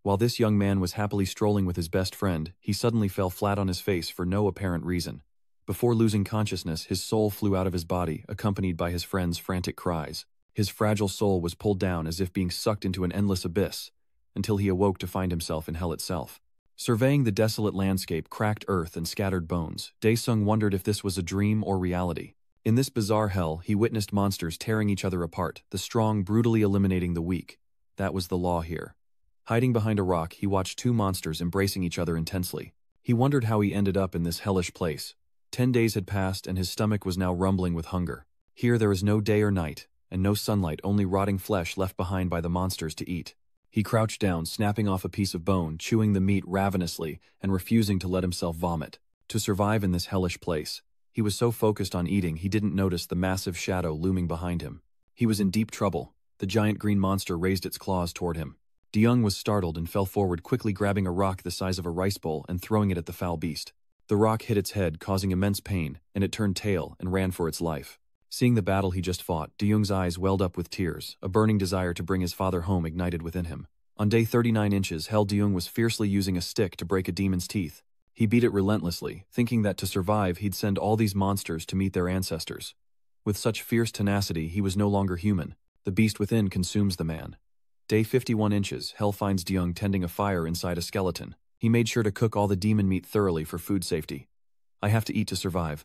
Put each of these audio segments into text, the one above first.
While this young man was happily strolling with his best friend, he suddenly fell flat on his face for no apparent reason. Before losing consciousness, his soul flew out of his body, accompanied by his friend's frantic cries. His fragile soul was pulled down as if being sucked into an endless abyss, until he awoke to find himself in hell itself. Surveying the desolate landscape, cracked earth, and scattered bones, Dae-sung wondered if this was a dream or reality. In this bizarre hell, he witnessed monsters tearing each other apart, the strong brutally eliminating the weak. That was the law here. Hiding behind a rock, he watched two monsters embracing each other intensely. He wondered how he ended up in this hellish place. 10 days had passed and his stomach was now rumbling with hunger. Here there is no day or night, and no sunlight, only rotting flesh left behind by the monsters to eat. He crouched down, snapping off a piece of bone, chewing the meat ravenously, and refusing to let himself vomit. To survive in this hellish place, he was so focused on eating he didn't notice the massive shadow looming behind him. He was in deep trouble. The giant green monster raised its claws toward him. De-young was startled and fell forward, quickly grabbing a rock the size of a rice bowl and throwing it at the foul beast. The rock hit its head, causing immense pain, and it turned tail and ran for its life. Seeing the battle he just fought, De-young's eyes welled up with tears, a burning desire to bring his father home ignited within him. On day 39 inches, De-young was fiercely using a stick to break a demon's teeth. He beat it relentlessly, thinking that to survive he'd send all these monsters to meet their ancestors. With such fierce tenacity, he was no longer human. The beast within consumes the man. Day 51 inches, Hell finds De-young tending a fire inside a skeleton. He made sure to cook all the demon meat thoroughly for food safety. I have to eat to survive.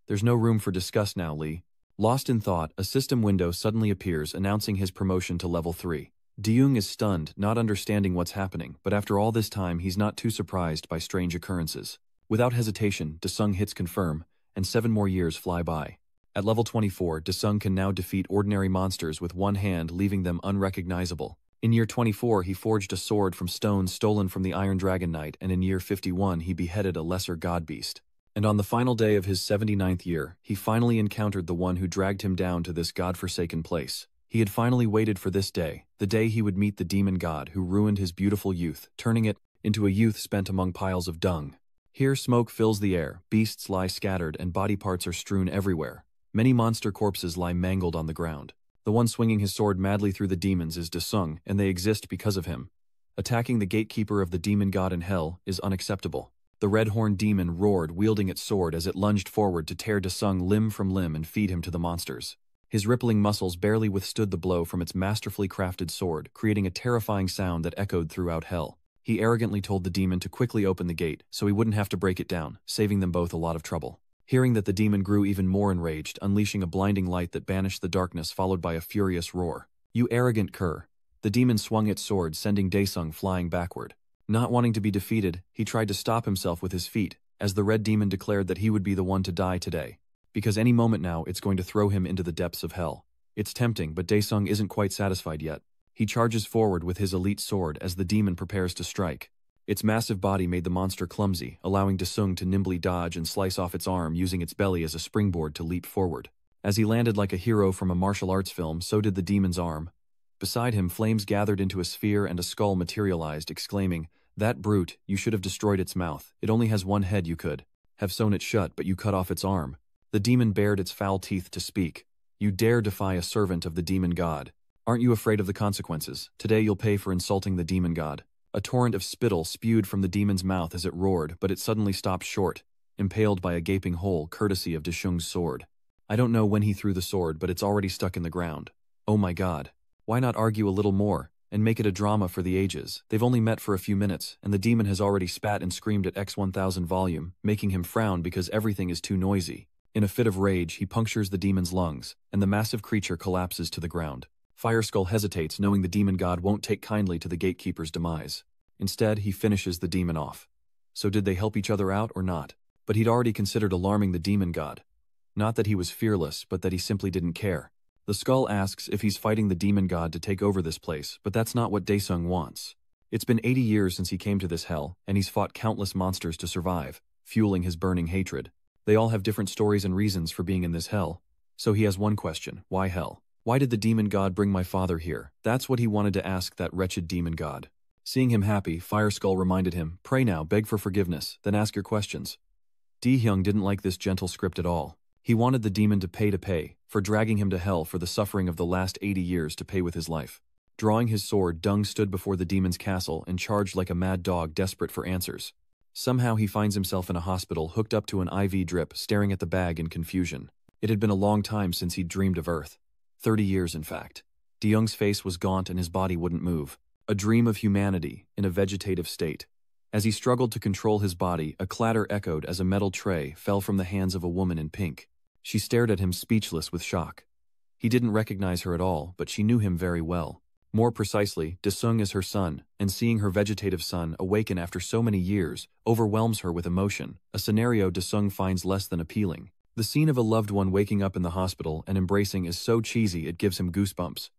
There's no room for disgust now, Lee. Lost in thought, a system window suddenly appears announcing his promotion to level 3. De-young is stunned, not understanding what's happening, but after all this time he's not too surprised by strange occurrences. Without hesitation, De-sung hits confirm, and 7 more years fly by. At level 24, De-sung can now defeat ordinary monsters with one hand, leaving them unrecognizable. In year 24, he forged a sword from stone stolen from the Iron Dragon Knight, and in year 51 he beheaded a lesser god beast. And on the final day of his 79th year, he finally encountered the one who dragged him down to this god-forsaken place. He had finally waited for this day, the day he would meet the demon god who ruined his beautiful youth, turning it into a youth spent among piles of dung. Here smoke fills the air, beasts lie scattered, and body parts are strewn everywhere. Many monster corpses lie mangled on the ground. The one swinging his sword madly through the demons is De-sung, and they exist because of him. Attacking the gatekeeper of the demon god in hell is unacceptable. The red-horned demon roared, wielding its sword as it lunged forward to tear De-sung limb from limb and feed him to the monsters. His rippling muscles barely withstood the blow from its masterfully crafted sword, creating a terrifying sound that echoed throughout hell. He arrogantly told the demon to quickly open the gate so he wouldn't have to break it down, saving them both a lot of trouble. Hearing that, the demon grew even more enraged, unleashing a blinding light that banished the darkness, followed by a furious roar. "You arrogant cur!" The demon swung its sword, sending Dae-sung flying backward. Not wanting to be defeated, he tried to stop himself with his feet, as the red demon declared that he would be the one to die today. Because any moment now it's going to throw him into the depths of hell. It's tempting, but Dae-sung isn't quite satisfied yet. He charges forward with his elite sword as the demon prepares to strike. Its massive body made the monster clumsy, allowing De-sung to nimbly dodge and slice off its arm, using its belly as a springboard to leap forward. As he landed like a hero from a martial arts film, so did the demon's arm. Beside him, flames gathered into a sphere and a skull materialized, exclaiming, "That brute, you should have destroyed its mouth. It only has one head. You could have sewn it shut, but you cut off its arm." The demon bared its foul teeth to speak. "You dare defy a servant of the demon god. Aren't you afraid of the consequences? Today you'll pay for insulting the demon god." A torrent of spittle spewed from the demon's mouth as it roared, but it suddenly stopped short, impaled by a gaping hole courtesy of De-sung's sword. I don't know when he threw the sword, but it's already stuck in the ground. Oh my god. Why not argue a little more, and make it a drama for the ages? They've only met for a few minutes, and the demon has already spat and screamed at X1000 volume, making him frown because everything is too noisy. In a fit of rage, he punctures the demon's lungs, and the massive creature collapses to the ground. Fireskull hesitates, knowing the demon god won't take kindly to the gatekeeper's demise. Instead, he finishes the demon off. So did they help each other out or not? But he'd already considered alarming the demon god. Not that he was fearless, but that he simply didn't care. The skull asks if he's fighting the demon god to take over this place, but that's not what Dae-sung wants. It's been 80 years since he came to this hell, and he's fought countless monsters to survive, fueling his burning hatred. They all have different stories and reasons for being in this hell. So he has one question: why hell? Why did the demon god bring my father here? That's what he wanted to ask that wretched demon god. Seeing him happy, Fireskull reminded him, "Pray now, beg for forgiveness, then ask your questions." De-hyung didn't like this gentle script at all. He wanted the demon to pay, for dragging him to hell for the suffering of the last 80 years, to pay with his life. Drawing his sword, Dung stood before the demon's castle and charged like a mad dog desperate for answers. Somehow he finds himself in a hospital hooked up to an IV drip, staring at the bag in confusion. It had been a long time since he'd dreamed of Earth. 30 years, in fact. De-Young's face was gaunt and his body wouldn't move. A dream of humanity, in a vegetative state. As he struggled to control his body, a clatter echoed as a metal tray fell from the hands of a woman in pink. She stared at him speechless with shock. He didn't recognize her at all, but she knew him very well. More precisely, Desung is her son, and seeing her vegetative son awaken after so many years overwhelms her with emotion, a scenario Desung finds less than appealing. The scene of a loved one waking up in the hospital and embracing is so cheesy it gives him goosebumps.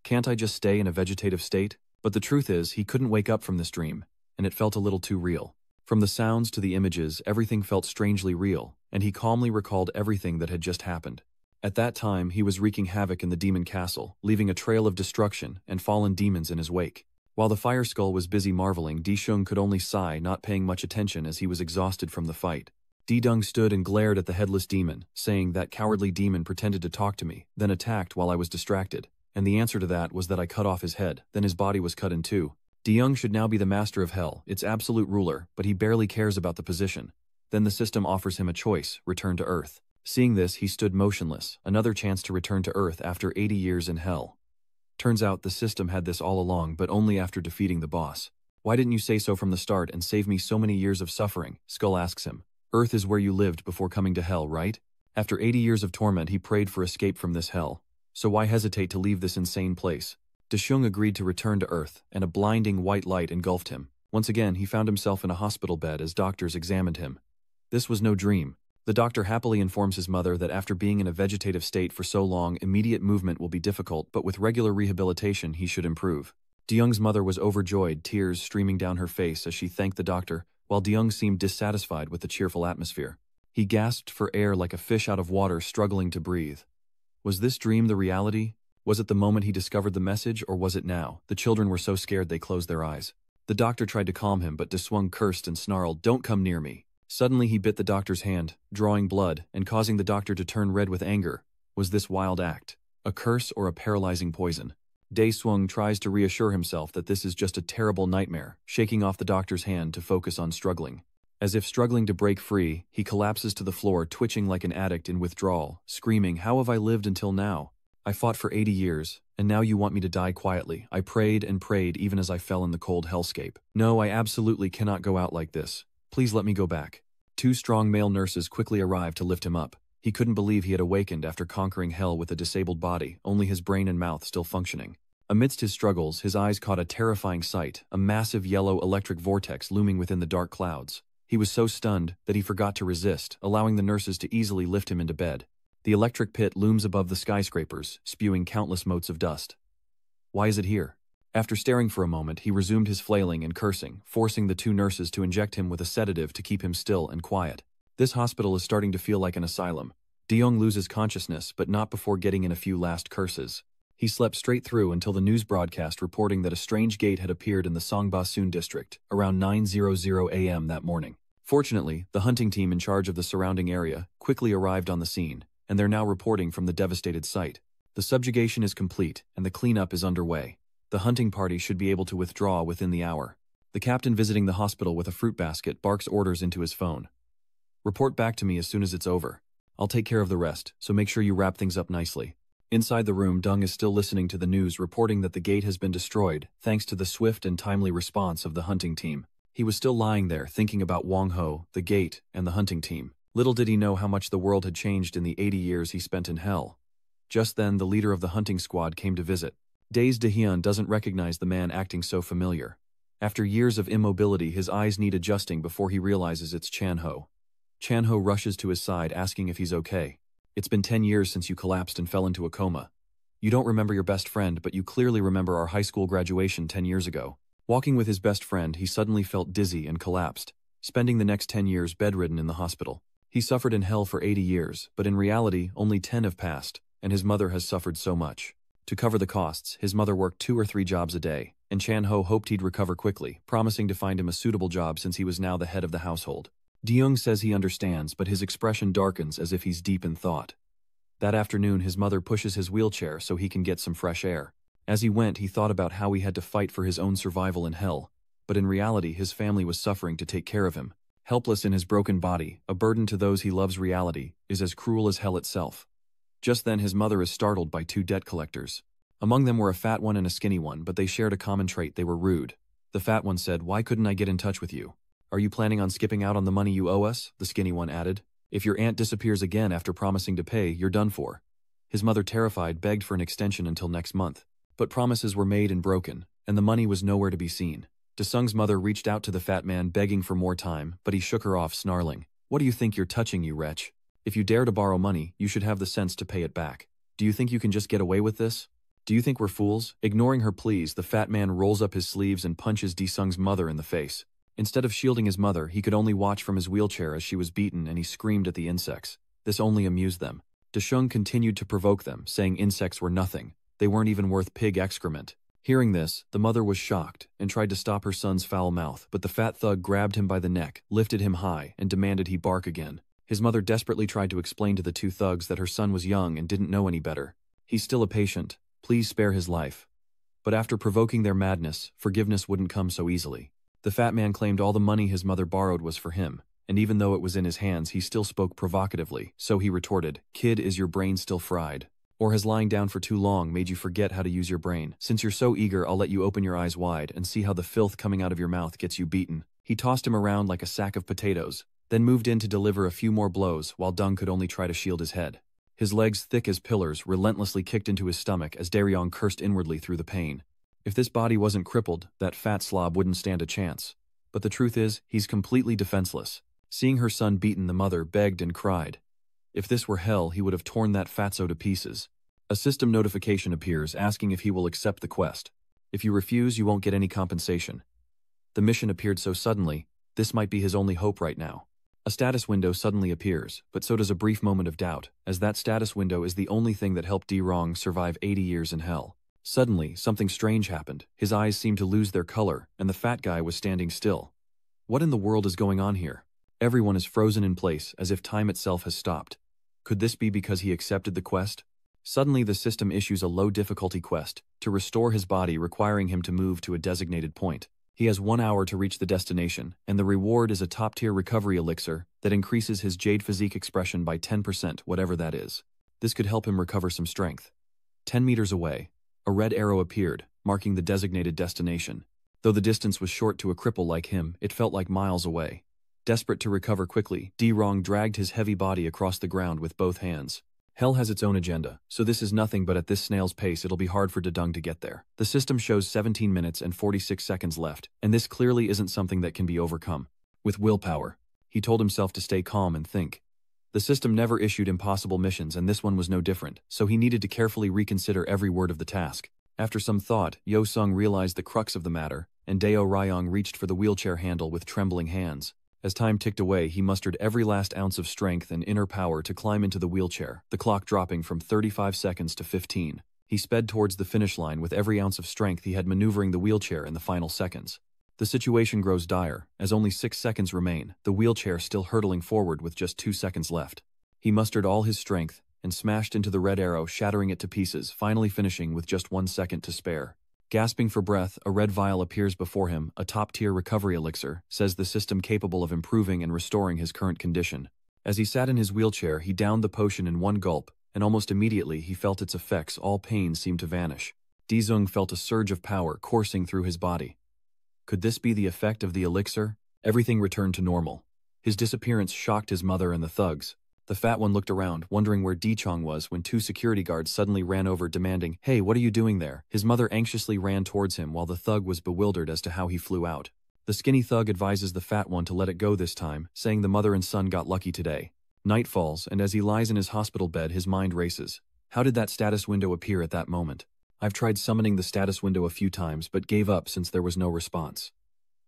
Can't I just stay in a vegetative state? But the truth is, he couldn't wake up from this dream, and it felt a little too real. From the sounds to the images, everything felt strangely real, and he calmly recalled everything that had just happened. At that time, he was wreaking havoc in the demon castle, leaving a trail of destruction and fallen demons in his wake. While the Fire Skull was busy marveling, Di-Shung could only sigh, not paying much attention as he was exhausted from the fight. Di-Dung stood and glared at the headless demon, saying, "That cowardly demon pretended to talk to me, then attacked while I was distracted. And the answer to that was that I cut off his head, then his body was cut in two. De-Young should now be the master of hell, its absolute ruler, but he barely cares about the position. Then the system offers him a choice, return to Earth. Seeing this, he stood motionless, another chance to return to Earth after 80 years in hell. Turns out the system had this all along, but only after defeating the boss. Why didn't you say so from the start and save me so many years of suffering? Skull asks him. Earth is where you lived before coming to hell, right? After 80 years of torment, he prayed for escape from this hell. So why hesitate to leave this insane place? Deshung agreed to return to Earth, and a blinding white light engulfed him. Once again, he found himself in a hospital bed as doctors examined him. This was no dream. The doctor happily informs his mother that after being in a vegetative state for so long, immediate movement will be difficult, but with regular rehabilitation he should improve. De-Young's mother was overjoyed, tears streaming down her face as she thanked the doctor, while De-Young seemed dissatisfied with the cheerful atmosphere. He gasped for air like a fish out of water, struggling to breathe. Was this dream the reality? Was it the moment he discovered the message, or was it now? The children were so scared they closed their eyes. The doctor tried to calm him, but Desung cursed and snarled, "Don't come near me." Suddenly he bit the doctor's hand, drawing blood, and causing the doctor to turn red with anger. Was this wild act a curse or a paralyzing poison? Dae-Swung tries to reassure himself that this is just a terrible nightmare, shaking off the doctor's hand to focus on struggling. As if struggling to break free, he collapses to the floor, twitching like an addict in withdrawal, screaming, "How have I lived until now? I fought for 80 years, and now you want me to die quietly. I prayed and prayed even as I fell in the cold hellscape. No, I absolutely cannot go out like this. Please let me go back." Two strong male nurses quickly arrived to lift him up. He couldn't believe he had awakened after conquering hell with a disabled body, only his brain and mouth still functioning. Amidst his struggles, his eyes caught a terrifying sight, a massive yellow electric vortex looming within the dark clouds. He was so stunned that he forgot to resist, allowing the nurses to easily lift him into bed. The electric pit looms above the skyscrapers, spewing countless motes of dust. Why is it here? After staring for a moment, he resumed his flailing and cursing, forcing the two nurses to inject him with a sedative to keep him still and quiet. This hospital is starting to feel like an asylum. De-Young loses consciousness, but not before getting in a few last curses. He slept straight through until the news broadcast reporting that a strange gate had appeared in the Songba-Soon district, around 9:00 a.m. that morning. Fortunately, the hunting team in charge of the surrounding area quickly arrived on the scene, and they're now reporting from the devastated site. The subjugation is complete, and the cleanup is underway. The hunting party should be able to withdraw within the hour. The captain visiting the hospital with a fruit basket barks orders into his phone. "Report back to me as soon as it's over. I'll take care of the rest, so make sure you wrap things up nicely." Inside the room, Dung is still listening to the news reporting that the gate has been destroyed, thanks to the swift and timely response of the hunting team. He was still lying there, thinking about Wang Ho, the gate, and the hunting team. Little did he know how much the world had changed in the 80 years he spent in hell. Just then, the leader of the hunting squad came to visit. Dazed De-Hyun doesn't recognize the man acting so familiar. After years of immobility, his eyes need adjusting before he realizes it's Chan-Ho. Chan-Ho rushes to his side, asking if he's okay. "It's been 10 years since you collapsed and fell into a coma. You don't remember your best friend, but you clearly remember our high school graduation 10 years ago." Walking with his best friend, he suddenly felt dizzy and collapsed, spending the next 10 years bedridden in the hospital. He suffered in hell for 80 years, but in reality, only 10 have passed, and his mother has suffered so much. To cover the costs, his mother worked 2 or 3 jobs a day, and Chan-Ho hoped he'd recover quickly, promising to find him a suitable job since he was now the head of the household. De-Young says he understands, but his expression darkens as if he's deep in thought. That afternoon, his mother pushes his wheelchair so he can get some fresh air. As he went, he thought about how he had to fight for his own survival in hell, but in reality his family was suffering to take care of him. Helpless in his broken body, a burden to those he loves, reality is as cruel as hell itself. Just then his mother is startled by two debt collectors. Among them were a fat one and a skinny one, but they shared a common trait: they were rude. The fat one said, "Why couldn't I get in touch with you? Are you planning on skipping out on the money you owe us?" The skinny one added, "If your aunt disappears again after promising to pay, you're done for." His mother, terrified, begged for an extension until next month. But promises were made and broken, and the money was nowhere to be seen. Desung's mother reached out to the fat man begging for more time, but he shook her off, snarling, "What do you think you're touching, you wretch? If you dare to borrow money, you should have the sense to pay it back. Do you think you can just get away with this? Do you think we're fools?" Ignoring her pleas, the fat man rolls up his sleeves and punches Desung's mother in the face. Instead of shielding his mother, he could only watch from his wheelchair as she was beaten, and he screamed at the insects. This only amused them. Desung continued to provoke them, saying insects were nothing. They weren't even worth pig excrement. Hearing this, the mother was shocked and tried to stop her son's foul mouth, but the fat thug grabbed him by the neck, lifted him high, and demanded he bark again. His mother desperately tried to explain to the two thugs that her son was young and didn't know any better. "He's still a patient. Please spare his life." But after provoking their madness, forgiveness wouldn't come so easily. The fat man claimed all the money his mother borrowed was for him, and even though it was in his hands, he still spoke provocatively, so he retorted, "Kid, is your brain still fried? Or has lying down for too long made you forget how to use your brain? Since you're so eager, I'll let you open your eyes wide and see how the filth coming out of your mouth gets you beaten." He tossed him around like a sack of potatoes, then moved in to deliver a few more blows while Dung could only try to shield his head. His legs, thick as pillars, relentlessly kicked into his stomach as Daryong cursed inwardly through the pain. If this body wasn't crippled, that fat slob wouldn't stand a chance. But the truth is, he's completely defenseless. Seeing her son beaten, the mother begged and cried. If this were hell, he would have torn that fatso to pieces. A system notification appears asking if he will accept the quest. If you refuse, you won't get any compensation. The mission appeared so suddenly, this might be his only hope right now. A status window suddenly appears, but so does a brief moment of doubt, as that status window is the only thing that helped Dirong survive 80 years in hell. Suddenly, something strange happened. His eyes seemed to lose their color, and the fat guy was standing still. What in the world is going on here? Everyone is frozen in place, as if time itself has stopped. Could this be because he accepted the quest? Suddenly the system issues a low-difficulty quest to restore his body, requiring him to move to a designated point. He has 1 hour to reach the destination, and the reward is a top-tier recovery elixir that increases his jade physique expression by 10%, whatever that is. This could help him recover some strength. 10 meters away, a red arrow appeared, marking the designated destination. Though the distance was short to a cripple like him, it felt like miles away. Desperate to recover quickly, Dirong dragged his heavy body across the ground with both hands. Hell has its own agenda, so this is nothing, but at this snail's pace it'll be hard for Dedung to get there. The system shows 17 minutes and 46 seconds left, and this clearly isn't something that can be overcome. With willpower, he told himself to stay calm and think. The system never issued impossible missions, and this one was no different, so he needed to carefully reconsider every word of the task. After some thought, Yo Sung realized the crux of the matter, and Deo Ryong reached for the wheelchair handle with trembling hands. As time ticked away, he mustered every last ounce of strength and inner power to climb into the wheelchair, the clock dropping from 35 seconds to 15. He sped towards the finish line with every ounce of strength he had, maneuvering the wheelchair in the final seconds. The situation grows dire, as only 6 seconds remain, the wheelchair still hurtling forward with just 2 seconds left. He mustered all his strength and smashed into the red arrow, shattering it to pieces, finally finishing with just 1 second to spare. Gasping for breath, a red vial appears before him, a top-tier recovery elixir, says the system capable of improving and restoring his current condition. As he sat in his wheelchair, he downed the potion in one gulp, and almost immediately he felt its effects. All pain seemed to vanish. Dizung felt a surge of power coursing through his body. Could this be the effect of the elixir? Everything returned to normal. His disappearance shocked his mother and the thugs. The fat one looked around, wondering where Dichong was, when 2 security guards suddenly ran over, demanding, "Hey, what are you doing there?" His mother anxiously ran towards him while the thug was bewildered as to how he flew out. The skinny thug advises the fat one to let it go this time, saying the mother and son got lucky today. Night falls, and as he lies in his hospital bed, his mind races. How did that status window appear at that moment? I've tried summoning the status window a few times, but gave up since there was no response.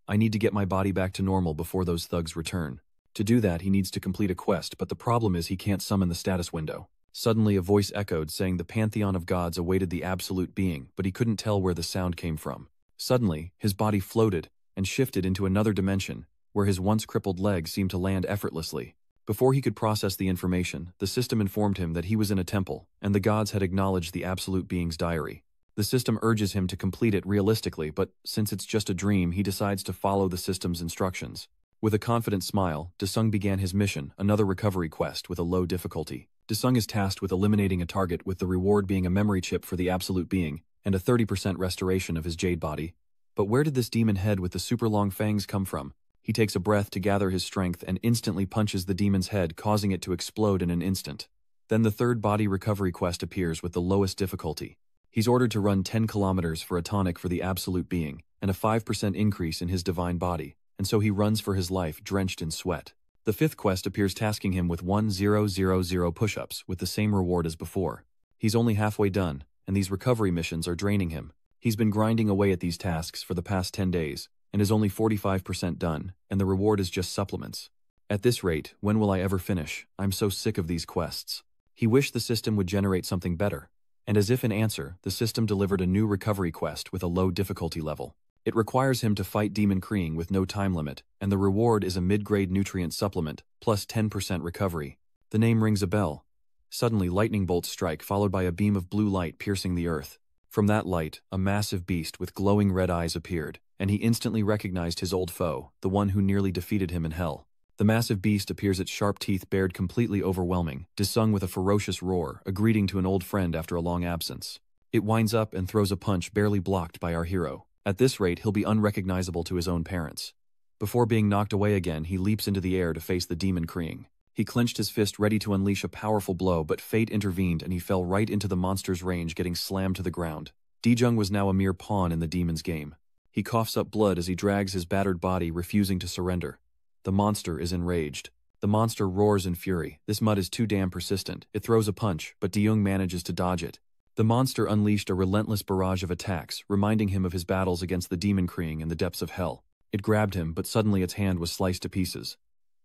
I need to get my body back to normal before those thugs return. To do that, he needs to complete a quest, but the problem is he can't summon the status window. Suddenly a voice echoed, saying the pantheon of gods awaited the absolute being, but he couldn't tell where the sound came from. Suddenly, his body floated and shifted into another dimension, where his once crippled legs seemed to land effortlessly. Before he could process the information, the system informed him that he was in a temple, and the gods had acknowledged the absolute being's diary. The system urges him to complete it realistically, but since it's just a dream, he decides to follow the system's instructions. With a confident smile, Desung began his mission, another recovery quest with a low difficulty. Desung is tasked with eliminating a target, with the reward being a memory chip for the absolute being, and a 30% restoration of his jade body. But where did this demon head with the super long fangs come from? He takes a breath to gather his strength and instantly punches the demon's head, causing it to explode in an instant. Then the third body recovery quest appears with the lowest difficulty. He's ordered to run 10 kilometers for a tonic for the absolute being, and a 5% increase in his divine body, and so he runs for his life drenched in sweat. The fifth quest appears tasking him with 1000 push-ups with the same reward as before. He's only halfway done, and these recovery missions are draining him. He's been grinding away at these tasks for the past 10 days, and is only 45% done, and the reward is just supplements. At this rate, when will I ever finish? I'm so sick of these quests. He wished the system would generate something better. And as if in answer, the system delivered a new recovery quest with a low difficulty level. It requires him to fight Demon Kree with no time limit, and the reward is a mid-grade nutrient supplement, plus 10% recovery. The name rings a bell. Suddenly, lightning bolts strike, followed by a beam of blue light piercing the earth. From that light, a massive beast with glowing red eyes appeared, and he instantly recognized his old foe, the one who nearly defeated him in hell. The massive beast appears, its sharp teeth bared, completely overwhelming, Desung with a ferocious roar, a greeting to an old friend after a long absence. It winds up and throws a punch barely blocked by our hero. At this rate, he'll be unrecognizable to his own parents. Before being knocked away again, he leaps into the air to face the Demon Kree. He clenched his fist, ready to unleash a powerful blow, but fate intervened and he fell right into the monster's range, getting slammed to the ground. Dijung was now a mere pawn in the demon's game. He coughs up blood as he drags his battered body, refusing to surrender. The monster is enraged. The monster roars in fury. This mud is too damn persistent. It throws a punch, but Dijung manages to dodge it. The monster unleashed a relentless barrage of attacks, reminding him of his battles against the Demon Kree in the depths of hell. It grabbed him, but suddenly its hand was sliced to pieces.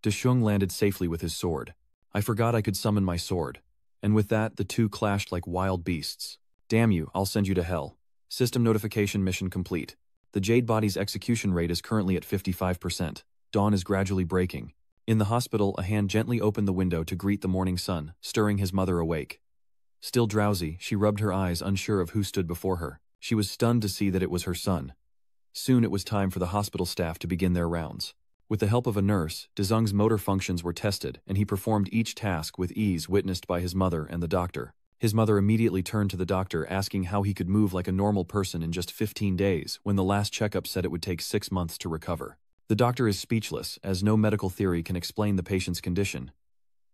Desung landed safely with his sword. I forgot I could summon my sword. And with that, the two clashed like wild beasts. Damn you, I'll send you to hell. System notification: mission complete. The Jade Body's execution rate is currently at 55%. Dawn is gradually breaking. In the hospital, a hand gently opened the window to greet the morning sun, stirring his mother awake. Still drowsy, she rubbed her eyes, unsure of who stood before her. She was stunned to see that it was her son. Soon it was time for the hospital staff to begin their rounds. With the help of a nurse, Desung's motor functions were tested, and he performed each task with ease, witnessed by his mother and the doctor. His mother immediately turned to the doctor, asking how he could move like a normal person in just 15 days, when the last checkup said it would take 6 months to recover. The doctor is speechless, as no medical theory can explain the patient's condition.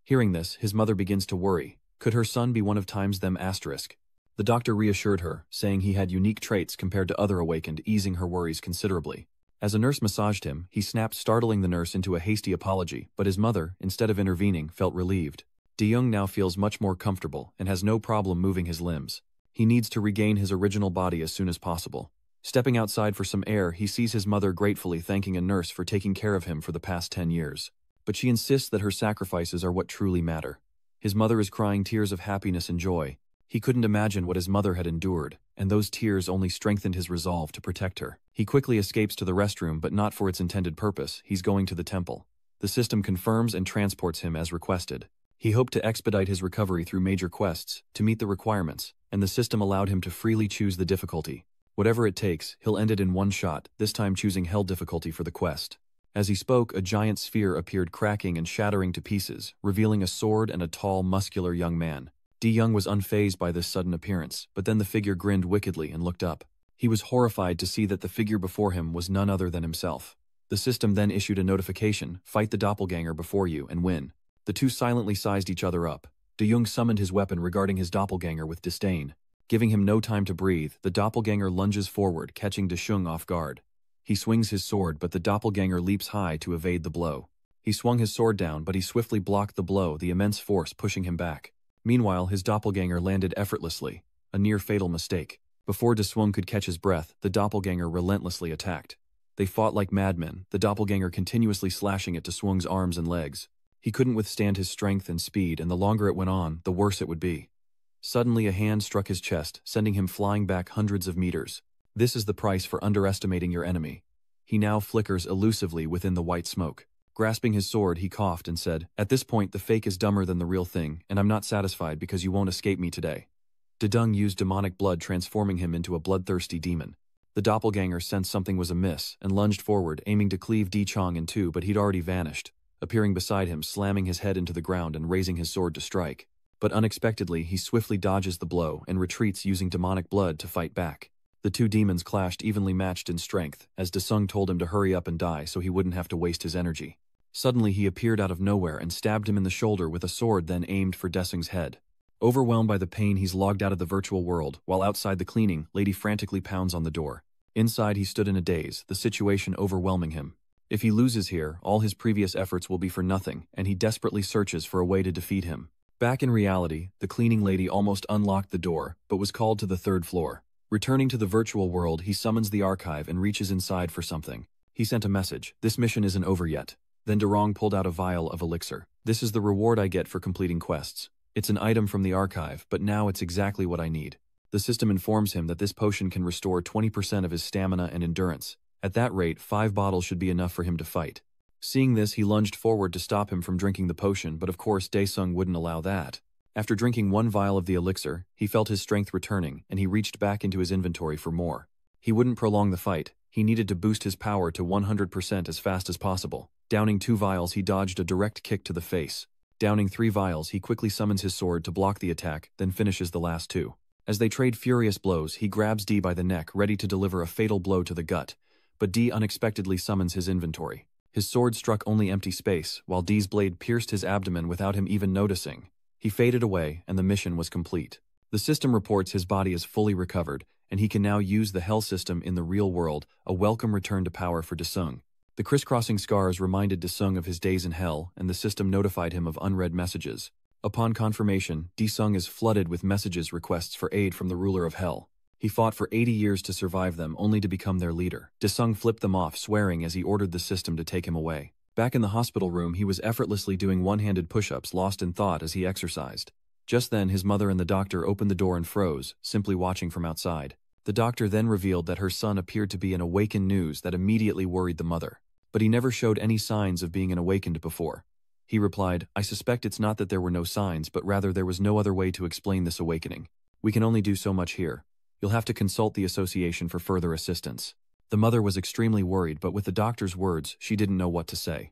Hearing this, his mother begins to worry. Could her son be one of times them asterisk? The doctor reassured her, saying he had unique traits compared to other awakened, easing her worries considerably. As a nurse massaged him, he snapped, startling the nurse into a hasty apology, but his mother, instead of intervening, felt relieved. Dijung now feels much more comfortable and has no problem moving his limbs. He needs to regain his original body as soon as possible. Stepping outside for some air, he sees his mother gratefully thanking a nurse for taking care of him for the past 10 years. But she insists that her sacrifices are what truly matter. His mother is crying tears of happiness and joy. He couldn't imagine what his mother had endured, and those tears only strengthened his resolve to protect her. He quickly escapes to the restroom, but not for its intended purpose. He's going to the temple. The system confirms and transports him as requested. He hoped to expedite his recovery through major quests to meet the requirements, and the system allowed him to freely choose the difficulty. Whatever it takes, he'll end it in one shot, this time choosing hell difficulty for the quest. As he spoke, a giant sphere appeared, cracking and shattering to pieces, revealing a sword and a tall, muscular young man. Dijung was unfazed by this sudden appearance, but then the figure grinned wickedly and looked up. He was horrified to see that the figure before him was none other than himself. The system then issued a notification: fight the doppelganger before you and win. The two silently sized each other up. Dijung summoned his weapon, regarding his doppelganger with disdain. Giving him no time to breathe, the doppelganger lunges forward, catching Desung off guard. He swings his sword, but the doppelganger leaps high to evade the blow. He swung his sword down, but he swiftly blocked the blow, the immense force pushing him back. Meanwhile, his doppelganger landed effortlessly, a near-fatal mistake. Before Desung could catch his breath, the doppelganger relentlessly attacked. They fought like madmen, the doppelganger continuously slashing at Desung's arms and legs. He couldn't withstand his strength and speed, and the longer it went on, the worse it would be. Suddenly a hand struck his chest, sending him flying back hundreds of meters. This is the price for underestimating your enemy. He now flickers elusively within the white smoke. Grasping his sword, he coughed and said, "At this point, the fake is dumber than the real thing, and I'm not satisfied because you won't escape me today." Dedung used demonic blood, transforming him into a bloodthirsty demon. The doppelganger sensed something was amiss and lunged forward, aiming to cleave Di Chong in two, but he'd already vanished, appearing beside him, slamming his head into the ground and raising his sword to strike. But unexpectedly, he swiftly dodges the blow and retreats, using demonic blood to fight back. The two demons clashed, evenly matched in strength, as Desung told him to hurry up and die so he wouldn't have to waste his energy. Suddenly he appeared out of nowhere and stabbed him in the shoulder with a sword, then aimed for Desung's head. Overwhelmed by the pain, he's logged out of the virtual world, while outside the cleaning lady frantically pounds on the door. Inside he stood in a daze, the situation overwhelming him. If he loses here, all his previous efforts will be for nothing, and he desperately searches for a way to defeat him. Back in reality, the cleaning lady almost unlocked the door, but was called to the third floor. Returning to the virtual world, he summons the archive and reaches inside for something. He sent a message: "This mission isn't over yet." Then Durong pulled out a vial of elixir. "This is the reward I get for completing quests. It's an item from the archive, but now it's exactly what I need." The system informs him that this potion can restore 20% of his stamina and endurance. At that rate, 5 bottles should be enough for him to fight. Seeing this, he lunged forward to stop him from drinking the potion, but of course Daesung wouldn't allow that. After drinking 1 vial of the elixir, he felt his strength returning, and he reached back into his inventory for more. He wouldn't prolong the fight. He needed to boost his power to 100% as fast as possible. Downing 2 vials, he dodged a direct kick to the face. Downing 3 vials, he quickly summons his sword to block the attack, then finishes the last 2. As they trade furious blows, he grabs Dee by the neck, ready to deliver a fatal blow to the gut. But Dee unexpectedly summons his inventory. His sword struck only empty space, while Dee's blade pierced his abdomen without him even noticing. He faded away, and the mission was complete. The system reports his body is fully recovered, and he can now use the Hell system in the real world, a welcome return to power for Daesung. The crisscrossing scars reminded Daesung of his days in Hell, and the system notified him of unread messages. Upon confirmation, Daesung is flooded with messages, requests for aid from the ruler of Hell. He fought for 80 years to survive them, only to become their leader. Daesung flipped them off, swearing as he ordered the system to take him away. Back in the hospital room, he was effortlessly doing one-handed push-ups, lost in thought as he exercised. Just then, his mother and the doctor opened the door and froze, simply watching from outside. The doctor then revealed that her son appeared to be an awakened news that immediately worried the mother. But he never showed any signs of being an awakened before. He replied, "I suspect it's not that there were no signs, but rather there was no other way to explain this awakening. We can only do so much here. You'll have to consult the association for further assistance." The mother was extremely worried, but with the doctor's words, she didn't know what to say.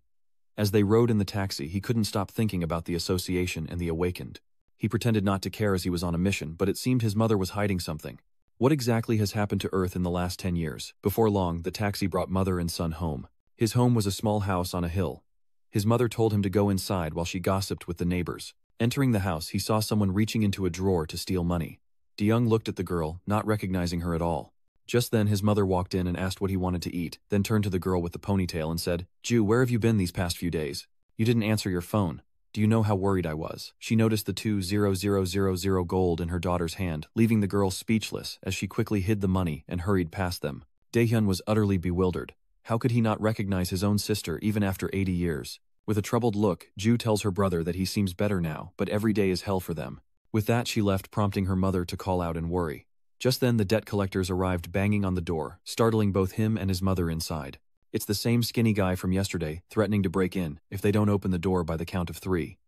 As they rode in the taxi, he couldn't stop thinking about the association and the awakened. He pretended not to care as he was on a mission, but it seemed his mother was hiding something. What exactly has happened to Earth in the last 10 years? Before long, the taxi brought mother and son home. His home was a small house on a hill. His mother told him to go inside while she gossiped with the neighbors. Entering the house, he saw someone reaching into a drawer to steal money. DeYoung looked at the girl, not recognizing her at all. Just then his mother walked in and asked what he wanted to eat, then turned to the girl with the ponytail and said, "Ju, where have you been these past few days? You didn't answer your phone. Do you know how worried I was?" She noticed the 2,000 gold in her daughter's hand, leaving the girl speechless as she quickly hid the money and hurried past them. Daehyun was utterly bewildered. How could he not recognize his own sister even after 80 years? With a troubled look, Ju tells her brother that he seems better now, but every day is hell for them. With that, she left, prompting her mother to call out in worry. Just then the debt collectors arrived, banging on the door, startling both him and his mother inside. It's the same skinny guy from yesterday, threatening to break in if they don't open the door by the count of 3.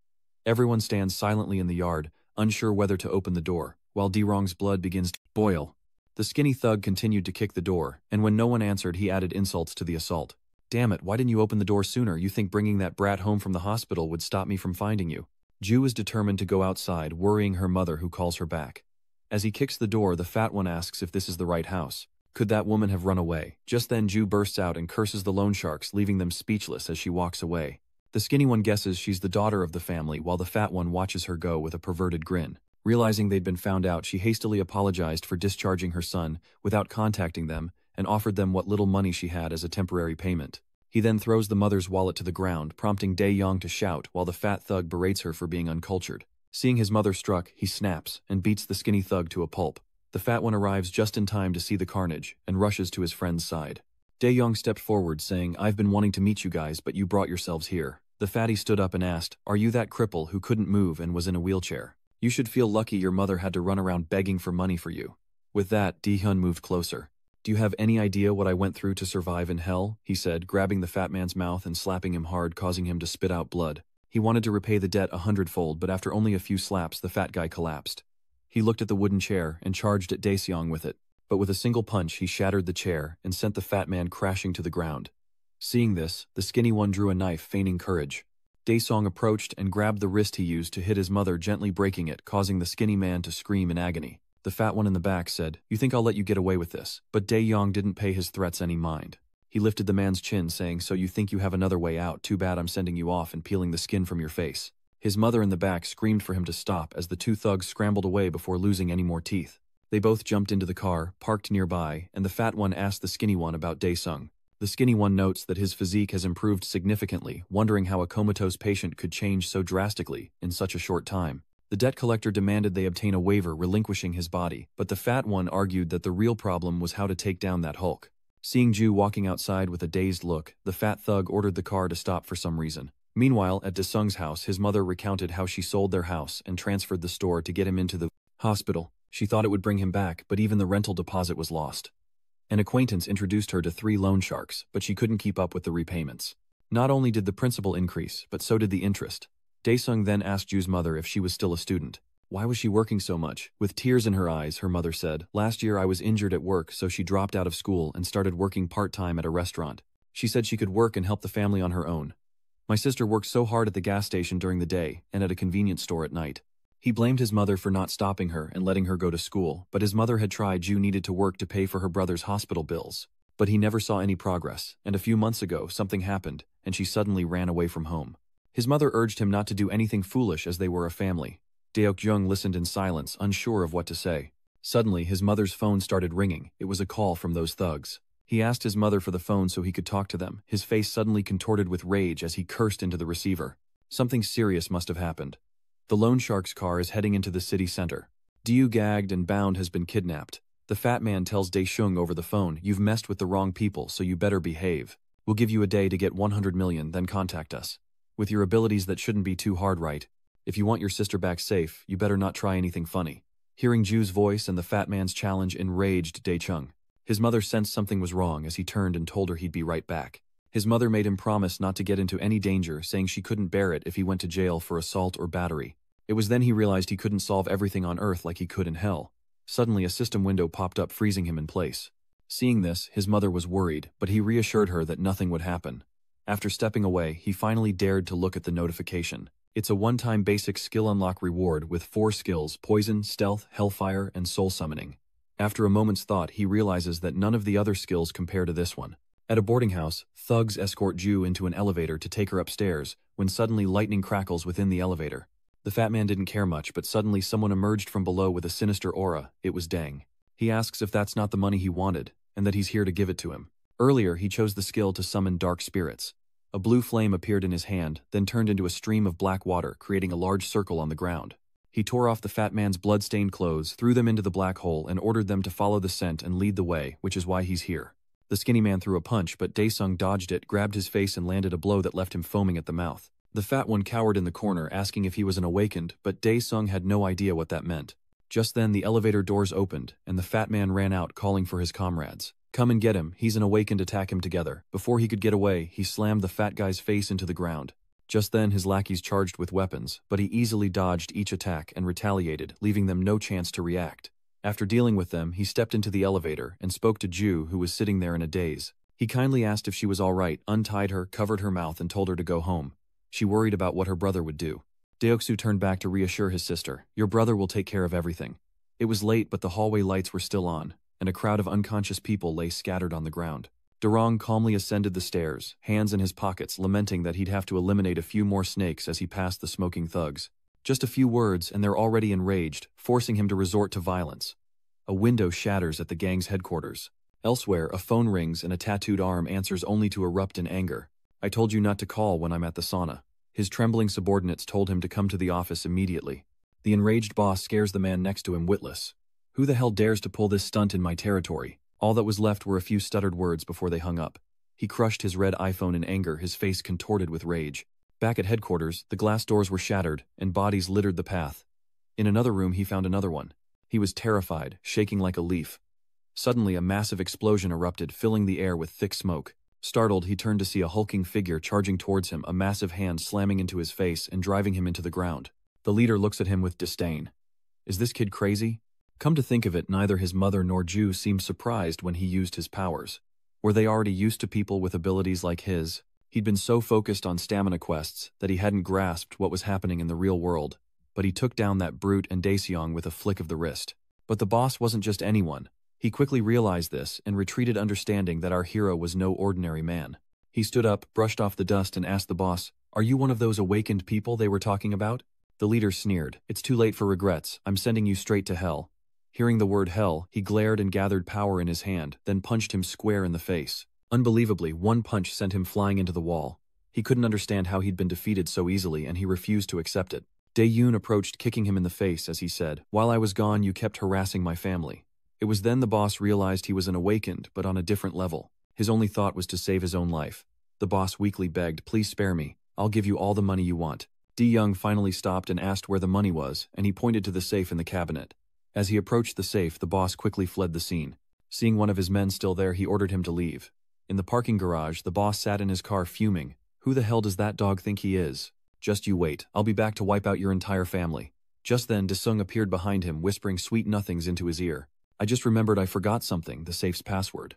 Everyone stands silently in the yard, unsure whether to open the door, while Derong's blood begins to boil. The skinny thug continued to kick the door, and when no one answered, he added insults to the assault. "Damn it, why didn't you open the door sooner? You think bringing that brat home from the hospital would stop me from finding you?" Ju is determined to go outside, worrying her mother, who calls her back. As he kicks the door, the fat one asks if this is the right house. Could that woman have run away? Just then Ju bursts out and curses the loan sharks, leaving them speechless as she walks away. The skinny one guesses she's the daughter of the family, while the fat one watches her go with a perverted grin. Realizing they'd been found out, she hastily apologized for discharging her son without contacting them and offered them what little money she had as a temporary payment. He then throws the mother's wallet to the ground, prompting Dae-young to shout while the fat thug berates her for being uncultured. Seeing his mother struck, he snaps and beats the skinny thug to a pulp. The fat one arrives just in time to see the carnage and rushes to his friend's side. Dae-young stepped forward, saying, "I've been wanting to meet you guys, but you brought yourselves here." The fatty stood up and asked, "Are you that cripple who couldn't move and was in a wheelchair? You should feel lucky your mother had to run around begging for money for you." With that, Dae-hyun moved closer. "Do you have any idea what I went through to survive in hell?" he said, grabbing the fat man's mouth and slapping him hard, causing him to spit out blood. He wanted to repay the debt 100-fold, but after only a few slaps, the fat guy collapsed. He looked at the wooden chair and charged at Daeseong with it. But with a single punch he shattered the chair and sent the fat man crashing to the ground. Seeing this, the skinny one drew a knife, feigning courage. Daesong approached and grabbed the wrist he used to hit his mother, gently breaking it, causing the skinny man to scream in agony. The fat one in the back said, "You think I'll let you get away with this?" But Dae-yong didn't pay his threats any mind. He lifted the man's chin, saying, "So you think you have another way out? Too bad I'm sending you off and peeling the skin from your face." His mother in the back screamed for him to stop as the two thugs scrambled away before losing any more teeth. They both jumped into the car, parked nearby, and the fat one asked the skinny one about Daesung. The skinny one notes that his physique has improved significantly, wondering how a comatose patient could change so drastically in such a short time. The debt collector demanded they obtain a waiver relinquishing his body, but the fat one argued that the real problem was how to take down that Hulk. Seeing Ju walking outside with a dazed look, the fat thug ordered the car to stop for some reason. Meanwhile, at Daesung's house, his mother recounted how she sold their house and transferred the store to get him into the hospital. She thought it would bring him back, but even the rental deposit was lost. An acquaintance introduced her to 3 loan sharks, but she couldn't keep up with the repayments. Not only did the principal increase, but so did the interest. Daesung then asked Ju's mother if she was still a student. Why was she working so much? With tears in her eyes, her mother said, "Last year I was injured at work, so she dropped out of school and started working part-time at a restaurant. She said she could work and help the family on her own. My sister worked so hard at the gas station during the day and at a convenience store at night." He blamed his mother for not stopping her and letting her go to school, but his mother had tried. Ju needed to work to pay for her brother's hospital bills. But he never saw any progress, and a few months ago something happened, and she suddenly ran away from home. His mother urged him not to do anything foolish as they were a family. Deok-jung listened in silence, unsure of what to say. Suddenly, his mother's phone started ringing. It was a call from those thugs. He asked his mother for the phone so he could talk to them, his face suddenly contorted with rage as he cursed into the receiver. Something serious must have happened. The loan shark's car is heading into the city center. Diu, gagged and bound, has been kidnapped. The fat man tells Dae-shung over the phone, "You've messed with the wrong people, so you better behave. We'll give you a day to get 100 million, then contact us. With your abilities that shouldn't be too hard, right? If you want your sister back safe, you better not try anything funny." Hearing Ju's voice and the fat man's challenge enraged Dae-chung. His mother sensed something was wrong as he turned and told her he'd be right back. His mother made him promise not to get into any danger, saying she couldn't bear it if he went to jail for assault or battery. It was then he realized he couldn't solve everything on Earth like he could in Hell. Suddenly a system window popped up, freezing him in place. Seeing this, his mother was worried, but he reassured her that nothing would happen. After stepping away, he finally dared to look at the notification. It's a one-time basic skill unlock reward with 4 skills: poison, stealth, hellfire, and soul summoning. After a moment's thought, he realizes that none of the other skills compare to this one. At a boarding house, thugs escort Ju into an elevator to take her upstairs, when suddenly lightning crackles within the elevator. The fat man didn't care much, but suddenly someone emerged from below with a sinister aura. It was Deng. He asks if that's not the money he wanted, and that he's here to give it to him. Earlier, he chose the skill to summon dark spirits. A blue flame appeared in his hand, then turned into a stream of black water, creating a large circle on the ground. He tore off the fat man's blood-stained clothes, threw them into the black hole, and ordered them to follow the scent and lead the way, which is why he's here. The skinny man threw a punch, but Daesung dodged it, grabbed his face, and landed a blow that left him foaming at the mouth. The fat one cowered in the corner, asking if he was an awakened, but Daesung had no idea what that meant. Just then, the elevator doors opened, and the fat man ran out, calling for his comrades. "Come and get him, he's an awakened, attack him together." Before he could get away, he slammed the fat guy's face into the ground. Just then, his lackeys charged with weapons, but he easily dodged each attack and retaliated, leaving them no chance to react. After dealing with them, he stepped into the elevator and spoke to Ju, who was sitting there in a daze. He kindly asked if she was all right, untied her, covered her mouth, and told her to go home. She worried about what her brother would do. Deoksu turned back to reassure his sister. "Your brother will take care of everything." It was late, but the hallway lights were still on, and a crowd of unconscious people lay scattered on the ground. Durong calmly ascended the stairs, hands in his pockets, lamenting that he'd have to eliminate a few more snakes as he passed the smoking thugs. Just a few words, and they're already enraged, forcing him to resort to violence. A window shatters at the gang's headquarters. Elsewhere, a phone rings and a tattooed arm answers only to erupt in anger. "I told you not to call when I'm at the sauna." His trembling subordinates told him to come to the office immediately. The enraged boss scares the man next to him witless. "Who the hell dares to pull this stunt in my territory?" All that was left were a few stuttered words before they hung up. He crushed his red iPhone in anger, his face contorted with rage. Back at headquarters, the glass doors were shattered, and bodies littered the path. In another room, he found another one. He was terrified, shaking like a leaf. Suddenly, a massive explosion erupted, filling the air with thick smoke. Startled, he turned to see a hulking figure charging towards him, a massive hand slamming into his face and driving him into the ground. The leader looks at him with disdain. Is this kid crazy? Come to think of it, neither his mother nor Ju seemed surprised when he used his powers. Were they already used to people with abilities like his? He'd been so focused on stamina quests that he hadn't grasped what was happening in the real world, but he took down that brute and Daeseong with a flick of the wrist. But the boss wasn't just anyone. He quickly realized this and retreated, understanding that our hero was no ordinary man. He stood up, brushed off the dust, and asked the boss, "Are you one of those awakened people they were talking about?" The leader sneered, "It's too late for regrets, I'm sending you straight to hell." Hearing the word hell, he glared and gathered power in his hand, then punched him square in the face. Unbelievably, one punch sent him flying into the wall. He couldn't understand how he'd been defeated so easily, and he refused to accept it. Dae-yoon approached, kicking him in the face as he said, "While I was gone, you kept harassing my family." It was then the boss realized he was an awakened, but on a different level. His only thought was to save his own life. The boss weakly begged, "Please spare me. I'll give you all the money you want." Young finally stopped and asked where the money was, and he pointed to the safe in the cabinet. As he approached the safe, the boss quickly fled the scene. Seeing one of his men still there, he ordered him to leave. In the parking garage, the boss sat in his car fuming. "Who the hell does that dog think he is? Just you wait, I'll be back to wipe out your entire family." Just then, Dae-sung appeared behind him, whispering sweet nothings into his ear. "I just remembered I forgot something, the safe's password."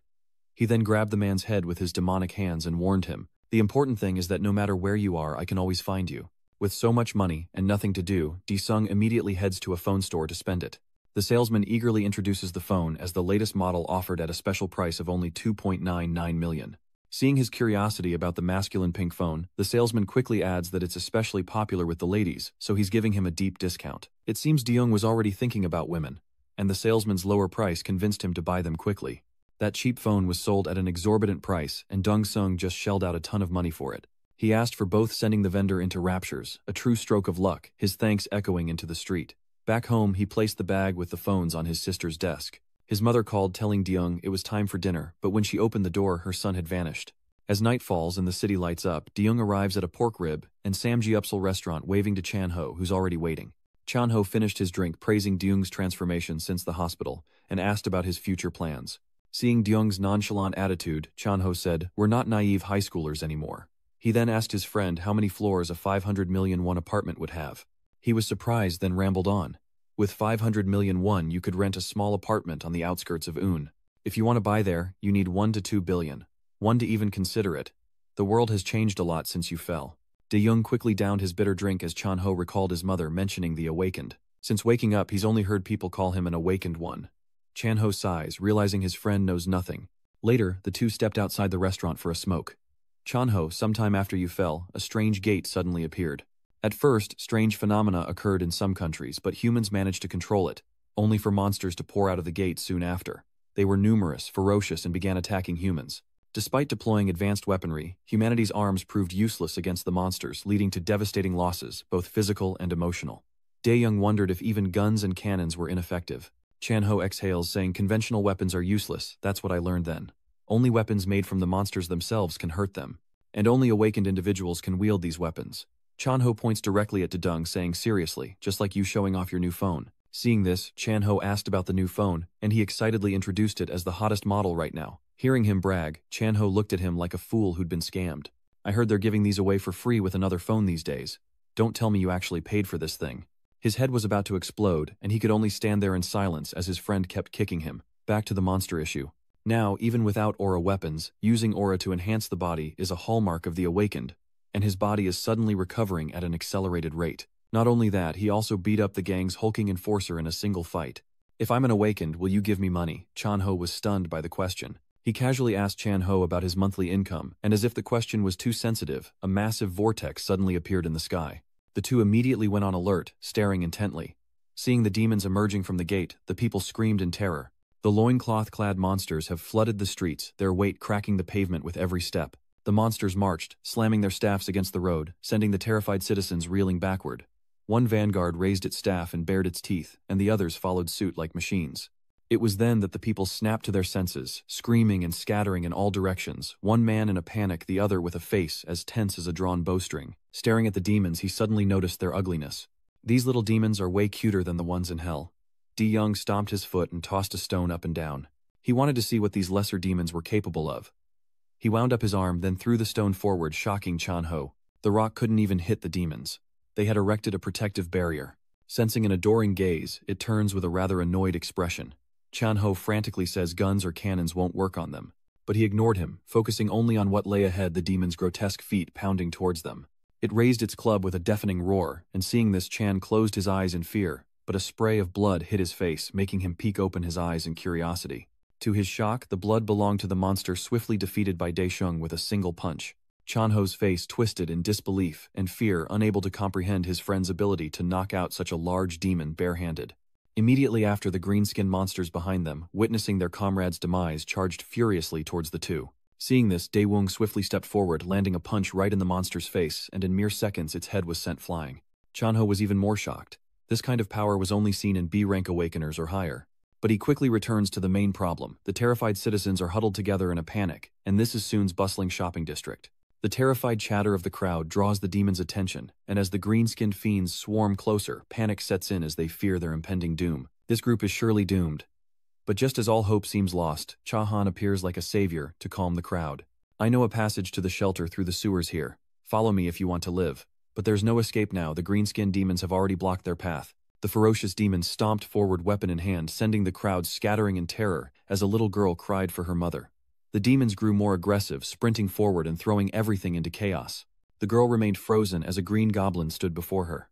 He then grabbed the man's head with his demonic hands and warned him, "The important thing is that no matter where you are, I can always find you." With so much money and nothing to do, Dae-sung immediately heads to a phone store to spend it. The salesman eagerly introduces the phone as the latest model, offered at a special price of only 2.99 million. Seeing his curiosity about the masculine pink phone, the salesman quickly adds that it's especially popular with the ladies, so he's giving him a deep discount. It seems Dae-young was already thinking about women, and the salesman's lower price convinced him to buy them quickly. That cheap phone was sold at an exorbitant price, and Dong-sung just shelled out a ton of money for it. He asked for both, sending the vendor into raptures, a true stroke of luck, his thanks echoing into the street. Back home, he placed the bag with the phones on his sister's desk. His mother called, telling Dae-young it was time for dinner, but when she opened the door, her son had vanished. As night falls and the city lights up, Dae-young arrives at a pork rib and Samji-upsal restaurant, waving to Chan-ho, who's already waiting. Chan-ho finished his drink, praising Dae-young's transformation since the hospital, and asked about his future plans. Seeing Dae-young's nonchalant attitude, Chan-ho said, "We're not naive high schoolers anymore." He then asked his friend how many floors a 500 million won apartment would have. He was surprised, then rambled on. "With 500 million won, you could rent a small apartment on the outskirts of Un. If you want to buy there, you need 1 to 2 billion. 1 to even consider it. The world has changed a lot since you fell." Dae-young quickly downed his bitter drink as Chan-ho recalled his mother mentioning the awakened. Since waking up, he's only heard people call him an awakened one. Chan-ho sighs, realizing his friend knows nothing. Later, the two stepped outside the restaurant for a smoke. "Chan-ho, sometime after you fell, a strange gate suddenly appeared. At first, strange phenomena occurred in some countries, but humans managed to control it, only for monsters to pour out of the gate soon after. They were numerous, ferocious, and began attacking humans. Despite deploying advanced weaponry, humanity's arms proved useless against the monsters, leading to devastating losses, both physical and emotional." Dae-young wondered if even guns and cannons were ineffective. Chan-ho exhales, saying, "Conventional weapons are useless, that's what I learned then. Only weapons made from the monsters themselves can hurt them, and only awakened individuals can wield these weapons." Chan-ho points directly at Dae-dung, saying, "Seriously, just like you showing off your new phone." Seeing this, Chan-ho asked about the new phone, and he excitedly introduced it as the hottest model right now. Hearing him brag, Chan-ho looked at him like a fool who'd been scammed. "I heard they're giving these away for free with another phone these days. Don't tell me you actually paid for this thing." His head was about to explode, and he could only stand there in silence as his friend kept kicking him. Back to the monster issue. Now, even without aura weapons, using aura to enhance the body is a hallmark of the awakened, and his body is suddenly recovering at an accelerated rate. Not only that, he also beat up the gang's hulking enforcer in a single fight. "If I'm an awakened, will you give me money?" Chan-ho was stunned by the question. He casually asked Chan-ho about his monthly income, and as if the question was too sensitive, a massive vortex suddenly appeared in the sky. The two immediately went on alert, staring intently. Seeing the demons emerging from the gate, the people screamed in terror. The loincloth-clad monsters have flooded the streets, their weight cracking the pavement with every step. The monsters marched, slamming their staffs against the road, sending the terrified citizens reeling backward. One vanguard raised its staff and bared its teeth, and the others followed suit like machines. It was then that the people snapped to their senses, screaming and scattering in all directions, one man in a panic, the other with a face as tense as a drawn bowstring. Staring at the demons, he suddenly noticed their ugliness. These little demons are way cuter than the ones in hell. Dae-young stomped his foot and tossed a stone up and down. He wanted to see what these lesser demons were capable of. He wound up his arm, then threw the stone forward, shocking Chan-ho. The rock couldn't even hit the demons. They had erected a protective barrier. Sensing an adoring gaze, it turns with a rather annoyed expression. Chan-ho frantically says guns or cannons won't work on them. But he ignored him, focusing only on what lay ahead, the demon's grotesque feet pounding towards them. It raised its club with a deafening roar, and seeing this, Chan closed his eyes in fear, but a spray of blood hit his face, making him peek open his eyes in curiosity. To his shock, the blood belonged to the monster swiftly defeated by Daesheng with a single punch. Chan-ho's face twisted in disbelief and fear, unable to comprehend his friend's ability to knock out such a large demon barehanded. Immediately after, the green-skinned monsters behind them, witnessing their comrade's demise, charged furiously towards the two. Seeing this, Daewoo swiftly stepped forward, landing a punch right in the monster's face, and in mere seconds its head was sent flying. Chan-ho was even more shocked. This kind of power was only seen in B-rank awakeners or higher. But he quickly returns to the main problem. The terrified citizens are huddled together in a panic, and this is Soon's bustling shopping district. The terrified chatter of the crowd draws the demon's attention, and as the green-skinned fiends swarm closer, panic sets in as they fear their impending doom. This group is surely doomed. But just as all hope seems lost, Cha-han appears like a savior to calm the crowd. I know a passage to the shelter through the sewers here. Follow me if you want to live. But there's no escape now. The green-skinned demons have already blocked their path. The ferocious demon stomped forward, weapon in hand, sending the crowd scattering in terror as a little girl cried for her mother. The demons grew more aggressive, sprinting forward and throwing everything into chaos. The girl remained frozen as a green goblin stood before her.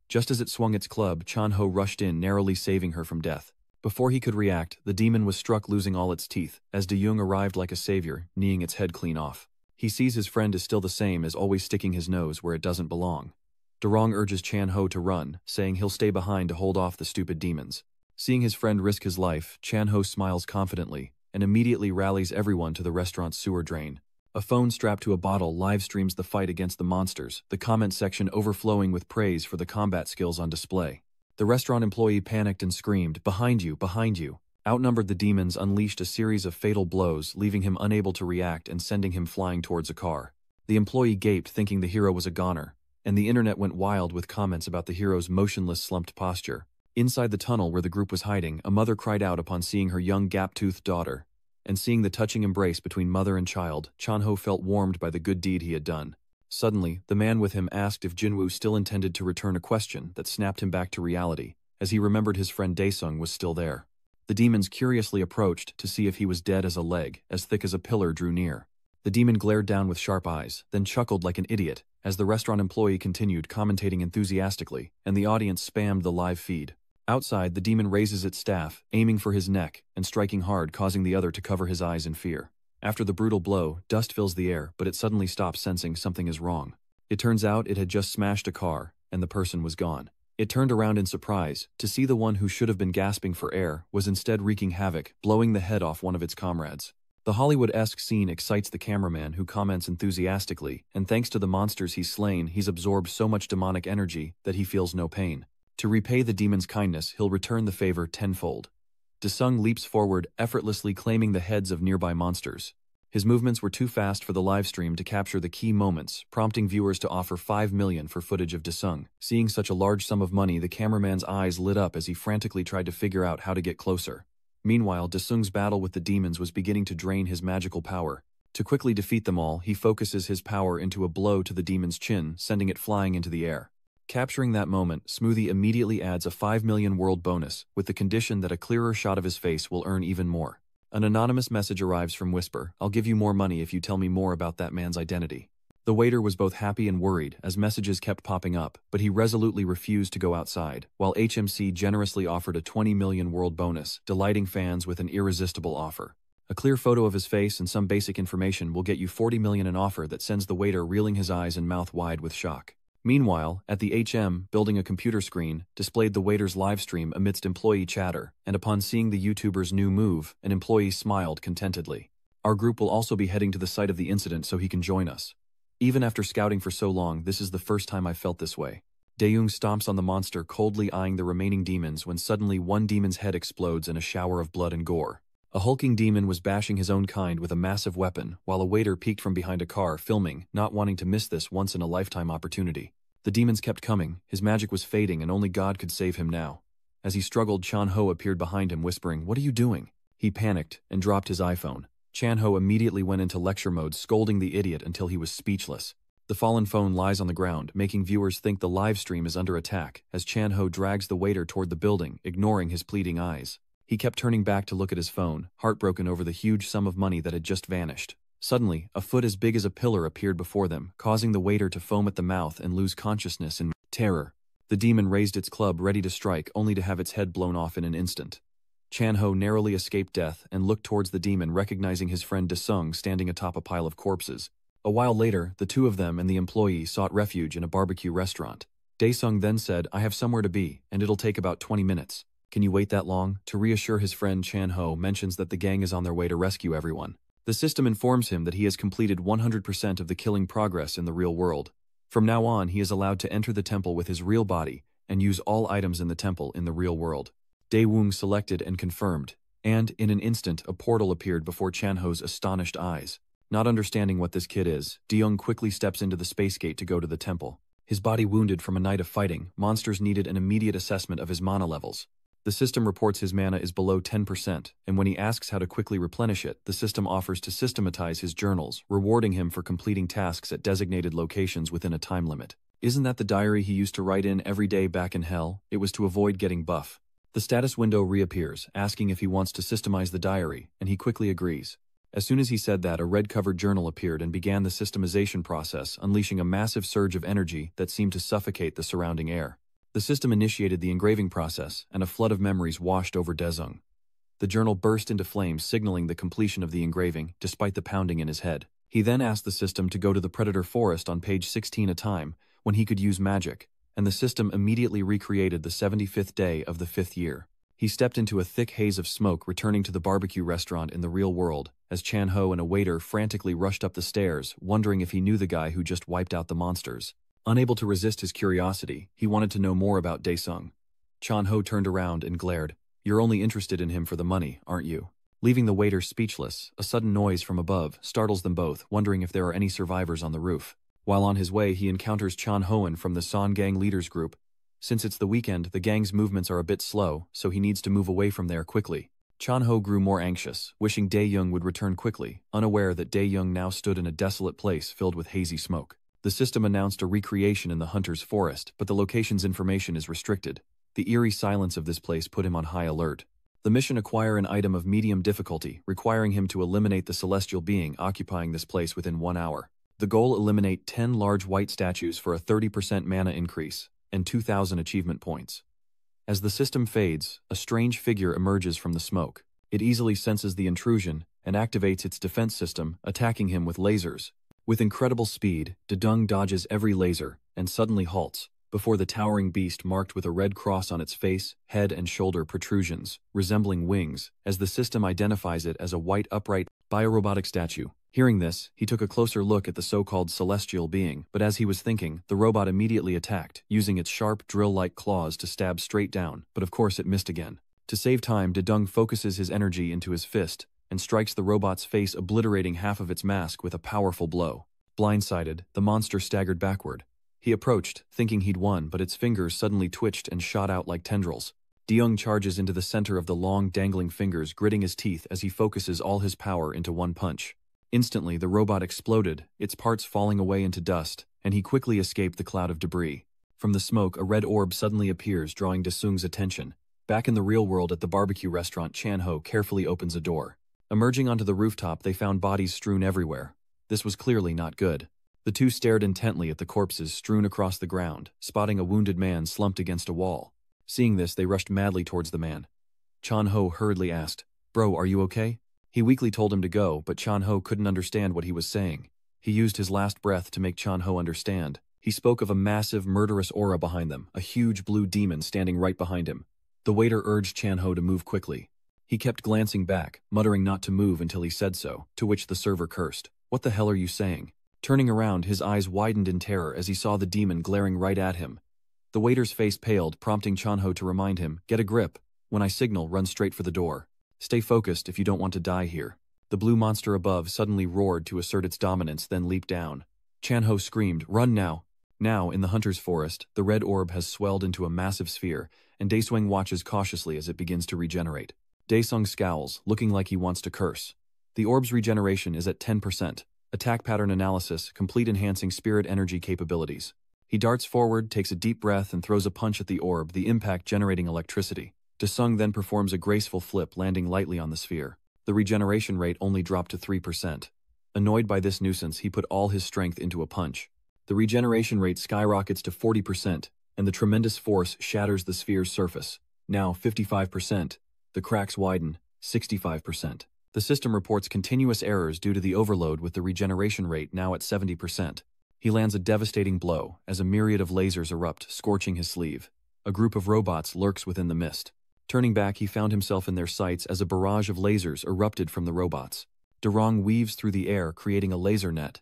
Just as it swung its club, Chan-ho rushed in, narrowly saving her from death. Before he could react, the demon was struck, losing all its teeth, as Daewoo arrived like a savior, kneeing its head clean off. He sees his friend is still the same as always, sticking his nose where it doesn't belong. Durong urges Chan-ho to run, saying he'll stay behind to hold off the stupid demons. Seeing his friend risk his life, Chan-ho smiles confidently, and immediately rallies everyone to the restaurant's sewer drain. A phone strapped to a bottle live streams the fight against the monsters, the comment section overflowing with praise for the combat skills on display. The restaurant employee panicked and screamed, "Behind you, behind you." Outnumbered, the demons unleashed a series of fatal blows, leaving him unable to react and sending him flying towards a car. The employee gaped, thinking the hero was a goner, and the internet went wild with comments about the hero's motionless, slumped posture. Inside the tunnel where the group was hiding, a mother cried out upon seeing her young gap-toothed daughter. And seeing the touching embrace between mother and child, Chan-ho felt warmed by the good deed he had done. Suddenly, the man with him asked if Jinwoo still intended to return, a question that snapped him back to reality, as he remembered his friend Daesung was still there. The demons curiously approached to see if he was dead as a leg, as thick as a pillar, drew near. The demon glared down with sharp eyes, then chuckled like an idiot, as the restaurant employee continued commentating enthusiastically, and the audience spammed the live feed. Outside, the demon raises its staff, aiming for his neck, and striking hard, causing the other to cover his eyes in fear. After the brutal blow, dust fills the air, but it suddenly stops, sensing something is wrong. It turns out it had just smashed a car, and the person was gone. It turned around in surprise, to see the one who should have been gasping for air was instead wreaking havoc, blowing the head off one of its comrades. The Hollywood-esque scene excites the cameraman, who comments enthusiastically, and thanks to the monsters he's slain, he's absorbed so much demonic energy that he feels no pain. To repay the demon's kindness, he'll return the favor tenfold. Daesung leaps forward, effortlessly claiming the heads of nearby monsters. His movements were too fast for the livestream to capture the key moments, prompting viewers to offer 5 million for footage of Daesung. Seeing such a large sum of money, the cameraman's eyes lit up as he frantically tried to figure out how to get closer. Meanwhile, Daesung's battle with the demons was beginning to drain his magical power. To quickly defeat them all, he focuses his power into a blow to the demon's chin, sending it flying into the air. Capturing that moment, Smoothie immediately adds a 5 million world bonus, with the condition that a clearer shot of his face will earn even more. An anonymous message arrives from Whisper, "I'll give you more money if you tell me more about that man's identity." The waiter was both happy and worried, as messages kept popping up, but he resolutely refused to go outside, while HMC generously offered a 20 million world bonus, delighting fans with an irresistible offer. A clear photo of his face and some basic information will get you 40 million, an offer that sends the waiter reeling, his eyes and mouth wide with shock. Meanwhile, at the HM, building a computer screen displayed the waiter's livestream amidst employee chatter, and upon seeing the YouTuber's new move, an employee smiled contentedly. "Our group will also be heading to the site of the incident so he can join us. Even after scouting for so long, this is the first time I've felt this way." Daewoo stomps on the monster, coldly eyeing the remaining demons, when suddenly one demon's head explodes in a shower of blood and gore. A hulking demon was bashing his own kind with a massive weapon, while a waiter peeked from behind a car, filming, not wanting to miss this once-in-a-lifetime opportunity. The demons kept coming, his magic was fading, and only God could save him now. As he struggled, Chan-ho appeared behind him, whispering, "What are you doing?" He panicked and dropped his iPhone. Chan-ho immediately went into lecture mode, scolding the idiot until he was speechless. The fallen phone lies on the ground, making viewers think the live stream is under attack, as Chan-ho drags the waiter toward the building, ignoring his pleading eyes. He kept turning back to look at his phone, heartbroken over the huge sum of money that had just vanished. Suddenly, a foot as big as a pillar appeared before them, causing the waiter to foam at the mouth and lose consciousness in terror. The demon raised its club ready to strike, only to have its head blown off in an instant. Chan-ho narrowly escaped death and looked towards the demon, recognizing his friend De-sung standing atop a pile of corpses. A while later, the two of them and the employee sought refuge in a barbecue restaurant. De-sung then said, "I have somewhere to be, and it'll take about 20 minutes. Can you wait that long?" To reassure his friend, Chan-ho mentions that the gang is on their way to rescue everyone. The system informs him that he has completed 100% of the killing progress in the real world. From now on, he is allowed to enter the temple with his real body and use all items in the temple in the real world. Dae-woong selected and confirmed, and in an instant a portal appeared before Chan-ho's astonished eyes. Not understanding what this kid is, De-young quickly steps into the space gate to go to the temple. His body wounded from a night of fighting, monsters needed an immediate assessment of his mana levels. The system reports his mana is below 10%, and when he asks how to quickly replenish it, the system offers to systematize his journals, rewarding him for completing tasks at designated locations within a time limit. Isn't that the diary he used to write in every day back in hell? It was to avoid getting buff. The status window reappears, asking if he wants to systemize the diary, and he quickly agrees. As soon as he said that, a red-covered journal appeared and began the systemization process, unleashing a massive surge of energy that seemed to suffocate the surrounding air. The system initiated the engraving process, and a flood of memories washed over De-sung. The journal burst into flames, signaling the completion of the engraving, despite the pounding in his head. He then asked the system to go to the Predator Forest on page 16 a time, when he could use magic, and the system immediately recreated the 75th day of the 5th year. He stepped into a thick haze of smoke, returning to the barbecue restaurant in the real world, as Chan-ho and a waiter frantically rushed up the stairs, wondering if he knew the guy who just wiped out the monsters. Unable to resist his curiosity, he wanted to know more about Dae-sung. Chan-ho turned around and glared. "You're only interested in him for the money, aren't you?" Leaving the waiter speechless, a sudden noise from above startles them both, wondering if there are any survivors on the roof. While on his way, he encounters Chan-hoen from the Son Gang Leaders Group. Since it's the weekend, the gang's movements are a bit slow, so he needs to move away from there quickly. Chan-ho grew more anxious, wishing Dae-young would return quickly, unaware that Dae-young now stood in a desolate place filled with hazy smoke. The system announced a recreation in the Hunter's Forest, but the location's information is restricted. The eerie silence of this place put him on high alert. The mission: acquire an item of medium difficulty, requiring him to eliminate the celestial being occupying this place within 1 hour. The goal: eliminate 10 large white statues for a 30% mana increase and 2,000 achievement points. As the system fades, a strange figure emerges from the smoke. It easily senses the intrusion and activates its defense system, attacking him with lasers. With incredible speed, De-dung dodges every laser and suddenly halts before the towering beast, marked with a red cross on its face, head and shoulder protrusions, resembling wings, as the system identifies it as a white upright biorobotic statue. Hearing this, he took a closer look at the so-called celestial being, but as he was thinking, the robot immediately attacked, using its sharp drill-like claws to stab straight down, but of course it missed again. To save time, De-dung focuses his energy into his fist and strikes the robot's face, obliterating half of its mask with a powerful blow. Blindsided, the monster staggered backward. He approached, thinking he'd won, but its fingers suddenly twitched and shot out like tendrils. De-young charges into the center of the long, dangling fingers, gritting his teeth as he focuses all his power into one punch. Instantly, the robot exploded, its parts falling away into dust, and he quickly escaped the cloud of debris. From the smoke, a red orb suddenly appears, drawing De-sung's attention. Back in the real world at the barbecue restaurant, Chan-ho carefully opens a door. Emerging onto the rooftop, they found bodies strewn everywhere. This was clearly not good. The two stared intently at the corpses strewn across the ground, spotting a wounded man slumped against a wall. Seeing this, they rushed madly towards the man. Chan-ho hurriedly asked, "Bro, are you okay?" He weakly told him to go, but Chan-ho couldn't understand what he was saying. He used his last breath to make Chan-ho understand. He spoke of a massive, murderous aura behind them, a huge blue demon standing right behind him. The waiter urged Chan-ho to move quickly. He kept glancing back, muttering not to move until he said so, to which the server cursed. "What the hell are you saying?" Turning around, his eyes widened in terror as he saw the demon glaring right at him. The waiter's face paled, prompting Chan-ho to remind him, "Get a grip. When I signal, run straight for the door. Stay focused if you don't want to die here." The blue monster above suddenly roared to assert its dominance, then leaped down. Chan-ho screamed, "Run now!" Now, in the Hunter's Forest, the red orb has swelled into a massive sphere, and Dae-sung watches cautiously as it begins to regenerate. Dae-sung scowls, looking like he wants to curse. The orb's regeneration is at 10%. Attack pattern analysis, complete enhancing spirit energy capabilities. He darts forward, takes a deep breath, and throws a punch at the orb, the impact generating electricity. Desung then performs a graceful flip, landing lightly on the sphere. The regeneration rate only dropped to 3%. Annoyed by this nuisance, he put all his strength into a punch. The regeneration rate skyrockets to 40%, and the tremendous force shatters the sphere's surface. Now 55%. The cracks widen, 65%. The system reports continuous errors due to the overload, with the regeneration rate now at 70%. He lands a devastating blow as a myriad of lasers erupt, scorching his sleeve. A group of robots lurks within the mist. Turning back, he found himself in their sights as a barrage of lasers erupted from the robots. Durong weaves through the air, creating a laser net.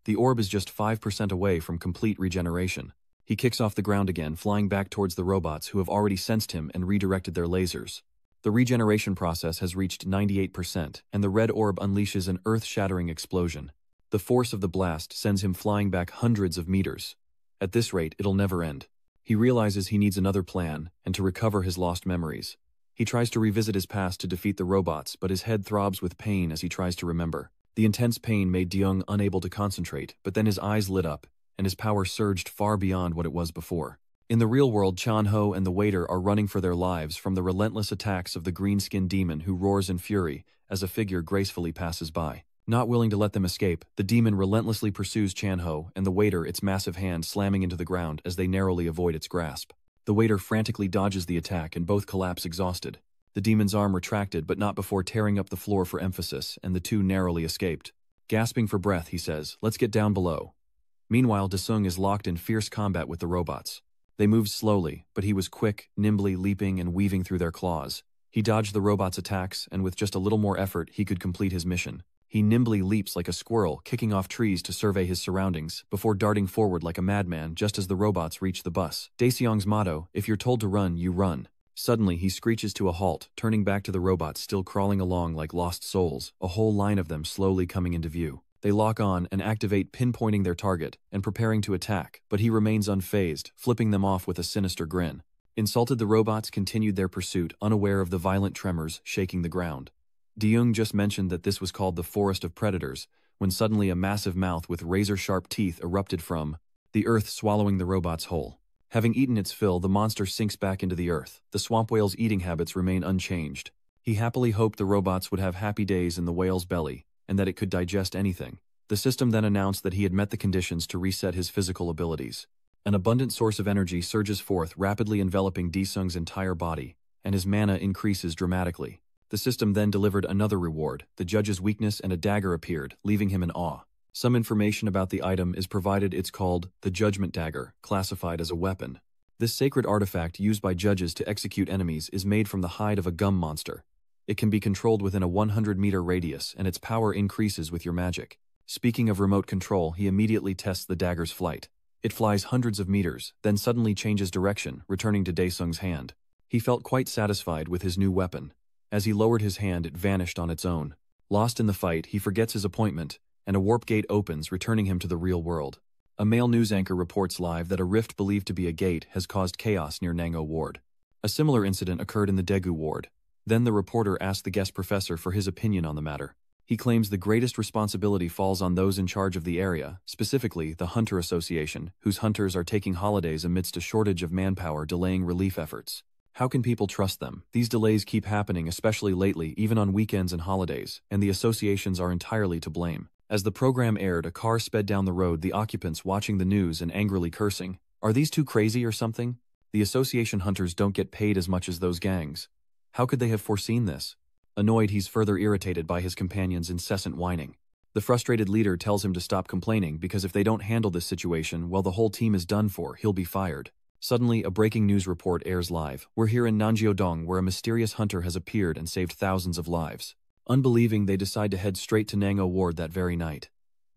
The orb is just 5% away from complete regeneration. He kicks off the ground again, flying back towards the robots who have already sensed him and redirected their lasers. The regeneration process has reached 98%, and the red orb unleashes an earth-shattering explosion. The force of the blast sends him flying back hundreds of meters. At this rate, it'll never end. He realizes he needs another plan, and to recover his lost memories. He tries to revisit his past to defeat the robots, but his head throbs with pain as he tries to remember. The intense pain made Deung unable to concentrate, but then his eyes lit up, and his power surged far beyond what it was before. In the real world, Chan-ho and the waiter are running for their lives from the relentless attacks of the green-skinned demon who roars in fury as a figure gracefully passes by. Not willing to let them escape, the demon relentlessly pursues Chan-ho and the waiter, its massive hand slamming into the ground as they narrowly avoid its grasp. The waiter frantically dodges the attack and both collapse exhausted. The demon's arm retracted, but not before tearing up the floor for emphasis, and the two narrowly escaped. Gasping for breath, he says, "Let's get down below." Meanwhile, Desung is locked in fierce combat with the robots. They moved slowly, but he was quick, nimbly leaping and weaving through their claws. He dodged the robots' attacks, and with just a little more effort, he could complete his mission. He nimbly leaps like a squirrel, kicking off trees to survey his surroundings, before darting forward like a madman just as the robots reach the bus. Daeseong's motto, "If you're told to run, you run." Suddenly, he screeches to a halt, turning back to the robots still crawling along like lost souls, a whole line of them slowly coming into view. They lock on and activate, pinpointing their target and preparing to attack, but he remains unfazed, flipping them off with a sinister grin. Insulted, the robots continued their pursuit, unaware of the violent tremors shaking the ground. Deung just mentioned that this was called the Forest of Predators, when suddenly a massive mouth with razor-sharp teeth erupted from the earth, swallowing the robot's whole. Having eaten its fill, the monster sinks back into the earth. The swamp whale's eating habits remain unchanged. He happily hoped the robots would have happy days in the whale's belly, and that it could digest anything. The system then announced that he had met the conditions to reset his physical abilities. An abundant source of energy surges forth, rapidly enveloping Daesung's entire body, and his mana increases dramatically. The system then delivered another reward. The judge's weakness, and a dagger appeared, leaving him in awe. Some information about the item is provided. It's called the Judgment Dagger, classified as a weapon. This sacred artifact used by judges to execute enemies is made from the hide of a gum monster. It can be controlled within a 100-meter radius, and its power increases with your magic. Speaking of remote control, he immediately tests the dagger's flight. It flies hundreds of meters, then suddenly changes direction, returning to Daesung's hand. He felt quite satisfied with his new weapon. As he lowered his hand, it vanished on its own. Lost in the fight, he forgets his appointment, and a warp gate opens, returning him to the real world. A male news anchor reports live that a rift believed to be a gate has caused chaos near Nango Ward. A similar incident occurred in the Daegu Ward. Then the reporter asked the guest professor for his opinion on the matter. He claims the greatest responsibility falls on those in charge of the area, specifically the Hunter Association, whose hunters are taking holidays amidst a shortage of manpower, delaying relief efforts. How can people trust them? These delays keep happening, especially lately, even on weekends and holidays, and the associations are entirely to blame. As the program aired, a car sped down the road, the occupants watching the news and angrily cursing. Are these two crazy or something? The association hunters don't get paid as much as those gangs. How could they have foreseen this? Annoyed, he's further irritated by his companion's incessant whining. The frustrated leader tells him to stop complaining because if they don't handle this situation, well, the whole team is done for, he'll be fired. Suddenly, a breaking news report airs live. We're here in Nanjiodong, where a mysterious hunter has appeared and saved thousands of lives. Unbelieving, they decide to head straight to Nango Ward that very night.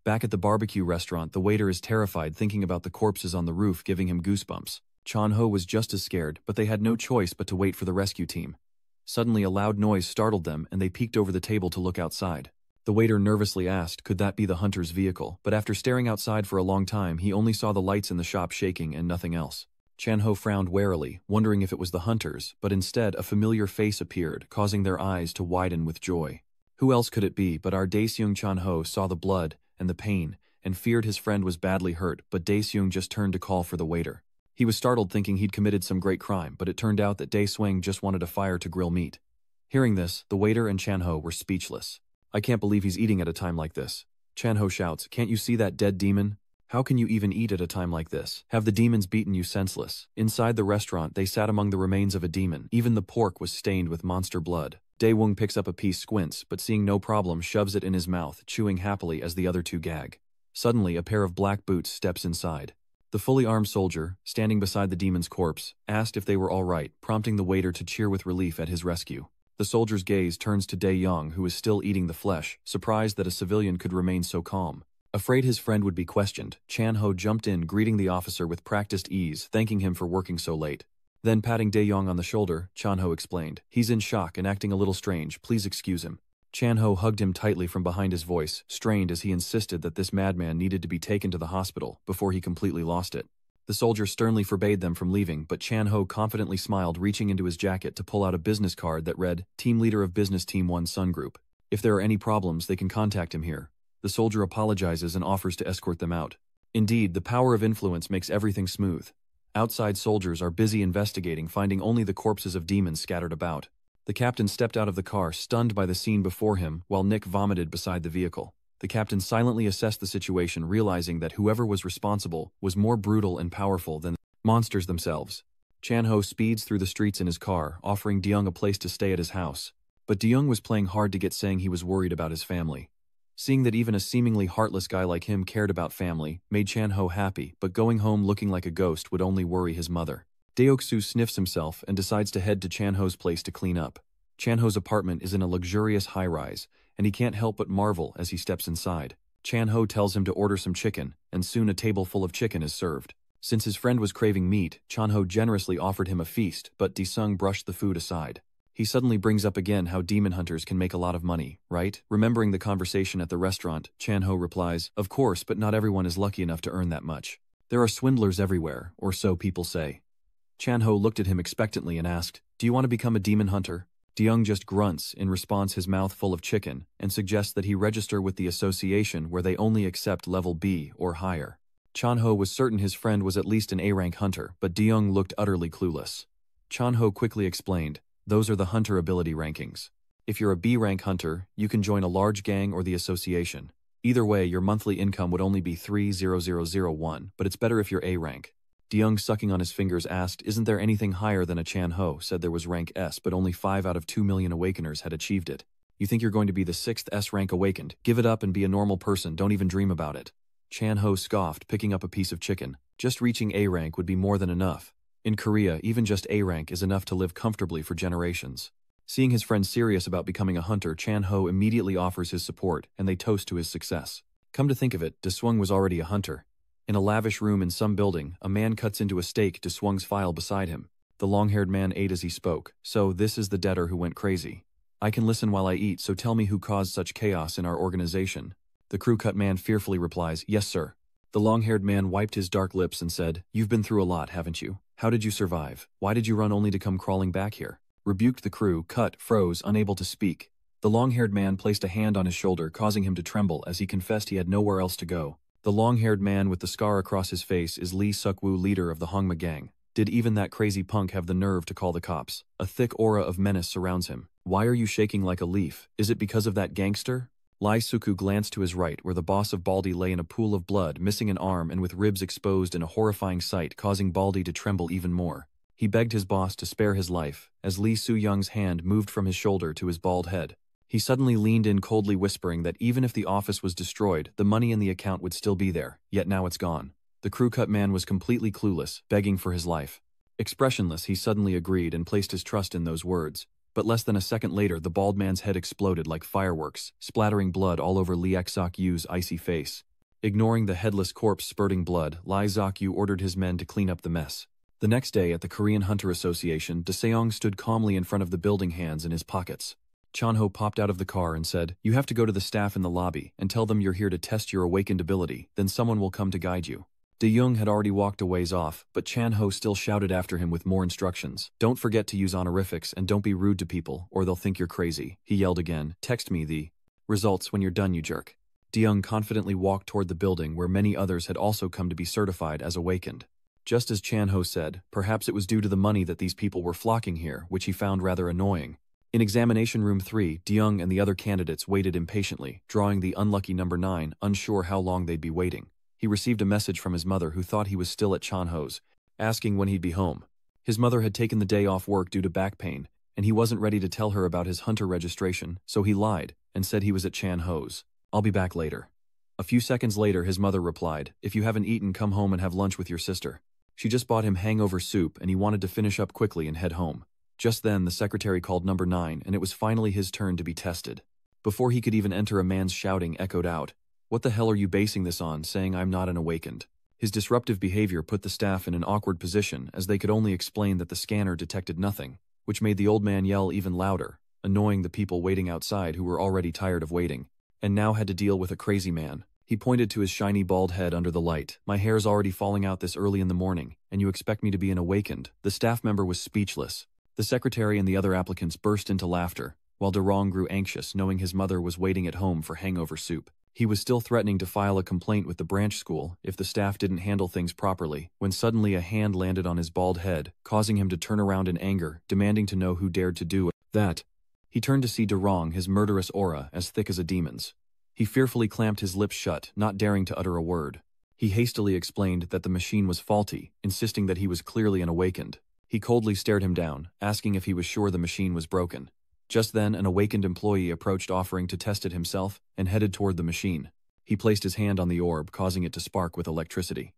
Back at the barbecue restaurant, the waiter is terrified, thinking about the corpses on the roof, giving him goosebumps. Chan-ho was just as scared, but they had no choice but to wait for the rescue team. Suddenly, a loud noise startled them, and they peeked over the table to look outside. The waiter nervously asked, could that be the hunter's vehicle? But after staring outside for a long time, he only saw the lights in the shop shaking and nothing else. Chan-ho frowned warily, wondering if it was the hunters, but instead a familiar face appeared, causing their eyes to widen with joy. Who else could it be but our Daeseung? Chan-ho saw the blood and the pain, and feared his friend was badly hurt, but Dae-seung just turned to call for the waiter. He was startled thinking he'd committed some great crime, but it turned out that Dae-seung just wanted a fire to grill meat. Hearing this, the waiter and Chan-ho were speechless. "I can't believe he's eating at a time like this." Chan-ho shouts, "Can't you see that dead demon? How can you even eat at a time like this? Have the demons beaten you senseless?" Inside the restaurant, they sat among the remains of a demon. Even the pork was stained with monster blood. Dae-woong picks up a piece, squints, but seeing no problem, shoves it in his mouth, chewing happily as the other two gag. Suddenly, a pair of black boots steps inside. The fully armed soldier, standing beside the demon's corpse, asked if they were all right, prompting the waiter to cheer with relief at his rescue. The soldier's gaze turns to Dae-young, who is still eating the flesh, surprised that a civilian could remain so calm. Afraid his friend would be questioned, Chan-ho jumped in, greeting the officer with practiced ease, thanking him for working so late. Then patting Dae-young on the shoulder, Chan-ho explained, "He's in shock and acting a little strange, please excuse him." Chan-ho hugged him tightly from behind his voice, strained as he insisted that this madman needed to be taken to the hospital before he completely lost it. The soldier sternly forbade them from leaving, but Chan-ho confidently smiled, reaching into his jacket to pull out a business card that read, "Team Leader of Business Team 1 Sun Group. If there are any problems, they can contact him here." The soldier apologizes and offers to escort them out. Indeed, the power of influence makes everything smooth. Outside soldiers are busy investigating, finding only the corpses of demons scattered about. The captain stepped out of the car, stunned by the scene before him, while Nick vomited beside the vehicle. The captain silently assessed the situation, realizing that whoever was responsible was more brutal and powerful than monsters themselves. Chan-ho speeds through the streets in his car, offering Deyoung a place to stay at his house. But Deyoung was playing hard to get, saying he was worried about his family. Seeing that even a seemingly heartless guy like him cared about family made Chan-ho happy, but going home looking like a ghost would only worry his mother. Deok-soo sniffs himself and decides to head to Chan-ho's place to clean up. Chan-ho's apartment is in a luxurious high-rise, and he can't help but marvel as he steps inside. Chan-ho tells him to order some chicken, and soon a table full of chicken is served. Since his friend was craving meat, Chan-ho generously offered him a feast, but Dae-sung brushed the food aside. He suddenly brings up again how demon hunters can make a lot of money, right? Remembering the conversation at the restaurant, Chan-ho replies, "Of course, but not everyone is lucky enough to earn that much. There are swindlers everywhere, or so people say." Chan-ho looked at him expectantly and asked, "Do you want to become a demon hunter?" Deyoung just grunts in response, his mouth full of chicken, and suggests that he register with the association where they only accept level B or higher. Chan-ho was certain his friend was at least an A-rank hunter, but Deyoung looked utterly clueless. Chan-ho quickly explained, "Those are the hunter ability rankings. If you're a B-rank hunter, you can join a large gang or the association. Either way, your monthly income would only be 3,000,001, but it's better if you're A-rank." Deyoung, sucking on his fingers, asked, "Isn't there anything higher than a?" Chan-ho said there was rank S, but only 5 out of 2 million awakeners had achieved it. "You think you're going to be the 6th S rank awakened? Give it up and be a normal person, don't even dream about it." Chan-ho scoffed, picking up a piece of chicken. Just reaching A rank would be more than enough. In Korea, even just A rank is enough to live comfortably for generations. Seeing his friend serious about becoming a hunter, Chan-ho immediately offers his support, and they toast to his success. Come to think of it, Dae-sung was already a hunter. In a lavish room in some building, a man cuts into a steak Dae-sung's file beside him. The long-haired man ate as he spoke. "So this is the debtor who went crazy. I can listen while I eat, so tell me who caused such chaos in our organization." The crew-cut man fearfully replies, "Yes, sir." The long-haired man wiped his dark lips and said, "You've been through a lot, haven't you? How did you survive? Why did you run only to come crawling back here?" Rebuked, the crew cut, froze, unable to speak. The long-haired man placed a hand on his shoulder, causing him to tremble as he confessed he had nowhere else to go. The long-haired man with the scar across his face is Lee Suk-woo, leader of the Hongma gang. Did even that crazy punk have the nerve to call the cops? A thick aura of menace surrounds him. "Why are you shaking like a leaf? Is it because of that gangster?" Lee Suk-woo glanced to his right, where the boss of Baldy lay in a pool of blood, missing an arm and with ribs exposed in a horrifying sight, causing Baldy to tremble even more. He begged his boss to spare his life, as Lee Soo-young's hand moved from his shoulder to his bald head. He suddenly leaned in, coldly whispering that even if the office was destroyed, the money in the account would still be there, yet now it's gone. The crew-cut man was completely clueless, begging for his life. Expressionless, he suddenly agreed and placed his trust in those words. But less than a second later, the bald man's head exploded like fireworks, splattering blood all over Lee Suk-woo's icy face. Ignoring the headless corpse spurting blood, Lee Suk-woo ordered his men to clean up the mess. The next day at the Korean Hunter Association, Dae-seung stood calmly in front of the building, hands in his pockets. Chan-ho popped out of the car and said, "You have to go to the staff in the lobby and tell them you're here to test your awakened ability, then someone will come to guide you." Dae-young had already walked a ways off, but Chan-ho still shouted after him with more instructions. "Don't forget to use honorifics and don't be rude to people, or they'll think you're crazy." He yelled again, "Text me the results when you're done, you jerk." DeYoung confidently walked toward the building where many others had also come to be certified as awakened. Just as Chan-ho said, perhaps it was due to the money that these people were flocking here, which he found rather annoying. In examination room 3, DeYoung and the other candidates waited impatiently, drawing the unlucky number 9, unsure how long they'd be waiting. He received a message from his mother who thought he was still at Chan-ho's, asking when he'd be home. His mother had taken the day off work due to back pain, and he wasn't ready to tell her about his hunter registration, so he lied and said he was at Chan-ho's. "I'll be back later." A few seconds later, his mother replied, "If you haven't eaten, come home and have lunch with your sister." She just bought him hangover soup and he wanted to finish up quickly and head home. Just then, the secretary called number 9 and it was finally his turn to be tested. Before he could even enter, a man's shouting echoed out, "What the hell are you basing this on, saying I'm not an awakened?" His disruptive behavior put the staff in an awkward position as they could only explain that the scanner detected nothing, which made the old man yell even louder, annoying the people waiting outside who were already tired of waiting, and now had to deal with a crazy man. He pointed to his shiny bald head under the light. "My hair's already falling out this early in the morning, and you expect me to be an awakened?" The staff member was speechless. The secretary and the other applicants burst into laughter, while Durong grew anxious knowing his mother was waiting at home for hangover soup. He was still threatening to file a complaint with the branch school if the staff didn't handle things properly, when suddenly a hand landed on his bald head, causing him to turn around in anger, demanding to know who dared to do that. He turned to see Durong, his murderous aura as thick as a demon's. He fearfully clamped his lips shut, not daring to utter a word. He hastily explained that the machine was faulty, insisting that he was clearly an awakened. He coldly stared him down, asking if he was sure the machine was broken. Just then, an awakened employee approached offering to test it himself and headed toward the machine. He placed his hand on the orb, causing it to spark with electricity.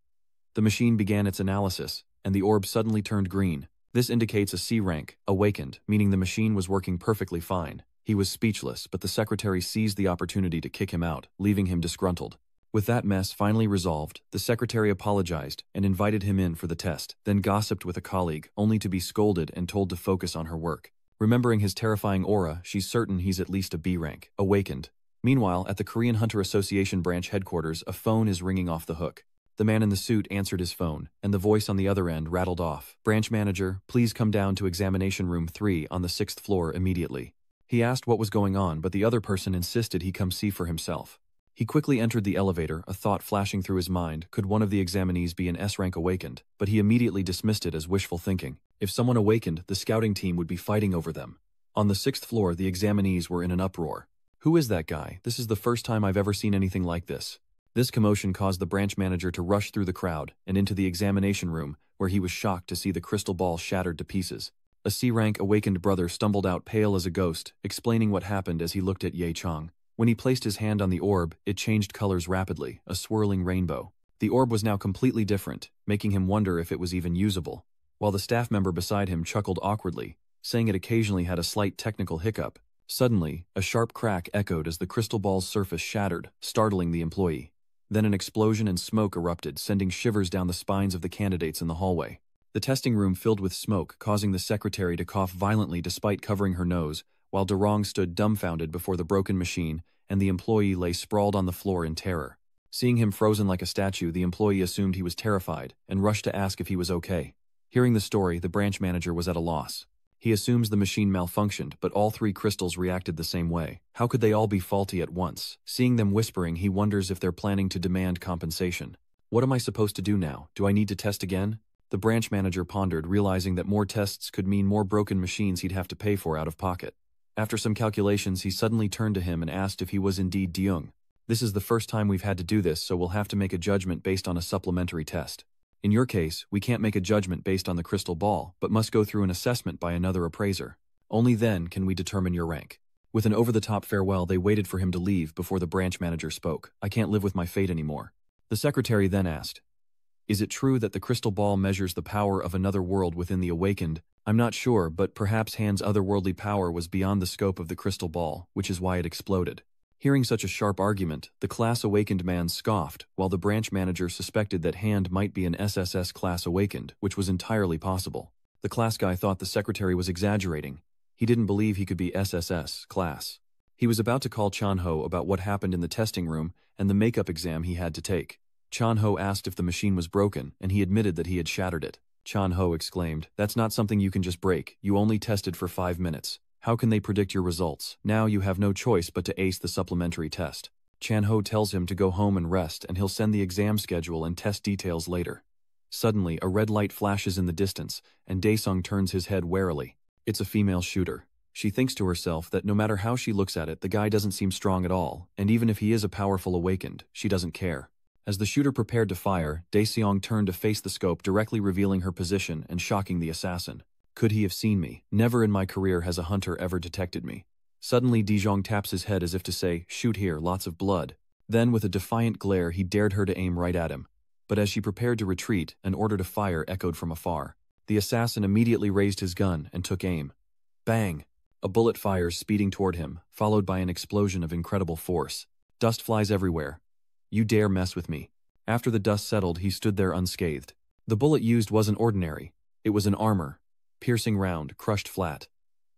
The machine began its analysis, and the orb suddenly turned green. This indicates a C rank, awakened, meaning the machine was working perfectly fine. He was speechless, but the secretary seized the opportunity to kick him out, leaving him disgruntled. With that mess finally resolved, the secretary apologized and invited him in for the test, then gossiped with a colleague, only to be scolded and told to focus on her work. Remembering his terrifying aura, she's certain he's at least a B rank, awakened. Meanwhile, at the Korean Hunter Association branch headquarters, a phone is ringing off the hook. The man in the suit answered his phone, and the voice on the other end rattled off, "Branch manager, please come down to examination room 3 on the 6th floor immediately." He asked what was going on, but the other person insisted he come see for himself. He quickly entered the elevator, a thought flashing through his mind, could one of the examinees be an S-rank awakened? But he immediately dismissed it as wishful thinking. If someone awakened, the scouting team would be fighting over them. On the 6th floor, the examinees were in an uproar. "Who is that guy? This is the first time I've ever seen anything like this." This commotion caused the branch manager to rush through the crowd and into the examination room, where he was shocked to see the crystal ball shattered to pieces. A C-rank awakened brother stumbled out pale as a ghost, explaining what happened as he looked at Ye Chong. When he placed his hand on the orb, it changed colors rapidly, a swirling rainbow. The orb was now completely different, making him wonder if it was even usable. While the staff member beside him chuckled awkwardly, saying it occasionally had a slight technical hiccup. Suddenly, a sharp crack echoed as the crystal ball's surface shattered, startling the employee. Then an explosion and smoke erupted, sending shivers down the spines of the candidates in the hallway. The testing room filled with smoke, causing the secretary to cough violently despite covering her nose, while Durong stood dumbfounded before the broken machine, and the employee lay sprawled on the floor in terror. Seeing him frozen like a statue, the employee assumed he was terrified, and rushed to ask if he was okay. Hearing the story, the branch manager was at a loss. He assumes the machine malfunctioned, but all 3 crystals reacted the same way. How could they all be faulty at once? Seeing them whispering, he wonders if they're planning to demand compensation. What am I supposed to do now? Do I need to test again? The branch manager pondered, realizing that more tests could mean more broken machines he'd have to pay for out of pocket. After some calculations, he suddenly turned to him and asked if he was indeed DeYoung. "This is the first time we've had to do this, so we'll have to make a judgment based on a supplementary test. In your case, we can't make a judgment based on the crystal ball, but must go through an assessment by another appraiser. Only then can we determine your rank." With an over-the-top farewell, they waited for him to leave before the branch manager spoke. "I can't live with my fate anymore." The secretary then asked, "Is it true that the crystal ball measures the power of another world within the awakened?" "I'm not sure, but perhaps Han's otherworldly power was beyond the scope of the crystal ball, which is why it exploded." Hearing such a sharp argument, the class awakened man scoffed, while the branch manager suspected that Hand might be an SSS class awakened, which was entirely possible. The class guy thought the secretary was exaggerating. He didn't believe he could be SSS class. He was about to call Chan-ho about what happened in the testing room and the makeup exam he had to take. Chan-ho asked if the machine was broken, and he admitted that he had shattered it. Chan-ho exclaimed, "That's not something you can just break. You only tested for 5 minutes. How can they predict your results? Now you have no choice but to ace the supplementary test." Chan-ho tells him to go home and rest and he'll send the exam schedule and test details later. Suddenly, a red light flashes in the distance, and Daesung turns his head warily. It's a female shooter. She thinks to herself that no matter how she looks at it, the guy doesn't seem strong at all, and even if he is a powerful awakened, she doesn't care. As the shooter prepared to fire, Daesung turned to face the scope, directly revealing her position and shocking the assassin. Could he have seen me? Never in my career has a hunter ever detected me. Suddenly, Daesung taps his head as if to say, "Shoot here, lots of blood." Then, with a defiant glare, he dared her to aim right at him. But as she prepared to retreat, an order to fire echoed from afar. The assassin immediately raised his gun and took aim. Bang! A bullet fires, speeding toward him, followed by an explosion of incredible force. Dust flies everywhere. "You dare mess with me." After the dust settled, he stood there unscathed. The bullet used wasn't ordinary. It was an armor. Piercing round, crushed flat.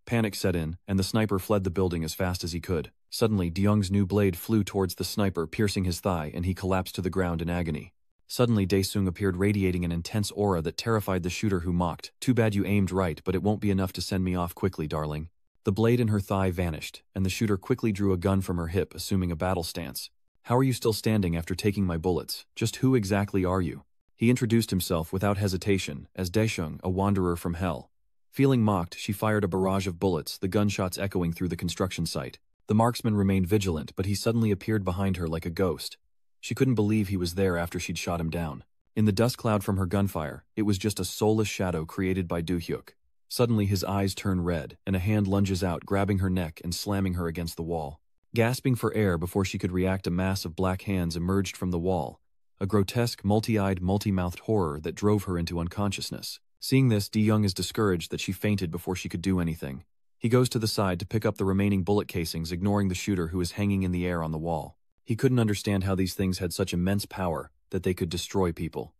Panic set in, and the sniper fled the building as fast as he could. Suddenly, Daesung's new blade flew towards the sniper, piercing his thigh, and he collapsed to the ground in agony. Suddenly, Daesung appeared, radiating an intense aura that terrified the shooter, who mocked, "Too bad you aimed right, but it won't be enough to send me off quickly, darling." The blade in her thigh vanished, and the shooter quickly drew a gun from her hip, assuming a battle stance. "How are you still standing after taking my bullets? Just who exactly are you?" He introduced himself without hesitation, as Daesung, a wanderer from hell. Feeling mocked, she fired a barrage of bullets, the gunshots echoing through the construction site. The marksman remained vigilant, but he suddenly appeared behind her like a ghost. She couldn't believe he was there after she'd shot him down. In the dust cloud from her gunfire, it was just a soulless shadow created by Do-hyuk. Suddenly his eyes turn red, and a hand lunges out, grabbing her neck and slamming her against the wall. Gasping for air before she could react, a mass of black hands emerged from the wall, a grotesque, multi-eyed, multi-mouthed horror that drove her into unconsciousness. Seeing this, Daesung is discouraged that she fainted before she could do anything. He goes to the side to pick up the remaining bullet casings, ignoring the shooter who is hanging in the air on the wall. He couldn't understand how these things had such immense power that they could destroy people.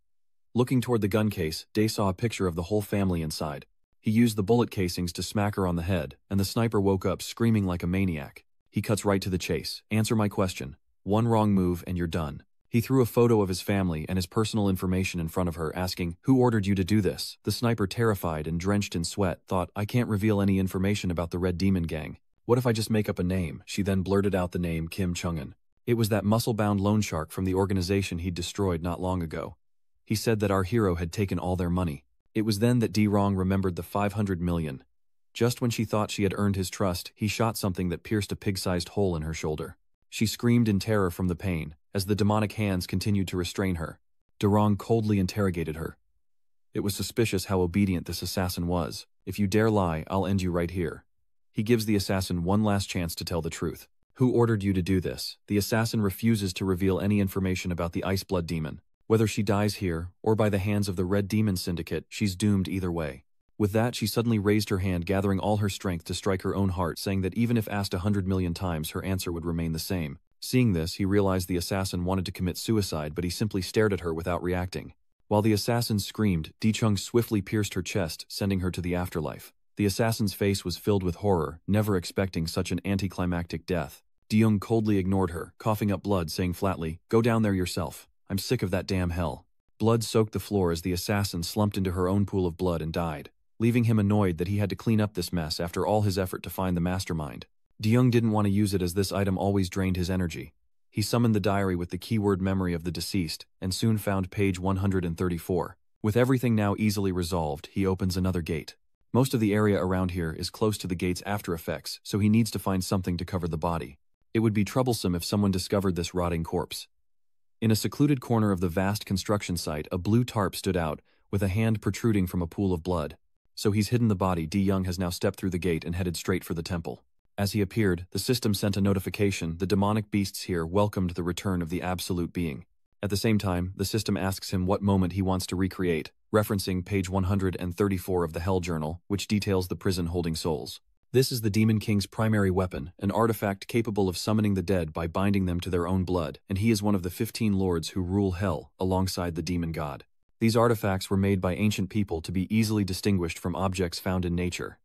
Looking toward the gun case, Dae saw a picture of the whole family inside. He used the bullet casings to smack her on the head, and the sniper woke up screaming like a maniac. He cuts right to the chase. "Answer my question. One wrong move and you're done." He threw a photo of his family and his personal information in front of her, asking, "Who ordered you to do this?" The sniper, terrified and drenched in sweat, thought, "I can't reveal any information about the Red Demon Gang. What if I just make up a name?" She then blurted out the name Kim Chung-un. It was that muscle-bound loan shark from the organization he'd destroyed not long ago. He said that our hero had taken all their money. It was then that Dae-rong remembered the 500 million. Just when she thought she had earned his trust, he shot something that pierced a pig-sized hole in her shoulder. She screamed in terror from the pain, as the demonic hands continued to restrain her. Dae-rong coldly interrogated her. It was suspicious how obedient this assassin was. "If you dare lie, I'll end you right here." He gives the assassin one last chance to tell the truth. "Who ordered you to do this?" The assassin refuses to reveal any information about the Ice Blood Demon. Whether she dies here, or by the hands of the Red Demon Syndicate, she's doomed either way. With that, she suddenly raised her hand, gathering all her strength to strike her own heart, saying that even if asked 100 million times, her answer would remain the same. Seeing this, he realized the assassin wanted to commit suicide, but he simply stared at her without reacting. While the assassin screamed, Dae-chung swiftly pierced her chest, sending her to the afterlife. The assassin's face was filled with horror, never expecting such an anticlimactic death. Dae-jung coldly ignored her, coughing up blood, saying flatly, "Go down there yourself. I'm sick of that damn hell." Blood soaked the floor as the assassin slumped into her own pool of blood and died, leaving him annoyed that he had to clean up this mess after all his effort to find the mastermind. Dae-jung didn't want to use it, as this item always drained his energy. He summoned the diary with the keyword memory of the deceased, and soon found page 134. With everything now easily resolved, he opens another gate. Most of the area around here is close to the gate's after effects, so he needs to find something to cover the body. It would be troublesome if someone discovered this rotting corpse. In a secluded corner of the vast construction site, a blue tarp stood out, with a hand protruding from a pool of blood. So he's hidden the body. Dae-jung has now stepped through the gate and headed straight for the temple. As he appeared, the system sent a notification. The demonic beasts here welcomed the return of the absolute being. At the same time, the system asks him what moment he wants to recreate, referencing page 134 of the Hell Journal, which details the prison holding souls. This is the Demon King's primary weapon, an artifact capable of summoning the dead by binding them to their own blood, and he is one of the 15 lords who rule Hell, alongside the demon god. These artifacts were made by ancient people to be easily distinguished from objects found in nature.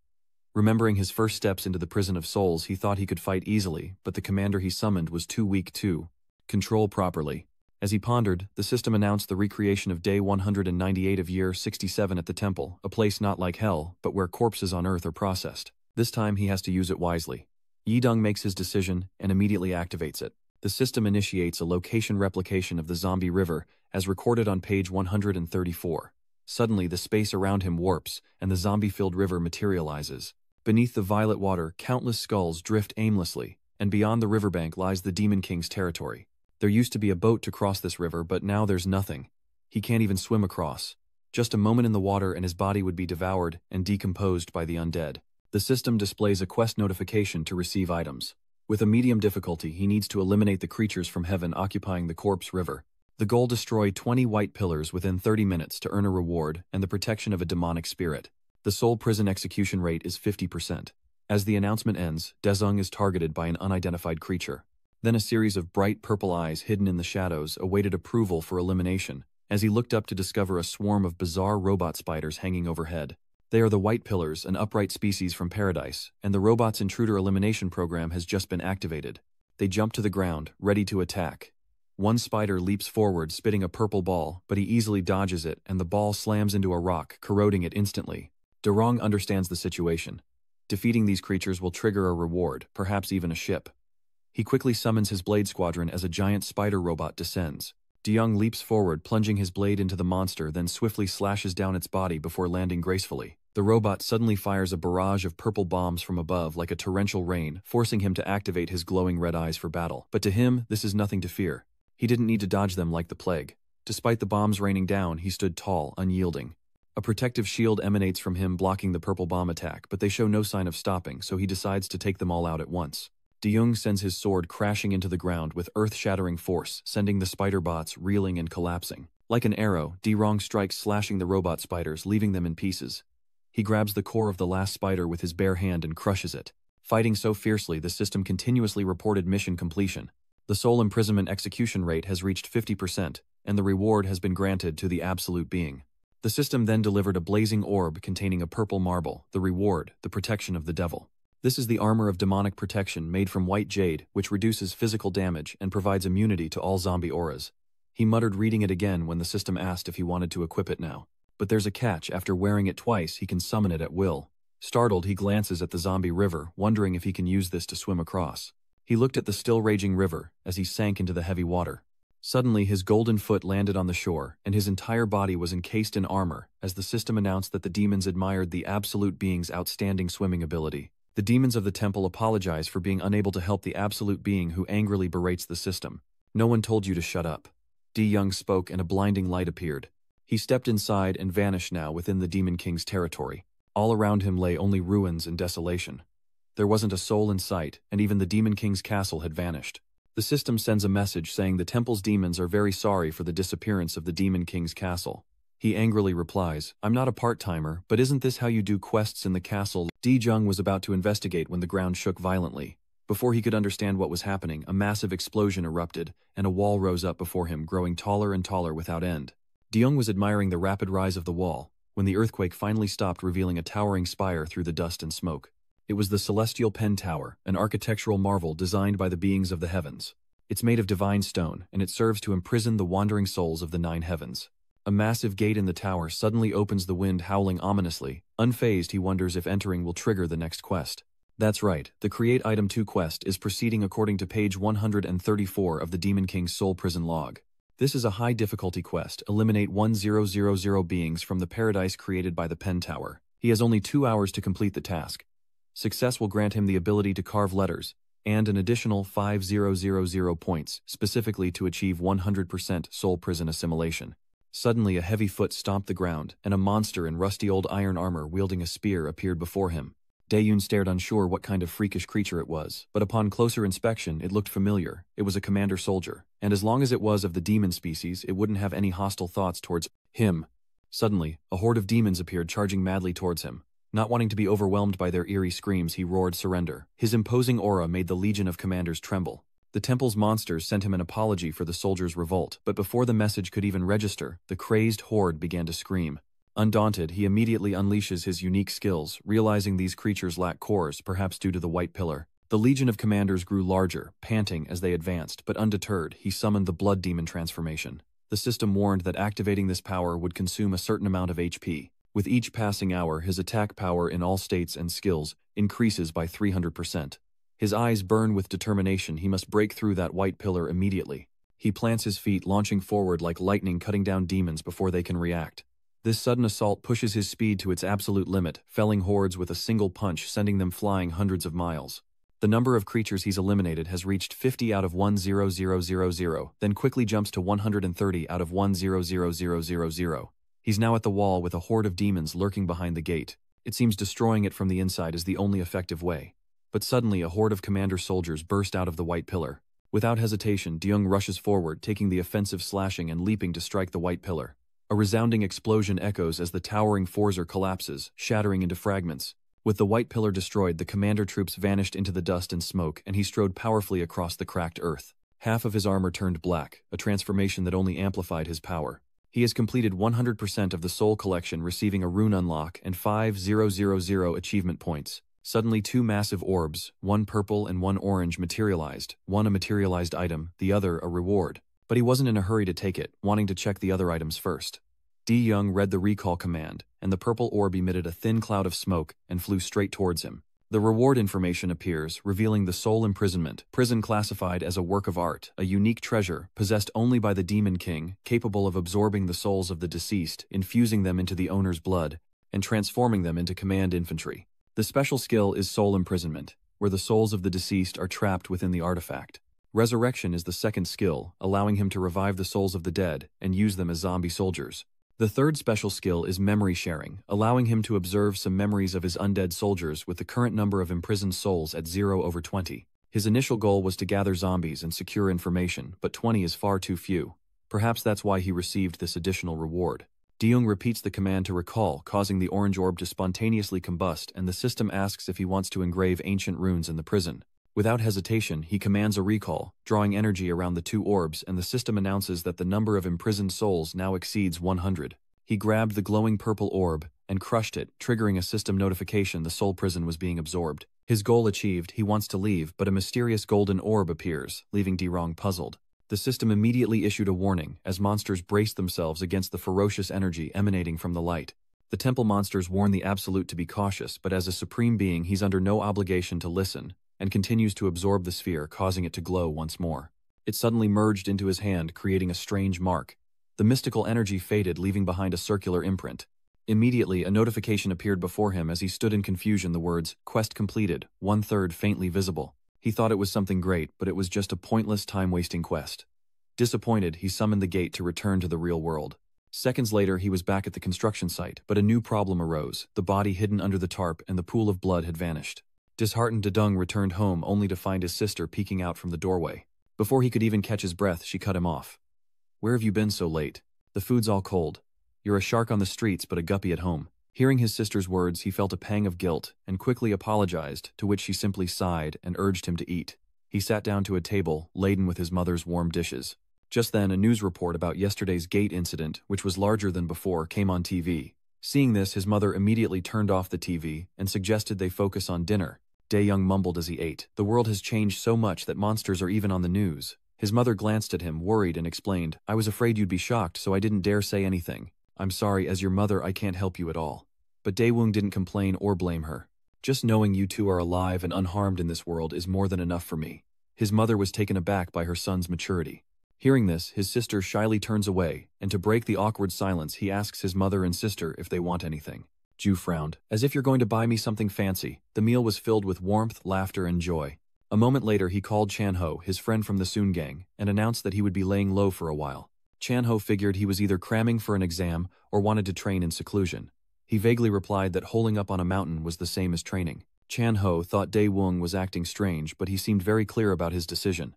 Remembering his first steps into the prison of souls, he thought he could fight easily, but the commander he summoned was too weak to control properly. As he pondered, the system announced the recreation of day 198 of year 67 at the temple, a place not like hell, but where corpses on earth are processed. This time he has to use it wisely. Yi-dong makes his decision and immediately activates it. The system initiates a location replication of the zombie river, as recorded on page 134. Suddenly, the space around him warps, and the zombie-filled river materializes. Beneath the violet water, countless skulls drift aimlessly, and beyond the riverbank lies the Demon King's territory. There used to be a boat to cross this river, but now there's nothing. He can't even swim across. Just a moment in the water and his body would be devoured and decomposed by the undead. The system displays a quest notification to receive items. With a medium difficulty, he needs to eliminate the creatures from heaven occupying the corpse river. The goal: destroy 20 white pillars within 30 minutes to earn a reward and the protection of a demonic spirit. The soul prison execution rate is 50%. As the announcement ends, Daesung is targeted by an unidentified creature. Then a series of bright purple eyes hidden in the shadows awaited approval for elimination, as he looked up to discover a swarm of bizarre robot spiders hanging overhead. They are the white pillars, an upright species from paradise, and the robot's intruder elimination program has just been activated. They jump to the ground, ready to attack. One spider leaps forward, spitting a purple ball, but he easily dodges it, and the ball slams into a rock, corroding it instantly. Durong understands the situation. Defeating these creatures will trigger a reward, perhaps even a ship. He quickly summons his blade squadron as a giant spider robot descends. DeYoung leaps forward, plunging his blade into the monster, then swiftly slashes down its body before landing gracefully. The robot suddenly fires a barrage of purple bombs from above like a torrential rain, forcing him to activate his glowing red eyes for battle. But to him, this is nothing to fear. He didn't need to dodge them like the plague. Despite the bombs raining down, he stood tall, unyielding. A protective shield emanates from him, blocking the purple bomb attack, but they show no sign of stopping, so he decides to take them all out at once. DeYoung sends his sword crashing into the ground with earth-shattering force, sending the spider bots reeling and collapsing. Like an arrow, Durong strikes, slashing the robot spiders, leaving them in pieces. He grabs the core of the last spider with his bare hand and crushes it. Fighting so fiercely, the system continuously reported mission completion. The soul imprisonment execution rate has reached 50%, and the reward has been granted to the absolute being. The system then delivered a blazing orb containing a purple marble, the reward, the protection of the devil. This is the armor of demonic protection made from white jade, which reduces physical damage and provides immunity to all zombie auras. He muttered, reading it again when the system asked if he wanted to equip it now. But there's a catch: after wearing it twice, he can summon it at will. Startled, he glances at the zombie river, wondering if he can use this to swim across. He looked at the still raging river as he sank into the heavy water. Suddenly, his golden foot landed on the shore, and his entire body was encased in armor, as the system announced that the demons admired the absolute being's outstanding swimming ability. The demons of the temple apologize for being unable to help the absolute being, who angrily berates the system. "No one told you to shut up." DeYoung spoke, and a blinding light appeared. He stepped inside and vanished now within the Demon King's territory. All around him lay only ruins and desolation. There wasn't a soul in sight, and even the Demon King's castle had vanished. The system sends a message saying the temple's demons are very sorry for the disappearance of the Demon King's castle. He angrily replies, "I'm not a part-timer, but isn't this how you do quests in the castle?" DeYoung was about to investigate when the ground shook violently. Before he could understand what was happening, a massive explosion erupted, and a wall rose up before him, growing taller and taller without end. DeYoung was admiring the rapid rise of the wall, when the earthquake finally stopped, revealing a towering spire through the dust and smoke. It was the Celestial Pen Tower, an architectural marvel designed by the beings of the heavens. It's made of divine stone, and it serves to imprison the wandering souls of the 9 heavens. A massive gate in the tower suddenly opens, the wind howling ominously. Unfazed, he wonders if entering will trigger the next quest. That's right, the Create Item 2 quest is proceeding according to page 134 of the Demon King's Soul Prison log. This is a high difficulty quest: eliminate 1000 beings from the paradise created by the Pen Tower. He has only 2 hours to complete the task. Success will grant him the ability to carve letters, and an additional 5000 points, specifically to achieve 100% soul prison assimilation. Suddenly, a heavy foot stomped the ground, and a monster in rusty old iron armor wielding a spear appeared before him. Daeyun stared, unsure what kind of freakish creature it was, but upon closer inspection it looked familiar. It was a commander soldier, and as long as it was of the demon species, it wouldn't have any hostile thoughts towards him. Suddenly, a horde of demons appeared, charging madly towards him. Not wanting to be overwhelmed by their eerie screams, he roared surrender. His imposing aura made the legion of commanders tremble. The temple's monsters sent him an apology for the soldiers' revolt, but before the message could even register, the crazed horde began to scream. Undaunted, he immediately unleashes his unique skills, realizing these creatures lack cores, perhaps due to the white pillar. The legion of commanders grew larger, panting as they advanced, but undeterred, he summoned the blood demon transformation. The system warned that activating this power would consume a certain amount of HP. With each passing hour, his attack power in all states and skills increases by 300%. His eyes burn with determination. He must break through that white pillar immediately. He plants his feet, launching forward like lightning, cutting down demons before they can react. This sudden assault pushes his speed to its absolute limit, felling hordes with a single punch, sending them flying hundreds of miles. The number of creatures he's eliminated has reached 50 out of 10000, then quickly jumps to 130 out of 10000. He's now at the wall with a horde of demons lurking behind the gate. It seems destroying it from the inside is the only effective way. But suddenly a horde of commander soldiers burst out of the white pillar. Without hesitation, Deung rushes forward, taking the offensive, slashing and leaping to strike the white pillar. A resounding explosion echoes as the towering forzer collapses, shattering into fragments. With the white pillar destroyed, the commander troops vanished into the dust and smoke, and he strode powerfully across the cracked earth. Half of his armor turned black, a transformation that only amplified his power. He has completed 100% of the soul collection, receiving a rune unlock and 5000 achievement points. Suddenly 2 massive orbs, one purple and one orange, materialized, one a materialized item, the other a reward. But he wasn't in a hurry to take it, wanting to check the other items first. Young read the recall command, and the purple orb emitted a thin cloud of smoke and flew straight towards him. The reward information appears, revealing the soul imprisonment, prison classified as a work of art, a unique treasure, possessed only by the Demon King, capable of absorbing the souls of the deceased, infusing them into the owner's blood, and transforming them into command infantry. The special skill is soul imprisonment, where the souls of the deceased are trapped within the artifact. Resurrection is the second skill, allowing him to revive the souls of the dead and use them as zombie soldiers. The third special skill is memory sharing, allowing him to observe some memories of his undead soldiers with the current number of imprisoned souls at 0/20. His initial goal was to gather zombies and secure information, but 20 is far too few. Perhaps that's why he received this additional reward. Deung repeats the command to recall, causing the orange orb to spontaneously combust, and the system asks if he wants to engrave ancient runes in the prison. Without hesitation, he commands a recall, drawing energy around the 2 orbs, and the system announces that the number of imprisoned souls now exceeds 100. He grabbed the glowing purple orb and crushed it, triggering a system notification the soul prison was being absorbed. His goal achieved, he wants to leave, but a mysterious golden orb appears, leaving Derong puzzled. The system immediately issued a warning, as monsters braced themselves against the ferocious energy emanating from the light. The temple monsters warn the Absolute to be cautious, but as a supreme being he's under no obligation to listen, and continues to absorb the sphere, causing it to glow once more. It suddenly merged into his hand, creating a strange mark. The mystical energy faded, leaving behind a circular imprint. Immediately, a notification appeared before him as he stood in confusion, the words, "Quest completed, 1/3 faintly visible." He thought it was something great, but it was just a pointless, time-wasting quest. Disappointed, he summoned the gate to return to the real world. Seconds later, he was back at the construction site, but a new problem arose. The body hidden under the tarp and the pool of blood had vanished. Disheartened, Dedung returned home only to find his sister peeking out from the doorway. Before he could even catch his breath, she cut him off. "Where have you been so late? The food's all cold. You're a shark on the streets but a guppy at home." Hearing his sister's words, he felt a pang of guilt and quickly apologized, to which she simply sighed and urged him to eat. He sat down to a table laden with his mother's warm dishes. Just then, a news report about yesterday's gate incident, which was larger than before, came on TV. Seeing this, his mother immediately turned off the TV and suggested they focus on dinner. Dae-young mumbled as he ate. "The world has changed so much that monsters are even on the news." His mother glanced at him, worried, and explained, "I was afraid you'd be shocked, so I didn't dare say anything. I'm sorry, as your mother I can't help you at all." But Dae-woong didn't complain or blame her. "Just knowing you two are alive and unharmed in this world is more than enough for me." His mother was taken aback by her son's maturity. Hearing this, his sister shyly turns away, and to break the awkward silence he asks his mother and sister if they want anything. Ju frowned. "As if you're going to buy me something fancy." The meal was filled with warmth, laughter, and joy. A moment later he called Chan-ho, his friend from the Soon gang, and announced that he would be laying low for a while. Chan-ho figured he was either cramming for an exam or wanted to train in seclusion. He vaguely replied that holing up on a mountain was the same as training. Chan-ho thought Dae-woong was acting strange, but he seemed very clear about his decision.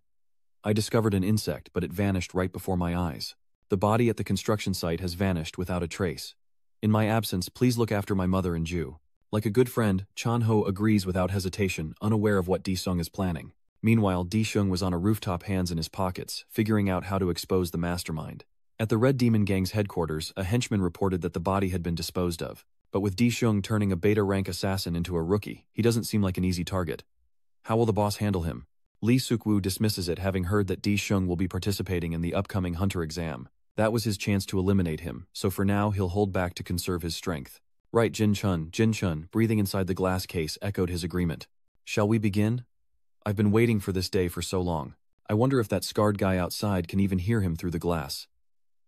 "I discovered an insect, but it vanished right before my eyes. The body at the construction site has vanished without a trace. In my absence, please look after my mother and Ju." Like a good friend, Chan-ho agrees without hesitation, unaware of what Di-sung is planning. Meanwhile, Di-sung was on a rooftop, hands in his pockets, figuring out how to expose the mastermind. At the Red Demon Gang's headquarters, a henchman reported that the body had been disposed of. But with Di-sung turning a beta-rank assassin into a rookie, he doesn't seem like an easy target. How will the boss handle him? Lee Suk-woo dismisses it, having heard that Di-sung will be participating in the upcoming Hunter exam. That was his chance to eliminate him, so for now he'll hold back to conserve his strength. "Right, Jin-chun," breathing inside the glass case, echoed his agreement. "Shall we begin?" I've been waiting for this day for so long. I wonder if that scarred guy outside can even hear him through the glass.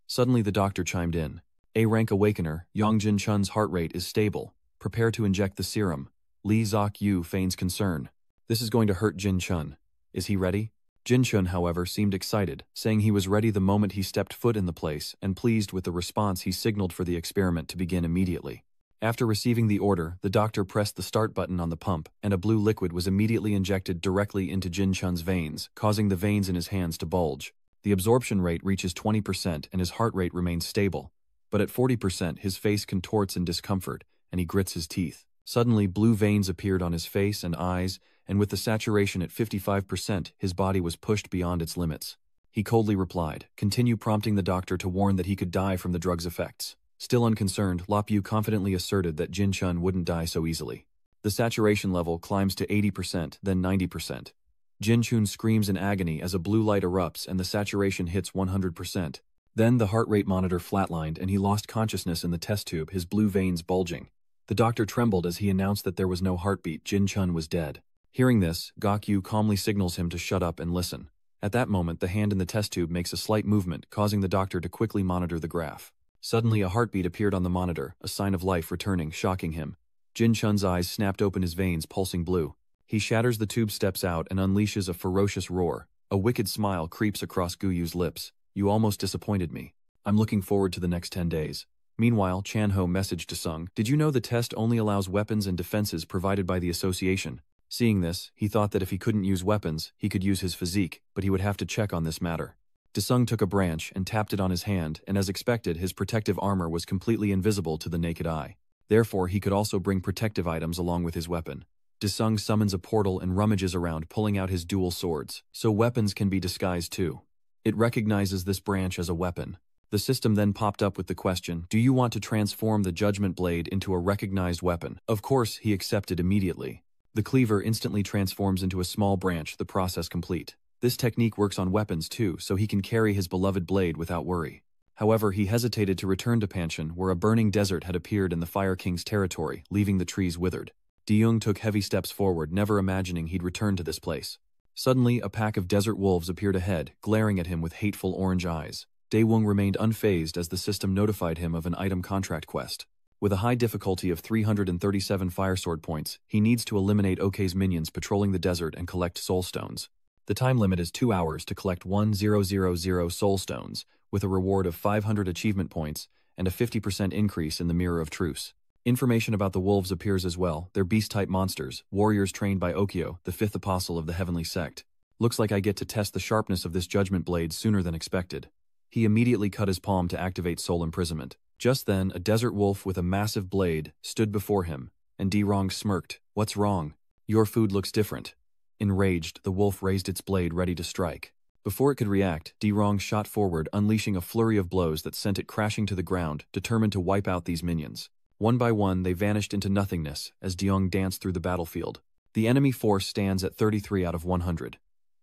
Suddenly the doctor chimed in. A-rank awakener, Yang Jin Chun's heart rate is stable. Prepare to inject the serum. Li Zok Yu feigns concern. This is going to hurt Jin Chun. Is he ready? Jin Chun, however, seemed excited, saying he was ready the moment he stepped foot in the place, and pleased with the response he signaled for the experiment to begin immediately. After receiving the order, the doctor pressed the start button on the pump, and a blue liquid was immediately injected directly into Jin Chun's veins, causing the veins in his hands to bulge. The absorption rate reaches 20% and his heart rate remains stable. But at 40%, his face contorts in discomfort, and he grits his teeth. Suddenly, blue veins appeared on his face and eyes, and with the saturation at 55%, his body was pushed beyond its limits. He coldly replied, continue prompting the doctor to warn that he could die from the drug's effects. Still unconcerned, Lop Yu confidently asserted that Jin Chun wouldn't die so easily. The saturation level climbs to 80%, then 90%. Jin Chun screams in agony as a blue light erupts and the saturation hits 100%. Then the heart rate monitor flatlined and he lost consciousness in the test tube, his blue veins bulging. The doctor trembled as he announced that there was no heartbeat. Jin Chun was dead. Hearing this, Gok Yu calmly signals him to shut up and listen. At that moment, the hand in the test tube makes a slight movement, causing the doctor to quickly monitor the graph. Suddenly, a heartbeat appeared on the monitor, a sign of life returning, shocking him. Jin Chun's eyes snapped open, his veins pulsing blue. He shatters the tube, steps out, and unleashes a ferocious roar. A wicked smile creeps across Gu Yu's lips. You almost disappointed me. I'm looking forward to the next 10 days. Meanwhile, Chan Ho messaged to Sung, did you know the test only allows weapons and defenses provided by the association? Seeing this, he thought that if he couldn't use weapons, he could use his physique, but he would have to check on this matter. Desung took a branch and tapped it on his hand, and as expected, his protective armor was completely invisible to the naked eye. Therefore, he could also bring protective items along with his weapon. Desung summons a portal and rummages around, pulling out his dual swords, so weapons can be disguised too. It recognizes this branch as a weapon. The system then popped up with the question, do you want to transform the Judgment Blade into a recognized weapon? Of course, he accepted immediately. The cleaver instantly transforms into a small branch, the process complete. This technique works on weapons too, so he can carry his beloved blade without worry. However, he hesitated to return to Panchen, where a burning desert had appeared in the Fire King's territory, leaving the trees withered. Deyoung took heavy steps forward, never imagining he'd return to this place. Suddenly, a pack of desert wolves appeared ahead, glaring at him with hateful orange eyes. Daewung remained unfazed as the system notified him of an item contract quest. With a high difficulty of 337 fire sword points, he needs to eliminate Ok's minions patrolling the desert and collect soul stones. The time limit is 2 hours to collect 1000 soul stones, with a reward of 500 achievement points and a 50% increase in the Mirror of Truce. Information about the wolves appears as well. They're beast-type monsters, warriors trained by Okyo, the fifth apostle of the heavenly sect. Looks like I get to test the sharpness of this judgment blade sooner than expected. He immediately cut his palm to activate soul imprisonment. Just then, a desert wolf with a massive blade stood before him, and Dirong smirked. What's wrong? Your food looks different. Enraged, the wolf raised its blade ready to strike. Before it could react, Dirong shot forward, unleashing a flurry of blows that sent it crashing to the ground, determined to wipe out these minions. One by one, they vanished into nothingness as Deyoung danced through the battlefield. The enemy force stands at 33 out of 100.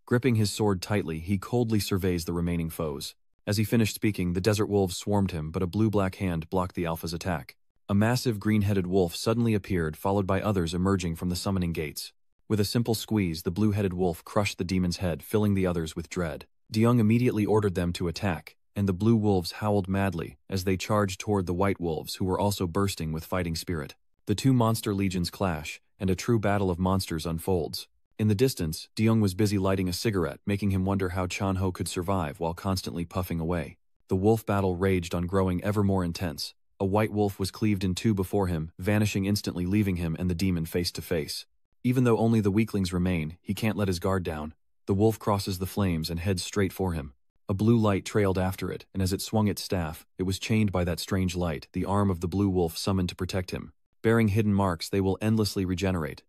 Gripping his sword tightly, he coldly surveys the remaining foes. As he finished speaking, the desert wolves swarmed him, but a blue-black hand blocked the Alpha's attack. A massive green-headed wolf suddenly appeared, followed by others emerging from the summoning gates. With a simple squeeze, the blue-headed wolf crushed the demon's head, filling the others with dread. Deyoung immediately ordered them to attack, and the blue wolves howled madly as they charged toward the white wolves, who were also bursting with fighting spirit. The two monster legions clash, and a true battle of monsters unfolds. In the distance, Deyoung was busy lighting a cigarette, making him wonder how Chan Ho could survive while constantly puffing away. The wolf battle raged on, growing ever more intense. A white wolf was cleaved in two before him, vanishing instantly, leaving him and the demon face to face. Even though only the weaklings remain, he can't let his guard down. The wolf crosses the flames and heads straight for him. A blue light trailed after it, and as it swung its staff, it was chained by that strange light, the arm of the blue wolf summoned to protect him. Bearing hidden marks, they will endlessly regenerate.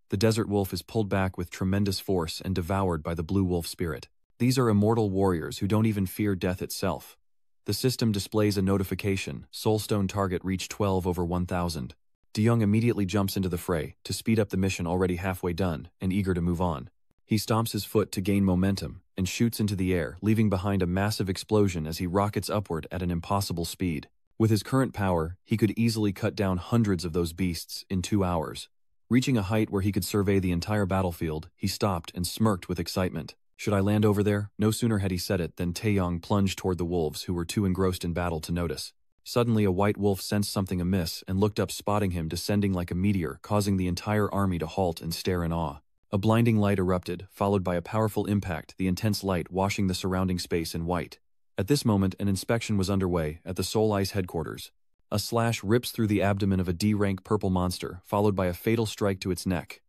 The desert wolf is pulled back with tremendous force and devoured by the blue wolf spirit. These are immortal warriors who don't even fear death itself. The system displays a notification, Soulstone target reached 12 over 1000. Deyoung immediately jumps into the fray, to speed up the mission already halfway done, and eager to move on. He stomps his foot to gain momentum, and shoots into the air, leaving behind a massive explosion as he rockets upward at an impossible speed. With his current power, he could easily cut down hundreds of those beasts in 2 hours. Reaching a height where he could survey the entire battlefield, he stopped and smirked with excitement. Should I land over there? No sooner had he said it than Taeyong plunged toward the wolves who were too engrossed in battle to notice. Suddenly a white wolf sensed something amiss and looked up, spotting him descending like a meteor, causing the entire army to halt and stare in awe. A blinding light erupted, followed by a powerful impact, the intense light washing the surrounding space in white. At this moment an inspection was underway at the Soul Ice headquarters. A slash rips through the abdomen of a D-rank purple monster, followed by a fatal strike to its neck.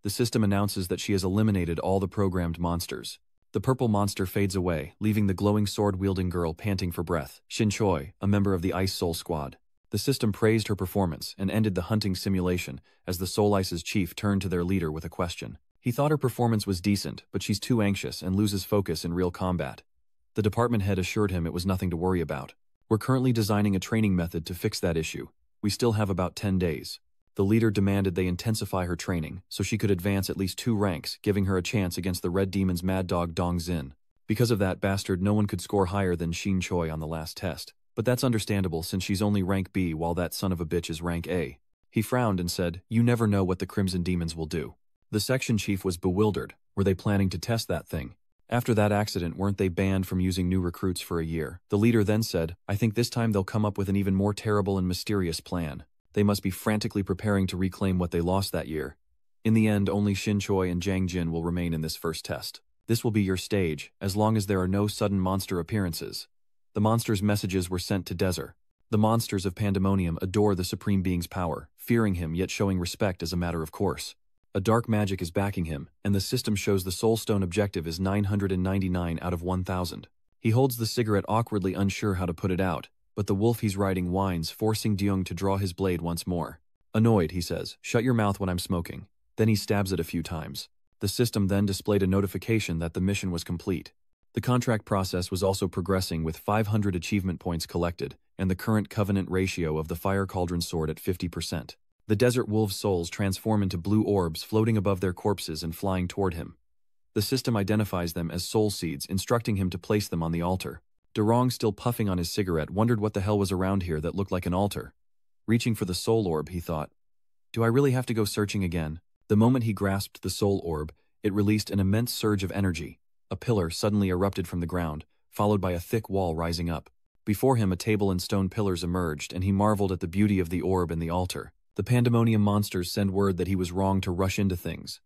The system announces that she has eliminated all the programmed monsters. The purple monster fades away, leaving the glowing sword-wielding girl panting for breath. Shin Choi, a member of the Ice Soul Squad. The system praised her performance and ended the hunting simulation as the Soul Ice's chief turned to their leader with a question. He thought her performance was decent, but she's too anxious and loses focus in real combat. The department head assured him it was nothing to worry about. We're currently designing a training method to fix that issue. We still have about 10 days. The leader demanded they intensify her training so she could advance at least 2 ranks, giving her a chance against the Red Demon's mad dog Dong Xin. Because of that bastard, no one could score higher than Shin Choi on the last test. But that's understandable since she's only rank B while that son of a bitch is rank A. He frowned and said, "You never know what the Crimson Demons will do." The section chief was bewildered. Were they planning to test that thing? After that accident, weren't they banned from using new recruits for a year? The leader then said, "I think this time they'll come up with an even more terrible and mysterious plan. They must be frantically preparing to reclaim what they lost that year. In the end, only Shin Choi and Jang Jin will remain in this first test. This will be your stage, as long as there are no sudden monster appearances." The monsters' messages were sent to Desert. The monsters of Pandemonium adore the Supreme Being's power, fearing him yet showing respect as a matter of course. A dark magic is backing him, and the system shows the Soulstone objective is 999 out of 1000. He holds the cigarette awkwardly, unsure how to put it out, but the wolf he's riding whines, forcing Deung to draw his blade once more. Annoyed, he says, "Shut your mouth when I'm smoking." Then he stabs it a few times. The system then displayed a notification that the mission was complete. The contract process was also progressing with 500 achievement points collected, and the current covenant ratio of the Fire Cauldron sword at 50%. The desert wolves' souls transform into blue orbs floating above their corpses and flying toward him. The system identifies them as soul seeds, instructing him to place them on the altar. Durong, still puffing on his cigarette, wondered what the hell was around here that looked like an altar. Reaching for the soul orb, he thought, "Do I really have to go searching again?" The moment he grasped the soul orb, it released an immense surge of energy. A pillar suddenly erupted from the ground, followed by a thick wall rising up. Before him a table and stone pillars emerged, and he marveled at the beauty of the orb and the altar. The Pandemonium monsters send word that he was wrong to rush into things.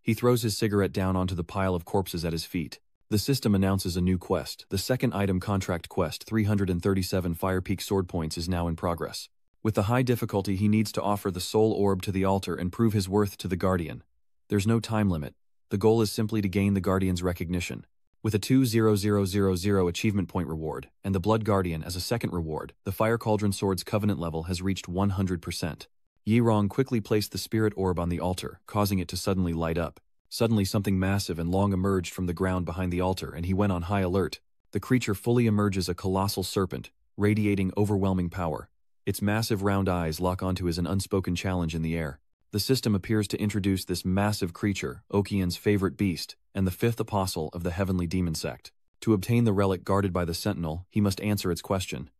He throws his cigarette down onto the pile of corpses at his feet. The system announces a new quest. The second item contract quest, 337 Fire Peak sword points, is now in progress. With the high difficulty, he needs to offer the soul orb to the altar and prove his worth to the Guardian. There's no time limit. The goal is simply to gain the Guardian's recognition. With a 20000 achievement point reward, and the Blood Guardian as a second reward, the Fire Cauldron sword's covenant level has reached 100%. Yirong quickly placed the spirit orb on the altar, causing it to suddenly light up. Suddenly something massive and long emerged from the ground behind the altar, and he went on high alert. The creature fully emerges a colossal serpent, radiating overwhelming power. Its massive round eyes lock onto his an unspoken challenge in the air. The system appears to introduce this massive creature, Okian's favorite beast, and the fifth apostle of the heavenly demon sect. To obtain the relic guarded by the sentinel, he must answer its question.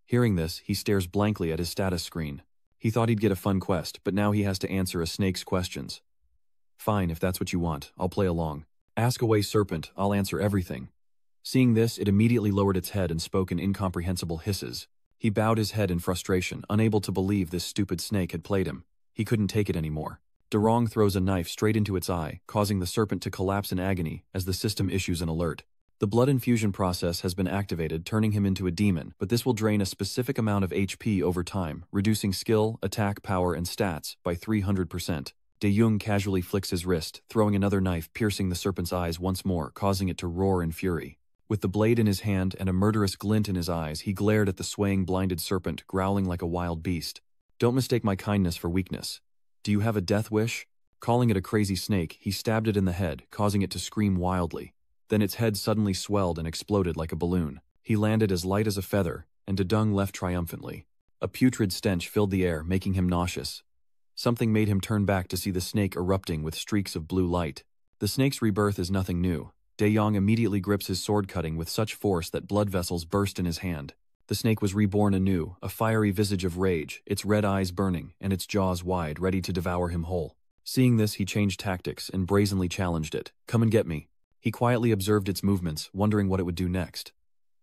Hearing this, he stares blankly at his status screen. He thought he'd get a fun quest, but now he has to answer a snake's questions. "Fine, if that's what you want, I'll play along. Ask away, serpent, I'll answer everything." Seeing this, it immediately lowered its head and spoke in incomprehensible hisses. He bowed his head in frustration, unable to believe this stupid snake had played him. He couldn't take it anymore. Durong throws a knife straight into its eye, causing the serpent to collapse in agony as the system issues an alert. The blood infusion process has been activated, turning him into a demon, but this will drain a specific amount of HP over time, reducing skill, attack power, and stats by 300%. De Jong casually flicks his wrist, throwing another knife, piercing the serpent's eyes once more, causing it to roar in fury. With the blade in his hand and a murderous glint in his eyes, he glared at the swaying, blinded serpent, growling like a wild beast. "Don't mistake my kindness for weakness. Do you have a death wish?" Calling it a crazy snake, he stabbed it in the head, causing it to scream wildly. Then its head suddenly swelled and exploded like a balloon. He landed as light as a feather, and De Dung left triumphantly. A putrid stench filled the air, making him nauseous. Something made him turn back to see the snake erupting with streaks of blue light. The snake's rebirth is nothing new. De Jong immediately grips his sword cutting with such force that blood vessels burst in his hand. The snake was reborn anew, a fiery visage of rage, its red eyes burning, and its jaws wide, ready to devour him whole. Seeing this, he changed tactics and brazenly challenged it. Come and get me. He quietly observed its movements, wondering what it would do next.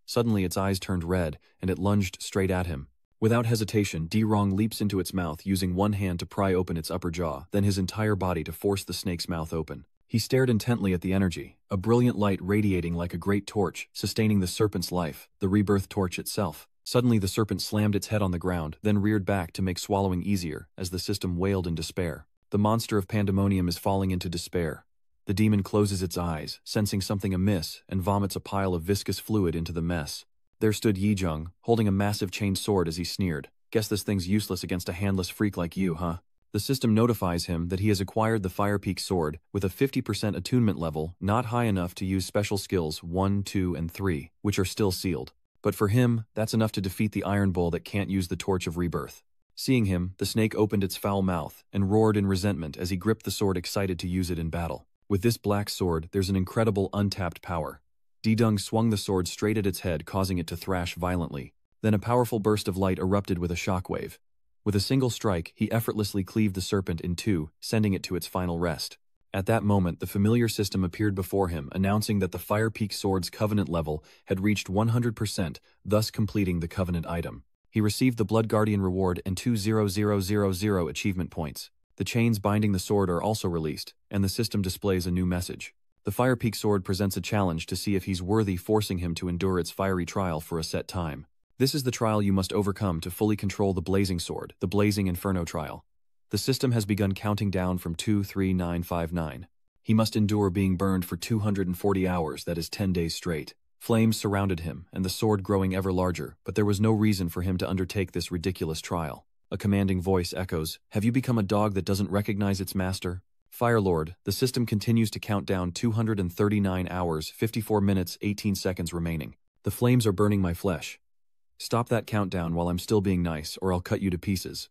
Suddenly its eyes turned red, and it lunged straight at him. Without hesitation, Di-Rong leaps into its mouth, using one hand to pry open its upper jaw, then his entire body to force the snake's mouth open. He stared intently at the energy, a brilliant light radiating like a great torch, sustaining the serpent's life, the rebirth torch itself. Suddenly the serpent slammed its head on the ground, then reared back to make swallowing easier, as the system wailed in despair. The monster of pandemonium is falling into despair. The demon closes its eyes, sensing something amiss, and vomits a pile of viscous fluid into the mess. There stood Yijung, holding a massive chain sword as he sneered. Guess this thing's useless against a handless freak like you, huh? The system notifies him that he has acquired the Fire Peak sword with a 50% attunement level, not high enough to use special skills 1, 2, and 3, which are still sealed. But for him, that's enough to defeat the Iron Bull that can't use the Torch of Rebirth. Seeing him, the snake opened its foul mouth and roared in resentment as he gripped the sword, excited to use it in battle. With this black sword, there's an incredible untapped power. Di-Dung swung the sword straight at its head, causing it to thrash violently. Then a powerful burst of light erupted with a shockwave. With a single strike, he effortlessly cleaved the serpent in two, sending it to its final rest. At that moment, the familiar system appeared before him, announcing that the Fire Peak sword's covenant level had reached 100%, thus completing the covenant item. He received the Blood Guardian reward and 20000 achievement points. The chains binding the sword are also released, and the system displays a new message. The Fire Peak sword presents a challenge to see if he's worthy, forcing him to endure its fiery trial for a set time. This is the trial you must overcome to fully control the blazing sword, the Blazing Inferno trial. The system has begun counting down from 23959. He must endure being burned for 240 hours, that is 10 days straight. Flames surrounded him, and the sword growing ever larger, but there was no reason for him to undertake this ridiculous trial. A commanding voice echoes, "Have you become a dog that doesn't recognize its master?" Fire Lord, the system continues to count down 239 hours, 54 minutes, 18 seconds remaining. The flames are burning my flesh. Stop that countdown while I'm still being nice, or I'll cut you to pieces.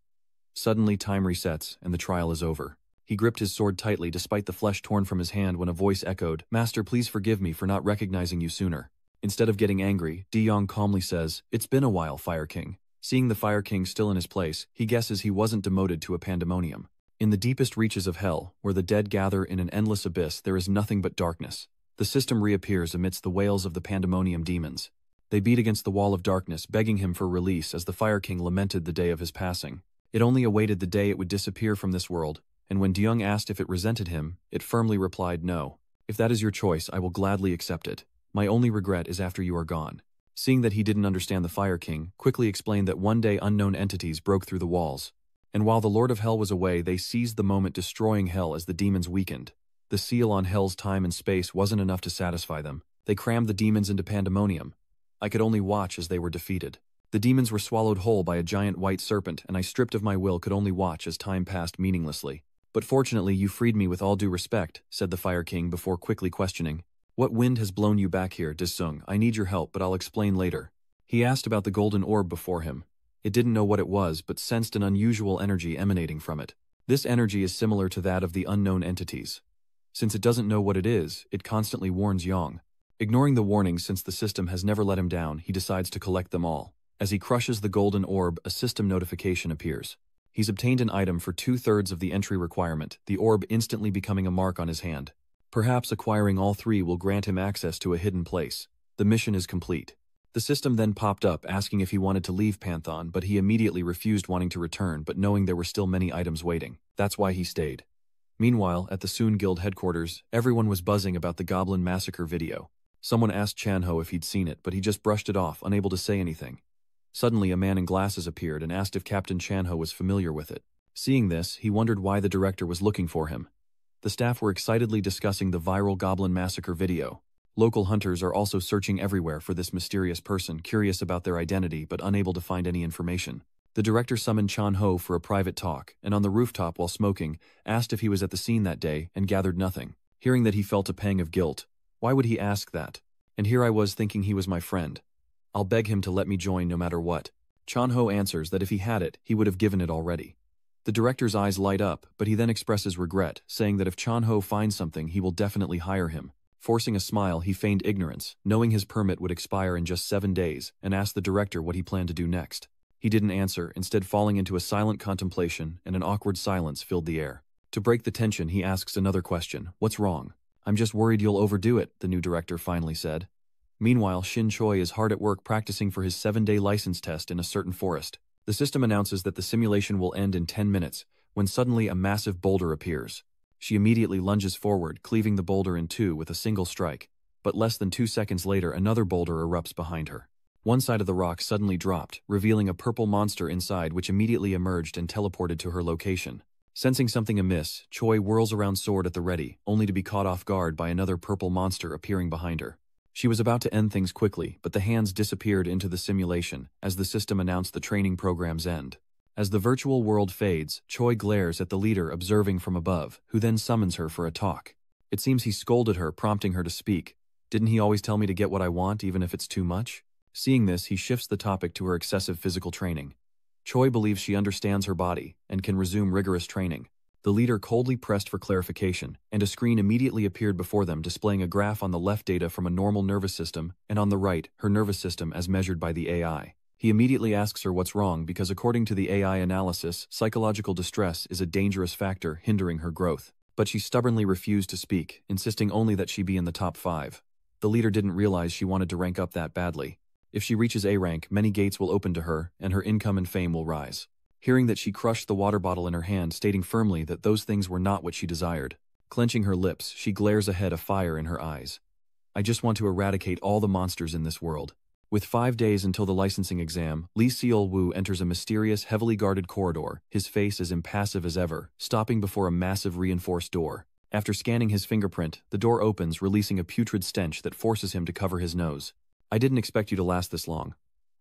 Suddenly time resets, and the trial is over. He gripped his sword tightly despite the flesh torn from his hand when a voice echoed, "Master, please forgive me for not recognizing you sooner." Instead of getting angry, Di-Yong calmly says, "It's been a while, Fire King." Seeing the Fire King still in his place, he guesses he wasn't demoted to a pandemonium. In the deepest reaches of hell, where the dead gather in an endless abyss, there is nothing but darkness. The system reappears amidst the wails of the pandemonium demons. They beat against the wall of darkness, begging him for release as the Fire King lamented the day of his passing. It only awaited the day it would disappear from this world, and when Di-Yong asked if it resented him, it firmly replied no. "If that is your choice, I will gladly accept it. My only regret is after you are gone." Seeing that he didn't understand, the Fire King quickly explained that one day unknown entities broke through the walls. And while the Lord of Hell was away, they seized the moment, destroying Hell as the demons weakened. The seal on Hell's time and space wasn't enough to satisfy them. They crammed the demons into pandemonium. I could only watch as they were defeated. The demons were swallowed whole by a giant white serpent, and I, stripped of my will, could only watch as time passed meaninglessly. "But fortunately you freed me with all due respect," said the Fire King before quickly questioning. "What wind has blown you back here, Disung? I need your help, but I'll explain later." He asked about the golden orb before him. It didn't know what it was, but sensed an unusual energy emanating from it. This energy is similar to that of the unknown entities. Since it doesn't know what it is, it constantly warns Yong. Ignoring the warnings, since the system has never let him down, he decides to collect them all. As he crushes the golden orb, a system notification appears. He's obtained an item for 2/3 of the entry requirement, the orb instantly becoming a mark on his hand. Perhaps acquiring all three will grant him access to a hidden place. The mission is complete. The system then popped up asking if he wanted to leave Panthon, but he immediately refused, wanting to return but knowing there were still many items waiting. That's why he stayed. Meanwhile, at the Soon Guild headquarters, everyone was buzzing about the Goblin Massacre video. Someone asked Chanho if he'd seen it, but he just brushed it off, unable to say anything. Suddenly, a man in glasses appeared and asked if Captain Chanho was familiar with it. Seeing this, he wondered why the director was looking for him. The staff were excitedly discussing the viral Goblin Massacre video. Local hunters are also searching everywhere for this mysterious person, curious about their identity but unable to find any information. The director summoned Chan-ho for a private talk, and on the rooftop while smoking, asked if he was at the scene that day, and gathered nothing. Hearing that, he felt a pang of guilt. Why would he ask that? And here I was thinking he was my friend. I'll beg him to let me join no matter what. Chan-ho answers that if he had it, he would have given it already. The director's eyes light up, but he then expresses regret, saying that if Chan-ho finds something, he will definitely hire him. Forcing a smile, he feigned ignorance, knowing his permit would expire in just 7 days, and asked the director what he planned to do next. He didn't answer, instead falling into a silent contemplation, and an awkward silence filled the air. To break the tension, he asks another question. What's wrong? I'm just worried you'll overdo it, the new director finally said. Meanwhile, Shin Choi is hard at work practicing for his 7-day license test in a certain forest. The system announces that the simulation will end in 10 minutes, when suddenly a massive boulder appears. She immediately lunges forward, cleaving the boulder in two with a single strike. But less than 2 seconds later, another boulder erupts behind her. One side of the rock suddenly dropped, revealing a purple monster inside which immediately emerged and teleported to her location. Sensing something amiss, Choi whirls around sword at the ready, only to be caught off guard by another purple monster appearing behind her. She was about to end things quickly, but the hands disappeared into the simulation as the system announced the training program's end. As the virtual world fades, Choi glares at the leader observing from above, who then summons her for a talk. It seems he scolded her, prompting her to speak. Didn't he always tell me to get what I want, even if it's too much? Seeing this, he shifts the topic to her excessive physical training. Choi believes she understands her body and can resume rigorous training. The leader coldly pressed for clarification, and a screen immediately appeared before them displaying a graph on the left data from a normal nervous system, and on the right, her nervous system as measured by the AI. He immediately asks her what's wrong because according to the AI analysis, psychological distress is a dangerous factor hindering her growth. But she stubbornly refused to speak, insisting only that she be in the top 5. The leader didn't realize she wanted to rank up that badly. If she reaches A rank, many gates will open to her, and her income and fame will rise. Hearing that she crushed the water bottle in her hand, stating firmly that those things were not what she desired. Clenching her lips, she glares ahead, a fire in her eyes. I just want to eradicate all the monsters in this world. With 5 days until the licensing exam, Lee Seol-woo enters a mysterious, heavily guarded corridor, his face as impassive as ever, stopping before a massive reinforced door. After scanning his fingerprint, the door opens, releasing a putrid stench that forces him to cover his nose. I didn't expect you to last this long.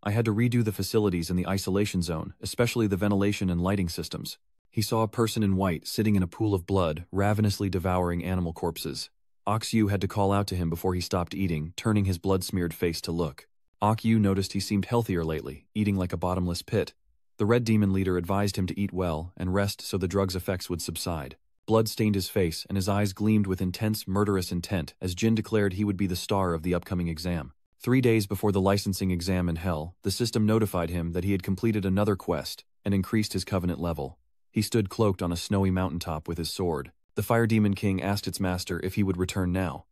I had to redo the facilities in the isolation zone, especially the ventilation and lighting systems. He saw a person in white sitting in a pool of blood, ravenously devouring animal corpses. Ok-yu had to call out to him before he stopped eating, turning his blood-smeared face to look. Ok-yu noticed he seemed healthier lately, eating like a bottomless pit. The Red Demon leader advised him to eat well and rest so the drug's effects would subside. Blood stained his face and his eyes gleamed with intense, murderous intent as Jin declared he would be the star of the upcoming exam. 3 days before the licensing exam in Hell, the system notified him that he had completed another quest and increased his covenant level. He stood cloaked on a snowy mountaintop with his sword. The Fire Demon King asked its master if he would return now.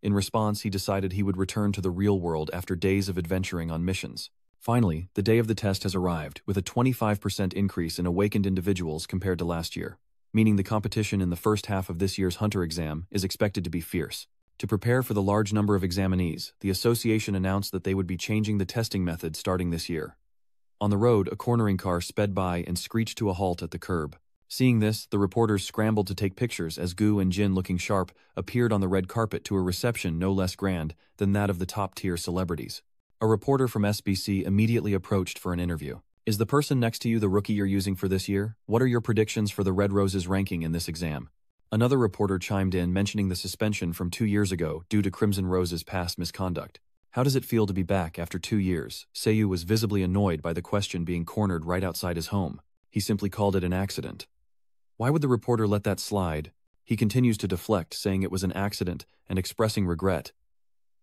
In response, he decided he would return to the real world after days of adventuring on missions. Finally, the day of the test has arrived, with a 25% increase in awakened individuals compared to last year, meaning the competition in the first half of this year's Hunter exam is expected to be fierce. To prepare for the large number of examinees, the association announced that they would be changing the testing method starting this year. On the road, a cornering car sped by and screeched to a halt at the curb. Seeing this, the reporters scrambled to take pictures as Gu and Jin, looking sharp, appeared on the red carpet to a reception no less grand than that of the top-tier celebrities. A reporter from SBC immediately approached for an interview. Is the person next to you the rookie you're using for this year? What are your predictions for the Red Rose's ranking in this exam? Another reporter chimed in, mentioning the suspension from 2 years ago due to Crimson Rose's past misconduct. How does it feel to be back after 2 years? Seiyu was visibly annoyed by the question being cornered right outside his home. He simply called it an accident. Why would the reporter let that slide? He continues to deflect, saying it was an accident and expressing regret.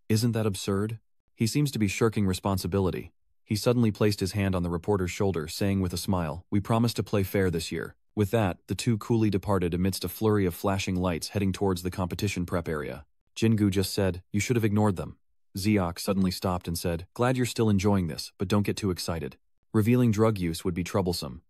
Isn't that absurd? He seems to be shirking responsibility. He suddenly placed his hand on the reporter's shoulder, saying with a smile, "We promise to play fair this year." With that, the two coolly departed amidst a flurry of flashing lights heading towards the competition prep area. Jingu just said, "You should have ignored them." Zeok suddenly stopped and said, "Glad you're still enjoying this, but don't get too excited. Revealing drug use would be troublesome."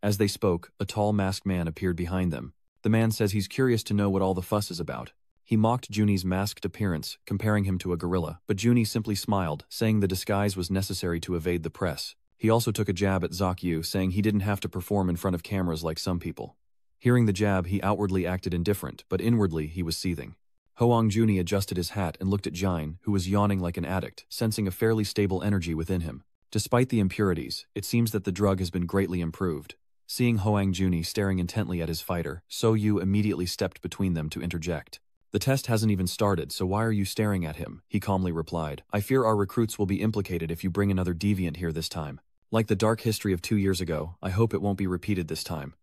As they spoke, a tall masked man appeared behind them. The man says he's curious to know what all the fuss is about. He mocked Juni's masked appearance, comparing him to a gorilla, but Juni simply smiled, saying the disguise was necessary to evade the press. He also took a jab at Zok-yu, saying he didn't have to perform in front of cameras like some people. Hearing the jab, he outwardly acted indifferent, but inwardly he was seething. Hoang Juni adjusted his hat and looked at Jine, who was yawning like an addict, sensing a fairly stable energy within him. Despite the impurities, it seems that the drug has been greatly improved. Seeing Hoang Juni staring intently at his fighter, So-yu immediately stepped between them to interject. "The test hasn't even started, so why are you staring at him?" he calmly replied. "I fear our recruits will be implicated if you bring another deviant here this time. Like the dark history of 2 years ago, I hope it won't be repeated this time."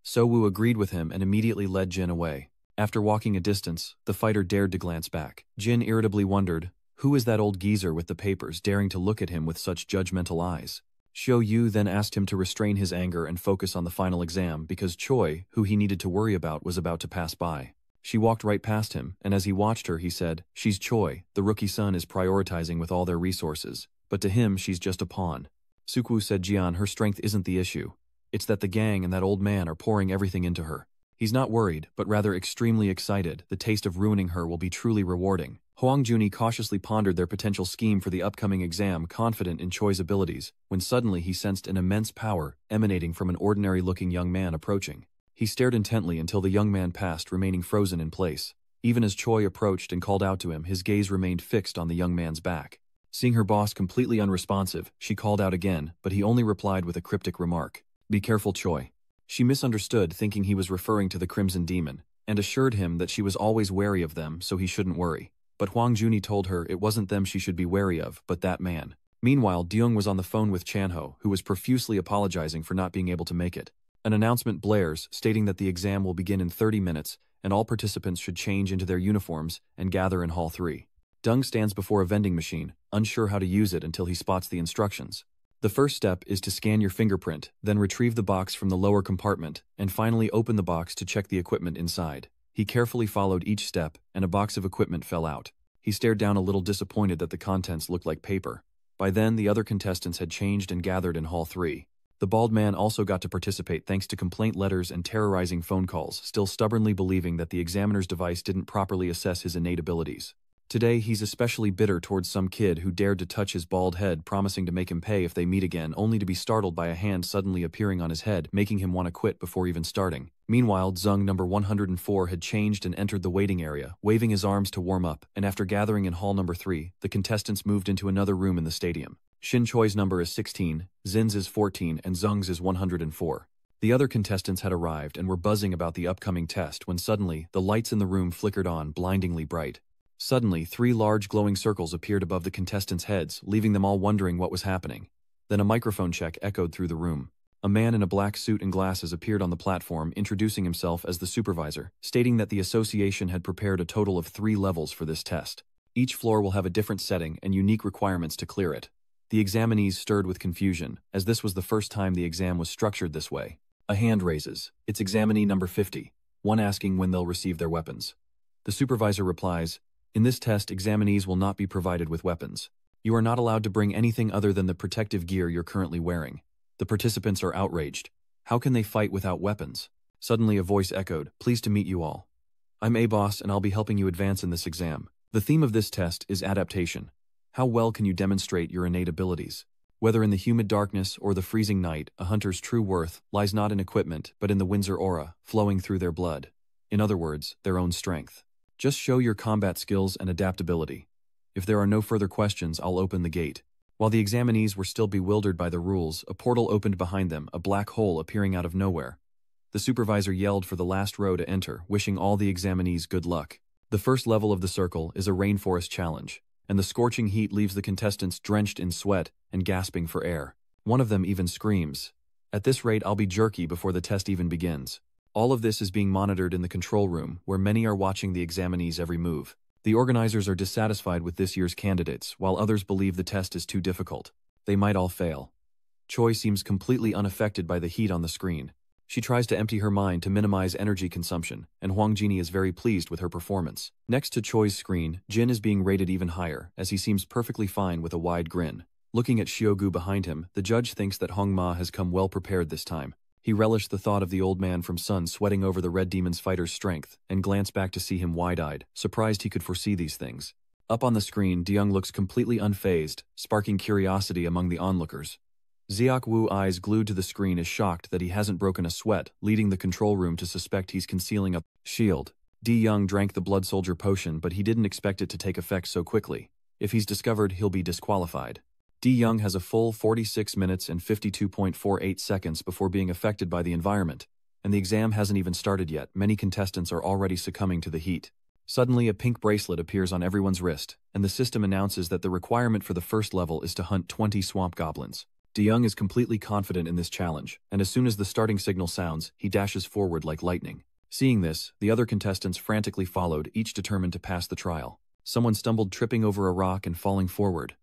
So-woo agreed with him and immediately led Jin away. After walking a distance, the fighter dared to glance back. Jin irritably wondered, who is that old geezer with the papers daring to look at him with such judgmental eyes? Xiao Yu then asked him to restrain his anger and focus on the final exam because Choi, who he needed to worry about, was about to pass by. She walked right past him, and as he watched her, he said, "She's Choi, the rookie son is prioritizing with all their resources, but to him she's just a pawn." Sukwu said, "Jian, her strength isn't the issue. It's that the gang and that old man are pouring everything into her." He's not worried, but rather extremely excited. The taste of ruining her will be truly rewarding. Huang Juni cautiously pondered their potential scheme for the upcoming exam, confident in Choi's abilities, when suddenly he sensed an immense power emanating from an ordinary-looking young man approaching. He stared intently until the young man passed, remaining frozen in place. Even as Choi approached and called out to him, his gaze remained fixed on the young man's back. Seeing her boss completely unresponsive, she called out again, but he only replied with a cryptic remark. "Be careful, Choi." She misunderstood, thinking he was referring to the Crimson Demon, and assured him that she was always wary of them, so he shouldn't worry. But Huang Juni told her it wasn't them she should be wary of, but that man. Meanwhile, Deung was on the phone with Chanho, who was profusely apologizing for not being able to make it. An announcement blares, stating that the exam will begin in 30 minutes, and all participants should change into their uniforms and gather in Hall 3. Deung stands before a vending machine, unsure how to use it until he spots the instructions. The first step is to scan your fingerprint, then retrieve the box from the lower compartment, and finally open the box to check the equipment inside. He carefully followed each step, and a box of equipment fell out. He stared down, a little disappointed that the contents looked like paper. By then, the other contestants had changed and gathered in Hall 3. The bald man also got to participate thanks to complaint letters and terrorizing phone calls, still stubbornly believing that the examiner's device didn't properly assess his innate abilities. Today, he's especially bitter towards some kid who dared to touch his bald head, promising to make him pay if they meet again, only to be startled by a hand suddenly appearing on his head, making him want to quit before even starting. Meanwhile, Zheng number 104 had changed and entered the waiting area, waving his arms to warm up, and after gathering in hall number 3, the contestants moved into another room in the stadium. Xin Choi's number is 16, Zin's is 14, and Zheng's is 104. The other contestants had arrived and were buzzing about the upcoming test when suddenly, the lights in the room flickered on, blindingly bright. Suddenly, 3 large glowing circles appeared above the contestants' heads, leaving them all wondering what was happening. Then a microphone check echoed through the room. A man in a black suit and glasses appeared on the platform, introducing himself as the supervisor, stating that the association had prepared a total of 3 levels for this test. Each floor will have a different setting and unique requirements to clear it. The examinees stirred with confusion, as this was the first time the exam was structured this way. A hand raises. It's examinee number 50, one asking when they'll receive their weapons. The supervisor replies, "In this test, examinees will not be provided with weapons. You are not allowed to bring anything other than the protective gear you're currently wearing." The participants are outraged. How can they fight without weapons? Suddenly a voice echoed, "Pleased to meet you all. I'm A-Boss and I'll be helping you advance in this exam. The theme of this test is adaptation. How well can you demonstrate your innate abilities? Whether in the humid darkness or the freezing night, a hunter's true worth lies not in equipment but in the Windsor aura flowing through their blood. In other words, their own strength. Just show your combat skills and adaptability. If there are no further questions, I'll open the gate." While the examinees were still bewildered by the rules, a portal opened behind them, a black hole appearing out of nowhere. The supervisor yelled for the last row to enter, wishing all the examinees good luck. The first level of the circle is a rainforest challenge, and the scorching heat leaves the contestants drenched in sweat and gasping for air. One of them even screams, "At this rate, I'll be jerky before the test even begins." All of this is being monitored in the control room, where many are watching the examinees' every move. The organizers are dissatisfied with this year's candidates, while others believe the test is too difficult. They might all fail. Choi seems completely unaffected by the heat on the screen. She tries to empty her mind to minimize energy consumption, and Huang Jini is very pleased with her performance. Next to Choi's screen, Jin is being rated even higher, as he seems perfectly fine with a wide grin. Looking at Xiaogu behind him, the judge thinks that Hong Ma has come well prepared this time. He relished the thought of the old man from Sun sweating over the Red Demon's fighter's strength, and glanced back to see him wide-eyed, surprised he could foresee these things. Up on the screen, Deung looks completely unfazed, sparking curiosity among the onlookers. Ziak Wu, eyes glued to the screen, is shocked that he hasn't broken a sweat, leading the control room to suspect he's concealing a shield. Di Young drank the blood soldier potion, but he didn't expect it to take effect so quickly. If he's discovered, he'll be disqualified. Di Young has a full 46 minutes and 52.48 seconds before being affected by the environment, and the exam hasn't even started yet. Many contestants are already succumbing to the heat. Suddenly, a pink bracelet appears on everyone's wrist, and the system announces that the requirement for the first level is to hunt 20 swamp goblins. De Young is completely confident in this challenge, and as soon as the starting signal sounds, he dashes forward like lightning. Seeing this, the other contestants frantically followed, each determined to pass the trial. Someone stumbled, tripping over a rock and falling forward.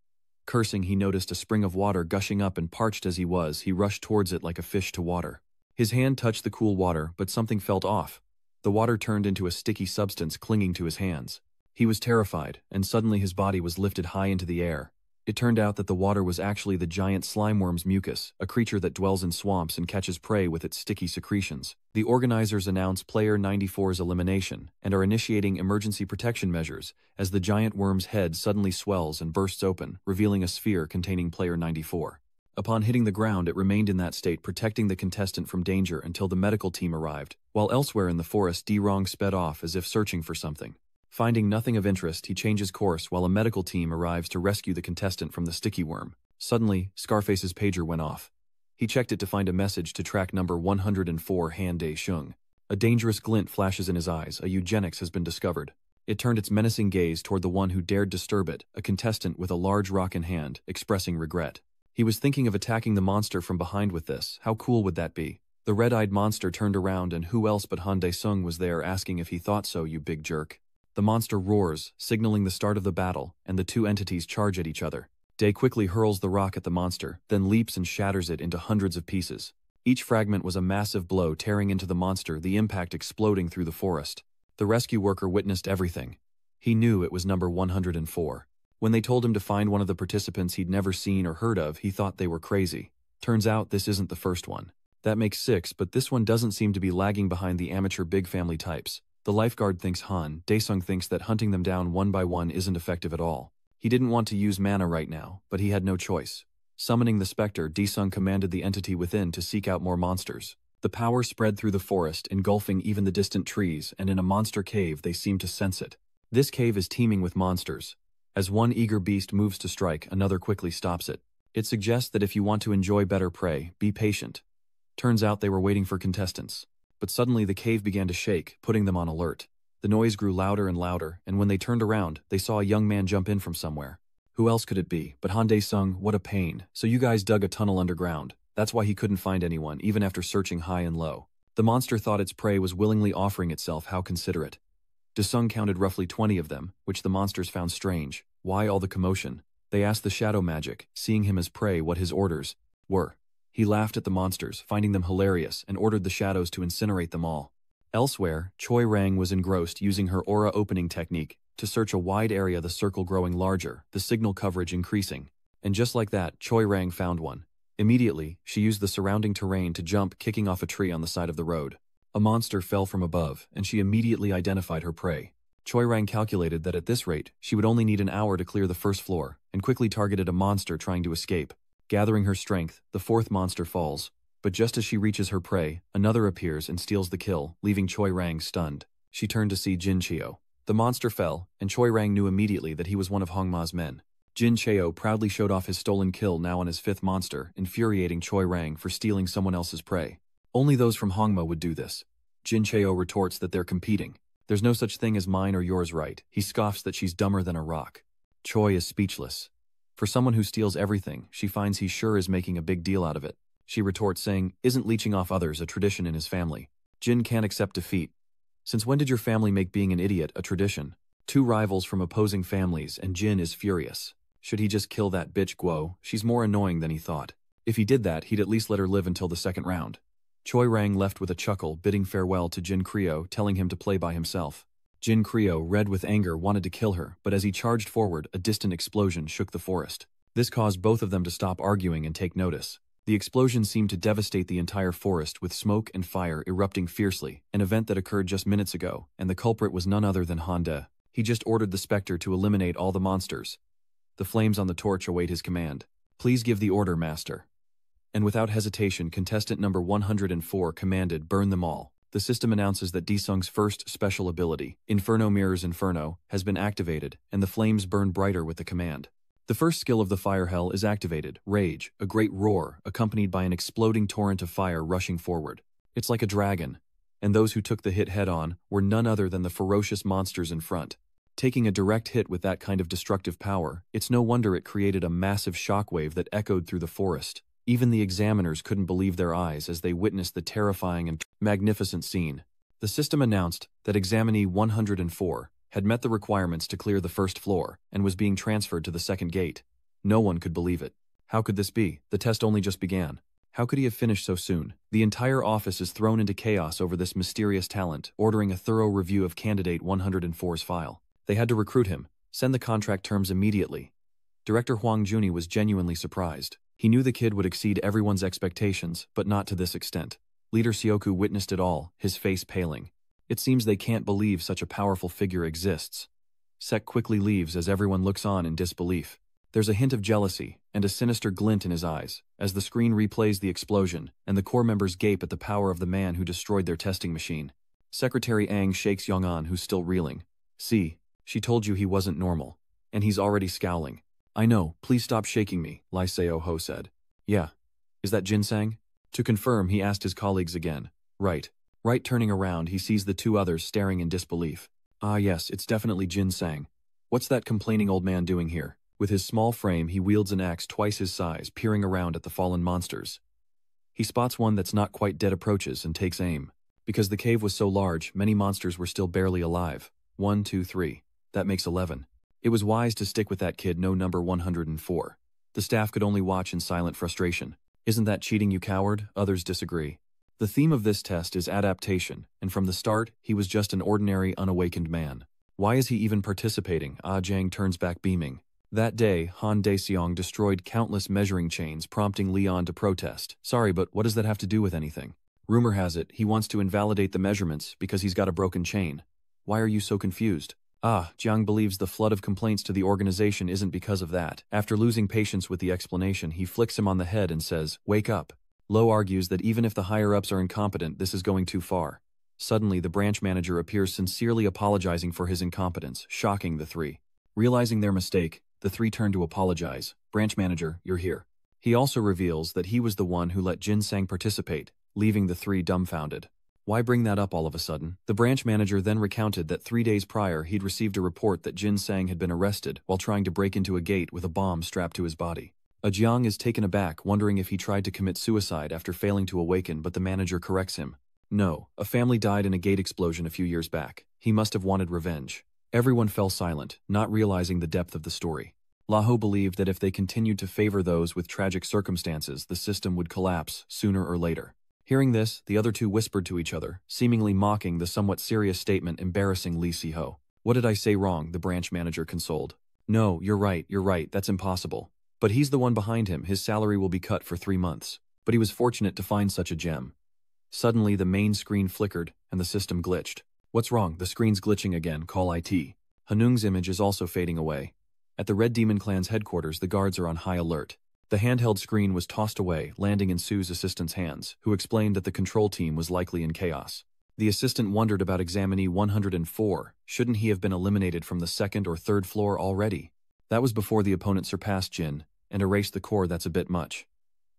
Cursing, he noticed a spring of water gushing up, and parched as he was, he rushed towards it like a fish to water. His hand touched the cool water, but something felt off. The water turned into a sticky substance clinging to his hands. He was terrified, and suddenly his body was lifted high into the air. It turned out that the water was actually the giant slimeworm's mucus, a creature that dwells in swamps and catches prey with its sticky secretions. The organizers announce Player 94's elimination and are initiating emergency protection measures as the giant worm's head suddenly swells and bursts open, revealing a sphere containing Player 94. Upon hitting the ground, it remained in that state, protecting the contestant from danger until the medical team arrived. While elsewhere in the forest, D-Rong sped off as if searching for something. Finding nothing of interest, he changes course while a medical team arrives to rescue the contestant from the sticky worm. Suddenly, Scarface's pager went off. He checked it to find a message to track number 104 Han Dae-shung. A dangerous glint flashes in his eyes. A eugenics has been discovered. It turned its menacing gaze toward the one who dared disturb it, a contestant with a large rock in hand, expressing regret. He was thinking of attacking the monster from behind with this. How cool would that be? The red-eyed monster turned around, and who else but Han Dae-sung was there, asking if he thought so, you big jerk. The monster roars, signaling the start of the battle, and the two entities charge at each other. Dae quickly hurls the rock at the monster, then leaps and shatters it into hundreds of pieces. Each fragment was a massive blow tearing into the monster, the impact exploding through the forest. The rescue worker witnessed everything. He knew it was number 104. When they told him to find one of the participants he'd never seen or heard of, he thought they were crazy. Turns out this isn't the first one. That makes 6, but this one doesn't seem to be lagging behind the amateur big family types. The lifeguard thinks Han Dae-sung thinks that hunting them down one by one isn't effective at all. He didn't want to use mana right now, but he had no choice. Summoning the specter, Dae-sung commanded the entity within to seek out more monsters. The power spread through the forest, engulfing even the distant trees, and in a monster cave they seemed to sense it. This cave is teeming with monsters. As one eager beast moves to strike, another quickly stops it. It suggests that if you want to enjoy better prey, be patient. Turns out they were waiting for contestants. But suddenly the cave began to shake, putting them on alert. The noise grew louder and louder, and when they turned around, they saw a young man jump in from somewhere. Who else could it be but Han Dae-sung? What a pain. So you guys dug a tunnel underground. That's why he couldn't find anyone, even after searching high and low. The monster thought its prey was willingly offering itself. How considerate. Dae-sung counted roughly 20 of them, which the monsters found strange. Why all the commotion? They asked the shadow magic, seeing him as prey, what his orders were. He laughed at the monsters, finding them hilarious, and ordered the shadows to incinerate them all. Elsewhere, Choi Rang was engrossed using her aura opening technique to search a wide area, the circle growing larger, the signal coverage increasing. And just like that, Choi Rang found one. Immediately, she used the surrounding terrain to jump, kicking off a tree on the side of the road. A monster fell from above, and she immediately identified her prey. Choi Rang calculated that at this rate, she would only need an hour to clear the first floor, and quickly targeted a monster trying to escape. Gathering her strength, the fourth monster falls. But just as she reaches her prey, another appears and steals the kill, leaving Choi Rang stunned. She turned to see Jin Cheo. The monster fell, and Choi Rang knew immediately that he was one of Hong Ma's men. Jin Cheo proudly showed off his stolen kill, now on his fifth monster, infuriating Choi Rang for stealing someone else's prey. Only those from Hong Ma would do this. Jin Cheo retorts that they're competing. There's no such thing as mine or yours, right? He scoffs that she's dumber than a rock. Choi is speechless. For someone who steals everything, she finds he sure is making a big deal out of it. She retorts saying, isn't leeching off others a tradition in his family? Jin can't accept defeat. Since when did your family make being an idiot a tradition? Two rivals from opposing families, and Jin is furious. Should he just kill that bitch Guo? She's more annoying than he thought. If he did that, he'd at least let her live until the second round. Choi Rang left with a chuckle, bidding farewell to Jin Creo, telling him to play by himself. Jin Creo, red with anger, wanted to kill her, but as he charged forward, a distant explosion shook the forest. This caused both of them to stop arguing and take notice. The explosion seemed to devastate the entire forest, with smoke and fire erupting fiercely, an event that occurred just minutes ago, and the culprit was none other than Han Dae. He just ordered the specter to eliminate all the monsters. The flames on the torch await his command. Please give the order, master. And without hesitation, contestant number 104 commanded, burn them all. The system announces that Dae-sung's first special ability, Inferno Mirrors Inferno, has been activated, and the flames burn brighter with the command. The first skill of the fire hell is activated, Rage, a great roar, accompanied by an exploding torrent of fire rushing forward. It's like a dragon, and those who took the hit head-on were none other than the ferocious monsters in front. Taking a direct hit with that kind of destructive power, it's no wonder it created a massive shockwave that echoed through the forest. Even the examiners couldn't believe their eyes as they witnessed the terrifying and magnificent scene. The system announced that examinee 104 had met the requirements to clear the first floor and was being transferred to the second gate. No one could believe it. How could this be? The test only just began. How could he have finished so soon? The entire office is thrown into chaos over this mysterious talent, ordering a thorough review of candidate 104's file. They had to recruit him, send the contract terms immediately. Director Huang Juni was genuinely surprised. He knew the kid would exceed everyone's expectations, but not to this extent. Leader Sioku witnessed it all, his face paling. It seems they can't believe such a powerful figure exists. Sek quickly leaves as everyone looks on in disbelief. There's a hint of jealousy, and a sinister glint in his eyes, as the screen replays the explosion, and the core members gape at the power of the man who destroyed their testing machine. Secretary Ang shakes Yong-an, who's still reeling. See, she told you he wasn't normal. And he's already scowling. I know, please stop shaking me, Lai Seo-ho said. Yeah. Is that Jin-sang? To confirm, he asked his colleagues again. Right. Right, turning around, he sees the two others staring in disbelief. Ah yes, it's definitely Jin-sang. What's that complaining old man doing here? With his small frame, he wields an axe twice his size, peering around at the fallen monsters. He spots one that's not quite dead, approaches, and takes aim. Because the cave was so large, many monsters were still barely alive. 1, 2, 3. That makes 11. It was wise to stick with that kid, no number 104. The staff could only watch in silent frustration. Isn't that cheating, you coward? Others disagree. The theme of this test is adaptation, and from the start, he was just an ordinary, unawakened man. Why is he even participating? Ah Jiang turns back beaming. That day, Han Daeseong destroyed countless measuring chains, prompting Leon to protest. Sorry, but what does that have to do with anything? Rumor has it, he wants to invalidate the measurements because he's got a broken chain. Why are you so confused? Ah, Jiang believes the flood of complaints to the organization isn't because of that. After losing patience with the explanation, he flicks him on the head and says, "Wake up." Lo argues that even if the higher-ups are incompetent, this is going too far. Suddenly, the branch manager appears sincerely apologizing for his incompetence, shocking the three. Realizing their mistake, the three turn to apologize. Branch manager, you're here. He also reveals that he was the one who let Jin-sang participate, leaving the three dumbfounded. Why bring that up all of a sudden? The branch manager then recounted that 3 days prior he'd received a report that Jin-sang had been arrested while trying to break into a gate with a bomb strapped to his body. Jiang is taken aback, wondering if he tried to commit suicide after failing to awaken, but the manager corrects him. No, a family died in a gate explosion a few years back. He must have wanted revenge. Everyone fell silent, not realizing the depth of the story. Laho believed that if they continued to favor those with tragic circumstances, the system would collapse sooner or later. Hearing this, the other two whispered to each other, seemingly mocking the somewhat serious statement embarrassing Lee Si-ho. What did I say wrong? The branch manager consoled. No, you're right, that's impossible. But he's the one behind him, his salary will be cut for 3 months. But he was fortunate to find such a gem. Suddenly the main screen flickered, and the system glitched. What's wrong? The screen's glitching again, call IT. Hanung's image is also fading away. At the Red Demon Clan's headquarters, the guards are on high alert. The handheld screen was tossed away, landing in Sue's assistant's hands, who explained that the control team was likely in chaos. The assistant wondered about examinee 104. Shouldn't he have been eliminated from the 2nd or 3rd floor already? That was before the opponent surpassed Jin, and erased the core. That's a bit much.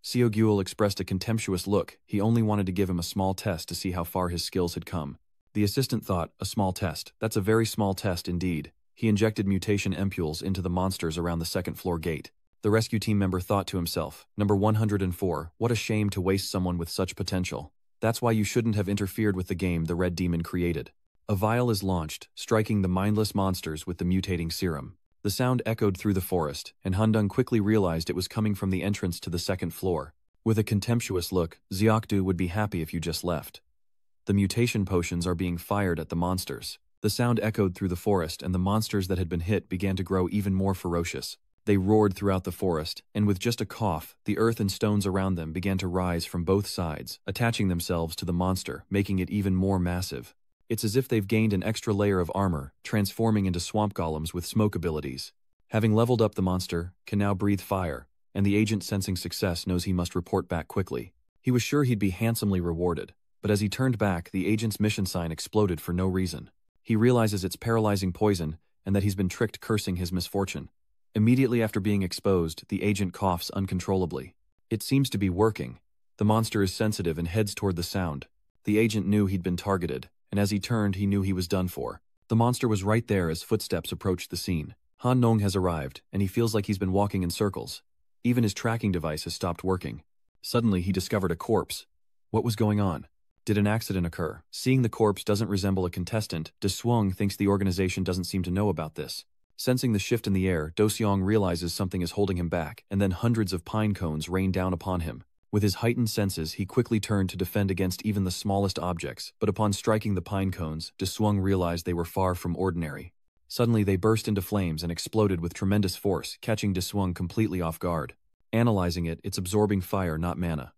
Seo Gyul expressed a contemptuous look. He only wanted to give him a small test to see how far his skills had come. The assistant thought, a small test. That's a very small test indeed. He injected mutation ampules into the monsters around the 2nd floor gate. The rescue team member thought to himself, number 104, what a shame to waste someone with such potential. That's why you shouldn't have interfered with the game the Red Demon created. A vial is launched, striking the mindless monsters with the mutating serum. The sound echoed through the forest, and Handong quickly realized it was coming from the entrance to the 2nd floor. With a contemptuous look, Xiokdu would be happy if you just left. The mutation potions are being fired at the monsters. The sound echoed through the forest, and the monsters that had been hit began to grow even more ferocious. They roared throughout the forest, and with just a cough, the earth and stones around them began to rise from both sides, attaching themselves to the monster, making it even more massive. It's as if they've gained an extra layer of armor, transforming into swamp golems with smoke abilities. Having leveled up, the monster can now breathe fire, and the agent, sensing success, knows he must report back quickly. He was sure he'd be handsomely rewarded, but as he turned back, the agent's mission sign exploded for no reason. He realizes it's paralyzing poison, and that he's been tricked, cursing his misfortune. Immediately after being exposed, the agent coughs uncontrollably. It seems to be working. The monster is sensitive and heads toward the sound. The agent knew he'd been targeted, and as he turned, he knew he was done for. The monster was right there as footsteps approached the scene. Han Nong has arrived, and he feels like he's been walking in circles. Even his tracking device has stopped working. Suddenly, he discovered a corpse. What was going on? Did an accident occur? Seeing the corpse doesn't resemble a contestant, De Swung thinks the organization doesn't seem to know about this. Sensing the shift in the air, Do-seong realizes something is holding him back, and then hundreds of pine cones rain down upon him. With his heightened senses, he quickly turned to defend against even the smallest objects, but upon striking the pine cones, Do-seong realized they were far from ordinary. Suddenly they burst into flames and exploded with tremendous force, catching Do-seong completely off guard. Analyzing it, it's absorbing fire, not mana.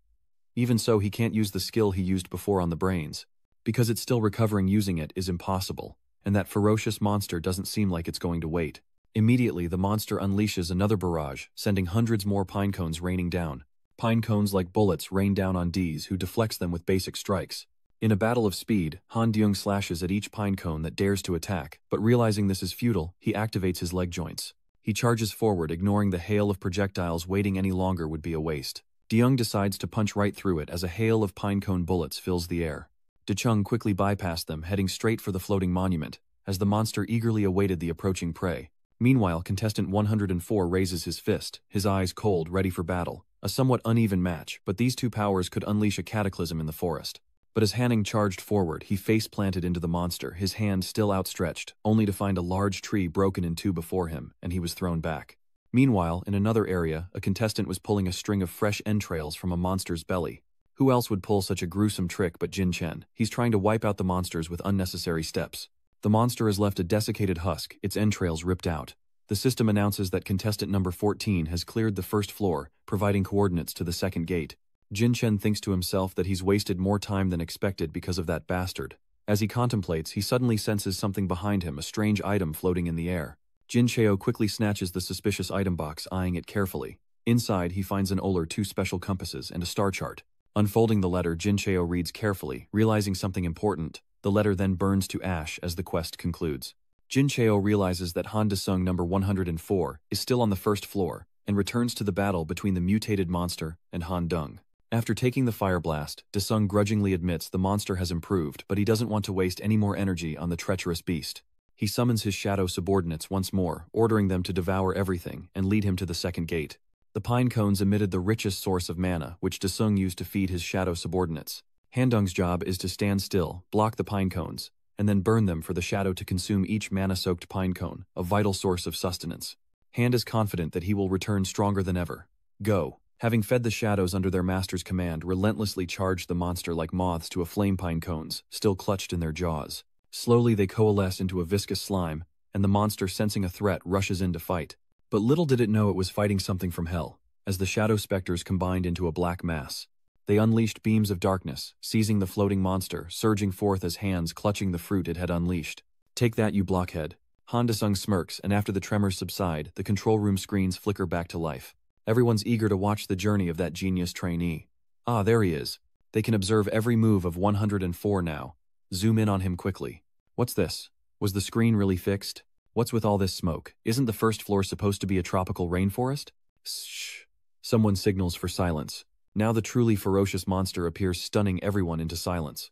Even so, he can't use the skill he used before on the brains. Because it's still recovering using it is impossible, and that ferocious monster doesn't seem like it's going to wait. Immediately, the monster unleashes another barrage, sending hundreds more pine cones raining down. Pine cones like bullets rain down on D's, who deflects them with basic strikes. In a battle of speed, Han Deung slashes at each pine cone that dares to attack, but realizing this is futile, he activates his leg joints. He charges forward, ignoring the hail of projectiles. Waiting any longer would be a waste. Deung decides to punch right through it as a hail of pine cone bullets fills the air. De-chung quickly bypassed them, heading straight for the floating monument, as the monster eagerly awaited the approaching prey. Meanwhile, contestant 104 raises his fist, his eyes cold, ready for battle. A somewhat uneven match, but these two powers could unleash a cataclysm in the forest. But as Hanning charged forward, he face-planted into the monster, his hand still outstretched, only to find a large tree broken in two before him, and he was thrown back. Meanwhile, in another area, a contestant was pulling a string of fresh entrails from a monster's belly. Who else would pull such a gruesome trick but Jin Chen? He's trying to wipe out the monsters with unnecessary steps. The monster has left a desiccated husk, its entrails ripped out. The system announces that contestant number 14 has cleared the first floor, providing coordinates to the second gate. Jin Chen thinks to himself that he's wasted more time than expected because of that bastard. As he contemplates, he suddenly senses something behind him, a strange item floating in the air. Jin Cheo quickly snatches the suspicious item box, eyeing it carefully. Inside, he finds an Oler, 2 special compasses, and a star chart. Unfolding the letter, Jin Cheo reads carefully, realizing something important. The letter then burns to ash as the quest concludes. Jin Cheo realizes that Han De-sung number 104 is still on the first floor, and returns to the battle between the mutated monster and Han Dung. After taking the fire blast, De-sung grudgingly admits the monster has improved, but he doesn't want to waste any more energy on the treacherous beast. He summons his shadow subordinates once more, ordering them to devour everything and lead him to the second gate. The pine cones emitted the richest source of mana, which De-sung used to feed his shadow subordinates. Han Dung's job is to stand still, block the pine cones, and then burn them for the shadow to consume each mana-soaked pine cone, a vital source of sustenance. Han is confident that he will return stronger than ever. Go. Having fed the shadows under their master's command, relentlessly charged the monster like moths to a flame pine cones, still clutched in their jaws. Slowly they coalesce into a viscous slime, and the monster, sensing a threat, rushes in to fight. But little did it know it was fighting something from hell, as the shadow specters combined into a black mass. They unleashed beams of darkness, seizing the floating monster, surging forth as hands clutching the fruit it had unleashed. Take that, you blockhead. Han De-sung smirks, and after the tremors subside, the control room screens flicker back to life. Everyone's eager to watch the journey of that genius trainee. Ah, there he is. They can observe every move of 104 now. Zoom in on him quickly. What's this? Was the screen really fixed? What's with all this smoke? Isn't the first floor supposed to be a tropical rainforest? Shh. Someone signals for silence. Now the truly ferocious monster appears, stunning everyone into silence.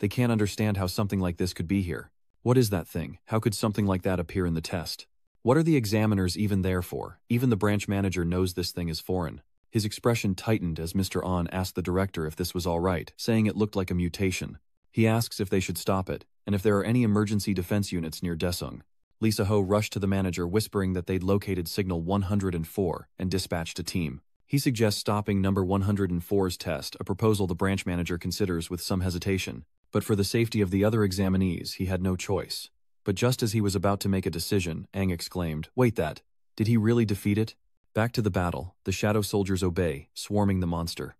They can't understand how something like this could be here. What is that thing? How could something like that appear in the test? What are the examiners even there for? Even the branch manager knows this thing is foreign. His expression tightened as Mr. An asked the director if this was all right, saying it looked like a mutation. He asks if they should stop it, and if there are any emergency defense units near De-sung. Lisa Ho rushed to the manager, whispering that they'd located signal 104 and dispatched a team. He suggests stopping number 104's test, a proposal the branch manager considers with some hesitation. But for the safety of the other examinees, he had no choice. But just as he was about to make a decision, Aang exclaimed, "Wait, that! Did he really defeat it?" Back to the battle, the shadow soldiers obey, swarming the monster.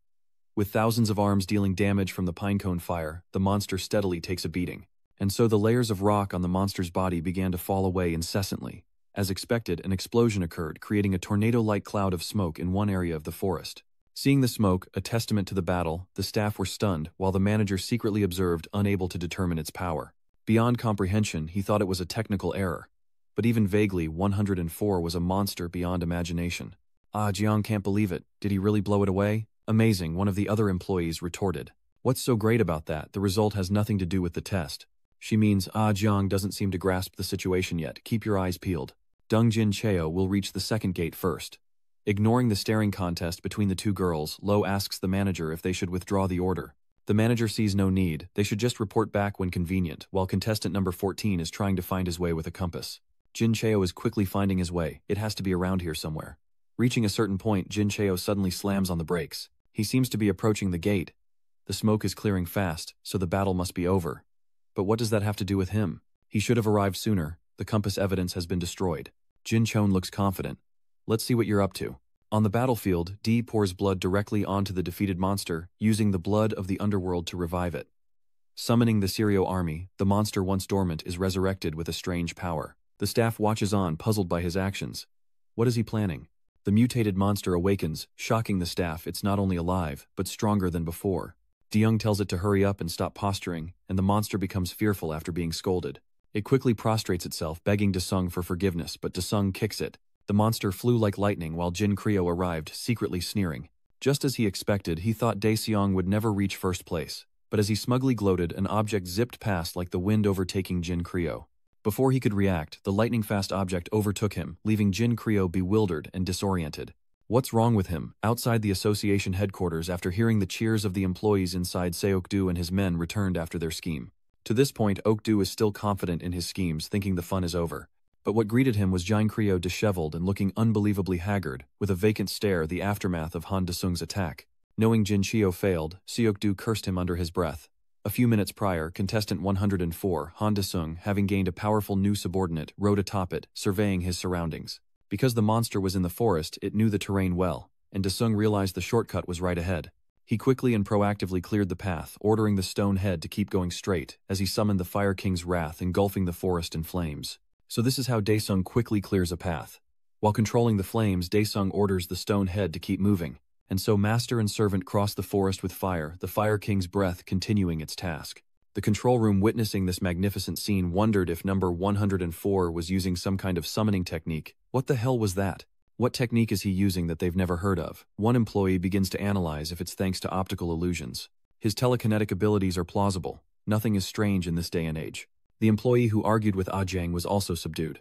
With thousands of arms dealing damage from the pinecone fire, the monster steadily takes a beating. And so the layers of rock on the monster's body began to fall away incessantly. As expected, an explosion occurred, creating a tornado-like cloud of smoke in one area of the forest. Seeing the smoke, a testament to the battle, the staff were stunned, while the manager secretly observed, unable to determine its power. Beyond comprehension, he thought it was a technical error. But even vaguely, 104 was a monster beyond imagination. Ah, Jiang can't believe it. Did he really blow it away? Amazing, one of the other employees retorted. What's so great about that? The result has nothing to do with the test. She means, Jiang doesn't seem to grasp the situation yet. Keep your eyes peeled. Dungjin Cheo will reach the second gate first. Ignoring the staring contest between the two girls, Lo asks the manager if they should withdraw the order. The manager sees no need. They should just report back when convenient, while contestant number 14 is trying to find his way with a compass. Jin Cheo is quickly finding his way. It has to be around here somewhere. Reaching a certain point, Jin Cheo suddenly slams on the brakes. He seems to be approaching the gate. The smoke is clearing fast, so the battle must be over. But what does that have to do with him? He should have arrived sooner. The compass evidence has been destroyed. Jin Chon looks confident. Let's see what you're up to. On the battlefield, D pours blood directly onto the defeated monster, using the blood of the underworld to revive it. Summoning the Sirio army, the monster once dormant is resurrected with a strange power. The staff watches on, puzzled by his actions. What is he planning? The mutated monster awakens, shocking the staff. It's not only alive, but stronger than before. DeYoung tells it to hurry up and stop posturing, and the monster becomes fearful after being scolded. It quickly prostrates itself, begging Desung for forgiveness, but Desung kicks it. The monster flew like lightning while Jin Creo arrived, secretly sneering. Just as he expected, he thought Daeseong would never reach first place. But as he smugly gloated, an object zipped past like the wind overtaking Jin Creo. Before he could react, the lightning-fast object overtook him, leaving Jin Creo bewildered and disoriented. What's wrong with him? Outside the association headquarters, after hearing the cheers of the employees inside, Seok-do and his men returned after their scheme. To this point, Ok-do is still confident in his schemes, thinking the fun is over. But what greeted him was Jin Creo, disheveled and looking unbelievably haggard, with a vacant stare, the aftermath of Han Desung's attack. Knowing Jin Cheo failed, Seok-do cursed him under his breath. A few minutes prior, contestant 104, Han Desung, having gained a powerful new subordinate, rode atop it, surveying his surroundings. Because the monster was in the forest, it knew the terrain well, and Desung realized the shortcut was right ahead. He quickly and proactively cleared the path, ordering the stone head to keep going straight, as he summoned the Fire King's wrath, engulfing the forest in flames. So this is how Daesung quickly clears a path. While controlling the flames, Daesung orders the stone head to keep moving. And so master and servant cross the forest with fire, the Fire King's breath continuing its task. The control room, witnessing this magnificent scene, wondered if number 104 was using some kind of summoning technique. What the hell was that? What technique is he using that they've never heard of? One employee begins to analyze if it's thanks to optical illusions. His telekinetic abilities are plausible. Nothing is strange in this day and age. The employee who argued with Ajang was also subdued.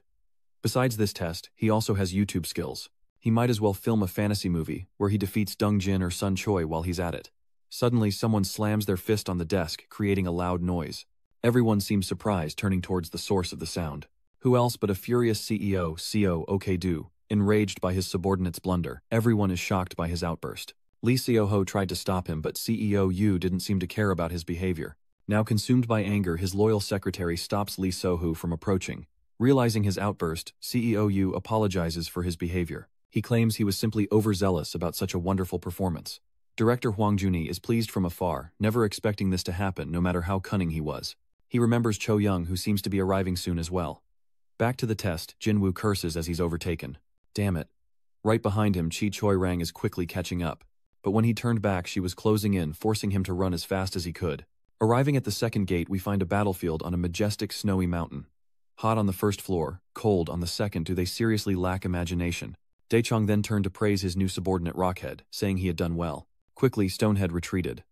Besides this test, he also has YouTube skills. He might as well film a fantasy movie, where he defeats Dong Jin or Sun Choi while he's at it. Suddenly, someone slams their fist on the desk, creating a loud noise. Everyone seems surprised, turning towards the source of the sound. Who else but a furious CEO, Co Ok-do, enraged by his subordinate's blunder. Everyone is shocked by his outburst. Lee Seo-ho tried to stop him, but CEO Yu didn't seem to care about his behavior. Now consumed by anger, his loyal secretary stops Lee So-ho from approaching. Realizing his outburst, CEO Yu apologizes for his behavior. He claims he was simply overzealous about such a wonderful performance. Director Hwang Juni is pleased from afar, never expecting this to happen no matter how cunning he was. He remembers Cho Young, who seems to be arriving soon as well. Back to the test, Jinwoo curses as he's overtaken. Damn it. Right behind him, Chi Choi-rang is quickly catching up. But when he turned back, she was closing in, forcing him to run as fast as he could. Arriving at the second gate, we find a battlefield on a majestic snowy mountain. Hot on the first floor, cold on the second. Do they seriously lack imagination? Daechong then turned to praise his new subordinate Rockhead, saying he had done well. Quickly, Stonehead retreated.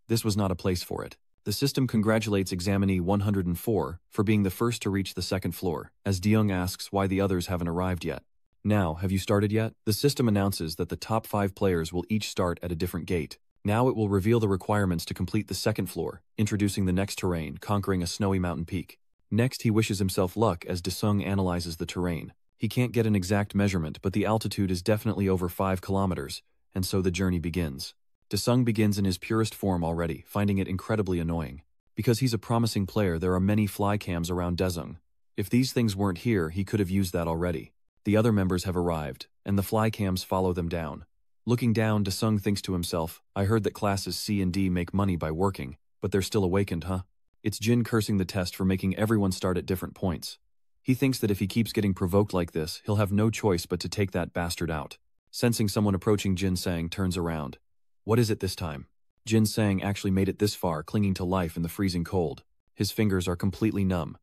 This was not a place for it. The system congratulates examinee 104 for being the first to reach the second floor, as DeYoung asks why the others haven't arrived yet. Now, have you started yet? The system announces that the top 5 players will each start at a different gate. Now it will reveal the requirements to complete the second floor, introducing the next terrain, conquering a snowy mountain peak. Next, he wishes himself luck as Desung analyzes the terrain. He can't get an exact measurement, but the altitude is definitely over 5 kilometers, and so the journey begins. Desung begins in his purest form already, finding it incredibly annoying. Because he's a promising player, there are many fly cams around Desung. If these things weren't here, he could have used that already. The other members have arrived, and the fly cams follow them down. Looking down, Desung thinks to himself, I heard that classes C and D make money by working, but they're still awakened, huh? It's Jin cursing the test for making everyone start at different points. He thinks that if he keeps getting provoked like this, he'll have no choice but to take that bastard out. Sensing someone approaching, Jin Sang turns around. What is it this time? Jin Sang actually made it this far, clinging to life in the freezing cold. His fingers are completely numb.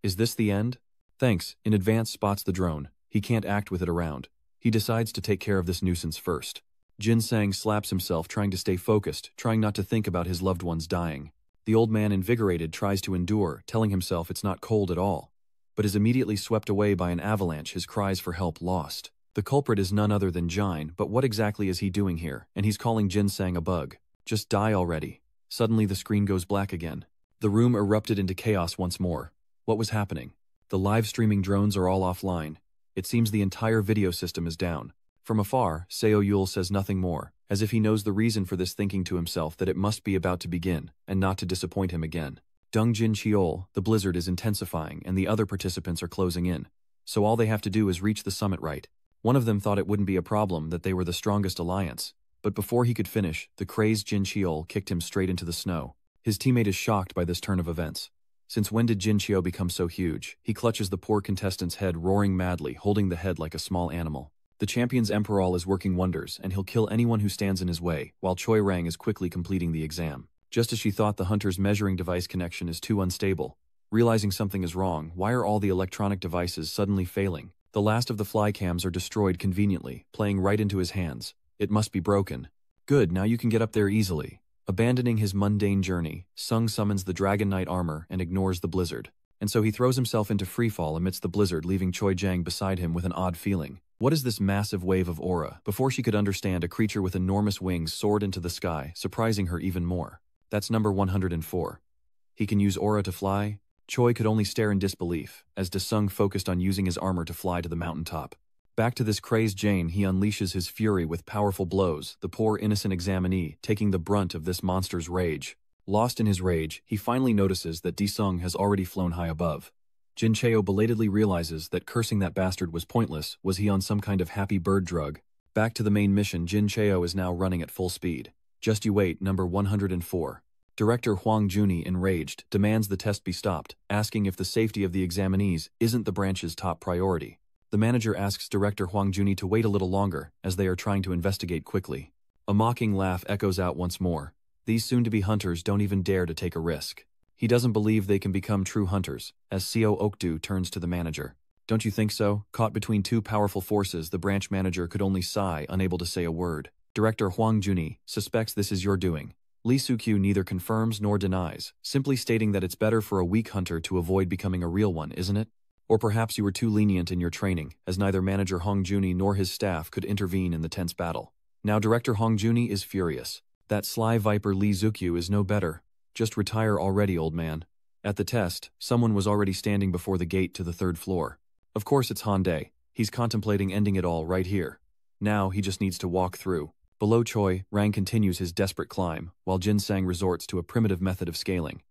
Is this the end? Thanks. In advance spots the drone. He can't act with it around. He decides to take care of this nuisance first. Jin Sang slaps himself, trying to stay focused, trying not to think about his loved ones dying. The old man, invigorated, tries to endure, telling himself it's not cold at all, but is immediately swept away by an avalanche, his cries for help lost. The culprit is none other than Jin, but what exactly is he doing here? And he's calling Jin Sang a bug. Just die already. Suddenly the screen goes black again. The room erupted into chaos once more. What was happening? The live streaming drones are all offline. It seems the entire video system is down. From afar, Seo Yul says nothing more, as if he knows the reason for this, thinking to himself that it must be about to begin, and not to disappoint him again. Dongjin Cheol, the blizzard is intensifying and the other participants are closing in. So all they have to do is reach the summit right. One of them thought it wouldn't be a problem, that they were the strongest alliance. But before he could finish, the crazed Jin Cheol kicked him straight into the snow. His teammate is shocked by this turn of events. Since when did Jin Cheo become so huge? He clutches the poor contestant's head, roaring madly, holding the head like a small animal. The champion's Emperor is working wonders, and he'll kill anyone who stands in his way, while Choi Rang is quickly completing the exam. Just as she thought, the hunter's measuring device connection is too unstable. Realizing something is wrong, why are all the electronic devices suddenly failing? The last of the fly cams are destroyed conveniently, playing right into his hands. It must be broken. Good, now you can get up there easily. Abandoning his mundane journey, Sung summons the Dragon Knight armor and ignores the blizzard. And so he throws himself into freefall amidst the blizzard, leaving Choi Jang beside him with an odd feeling. What is this massive wave of aura? Before she could understand, a creature with enormous wings soared into the sky, surprising her even more. That's number 104. He can use aura to fly? Choi could only stare in disbelief, as Desung focused on using his armor to fly to the mountaintop. Back to this crazed Jane, he unleashes his fury with powerful blows, the poor innocent examinee taking the brunt of this monster's rage. Lost in his rage, he finally notices that Desung has already flown high above. Jin Cheo belatedly realizes that cursing that bastard was pointless. Was he on some kind of happy bird drug? Back to the main mission, Jin Cheo is now running at full speed. Just you wait, number 104. Director Huang Juni, enraged, demands the test be stopped, asking if the safety of the examinees isn't the branch's top priority. The manager asks Director Huang Juni to wait a little longer, as they are trying to investigate quickly. A mocking laugh echoes out once more. These soon-to-be hunters don't even dare to take a risk. He doesn't believe they can become true hunters, as Seo Okdu turns to the manager. Don't you think so? Caught between two powerful forces, the branch manager could only sigh, unable to say a word. Director Huang Juni suspects this is your doing. Lee Soo-kyu neither confirms nor denies, simply stating that it's better for a weak hunter to avoid becoming a real one, isn't it? Or perhaps you were too lenient in your training, as neither manager Hong Juni nor his staff could intervene in the tense battle. Now Director Hong Juni is furious. That sly viper Lee Soo-kyu is no better. Just retire already, old man. At the test, someone was already standing before the gate to the third floor. Of course it's Han Dae. He's contemplating ending it all right here. Now he just needs to walk through. Below Choi, Rang continues his desperate climb, while Jin Sang resorts to a primitive method of scaling.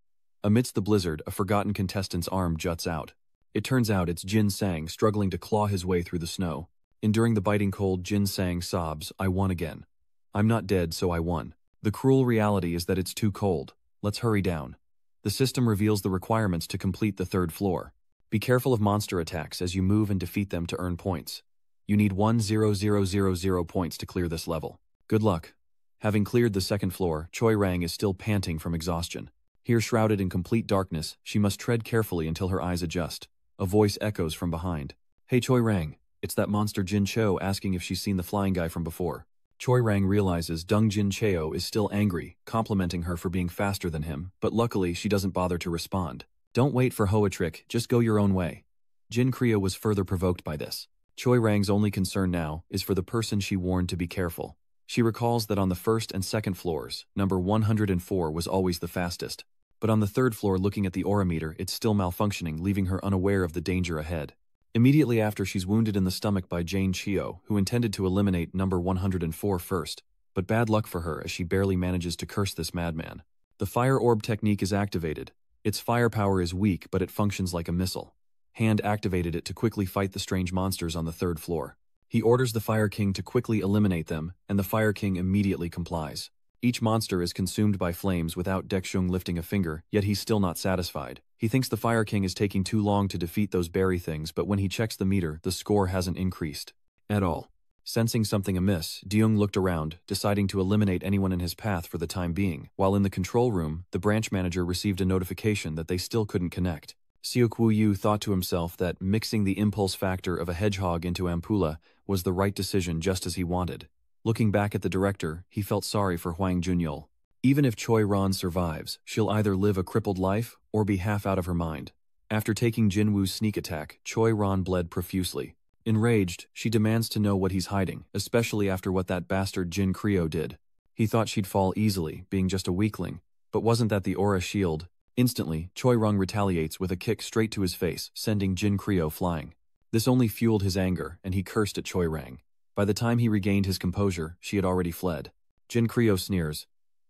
Amidst the blizzard, a forgotten contestant's arm juts out. It turns out it's Jin Sang struggling to claw his way through the snow. Enduring the biting cold, Jin Sang sobs, "I won again. I'm not dead, so I won. The cruel reality is that it's too cold. Let's hurry down." The system reveals the requirements to complete the third floor. Be careful of monster attacks as you move and defeat them to earn points. You need 1,000,000 points to clear this level. Good luck. Having cleared the second floor, Choi Rang is still panting from exhaustion. Here, shrouded in complete darkness, she must tread carefully until her eyes adjust. A voice echoes from behind. "Hey Choi Rang." It's that monster Jin Cho asking if she's seen the flying guy from before. Choi Rang realizes Dung Jin Cheo is still angry, complimenting her for being faster than him, but luckily she doesn't bother to respond. Don't wait for Hoa trick, just go your own way. Jin Creo was further provoked by this. Choi Rang's only concern now is for the person she warned to be careful. She recalls that on the first and second floors, number 104 was always the fastest. But on the third floor, looking at the aura meter, it's still malfunctioning, leaving her unaware of the danger ahead. Immediately after, she's wounded in the stomach by Jane Chio, who intended to eliminate number 104 first. But bad luck for her as she barely manages to curse this madman. The fire orb technique is activated. Its firepower is weak, but it functions like a missile. Hand activated it to quickly fight the strange monsters on the third floor. He orders the Fire King to quickly eliminate them, and the Fire King immediately complies. Each monster is consumed by flames without Dekshung lifting a finger, yet he's still not satisfied. He thinks the Fire King is taking too long to defeat those berry things, but when he checks the meter, the score hasn't increased at all. Sensing something amiss, Deung looked around, deciding to eliminate anyone in his path for the time being. While in the control room, the branch manager received a notification that they still couldn't connect. Seok Yu thought to himself that mixing the impulse factor of a hedgehog into Ampoula was the right decision, just as he wanted. Looking back at the director, he felt sorry for Huang Junyul. Even if Choi Ron survives, she'll either live a crippled life or be half out of her mind. After taking Jinwoo's sneak attack, Choi Ron bled profusely. Enraged, she demands to know what he's hiding, especially after what that bastard Jin Creo did. He thought she'd fall easily, being just a weakling, but wasn't that the aura shield? Instantly, Choi Rung retaliates with a kick straight to his face, sending Jin Creo flying. This only fueled his anger, and he cursed at Choi Rang. By the time he regained his composure, she had already fled. Jin Creo sneers.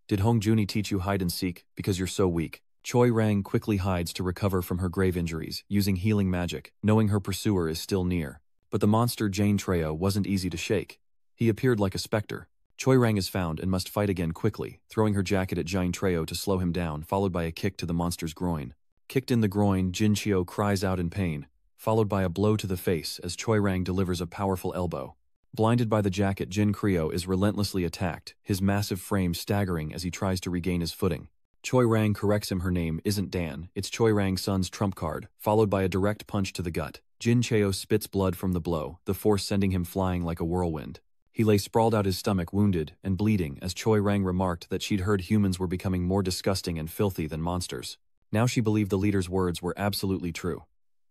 Did Hong Juni teach you hide and seek, because you're so weak? Choi Rang quickly hides to recover from her grave injuries, using healing magic, knowing her pursuer is still near. But the monster Jane Treo wasn't easy to shake. He appeared like a specter. Choi Rang is found and must fight again quickly, throwing her jacket at Jane Treo to slow him down, followed by a kick to the monster's groin. Kicked in the groin, Jin Chio cries out in pain, followed by a blow to the face as Choi Rang delivers a powerful elbow. Blinded by the jacket, Jin Creo is relentlessly attacked, his massive frame staggering as he tries to regain his footing. Choi Rang corrects him her name isn't Dan, it's Choi Rang Sun's trump card, followed by a direct punch to the gut. Jin Cheo spits blood from the blow, the force sending him flying like a whirlwind. He lay sprawled out his stomach wounded and bleeding as Choi Rang remarked that she'd heard humans were becoming more disgusting and filthy than monsters. Now she believed the leader's words were absolutely true.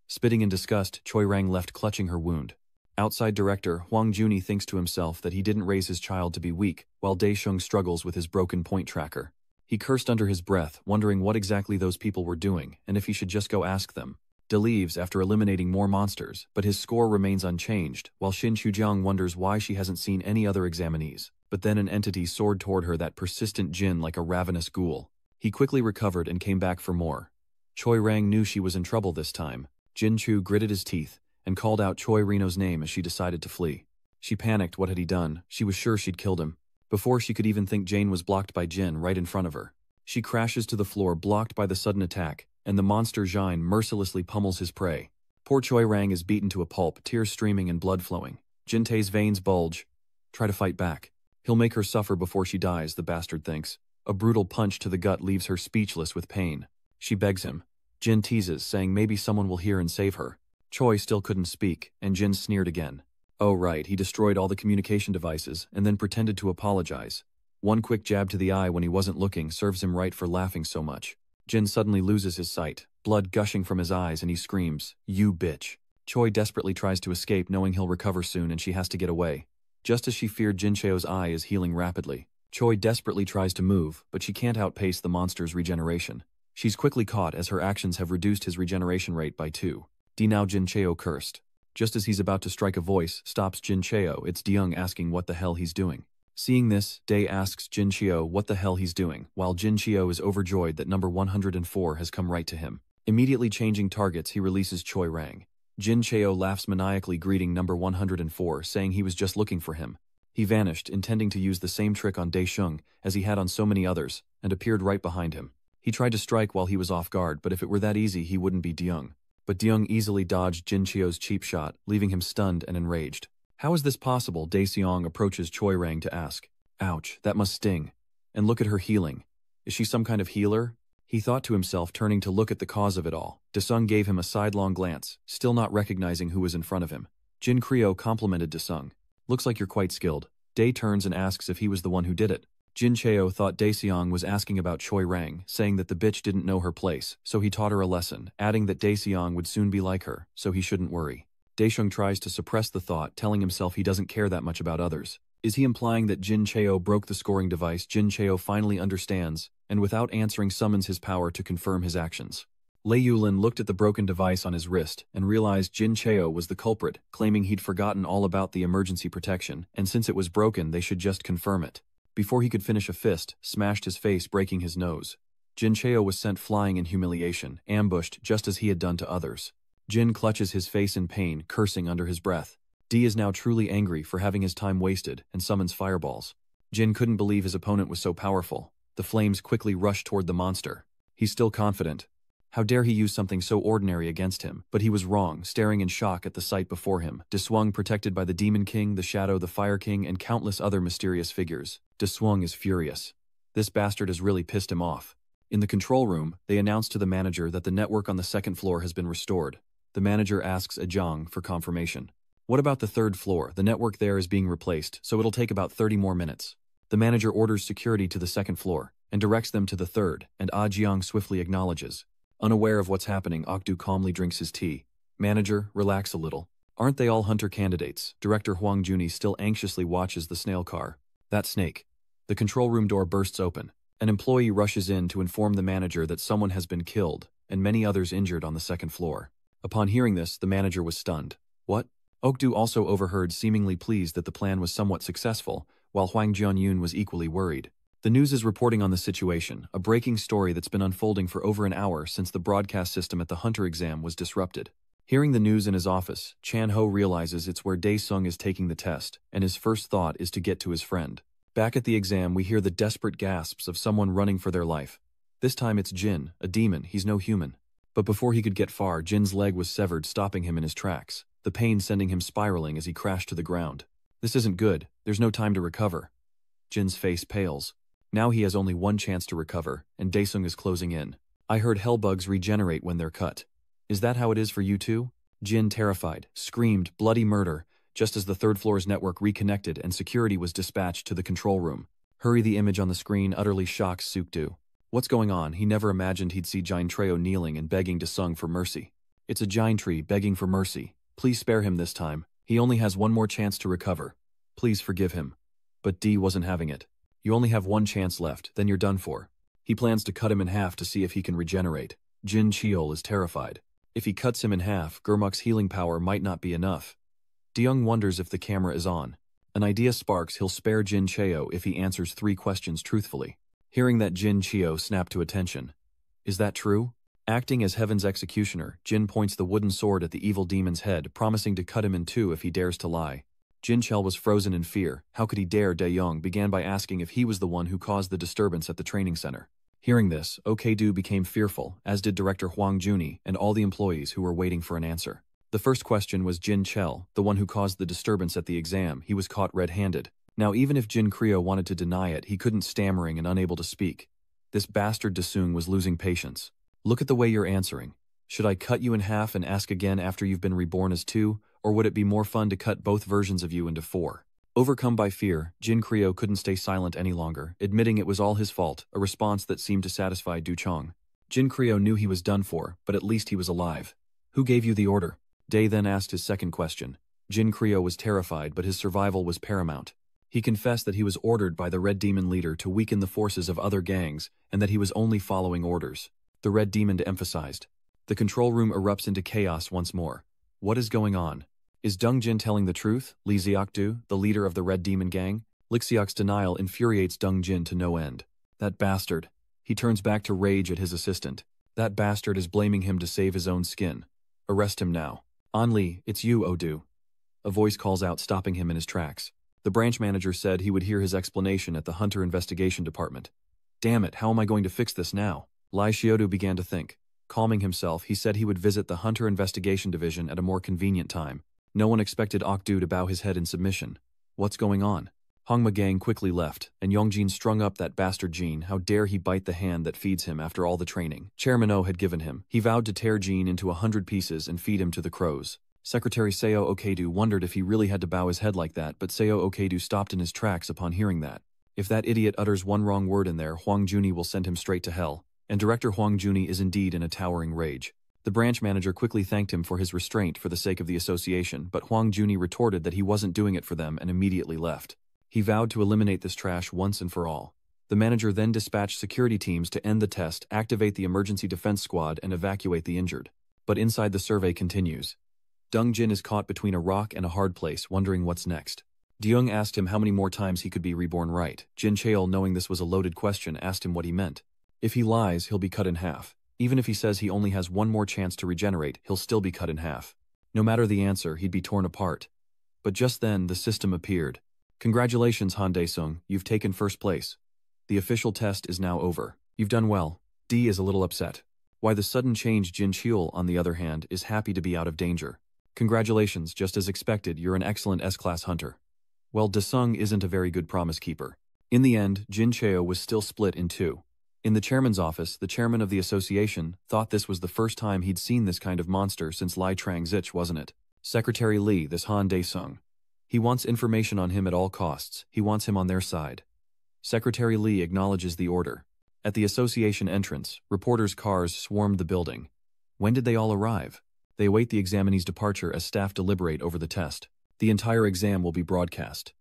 Spitting in disgust, Choi Rang left clutching her wound. Outside director Hwang Juni thinks to himself that he didn't raise his child to be weak, while Daeshung struggles with his broken point tracker. He cursed under his breath, wondering what exactly those people were doing, and if he should just go ask them. De leaves after eliminating more monsters, but his score remains unchanged, while Shin Chujiang wonders why she hasn't seen any other examinees. But then an entity soared toward her, that persistent Jin like a ravenous ghoul. He quickly recovered and came back for more. Choi Rang knew she was in trouble this time. Jin Chu gritted his teeth and called out Choi Reno's name as she decided to flee. She panicked. What had he done? She was sure she'd killed him. Before she could even think, Jane was blocked by Jin right in front of her. She crashes to the floor, blocked by the sudden attack, and the monster Jin mercilessly pummels his prey. Poor Choi Rang is beaten to a pulp, tears streaming and blood flowing. Jin Tae's veins bulge. Try to fight back. He'll make her suffer before she dies, the bastard thinks. A brutal punch to the gut leaves her speechless with pain. She begs him. Jin teases, saying maybe someone will hear and save her. Choi still couldn't speak, and Jin sneered again. Oh right, he destroyed all the communication devices, and then pretended to apologize. One quick jab to the eye when he wasn't looking serves him right for laughing so much. Jin suddenly loses his sight, blood gushing from his eyes, and he screams, "You bitch." Choi desperately tries to escape, knowing he'll recover soon and she has to get away. Just as she feared, Jin Cheo's eye is healing rapidly. Choi desperately tries to move, but she can't outpace the monster's regeneration. She's quickly caught as her actions have reduced his regeneration rate by 2. Now Jin Cheo cursed. Just as he's about to strike, a voice stops Jin Cheo. It's Deyoung asking what the hell he's doing. Seeing this, Dae asks Jin Cheo what the hell he's doing, while Jin Cheo is overjoyed that number 104 has come right to him. Immediately changing targets, he releases Choi Rang. Jin Cheo laughs maniacally, greeting number 104, saying he was just looking for him. He vanished, intending to use the same trick on Daeshung as he had on so many others, and appeared right behind him. He tried to strike while he was off guard, but if it were that easy, he wouldn't be Deyoung. But Deyoung easily dodged Jin Cheo's cheap shot, leaving him stunned and enraged. How is this possible? Dae-seong approaches Choi Rang to ask. Ouch, that must sting. And look at her healing. Is she some kind of healer? He thought to himself, turning to look at the cause of it all. Daesung gave him a sidelong glance, still not recognizing who was in front of him. Jin Creo complimented Daesung. Looks like you're quite skilled. Dae turns and asks if he was the one who did it. Jin Cheo thought Dae-seong was asking about Choi Rang, saying that the bitch didn't know her place, so he taught her a lesson, adding that Dae-seong would soon be like her, so he shouldn't worry. Daeshung tries to suppress the thought, telling himself he doesn't care that much about others. Is he implying that Jin Cheo broke the scoring device? Jin Cheo finally understands, and without answering summons his power to confirm his actions. Lei Yulin looked at the broken device on his wrist and realized Jin Cheo was the culprit, claiming he'd forgotten all about the emergency protection, and since it was broken they should just confirm it. Before he could finish, a fist smashed his face, breaking his nose. Jin Cheo was sent flying in humiliation, ambushed just as he had done to others. Jin clutches his face in pain, cursing under his breath. D is now truly angry for having his time wasted and summons fireballs. Jin couldn't believe his opponent was so powerful. The flames quickly rushed toward the monster. He's still confident. How dare he use something so ordinary against him? But he was wrong, staring in shock at the sight before him. Deswung, protected by the Demon King, the Shadow, the Fire King, and countless other mysterious figures. Deswung is furious. This bastard has really pissed him off. In the control room, they announce to the manager that the network on the second floor has been restored. The manager asks Ajong for confirmation. What about the third floor? The network there is being replaced, so it'll take about 30 more minutes. The manager orders security to the second floor and directs them to the third, and Ah Jiang swiftly acknowledges. Unaware of what's happening, Okdu calmly drinks his tea. Manager, relax a little. Aren't they all hunter candidates? Director Hwang Juni still anxiously watches the snail car. That snake. The control room door bursts open. An employee rushes in to inform the manager that someone has been killed, and many others injured on the second floor. Upon hearing this, the manager was stunned. What? Okdu also overheard, seemingly pleased that the plan was somewhat successful, while Hwang Jeon-yoon was equally worried. The news is reporting on the situation, a breaking story that's been unfolding for over an hour since the broadcast system at the Hunter exam was disrupted. Hearing the news in his office, Chan-ho realizes it's where Dae-sung is taking the test, and his first thought is to get to his friend. Back at the exam, we hear the desperate gasps of someone running for their life. This time it's Jin, a demon, he's no human. But before he could get far, Jin's leg was severed, stopping him in his tracks, the pain sending him spiraling as he crashed to the ground. This isn't good, there's no time to recover. Jin's face pales. Now he has only one chance to recover, and Dae-sung is closing in. I heard hellbugs regenerate when they're cut. Is that how it is for you too? Jin, terrified, screamed bloody murder, just as the third floor's network reconnected and security was dispatched to the control room. Hurry, the image on the screen utterly shocks Sukdu. What's going on? He never imagined he'd see Jin Treo kneeling and begging Dae-sung for mercy. It's a Jin Tree begging for mercy. Please spare him this time. He only has one more chance to recover. Please forgive him. But D wasn't having it. You only have one chance left, then you're done for. He plans to cut him in half to see if he can regenerate. Jin Cheol is terrified. If he cuts him in half, Gurmuk's healing power might not be enough. Deyoung wonders if the camera is on. An idea sparks. He'll spare Jin Cheo if he answers 3 questions truthfully. Hearing that, Jin Cheo snapped to attention. Is that true? Acting as Heaven's executioner, Jin points the wooden sword at the evil demon's head, promising to cut him in 2 if he dares to lie. Jin Chel was frozen in fear. How could he dare? Dae-young began by asking if he was the one who caused the disturbance at the training center. Hearing this, Ok-do became fearful, as did director Hwang Juni and all the employees who were waiting for an answer. The first question was Jin Chel, the one who caused the disturbance at the exam. He was caught red-handed. Now even if Jin Creo wanted to deny it, he couldn't, stammering and unable to speak. This bastard Dae-sung was losing patience. Look at the way you're answering. Should I cut you in half and ask again after you've been reborn as 2, or would it be more fun to cut both versions of you into 4? Overcome by fear, Jin Creo couldn't stay silent any longer, admitting it was all his fault, a response that seemed to satisfy Du Chong. Jin Creo knew he was done for, but at least he was alive. Who gave you the order? Dae then asked his second question. Jin Creo was terrified, but his survival was paramount. He confessed that he was ordered by the Red Demon leader to weaken the forces of other gangs, and that he was only following orders. The Red Demon emphasized. The control room erupts into chaos once more. What is going on? Is Dong Jin telling the truth? Lee Xiaodu, the leader of the Red Demon gang? Lixiok's denial infuriates Dong Jin to no end. That bastard. He turns back to rage at his assistant. That bastard is blaming him to save his own skin. Arrest him now. An Lee, it's you, Odu. A voice calls out, stopping him in his tracks. The branch manager said he would hear his explanation at the Hunter Investigation Department. Damn it, how am I going to fix this now? Lai Xiaodu began to think. Calming himself, he said he would visit the Hunter Investigation Division at a more convenient time. No one expected Okdu to bow his head in submission. What's going on? Hongma Gang quickly left, and Yongjin strung up that bastard Jean. How dare he bite the hand that feeds him after all the training Chairman O had given him. He vowed to tear Jean into 100 pieces and feed him to the crows. Secretary Seo Okedu wondered if he really had to bow his head like that, but Seo Okedu stopped in his tracks upon hearing that. If that idiot utters one wrong word in there, Hwang Juni will send him straight to hell. And Director Hwang Juni is indeed in a towering rage. The branch manager quickly thanked him for his restraint for the sake of the association, but Hwang Juni retorted that he wasn't doing it for them and immediately left. He vowed to eliminate this trash once and for all. The manager then dispatched security teams to end the test, activate the emergency defense squad, and evacuate the injured. But inside, the survey continues. Dong Jin is caught between a rock and a hard place, wondering what's next. Deyoung asked him how many more times he could be reborn right. Jin Cheol, knowing this was a loaded question, asked him what he meant. If he lies, he'll be cut in half. Even if he says he only has one more chance to regenerate, he'll still be cut in half. No matter the answer, he'd be torn apart. But just then, the system appeared. Congratulations, Han Dae-sung, you've taken first place. The official test is now over. You've done well. D is a little upset. Why the sudden change? Jin Cheol, on the other hand, is happy to be out of danger. Congratulations, just as expected, you're an excellent S-class hunter. Well, Dae-sung isn't a very good promise keeper. In the end, Jin Cheo was still split in 2. In the chairman's office, the chairman of the association thought this was the first time he'd seen this kind of monster since Lai Trang-zich, wasn't it? Secretary Lee, this Han Dae-sung. He wants information on him at all costs. He wants him on their side. Secretary Lee acknowledges the order. At the association entrance, reporters' cars swarmed the building. When did they all arrive? They await the examinee's departure as staff deliberate over the test. The entire exam will be broadcast.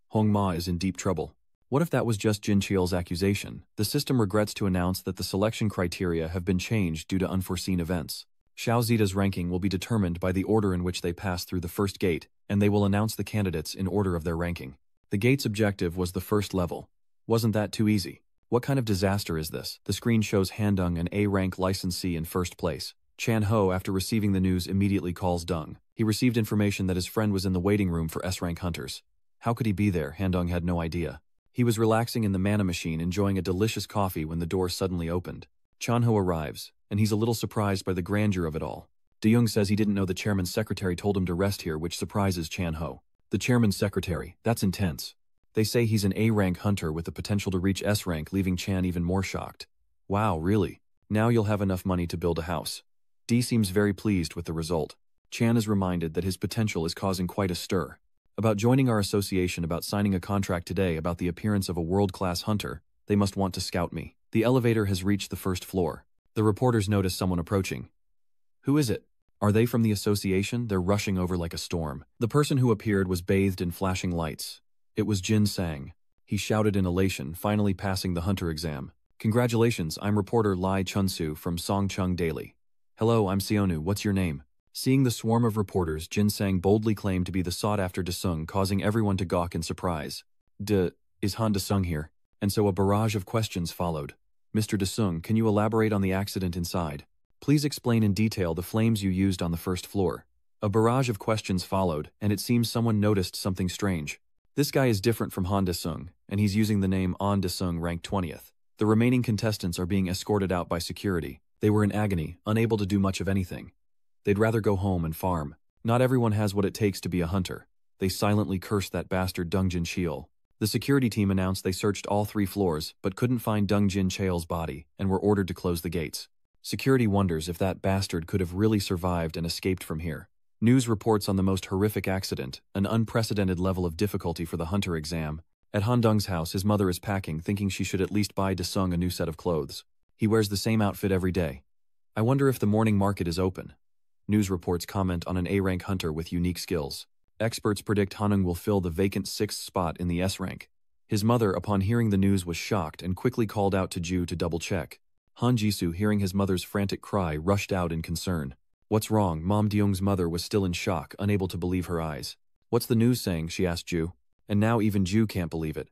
Hong Ma is in deep trouble. What if that was just Jin Cheol's accusation? The system regrets to announce that the selection criteria have been changed due to unforeseen events. Xiao Zita's ranking will be determined by the order in which they pass through the first gate, and they will announce the candidates in order of their ranking. The gate's objective was the first level. Wasn't that too easy? What kind of disaster is this? The screen shows Handong, an A-rank licensee, in first place. Chan Ho, after receiving the news, immediately calls Deng. He received information that his friend was in the waiting room for S-rank hunters. How could he be there? Handong had no idea. He was relaxing in the mana machine, enjoying a delicious coffee when the door suddenly opened. Chan Ho arrives, and he's a little surprised by the grandeur of it all. De Jong says he didn't know the chairman's secretary told him to rest here, which surprises Chan Ho. The chairman's secretary, that's intense. They say he's an A-rank hunter with the potential to reach S-rank, leaving Chan even more shocked. Wow, really? Now you'll have enough money to build a house. D seems very pleased with the result. Chan is reminded that his potential is causing quite a stir. About joining our association, about signing a contract today, about the appearance of a world-class hunter, they must want to scout me. The elevator has reached the first floor. The reporters notice someone approaching. Who is it? Are they from the association? They're rushing over like a storm. The person who appeared was bathed in flashing lights. It was Jin Sang. He shouted in elation, finally passing the hunter exam. Congratulations, I'm reporter Lai Chunsu from Songcheng Daily. Hello, I'm Seonu, what's your name? Seeing the swarm of reporters, Jin Sang boldly claimed to be the sought-after Desung, causing everyone to gawk in surprise. Is Han Desung here? And so a barrage of questions followed. Mr. Desung, can you elaborate on the accident inside? Please explain in detail the flames you used on the first floor. A barrage of questions followed, and it seems someone noticed something strange. This guy is different from Han Desung, and he's using the name An Desung, ranked 20th. The remaining contestants are being escorted out by security. They were in agony, unable to do much of anything. They'd rather go home and farm. Not everyone has what it takes to be a hunter. They silently cursed that bastard Deng Jin Cheol. The security team announced they searched all 3 floors, but couldn't find Deng Jin Cheol's body, and were ordered to close the gates. Security wonders if that bastard could have really survived and escaped from here. News reports on the most horrific accident, an unprecedented level of difficulty for the hunter exam. At Han Deng's house, his mother is packing, thinking she should at least buy Desung a new set of clothes. He wears the same outfit every day. I wonder if the morning market is open. News reports comment on an A-rank hunter with unique skills. Experts predict Hanung will fill the vacant 6th spot in the S-rank. His mother, upon hearing the news, was shocked and quickly called out to Ju to double-check. Han Jisoo, hearing his mother's frantic cry, rushed out in concern. What's wrong? Mom Deong's mother was still in shock, unable to believe her eyes. What's the news saying? She asked Ju. And now even Ju can't believe it.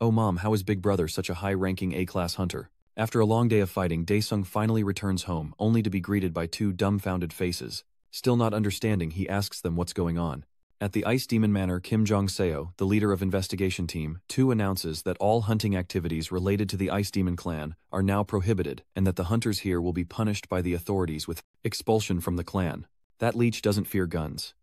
Oh Mom, how is Big Brother such a high-ranking A-class hunter? After a long day of fighting, Daesung finally returns home, only to be greeted by 2 dumbfounded faces. Still not understanding, he asks them what's going on. At the Ice Demon Manor, Kim Jong-seo, the leader of investigation team 2, announces that all hunting activities related to the Ice Demon clan are now prohibited, and that the hunters here will be punished by the authorities with expulsion from the clan. That leech doesn't fear guns.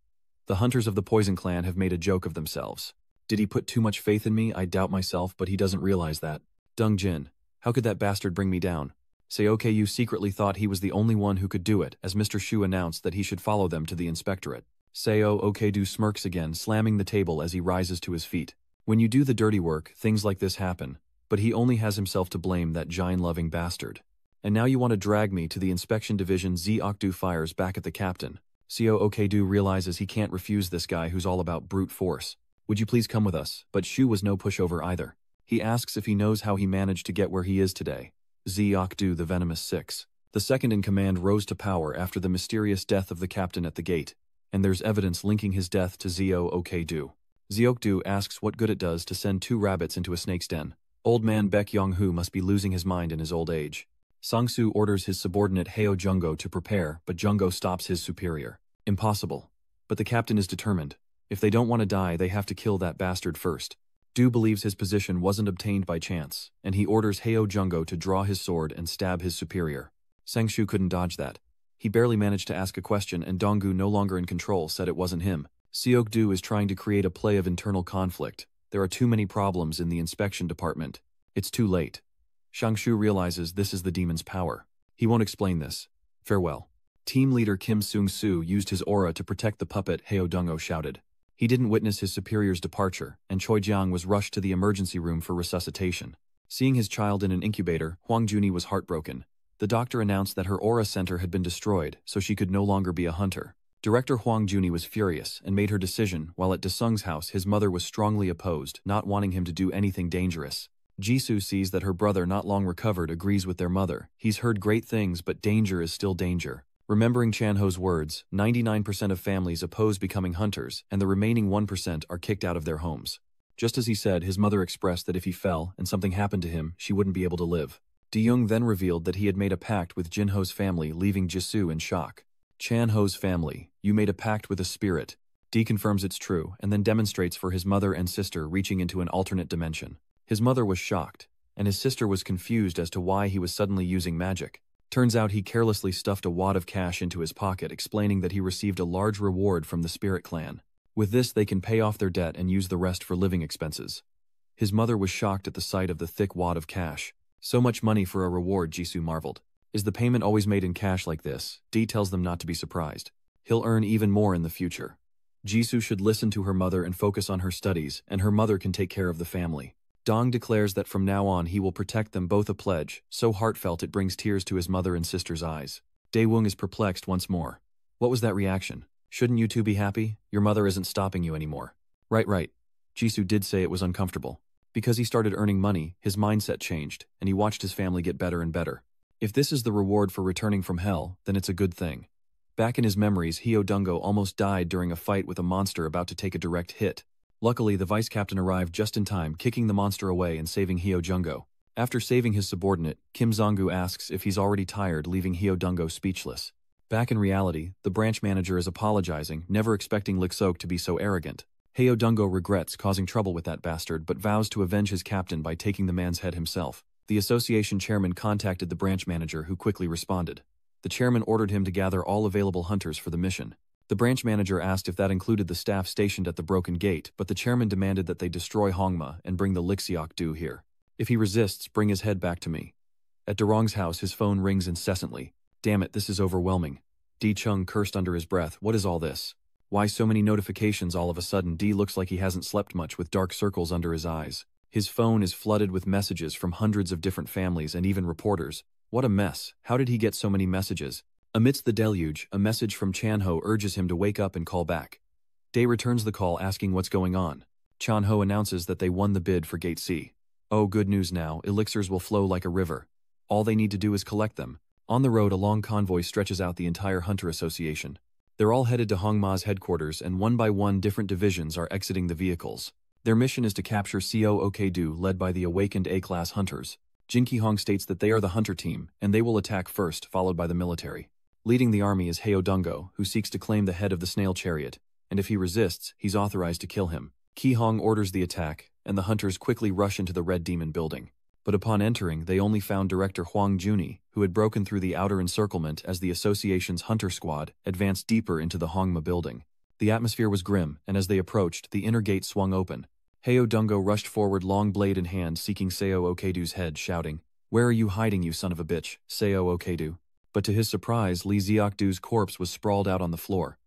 The hunters of the Poison clan have made a joke of themselves. Did he put too much faith in me? I doubt myself, but he doesn't realize that. Deng Jin. How could that bastard bring me down? Seokyu secretly thought he was the only one who could do it, as Mr. Shu announced that he should follow them to the inspectorate. Seo Okedu smirks again, slamming the table as he rises to his feet. When you do the dirty work, things like this happen. But he only has himself to blame, that giant-loving bastard. And now you want to drag me to the inspection division? Z Okdu fires back at the captain. Seo Okedu realizes he can't refuse this guy who's all about brute force. Would you please come with us? But Shu was no pushover either. He asks if he knows how he managed to get where he is today. Z Okdu, the Venomous 6. The second in command, rose to power after the mysterious death of the captain at the gate, and there's evidence linking his death to Zeo Okedu. Zeokdu asks what good it does to send 2 rabbits into a snake's den. Old man Baek Yong-hu must be losing his mind in his old age. Sang-soo orders his subordinate Heo Jungo to prepare, but Jungo stops his superior. Impossible. But the captain is determined. If they don't want to die, they have to kill that bastard first. Du believes his position wasn't obtained by chance, and he orders Heo Jungo to draw his sword and stab his superior. Sang-soo couldn't dodge that. He barely managed to ask a question, and Donggu, no longer in control, said it wasn't him. Seokdu is trying to create a play of internal conflict. There are too many problems in the inspection department. It's too late. Shangshu realizes this is the demon's power. He won't explain this. Farewell. Team leader Kim Seung-soo used his aura to protect the puppet, Heo Dungo shouted. He didn't witness his superior's departure, and Choi Jiang was rushed to the emergency room for resuscitation. Seeing his child in an incubator, Huang Juni was heartbroken. The doctor announced that her aura center had been destroyed, so she could no longer be a hunter. Director Huang Juni was furious and made her decision, while at Desung's house his mother was strongly opposed, not wanting him to do anything dangerous. Jisoo sees that her brother not long recovered agrees with their mother. He's heard great things, but danger is still danger. Remembering Chanho's words, 99% of families oppose becoming hunters, and the remaining 1% are kicked out of their homes. Just as he said, his mother expressed that if he fell and something happened to him, she wouldn't be able to live. De-young then revealed that he had made a pact with Jinho's family, leaving Jisoo in shock. Chanho's family, you made a pact with a spirit. D confirms it's true, and then demonstrates for his mother and sister reaching into an alternate dimension. His mother was shocked, and his sister was confused as to why he was suddenly using magic. Turns out he carelessly stuffed a wad of cash into his pocket, explaining that he received a large reward from the Spirit Clan. With this, they can pay off their debt and use the rest for living expenses. His mother was shocked at the sight of the thick wad of cash. So much money for a reward, Jisoo marveled. Is the payment always made in cash like this? D tells them not to be surprised. He'll earn even more in the future. Jisoo should listen to her mother and focus on her studies, and her mother can take care of the family. Dong declares that from now on he will protect them, both a pledge, so heartfelt it brings tears to his mother and sister's eyes. Daewoo is perplexed once more. What was that reaction? Shouldn't you two be happy? Your mother isn't stopping you anymore. Right. Jisoo did say it was uncomfortable. Because he started earning money, his mindset changed, and he watched his family get better and better. If this is the reward for returning from hell, then it's a good thing. Back in his memories, Hyodungo almost died during a fight with a monster about to take a direct hit. Luckily, the vice captain arrived just in time, kicking the monster away and saving Hyojungo. After saving his subordinate, Kim Zongu asks if he's already tired, leaving Hyodungo speechless. Back in reality, the branch manager is apologizing, never expecting Lixok to be so arrogant. Hyodungo regrets causing trouble with that bastard but vows to avenge his captain by taking the man's head himself. The association chairman contacted the branch manager, who quickly responded. The chairman ordered him to gather all available hunters for the mission. The branch manager asked if that included the staff stationed at the broken gate, but the chairman demanded that they destroy Hongma and bring the Lixiok Du here. If he resists, bring his head back to me. At Durong's house, his phone rings incessantly. Damn it, this is overwhelming. D Chung cursed under his breath. What is all this? Why so many notifications all of a sudden? D looks like he hasn't slept much, with dark circles under his eyes. His phone is flooded with messages from hundreds of different families and even reporters. What a mess. How did he get so many messages? Amidst the deluge, a message from Chanho urges him to wake up and call back. Day returns the call asking what's going on. Chanho announces that they won the bid for Gate C. Oh, good news now, elixirs will flow like a river. All they need to do is collect them. On the road, a long convoy stretches out the entire Hunter Association. They're all headed to Hongma's headquarters, and one by one different divisions are exiting the vehicles. Their mission is to capture Co Okedu, led by the awakened A-class hunters. Jin Ki-hong states that they are the hunter team, and they will attack first, followed by the military. Leading the army is Hyodungo, who seeks to claim the head of the snail chariot, and if he resists, he's authorized to kill him. Ki-hong orders the attack, and the hunters quickly rush into the Red Demon building. But upon entering, they only found Director Huang Juni, who had broken through the outer encirclement as the association's hunter squad advanced deeper into the Hongma building. The atmosphere was grim, and as they approached, the inner gate swung open. Hyodungo rushed forward, long blade in hand, seeking Seo Okedu's head, shouting, "Where are you hiding, you son of a bitch, Seo Okedu?" But to his surprise, Lee Ziokdu's corpse was sprawled out on the floor.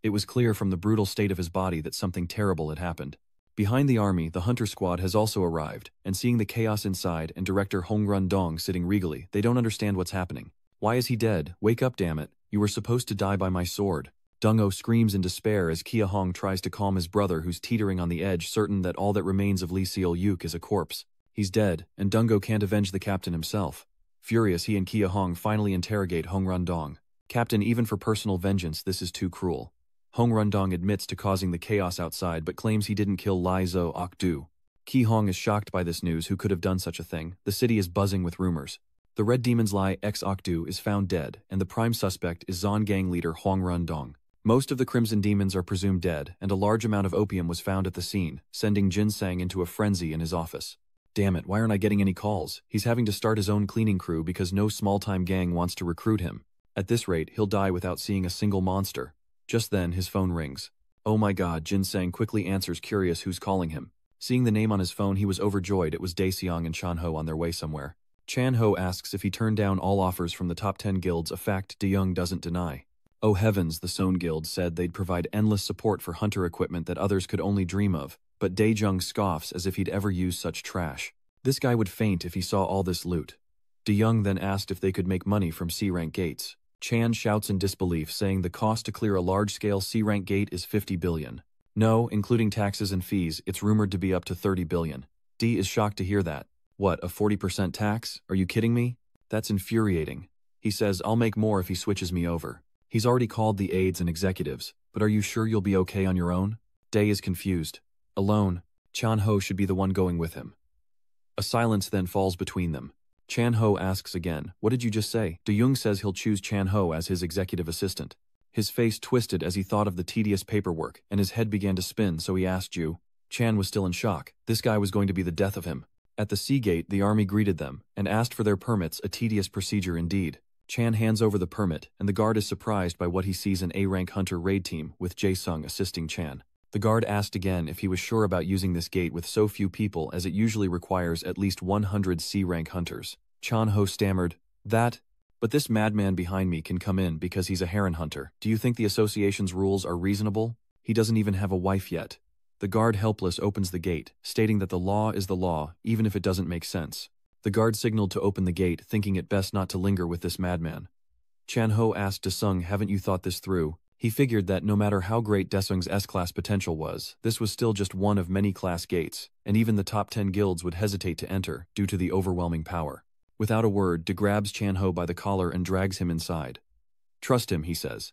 It was clear from the brutal state of his body that something terrible had happened. Behind the army, the hunter squad has also arrived, and seeing the chaos inside and Director Hongrun Dong sitting regally, they don't understand what's happening. Why is he dead? Wake up, damn it. You were supposed to die by my sword. Dungo screams in despair as Kia Hong tries to calm his brother, who's teetering on the edge, certain that all that remains of Lee Seol-yuk is a corpse. He's dead, and Dungo can't avenge the captain himself. Furious, he and Kia Hong finally interrogate Hong Rundong. Captain, even for personal vengeance, this is too cruel. Hong Rundong admits to causing the chaos outside but claims he didn't kill Lai Zo Okdu. Ki Hong is shocked by this news. Who could have done such a thing? The city is buzzing with rumors. The Red Demon's Lai X Okdu is found dead, and the prime suspect is Zon gang leader Hong Rundong. Most of the Crimson Demons are presumed dead, and a large amount of opium was found at the scene, sending Jin Sang into a frenzy in his office. Damn it, why aren't I getting any calls? He's having to start his own cleaning crew because no small-time gang wants to recruit him. At this rate, he'll die without seeing a single monster. Just then, his phone rings. Oh my god, Jin Sang quickly answers, curious who's calling him. Seeing the name on his phone, he was overjoyed. It was Daeseong and Chanho on their way somewhere. Chanho asks if he turned down all offers from the top 10 guilds, a fact De-young doesn't deny. Oh heavens, the Sohn Guild said they'd provide endless support for hunter equipment that others could only dream of, but Dae-jung scoffs as if he'd ever use such trash. This guy would faint if he saw all this loot. De-young then asked if they could make money from C-rank gates. Chan shouts in disbelief, saying the cost to clear a large-scale C-rank gate is 50 billion. No, including taxes and fees, it's rumored to be up to 30 billion. D is shocked to hear that. What, a 40% tax? Are you kidding me? That's infuriating. He says, I'll make more if he switches me over. He's already called the aides and executives, but are you sure you'll be okay on your own? Day is confused. Alone, Chan Ho should be the one going with him. A silence then falls between them. Chan Ho asks again, what did you just say? De Young says he'll choose Chan Ho as his executive assistant. His face twisted as he thought of the tedious paperwork, and his head began to spin, so he asked Ju. Chan was still in shock. This guy was going to be the death of him. At the sea gate, the army greeted them, and asked for their permits, a tedious procedure indeed. Chan hands over the permit, and the guard is surprised by what he sees: an A-rank hunter raid team, with Jae-sung assisting Chan. The guard asked again if he was sure about using this gate with so few people, as it usually requires at least 100 C-rank hunters. Chan Ho stammered, but this madman behind me can come in because he's a heron hunter. Do you think the association's rules are reasonable? He doesn't even have a wife yet. The guard, helpless, opens the gate, stating that the law is the law, even if it doesn't make sense. The guard signaled to open the gate, thinking it best not to linger with this madman. Chan Ho asked Desung, haven't you thought this through? He figured that no matter how great Desung's S-class potential was, this was still just one of many class gates, and even the top 10 guilds would hesitate to enter, due to the overwhelming power. Without a word, De grabs Chan Ho by the collar and drags him inside. Trust him, he says.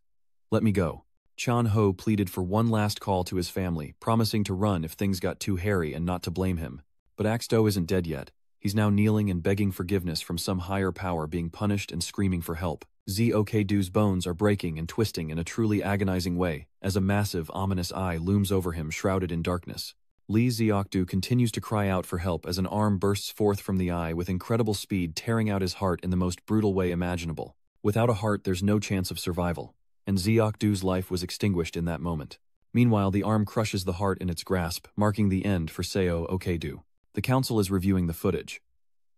Let me go. Chan Ho pleaded for one last call to his family, promising to run if things got too hairy and not to blame him. But Axdo isn't dead yet. He's now kneeling and begging forgiveness from some higher power, being punished and screaming for help. Zokdu's bones are breaking and twisting in a truly agonizing way, as a massive, ominous eye looms over him, shrouded in darkness. Lee Zokdu continues to cry out for help as an arm bursts forth from the eye with incredible speed, tearing out his heart in the most brutal way imaginable. Without a heart, there's no chance of survival, and Zokdu's life was extinguished in that moment. Meanwhile, the arm crushes the heart in its grasp, marking the end for Seo Okedu. The council is reviewing the footage.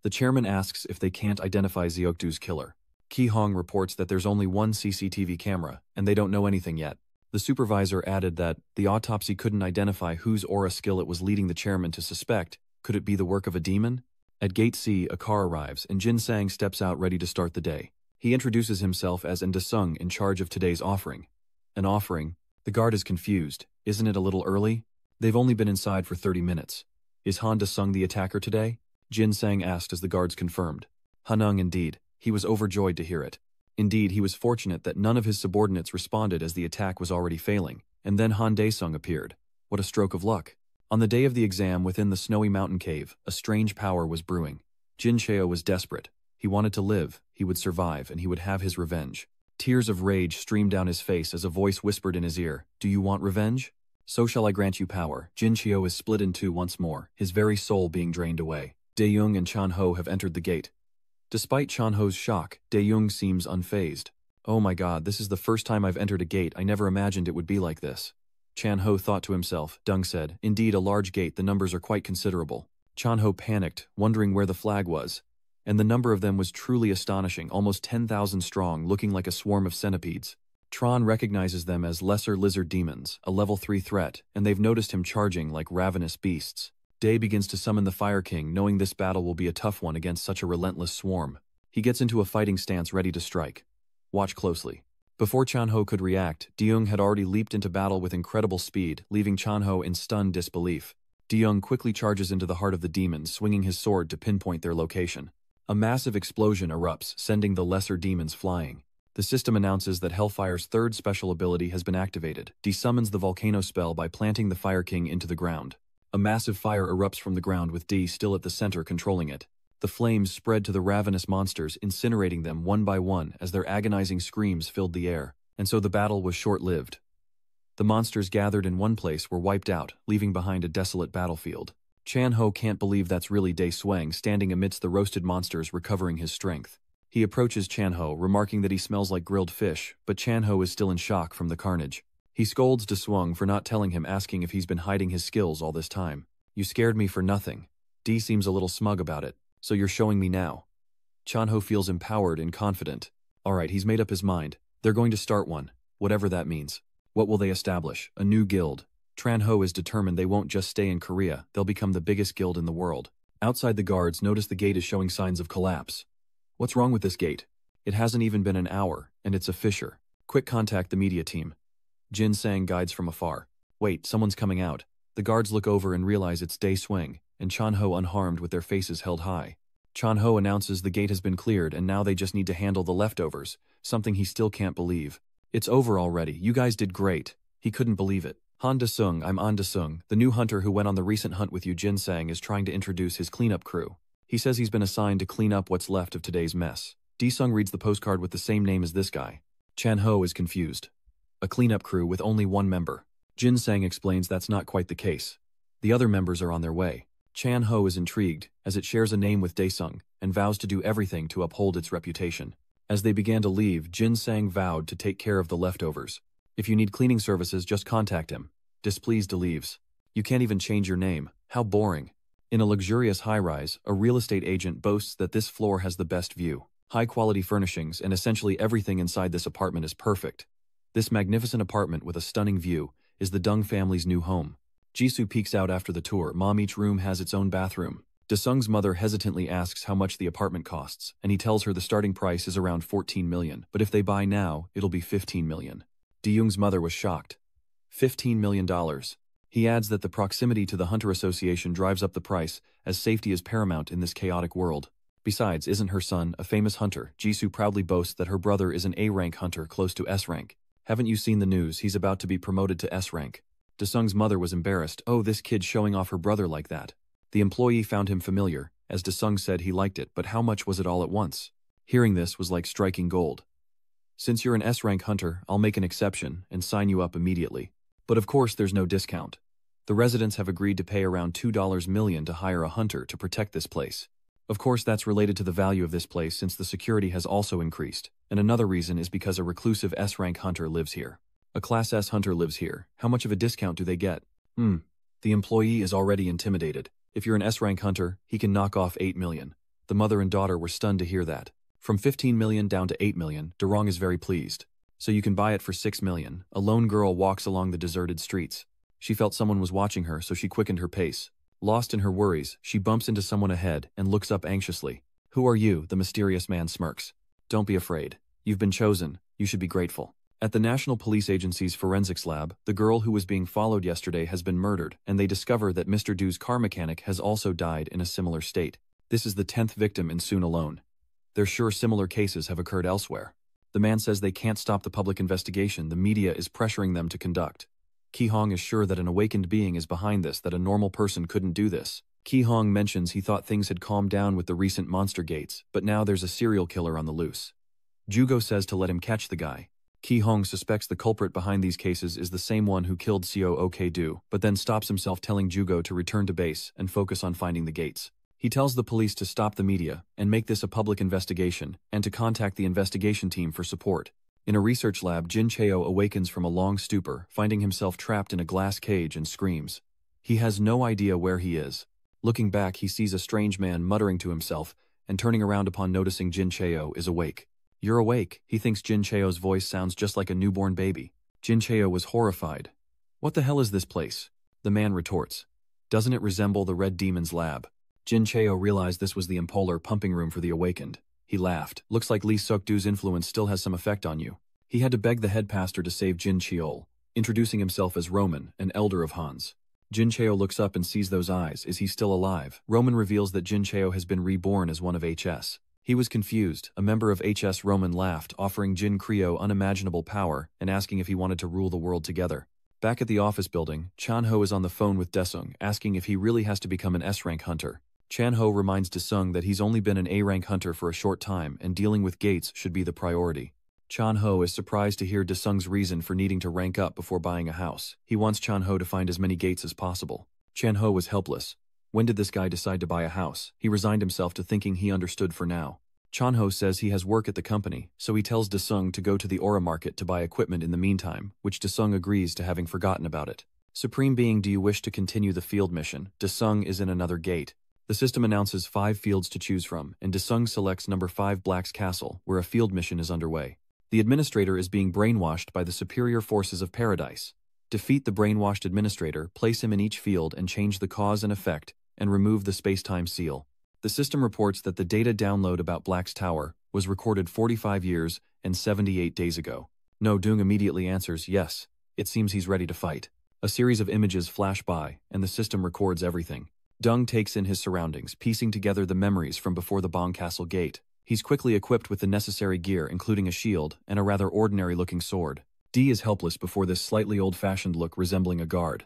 The chairman asks if they can't identify Zokdu's killer. Ki Hong reports that there's only one CCTV camera, and they don't know anything yet. The supervisor added that the autopsy couldn't identify whose aura skill it was leading the chairman to suspect. Could it be the work of a demon? At Gate C, a car arrives, and Jin Sang steps out ready to start the day. He introduces himself as An Desung, in charge of today's offering. An offering? The guard is confused. Isn't it a little early? They've only been inside for 30 minutes. Is Han Desung the attacker today? Jin Sang asked as the guards confirmed. Hanung indeed. He was overjoyed to hear it. Indeed, he was fortunate that none of his subordinates responded, as the attack was already failing, and then Han Daesung appeared. What a stroke of luck. On the day of the exam within the snowy mountain cave, a strange power was brewing. Jin Cheo was desperate. He wanted to live, he would survive, and he would have his revenge. Tears of rage streamed down his face as a voice whispered in his ear, "Do you want revenge? So shall I grant you power." Jin Cheo is split in two once more, his very soul being drained away. Dae-young and Chan Ho have entered the gate. Despite Chan Ho's shock, Dae-young seems unfazed. Oh my god, this is the first time I've entered a gate. I never imagined it would be like this. Chan Ho thought to himself. Dung said, indeed, a large gate, the numbers are quite considerable. Chan Ho panicked, wondering where the flag was. And the number of them was truly astonishing, almost 10,000 strong, looking like a swarm of centipedes. Tron recognizes them as lesser lizard demons, a level 3 threat, and they've noticed him charging like ravenous beasts. Day begins to summon the Fire King, knowing this battle will be a tough one against such a relentless swarm. He gets into a fighting stance, ready to strike. Watch closely. Before Chan Ho could react, Deyoung had already leaped into battle with incredible speed, leaving Chan Ho in stunned disbelief. Deyoung quickly charges into the heart of the demons, swinging his sword to pinpoint their location. A massive explosion erupts, sending the lesser demons flying. The system announces that Hellfire's third special ability has been activated. Desummons the volcano spell by planting the Fire King into the ground. A massive fire erupts from the ground, with D still at the center controlling it. The flames spread to the ravenous monsters, incinerating them one by one as their agonizing screams filled the air, and so the battle was short-lived. The monsters gathered in one place were wiped out, leaving behind a desolate battlefield. Chan Ho can't believe that's really Dae Swang standing amidst the roasted monsters, recovering his strength. He approaches Chan Ho, remarking that he smells like grilled fish, but Chan Ho is still in shock from the carnage. He scolds De Swang for not telling him, asking if he's been hiding his skills all this time. You scared me for nothing. D seems a little smug about it. So you're showing me now. Chan Ho feels empowered and confident. Alright, he's made up his mind. They're going to start one, whatever that means. What will they establish? A new guild. Tran Ho is determined they won't just stay in Korea, they'll become the biggest guild in the world. Outside, the guards notice the gate is showing signs of collapse. What's wrong with this gate? It hasn't even been an hour, And it's a Fisher. Quick, contact the media team. Jin Sang guides from afar. Wait, someone's coming out. The guards look over and realize it's Dae Swing, and Chan Ho unharmed with their faces held high. Chan Ho announces the gate has been cleared and now they just need to handle the leftovers, something he still can't believe. It's over already, you guys did great. He couldn't believe it. Han Da-sung, I'm An Da-sung, the new hunter who went on the recent hunt with you. Jin Sang is trying to introduce his cleanup crew. He says he's been assigned to clean up what's left of today's mess. Dae-sung reads the postcard with the same name as this guy. Chan Ho is confused. A cleanup crew with only one member. Jin Sang explains that's not quite the case. The other members are on their way. Chan Ho is intrigued, as it shares a name with Dae-sung, and vows to do everything to uphold its reputation. As they began to leave, Jin Sang vowed to take care of the leftovers. If you need cleaning services, just contact him. Displeased leaves. You can't even change your name. How boring. In a luxurious high-rise, a real estate agent boasts that this floor has the best view. High-quality furnishings and essentially everything inside this apartment is perfect. This magnificent apartment with a stunning view is the Dung family's new home. Jisoo peeks out after the tour. Mom, each room has its own bathroom. Da-sung's mother hesitantly asks how much the apartment costs, and he tells her the starting price is around 14 million, but if they buy now, it'll be 15 million. De-young's mother was shocked. $15 million. He adds that the proximity to the Hunter Association drives up the price, as safety is paramount in this chaotic world. Besides, isn't her son a famous hunter? Jisoo proudly boasts that her brother is an A-rank hunter close to S-rank. Haven't you seen the news? He's about to be promoted to S-rank. Da-sung's mother was embarrassed. Oh, this kid showing off her brother like that. The employee found him familiar, as Da-sung said he liked it, but how much was it all at once? Hearing this was like striking gold. Since you're an S-rank hunter, I'll make an exception and sign you up immediately. But of course there's no discount. The residents have agreed to pay around $2 million to hire a hunter to protect this place. Of course that's related to the value of this place since the security has also increased, and another reason is because a reclusive S-rank hunter lives here. A Class S hunter lives here. How much of a discount do they get? The employee is already intimidated. If you're an S-rank hunter, he can knock off 8 million. The mother and daughter were stunned to hear that. From 15 million down to 8 million, Durong is very pleased. So you can buy it for 6 million. A lone girl walks along the deserted streets. She felt someone was watching her, so she quickened her pace. Lost in her worries, she bumps into someone ahead and looks up anxiously. Who are you? The mysterious man smirks. Don't be afraid. You've been chosen. You should be grateful. At the National Police Agency's forensics lab, the girl who was being followed yesterday has been murdered, and they discover that Mr. Do's car mechanic has also died in a similar state. This is the 10th victim in Soon alone. They're sure similar cases have occurred elsewhere. The man says they can't stop the public investigation the media is pressuring them to conduct. Ki Hong is sure that an awakened being is behind this, that a normal person couldn't do this. Ki Hong mentions he thought things had calmed down with the recent monster gates, but now there's a serial killer on the loose. Jugo says to let him catch the guy. Ki Hong suspects the culprit behind these cases is the same one who killed Seo Ok-do, but then stops himself telling Jugo to return to base and focus on finding the gates. He tells the police to stop the media and make this a public investigation, and to contact the investigation team for support. In a research lab, Jin Cheo awakens from a long stupor, finding himself trapped in a glass cage and screams. He has no idea where he is. Looking back, he sees a strange man muttering to himself, and turning around upon noticing Jin Cheo is awake. You're awake. He thinks Jin Cheo's voice sounds just like a newborn baby. Jin Cheo was horrified. What the hell is this place? The man retorts. Doesn't it resemble the Red Demon's lab? Jin Cheo realized this was the impolar pumping room for the awakened. He laughed. Looks like Lee Suk-du's influence still has some effect on you. He had to beg the head pastor to save Jin Cheol, introducing himself as Roman, an elder of Han's. Jin Cheo looks up and sees those eyes. Is he still alive? Roman reveals that Jin Cheo has been reborn as one of HS. He was confused. A member of HS Roman laughed, offering Jin Creo unimaginable power and asking if he wanted to rule the world together. Back at the office building, Chan Ho is on the phone with Dae-sung, asking if he really has to become an S-rank hunter. Chan Ho reminds Dae-sung that he's only been an A-rank hunter for a short time and dealing with gates should be the priority. Chan Ho is surprised to hear Dae-sung's reason for needing to rank up before buying a house. He wants Chan Ho to find as many gates as possible. Chan Ho was helpless. When did this guy decide to buy a house? He resigned himself to thinking he understood for now. Chan Ho says he has work at the company, so he tells Dae-sung to go to the Aura Market to buy equipment in the meantime, which Dae-sung agrees to, having forgotten about it. Supreme Being, do you wish to continue the field mission? Dae-sung is in another gate. The system announces 5 fields to choose from, and Dae-sung selects number 5 Black's Castle, where a field mission is underway. The administrator is being brainwashed by the superior forces of paradise. Defeat the brainwashed administrator, place him in each field and change the cause and effect, and remove the space-time seal. The system reports that the data download about Black's Tower was recorded 45 years and 78 days ago. No, Dung immediately answers yes. It seems he's ready to fight. A series of images flash by, and the system records everything. Dung takes in his surroundings, piecing together the memories from before the Bong Castle gate. He's quickly equipped with the necessary gear, including a shield and a rather ordinary-looking sword. D is helpless before this slightly old-fashioned look resembling a guard.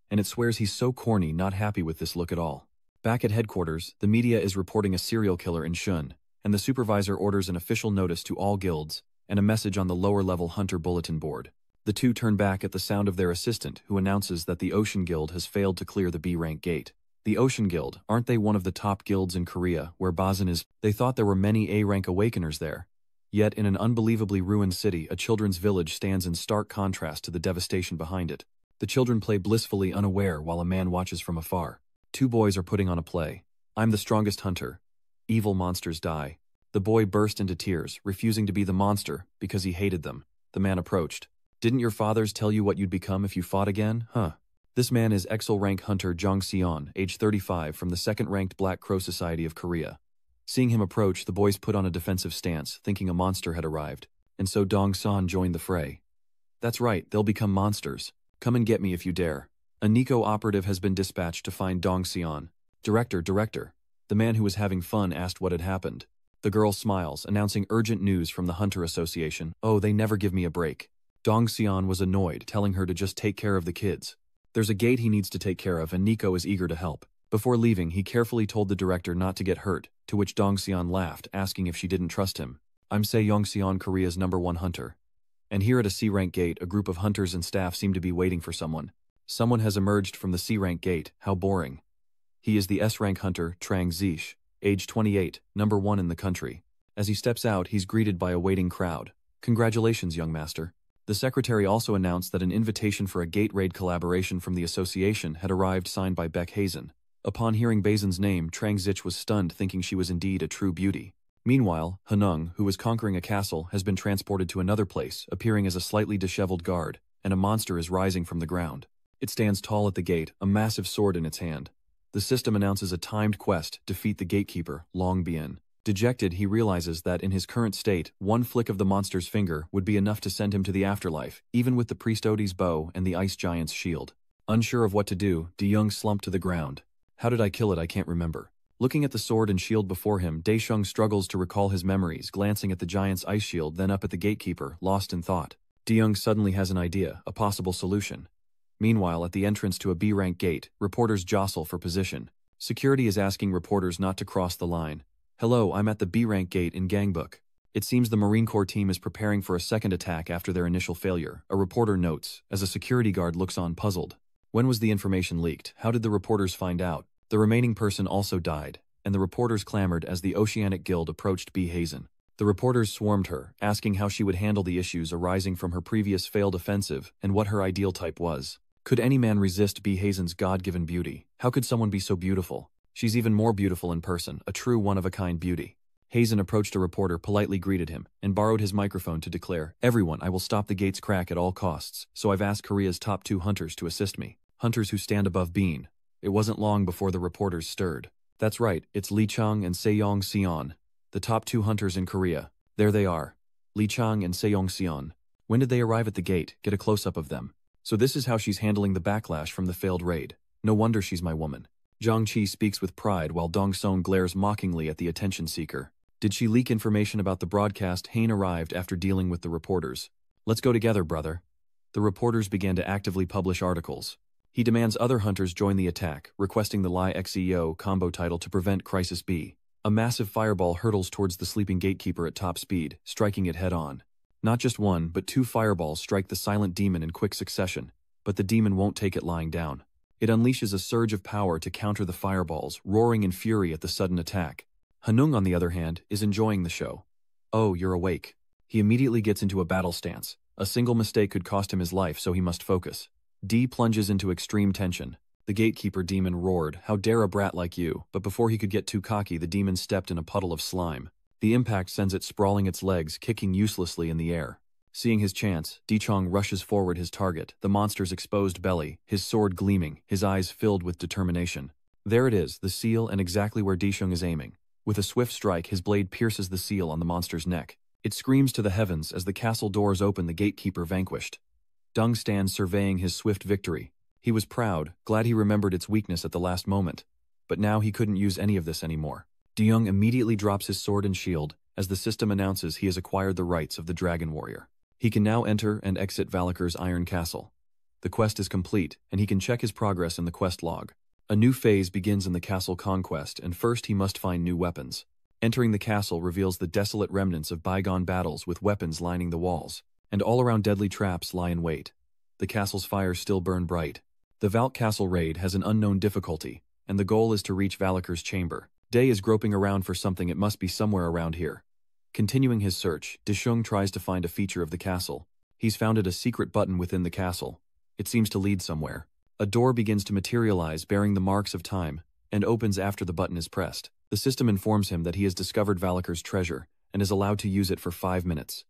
And it swears he's so corny, not happy with this look at all. Back at headquarters, the media is reporting a serial killer in Shun, and the supervisor orders an official notice to all guilds and a message on the lower-level hunter bulletin board. The two turn back at the sound of their assistant, who announces that the Ocean Guild has failed to clear the B-rank gate. The Ocean Guild, aren't they one of the top guilds in Korea, where Bazin is? They thought there were many A-rank awakeners there. Yet in an unbelievably ruined city, a children's village stands in stark contrast to the devastation behind it. The children play blissfully unaware while a man watches from afar. Two boys are putting on a play. I'm the strongest hunter. Evil monsters die. The boy burst into tears, refusing to be the monster because he hated them. The man approached. Didn't your fathers tell you what you'd become if you fought again, huh? This man is Exil-rank hunter Jong Seon, age 35, from the second-ranked Black Crow Society of Korea. Seeing him approach, the boys put on a defensive stance, thinking a monster had arrived. And so Dong San joined the fray. That's right, they'll become monsters. Come and get me if you dare. A Nico operative has been dispatched to find Dong Seon. Director. The man who was having fun asked what had happened. The girl smiles, announcing urgent news from the Hunter Association. Oh, they never give me a break. Dong Seon was annoyed, telling her to just take care of the kids. There's a gate he needs to take care of, and Nico is eager to help. Before leaving, he carefully told the director not to get hurt, to which Dong Seon laughed, asking if she didn't trust him. I'm Se-Yong Seon, Korea's #1 hunter. And here at a C-rank gate, a group of hunters and staff seem to be waiting for someone. Someone has emerged from the C-rank gate. How boring. He is the S-rank hunter, Trang Zish, age 28, #1 in the country. As he steps out, he's greeted by a waiting crowd. Congratulations, young master. The secretary also announced that an invitation for a gate raid collaboration from the association had arrived, signed by Beck Hazen. Upon hearing Basin's name, Trang Zich was stunned, thinking she was indeed a true beauty. Meanwhile, Hanung, who was conquering a castle, has been transported to another place, appearing as a slightly disheveled guard, and a monster is rising from the ground. It stands tall at the gate, a massive sword in its hand. The system announces a timed quest: defeat the gatekeeper, Long Bien. Dejected, he realizes that in his current state, one flick of the monster's finger would be enough to send him to the afterlife, even with the priest Odie's bow and the ice giant's shield. Unsure of what to do, De-Young slumped to the ground. How did I kill it? I can't remember. Looking at the sword and shield before him, Daeshung struggles to recall his memories, glancing at the giant's ice shield, then up at the gatekeeper, lost in thought. De-Young suddenly has an idea, a possible solution. Meanwhile, at the entrance to a B-rank gate, reporters jostle for position. Security is asking reporters not to cross the line. Hello, I'm at the B-rank gate in Gangbook. It seems the Marine Corps team is preparing for a second attack after their initial failure, a reporter notes, as a security guard looks on puzzled. When was the information leaked? How did the reporters find out? The remaining person also died, and the reporters clamored as the Oceanic Guild approached B. Hazen. The reporters swarmed her, asking how she would handle the issues arising from her previous failed offensive and what her ideal type was. Could any man resist B. Hazen's God-given beauty? How could someone be so beautiful? She's even more beautiful in person, a true one-of-a-kind beauty. Hazen approached a reporter, politely greeted him, and borrowed his microphone to declare, "Everyone, I will stop the gate's crack at all costs, so I've asked Korea's top 2 hunters to assist me. Hunters who stand above Bean." It wasn't long before the reporters stirred. That's right, it's Lee Chang and Se-Yong Seon, the top 2 hunters in Korea. There they are. Lee Chang and Se-Yong Seon. When did they arrive at the gate? Get a close-up of them. So this is how she's handling the backlash from the failed raid. No wonder she's my woman. Zhang Qi speaks with pride while Dong Song glares mockingly at the attention seeker. Did she leak information about the broadcast? Hain arrived after dealing with the reporters. Let's go together, brother. The reporters began to actively publish articles. He demands other hunters join the attack, requesting the Lai XEO combo title to prevent Crisis B. A massive fireball hurtles towards the sleeping gatekeeper at top speed, striking it head-on. Not just one, but 2 fireballs strike the silent demon in quick succession, but the demon won't take it lying down. It unleashes a surge of power to counter the fireballs, roaring in fury at the sudden attack. Hanung, on the other hand, is enjoying the show. Oh, you're awake. He immediately gets into a battle stance. A single mistake could cost him his life, so he must focus. D plunges into extreme tension. The gatekeeper demon roared, "How dare a brat like you?" But before he could get too cocky, the demon stepped in a puddle of slime. The impact sends it sprawling its legs, kicking uselessly in the air. Seeing his chance, Di-Chong rushes forward his target, the monster's exposed belly, his sword gleaming, his eyes filled with determination. There it is, the seal, and exactly where Disheng is aiming. With a swift strike, his blade pierces the seal on the monster's neck. It screams to the heavens as the castle doors open, the gatekeeper vanquished. Dung stands surveying his swift victory. He was proud, glad he remembered its weakness at the last moment. But now he couldn't use any of this anymore. Diyung immediately drops his sword and shield as the system announces he has acquired the rights of the Dragon Warrior. He can now enter and exit Valakur's Iron Castle. The quest is complete, and he can check his progress in the quest log. A new phase begins in the castle conquest, and first he must find new weapons. Entering the castle reveals the desolate remnants of bygone battles with weapons lining the walls, and all around deadly traps lie in wait. The castle's fires still burn bright. The Valk Castle raid has an unknown difficulty, and the goal is to reach Valakur's chamber. Day is groping around for something. It must be somewhere around here. Continuing his search, Disheng tries to find a feature of the castle. He's founded a secret button within the castle. It seems to lead somewhere. A door begins to materialize bearing the marks of time, and opens after the button is pressed. The system informs him that he has discovered Valakur's treasure, and is allowed to use it for 5 minutes.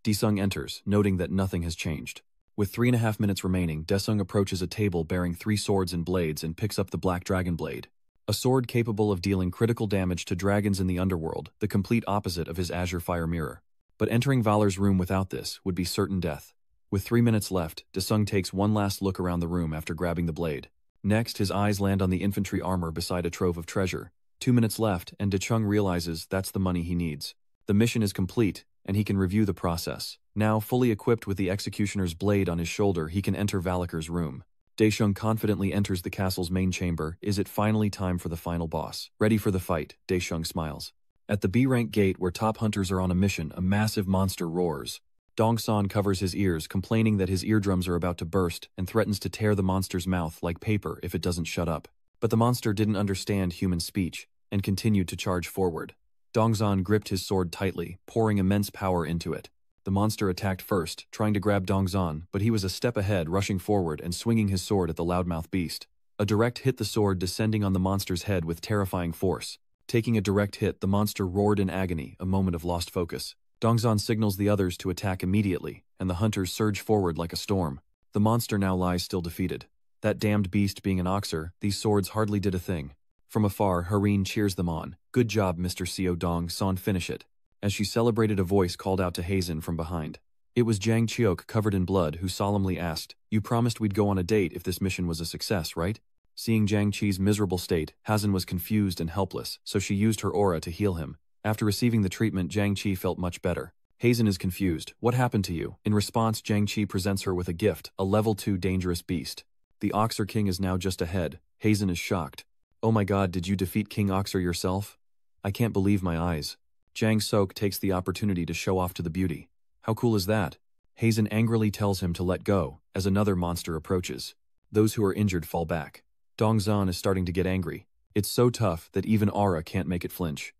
Disheng enters, noting that nothing has changed. With 3.5 minutes remaining, Disheng approaches a table bearing 3 swords and blades and picks up the Black Dragon Blade. A sword capable of dealing critical damage to dragons in the underworld, the complete opposite of his Azure Fire Mirror. But entering Valor's room without this would be certain death. With 3 minutes left, Disheng takes one last look around the room after grabbing the blade. Next, his eyes land on the infantry armor beside a trove of treasure. 2 minutes left, and Disheng realizes that's the money he needs. The mission is complete, and he can review the process. Now, fully equipped with the executioner's blade on his shoulder, he can enter Valakur's room. Disheng confidently enters the castle's main chamber. Is it finally time for the final boss? Ready for the fight, Disheng smiles. At the B-rank gate where top hunters are on a mission, a massive monster roars. Dongsan covers his ears, complaining that his eardrums are about to burst, and threatens to tear the monster's mouth like paper if it doesn't shut up. But the monster didn't understand human speech, and continued to charge forward. Dongsan gripped his sword tightly, pouring immense power into it. The monster attacked first, trying to grab Dongsan, but he was a step ahead, rushing forward and swinging his sword at the loudmouth beast. A direct hit, the sword descending on the monster's head with terrifying force. Taking a direct hit, the monster roared in agony, a moment of lost focus. Dongsan signals the others to attack immediately, and the hunters surge forward like a storm. The monster now lies still defeated. That damned beast being an oxer, these swords hardly did a thing. From afar, Hareen cheers them on. Good job, Mr. Seo Dong-san, finish it. As she celebrated, a voice called out to Hazen from behind. It was Jang Cheok, covered in blood, who solemnly asked, "You promised we'd go on a date if this mission was a success, right?" Seeing Jang Chi's miserable state, Hazen was confused and helpless, so she used her aura to heal him. After receiving the treatment, Jang Chi felt much better. Hazen is confused. What happened to you? In response, Jang Chi presents her with a gift, a level 2 dangerous beast. The Oxer King is now just ahead. Hazen is shocked. Oh my god, did you defeat King Oxer yourself? I can't believe my eyes. Jang Sok takes the opportunity to show off to the beauty. How cool is that? Hazen angrily tells him to let go, as another monster approaches. Those who are injured fall back. Dongzan is starting to get angry. It's so tough that even Aura can't make it flinch.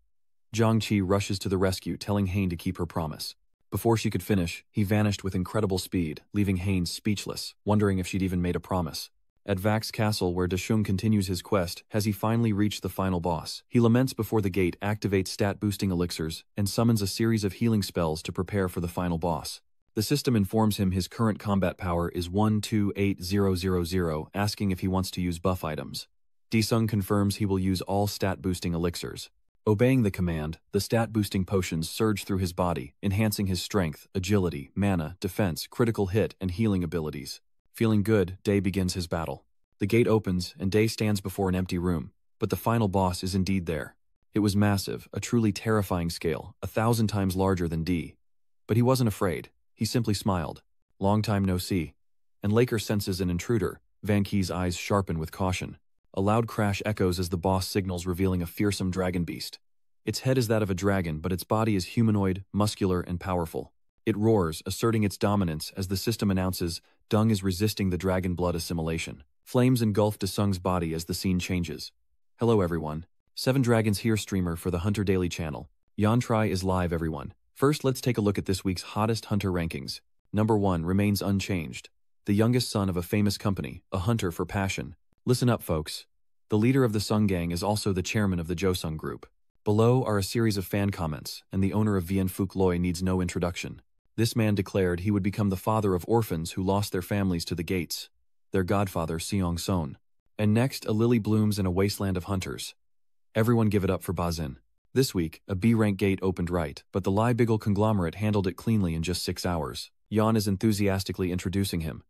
Zhang Qi rushes to the rescue, telling Hain to keep her promise. Before she could finish, he vanished with incredible speed, leaving Hain speechless, wondering if she'd even made a promise. At Vax's castle, where Dashung continues his quest, has he finally reached the final boss. He laments before the gate, activates stat-boosting elixirs, and summons a series of healing spells to prepare for the final boss. The system informs him his current combat power is 128000, asking if he wants to use buff items. Disung confirms he will use all stat-boosting elixirs. Obeying the command, the stat-boosting potions surge through his body, enhancing his strength, agility, mana, defense, critical hit, and healing abilities. Feeling good, Day begins his battle. The gate opens, and Day stands before an empty room, but the final boss is indeed there. It was massive, a truly terrifying scale, 1,000 times larger than D. But he wasn't afraid. He simply smiled. Long time no see. And Laker senses an intruder. Van Key's eyes sharpen with caution. A loud crash echoes as the boss signals, revealing a fearsome dragon beast. Its head is that of a dragon, but its body is humanoid, muscular, and powerful. It roars, asserting its dominance as the system announces Dung is resisting the dragon blood assimilation. Flames engulf Desung's body as the scene changes. Hello everyone. 7 Dragons here, streamer for the Hunter Daily channel. Yantrai is live, everyone. First, let's take a look at this week's hottest hunter rankings. Number 1 remains unchanged. The youngest son of a famous company, a hunter for passion. Listen up, folks. The leader of the Sung Gang is also the chairman of the Josung Group. Below are a series of fan comments, and the owner of Vien Phuc Loi needs no introduction. This man declared he would become the father of orphans who lost their families to the gates. Their godfather, Seong Son. And next, a lily blooms in a wasteland of hunters. Everyone give it up for Bazin. This week, a B-rank gate opened right, but the Lie-Biggle conglomerate handled it cleanly in just 6 hours. Jan is enthusiastically introducing him.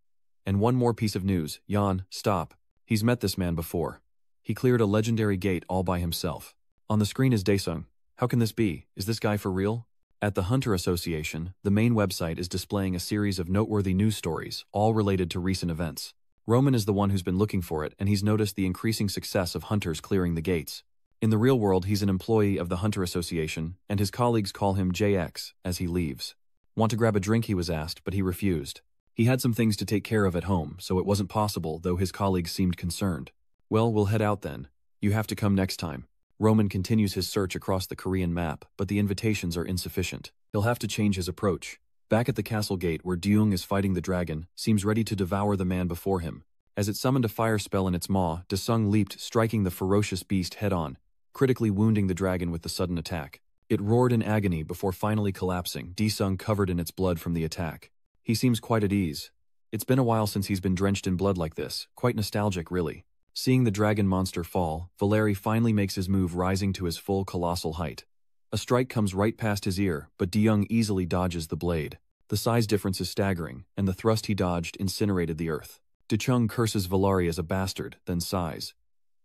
And one more piece of news. Jan, stop. He's met this man before. He cleared a legendary gate all by himself. On the screen is Daesung. How can this be? Is this guy for real? At the Hunter Association, the main website is displaying a series of noteworthy news stories, all related to recent events. Roman is the one who's been looking for it, and he's noticed the increasing success of hunters clearing the gates. In the real world, he's an employee of the Hunter Association, and his colleagues call him JX as he leaves. Want to grab a drink, he was asked, but he refused. He had some things to take care of at home, so it wasn't possible, though his colleagues seemed concerned. Well, we'll head out then. You have to come next time. Roman continues his search across the Korean map, but the invitations are insufficient. He'll have to change his approach. Back at the castle gate where Deung is fighting the dragon, seems ready to devour the man before him. As it summoned a fire spell in its maw, Daesung leaped, striking the ferocious beast head-on, critically wounding the dragon with the sudden attack. It roared in agony before finally collapsing, Daesung covered in its blood from the attack. He seems quite at ease. It's been a while since he's been drenched in blood like this, quite nostalgic really. Seeing the dragon monster fall, Valeri finally makes his move, rising to his full colossal height. A strike comes right past his ear, but Deung easily dodges the blade. The size difference is staggering, and the thrust he dodged incinerated the earth. Dechung curses Valeri as a bastard, then sighs.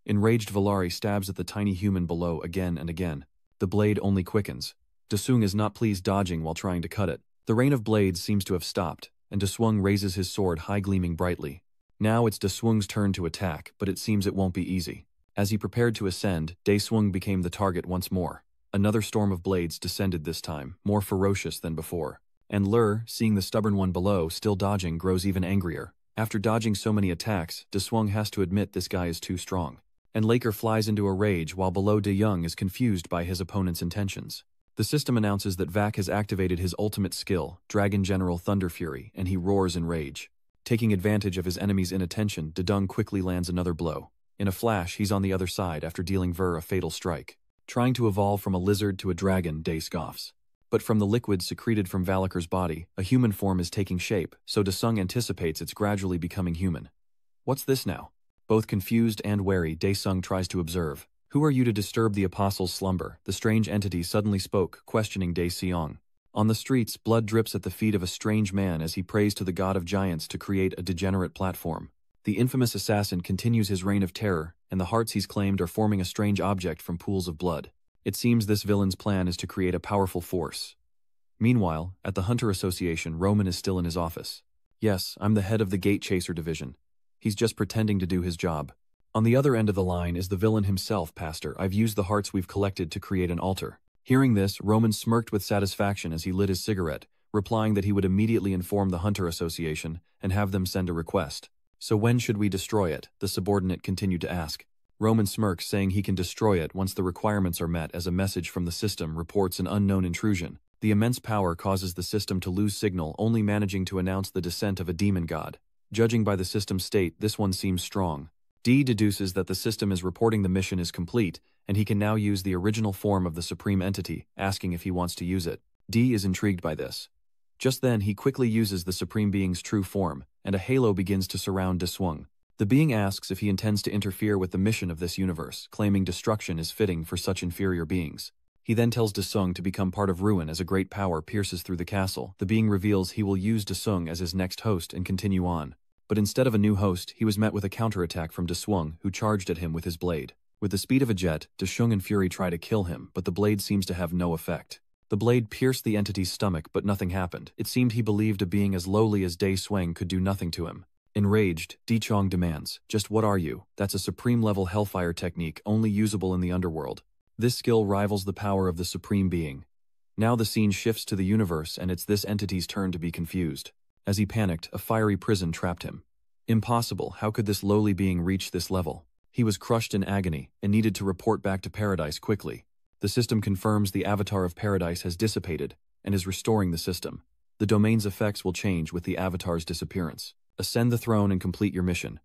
Enraged Valeri stabs at the tiny human below again and again. The blade only quickens. Daesung is not pleased, dodging while trying to cut it. The rain of blades seems to have stopped, and Daesung raises his sword high, gleaming brightly. Now it's Daesung's turn to attack, but it seems it won't be easy. As he prepared to ascend, Daesung became the target once more. Another storm of blades descended this time, more ferocious than before. And Lur, seeing the stubborn one below still dodging, grows even angrier. After dodging so many attacks, Daesung has to admit this guy is too strong. And Laker flies into a rage while below Deung is confused by his opponent's intentions. The system announces that Vac has activated his ultimate skill, Dragon General Thunder Fury, and he roars in rage. Taking advantage of his enemy's inattention, Dedung quickly lands another blow. In a flash, he's on the other side after dealing Ver a fatal strike. Trying to evolve from a lizard to a dragon, Day scoffs. But from the liquid secreted from Valiker's body, a human form is taking shape, so Daesung anticipates it's gradually becoming human. What's this now? Both confused and wary, Daesung tries to observe. Who are you to disturb the apostle's slumber? The strange entity suddenly spoke, questioning Daeseong. On the streets, blood drips at the feet of a strange man as he prays to the god of giants to create a degenerate platform. The infamous assassin continues his reign of terror, and the hearts he's claimed are forming a strange object from pools of blood. It seems this villain's plan is to create a powerful force. Meanwhile, at the Hunter Association, Roman is still in his office. Yes, I'm the head of the Gate Chaser Division. He's just pretending to do his job. On the other end of the line is the villain himself, Pastor. I've used the hearts we've collected to create an altar. Hearing this, Roman smirked with satisfaction as he lit his cigarette, replying that he would immediately inform the Hunter Association and have them send a request. So when should we destroy it? The subordinate continued to ask. Roman smirks, saying he can destroy it once the requirements are met, as a message from the system reports an unknown intrusion. The immense power causes the system to lose signal, only managing to announce the descent of a demon god. Judging by the system's state, this one seems strong. D deduces that the system is reporting the mission is complete, and he can now use the original form of the supreme entity, asking if he wants to use it. D is intrigued by this. Just then, he quickly uses the supreme being's true form, and a halo begins to surround Daesung. The being asks if he intends to interfere with the mission of this universe, claiming destruction is fitting for such inferior beings. He then tells Daesung to become part of Ruin as a great power pierces through the castle. The being reveals he will use Daesung as his next host and continue on. But instead of a new host, he was met with a counterattack from Daesung, who charged at him with his blade. With the speed of a jet, Daesung and Fury try to kill him, but the blade seems to have no effect. The blade pierced the entity's stomach, but nothing happened. It seemed he believed a being as lowly as Dae Swang could do nothing to him. Enraged, Di Chong demands, "Just what are you?" That's a supreme-level hellfire technique only usable in the underworld. This skill rivals the power of the supreme being. Now the scene shifts to the universe, and it's this entity's turn to be confused. As he panicked, a fiery prison trapped him. Impossible, how could this lowly being reach this level? He was crushed in agony, and needed to report back to Paradise quickly. The system confirms the avatar of Paradise has dissipated, and is restoring the system. The domain's effects will change with the avatar's disappearance. Ascend the throne and complete your mission.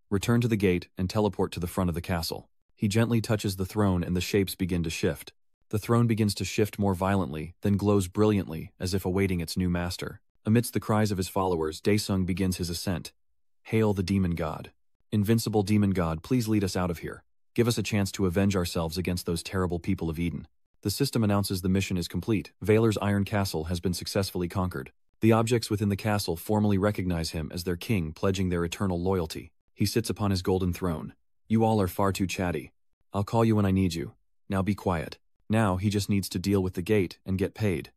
Return to the gate and teleport to the front of the castle. He gently touches the throne and the shapes begin to shift. The throne begins to shift more violently, then glows brilliantly, as if awaiting its new master. Amidst the cries of his followers, Daesung begins his ascent. Hail the demon god. Invincible demon god, please lead us out of here. Give us a chance to avenge ourselves against those terrible people of Eden. The system announces the mission is complete. Valor's Iron Castle has been successfully conquered. The objects within the castle formally recognize him as their king, pledging their eternal loyalty. He sits upon his golden throne. You all are far too chatty. I'll call you when I need you. Now be quiet. Now he just needs to deal with the gate and get paid.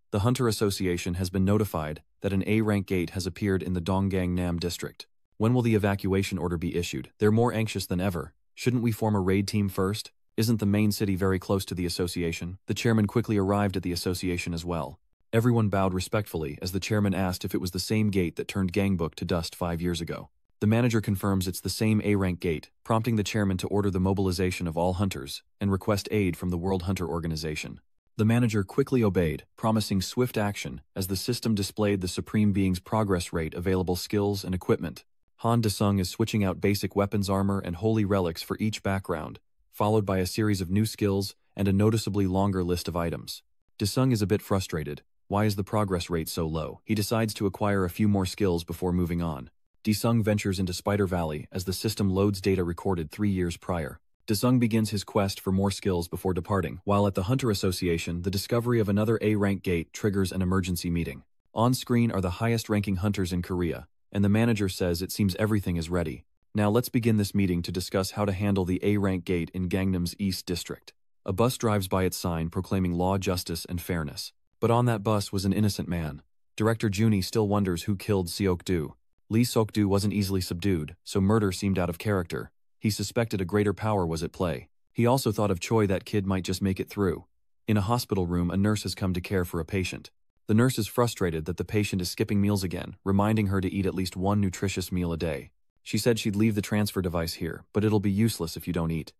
The Hunter Association has been notified that an A-rank gate has appeared in the Donggang Nam district. When will the evacuation order be issued? They're more anxious than ever. Shouldn't we form a raid team first? Isn't the main city very close to the association? The chairman quickly arrived at the association as well. Everyone bowed respectfully as the chairman asked if it was the same gate that turned Gangbook to dust 5 years ago. The manager confirms it's the same A-rank gate, prompting the chairman to order the mobilization of all hunters and request aid from the World Hunter Organization. The manager quickly obeyed, promising swift action as the system displayed the Supreme Being's progress rate, available skills, and equipment. Han Desung is switching out basic weapons armor and holy relics for each background, followed by a series of new skills and a noticeably longer list of items. Desung is a bit frustrated. Why is the progress rate so low? He decides to acquire a few more skills before moving on. Desung ventures into Spider Valley as the system loads data recorded 3 years prior. Desung begins his quest for more skills before departing. While at the Hunter Association, the discovery of another A-rank gate triggers an emergency meeting. On screen are the highest-ranking hunters in Korea, and the manager says it seems everything is ready. Now let's begin this meeting to discuss how to handle the A-rank gate in Gangnam's East District. A bus drives by its sign proclaiming law, justice, and fairness. But on that bus was an innocent man. Director Juni still wonders who killed Seok-do. Lee Seok-do wasn't easily subdued, so murder seemed out of character. He suspected a greater power was at play. He also thought of Choi, that kid might just make it through. In a hospital room, a nurse has come to care for a patient. The nurse is frustrated that the patient is skipping meals again, reminding her to eat at least one nutritious meal a day. She said she'd leave the transfer device here, but it'll be useless if you don't eat.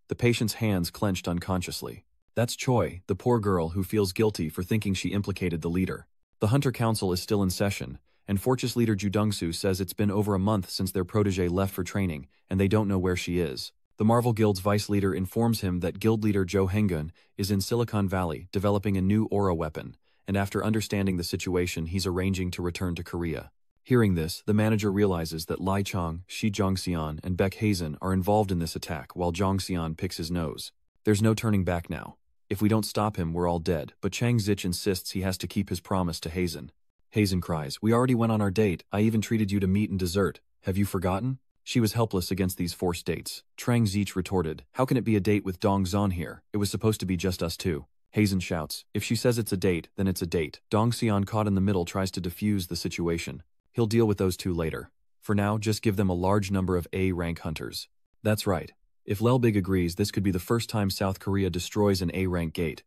The patient's hands clenched unconsciously. That's Choi, the poor girl who feels guilty for thinking she implicated the leader. The Hunter Council is still in session, and Fortress leader Ju Dong-soo says it's been over a month since their protege left for training, and they don't know where she is. The Marvel Guild's vice leader informs him that guild leader Jo Hengun is in Silicon Valley developing a new aura weapon, and after understanding the situation, he's arranging to return to Korea. Hearing this, the manager realizes that Lai Chong, Shi Jongseon, and Baek Hazen are involved in this attack while Jongseon picks his nose. There's no turning back now. If we don't stop him, we're all dead, but Chang Zich insists he has to keep his promise to Hazen. Hazen cries, "We already went on our date. I even treated you to meat and dessert. Have you forgotten?" She was helpless against these forced dates. Trang Zich retorted, "How can it be a date with Dong Zon here? It was supposed to be just us two." Hazen shouts, "If she says it's a date, then it's a date." Dong Seon, caught in the middle, tries to defuse the situation. He'll deal with those two later. For now, just give them a large number of A-rank hunters. That's right. If Lelbig agrees, this could be the first time South Korea destroys an A-rank gate.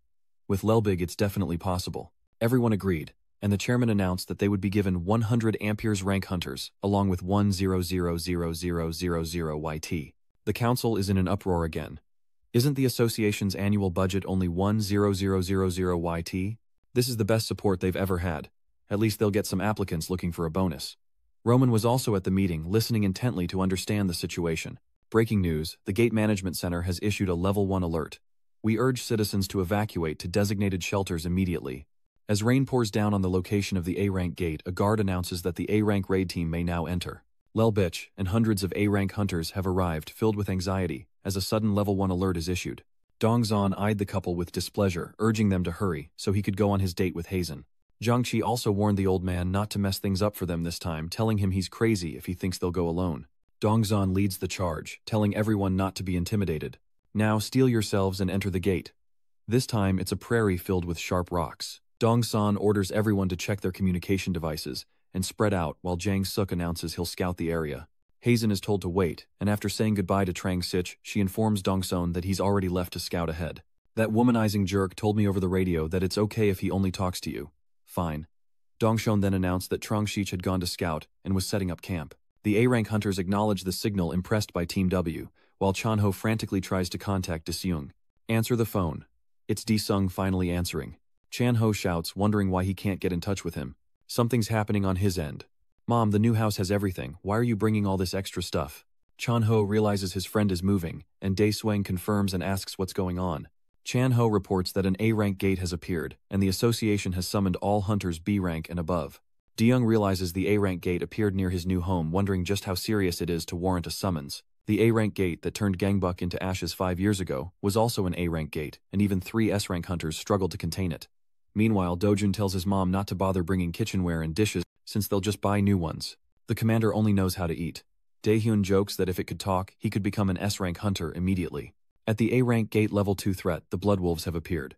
With Lelbig, it's definitely possible. Everyone agreed, and the chairman announced that they would be given 100 Amperes rank hunters, along with 1000000 YT. The council is in an uproar again. Isn't the association's annual budget only 10000 YT? This is the best support they've ever had. At least they'll get some applicants looking for a bonus. Roman was also at the meeting, listening intently to understand the situation. Breaking news, the Gate Management Center has issued a Level 1 alert. We urge citizens to evacuate to designated shelters immediately. As rain pours down on the location of the A-rank gate, a guard announces that the A-rank raid team may now enter. Lelbich and hundreds of A-rank hunters have arrived, filled with anxiety, as a sudden Level 1 alert is issued. Dongzon eyed the couple with displeasure, urging them to hurry so he could go on his date with Hazen. Jiangqi also warned the old man not to mess things up for them this time, telling him he's crazy if he thinks they'll go alone. Dongzon leads the charge, telling everyone not to be intimidated. Now steel yourselves and enter the gate. This time it's a prairie filled with sharp rocks. Dongsan orders everyone to check their communication devices and spread out while Jang Suk announces he'll scout the area. Hazen is told to wait, and after saying goodbye to Trang Sich, she informs Dongson that he's already left to scout ahead. That womanizing jerk told me over the radio that it's okay if he only talks to you. Fine. Dongshon then announced that Trang Sich had gone to scout and was setting up camp. The A-rank hunters acknowledge the signal, impressed by Team W, while Chanho frantically tries to contact Deseung. Answer the phone. It's Desung finally answering. Chanho shouts, wondering why he can't get in touch with him. Something's happening on his end. Mom, the new house has everything. Why are you bringing all this extra stuff? Chanho realizes his friend is moving, and Dae-Swang confirms and asks what's going on. Chanho reports that an A-rank gate has appeared, and the association has summoned all hunters B rank and above. DeYoung realizes the A-rank gate appeared near his new home, wondering just how serious it is to warrant a summons. The A-rank gate that turned Gangbuk into ashes 5 years ago was also an A-rank gate, and even 3 S-rank hunters struggled to contain it. Meanwhile, Dojun tells his mom not to bother bringing kitchenware and dishes since they'll just buy new ones. The commander only knows how to eat. Daehyun jokes that if it could talk, he could become an S-rank hunter immediately. At the A-rank gate level 2 threat, the Bloodwolves have appeared.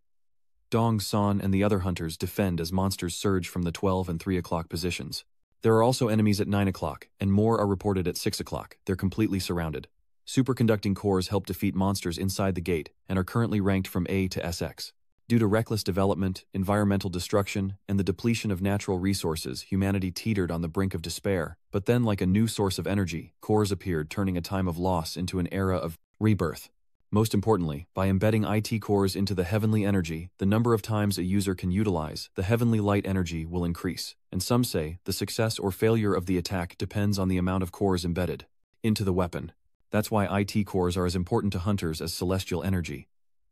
Dong, San, and the other hunters defend as monsters surge from the 12 and 3 o'clock positions. There are also enemies at 9 o'clock, and more are reported at 6 o'clock. They're completely surrounded. Superconducting cores help defeat monsters inside the gate and are currently ranked from A to SX. Due to reckless development, environmental destruction, and the depletion of natural resources, humanity teetered on the brink of despair. But then, like a new source of energy, cores appeared, turning a time of loss into an era of rebirth. Most importantly, by embedding IT cores into the heavenly energy, the number of times a user can utilize the heavenly light energy will increase, and some say the success or failure of the attack depends on the amount of cores embedded into the weapon. That's why IT cores are as important to hunters as celestial energy.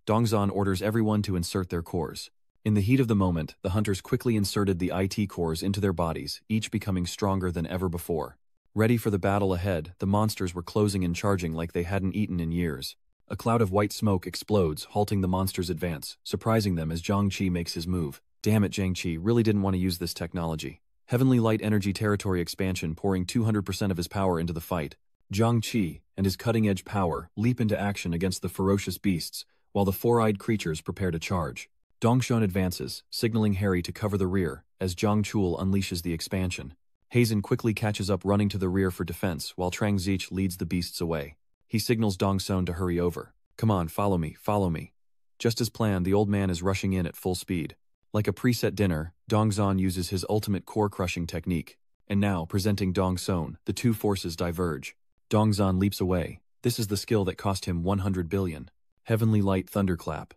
Dongzan orders everyone to insert their cores. In the heat of the moment, the hunters quickly inserted the IT cores into their bodies, each becoming stronger than ever before. Ready for the battle ahead, the monsters were closing and charging like they hadn't eaten in years. A cloud of white smoke explodes, halting the monsters' advance, surprising them as Zhang Qi makes his move. Damn it, Zhang Qi really didn't want to use this technology. Heavenly light energy territory expansion pouring 200% of his power into the fight. Zhang Qi and his cutting-edge power leap into action against the ferocious beasts, while the four-eyed creatures prepare to charge. Dongshun advances, signaling Harry to cover the rear, as Zhang Chul unleashes the expansion. Hazen quickly catches up, running to the rear for defense, while Trang Zich leads the beasts away. He signals Dongsun to hurry over. Come on, follow me, follow me. Just as planned, the old man is rushing in at full speed. Like a preset dinner, Dongzan uses his ultimate core-crushing technique. And now, presenting Dongsun, the two forces diverge. Dongzan leaps away. This is the skill that cost him 100 billion. Heavenly Light Thunderclap.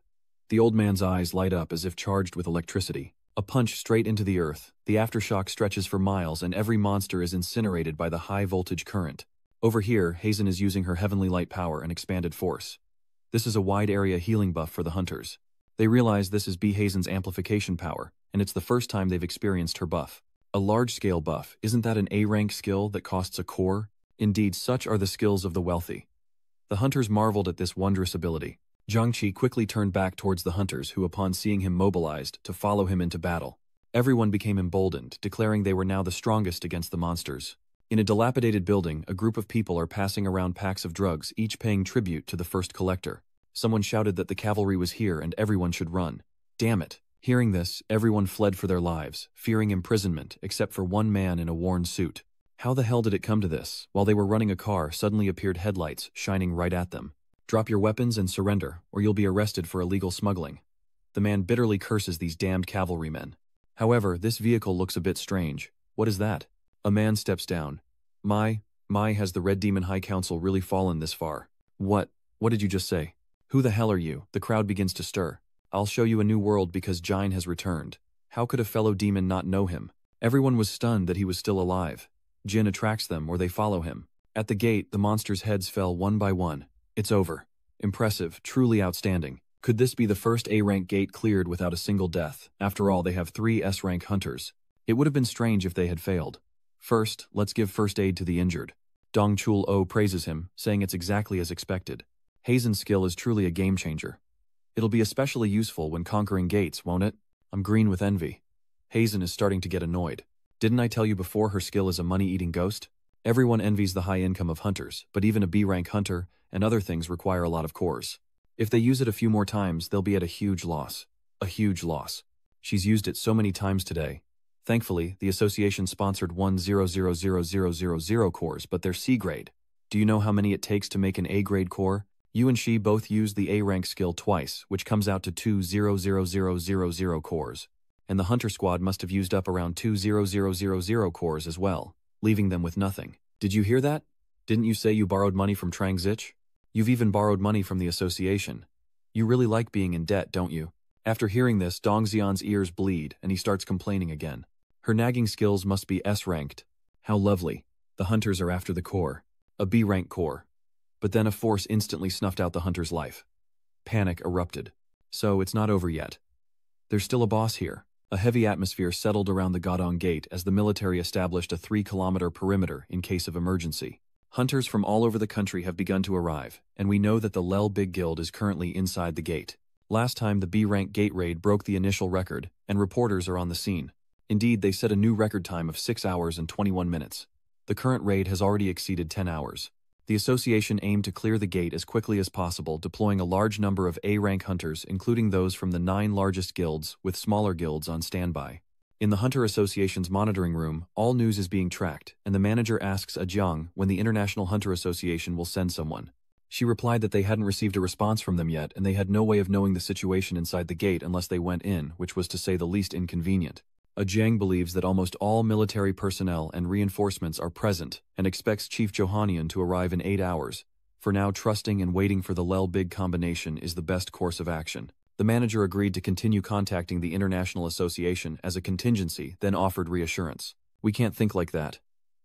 The old man's eyes light up as if charged with electricity. A punch straight into the earth. The aftershock stretches for miles and every monster is incinerated by the high-voltage current. Over here, Hazen is using her Heavenly Light power and expanded force. This is a wide-area healing buff for the hunters. They realize this is B. Hazen's amplification power, and it's the first time they've experienced her buff. A large-scale buff, isn't that an A-rank skill that costs a core? Indeed, such are the skills of the wealthy. The hunters marveled at this wondrous ability. Zhang Qi quickly turned back towards the hunters who, upon seeing him mobilized, to follow him into battle. Everyone became emboldened, declaring they were now the strongest against the monsters. In a dilapidated building, a group of people are passing around packs of drugs, each paying tribute to the first collector. Someone shouted that the cavalry was here and everyone should run. Damn it. Hearing this, everyone fled for their lives, fearing imprisonment, except for one man in a worn suit. How the hell did it come to this? While they were running, a car suddenly appeared, headlights shining right at them. Drop your weapons and surrender, or you'll be arrested for illegal smuggling. The man bitterly curses these damned cavalrymen. However, this vehicle looks a bit strange. What is that? A man steps down. My, has the Red Demon High Council really fallen this far? What did you just say? Who the hell are you? The crowd begins to stir. I'll show you a new world because Jine has returned. How could a fellow demon not know him? Everyone was stunned that he was still alive. Jin attracts them or they follow him. At the gate, the monsters' heads fell one by one. It's over. Impressive, truly outstanding. Could this be the first A-rank gate cleared without a single death? After all, they have 3 S-rank hunters. It would have been strange if they had failed. First, let's give first aid to the injured. Dong Chul-o praises him, saying it's exactly as expected. Hazen's skill is truly a game-changer. It'll be especially useful when conquering gates, won't it? I'm green with envy. Hazen is starting to get annoyed. Didn't I tell you before her skill is a money-eating ghost? Everyone envies the high income of hunters, but even a B-rank hunter and other things require a lot of cores. If they use it a few more times, they'll be at a huge loss. A huge loss. She's used it so many times today. Thankfully, the association sponsored 1000000 cores, but they're C-grade. Do you know how many it takes to make an A-grade core? You and she both used the A-rank skill twice, which comes out to 2000000 cores. And the hunter squad must have used up around 20000 cores as well, leaving them with nothing. Did you hear that? Didn't you say you borrowed money from Trang Zich? You've even borrowed money from the association. You really like being in debt, don't you? After hearing this, Dongxian's ears bleed and he starts complaining again. Her nagging skills must be S-ranked. How lovely. The hunters are after the core. A B-rank core. But then a force instantly snuffed out the hunter's life. Panic erupted. So it's not over yet. There's still a boss here. A heavy atmosphere settled around the Godong Gate as the military established a 3-kilometer perimeter in case of emergency. Hunters from all over the country have begun to arrive, and we know that the Lel Big Guild is currently inside the gate. Last time the B-rank gate raid broke the initial record, and reporters are on the scene. Indeed, they set a new record time of 6 hours and 21 minutes. The current raid has already exceeded 10 hours. The association aimed to clear the gate as quickly as possible, deploying a large number of A-rank hunters, including those from the 9 largest guilds, with smaller guilds on standby. In the Hunter Association's monitoring room, all news is being tracked, and the manager asks Jiang when the International Hunter Association will send someone. She replied that they hadn't received a response from them yet, and they had no way of knowing the situation inside the gate unless they went in, which was to say the least inconvenient. Jiang believes that almost all military personnel and reinforcements are present and expects Chief Johanian to arrive in 8 hours. For now, trusting and waiting for the Lel Big combination is the best course of action. The manager agreed to continue contacting the International Association as a contingency, then offered reassurance. We can't think like that.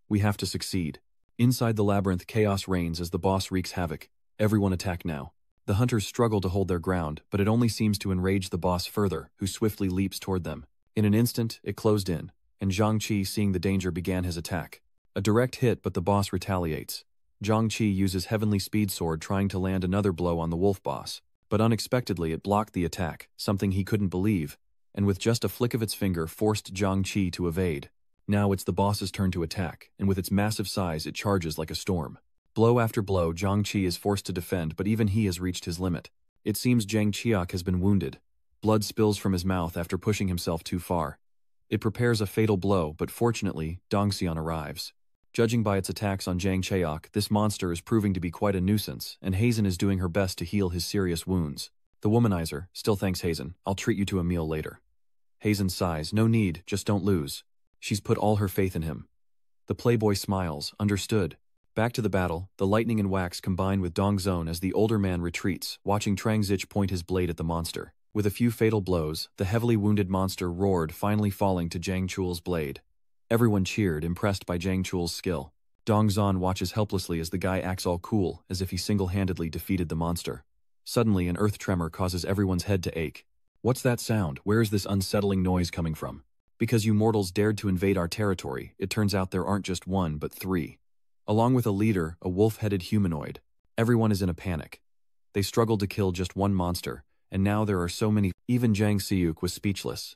We have to succeed. Inside the labyrinth, chaos reigns as the boss wreaks havoc. Everyone attack now. The hunters struggle to hold their ground, but it only seems to enrage the boss further, who swiftly leaps toward them. In an instant, it closed in, and Zhang Qi, seeing the danger, began his attack. A direct hit, but the boss retaliates. Zhang Qi uses Heavenly Speed Sword, trying to land another blow on the wolf boss. But unexpectedly it blocked the attack, something he couldn't believe, and with just a flick of its finger forced Zhang Qi to evade. Now it's the boss's turn to attack, and with its massive size it charges like a storm. Blow after blow, Zhang Qi is forced to defend, but even he has reached his limit. It seems Zhang Qiak has been wounded. Blood spills from his mouth after pushing himself too far. It prepares a fatal blow, but fortunately, Dongxian arrives. Judging by its attacks on Zhang Qiak, this monster is proving to be quite a nuisance, and Hazen is doing her best to heal his serious wounds. The womanizer still thanks Hazen. I'll treat you to a meal later. Hazen sighs. No need, just don't lose. She's put all her faith in him. The playboy smiles. Understood. Back to the battle, the lightning and wax combine with Dongzone as the older man retreats, watching Trangzich point his blade at the monster. With a few fatal blows, the heavily wounded monster roared, finally falling to Zhang Chul's blade. Everyone cheered, impressed by Zhang Chul's skill. Dongzon watches helplessly as the guy acts all cool, as if he single-handedly defeated the monster. Suddenly, an earth tremor causes everyone's head to ache. What's that sound? Where is this unsettling noise coming from? Because you mortals dared to invade our territory, it turns out there aren't just 1 but 3. Along with a leader, a wolf-headed humanoid. Everyone is in a panic. They struggled to kill just 1 monster, and now there are so many. Even Zhang Xiuk was speechless.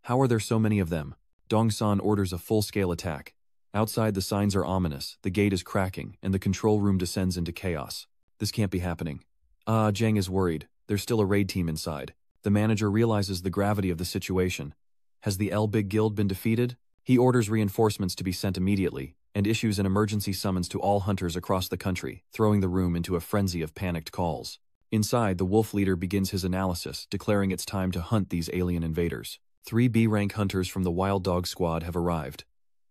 How are there so many of them? Dongsan orders a full-scale attack. Outside, the signs are ominous, the gate is cracking, and the control room descends into chaos. This can't be happening. Zhang is worried. There's still a raid team inside. The manager realizes the gravity of the situation. Has the El Big Guild been defeated? He orders reinforcements to be sent immediately, and issues an emergency summons to all hunters across the country, throwing the room into a frenzy of panicked calls. Inside, the wolf leader begins his analysis, declaring it's time to hunt these alien invaders. 3 B-rank hunters from the Wild Dog Squad have arrived.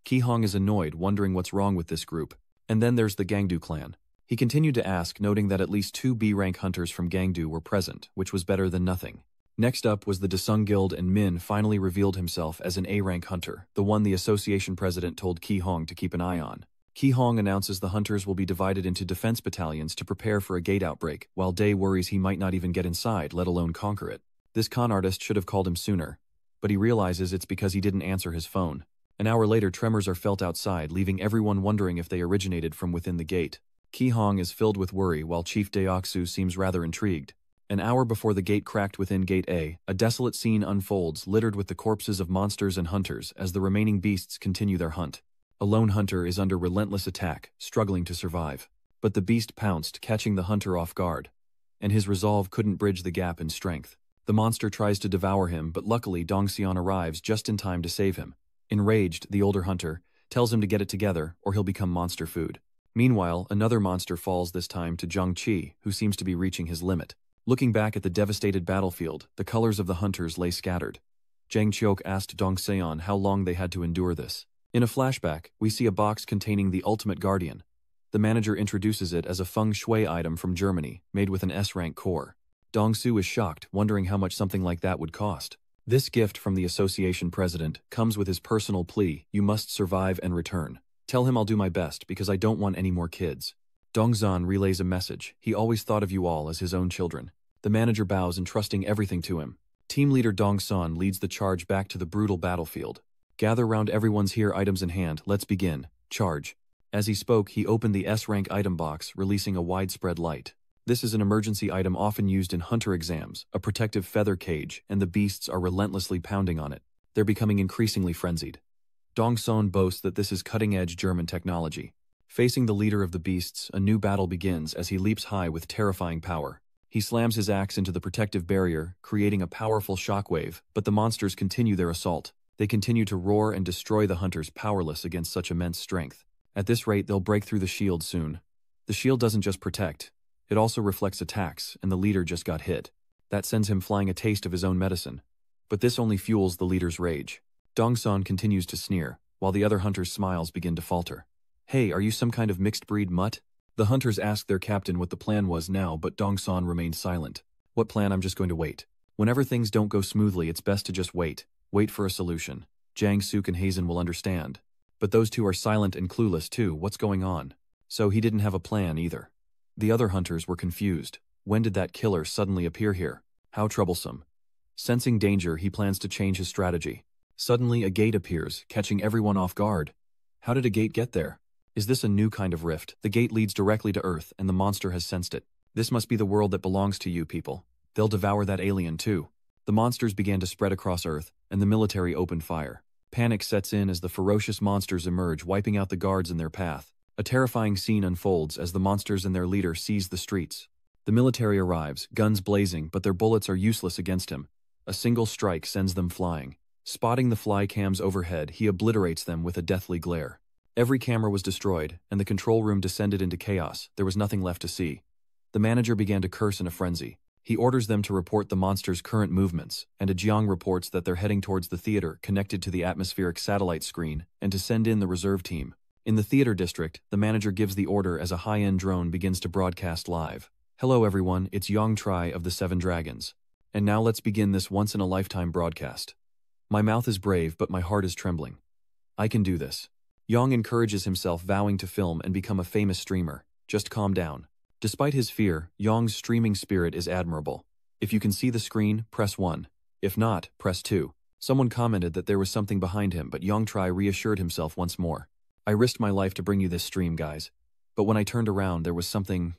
Qi Hong is annoyed, wondering what's wrong with this group. And then there's the Gangdu clan. He continued to ask, noting that at least 2 B-rank hunters from Gangdu were present, which was better than nothing. Next up was the Desung Guild, and Min finally revealed himself as an A-rank hunter, the one the association president told Qi Hong to keep an eye on. Qi Hong announces the hunters will be divided into defense battalions to prepare for a gate outbreak, while Day worries he might not even get inside, let alone conquer it. This con artist should have called him sooner, but he realizes it's because he didn't answer his phone. An hour later, tremors are felt outside, leaving everyone wondering if they originated from within the gate. Qi Hong is filled with worry, while Chief Deoxu seems rather intrigued. An hour before the gate cracked within Gate A, a desolate scene unfolds, littered with the corpses of monsters and hunters as the remaining beasts continue their hunt. A lone hunter is under relentless attack, struggling to survive. But the beast pounced, catching the hunter off guard. And his resolve couldn't bridge the gap in strength. The monster tries to devour him, but luckily Dongxian arrives just in time to save him. Enraged, the older hunter tells him to get it together, or he'll become monster food. Meanwhile, another monster falls, this time to Zhang Qi, who seems to be reaching his limit. Looking back at the devastated battlefield, the colors of the hunters lay scattered. Zhang Qiok asked Dongxian how long they had to endure this. In a flashback, we see a box containing the Ultimate Guardian. The manager introduces it as a feng shui item from Germany, made with an S-rank core. Dongsu is shocked, wondering how much something like that would cost. This gift from the association president comes with his personal plea: you must survive and return. Tell him I'll do my best because I don't want any more kids. Dongzan relays a message. He always thought of you all as his own children. The manager bows, entrusting everything to him. Team leader Dong San leads the charge back to the brutal battlefield. Gather round, everyone's here, items in hand, let's begin. Charge. As he spoke, he opened the S-rank item box, releasing a widespread light. This is an emergency item often used in hunter exams, a protective feather cage, and the beasts are relentlessly pounding on it. They're becoming increasingly frenzied. Dong San boasts that this is cutting-edge German technology. Facing the leader of the beasts, a new battle begins as he leaps high with terrifying power. He slams his axe into the protective barrier, creating a powerful shockwave, but the monsters continue their assault. They continue to roar and destroy the hunters, powerless against such immense strength. At this rate, they'll break through the shield soon. The shield doesn't just protect, it also reflects attacks, and the leader just got hit. That sends him flying, a taste of his own medicine. But this only fuels the leader's rage. Dong San continues to sneer, while the other hunters' smiles begin to falter. Hey, are you some kind of mixed breed mutt? The hunters asked their captain what the plan was now, but Dong San remained silent. What plan? I'm just going to wait. Whenever things don't go smoothly, it's best to just wait. Wait for a solution. Jang Suk and Hazen will understand. But those two are silent and clueless too. What's going on? So he didn't have a plan either. The other hunters were confused. When did that killer suddenly appear here? How troublesome. Sensing danger, he plans to change his strategy. Suddenly, a gate appears, catching everyone off guard. How did a gate get there? Is this a new kind of rift? The gate leads directly to Earth, and the monster has sensed it. This must be the world that belongs to you people. They'll devour that alien too. The monsters began to spread across Earth, and the military opened fire. Panic sets in as the ferocious monsters emerge, wiping out the guards in their path. A terrifying scene unfolds as the monsters and their leader seize the streets. The military arrives, guns blazing, but their bullets are useless against him. A single strike sends them flying. Spotting the fly cams overhead, he obliterates them with a deathly glare. Every camera was destroyed, and the control room descended into chaos. There was nothing left to see. The manager began to curse in a frenzy. He orders them to report the monsters' current movements, and Jiang reports that they're heading towards the theater connected to the atmospheric satellite screen, and to send in the reserve team. In the theater district, the manager gives the order as a high-end drone begins to broadcast live. Hello everyone, it's Yang Tri of the Seven Dragons. And now let's begin this once-in-a-lifetime broadcast. My mouth is brave, but my heart is trembling. I can do this. Yang encourages himself, vowing to film and become a famous streamer. Just calm down. Despite his fear, Yang's streaming spirit is admirable. If you can see the screen, press 1. If not, press 2. Someone commented that there was something behind him, but Yang Tri reassured himself once more. I risked my life to bring you this stream, guys. But when I turned around, there was something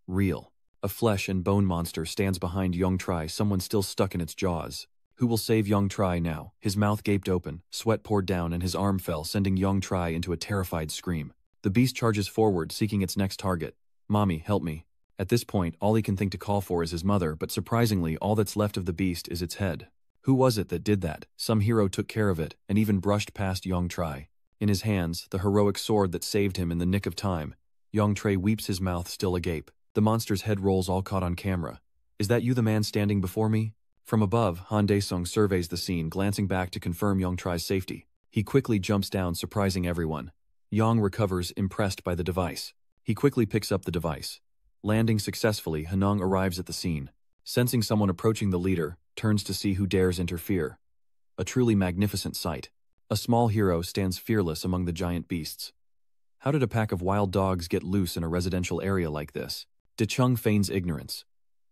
real. A flesh and bone monster stands behind Yang Tri, someone still stuck in its jaws. Who will save Yang Tri now? His mouth gaped open, sweat poured down, and his arm fell, sending Yang Tri into a terrified scream. The beast charges forward, seeking its next target. Mommy, help me. At this point, all he can think to call for is his mother, but surprisingly, all that's left of the beast is its head. Who was it that did that? Some hero took care of it, and even brushed past Yang Tri. In his hands, the heroic sword that saved him in the nick of time. Yang Tri weeps, his mouth still agape. The monster's head rolls, all caught on camera. Is that you, the man standing before me? From above, Han Daesung surveys the scene, glancing back to confirm Yang Tri's safety. He quickly jumps down, surprising everyone. Yang recovers, impressed by the device. He quickly picks up the device. Landing successfully, Hanong arrives at the scene. Sensing someone approaching, the leader turns to see who dares interfere. A truly magnificent sight. A small hero stands fearless among the giant beasts. How did a pack of wild dogs get loose in a residential area like this? De Chung feigns ignorance.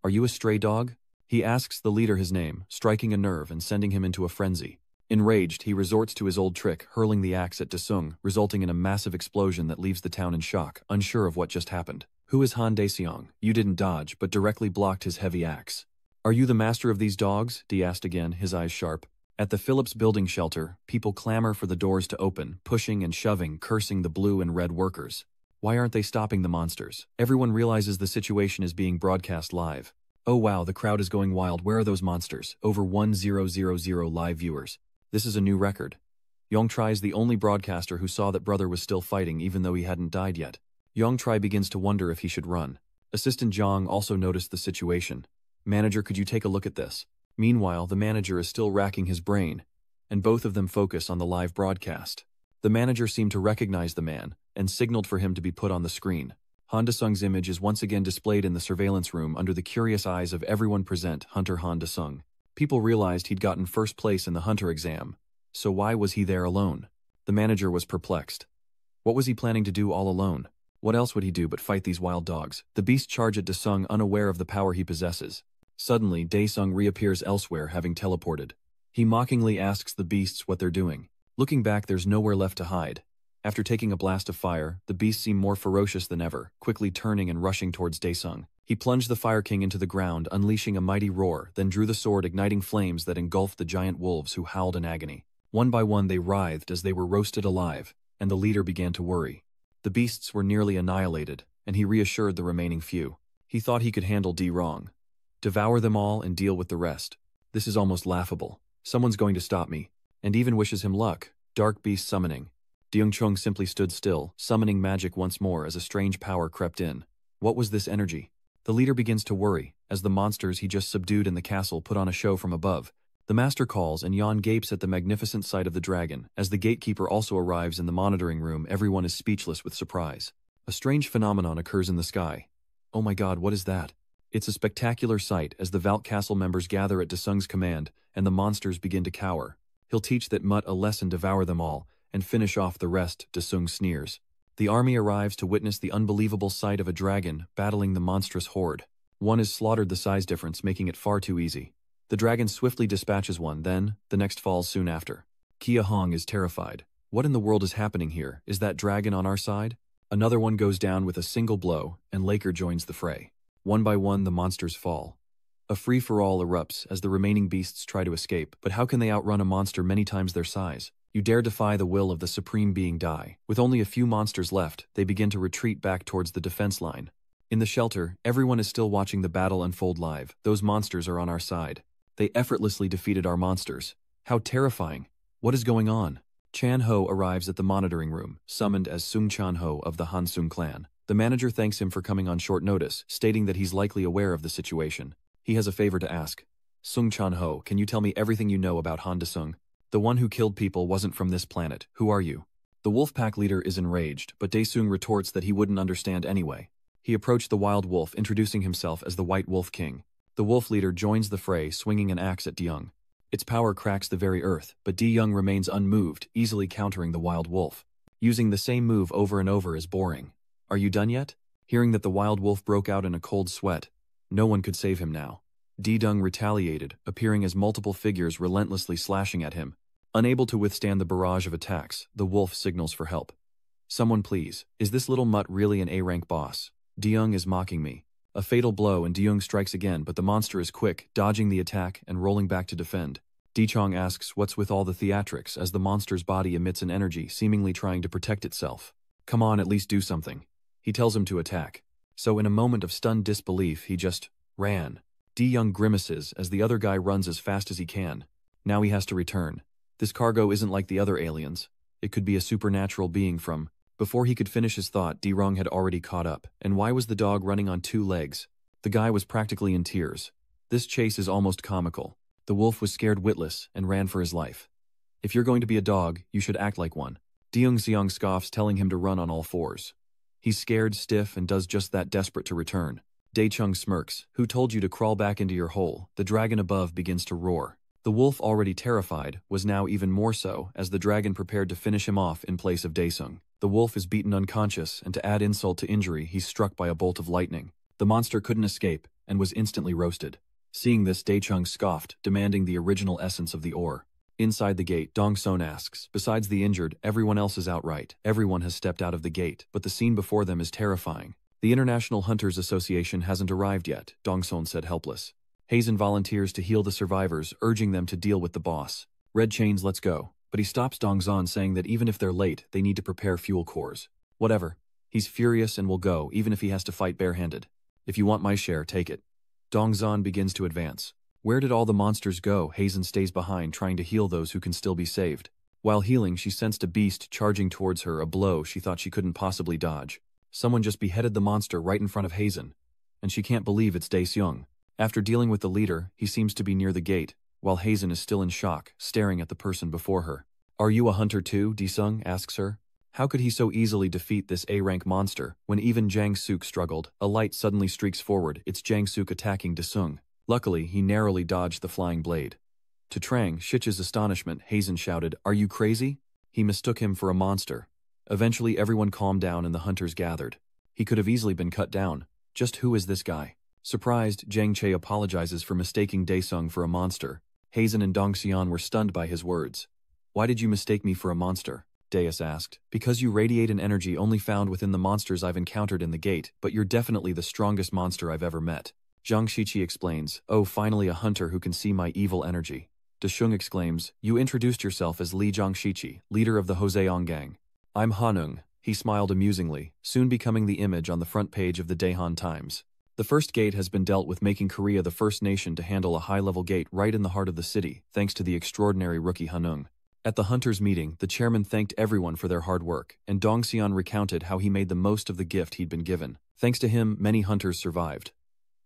Are you a stray dog? He asks the leader his name, striking a nerve and sending him into a frenzy. Enraged, he resorts to his old trick, hurling the axe at Desung, resulting in a massive explosion that leaves the town in shock, unsure of what just happened. Who is Han Daeseong? You didn't dodge, but directly blocked his heavy axe. Are you the master of these dogs? Dee asked again, his eyes sharp. At the Phillips building shelter, people clamor for the doors to open, pushing and shoving, cursing the blue and red workers. Why aren't they stopping the monsters? Everyone realizes the situation is being broadcast live. Oh wow, the crowd is going wild. Where are those monsters? Over 1000 live viewers. This is a new record. Yang Tri is the only broadcaster who saw that brother was still fighting even though he hadn't died yet. Yang Tri begins to wonder if he should run. Assistant Zhang also noticed the situation. Manager, could you take a look at this? Meanwhile, the manager is still racking his brain, and both of them focus on the live broadcast. The manager seemed to recognize the man, and signaled for him to be put on the screen. Han Desung's image is once again displayed in the surveillance room under the curious eyes of everyone present, Hunter Han Desung. People realized he'd gotten first place in the hunter exam. So why was he there alone? The manager was perplexed. What was he planning to do all alone? What else would he do but fight these wild dogs? The beast charge at Desung, unaware of the power he possesses. Suddenly, Daesung reappears elsewhere, having teleported. He mockingly asks the beasts what they're doing. Looking back, there's nowhere left to hide. After taking a blast of fire, the beasts seem more ferocious than ever, quickly turning and rushing towards Daesung. He plunged the Fire King into the ground, unleashing a mighty roar, then drew the sword, igniting flames that engulfed the giant wolves, who howled in agony. One by one they writhed as they were roasted alive, and the leader began to worry. The beasts were nearly annihilated, and he reassured the remaining few. He thought he could handle Wrong. Devour them all and deal with the rest. This is almost laughable. Someone's going to stop me. And even wishes him luck. Dark beast summoning. Deungchung simply stood still, summoning magic once more as a strange power crept in. What was this energy? The leader begins to worry, as the monsters he just subdued in the castle put on a show from above. The master calls and Yan gapes at the magnificent sight of the dragon. As the gatekeeper also arrives in the monitoring room, everyone is speechless with surprise. A strange phenomenon occurs in the sky. Oh my god, what is that? It's a spectacular sight as the Valt Castle members gather at Daesung's command, and the monsters begin to cower. He'll teach that mutt a lesson, devour them all, and finish off the rest, Daesung sneers. The army arrives to witness the unbelievable sight of a dragon battling the monstrous horde. One is slaughtered, the size difference making it far too easy. The dragon swiftly dispatches one, then, the next falls soon after. Kia Hong is terrified. What in the world is happening here? Is that dragon on our side? Another one goes down with a single blow, and Laker joins the fray. One by one the monsters fall. A free-for-all erupts as the remaining beasts try to escape, but how can they outrun a monster many times their size? You dare defy the will of the Supreme Being, die. With only a few monsters left, they begin to retreat back towards the defense line. In the shelter, everyone is still watching the battle unfold live. Those monsters are on our side. They effortlessly defeated our monsters. How terrifying. What is going on? Chan Ho arrives at the monitoring room, summoned as Sung Chan Ho of the Han Sung clan. The manager thanks him for coming on short notice, stating that he's likely aware of the situation. He has a favor to ask. Sung Chan Ho, can you tell me everything you know about Han Daesung? The one who killed people wasn't from this planet. Who are you? The Wolfpack leader is enraged, but Daesung retorts that he wouldn't understand anyway. He approached the wild wolf, introducing himself as the White Wolf King. The wolf leader joins the fray, swinging an axe at Deyoung. Its power cracks the very earth, but Deyoung remains unmoved, easily countering the wild wolf. Using the same move over and over is boring. Are you done yet? Hearing that the wild wolf broke out in a cold sweat. No one could save him now. Deyoung retaliated, appearing as multiple figures relentlessly slashing at him. Unable to withstand the barrage of attacks, the wolf signals for help. Someone please, is this little mutt really an A-rank boss? Deyoung is mocking me. A fatal blow and Deyoung strikes again, but the monster is quick, dodging the attack and rolling back to defend. Dechong asks what's with all the theatrics as the monster's body emits an energy, seemingly trying to protect itself. Come on, at least do something. He tells him to attack. So in a moment of stunned disbelief, he just ran. Deyoung grimaces as the other guy runs as fast as he can. Now he has to return. This cargo isn't like the other aliens. It could be a supernatural being from... Before he could finish his thought, Derong had already caught up. And why was the dog running on 2 legs? The guy was practically in tears. This chase is almost comical. The wolf was scared witless and ran for his life. If you're going to be a dog, you should act like one. Deyoung Xiong scoffs, telling him to run on all 4s. He's scared, stiff, and does just that, desperate to return. Daechung smirks. Who told you to crawl back into your hole? The dragon above begins to roar. The wolf, already terrified, was now even more so as the dragon prepared to finish him off in place of Daesung. The wolf is beaten unconscious, and to add insult to injury, he's struck by a bolt of lightning. The monster couldn't escape, and was instantly roasted. Seeing this, Daechung scoffed, demanding the original essence of the ore. Inside the gate, Dongson asks, besides the injured, everyone else is outright. Everyone has stepped out of the gate, but the scene before them is terrifying. The International Hunters Association hasn't arrived yet, Dongson said, helpless. Hazen volunteers to heal the survivors, urging them to deal with the boss. Red Chains, let's go. But he stops Dongzon, saying that even if they're late, they need to prepare fuel cores. Whatever. He's furious and will go, even if he has to fight barehanded. If you want my share, take it. Dongzon begins to advance. Where did all the monsters go? Hazen stays behind, trying to heal those who can still be saved. While healing, she sensed a beast charging towards her, a blow she thought she couldn't possibly dodge. Someone just beheaded the monster right in front of Hazen. And she can't believe it's Daeseung. After dealing with the leader, he seems to be near the gate, while Hazen is still in shock, staring at the person before her. Are you a hunter too? Daesung asks her. How could he so easily defeat this A-rank monster? When even Jang Suk struggled, a light suddenly streaks forward. It's Jang Suk attacking Daesung. Luckily, he narrowly dodged the flying blade. To Trang Shich's astonishment, Hazen shouted, "Are you crazy?" He mistook him for a monster. Eventually everyone calmed down and the hunters gathered. He could have easily been cut down. Just who is this guy? Surprised, Jiang Che apologizes for mistaking Daesung for a monster. Hazen and Dong Xian were stunned by his words. Why did you mistake me for a monster? Deus asked. Because you radiate an energy only found within the monsters I've encountered in the gate, but you're definitely the strongest monster I've ever met. Zhang Shiqi explains, oh, finally a hunter who can see my evil energy. Deshung exclaims, you introduced yourself as Li Zhangshiqi, leader of the Hoseong gang. I'm Hanung. He smiled amusingly, soon becoming the image on the front page of the Daehan Times. The first gate has been dealt with, making Korea the first nation to handle a high-level gate right in the heart of the city, thanks to the extraordinary rookie Hanung. At the hunters' meeting, the chairman thanked everyone for their hard work, and Dong Xian recounted how he made the most of the gift he'd been given. Thanks to him, many hunters survived.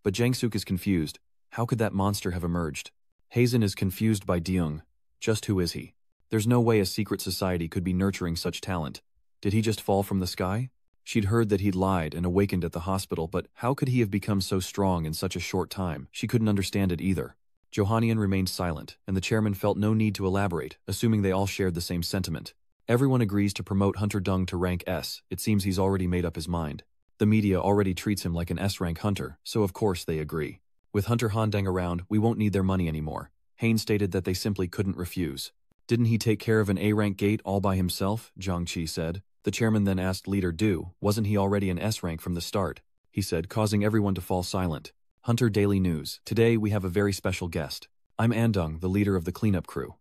But Jiang Suk is confused. How could that monster have emerged? Hazen is confused by Deung. Just who is he? There's no way a secret society could be nurturing such talent. Did he just fall from the sky? She'd heard that he'd lied and awakened at the hospital, but how could he have become so strong in such a short time? She couldn't understand it either. Johanian remained silent, and the chairman felt no need to elaborate, assuming they all shared the same sentiment. Everyone agrees to promote Hunter Dung to rank S. It seems he's already made up his mind. The media already treats him like an S-rank hunter, so of course they agree. With Hunter Handang around, we won't need their money anymore. Hain stated that they simply couldn't refuse. Didn't he take care of an A-rank gate all by himself? Zhang Qi said. The chairman then asked Leader Du, wasn't he already an S-rank from the start? He said, causing everyone to fall silent. Hunter Daily News. Today we have a very special guest. I'm Andung, the leader of the cleanup crew.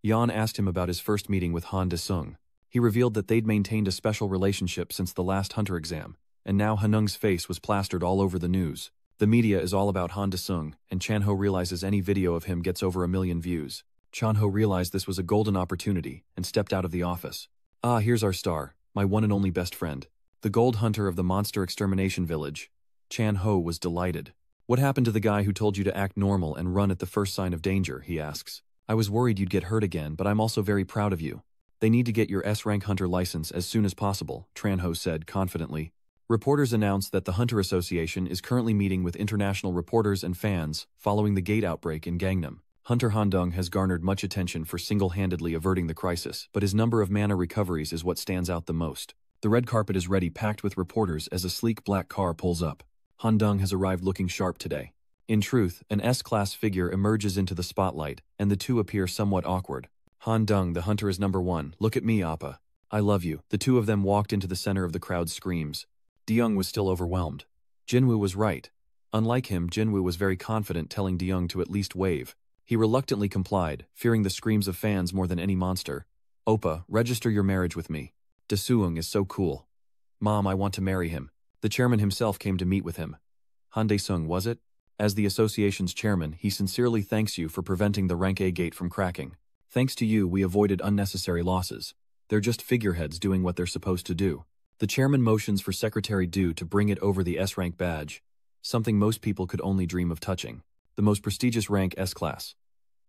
Yan asked him about his first meeting with Han De-sung. He revealed that they'd maintained a special relationship since the last Hunter exam, and now Hanung's face was plastered all over the news. The media is all about Han De-sung, and Chan-ho realizes any video of him gets over 1 million views. Chan-ho realized this was a golden opportunity, and stepped out of the office. Ah, here's our star, my one and only best friend. The gold hunter of the monster extermination village. Chan-ho was delighted. What happened to the guy who told you to act normal and run at the first sign of danger, he asks. I was worried you'd get hurt again, but I'm also very proud of you. They need to get your S-rank hunter license as soon as possible, Tran-ho said confidently. Reporters announced that the Hunter Association is currently meeting with international reporters and fans following the gate outbreak in Gangnam. Hunter Handung has garnered much attention for single-handedly averting the crisis, but his number of mana recoveries is what stands out the most. The red carpet is ready, packed with reporters as a sleek black car pulls up. Handung has arrived looking sharp today. In truth, an S-class figure emerges into the spotlight, and the two appear somewhat awkward. Handung, the hunter, is number one. Look at me, Appa. I love you. The two of them walked into the center of the crowd's screams. Deung was still overwhelmed. Jinwoo was right. Unlike him, Jinwoo was very confident, telling Deung to at least wave. He reluctantly complied, fearing the screams of fans more than any monster. Oppa, register your marriage with me. Desuung is so cool. Mom, I want to marry him. The chairman himself came to meet with him. Han Dae-sung, was it? As the association's chairman, he sincerely thanks you for preventing the rank A gate from cracking. Thanks to you, we avoided unnecessary losses. They're just figureheads doing what they're supposed to do. The chairman motions for Secretary Du to bring it over the S-rank badge, something most people could only dream of touching. The most prestigious rank, S-class.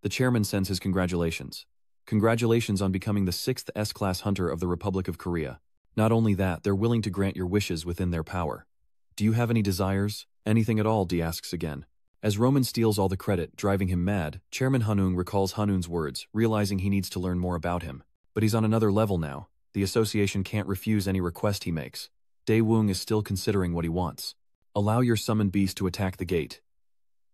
The chairman sends his congratulations. Congratulations on becoming the 6th S-class hunter of the Republic of Korea. Not only that, they're willing to grant your wishes within their power. Do you have any desires? Anything at all? Dee asks again. As Roman steals all the credit, driving him mad, Chairman Hanung recalls Hanun's words, realizing he needs to learn more about him. But he's on another level now. The association can't refuse any request he makes. Dae-woong is still considering what he wants. Allow your summoned beast to attack the gate.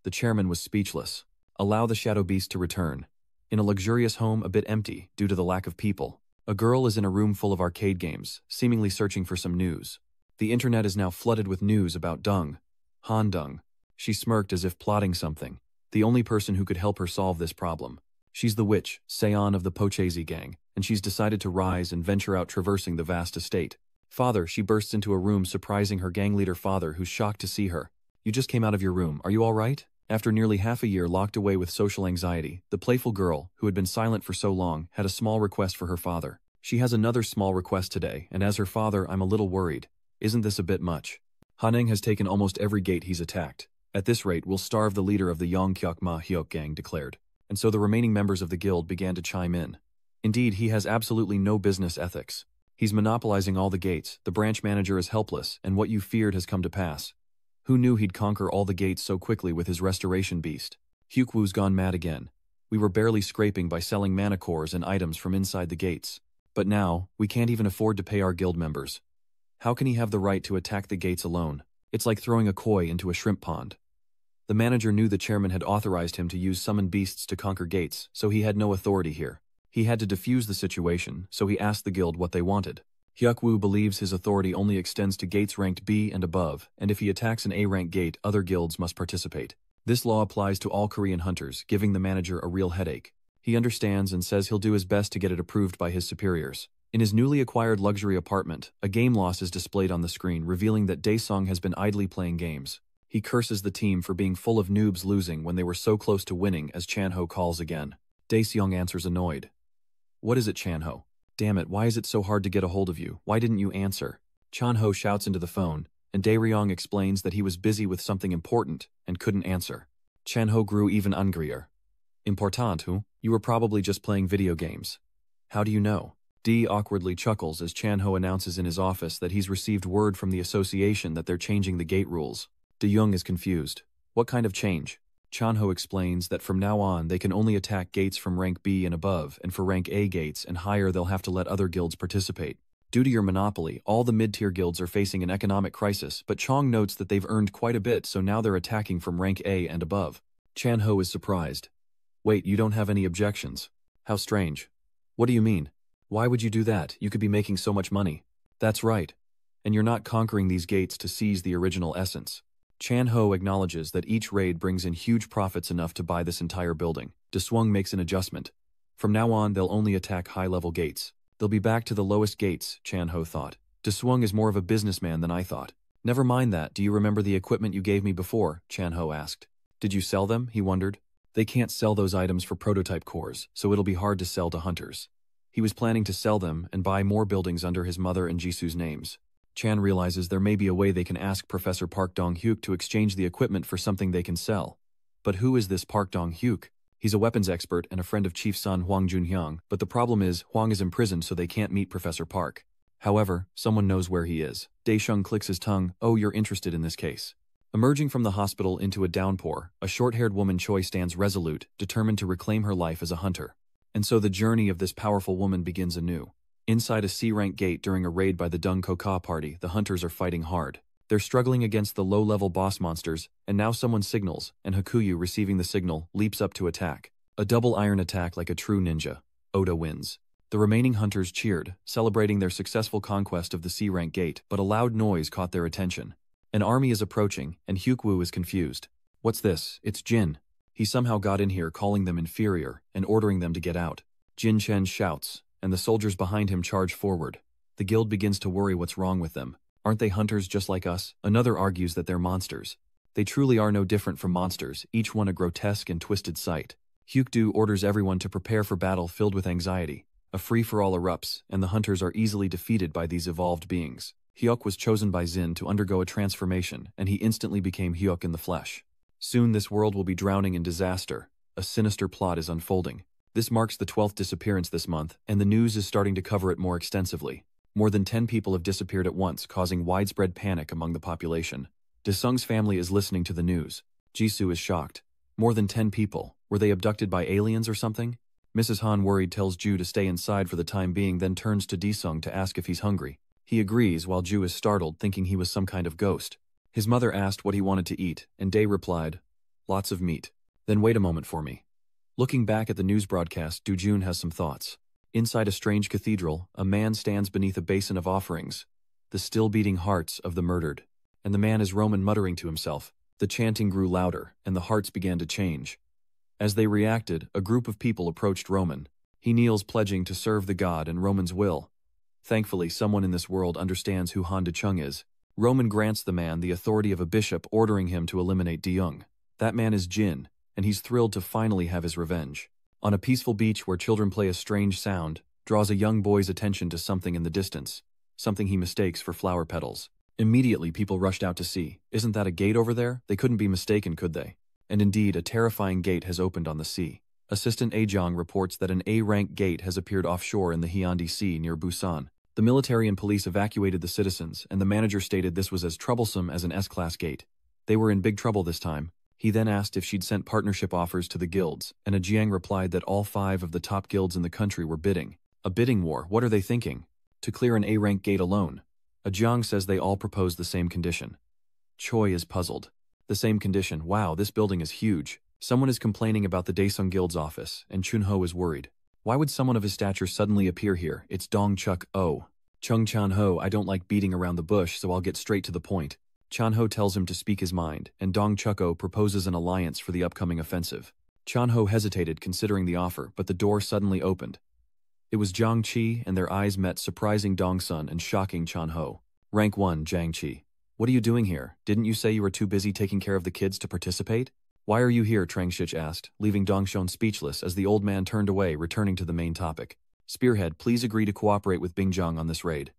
The chairman was speechless. Allow the shadow beast to return. In a luxurious home a bit empty due to the lack of people, a girl is in a room full of arcade games, seemingly searching for some news. The internet is now flooded with news about Dung. Han Dung. She smirked as if plotting something. The only person who could help her solve this problem. She's the witch, Seon of the Pochesi gang, and she's decided to rise and venture out, traversing the vast estate. Father, she bursts into a room, surprising her gang leader father, who's shocked to see her. You just came out of your room, are you all right? After nearly half a year locked away with social anxiety, the playful girl, who had been silent for so long, had a small request for her father. She has another small request today, and as her father, I'm a little worried. Isn't this a bit much? Haneng has taken almost every gate he's attacked. At this rate, we'll starve the leader of the Yongkyok Ma Hyok gang, declared. And so the remaining members of the guild began to chime in. Indeed, he has absolutely no business ethics. He's monopolizing all the gates, the branch manager is helpless, and what you feared has come to pass. Who knew he'd conquer all the gates so quickly with his restoration beast? Hyukwoo's gone mad again. We were barely scraping by selling mana cores and items from inside the gates. But now, we can't even afford to pay our guild members. How can he have the right to attack the gates alone? It's like throwing a koi into a shrimp pond. The manager knew the chairman had authorized him to use summoned beasts to conquer gates, so he had no authority here. He had to defuse the situation, so he asked the guild what they wanted. Hyuk-woo believes his authority only extends to gates ranked B and above, and if he attacks an A-rank gate, other guilds must participate. This law applies to all Korean hunters, giving the manager a real headache. He understands and says he'll do his best to get it approved by his superiors. In his newly acquired luxury apartment, a game loss is displayed on the screen, revealing that Daesung has been idly playing games. He curses the team for being full of noobs losing when they were so close to winning as Chan-ho calls again. Daesung answers annoyed. "What is it, Chan-ho? Damn it, why is it so hard to get a hold of you? Why didn't you answer?" Chan-ho shouts into the phone, and Dae-ryong explains that he was busy with something important and couldn't answer. Chan-ho grew even angrier. "Important, huh? You were probably just playing video games." "How do you know?" Dee awkwardly chuckles as Chan-ho announces in his office that he's received word from the association that they're changing the gate rules. De-young is confused. "What kind of change?" Chan-ho explains that from now on they can only attack gates from rank B and above, and for rank A gates and higher they'll have to let other guilds participate. Due to your monopoly, all the mid-tier guilds are facing an economic crisis, but Chong notes that they've earned quite a bit, so now they're attacking from rank A and above. Chan-ho is surprised. "Wait, you don't have any objections? How strange. What do you mean? Why would you do that? You could be making so much money." "That's right. And you're not conquering these gates to seize the original essence." Chan-ho acknowledges that each raid brings in huge profits enough to buy this entire building. De-swung makes an adjustment. From now on, they'll only attack high-level gates. They'll be back to the lowest gates, Chan-ho thought. De-swung is more of a businessman than I thought. "Never mind that, do you remember the equipment you gave me before?" Chan-ho asked. "Did you sell them?" he wondered. "They can't sell those items for prototype cores, so it'll be hard to sell to hunters." He was planning to sell them and buy more buildings under his mother and Jisoo's names. Chan realizes there may be a way they can ask Professor Park Dong-hyuk to exchange the equipment for something they can sell. But who is this Park Dong-hyuk? He's a weapons expert and a friend of Chief Son Hwang Junhyang, but the problem is Hwang is imprisoned so they can't meet Professor Park. However, someone knows where he is. Dae-shung clicks his tongue. "Oh, you're interested in this case." Emerging from the hospital into a downpour, a short-haired woman Choi stands resolute, determined to reclaim her life as a hunter. And so the journey of this powerful woman begins anew. Inside a C-rank gate during a raid by the Dung Koka party, the hunters are fighting hard. They're struggling against the low-level boss monsters, and now someone signals, and Hakuyu, receiving the signal, leaps up to attack. A double iron attack like a true ninja. Oda wins. The remaining hunters cheered, celebrating their successful conquest of the C-rank gate, but a loud noise caught their attention. An army is approaching, and Hyuk-woo is confused. "What's this? It's Jin. He somehow got in here calling them inferior, and ordering them to get out." Jin Chen shouts, and the soldiers behind him charge forward. The guild begins to worry what's wrong with them. "Aren't they hunters just like us?" Another argues that they're monsters. They truly are no different from monsters, each one a grotesque and twisted sight. Hyuk-doo orders everyone to prepare for battle filled with anxiety. A free-for-all erupts, and the hunters are easily defeated by these evolved beings. Hyuk was chosen by Zin to undergo a transformation, and he instantly became Hyuk in the flesh. Soon this world will be drowning in disaster. A sinister plot is unfolding. This marks the 12th disappearance this month, and the news is starting to cover it more extensively. More than 10 people have disappeared at once, causing widespread panic among the population. De-sung's family is listening to the news. Jisoo is shocked. More than 10 people. Were they abducted by aliens or something? Mrs. Han, worried, tells Ju to stay inside for the time being, then turns to De-sung to ask if he's hungry. He agrees, while Ju is startled, thinking he was some kind of ghost. His mother asked what he wanted to eat, and Dae replied, "Lots of meat." "Then wait a moment for me." Looking back at the news broadcast, Do-jun has some thoughts. Inside a strange cathedral, a man stands beneath a basin of offerings, the still-beating hearts of the murdered. And the man is Roman, muttering to himself. The chanting grew louder, and the hearts began to change. As they reacted, a group of people approached Roman. He kneels, pledging to serve the god and Roman's will. Thankfully, someone in this world understands who Han De-chung is. Roman grants the man the authority of a bishop, ordering him to eliminate De-young. That man is Jin, and he's thrilled to finally have his revenge. On a peaceful beach where children play, a strange sound draws a young boy's attention to something in the distance, something he mistakes for flower petals. Immediately, people rushed out to see. "Isn't that a gate over there?" They couldn't be mistaken, could they? And indeed, a terrifying gate has opened on the sea. Assistant Ajong reports that an A-rank gate has appeared offshore in the Hyundai Sea near Busan. The military and police evacuated the citizens, and the manager stated this was as troublesome as an S-class gate. They were in big trouble this time. He then asked if she'd sent partnership offers to the guilds, and Jiang replied that all 5 of the top guilds in the country were bidding. A bidding war? What are they thinking? To clear an A-rank gate alone? Jiang says they all proposed the same condition. Choi is puzzled. The same condition. Wow, this building is huge. Someone is complaining about the Daesung Guild's office, and Chunho is worried. Why would someone of his stature suddenly appear here? It's Dong Chuk Oh. Chung Chan-ho, I don't like beating around the bush, so I'll get straight to the point. Chan-ho tells him to speak his mind, and Dong Chuk-oh proposes an alliance for the upcoming offensive. Chan-ho hesitated considering the offer, but the door suddenly opened. It was Jiang Qi, and their eyes met, surprising Dong-sun and shocking Chan-ho. Rank 1, Jiang Qi. What are you doing here? Didn't you say you were too busy taking care of the kids to participate? Why are you here? Trangshich asked, leaving Dongshon speechless as the old man turned away, returning to the main topic. Spearhead, please agree to cooperate with Bingjiang on this raid.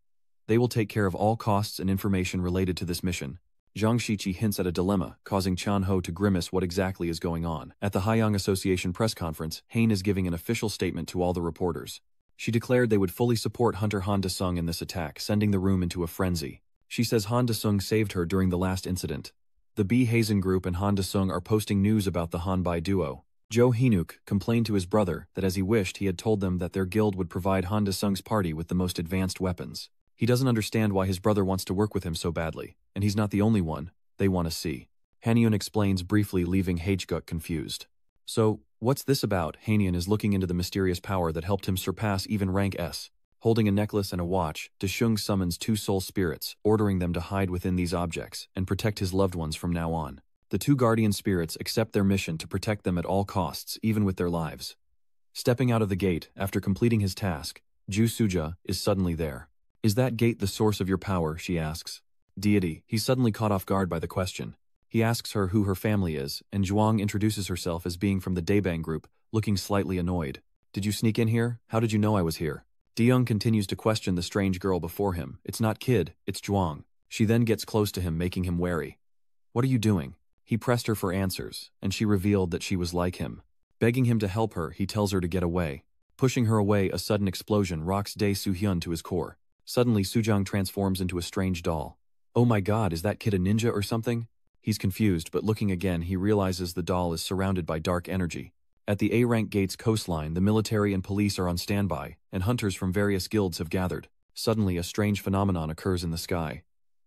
They will take care of all costs and information related to this mission. Zhang Shiqi hints at a dilemma, causing Chan-ho to grimace what exactly is going on. At the Haiyang Association press conference, Hain is giving an official statement to all the reporters. She declared they would fully support Hunter Han Da-sung in this attack, sending the room into a frenzy. She says Han Da-sung saved her during the last incident. The B. Hazen Group and Han Da-sung are posting news about the Han Bai duo. Jo Hinuk complained to his brother that as he wished he had told them that their guild would provide Han Da-sung's party with the most advanced weapons. He doesn't understand why his brother wants to work with him so badly, and he's not the only one they want to see. Hanyun explains briefly, leaving Hageguk confused. So, what's this about? Hanyun is looking into the mysterious power that helped him surpass even rank S. Holding a necklace and a watch, Deshung summons two soul spirits, ordering them to hide within these objects and protect his loved ones from now on. The two guardian spirits accept their mission to protect them at all costs, even with their lives. Stepping out of the gate, after completing his task, Ju Suja is suddenly there. Is that gate the source of your power? She asks. Deity. He's suddenly caught off guard by the question. He asks her who her family is, and Zhuang introduces herself as being from the Daebang group, looking slightly annoyed. Did you sneak in here? How did you know I was here? Deyoung continues to question the strange girl before him. It's not Kid, it's Zhuang. She then gets close to him, making him wary. What are you doing? He pressed her for answers, and she revealed that she was like him. Begging him to help her, he tells her to get away. Pushing her away, a sudden explosion rocks Dae Soo-hyun to his core. Suddenly, Sujang transforms into a strange doll. Oh my god, is that kid a ninja or something? He's confused, but looking again, he realizes the doll is surrounded by dark energy. At the A-rank gate's coastline, the military and police are on standby, and hunters from various guilds have gathered. Suddenly, a strange phenomenon occurs in the sky.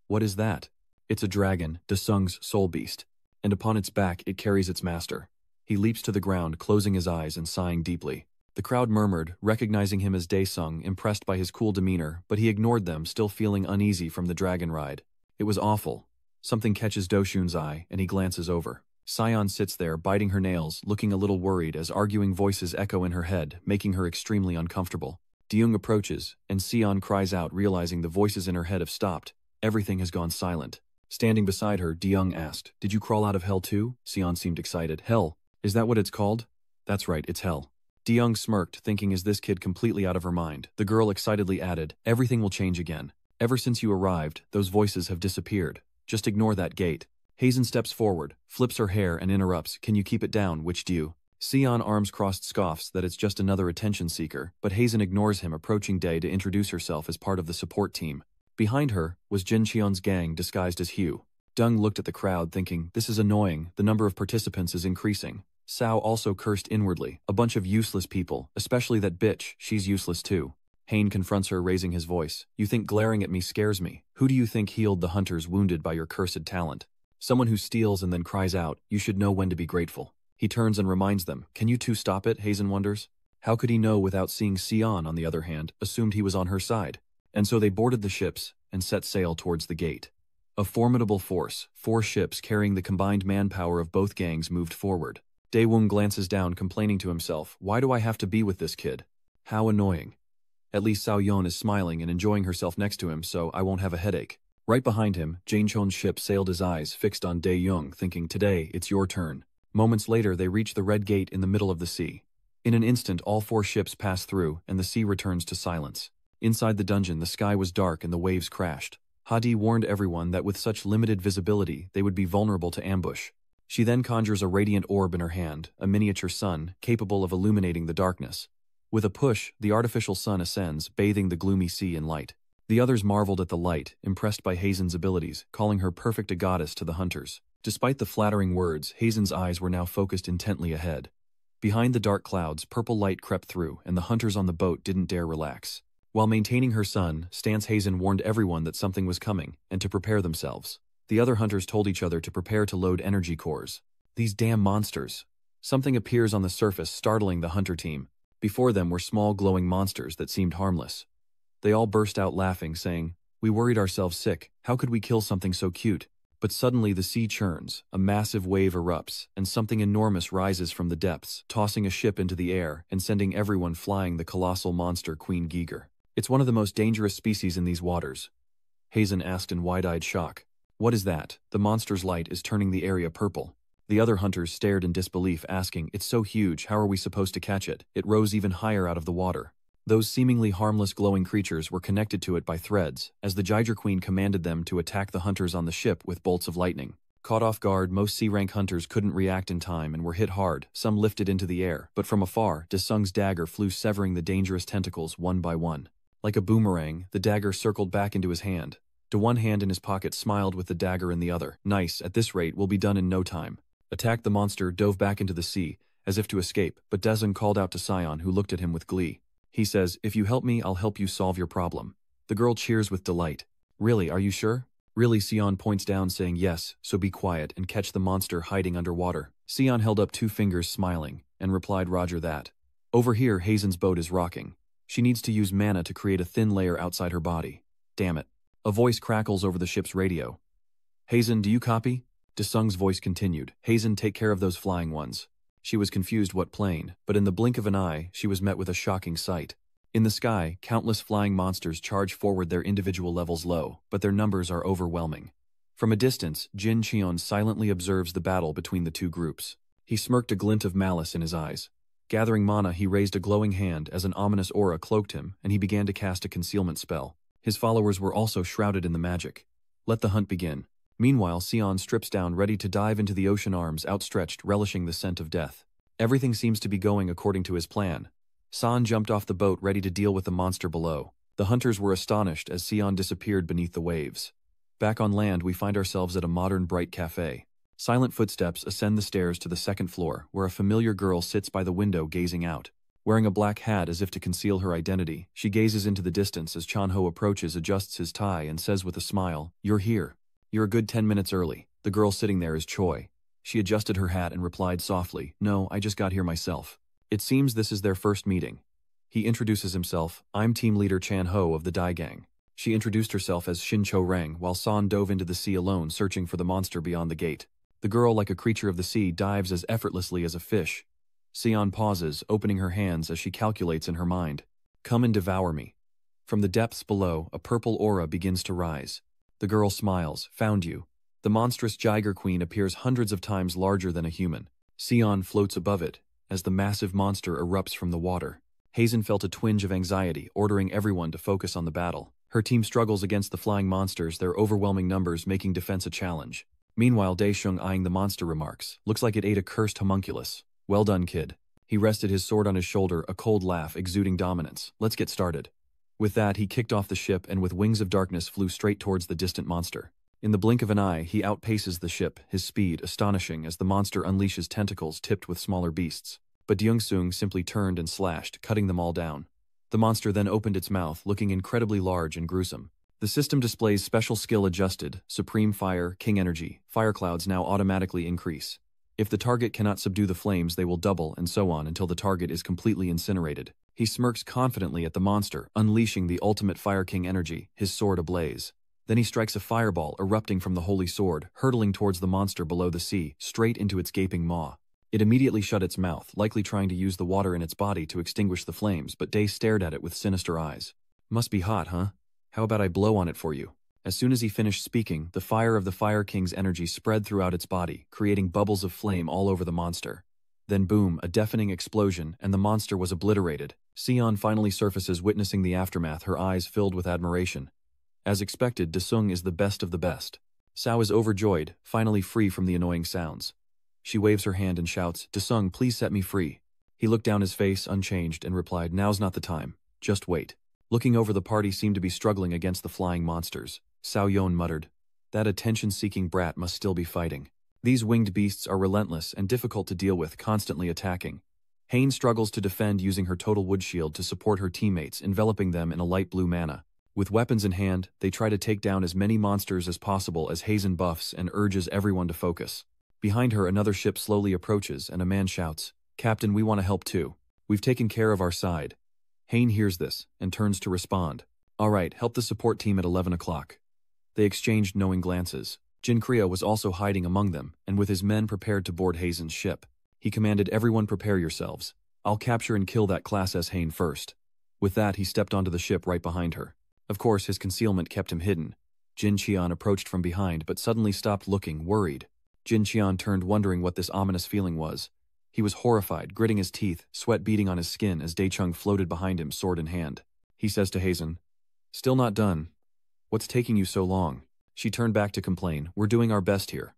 What is that? It's a dragon, Dasung's soul beast, and upon its back it carries its master. He leaps to the ground, closing his eyes and sighing deeply. The crowd murmured, recognizing him as Daesung, impressed by his cool demeanor, but he ignored them, still feeling uneasy from the dragon ride. It was awful. Something catches Do-shun's eye, and he glances over. Sion sits there, biting her nails, looking a little worried as arguing voices echo in her head, making her extremely uncomfortable. Deyoung approaches, and Sion cries out, realizing the voices in her head have stopped. Everything has gone silent. Standing beside her, Deyoung asked, "Did you crawl out of hell too?" Sion seemed excited. "Hell? Is that what it's called?" "That's right, it's hell." Deyoung smirked, thinking, is this kid completely out of her mind? The girl excitedly added, "Everything will change again. Ever since you arrived, those voices have disappeared. Just ignore that gate." Hazen steps forward, flips her hair and interrupts, "Can you keep it down, witch do?" Sion, arms crossed, scoffs that it's just another attention seeker, but Hazen ignores him, approaching Dae to introduce herself as part of the support team. Behind her was Jin Cheon's gang disguised as Hugh. Dung looked at the crowd, thinking, this is annoying, the number of participants is increasing. Sao also cursed inwardly, a bunch of useless people, especially that bitch, she's useless too. Hain confronts her, raising his voice. "You think glaring at me scares me? Who do you think healed the hunters wounded by your cursed talent? Someone who steals and then cries out, you should know when to be grateful." He turns and reminds them, "Can you two stop it?" Hazen wonders. How could he know without seeing Sion, on the other hand, assumed he was on her side. And so they boarded the ships and set sail towards the gate. A formidable force, 4 ships carrying the combined manpower of both gangs, moved forward. Daewon glances down, complaining to himself, "Why do I have to be with this kid? How annoying." At least Sao Yeon is smiling and enjoying herself next to him, so I won't have a headache. Right behind him, Jane Chon's ship sailed, his eyes fixed on Dae-young, thinking, today, it's your turn. Moments later, they reach the red gate in the middle of the sea. In an instant, all 4 ships pass through, and the sea returns to silence. Inside the dungeon, the sky was dark and the waves crashed. Hadi warned everyone that with such limited visibility, they would be vulnerable to ambush. She then conjures a radiant orb in her hand, a miniature sun, capable of illuminating the darkness. With a push, the artificial sun ascends, bathing the gloomy sea in light. The others marveled at the light, impressed by Hazen's abilities, calling her perfect a goddess to the hunters. Despite the flattering words, Hazen's eyes were now focused intently ahead. Behind the dark clouds, purple light crept through, and the hunters on the boat didn't dare relax. While maintaining her sun, Stance Hazen warned everyone that something was coming, and to prepare themselves. The other hunters told each other to prepare to load energy cores. These damn monsters. Something appears on the surface, startling the hunter team. Before them were small glowing monsters that seemed harmless. They all burst out laughing, saying, "We worried ourselves sick, how could we kill something so cute?" But suddenly the sea churns, a massive wave erupts, and something enormous rises from the depths, tossing a ship into the air and sending everyone flying. The colossal monster Queen Giger. It's one of the most dangerous species in these waters. Hazen asked in wide-eyed shock. What is that? The monster's light is turning the area purple. The other hunters stared in disbelief, asking, "It's so huge, how are we supposed to catch it?" It rose even higher out of the water. Those seemingly harmless glowing creatures were connected to it by threads, as the Giger Queen commanded them to attack the hunters on the ship with bolts of lightning. Caught off guard, most C-rank hunters couldn't react in time and were hit hard, some lifted into the air, but from afar, Desung's dagger flew, severing the dangerous tentacles one by one. Like a boomerang, the dagger circled back into his hand. The one hand in his pocket smiled with the dagger in the other. Nice, at this rate we'll be done in no time. Attacked. The monster dove back into the sea, as if to escape, but Desung called out to Sion, who looked at him with glee. He says, "If you help me, I'll help you solve your problem." The girl cheers with delight. "Really, are you sure?" "Really." Sion points down, saying, "Yes, so be quiet and catch the monster hiding underwater." Sion held up 2 fingers, smiling, and replied, "Roger that." Over here, Hazen's boat is rocking. She needs to use mana to create a thin layer outside her body. Damn it. A voice crackles over the ship's radio. "Hazen, do you copy?" Desung's voice continued. "Hazen, take care of those flying ones." She was confused what plane, but in the blink of an eye, she was met with a shocking sight. In the sky, countless flying monsters charge forward, their individual levels low, but their numbers are overwhelming. From a distance, Jin Cheon silently observes the battle between the two groups. He smirked, a glint of malice in his eyes. Gathering mana, he raised a glowing hand as an ominous aura cloaked him, and he began to cast a concealment spell. His followers were also shrouded in the magic. Let the hunt begin. Meanwhile, Sion strips down, ready to dive into the ocean, arms outstretched, relishing the scent of death. Everything seems to be going according to his plan. San jumped off the boat, ready to deal with the monster below. The hunters were astonished as Sion disappeared beneath the waves. Back on land, we find ourselves at a modern, bright cafe. Silent footsteps ascend the stairs to the second floor, where a familiar girl sits by the window gazing out. Wearing a black hat as if to conceal her identity, she gazes into the distance as Chan-ho approaches, adjusts his tie, and says with a smile, "You're here. You're a good 10 minutes early." The girl sitting there is Choi. She adjusted her hat and replied softly, "No, I just got here myself." It seems this is their first meeting. He introduces himself, "I'm team leader Chan-ho of the Dai Gang." She introduced herself as Shin Cho-rang, while San dove into the sea alone, searching for the monster beyond the gate. The girl, like a creature of the sea, dives as effortlessly as a fish. Sion pauses, opening her hands as she calculates in her mind. "Come and devour me." From the depths below, a purple aura begins to rise. The girl smiles, "Found you." The monstrous Giger Queen appears hundreds of times larger than a human. Sion floats above it, as the massive monster erupts from the water. Hazen felt a twinge of anxiety, ordering everyone to focus on the battle. Her team struggles against the flying monsters, their overwhelming numbers making defense a challenge. Meanwhile, Daeshung, eyeing the monster, remarks, "Looks like it ate a cursed homunculus." "Well done, kid." He rested his sword on his shoulder, a cold laugh exuding dominance. "Let's get started." With that, he kicked off the ship and with wings of darkness flew straight towards the distant monster. In the blink of an eye, he outpaces the ship, his speed astonishing as the monster unleashes tentacles tipped with smaller beasts. But Deungsung simply turned and slashed, cutting them all down. The monster then opened its mouth, looking incredibly large and gruesome. The system displays special skill adjusted, Supreme Fire, King Energy. Fire clouds now automatically increase. If the target cannot subdue the flames, they will double, and so on until the target is completely incinerated. He smirks confidently at the monster, unleashing the ultimate Fire King energy, his sword ablaze. Then he strikes a fireball erupting from the holy sword, hurtling towards the monster below the sea, straight into its gaping maw. It immediately shut its mouth, likely trying to use the water in its body to extinguish the flames, but Day stared at it with sinister eyes. "Must be hot, huh? How about I blow on it for you?" As soon as he finished speaking, the fire of the Fire King's energy spread throughout its body, creating bubbles of flame all over the monster. Then boom, a deafening explosion, and the monster was obliterated. Sion finally surfaces, witnessing the aftermath, her eyes filled with admiration. As expected, Desung is the best of the best. Sao is overjoyed, finally free from the annoying sounds. She waves her hand and shouts, "Desung, please set me free." He looked down, his face unchanged, and replied, "Now's not the time. Just wait." Looking over, the party seemed to be struggling against the flying monsters. Sao Yon muttered, "That attention-seeking brat must still be fighting." These winged beasts are relentless and difficult to deal with, constantly attacking. Hain struggles to defend using her total wood shield to support her teammates, enveloping them in a light blue mana. With weapons in hand, they try to take down as many monsters as possible as Hazen buffs and urges everyone to focus. Behind her, another ship slowly approaches and a man shouts, "Captain, we want to help too. We've taken care of our side." Hayne hears this and turns to respond. "All right, help the support team at 11 o'clock." They exchanged knowing glances. Jin Kriya was also hiding among them, and with his men prepared to board Hazen's ship. He commanded everyone, "Prepare yourselves. I'll capture and kill that Class S Hayne first." With that, he stepped onto the ship right behind her. Of course, his concealment kept him hidden. Jin Qian approached from behind but suddenly stopped looking, worried. Jin Qian turned, wondering what this ominous feeling was. He was horrified, gritting his teeth, sweat beading on his skin as Daichung floated behind him, sword in hand. He says to Hazen, "Still not done. What's taking you so long?" She turned back to complain, "We're doing our best here."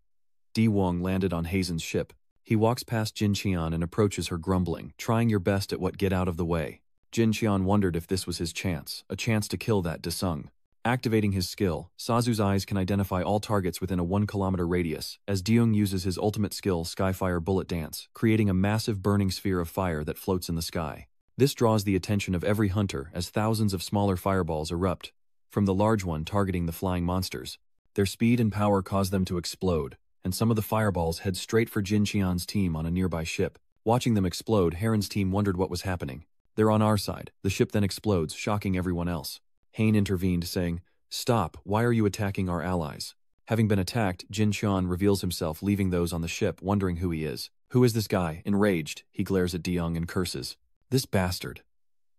Di Wong landed on Hazen's ship. He walks past Jin Qian and approaches her, grumbling, "Trying your best at what? Get out of the way." Jin Qian wondered if this was his chance, a chance to kill that Desung. Activating his skill, Sazu's eyes can identify all targets within a 1-kilometer radius, as Deung uses his ultimate skill, Skyfire Bullet Dance, creating a massive burning sphere of fire that floats in the sky. This draws the attention of every hunter as thousands of smaller fireballs erupt from the large one targeting the flying monsters. Their speed and power cause them to explode, and some of the fireballs head straight for Jin Qian's team on a nearby ship. Watching them explode, Heron's team wondered what was happening. "They're on our side." The ship then explodes, shocking everyone else. Hayne intervened, saying, "Stop, why are you attacking our allies?" Having been attacked, Jin Qian reveals himself, leaving those on the ship wondering who he is. "Who is this guy?" Enraged, he glares at Deung and curses, "This bastard."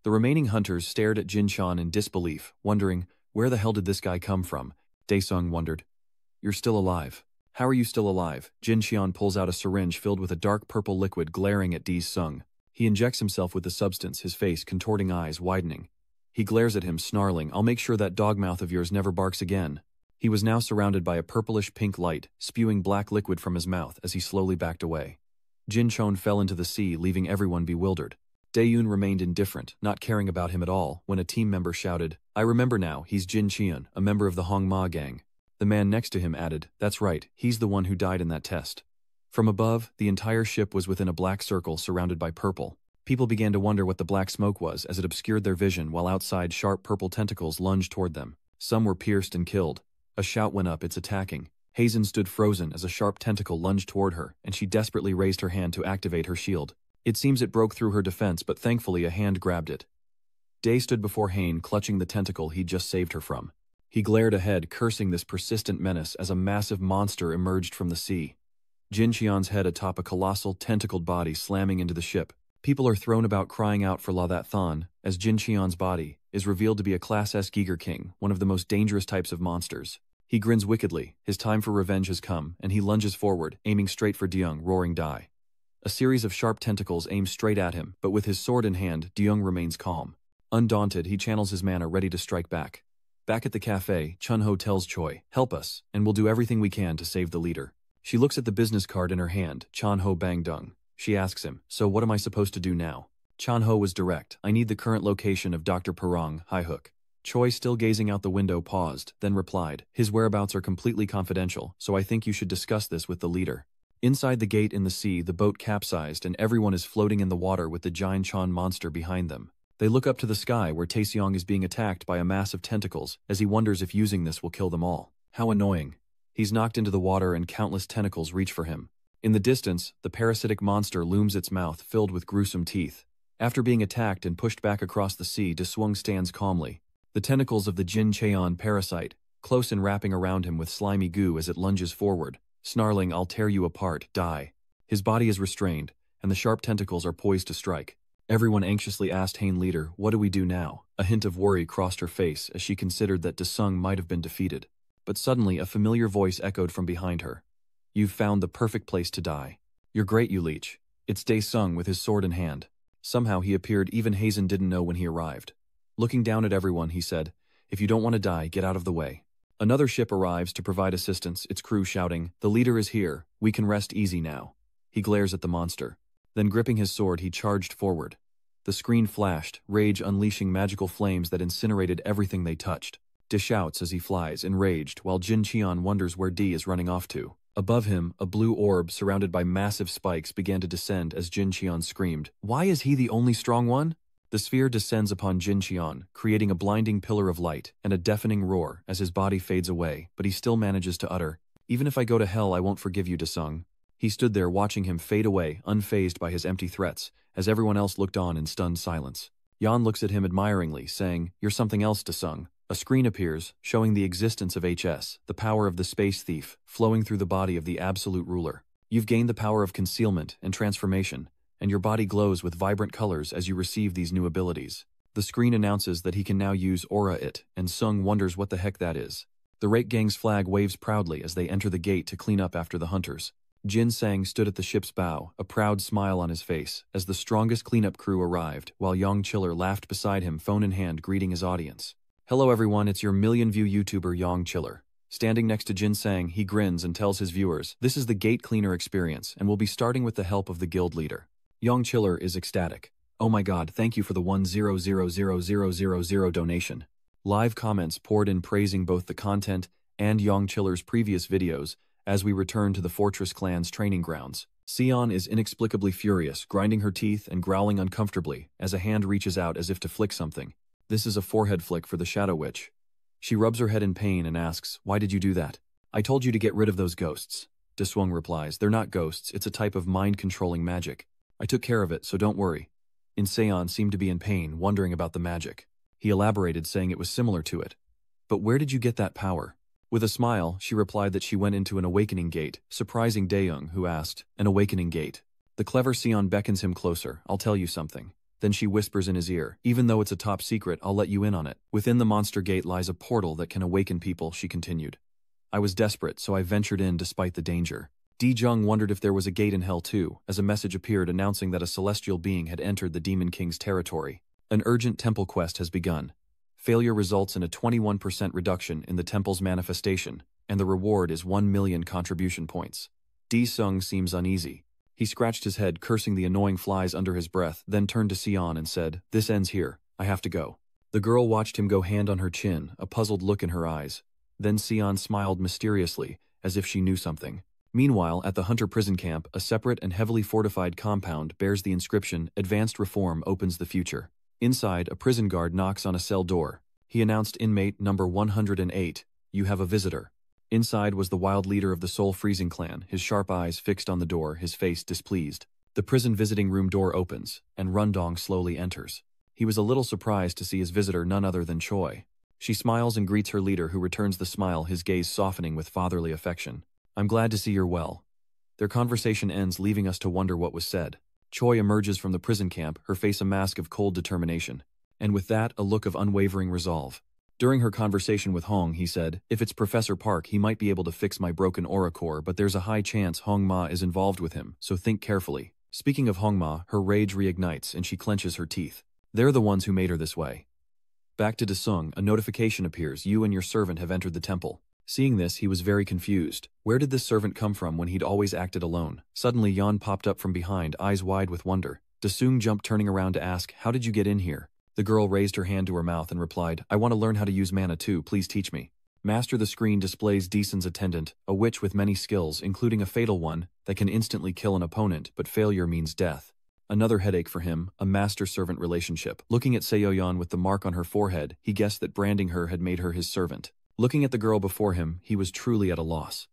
The remaining hunters stared at Jin Qian in disbelief, wondering, where the hell did this guy come from? Daesung wondered, "You're still alive. How are you still alive?" Jin Qian pulls out a syringe filled with a dark purple liquid, glaring at Daesung. He injects himself with the substance, his face contorting, eyes widening. He glares at him, snarling, "I'll make sure that dogmouth of yours never barks again." He was now surrounded by a purplish-pink light, spewing black liquid from his mouth as he slowly backed away. Jin Chon fell into the sea, leaving everyone bewildered. Daeyun remained indifferent, not caring about him at all, when a team member shouted, "I remember now, he's Jin Qian, a member of the Hong Ma gang." The man next to him added, "That's right, he's the one who died in that test." From above, the entire ship was within a black circle surrounded by purple. People began to wonder what the black smoke was as it obscured their vision, while outside sharp purple tentacles lunged toward them. Some were pierced and killed. A shout went up, "It's attacking." Hazen stood frozen as a sharp tentacle lunged toward her, and she desperately raised her hand to activate her shield. It seems it broke through her defense, but thankfully a hand grabbed it. Day stood before Hayne, clutching the tentacle he'd just saved her from. He glared ahead, cursing this persistent menace as a massive monster emerged from the sea. Jin Qian's head atop a colossal, tentacled body slamming into the ship. People are thrown about, crying out for La That Thon, as Jin Qian's body is revealed to be a Class S Giger King, one of the most dangerous types of monsters. He grins wickedly, his time for revenge has come, and he lunges forward, aiming straight for Deung, roaring, "Die." A series of sharp tentacles aim straight at him, but with his sword in hand, Deung remains calm. Undaunted, he channels his mana, ready to strike back. Back at the cafe, Chun-Ho tells Choi, "Help us, and we'll do everything we can to save the leader." She looks at the business card in her hand, Chun-Ho Bangdung. She asks him, "So what am I supposed to do now?" Chun-Ho was direct, "I need the current location of Dr. Perong, High Hook." Choi, still gazing out the window, paused, then replied, "His whereabouts are completely confidential, so I think you should discuss this with the leader." Inside the gate in the sea, the boat capsized and everyone is floating in the water with the giant Chan monster behind them. They look up to the sky where Taeseong is being attacked by a mass of tentacles, as he wonders if using this will kill them all. How annoying. He's knocked into the water and countless tentacles reach for him. In the distance, the parasitic monster looms, its mouth filled with gruesome teeth. After being attacked and pushed back across the sea, Deswung stands calmly. The tentacles of the Jin Cheon parasite, close and wrapping around him with slimy goo as it lunges forward. Snarling, "I'll tear you apart, die." His body is restrained, and the sharp tentacles are poised to strike. Everyone anxiously asked Hain leader, "What do we do now?" A hint of worry crossed her face as she considered that Desung might have been defeated. But suddenly a familiar voice echoed from behind her. "You've found the perfect place to die. You're great, you leech." It's Daesung with his sword in hand. Somehow he appeared, even Hazen didn't know when he arrived. Looking down at everyone, he said, "If you don't want to die, get out of the way." Another ship arrives to provide assistance, its crew shouting, "The leader is here, we can rest easy now." He glares at the monster. Then gripping his sword, he charged forward. The screen flashed, rage unleashing magical flames that incinerated everything they touched. De shouts as he flies, enraged, while Jin Cheon wonders where D is running off to. Above him, a blue orb surrounded by massive spikes began to descend as Jin Cheon screamed, "Why is he the only strong one?" The sphere descends upon Jin Qian, creating a blinding pillar of light and a deafening roar as his body fades away, but he still manages to utter, "Even if I go to hell I won't forgive you, Desung." He stood there watching him fade away, unfazed by his empty threats, as everyone else looked on in stunned silence. Yan looks at him admiringly, saying, "You're something else, Desung." A screen appears, showing the existence of HS, the power of the space thief, flowing through the body of the absolute ruler. You've gained the power of concealment and transformation, and your body glows with vibrant colors as you receive these new abilities. The screen announces that he can now use Aura It, and Sung wonders what the heck that is. The Rake Gang's flag waves proudly as they enter the gate to clean up after the hunters. Jin Sang stood at the ship's bow, a proud smile on his face, as the strongest cleanup crew arrived, while Yang Chiller laughed beside him, phone in hand, greeting his audience. "Hello everyone, it's your million-view YouTuber Yang Chiller." Standing next to Jin Sang, he grins and tells his viewers, "This is the gate cleaner experience, and we'll be starting with the help of the guild leader." Yang Chiller is ecstatic. "Oh my god, thank you for the 1000000 donation." Live comments poured in praising both the content and Yang Chiller's previous videos as we return to the Fortress Clan's training grounds. Sion is inexplicably furious, grinding her teeth and growling uncomfortably as a hand reaches out as if to flick something. This is a forehead flick for the Shadow Witch. She rubs her head in pain and asks, "Why did you do that?" "I told you to get rid of those ghosts." Deswung replies, "They're not ghosts, it's a type of mind-controlling magic. I took care of it, so don't worry." Inseon seemed to be in pain, wondering about the magic. He elaborated, saying it was similar to it. "But where did you get that power?" With a smile, she replied that she went into an awakening gate, surprising Daeyoung, who asked, "An awakening gate?" The clever Sion beckons him closer. "I'll tell you something." Then she whispers in his ear, "Even though it's a top secret, I'll let you in on it. Within the monster gate lies a portal that can awaken people," she continued. "I was desperate, so I ventured in despite the danger." Di Jung wondered if there was a gate in hell too, as a message appeared announcing that a celestial being had entered the Demon King's territory. An urgent temple quest has begun. Failure results in a 21% reduction in the temple's manifestation, and the reward is 1 million contribution points. Di Sung seems uneasy. He scratched his head, cursing the annoying flies under his breath, then turned to Sion and said, "This ends here. I have to go." The girl watched him go, hand on her chin, a puzzled look in her eyes. Then Sion smiled mysteriously, as if she knew something. Meanwhile, at the Hunter prison camp, a separate and heavily fortified compound bears the inscription, "Advanced Reform Opens the Future." Inside, a prison guard knocks on a cell door. He announced, "Inmate number 108, you have a visitor." Inside was the wild leader of the Soul Freezing clan, his sharp eyes fixed on the door, his face displeased. The prison visiting room door opens, and Rundong slowly enters. He was a little surprised to see his visitor, none other than Choi. She smiles and greets her leader, who returns the smile, his gaze softening with fatherly affection. "I'm glad to see you're well." Their conversation ends, leaving us to wonder what was said. Choi emerges from the prison camp, her face a mask of cold determination. And with that, a look of unwavering resolve. During her conversation with Hong, he said, "If it's Professor Park, he might be able to fix my broken aura core, but there's a high chance Hong Ma is involved with him, so think carefully." Speaking of Hong Ma, her rage reignites and she clenches her teeth. They're the ones who made her this way. Back to Desung, a notification appears, "You and your servant have entered the temple." Seeing this, he was very confused. Where did this servant come from when he'd always acted alone? Suddenly, Yan popped up from behind, eyes wide with wonder. Desung jumped, turning around to ask, "How did you get in here?" The girl raised her hand to her mouth and replied, "I want to learn how to use mana too, please teach me." Master the screen displays Deason's attendant, a witch with many skills, including a fatal one that can instantly kill an opponent, but failure means death. Another headache for him, a master-servant relationship. Looking at Seoyeon with the mark on her forehead, he guessed that branding her had made her his servant. Looking at the girl before him, he was truly at a loss.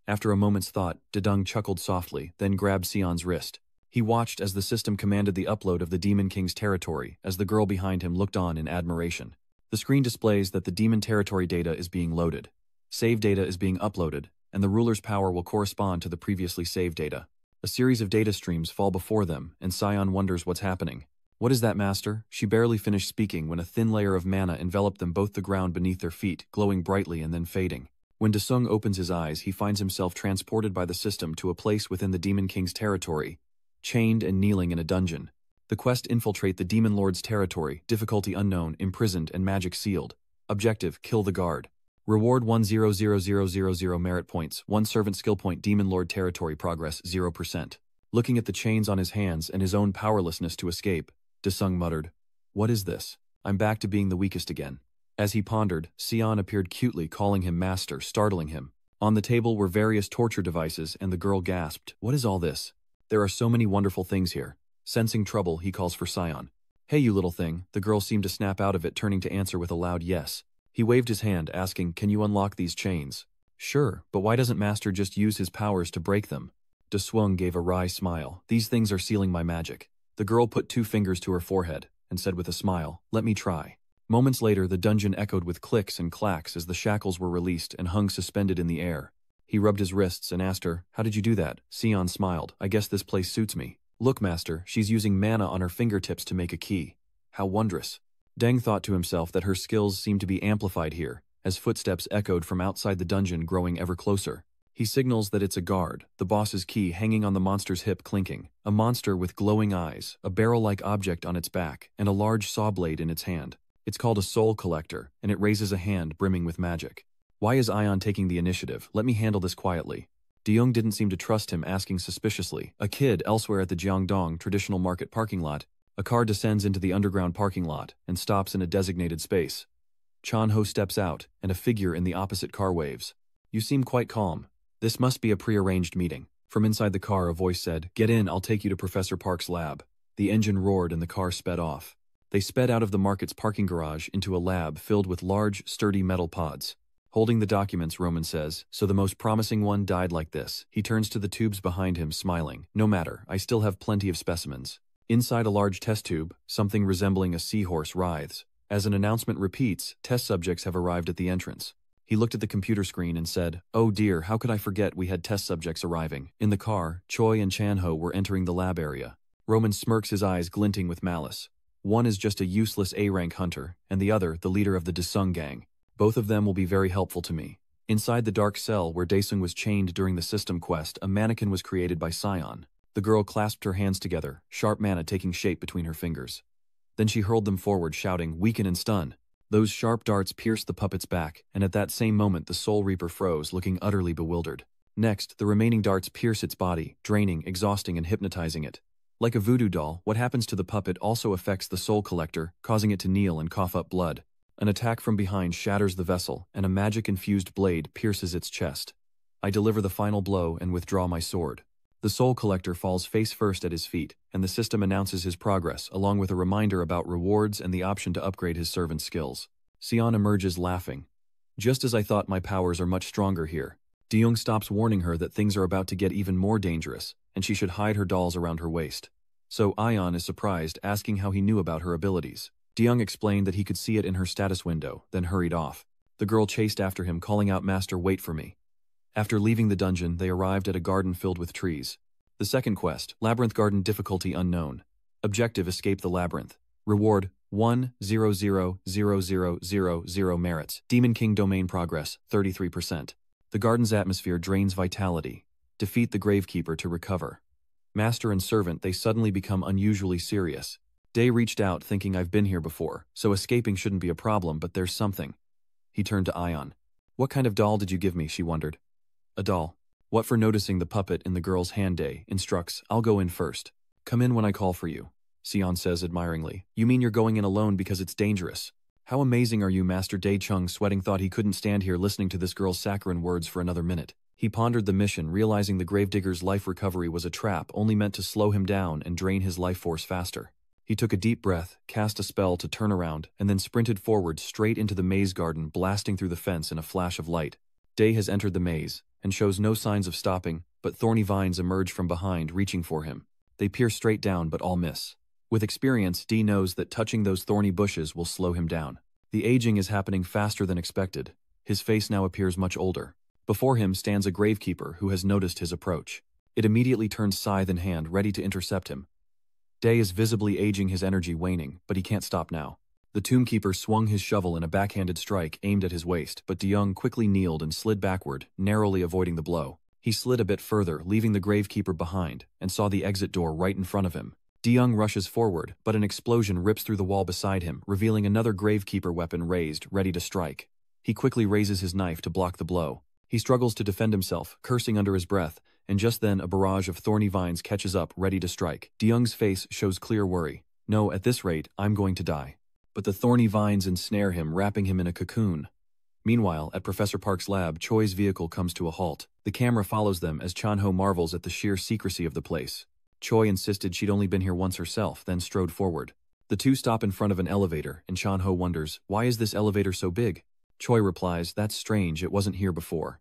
After a moment's thought, Dedung chuckled softly, then grabbed Sion's wrist. He watched as the system commanded the upload of the Demon King's territory, as the girl behind him looked on in admiration. The screen displays that the demon territory data is being loaded. Save data is being uploaded, and the ruler's power will correspond to the previously saved data. A series of data streams fall before them, and Sion wonders what's happening. "What is that, Master?" She barely finished speaking when a thin layer of mana enveloped them, both the ground beneath their feet, glowing brightly and then fading. When Desung opens his eyes, he finds himself transported by the system to a place within the Demon King's territory, chained and kneeling in a dungeon. The quest: infiltrate the Demon Lord's territory, difficulty unknown, imprisoned and magic sealed. Objective: kill the guard. Reward 100,000 merit points, 1 servant skill point, Demon Lord territory progress 0%. Looking at the chains on his hands and his own powerlessness to escape, Desung muttered, "What is this? I'm back to being the weakest again." As he pondered, Sion appeared cutely, calling him master, startling him. On the table were various torture devices, and the girl gasped, "What is all this? There are so many wonderful things here." Sensing trouble, he calls for Sion. "Hey, you little thing," the girl seemed to snap out of it, turning to answer with a loud yes. He waved his hand, asking, "Can you unlock these chains?" "Sure, but why doesn't Master just use his powers to break them?" De Swung gave a wry smile. "These things are sealing my magic." The girl put 2 fingers to her forehead and said with a smile, "Let me try." Moments later, the dungeon echoed with clicks and clacks as the shackles were released and hung suspended in the air. He rubbed his wrists and asked her, "How did you do that?" Sion smiled. "I guess this place suits me." "Look, Master, she's using mana on her fingertips to make a key." "How wondrous." Deng thought to himself that her skills seemed to be amplified here, as footsteps echoed from outside the dungeon, growing ever closer. He signals that it's a guard, the boss's key hanging on the monster's hip clinking, a monster with glowing eyes, a barrel-like object on its back, and a large saw blade in its hand. It's called a soul collector, and it raises a hand brimming with magic. "Why is Ion taking the initiative? Let me handle this quietly." De Jong didn't seem to trust him, asking suspiciously. "A kid elsewhere at the Jiangdong traditional market parking lot." A car descends into the underground parking lot and stops in a designated space. Chan Ho steps out, and a figure in the opposite car waves. "You seem quite calm. This must be a prearranged meeting." From inside the car, a voice said, "Get in, I'll take you to Professor Park's lab." The engine roared and the car sped off. They sped out of the market's parking garage into a lab filled with large, sturdy metal pods. Holding the documents, Roman says, "So the most promising one died like this." He turns to the tubes behind him, smiling. "No matter, I still have plenty of specimens." Inside a large test tube, something resembling a seahorse writhes. As an announcement repeats, test subjects have arrived at the entrance. He looked at the computer screen and said, "Oh dear, how could I forget we had test subjects arriving?" In the car, Choi and Chan-ho were entering the lab area. Roman smirks, his eyes glinting with malice. One is just a useless A-rank hunter, and the other, the leader of the Daesung gang. Both of them will be very helpful to me. Inside the dark cell where Daesung was chained during the system quest, a mannequin was created by Sion. The girl clasped her hands together, sharp mana taking shape between her fingers. Then she hurled them forward, shouting, "Weaken and stun." Those sharp darts pierced the puppet's back, and at that same moment the Soul Reaper froze, looking utterly bewildered. Next, the remaining darts pierce its body, draining, exhausting, and hypnotizing it. Like a voodoo doll, what happens to the puppet also affects the Soul Collector, causing it to kneel and cough up blood. An attack from behind shatters the vessel, and a magic-infused blade pierces its chest. I deliver the final blow and withdraw my sword. The Soul Collector falls face first at his feet, and the system announces his progress, along with a reminder about rewards and the option to upgrade his servant's skills. Sion emerges laughing. "Just as I thought, my powers are much stronger here." De Jong stops, warning her that things are about to get even more dangerous, and she should hide her dolls around her waist. So Ion is surprised, asking how he knew about her abilities. De Jong explained that he could see it in her status window, then hurried off. The girl chased after him, calling out, "Master, wait for me." After leaving the dungeon, they arrived at a garden filled with trees. The second quest, Labyrinth Garden, difficulty unknown. Objective, escape the labyrinth. Reward, 1,000,000 merits. Demon King domain progress, 33%. The garden's atmosphere drains vitality. Defeat the Gravekeeper to recover. Master and servant, they suddenly become unusually serious. Day reached out, thinking, "I've been here before, so escaping shouldn't be a problem, but there's something." He turned to Ion. "What kind of doll did you give me?" she wondered. "A doll." What for? Noticing the puppet in the girl's hand, Day instructs, "I'll go in first. Come in when I call for you." Sion says admiringly, "You mean you're going in alone because it's dangerous?" "How amazing are you, Master?" Day Chung, sweating, thought he couldn't stand here listening to this girl's saccharine words for another minute. He pondered the mission, realizing the gravedigger's life recovery was a trap only meant to slow him down and drain his life force faster. He took a deep breath, cast a spell to turn around, and then sprinted forward straight into the maze garden, blasting through the fence in a flash of light. Day has entered the maze, and shows no signs of stopping, but thorny vines emerge from behind, reaching for him. They peer straight down, but all miss. With experience, D knows that touching those thorny bushes will slow him down. The aging is happening faster than expected. His face now appears much older. Before him stands a gravekeeper who has noticed his approach. It immediately turns scythe in hand, ready to intercept him. Day is visibly aging, his energy waning, but he can't stop now. The tombkeeper swung his shovel in a backhanded strike aimed at his waist, but De Jong quickly kneeled and slid backward, narrowly avoiding the blow. He slid a bit further, leaving the gravekeeper behind, and saw the exit door right in front of him. De Jong rushes forward, but an explosion rips through the wall beside him, revealing another gravekeeper weapon raised, ready to strike. He quickly raises his knife to block the blow. He struggles to defend himself, cursing under his breath, and just then a barrage of thorny vines catches up, ready to strike. De Jong's face shows clear worry. "No, at this rate, I'm going to die." But the thorny vines ensnare him, wrapping him in a cocoon. Meanwhile, at Professor Park's lab, Choi's vehicle comes to a halt. The camera follows them as Chan-ho marvels at the sheer secrecy of the place. Choi insisted she'd only been here once herself, then strode forward. The two stop in front of an elevator, and Chan-ho wonders, why is this elevator so big? Choi replies, that's strange, it wasn't here before.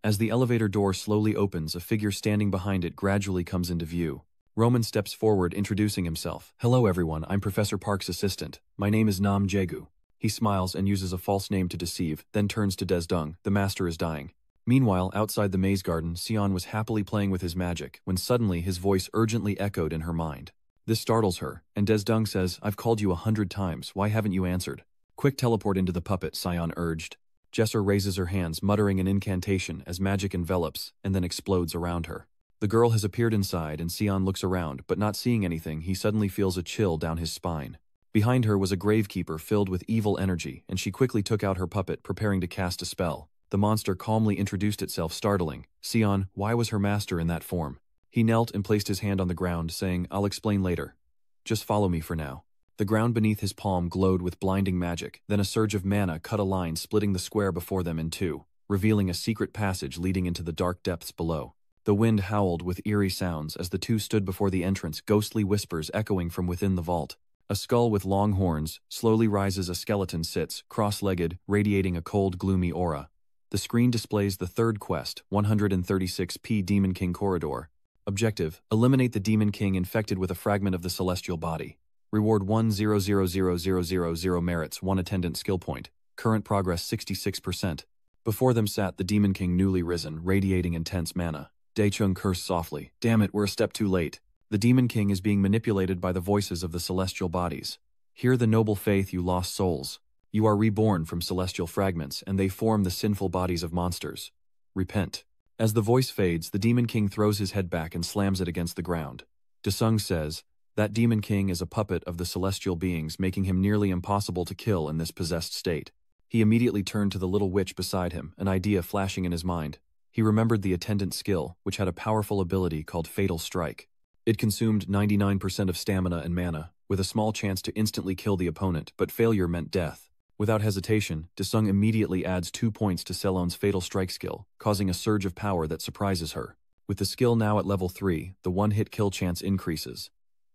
As the elevator door slowly opens, a figure standing behind it gradually comes into view. Roman steps forward, introducing himself. Hello everyone, I'm Professor Park's assistant. My name is Nam Jaegu. He smiles and uses a false name to deceive, then turns to Desdung. The master is dying. Meanwhile, outside the maze garden, Sion was happily playing with his magic, when suddenly his voice urgently echoed in her mind. This startles her, and Desdung says, I've called you 100 times, why haven't you answered? Quick teleport into the puppet, Sion urged. Jesser raises her hands, muttering an incantation as magic envelops and then explodes around her. The girl has appeared inside, and Sion looks around, but not seeing anything, he suddenly feels a chill down his spine. Behind her was a gravekeeper filled with evil energy, and she quickly took out her puppet, preparing to cast a spell. The monster calmly introduced itself, startling. Sion, why was her master in that form? He knelt and placed his hand on the ground, saying, I'll explain later. Just follow me for now. The ground beneath his palm glowed with blinding magic, then a surge of mana cut a line, splitting the square before them in two, revealing a secret passage leading into the dark depths below. The wind howled with eerie sounds as the two stood before the entrance, ghostly whispers echoing from within the vault. A skull with long horns slowly rises, a skeleton sits, cross-legged, radiating a cold, gloomy aura. The screen displays the third quest, 136p Demon King Corridor. Objective, eliminate the Demon King infected with a fragment of the celestial body. Reward 1000000 merits, 1 attendant skill point. Current progress 66%. Before them sat the Demon King, newly risen, radiating intense mana. Daechung cursed softly. Damn it, we're a step too late. The Demon King is being manipulated by the voices of the celestial bodies. Hear the noble faith, you lost souls. You are reborn from celestial fragments, and they form the sinful bodies of monsters. Repent. As the voice fades, the Demon King throws his head back and slams it against the ground. Desung says, that Demon King is a puppet of the celestial beings, making him nearly impossible to kill in this possessed state. He immediately turned to the little witch beside him, an idea flashing in his mind. He remembered the attendant skill, which had a powerful ability called Fatal Strike. It consumed 99% of stamina and mana, with a small chance to instantly kill the opponent, but failure meant death. Without hesitation, Desung immediately adds 2 points to Selon's Fatal Strike skill, causing a surge of power that surprises her. With the skill now at level 3, the one-hit kill chance increases.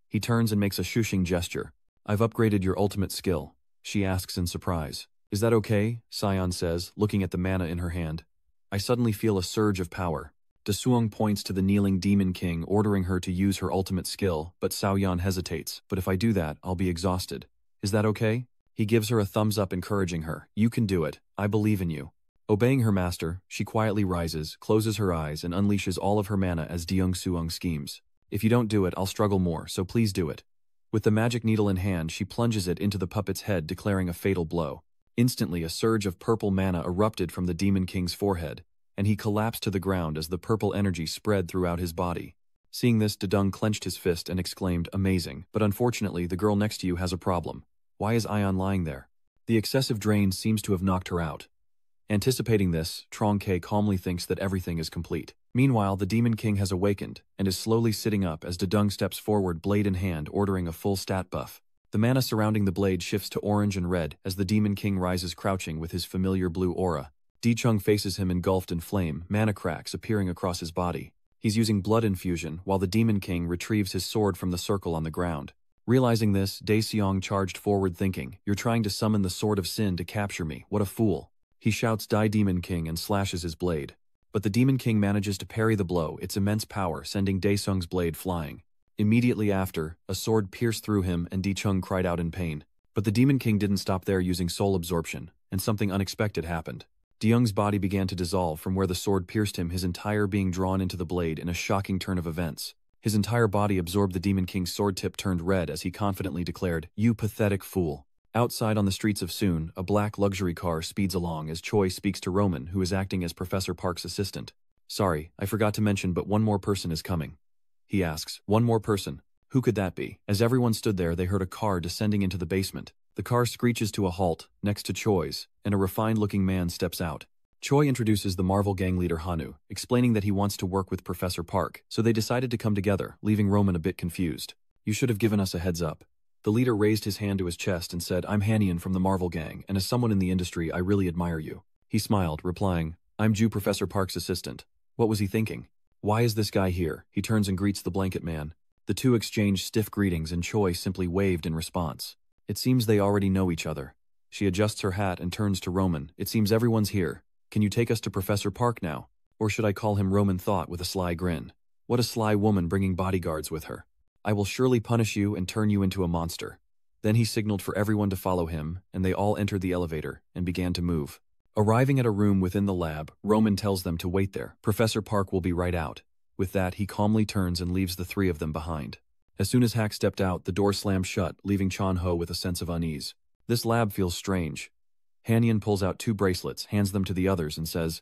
He turns and makes a shushing gesture. I've upgraded your ultimate skill, she asks in surprise. Is that okay? Sion says, looking at the mana in her hand. I suddenly feel a surge of power. Desuong points to the kneeling Demon King, ordering her to use her ultimate skill, but Saoyan hesitates. But if I do that, I'll be exhausted. Is that okay? He gives her a thumbs up, encouraging her. You can do it. I believe in you. Obeying her master, she quietly rises, closes her eyes, and unleashes all of her mana as Deung Suong schemes. If you don't do it, I'll struggle more, so please do it. With the magic needle in hand, she plunges it into the puppet's head, declaring a fatal blow. Instantly, a surge of purple mana erupted from the Demon King's forehead, and he collapsed to the ground as the purple energy spread throughout his body. Seeing this, Dedung clenched his fist and exclaimed, amazing, but unfortunately the girl next to you has a problem. Why is Ion lying there? The excessive drain seems to have knocked her out. Anticipating this, Trong K calmly thinks that everything is complete. Meanwhile, the Demon King has awakened, and is slowly sitting up as Dedung steps forward, blade in hand, ordering a full stat buff. The mana surrounding the blade shifts to orange and red as the Demon King rises crouching with his familiar blue aura. Di-chung faces him engulfed in flame, mana cracks appearing across his body. He's using blood infusion while the Demon King retrieves his sword from the circle on the ground. Realizing this, Dae-seong charged forward, thinking, you're trying to summon the Sword of Sin to capture me, what a fool. He shouts Die Demon King and slashes his blade. But the Demon King manages to parry the blow, its immense power sending Dae-seong's blade flying. Immediately after, a sword pierced through him and Di-chung cried out in pain. But the Demon King didn't stop there, using soul absorption, and something unexpected happened. Deung's body began to dissolve from where the sword pierced him, his entire being drawn into the blade in a shocking turn of events. His entire body absorbed the Demon King's sword tip, turned red as he confidently declared, you pathetic fool. Outside on the streets of Soon, a black luxury car speeds along as Choi speaks to Roman, who is acting as Professor Park's assistant. Sorry, I forgot to mention, but one more person is coming. He asks, one more person? Who could that be? As everyone stood there, they heard a car descending into the basement. The car screeches to a halt, next to Choi's, and a refined-looking man steps out. Choi introduces the Marvel gang leader Hanu, explaining that he wants to work with Professor Park, so they decided to come together, leaving Roman a bit confused. You should have given us a heads up. The leader raised his hand to his chest and said, I'm Hanian from the Marvel gang, and as someone in the industry, I really admire you. He smiled, replying, I'm Ju, Professor Park's assistant. What was he thinking? Why is this guy here? He turns and greets the blanket man. The two exchanged stiff greetings and Choi simply waved in response. It seems they already know each other. She adjusts her hat and turns to Roman. It seems everyone's here. Can you take us to Professor Park now? Or should I call him? Roman thought with a sly grin. What a sly woman bringing bodyguards with her. I will surely punish you and turn you into a monster. Then he signaled for everyone to follow him, and they all entered the elevator and began to move. Arriving at a room within the lab, Roman tells them to wait there. Professor Park will be right out. With that, he calmly turns and leaves the three of them behind. As soon as Hack stepped out, the door slammed shut, leaving Chan-ho with a sense of unease. This lab feels strange. Hanyeon pulls out 2 bracelets, hands them to the others, and says,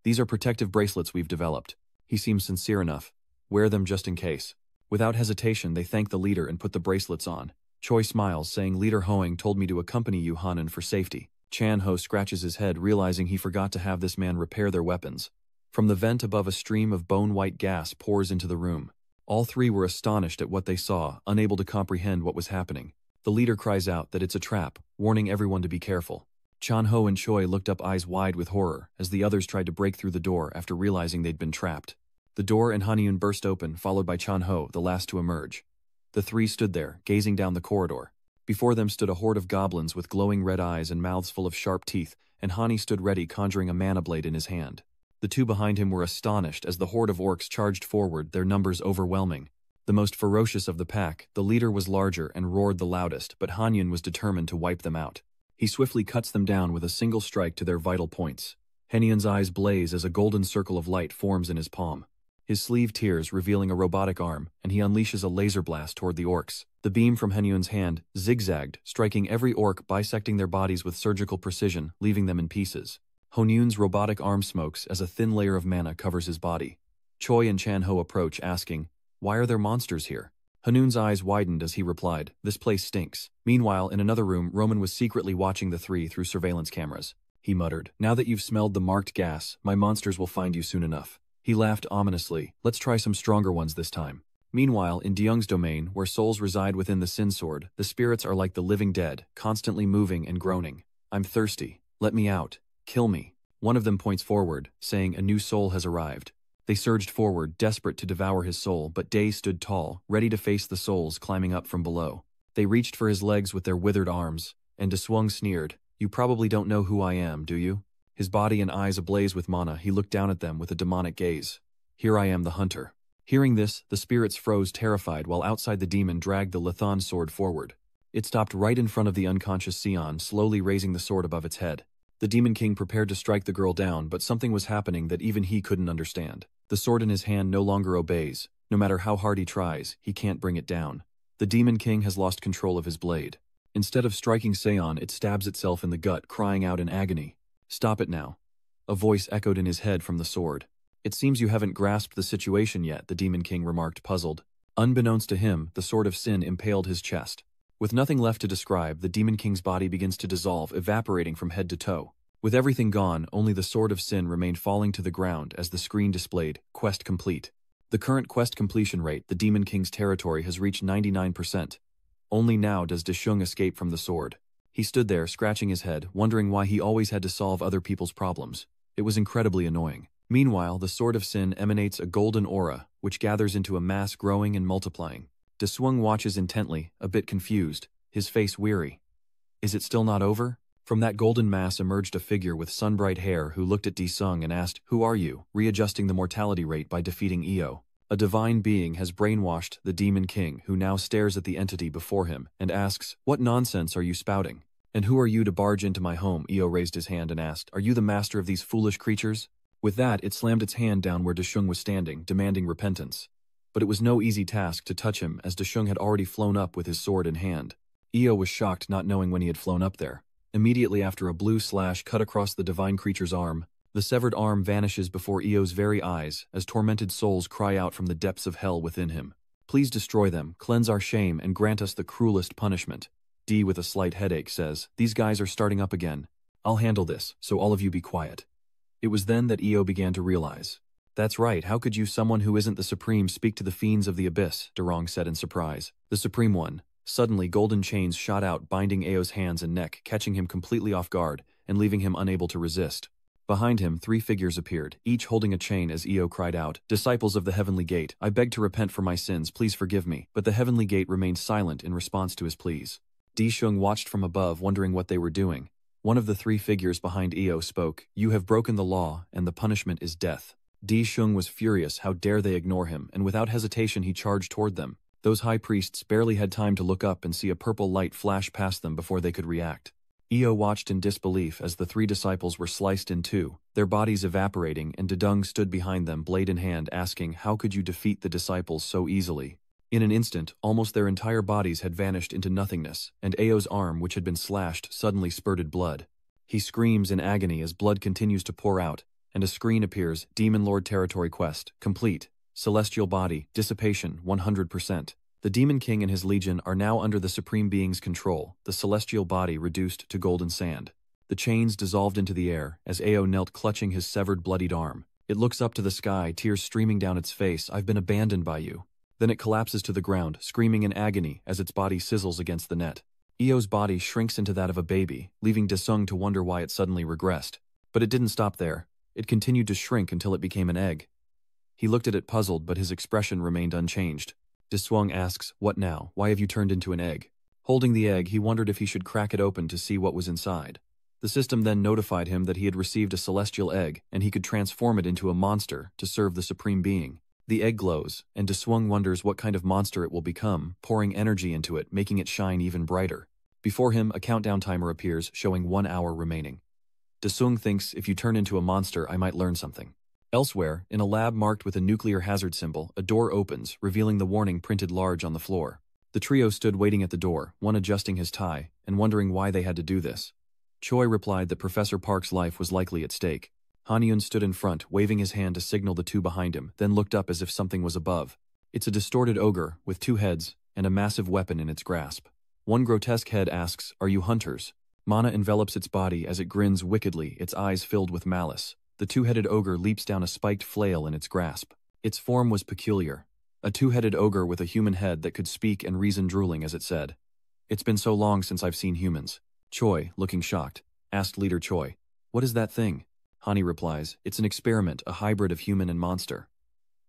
"These are protective bracelets we've developed." He seems sincere enough. Wear them just in case. Without hesitation, they thank the leader and put the bracelets on. Choi smiles, saying, "Leader Hoang told me to accompany you, Hanan, for safety." Chan-ho scratches his head, realizing he forgot to have this man repair their weapons. From the vent above, a stream of bone-white gas pours into the room. All three were astonished at what they saw, unable to comprehend what was happening. The leader cries out that it's a trap, warning everyone to be careful. Chan-ho and Choi looked up, eyes wide with horror, as the others tried to break through the door after realizing they'd been trapped. The door and Hanyeon burst open, followed by Chan-ho, the last to emerge. The three stood there, gazing down the corridor. Before them stood a horde of goblins with glowing red eyes and mouths full of sharp teeth, and Hani stood ready, conjuring a mana blade in his hand. The two behind him were astonished as the horde of orcs charged forward, their numbers overwhelming. The most ferocious of the pack, the leader was larger and roared the loudest, but Hanyeon was determined to wipe them out. He swiftly cuts them down with a single strike to their vital points. Hanyeon's eyes blaze as a golden circle of light forms in his palm. His sleeve tears, revealing a robotic arm, and he unleashes a laser blast toward the orcs. The beam from Hanyeon's hand zigzagged, striking every orc, bisecting their bodies with surgical precision, leaving them in pieces. Hanyeon's robotic arm smokes as a thin layer of mana covers his body. Choi and Chan-ho approach, asking, "Why are there monsters here?" Hanyeon's eyes widened as he replied, "This place stinks." Meanwhile, in another room, Roman was secretly watching the three through surveillance cameras. He muttered, "Now that you've smelled the marked gas, my monsters will find you soon enough." He laughed ominously. "Let's try some stronger ones this time." Meanwhile, in Deyoung's domain, where souls reside within the Sin Sword, the spirits are like the living dead, constantly moving and groaning. "I'm thirsty. Let me out. Kill me." One of them points forward, saying, "A new soul has arrived." They surged forward, desperate to devour his soul, but Day stood tall, ready to face the souls climbing up from below. They reached for his legs with their withered arms, and Deswung sneered, "You probably don't know who I am, do you?" His body and eyes ablaze with mana, he looked down at them with a demonic gaze. "Here I am, the hunter." Hearing this, the spirits froze terrified while outside the demon dragged the Lithon sword forward. It stopped right in front of the unconscious Sion, slowly raising the sword above its head. The Demon King prepared to strike the girl down, but something was happening that even he couldn't understand. The sword in his hand no longer obeys. No matter how hard he tries, he can't bring it down. The Demon King has lost control of his blade. Instead of striking Seon, it stabs itself in the gut, crying out in agony. "Stop it now." A voice echoed in his head from the sword. "It seems you haven't grasped the situation yet," the Demon King remarked, puzzled. Unbeknownst to him, the sword of sin impaled his chest. With nothing left to describe, the Demon King's body begins to dissolve, evaporating from head to toe. With everything gone, only the sword of sin remained falling to the ground as the screen displayed, "Quest complete." The current quest completion rate, the Demon King's territory, has reached 99%. Only now does Deshung escape from the sword. He stood there, scratching his head, wondering why he always had to solve other people's problems. It was incredibly annoying. Meanwhile, the sword of sin emanates a golden aura, which gathers into a mass growing and multiplying. Deswung watches intently, a bit confused, his face weary. Is it still not over? From that golden mass emerged a figure with sunbright hair who looked at Desung and asked, "Who are you?" readjusting the mortality rate by defeating Io. A divine being has brainwashed the Demon King, who now stares at the entity before him and asks, "What nonsense are you spouting? And who are you to barge into my home?" Io raised his hand and asked, "Are you the master of these foolish creatures?" With that, it slammed its hand down where Deshung was standing, demanding repentance. But it was no easy task to touch him, as Deshung had already flown up with his sword in hand. Io was shocked, not knowing when he had flown up there. Immediately after, a blue slash cut across the divine creature's arm. The severed arm vanishes before Io's very eyes, as tormented souls cry out from the depths of hell within him. "Please destroy them, cleanse our shame, and grant us the cruelest punishment." D, with a slight headache, says, "These guys are starting up again. I'll handle this, so all of you be quiet." It was then that Io began to realize. "That's right, how could you, someone who isn't the Supreme, speak to the fiends of the abyss?" Durong said in surprise. "The Supreme One." Suddenly, golden chains shot out, binding Ao's hands and neck, catching him completely off guard and leaving him unable to resist. Behind him, 3 figures appeared, each holding a chain as Io cried out, "Disciples of the Heavenly Gate, I beg to repent for my sins, please forgive me." But the Heavenly Gate remained silent in response to his pleas. Di-shung watched from above, wondering what they were doing. One of the 3 figures behind Io spoke, "You have broken the law, and the punishment is death." Di-shung was furious, how dare they ignore him, and without hesitation he charged toward them. Those high priests barely had time to look up and see a purple light flash past them before they could react. Io watched in disbelief as the 3 disciples were sliced in 2, their bodies evaporating, and Dedung stood behind them, blade in hand, asking, "How could you defeat the disciples so easily?" In an instant, almost their entire bodies had vanished into nothingness, and Ao's arm, which had been slashed, suddenly spurted blood. He screams in agony as blood continues to pour out, and a screen appears, Demon Lord Territory Quest, complete. Celestial body, dissipation, 100%. The Demon King and his legion are now under the Supreme Being's control, the celestial body reduced to golden sand. The chains dissolved into the air, as Ao knelt clutching his severed bloodied arm. It looks up to the sky, tears streaming down its face, "I've been abandoned by you." Then it collapses to the ground, screaming in agony as its body sizzles against the net. Eo's body shrinks into that of a baby, leaving Desung to wonder why it suddenly regressed. But it didn't stop there. It continued to shrink until it became an egg. He looked at it puzzled, but his expression remained unchanged. Desung asks, "What now? Why have you turned into an egg?" Holding the egg, he wondered if he should crack it open to see what was inside. The system then notified him that he had received a celestial egg, and he could transform it into a monster to serve the Supreme Being. The egg glows, and Desung wonders what kind of monster it will become, pouring energy into it, making it shine even brighter. Before him, a countdown timer appears, showing 1 hour remaining. Desung thinks, "If you turn into a monster, I might learn something." Elsewhere, in a lab marked with a nuclear hazard symbol, a door opens, revealing the warning printed large on the floor. The trio stood waiting at the door, one adjusting his tie, and wondering why they had to do this. Choi replied that Professor Park's life was likely at stake. Hanyun stood in front, waving his hand to signal the 2 behind him, then looked up as if something was above. It's a distorted ogre, with 2 heads, and a massive weapon in its grasp. One grotesque head asks, "Are you hunters?" Mana envelops its body as it grins wickedly, its eyes filled with malice. The 2-headed ogre leaps down a spiked flail in its grasp. Its form was peculiar. A 2-headed ogre with a human head that could speak and reason, drooling as it said, "It's been so long since I've seen humans." Choi, looking shocked, asked Leader Choi, "What is that thing?" Hani replies, "It's an experiment, a hybrid of human and monster."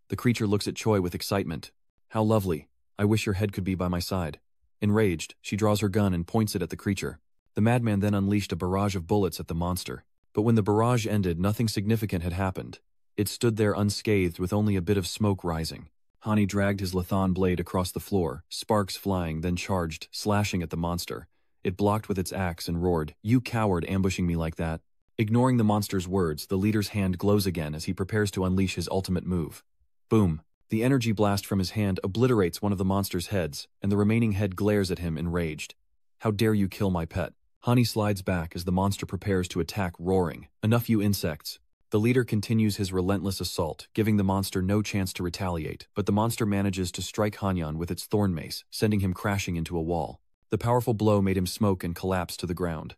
The creature looks at Choi with excitement. "How lovely. I wish your head could be by my side." Enraged, she draws her gun and points it at the creature. The madman then unleashed a barrage of bullets at the monster. But when the barrage ended, nothing significant had happened. It stood there unscathed with only a bit of smoke rising. Hani dragged his Lathan blade across the floor, sparks flying, then charged, slashing at the monster. It blocked with its axe and roared, "You coward, ambushing me like that." Ignoring the monster's words, the leader's hand glows again as he prepares to unleash his ultimate move. Boom! The energy blast from his hand obliterates one of the monster's heads, and the remaining head glares at him enraged. "How dare you kill my pet?" Hani slides back as the monster prepares to attack, roaring, "Enough, you insects." The leader continues his relentless assault, giving the monster no chance to retaliate, but the monster manages to strike Hanyan with its thorn mace, sending him crashing into a wall. The powerful blow made him smoke and collapse to the ground.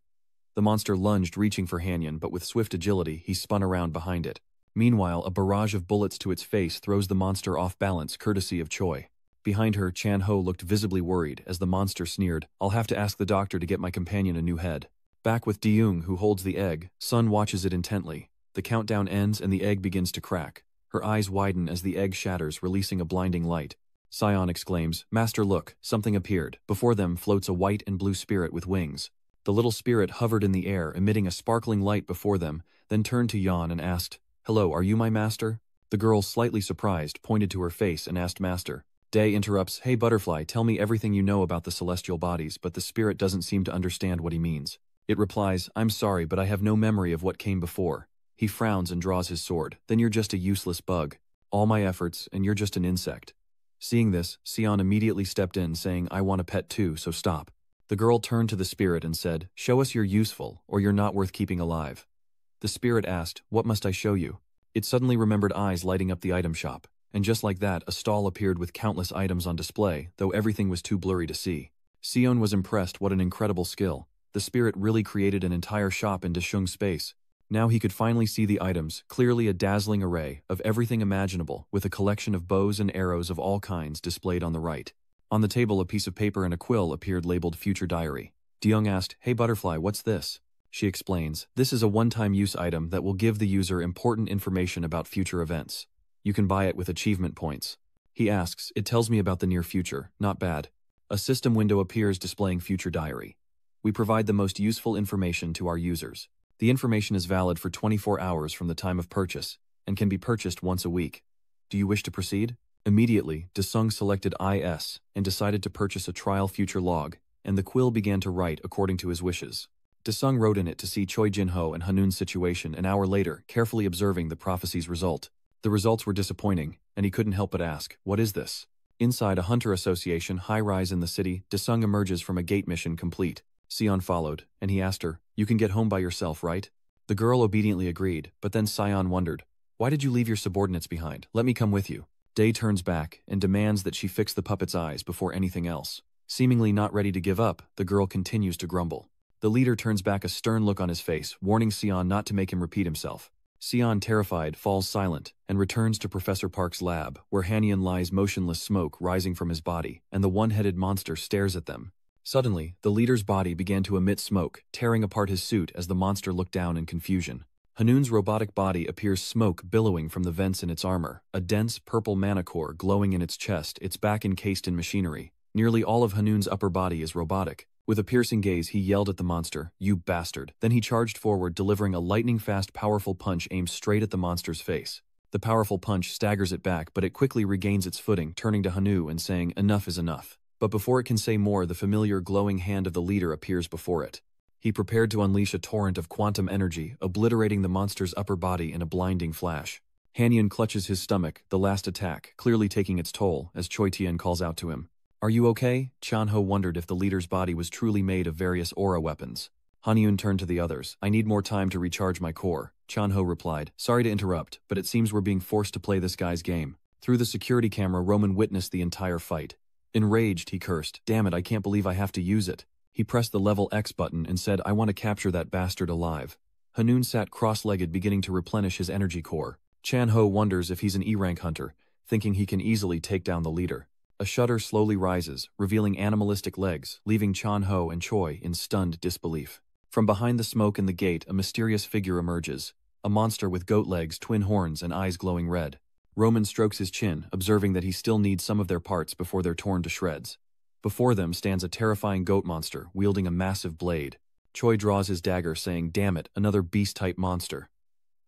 The monster lunged, reaching for Hanyan, but with swift agility, he spun around behind it. Meanwhile, a barrage of bullets to its face throws the monster off balance, courtesy of Choi. Behind her, Chan Ho looked visibly worried as the monster sneered, "I'll have to ask the doctor to get my companion a new head." Back with Deung, who holds the egg, Sun watches it intently. The countdown ends and the egg begins to crack. Her eyes widen as the egg shatters, releasing a blinding light. Sion exclaims, "Master, look, something appeared." Before them floats a white and blue spirit with wings. The little spirit hovered in the air, emitting a sparkling light before them, then turned to Yan and asked, "Hello, are you my master?" The girl, slightly surprised, pointed to her face and asked Master. Day interrupts, "Hey Butterfly, tell me everything you know about the celestial bodies," but the spirit doesn't seem to understand what he means. It replies, "I'm sorry, but I have no memory of what came before." He frowns and draws his sword. "Then you're just a useless bug. All my efforts, and you're just an insect." Seeing this, Sion immediately stepped in, saying, "I want a pet too, so stop." The girl turned to the spirit and said, "Show us you're useful, or you're not worth keeping alive." The spirit asked, "What must I show you?" It suddenly remembered eyes lighting up the item shop. And just like that, a stall appeared with countless items on display, though everything was too blurry to see. Sion was impressed. What an incredible skill. The spirit really created an entire shop in Deshung's space. Now he could finally see the items, clearly a dazzling array of everything imaginable, with a collection of bows and arrows of all kinds displayed on the right. On the table, a piece of paper and a quill appeared labeled Future Diary. Deung asked, "Hey Butterfly, what's this?" she explains. This is a one-time use item that will give the user important information about future events. You can buy it with achievement points. He asks, it tells me about the near future, not bad. A system window appears displaying future diary. We provide the most useful information to our users. The information is valid for 24 hours from the time of purchase and can be purchased once a week. Do you wish to proceed? Immediately, Desung selected IS and decided to purchase a trial future log, and the quill began to write according to his wishes. Desung wrote in it to see Choi Jin-ho and Hanun's situation an hour later, carefully observing the prophecy's result. The results were disappointing, and he couldn't help but ask, what is this? Inside a hunter association high-rise in the city, Desung emerges from a gate mission complete. Sion followed, and he asked her, you can get home by yourself, right? The girl obediently agreed, but then Sion wondered, why did you leave your subordinates behind? Let me come with you. Day turns back and demands that she fix the puppet's eyes before anything else. Seemingly not ready to give up, the girl continues to grumble. The leader turns back a stern look on his face, warning Sion not to make him repeat himself. Sion, terrified, falls silent and returns to Professor Park's lab, where Hanian lies motionless, smoke rising from his body, and the one-headed monster stares at them. Suddenly, the leader's body began to emit smoke, tearing apart his suit as the monster looked down in confusion. Hanun's robotic body appears smoke billowing from the vents in its armor, a dense purple mana core glowing in its chest, its back encased in machinery. Nearly all of Hanun's upper body is robotic. With a piercing gaze, he yelled at the monster, you bastard. Then he charged forward, delivering a lightning-fast, powerful punch aimed straight at the monster's face. The powerful punch staggers it back, but it quickly regains its footing, turning to Hanu and saying, enough is enough. But before it can say more, the familiar glowing hand of the leader appears before it. He prepared to unleash a torrent of quantum energy, obliterating the monster's upper body in a blinding flash. Hanian clutches his stomach, the last attack, clearly taking its toll, as Choi Tien calls out to him. Are you okay? Chan-ho wondered if the leader's body was truly made of various aura weapons. Hanyun turned to the others. I need more time to recharge my core. Chan-ho replied. Sorry to interrupt, but it seems we're being forced to play this guy's game. Through the security camera, Roman witnessed the entire fight. Enraged, he cursed. Damn it, I can't believe I have to use it. He pressed the level X button and said, I want to capture that bastard alive. Hanun sat cross-legged, beginning to replenish his energy core. Chan-ho wonders if he's an E-rank hunter, thinking he can easily take down the leader. A shutter slowly rises, revealing animalistic legs, leaving Chan-ho and Choi in stunned disbelief. From behind the smoke in the gate, a mysterious figure emerges, a monster with goat legs, twin horns, and eyes glowing red. Roman strokes his chin, observing that he still needs some of their parts before they're torn to shreds. Before them stands a terrifying goat monster, wielding a massive blade. Choi draws his dagger, saying, damn it, another beast-type monster.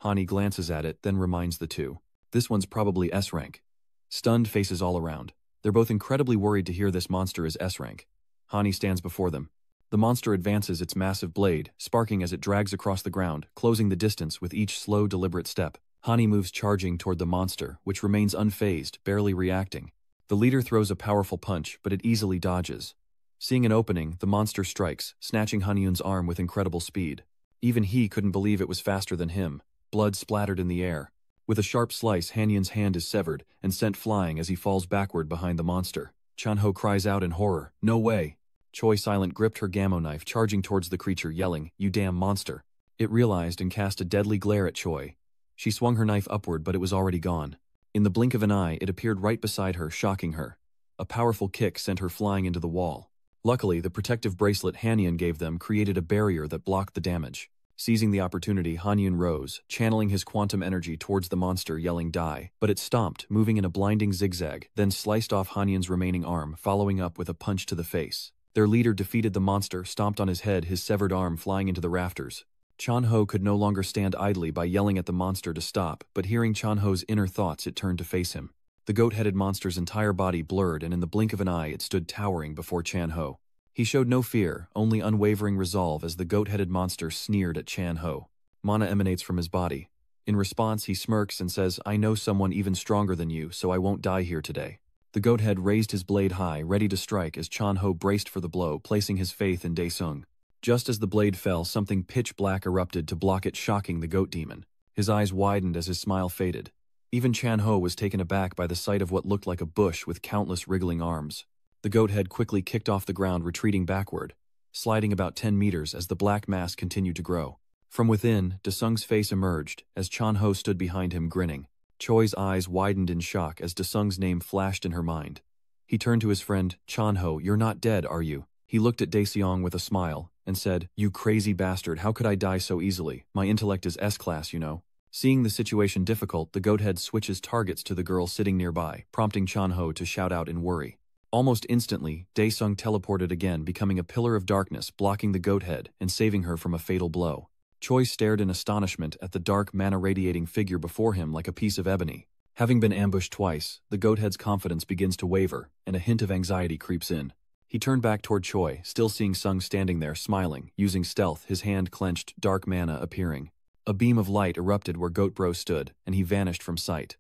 Hani glances at it, then reminds the two. This one's probably S-rank. Stunned faces all around. They're both incredibly worried to hear this monster is S-rank. Hani stands before them. The monster advances its massive blade, sparking as it drags across the ground, closing the distance with each slow, deliberate step. Hani moves charging toward the monster, which remains unfazed, barely reacting. The leader throws a powerful punch, but it easily dodges. Seeing an opening, the monster strikes, snatching Hanyun's arm with incredible speed. Even he couldn't believe it was faster than him. Blood splattered in the air. With a sharp slice, Hanyun's hand is severed and sent flying as he falls backward behind the monster. Chan-ho cries out in horror, no way! Choi Silent gripped her gammo knife, charging towards the creature, yelling, you damn monster! It realized and cast a deadly glare at Choi. She swung her knife upward, but it was already gone. In the blink of an eye, it appeared right beside her, shocking her. A powerful kick sent her flying into the wall. Luckily, the protective bracelet Hanyun gave them created a barrier that blocked the damage. Seizing the opportunity, Hanyun rose, channeling his quantum energy towards the monster, yelling die, but it stomped, moving in a blinding zigzag, then sliced off Hanyun's remaining arm, following up with a punch to the face. Their leader defeated the monster, stomped on his head, his severed arm flying into the rafters. Chan-ho could no longer stand idly by yelling at the monster to stop, but hearing Chan-ho's inner thoughts, it turned to face him. The goat-headed monster's entire body blurred, and in the blink of an eye it stood towering before Chan-ho. He showed no fear, only unwavering resolve as the goat-headed monster sneered at Chan-ho. Mana emanates from his body. In response, he smirks and says, I know someone even stronger than you, so I won't die here today. The goat-head raised his blade high, ready to strike as Chan-ho braced for the blow, placing his faith in Daesung. Just as the blade fell, something pitch-black erupted to block it, shocking the goat demon. His eyes widened as his smile faded. Even Chan-ho was taken aback by the sight of what looked like a bush with countless wriggling arms. The goat head quickly kicked off the ground, retreating backward, sliding about 10 meters as the black mass continued to grow. From within, Daesung's face emerged as Chan-ho stood behind him, grinning. Choi's eyes widened in shock as Daesung's name flashed in her mind. He turned to his friend, Chan-ho, you're not dead, are you? He looked at Daesung with a smile, and said, "You crazy bastard, how could I die so easily? My intellect is S-class, you know." Seeing the situation difficult, the goathead switches targets to the girl sitting nearby, prompting Chanho to shout out in worry. Almost instantly, Daesung teleported again, becoming a pillar of darkness, blocking the goathead and saving her from a fatal blow. Choi stared in astonishment at the dark, mana-radiating figure before him like a piece of ebony. Having been ambushed twice, the goathead's confidence begins to waver, and a hint of anxiety creeps in. He turned back toward Choi, still seeing Sung standing there, smiling, using stealth, his hand clenched, dark mana appearing. A beam of light erupted where Goatbro stood, and he vanished from sight.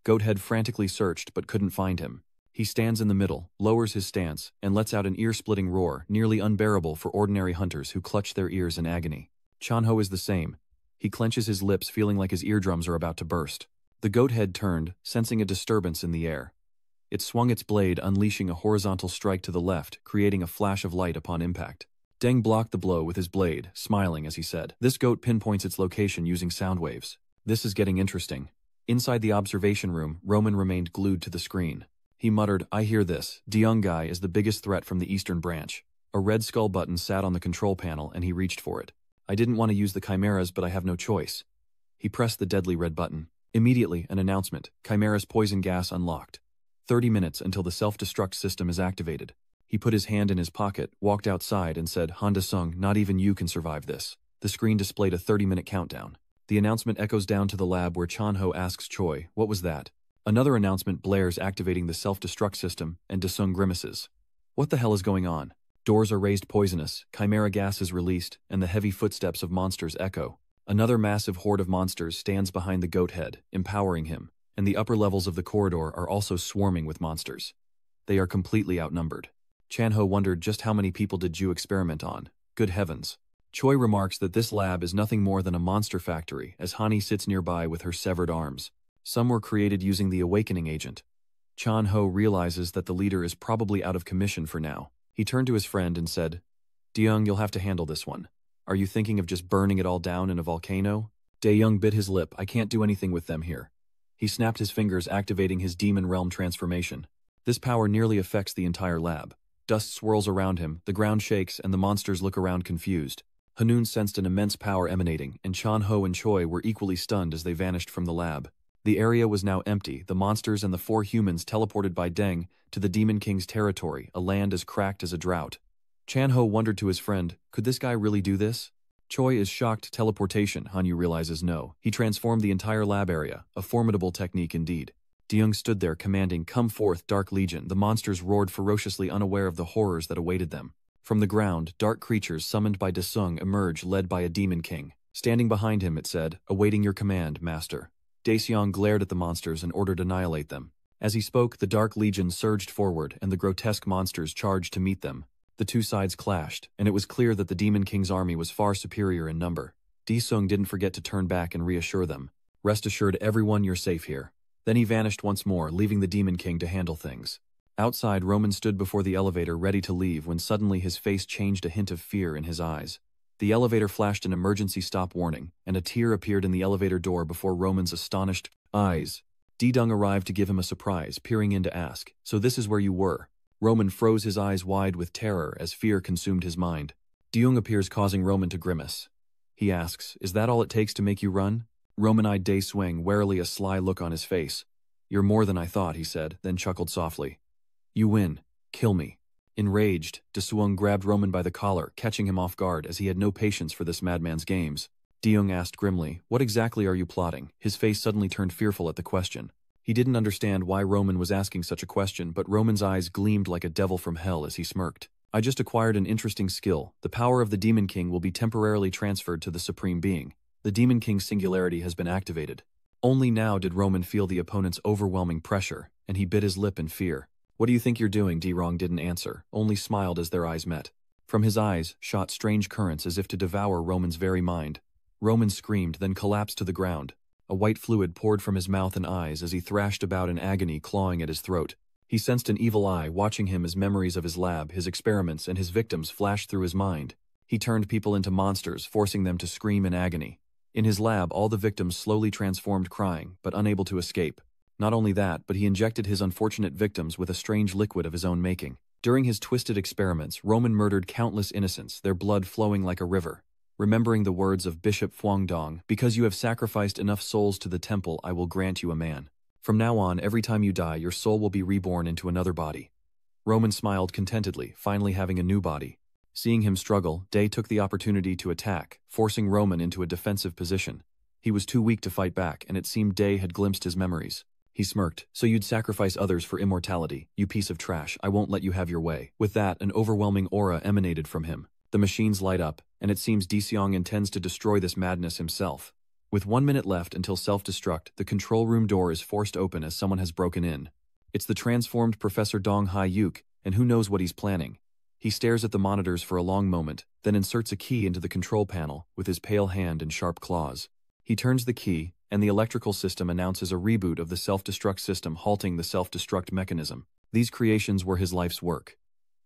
Goathead frantically searched but couldn't find him. He stands in the middle, lowers his stance, and lets out an ear-splitting roar, nearly unbearable for ordinary hunters who clutch their ears in agony. Chanho is the same. He clenches his lips, feeling like his eardrums are about to burst. The goathead turned, sensing a disturbance in the air. It swung its blade, unleashing a horizontal strike to the left, creating a flash of light upon impact. Deng blocked the blow with his blade, smiling as he said, "This goat pinpoints its location using sound waves. This is getting interesting." Inside the observation room, Roman remained glued to the screen. He muttered, "I hear this. Deyoung guy is the biggest threat from the eastern branch." A red skull button sat on the control panel and he reached for it. "I didn't want to use the chimeras, but I have no choice." He pressed the deadly red button. Immediately, an announcement, "Chimera's poison gas unlocked. 30 minutes until the self-destruct system is activated." He put his hand in his pocket, walked outside and said, "Honda Sung, not even you can survive this." The screen displayed a 30-minute countdown. The announcement echoes down to the lab where Chanho asks Choi, "What was that?" Another announcement blares, activating the self-destruct system, and Dasung grimaces. "What the hell is going on?" Doors are raised poisonous, chimera gas is released, and the heavy footsteps of monsters echo. Another massive horde of monsters stands behind the goathead, empowering him, and the upper levels of the corridor are also swarming with monsters. They are completely outnumbered. Chanho wondered, just how many people did you experiment on? Good heavens. Choi remarks that this lab is nothing more than a monster factory, as Hani sits nearby with her severed arms. Some were created using the awakening agent. Chanho realizes that the leader is probably out of commission for now. He turned to his friend and said, "Deyoung, you'll have to handle this one. Are you thinking of just burning it all down in a volcano?" Daeyoung bit his lip. "I can't do anything with them here." He snapped his fingers, activating his demon realm transformation. This power nearly affects the entire lab. Dust swirls around him, the ground shakes, and the monsters look around confused. Hanun sensed an immense power emanating, and Chanho and Choi were equally stunned as they vanished from the lab. The area was now empty, the monsters and the 4 humans teleported by Deng to the Demon King's territory, a land as cracked as a drought. Chanho wondered to his friend, could this guy really do this? Choi is shocked. Teleportation, Hanyu realizes no. He transformed the entire lab area, a formidable technique indeed. Deyoung stood there commanding, "Come forth, Dark Legion." The monsters roared ferociously, unaware of the horrors that awaited them. From the ground, dark creatures summoned by Dasung emerge, led by a demon king. Standing behind him, it said, "Awaiting your command, master." Daeseong glared at the monsters and ordered annihilate them. As he spoke, the Dark Legion surged forward, and the grotesque monsters charged to meet them. The two sides clashed, and it was clear that the Demon King's army was far superior in number. Daesung didn't forget to turn back and reassure them. "Rest assured, everyone, you're safe here." Then he vanished once more, leaving the Demon King to handle things. Outside, Roman stood before the elevator ready to leave when suddenly his face changed, a hint of fear in his eyes. The elevator flashed an emergency stop warning, and a tear appeared in the elevator door before Roman's astonished eyes. Dedung arrived to give him a surprise, peering in to ask, "So this is where you were?" Roman froze, his eyes wide with terror as fear consumed his mind. Deyoung appears, causing Roman to grimace. He asks, "Is that all it takes to make you run?" Roman eyed Dae Swing, warily, a sly look on his face. "You're more than I thought," he said, then chuckled softly. "You win. Kill me." Enraged, Daesung grabbed Roman by the collar, catching him off guard as he had no patience for this madman's games. Deyoung asked grimly, "What exactly are you plotting?" His face suddenly turned fearful at the question. He didn't understand why Roman was asking such a question, but Roman's eyes gleamed like a devil from hell as he smirked. "I just acquired an interesting skill. The power of the Demon King will be temporarily transferred to the Supreme Being. The Demon King's singularity has been activated." Only now did Roman feel the opponent's overwhelming pressure, and he bit his lip in fear. "What do you think you're doing?" Derong didn't answer, only smiled as their eyes met. From his eyes shot strange currents as if to devour Roman's very mind. Roman screamed, then collapsed to the ground. A white fluid poured from his mouth and eyes as he thrashed about in agony, clawing at his throat. He sensed an evil eye watching him as memories of his lab, his experiments, and his victims flashed through his mind. He turned people into monsters, forcing them to scream in agony. In his lab, all the victims slowly transformed, crying, but unable to escape. Not only that, but he injected his unfortunate victims with a strange liquid of his own making. During his twisted experiments, Roman murdered countless innocents, their blood flowing like a river. Remembering the words of Bishop Fuangdong, "Because you have sacrificed enough souls to the temple, I will grant you a man. From now on, every time you die, your soul will be reborn into another body." Roman smiled contentedly, finally having a new body. Seeing him struggle, Day took the opportunity to attack, forcing Roman into a defensive position. He was too weak to fight back, and it seemed Day had glimpsed his memories. He smirked. "So you'd sacrifice others for immortality, you piece of trash. I won't let you have your way." With that, an overwhelming aura emanated from him. The machines light up, and it seems Seong intends to destroy this madness himself. With 1 minute left until self-destruct, the control room door is forced open as someone has broken in. It's the transformed Professor Dong Hai-yuk, and who knows what he's planning. He stares at the monitors for a long moment, then inserts a key into the control panel with his pale hand and sharp claws. He turns the key, and the electrical system announces a reboot of the self-destruct system, halting the self-destruct mechanism. These creations were his life's work.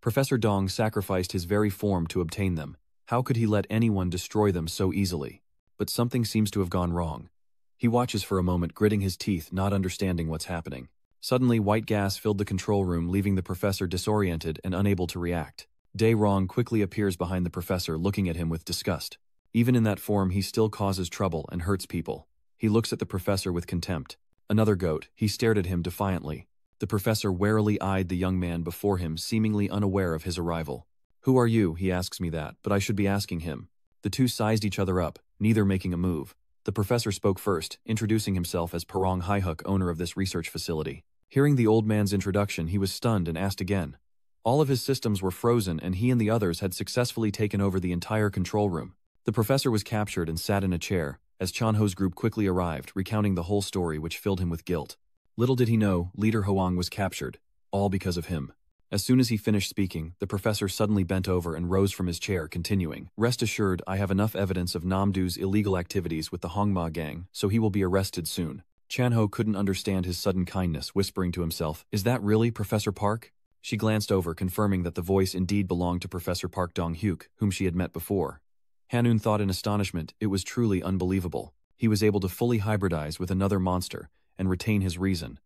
Professor Dong sacrificed his very form to obtain them. How could he let anyone destroy them so easily? But something seems to have gone wrong. He watches for a moment, gritting his teeth, not understanding what's happening. Suddenly, white gas filled the control room, leaving the professor disoriented and unable to react. Dae Rong quickly appears behind the professor, looking at him with disgust. Even in that form, he still causes trouble and hurts people. He looks at the professor with contempt. Another goat, he stared at him defiantly. The professor warily eyed the young man before him, seemingly unaware of his arrival. "Who are you?" He asks me that, but I should be asking him. The two sized each other up, neither making a move. The professor spoke first, introducing himself as Parong Haihuk, owner of this research facility. Hearing the old man's introduction, he was stunned and asked again. All of his systems were frozen, and he and the others had successfully taken over the entire control room. The professor was captured and sat in a chair, as Chanho's group quickly arrived, recounting the whole story, which filled him with guilt. Little did he know, Leader Hoang was captured, all because of him. As soon as he finished speaking, the professor suddenly bent over and rose from his chair, continuing, "Rest assured, I have enough evidence of Namdu's illegal activities with the Hongma gang, so he will be arrested soon." Chanho couldn't understand his sudden kindness, whispering to himself, "Is that really Professor Park?" She glanced over, confirming that the voice indeed belonged to Professor Park Dong-hyuk, whom she had met before. Hanun thought in astonishment, it was truly unbelievable. He was able to fully hybridize with another monster and retain his reason.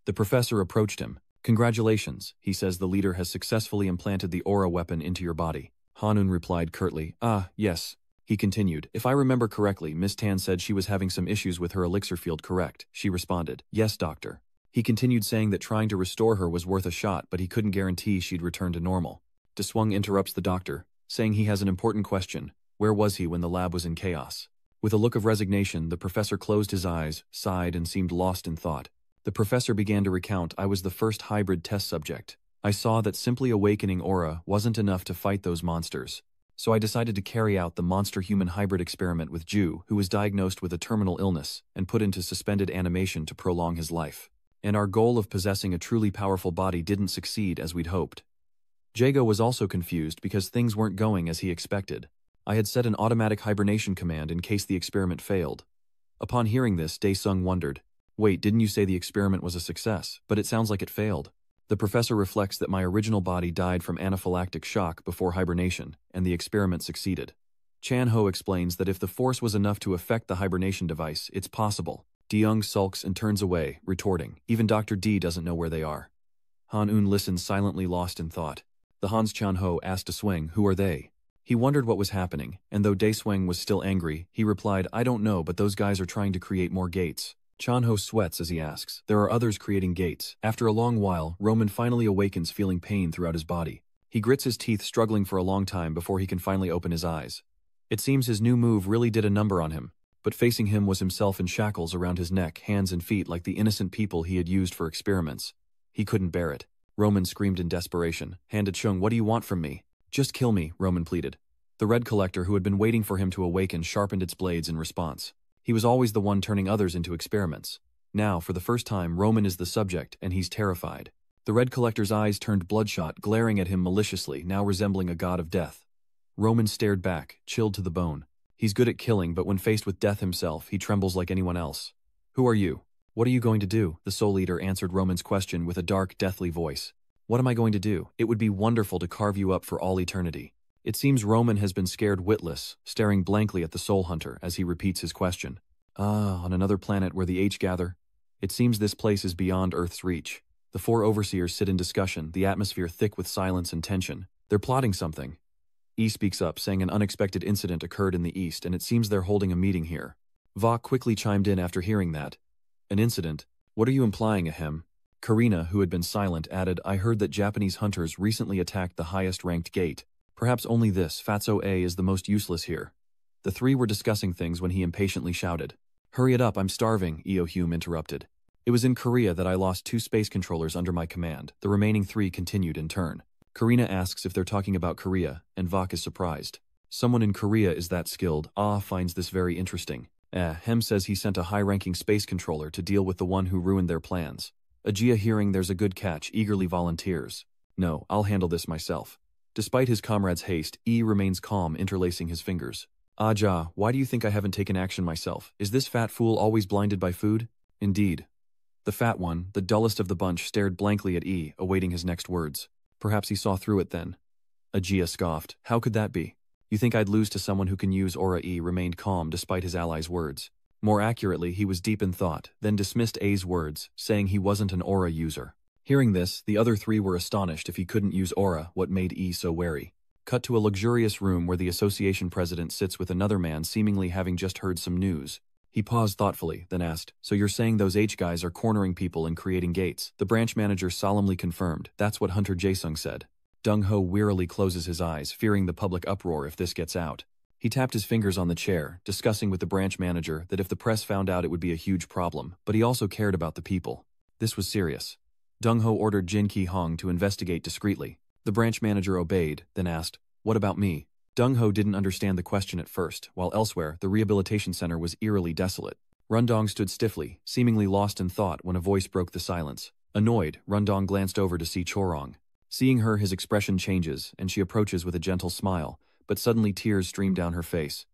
The professor approached him. "Congratulations," he says, "the leader has successfully implanted the aura weapon into your body." Hanun replied curtly, "Ah, yes." He continued, "If I remember correctly, Miss Tan said she was having some issues with her elixir field, correct?" She responded, "Yes, doctor." He continued, saying that trying to restore her was worth a shot, but he couldn't guarantee she'd return to normal. Swang interrupts the doctor, saying he has an important question. Where was he when the lab was in chaos? With a look of resignation, the professor closed his eyes, sighed, and seemed lost in thought. The professor began to recount, "I was the first hybrid test subject. I saw that simply awakening aura wasn't enough to fight those monsters. So I decided to carry out the monster-human hybrid experiment with Ju, who was diagnosed with a terminal illness, and put into suspended animation to prolong his life. And our goal of possessing a truly powerful body didn't succeed as we'd hoped." Jago was also confused because things weren't going as he expected. I had set an automatic hibernation command in case the experiment failed. Upon hearing this, Dae-sung wondered, "Wait, didn't you say the experiment was a success? But it sounds like it failed." The professor reflects that my original body died from anaphylactic shock before hibernation, and the experiment succeeded. Chan-ho explains that if the force was enough to affect the hibernation device, it's possible. De-young sulks and turns away, retorting, "Even Dr. D doesn't know where they are." Han-un listens silently, lost in thought. The Hans Chan-ho asked Swing, "Who are they?" He wondered what was happening, and though Dae-swing was still angry, he replied, "I don't know, but those guys are trying to create more gates." Chan-ho sweats as he asks, "There are others creating gates." After a long while, Roman finally awakens, feeling pain throughout his body. He grits his teeth, struggling for a long time before he can finally open his eyes. It seems his new move really did a number on him, but facing him was himself in shackles around his neck, hands and feet like the innocent people he had used for experiments. He couldn't bear it. Roman screamed in desperation, "Hand it, Chung, what do you want from me?" "Just kill me," Roman pleaded. The red collector, who had been waiting for him to awaken, sharpened its blades in response. He was always the one turning others into experiments. Now, for the first time, Roman is the subject, and he's terrified. The red collector's eyes turned bloodshot, glaring at him maliciously, now resembling a god of death. Roman stared back, chilled to the bone. He's good at killing, but when faced with death himself, he trembles like anyone else. "Who are you? What are you going to do?" The Soul Eater answered Roman's question with a dark, deathly voice. "What am I going to do? It would be wonderful to carve you up for all eternity." It seems Roman has been scared witless, staring blankly at the Soul Hunter as he repeats his question. "Ah, on another planet where the H gather? It seems this place is beyond Earth's reach." The four overseers sit in discussion, the atmosphere thick with silence and tension. They're plotting something. E speaks up, saying an unexpected incident occurred in the east and it seems they're holding a meeting here. Va quickly chimed in after hearing that. An incident? What are you implying, ahem? Karina, who had been silent, added, I heard that Japanese hunters recently attacked the highest-ranked gate. Perhaps only this, Fatso A is the most useless here. The three were discussing things when he impatiently shouted. Hurry it up, I'm starving, Eohum interrupted. It was in Korea that I lost 2 space controllers under my command. The remaining 3 continued in turn. Karina asks if they're talking about Korea, and Vok is surprised. Someone in Korea is that skilled. Ah finds this very interesting. Hem says he sent a high-ranking space controller to deal with the one who ruined their plans. Ajia, hearing there's a good catch, eagerly volunteers. No, I'll handle this myself. Despite his comrade's haste, E remains calm, interlacing his fingers. Aja, why do you think I haven't taken action myself? Is this fat fool always blinded by food? Indeed. The fat one, the dullest of the bunch, stared blankly at E, awaiting his next words. Perhaps he saw through it then. Ajia scoffed. How could that be? You think I'd lose to someone who can use aura? E remained calm despite his ally's words. More accurately, he was deep in thought, then dismissed A's words, saying he wasn't an aura user. Hearing this, the other 3 were astonished if he couldn't use aura, what made E so wary. Cut to a luxurious room where the association president sits with another man seemingly having just heard some news. He paused thoughtfully, then asked, So you're saying those H guys are cornering people and creating gates? The branch manager solemnly confirmed. That's what Hunter Jaesung said. Dong-ho wearily closes his eyes, fearing the public uproar if this gets out. He tapped his fingers on the chair, discussing with the branch manager that if the press found out it would be a huge problem, but he also cared about the people. This was serious. Dong-ho ordered Jin Ki-hong to investigate discreetly. The branch manager obeyed, then asked, What about me? Dong-ho didn't understand the question at first, while elsewhere, the rehabilitation center was eerily desolate. Rundong stood stiffly, seemingly lost in thought when a voice broke the silence. Annoyed, Rundong glanced over to see Chorong. Seeing her, his expression changes, and she approaches with a gentle smile, but suddenly tears stream down her face.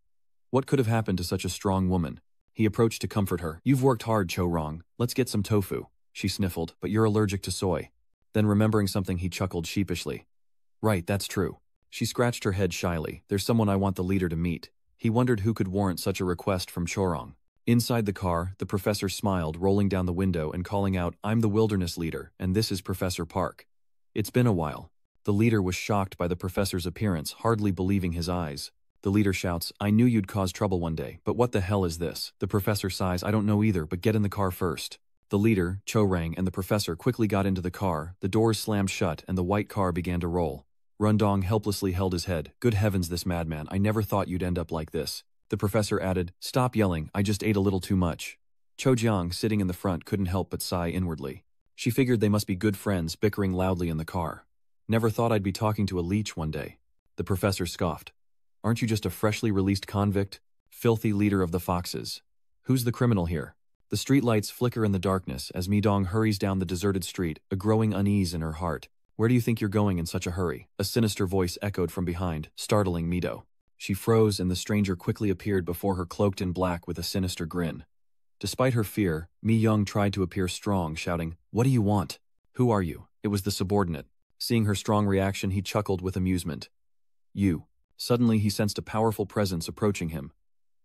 What could have happened to such a strong woman? He approached to comfort her. You've worked hard, Chorong. Let's get some tofu. She sniffled, but you're allergic to soy. Then remembering something, he chuckled sheepishly. Right, that's true. She scratched her head shyly. There's someone I want the leader to meet. He wondered who could warrant such a request from Chorong. Inside the car, the professor smiled, rolling down the window and calling out, I'm the wilderness leader, and this is Professor Park. It's been a while. The leader was shocked by the professor's appearance, hardly believing his eyes. The leader shouts, I knew you'd cause trouble one day, but what the hell is this? The professor sighs, I don't know either, but get in the car first. The leader, Chorang, and the professor quickly got into the car, the doors slammed shut, and the white car began to roll. Rundong helplessly held his head. Good heavens, this madman, I never thought you'd end up like this. The professor added, Stop yelling, I just ate a little too much. Cho Jiang, sitting in the front, couldn't help but sigh inwardly. She figured they must be good friends, bickering loudly in the car. Never thought I'd be talking to a leech one day. The professor scoffed. Aren't you just a freshly released convict? Filthy leader of the foxes. Who's the criminal here? The streetlights flicker in the darkness as Mi-dong hurries down the deserted street, a growing unease in her heart. Where do you think you're going in such a hurry? A sinister voice echoed from behind, startling Mi-do. She froze and the stranger quickly appeared before her cloaked in black with a sinister grin. Despite her fear, Mi-young tried to appear strong, shouting, What do you want? Who are you? It was the subordinate. Seeing her strong reaction, he chuckled with amusement. You. Suddenly he sensed a powerful presence approaching him.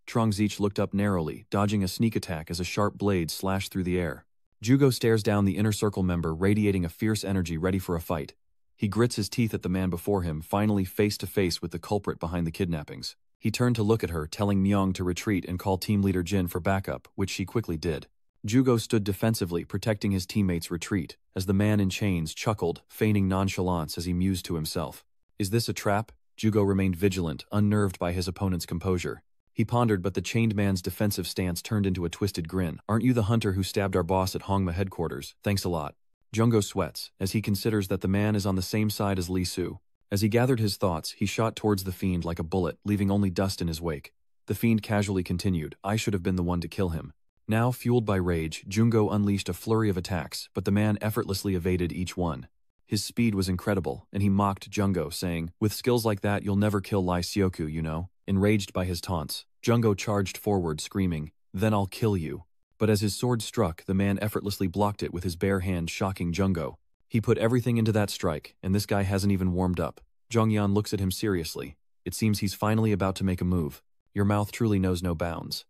Trong Zich looked up narrowly, dodging a sneak attack as a sharp blade slashed through the air. Jugo stares down the inner circle member, radiating a fierce energy ready for a fight. He grits his teeth at the man before him, finally face to face with the culprit behind the kidnappings. He turned to look at her, telling Myung to retreat and call team leader Jin for backup, which she quickly did. Jugo stood defensively, protecting his teammates' retreat, as the man in chains chuckled, feigning nonchalance as he mused to himself. Is this a trap? Jugo remained vigilant, unnerved by his opponent's composure. He pondered, but the chained man's defensive stance turned into a twisted grin. Aren't you the hunter who stabbed our boss at Hongma headquarters? Thanks a lot. Jungo sweats, as he considers that the man is on the same side as Li Su. As he gathered his thoughts, he shot towards the fiend like a bullet, leaving only dust in his wake. The fiend casually continued, I should have been the one to kill him. Now, fueled by rage, Jungo unleashed a flurry of attacks, but the man effortlessly evaded each one. His speed was incredible, and he mocked Jungo, saying, With skills like that, you'll never kill Lai Sioku, you know. Enraged by his taunts, Jungo charged forward, screaming, Then I'll kill you. But as his sword struck, the man effortlessly blocked it with his bare hand, shocking Jungo. He put everything into that strike, and this guy hasn't even warmed up. Zhongyan looks at him seriously. It seems he's finally about to make a move. Your mouth truly knows no bounds.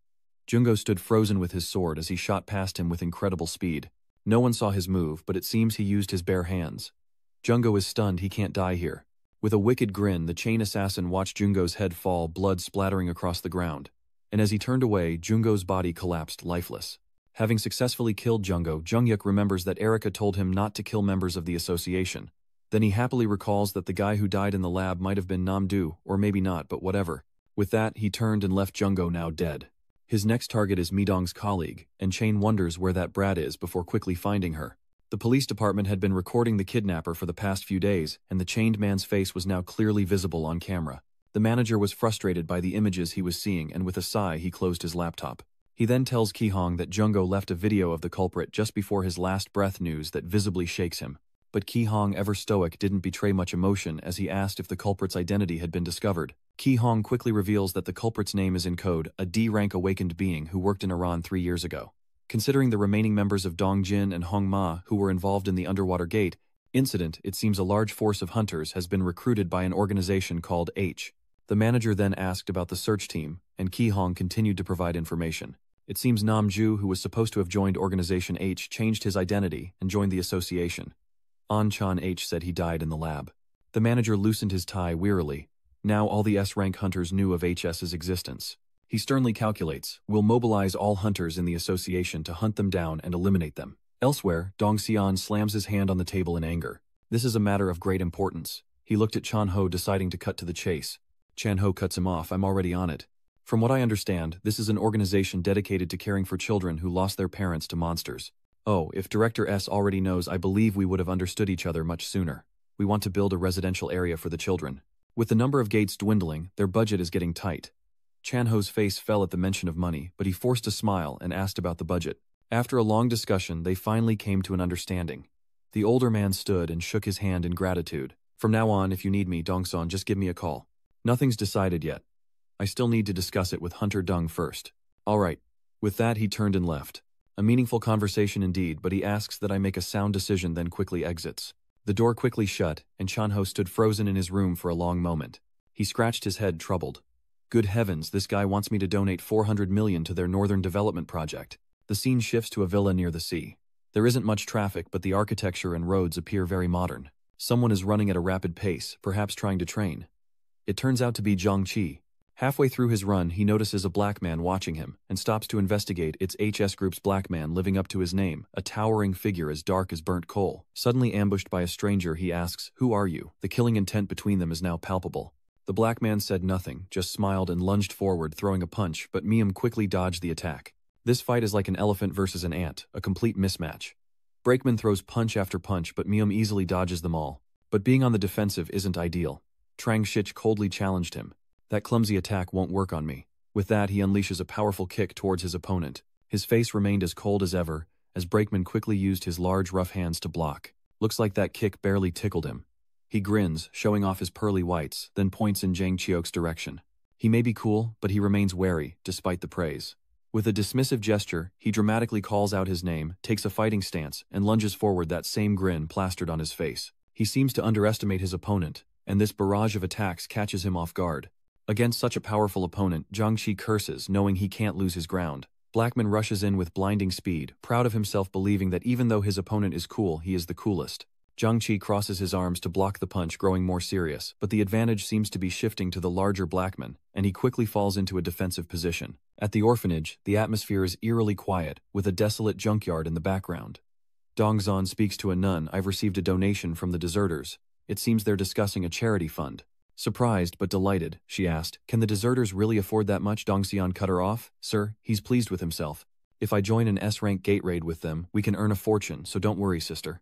Jungo stood frozen with his sword as he shot past him with incredible speed. No one saw his move, but it seems he used his bare hands. Jungo is stunned, he can't die here. With a wicked grin, the chain assassin watched Jungo's head fall, blood splattering across the ground. And as he turned away, Jungo's body collapsed, lifeless. Having successfully killed Jungo, Jungyuk remembers that Erika told him not to kill members of the association. Then he happily recalls that the guy who died in the lab might have been Namdu, or maybe not, but whatever. With that, he turned and left Jungo now dead. His next target is Midong's colleague, and Chain wonders where that brat is before quickly finding her. The police department had been recording the kidnapper for the past few days, and the chained man's face was now clearly visible on camera. The manager was frustrated by the images he was seeing, and with a sigh he closed his laptop. He then tells Ki-hong that Jungo left a video of the culprit just before his last breath, news that visibly shakes him. But Ki-hong, ever stoic, didn't betray much emotion as he asked if the culprit's identity had been discovered. Ki-hong quickly reveals that the culprit's name is in code, a D-rank awakened being who worked in Iran 3 years ago. Considering the remaining members of Dong Jin and Hong Ma who were involved in the underwater gate incident, it seems a large force of hunters has been recruited by an organization called H. The manager then asked about the search team, and Ki-hong continued to provide information. It seems Namju, who was supposed to have joined Organization H, changed his identity and joined the association. An-chan H said he died in the lab. The manager loosened his tie wearily. Now all the S-rank hunters knew of HS's existence. He sternly calculates, we'll mobilize all hunters in the association to hunt them down and eliminate them. Elsewhere, Dong Xian slams his hand on the table in anger. This is a matter of great importance. He looked at Chan Ho, deciding to cut to the chase. Chan Ho cuts him off, I'm already on it. From what I understand, this is an organization dedicated to caring for children who lost their parents to monsters. Oh, if Director S already knows, I believe we would have understood each other much sooner. We want to build a residential area for the children. With the number of gates dwindling, their budget is getting tight. Chan Ho's face fell at the mention of money, but he forced a smile and asked about the budget. After a long discussion, they finally came to an understanding. The older man stood and shook his hand in gratitude. From now on, if you need me, Dongson, just give me a call. Nothing's decided yet. I still need to discuss it with Hunter Dung first. All right. With that, he turned and left. A meaningful conversation indeed, but he asks that I make a sound decision, then quickly exits. The door quickly shut, and Chan Ho stood frozen in his room for a long moment. He scratched his head, troubled. Good heavens, this guy wants me to donate 400 million to their Northern Development Project. The scene shifts to a villa near the sea. There isn't much traffic, but the architecture and roads appear very modern. Someone is running at a rapid pace, perhaps trying to train. It turns out to be Zhang Qi. Halfway through his run, he notices a black man watching him, and stops to investigate. It's HS Group's black man living up to his name, a towering figure as dark as burnt coal. Suddenly ambushed by a stranger, he asks, "Who are you?" The killing intent between them is now palpable. The black man said nothing, just smiled and lunged forward, throwing a punch, but Miam quickly dodged the attack. This fight is like an elephant versus an ant, a complete mismatch. Brakeman throws punch after punch, but Miam easily dodges them all. But being on the defensive isn't ideal. Trang Shich coldly challenged him. That clumsy attack won't work on me. With that, he unleashes a powerful kick towards his opponent. His face remained as cold as ever, as Brakeman quickly used his large rough hands to block. Looks like that kick barely tickled him. He grins, showing off his pearly whites, then points in Jang Chiok's direction. He may be cool, but he remains wary, despite the praise. With a dismissive gesture, he dramatically calls out his name, takes a fighting stance, and lunges forward, that same grin plastered on his face. He seems to underestimate his opponent, and this barrage of attacks catches him off guard. Against such a powerful opponent, Zhang Qi curses, knowing he can't lose his ground. Blackman rushes in with blinding speed, proud of himself, believing that even though his opponent is cool, he is the coolest. Zhang Qi crosses his arms to block the punch, growing more serious, but the advantage seems to be shifting to the larger Blackman, and he quickly falls into a defensive position. At the orphanage, the atmosphere is eerily quiet, with a desolate junkyard in the background. Dongzon speaks to a nun. I've received a donation from the deserters. It seems they're discussing a charity fund. Surprised but delighted, she asked, "Can the deserters really afford that much?" Dongxian cut her off. "Sir, he's pleased with himself. If I join an S-rank gate raid with them, we can earn a fortune, so don't worry, sister."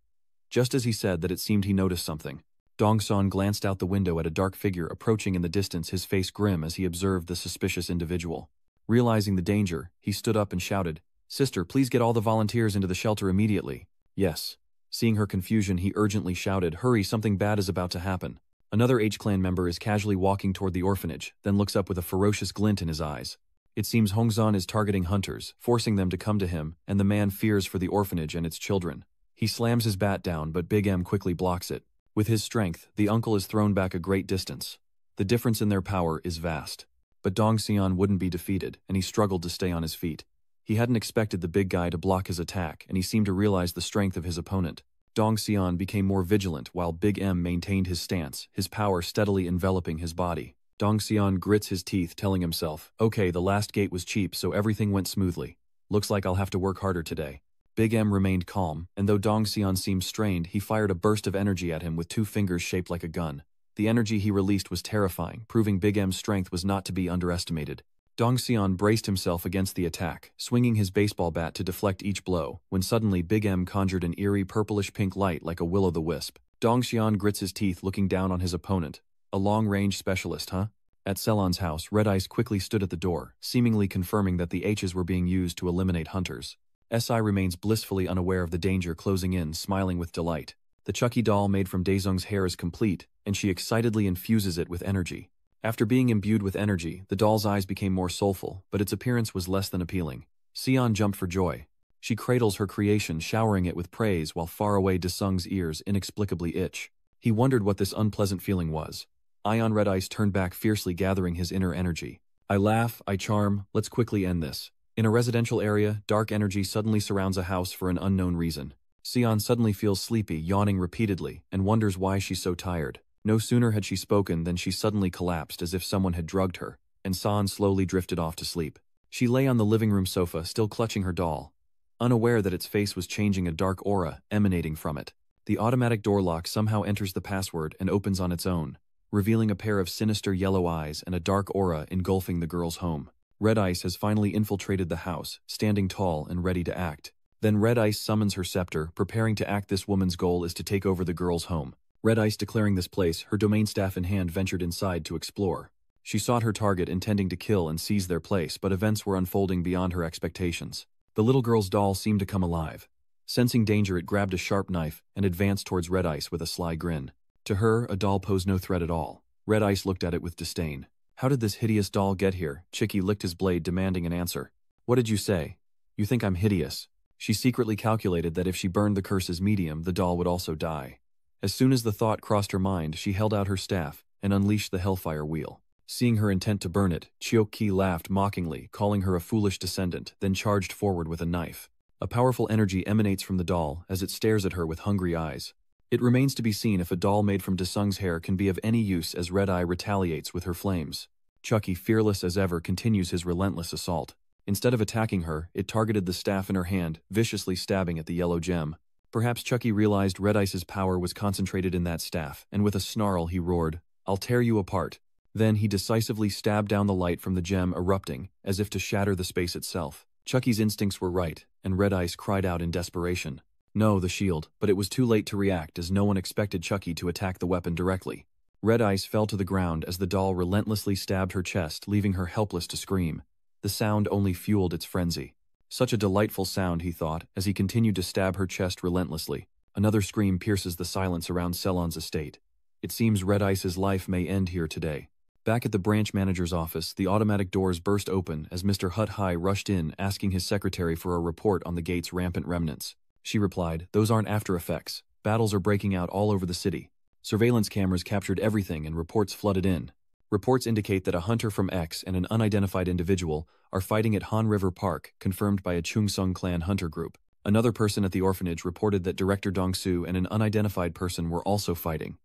Just as he said that, it seemed he noticed something. Dongson glanced out the window at a dark figure approaching in the distance, his face grim as he observed the suspicious individual. Realizing the danger, he stood up and shouted, "Sister, please get all the volunteers into the shelter immediately." "Yes." Seeing her confusion, he urgently shouted, "Hurry, something bad is about to happen." Another H-clan member is casually walking toward the orphanage, then looks up with a ferocious glint in his eyes. It seems Hongzon is targeting hunters, forcing them to come to him, and the man fears for the orphanage and its children. He slams his bat down, but Big M quickly blocks it. With his strength, the uncle is thrown back a great distance. The difference in their power is vast. But Dong Xian wouldn't be defeated, and he struggled to stay on his feet. He hadn't expected the big guy to block his attack, and he seemed to realize the strength of his opponent. Dong Xian became more vigilant while Big M maintained his stance, his power steadily enveloping his body. Dong Xian grits his teeth, telling himself, okay, the last gate was cheap, so everything went smoothly. Looks like I'll have to work harder today. Big M remained calm, and though Dong Xian seemed strained, he fired a burst of energy at him with 2 fingers shaped like a gun. The energy he released was terrifying, proving Big M's strength was not to be underestimated. Dong Xian braced himself against the attack, swinging his baseball bat to deflect each blow, when suddenly Big M conjured an eerie purplish-pink light like a will-o'-the-wisp. Dong Xian grits his teeth, looking down on his opponent. A long-range specialist, huh? At Celon's house, Red Ice quickly stood at the door, seemingly confirming that the H's were being used to eliminate hunters. SI remains blissfully unaware of the danger closing in, smiling with delight. The Chucky doll made from Daezung's hair is complete, and she excitedly infuses it with energy. After being imbued with energy, the doll's eyes became more soulful, but its appearance was less than appealing. Xian jumped for joy. She cradles her creation, showering it with praise while far away Daesung's ears inexplicably itch. He wondered what this unpleasant feeling was. Ion Red Ice turned back fiercely, gathering his inner energy. I laugh, I charm, let's quickly end this. In a residential area, dark energy suddenly surrounds a house for an unknown reason. Xian suddenly feels sleepy, yawning repeatedly, and wonders why she's so tired. No sooner had she spoken than she suddenly collapsed as if someone had drugged her, and San slowly drifted off to sleep. She lay on the living room sofa, still clutching her doll, unaware that its face was changing, a dark aura emanating from it. The automatic door lock somehow enters the password and opens on its own, revealing a pair of sinister yellow eyes and a dark aura engulfing the girl's home. Red Ice has finally infiltrated the house, standing tall and ready to act. Then Red Ice summons her scepter, preparing to act. This woman's goal is to take over the girl's home. Red Ice declaring this place, her domain staff in hand, ventured inside to explore. She sought her target, intending to kill and seize their place, but events were unfolding beyond her expectations. The little girl's doll seemed to come alive. Sensing danger, it grabbed a sharp knife and advanced towards Red Ice with a sly grin. To her, a doll posed no threat at all. Red Ice looked at it with disdain. How did this hideous doll get here? Chicky licked his blade, demanding an answer. What did you say? You think I'm hideous? She secretly calculated that if she burned the curse's medium, the doll would also die. As soon as the thought crossed her mind, she held out her staff and unleashed the hellfire wheel. Seeing her intent to burn it, Chiok-ki laughed mockingly, calling her a foolish descendant, then charged forward with a knife. A powerful energy emanates from the doll as it stares at her with hungry eyes. It remains to be seen if a doll made from Daesung's hair can be of any use, as Red Eye retaliates with her flames. Chucky, fearless as ever, continues his relentless assault. Instead of attacking her, it targeted the staff in her hand, viciously stabbing at the yellow gem. Perhaps Chucky realized Red Ice's power was concentrated in that staff, and with a snarl he roared, "I'll tear you apart." Then he decisively stabbed down the light from the gem, erupting, as if to shatter the space itself. Chucky's instincts were right, and Red Ice cried out in desperation. No, the shield, but it was too late to react, as no one expected Chucky to attack the weapon directly. Red Ice fell to the ground as the doll relentlessly stabbed her chest, leaving her helpless to scream. The sound only fueled its frenzy. Such a delightful sound, he thought, as he continued to stab her chest relentlessly. Another scream pierces the silence around Celon's estate. It seems Red Ice's life may end here today. Back at the branch manager's office, the automatic doors burst open as Mr. Hut Hai rushed in, asking his secretary for a report on the gate's rampant remnants. She replied, "Those aren't after effects. Battles are breaking out all over the city. Surveillance cameras captured everything and reports flooded in. Reports indicate that a hunter from X and an unidentified individual are fighting at Han River Park, confirmed by a Chungsung clan hunter group. Another person at the orphanage reported that Director Dongsu and an unidentified person were also fighting."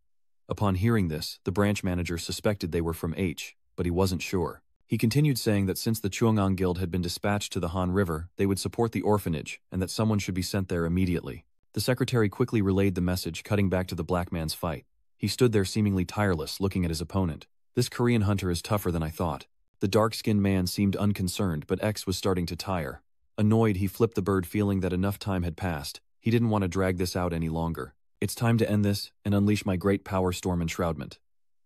Upon hearing this, the branch manager suspected they were from H, but he wasn't sure. He continued saying that since the Chuangang Guild had been dispatched to the Han River, they would support the orphanage and that someone should be sent there immediately. The secretary quickly relayed the message, cutting back to the black man's fight. He stood there seemingly tireless, looking at his opponent. This Korean hunter is tougher than I thought. The dark-skinned man seemed unconcerned, but X was starting to tire. Annoyed, he flipped the bird, feeling that enough time had passed. He didn't want to drag this out any longer. It's time to end this and unleash my great power storm enshroudment.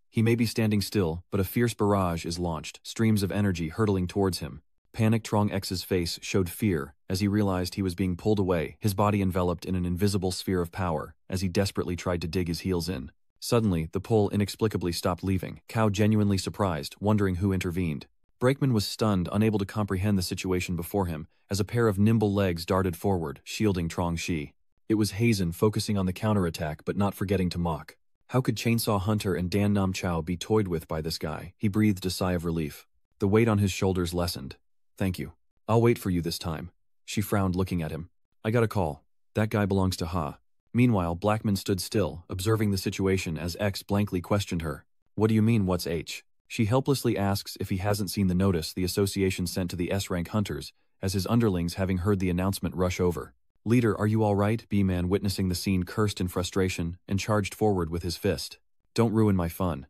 He may be standing still, but a fierce barrage is launched, streams of energy hurtling towards him. Panicked Trong X's face showed fear as he realized he was being pulled away, his body enveloped in an invisible sphere of power, as he desperately tried to dig his heels in. Suddenly, the pull inexplicably stopped, leaving Cao genuinely surprised, wondering who intervened. Brakeman was stunned, unable to comprehend the situation before him, as a pair of nimble legs darted forward, shielding Trong Shi. It was Hazen, focusing on the counterattack but not forgetting to mock. How could Chainsaw Hunter and Dan Nam Chao be toyed with by this guy? He breathed a sigh of relief. The weight on his shoulders lessened. Thank you. I'll wait for you this time. She frowned, looking at him. I got a call. That guy belongs to Ha. Meanwhile, Blackman stood still, observing the situation as X blankly questioned her. What do you mean, what's H? She helplessly asks if he hasn't seen the notice the association sent to the S-rank hunters, as his underlings, having heard the announcement, rush over. Leader, are you all right? B-Man, witnessing the scene, cursed in frustration and charged forward with his fist. Don't ruin my fun.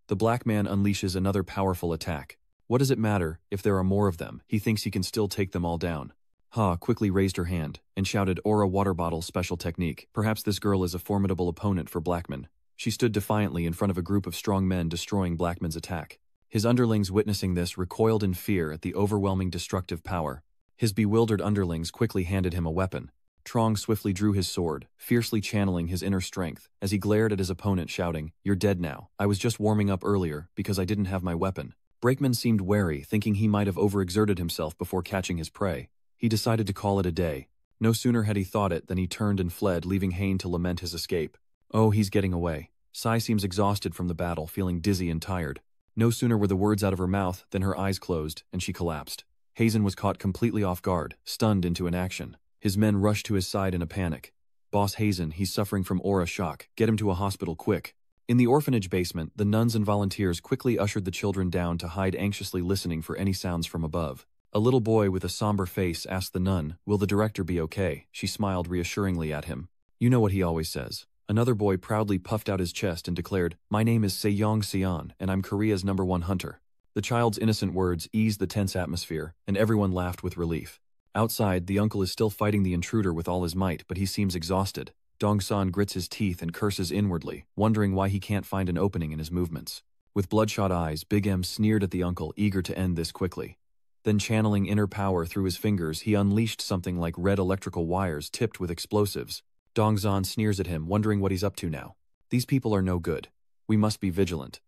The black man unleashes another powerful attack. What does it matter if there are more of them? He thinks he can still take them all down. Ha quickly raised her hand and shouted, Aura water bottle special technique. Perhaps this girl is a formidable opponent for Blackman. She stood defiantly in front of a group of strong men, destroying Blackman's attack. His underlings, witnessing this, recoiled in fear at the overwhelming destructive power. His bewildered underlings quickly handed him a weapon. Trong swiftly drew his sword, fiercely channeling his inner strength, as he glared at his opponent, shouting, You're dead now. I was just warming up earlier because I didn't have my weapon. Brakeman seemed wary, thinking he might have overexerted himself before catching his prey. He decided to call it a day. No sooner had he thought it than he turned and fled, leaving Hane to lament his escape. Oh, he's getting away. Sai seems exhausted from the battle, feeling dizzy and tired. No sooner were the words out of her mouth than her eyes closed, and she collapsed. Hazen was caught completely off guard, stunned into inaction. His men rushed to his side in a panic. Boss Hazen, he's suffering from aura shock. Get him to a hospital, quick. In the orphanage basement, the nuns and volunteers quickly ushered the children down to hide, anxiously listening for any sounds from above. A little boy with a somber face asked the nun, Will the director be okay? She smiled reassuringly at him. You know what he always says. Another boy proudly puffed out his chest and declared, My name is Sejong Seon, and I'm Korea's #1 hunter. The child's innocent words eased the tense atmosphere, and everyone laughed with relief. Outside, the uncle is still fighting the intruder with all his might, but he seems exhausted. Dong-san grits his teeth and curses inwardly, wondering why he can't find an opening in his movements. With bloodshot eyes, Big M sneered at the uncle, eager to end this quickly. Then, channeling inner power through his fingers, he unleashed something like red electrical wires tipped with explosives. Dong-san sneers at him, wondering what he's up to now. These people are no good. We must be vigilant.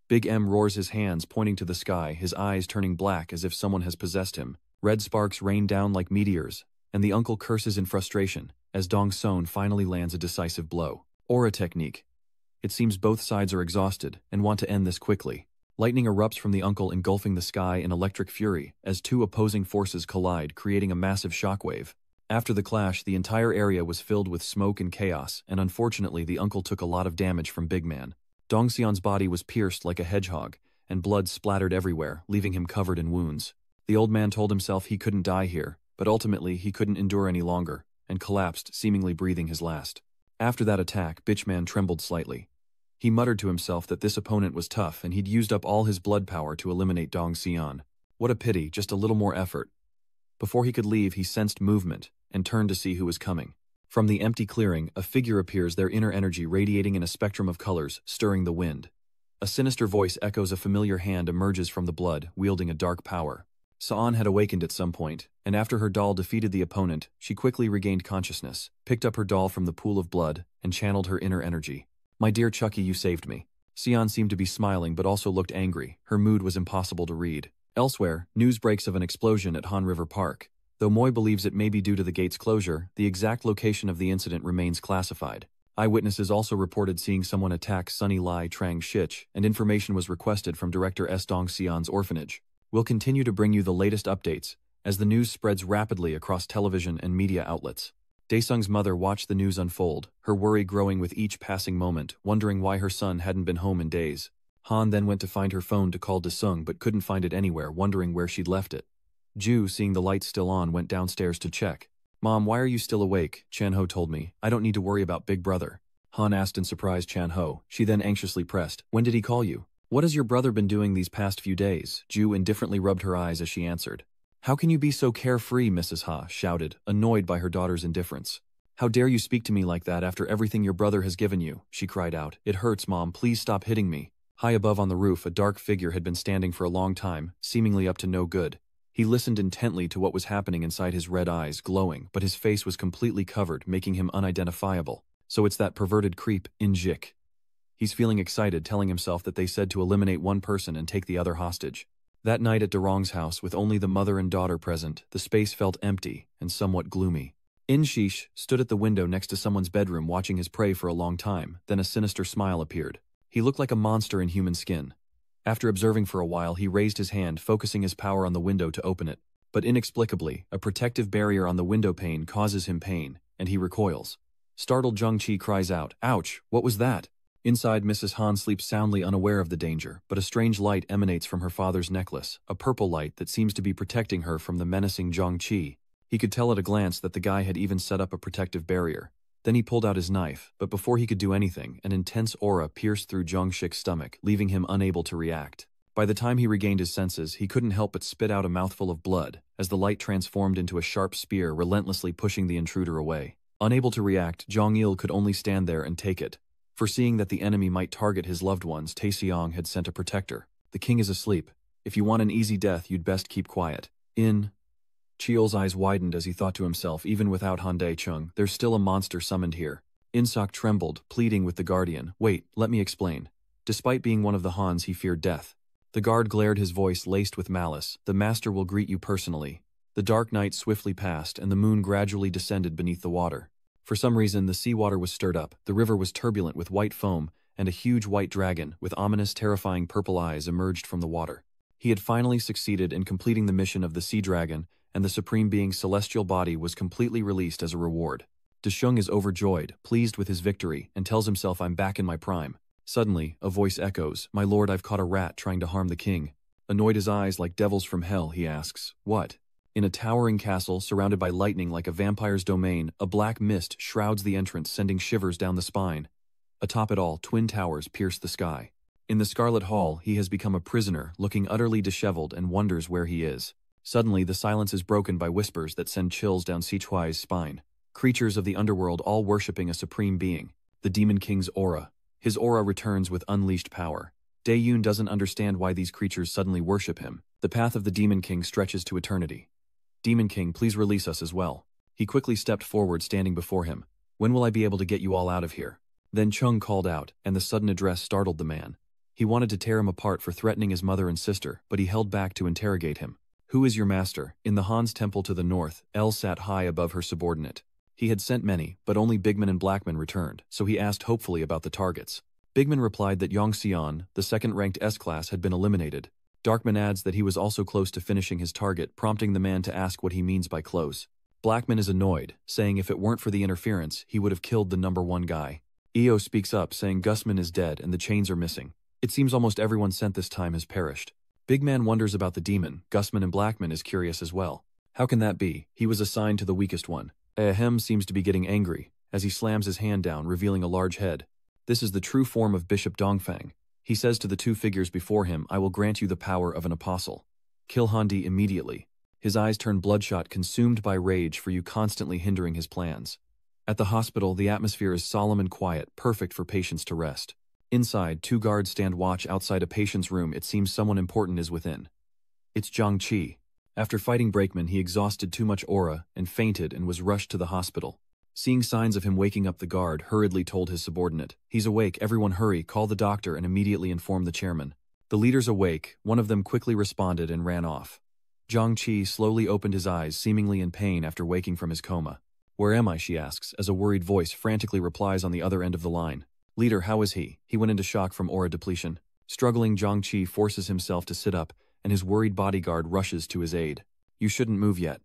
Big M roars his hands, pointing to the sky, his eyes turning black as if someone has possessed him. Red sparks rain down like meteors, and the uncle curses in frustration as Dong-son finally lands a decisive blow. Aura technique. It seems both sides are exhausted and want to end this quickly. Lightning erupts from the uncle, engulfing the sky in electric fury as two opposing forces collide, creating a massive shockwave. After the clash, the entire area was filled with smoke and chaos, and unfortunately the uncle took a lot of damage from Big Man. Dong-seon's body was pierced like a hedgehog, and blood splattered everywhere, leaving him covered in wounds. The old man told himself he couldn't die here, but ultimately he couldn't endure any longer, and collapsed, seemingly breathing his last. After that attack, Bitchman trembled slightly. He muttered to himself that this opponent was tough and he'd used up all his blood power to eliminate Dong-seon. What a pity, just a little more effort. Before he could leave, he sensed movement and turned to see who was coming. From the empty clearing, a figure appears, their inner energy radiating in a spectrum of colors, stirring the wind. A sinister voice echoes, a familiar hand emerges from the blood, wielding a dark power. Saan had awakened at some point, and after her doll defeated the opponent, she quickly regained consciousness, picked up her doll from the pool of blood, and channeled her inner energy. My dear Chucky, you saved me. Sion seemed to be smiling but also looked angry. Her mood was impossible to read. Elsewhere, news breaks of an explosion at Han River Park. Though Moy believes it may be due to the gate's closure, the exact location of the incident remains classified. Eyewitnesses also reported seeing someone attack Sunny Lai Trang Shich, and information was requested from Director S. Dong-seon's orphanage. We'll continue to bring you the latest updates as the news spreads rapidly across television and media outlets. Daesung's mother watched the news unfold, her worry growing with each passing moment, wondering why her son hadn't been home in days. Han then went to find her phone to call Daesung but couldn't find it anywhere, wondering where she'd left it. Ju, seeing the lights still on, went downstairs to check. Mom, why are you still awake? Chan-ho told me. I don't need to worry about Big Brother. Han asked in surprise Chan-ho. She then anxiously pressed. When did he call you? What has your brother been doing these past few days? Ju indifferently rubbed her eyes as she answered. How can you be so carefree, Mrs. Ha shouted, annoyed by her daughter's indifference. How dare you speak to me like that after everything your brother has given you? She cried out. It hurts, Mom. Please stop hitting me. High above on the roof, a dark figure had been standing for a long time, seemingly up to no good. He listened intently to what was happening inside, his red eyes glowing, but his face was completely covered, making him unidentifiable. So it's that perverted creep, Injik. He's feeling excited, telling himself that they said to eliminate one person and take the other hostage. That night at Durong's house, with only the mother and daughter present, the space felt empty and somewhat gloomy. Inshish stood at the window next to someone's bedroom watching his prey for a long time, then a sinister smile appeared. He looked like a monster in human skin. After observing for a while, he raised his hand, focusing his power on the window to open it. But inexplicably, a protective barrier on the window pane causes him pain, and he recoils. Startled Zhang-Chi cries out, "Ouch, what was that?" Inside, Mrs. Han sleeps soundly unaware of the danger, but a strange light emanates from her father's necklace, a purple light that seems to be protecting her from the menacing Zhang-Chi. He could tell at a glance that the guy had even set up a protective barrier. Then he pulled out his knife, but before he could do anything, an intense aura pierced through Zhang-Shik's stomach, leaving him unable to react. By the time he regained his senses, he couldn't help but spit out a mouthful of blood, as the light transformed into a sharp spear, relentlessly pushing the intruder away. Unable to react, Zhang-Il could only stand there and take it. Foreseeing that the enemy might target his loved ones, Taeseong had sent a protector. "The king is asleep. If you want an easy death, you'd best keep quiet." Chiol's eyes widened as he thought to himself, even without Han Dae-chung, there's still a monster summoned here. Insok trembled, pleading with the guardian. "Wait, let me explain." Despite being one of the Hans, he feared death. The guard glared, his voice laced with malice. "The master will greet you personally." The dark night swiftly passed, and the moon gradually descended beneath the water. For some reason, the seawater was stirred up, the river was turbulent with white foam, and a huge white dragon, with ominous, terrifying purple eyes, emerged from the water. He had finally succeeded in completing the mission of the sea dragon, and the Supreme Being's celestial body was completely released as a reward. Deshung is overjoyed, pleased with his victory, and tells himself, "I'm back in my prime." Suddenly, a voice echoes, "My lord, I've caught a rat trying to harm the king." Annoyed, his eyes like devils from hell, he asks, "What?" In a towering castle, surrounded by lightning like a vampire's domain, a black mist shrouds the entrance, sending shivers down the spine. Atop it all, twin towers pierce the sky. In the Scarlet Hall, he has become a prisoner, looking utterly disheveled, and wonders where he is. Suddenly, the silence is broken by whispers that send chills down Sichuai's spine. Creatures of the underworld all worshipping a supreme being. The Demon King's aura. His aura returns with unleashed power. Dae-Yoon doesn't understand why these creatures suddenly worship him. The path of the Demon King stretches to eternity. "Demon King, please release us as well." He quickly stepped forward, standing before him. "When will I be able to get you all out of here?" Then Chung called out, and the sudden address startled the man. He wanted to tear him apart for threatening his mother and sister, but he held back to interrogate him. "Who is your master?" In the Han's temple to the north, El sat high above her subordinate. He had sent many, but only Bigman and Blackman returned, so he asked hopefully about the targets. Bigman replied that Yongxian, the second-ranked S-class, had been eliminated. Darkman adds that he was also close to finishing his target, prompting the man to ask what he means by close. Blackman is annoyed, saying if it weren't for the interference, he would have killed the #1 guy. Eo speaks up, saying Gusman is dead and the chains are missing. It seems almost everyone sent this time has perished. Big Man wonders about the demon. Gusman and Blackman is curious as well. How can that be? He was assigned to the weakest one. Ahem seems to be getting angry, as he slams his hand down, revealing a large head. This is the true form of Bishop Dongfang. He says to the two figures before him, "I will grant you the power of an apostle. Kill Handi immediately." His eyes turn bloodshot, consumed by rage for you constantly hindering his plans. At the hospital, the atmosphere is solemn and quiet, perfect for patients to rest. Inside, two guards stand watch outside a patient's room. It seems someone important is within. It's Zhang-Chi. After fighting Brakeman, he exhausted too much aura and fainted and was rushed to the hospital. Seeing signs of him waking up, the guard hurriedly told his subordinate, "He's awake, everyone hurry, call the doctor and immediately inform the chairman." The leaders awake, one of them quickly responded and ran off. Zhang-Chi slowly opened his eyes, seemingly in pain after waking from his coma. "Where am I?" she asks, as a worried voice frantically replies on the other end of the line. "Leader, how is he?" He went into shock from aura depletion. Struggling, Zhang-Chi forces himself to sit up, and his worried bodyguard rushes to his aid. "You shouldn't move yet."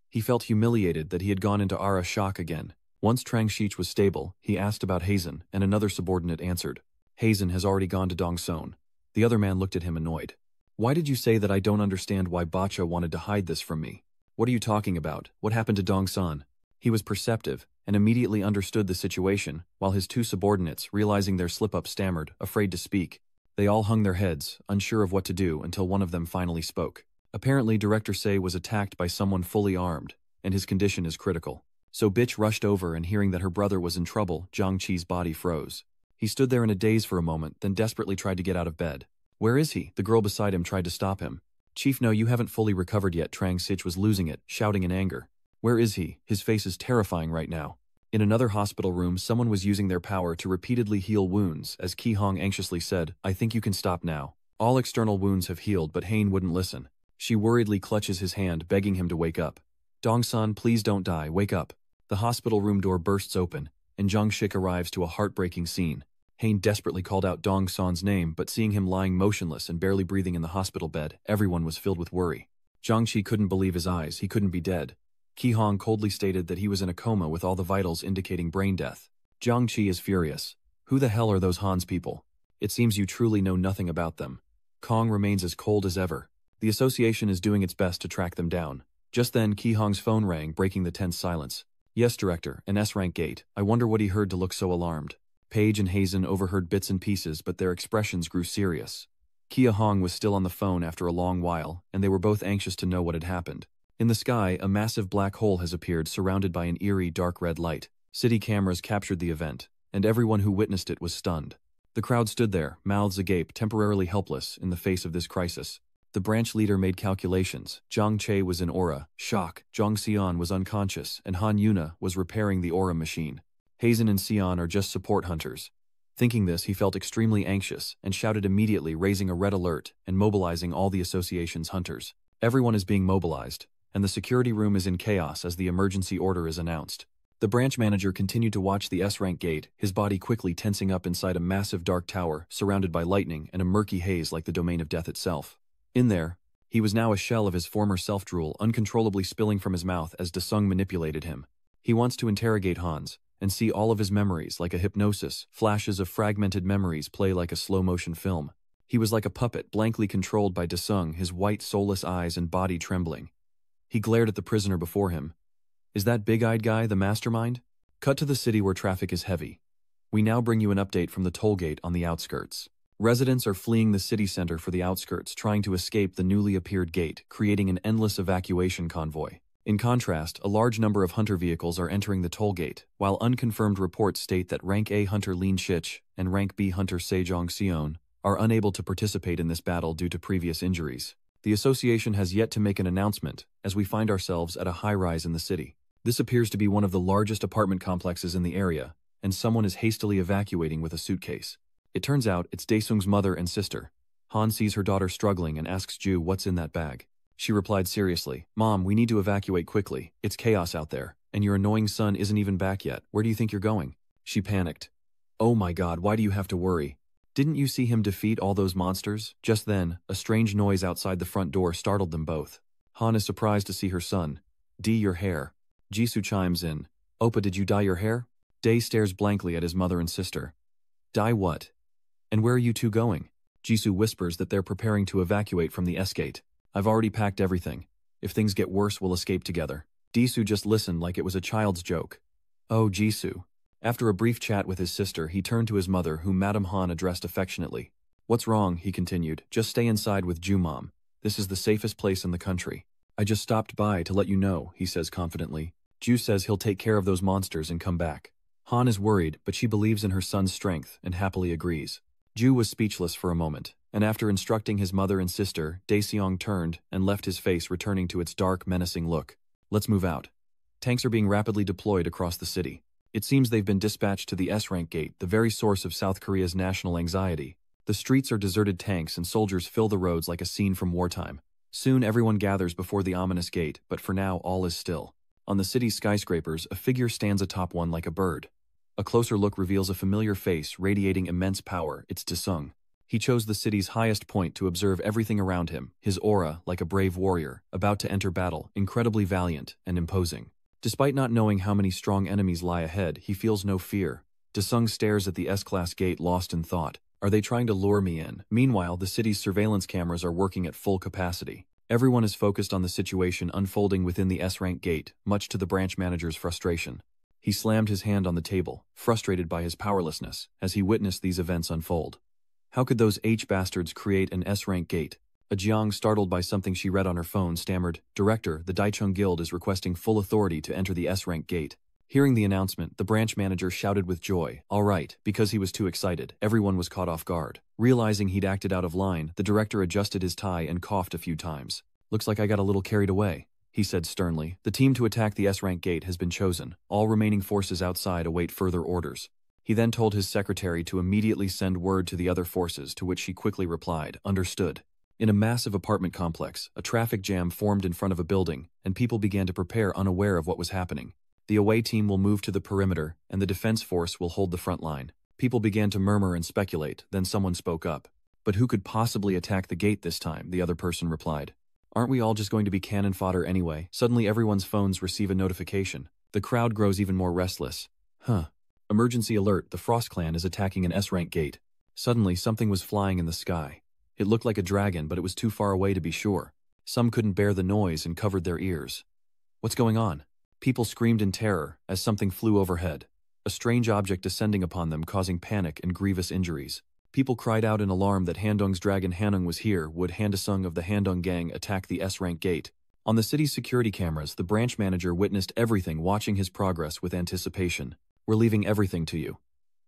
He felt humiliated that he had gone into aura shock again. Once Trang Shich was stable, he asked about Hazen, and another subordinate answered. "Hazen has already gone to Dongson." The other man looked at him annoyed. "Why did you say that? I don't understand why Bacha wanted to hide this from me. What are you talking about? What happened to Dongsan?" He was perceptive, and immediately understood the situation, while his two subordinates, realizing their slip-up, stammered, afraid to speak. They all hung their heads, unsure of what to do, until one of them finally spoke. Apparently, Director Say was attacked by someone fully armed, and his condition is critical. So Bitch rushed over, and hearing that her brother was in trouble, Zhang-Chi's body froze. He stood there in a daze for a moment, then desperately tried to get out of bed. "Where is he?" The girl beside him tried to stop him. "Chief, no, you haven't fully recovered yet." Trang Sich was losing it, shouting in anger. "Where is he? His face is terrifying right now." In another hospital room, someone was using their power to repeatedly heal wounds, as Ki Hong anxiously said, "I think you can stop now." All external wounds have healed, but Hain wouldn't listen. She worriedly clutches his hand, begging him to wake up. "Dongsan, please don't die, wake up." The hospital room door bursts open, and Zhang Shik arrives to a heartbreaking scene. Hain desperately called out Dongsan's name, but seeing him lying motionless and barely breathing in the hospital bed, everyone was filled with worry. Jiangqi couldn't believe his eyes, he couldn't be dead. Qi Hong coldly stated that he was in a coma with all the vitals indicating brain death. Jiangqi is furious. Who the hell are those Han's people? It seems you truly know nothing about them. Kong remains as cold as ever. The association is doing its best to track them down. Just then Qi Hong's phone rang, breaking the tense silence. Yes, Director, an S-rank gate. I wonder what he heard to look so alarmed. Paige and Hazen overheard bits and pieces, but their expressions grew serious. Qi Hong was still on the phone after a long while, and they were both anxious to know what had happened. In the sky, a massive black hole has appeared surrounded by an eerie dark red light. City cameras captured the event, and everyone who witnessed it was stunned. The crowd stood there, mouths agape, temporarily helpless in the face of this crisis. The branch leader made calculations. Zhang Che was in aura, shock, Zhang Xian was unconscious, and Han Yuna was repairing the aura machine. Hazen and Xian are just support hunters. Thinking this, he felt extremely anxious and shouted immediately, raising a red alert and mobilizing all the association's hunters. Everyone is being mobilized, and the security room is in chaos as the emergency order is announced. The branch manager continued to watch the S-rank gate, his body quickly tensing up inside a massive dark tower surrounded by lightning and a murky haze like the domain of death itself. In there, he was now a shell of his former self-drool uncontrollably spilling from his mouth as Desung manipulated him. He wants to interrogate Hans and see all of his memories like a hypnosis. Flashes of fragmented memories play like a slow-motion film. He was like a puppet blankly controlled by Desung, his white soulless eyes and body trembling. He glared at the prisoner before him. Is that big-eyed guy the mastermind? Cut to the city where traffic is heavy. We now bring you an update from the toll gate on the outskirts. Residents are fleeing the city center for the outskirts, trying to escape the newly appeared gate, creating an endless evacuation convoy. In contrast, a large number of hunter vehicles are entering the toll gate, while unconfirmed reports state that Rank A hunter Lin Shich and Rank B hunter Sejong Xion are unable to participate in this battle due to previous injuries. The association has yet to make an announcement, as we find ourselves at a high-rise in the city. This appears to be one of the largest apartment complexes in the area, and someone is hastily evacuating with a suitcase. It turns out it's Daesung's mother and sister. Han sees her daughter struggling and asks Ju what's in that bag. She replied seriously, "Mom, we need to evacuate quickly. It's chaos out there, and your annoying son isn't even back yet. Where do you think you're going?" She panicked. "Oh my God, why do you have to worry? Didn't you see him defeat all those monsters?" Just then, a strange noise outside the front door startled them both. Han is surprised to see her son. "Dee, your hair." Jisoo chimes in. "Oppa, did you dye your hair?" Dae stares blankly at his mother and sister. "Dye what? And where are you two going?" Jisoo whispers that they're preparing to evacuate from the S-gate. "I've already packed everything. If things get worse, we'll escape together." Jisoo just listened like it was a child's joke. "Oh, Jisoo." After a brief chat with his sister, he turned to his mother, whom Madame Han addressed affectionately. "What's wrong?" he continued. "Just stay inside with Ju, Mom. This is the safest place in the country." "I just stopped by to let you know," he says confidently. Ju says he'll take care of those monsters and come back. Han is worried, but she believes in her son's strength and happily agrees. Ju was speechless for a moment, and after instructing his mother and sister, Daeseong turned and left, his face returning to its dark, menacing look. "Let's move out." Tanks are being rapidly deployed across the city. It seems they've been dispatched to the S-rank gate, the very source of South Korea's national anxiety. The streets are deserted, tanks and soldiers fill the roads like a scene from wartime. Soon everyone gathers before the ominous gate, but for now all is still. On the city's skyscrapers, a figure stands atop one like a bird. A closer look reveals a familiar face radiating immense power. It's Desung. He chose the city's highest point to observe everything around him, his aura like a brave warrior, about to enter battle, incredibly valiant and imposing. Despite not knowing how many strong enemies lie ahead, he feels no fear. Desung stares at the S-class gate, lost in thought. Are they trying to lure me in? Meanwhile, the city's surveillance cameras are working at full capacity. Everyone is focused on the situation unfolding within the S-rank gate, much to the branch manager's frustration. He slammed his hand on the table, frustrated by his powerlessness, as he witnessed these events unfold. How could those H-bastards create an S-rank gate? A Jiang, startled by something she read on her phone, stammered, "Director, the Daichung Guild is requesting full authority to enter the S-rank gate." Hearing the announcement, the branch manager shouted with joy, "All right," because he was too excited. Everyone was caught off guard. Realizing he'd acted out of line, the director adjusted his tie and coughed a few times. "Looks like I got a little carried away," he said sternly. "The team to attack the S-rank gate has been chosen. All remaining forces outside await further orders." He then told his secretary to immediately send word to the other forces, to which she quickly replied, "Understood." In a massive apartment complex, a traffic jam formed in front of a building, and people began to prepare, unaware of what was happening. The away team will move to the perimeter, and the defense force will hold the front line. People began to murmur and speculate, then someone spoke up. "But who could possibly attack the gate this time?" the other person replied. Aren't we all just going to be cannon fodder anyway? Suddenly everyone's phones receive a notification. The crowd grows even more restless. Emergency alert, the Frost Clan is attacking an S-rank gate. Suddenly something was flying in the sky. It looked like a dragon, but it was too far away to be sure. Some couldn't bear the noise and covered their ears. What's going on? People screamed in terror as something flew overhead. A strange object descending upon them, causing panic and grievous injuries. People cried out in alarm that Handong's dragon Hanung was here. Would Handesung of the Handong gang attack the S-rank gate? On the city's security cameras, the branch manager witnessed everything, watching his progress with anticipation. We're leaving everything to you.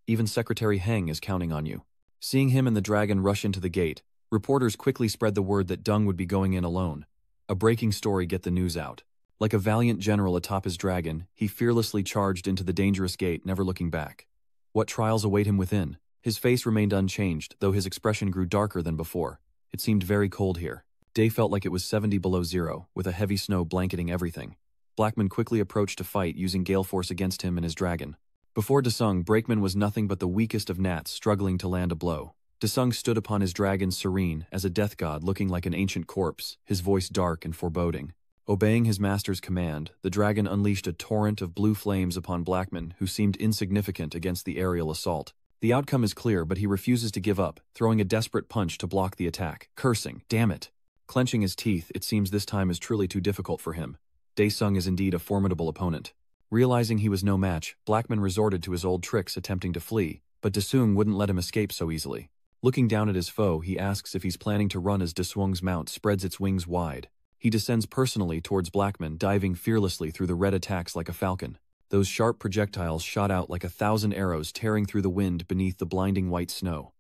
Even Secretary Heng is counting on you. Seeing him and the dragon rush into the gate, reporters quickly spread the word that Deng would be going in alone. A breaking story get the news out. Like a valiant general atop his dragon, he fearlessly charged into the dangerous gate, never looking back. What trials await him within? His face remained unchanged, though his expression grew darker than before. It seemed very cold here. Day felt like it was 70 below zero, with a heavy snow blanketing everything. Blackman quickly approached to fight, using gale force against him and his dragon. Before Desung, Brakeman was nothing but the weakest of gnats struggling to land a blow. Desung stood upon his dragon serene as a death god, looking like an ancient corpse, his voice dark and foreboding. Obeying his master's command, the dragon unleashed a torrent of blue flames upon Blackman, who seemed insignificant against the aerial assault. The outcome is clear, but he refuses to give up, throwing a desperate punch to block the attack, cursing, "Damn it!" Clenching his teeth, it seems this time is truly too difficult for him. Daesung is indeed a formidable opponent. Realizing he was no match, Blackman resorted to his old tricks, attempting to flee, but Daesung wouldn't let him escape so easily. Looking down at his foe, he asks if he's planning to run as Daesung's mount spreads its wings wide. He descends personally towards Blackman, diving fearlessly through the red attacks like a falcon. Those sharp projectiles shot out like 1,000 arrows, tearing through the wind beneath the blinding white snow.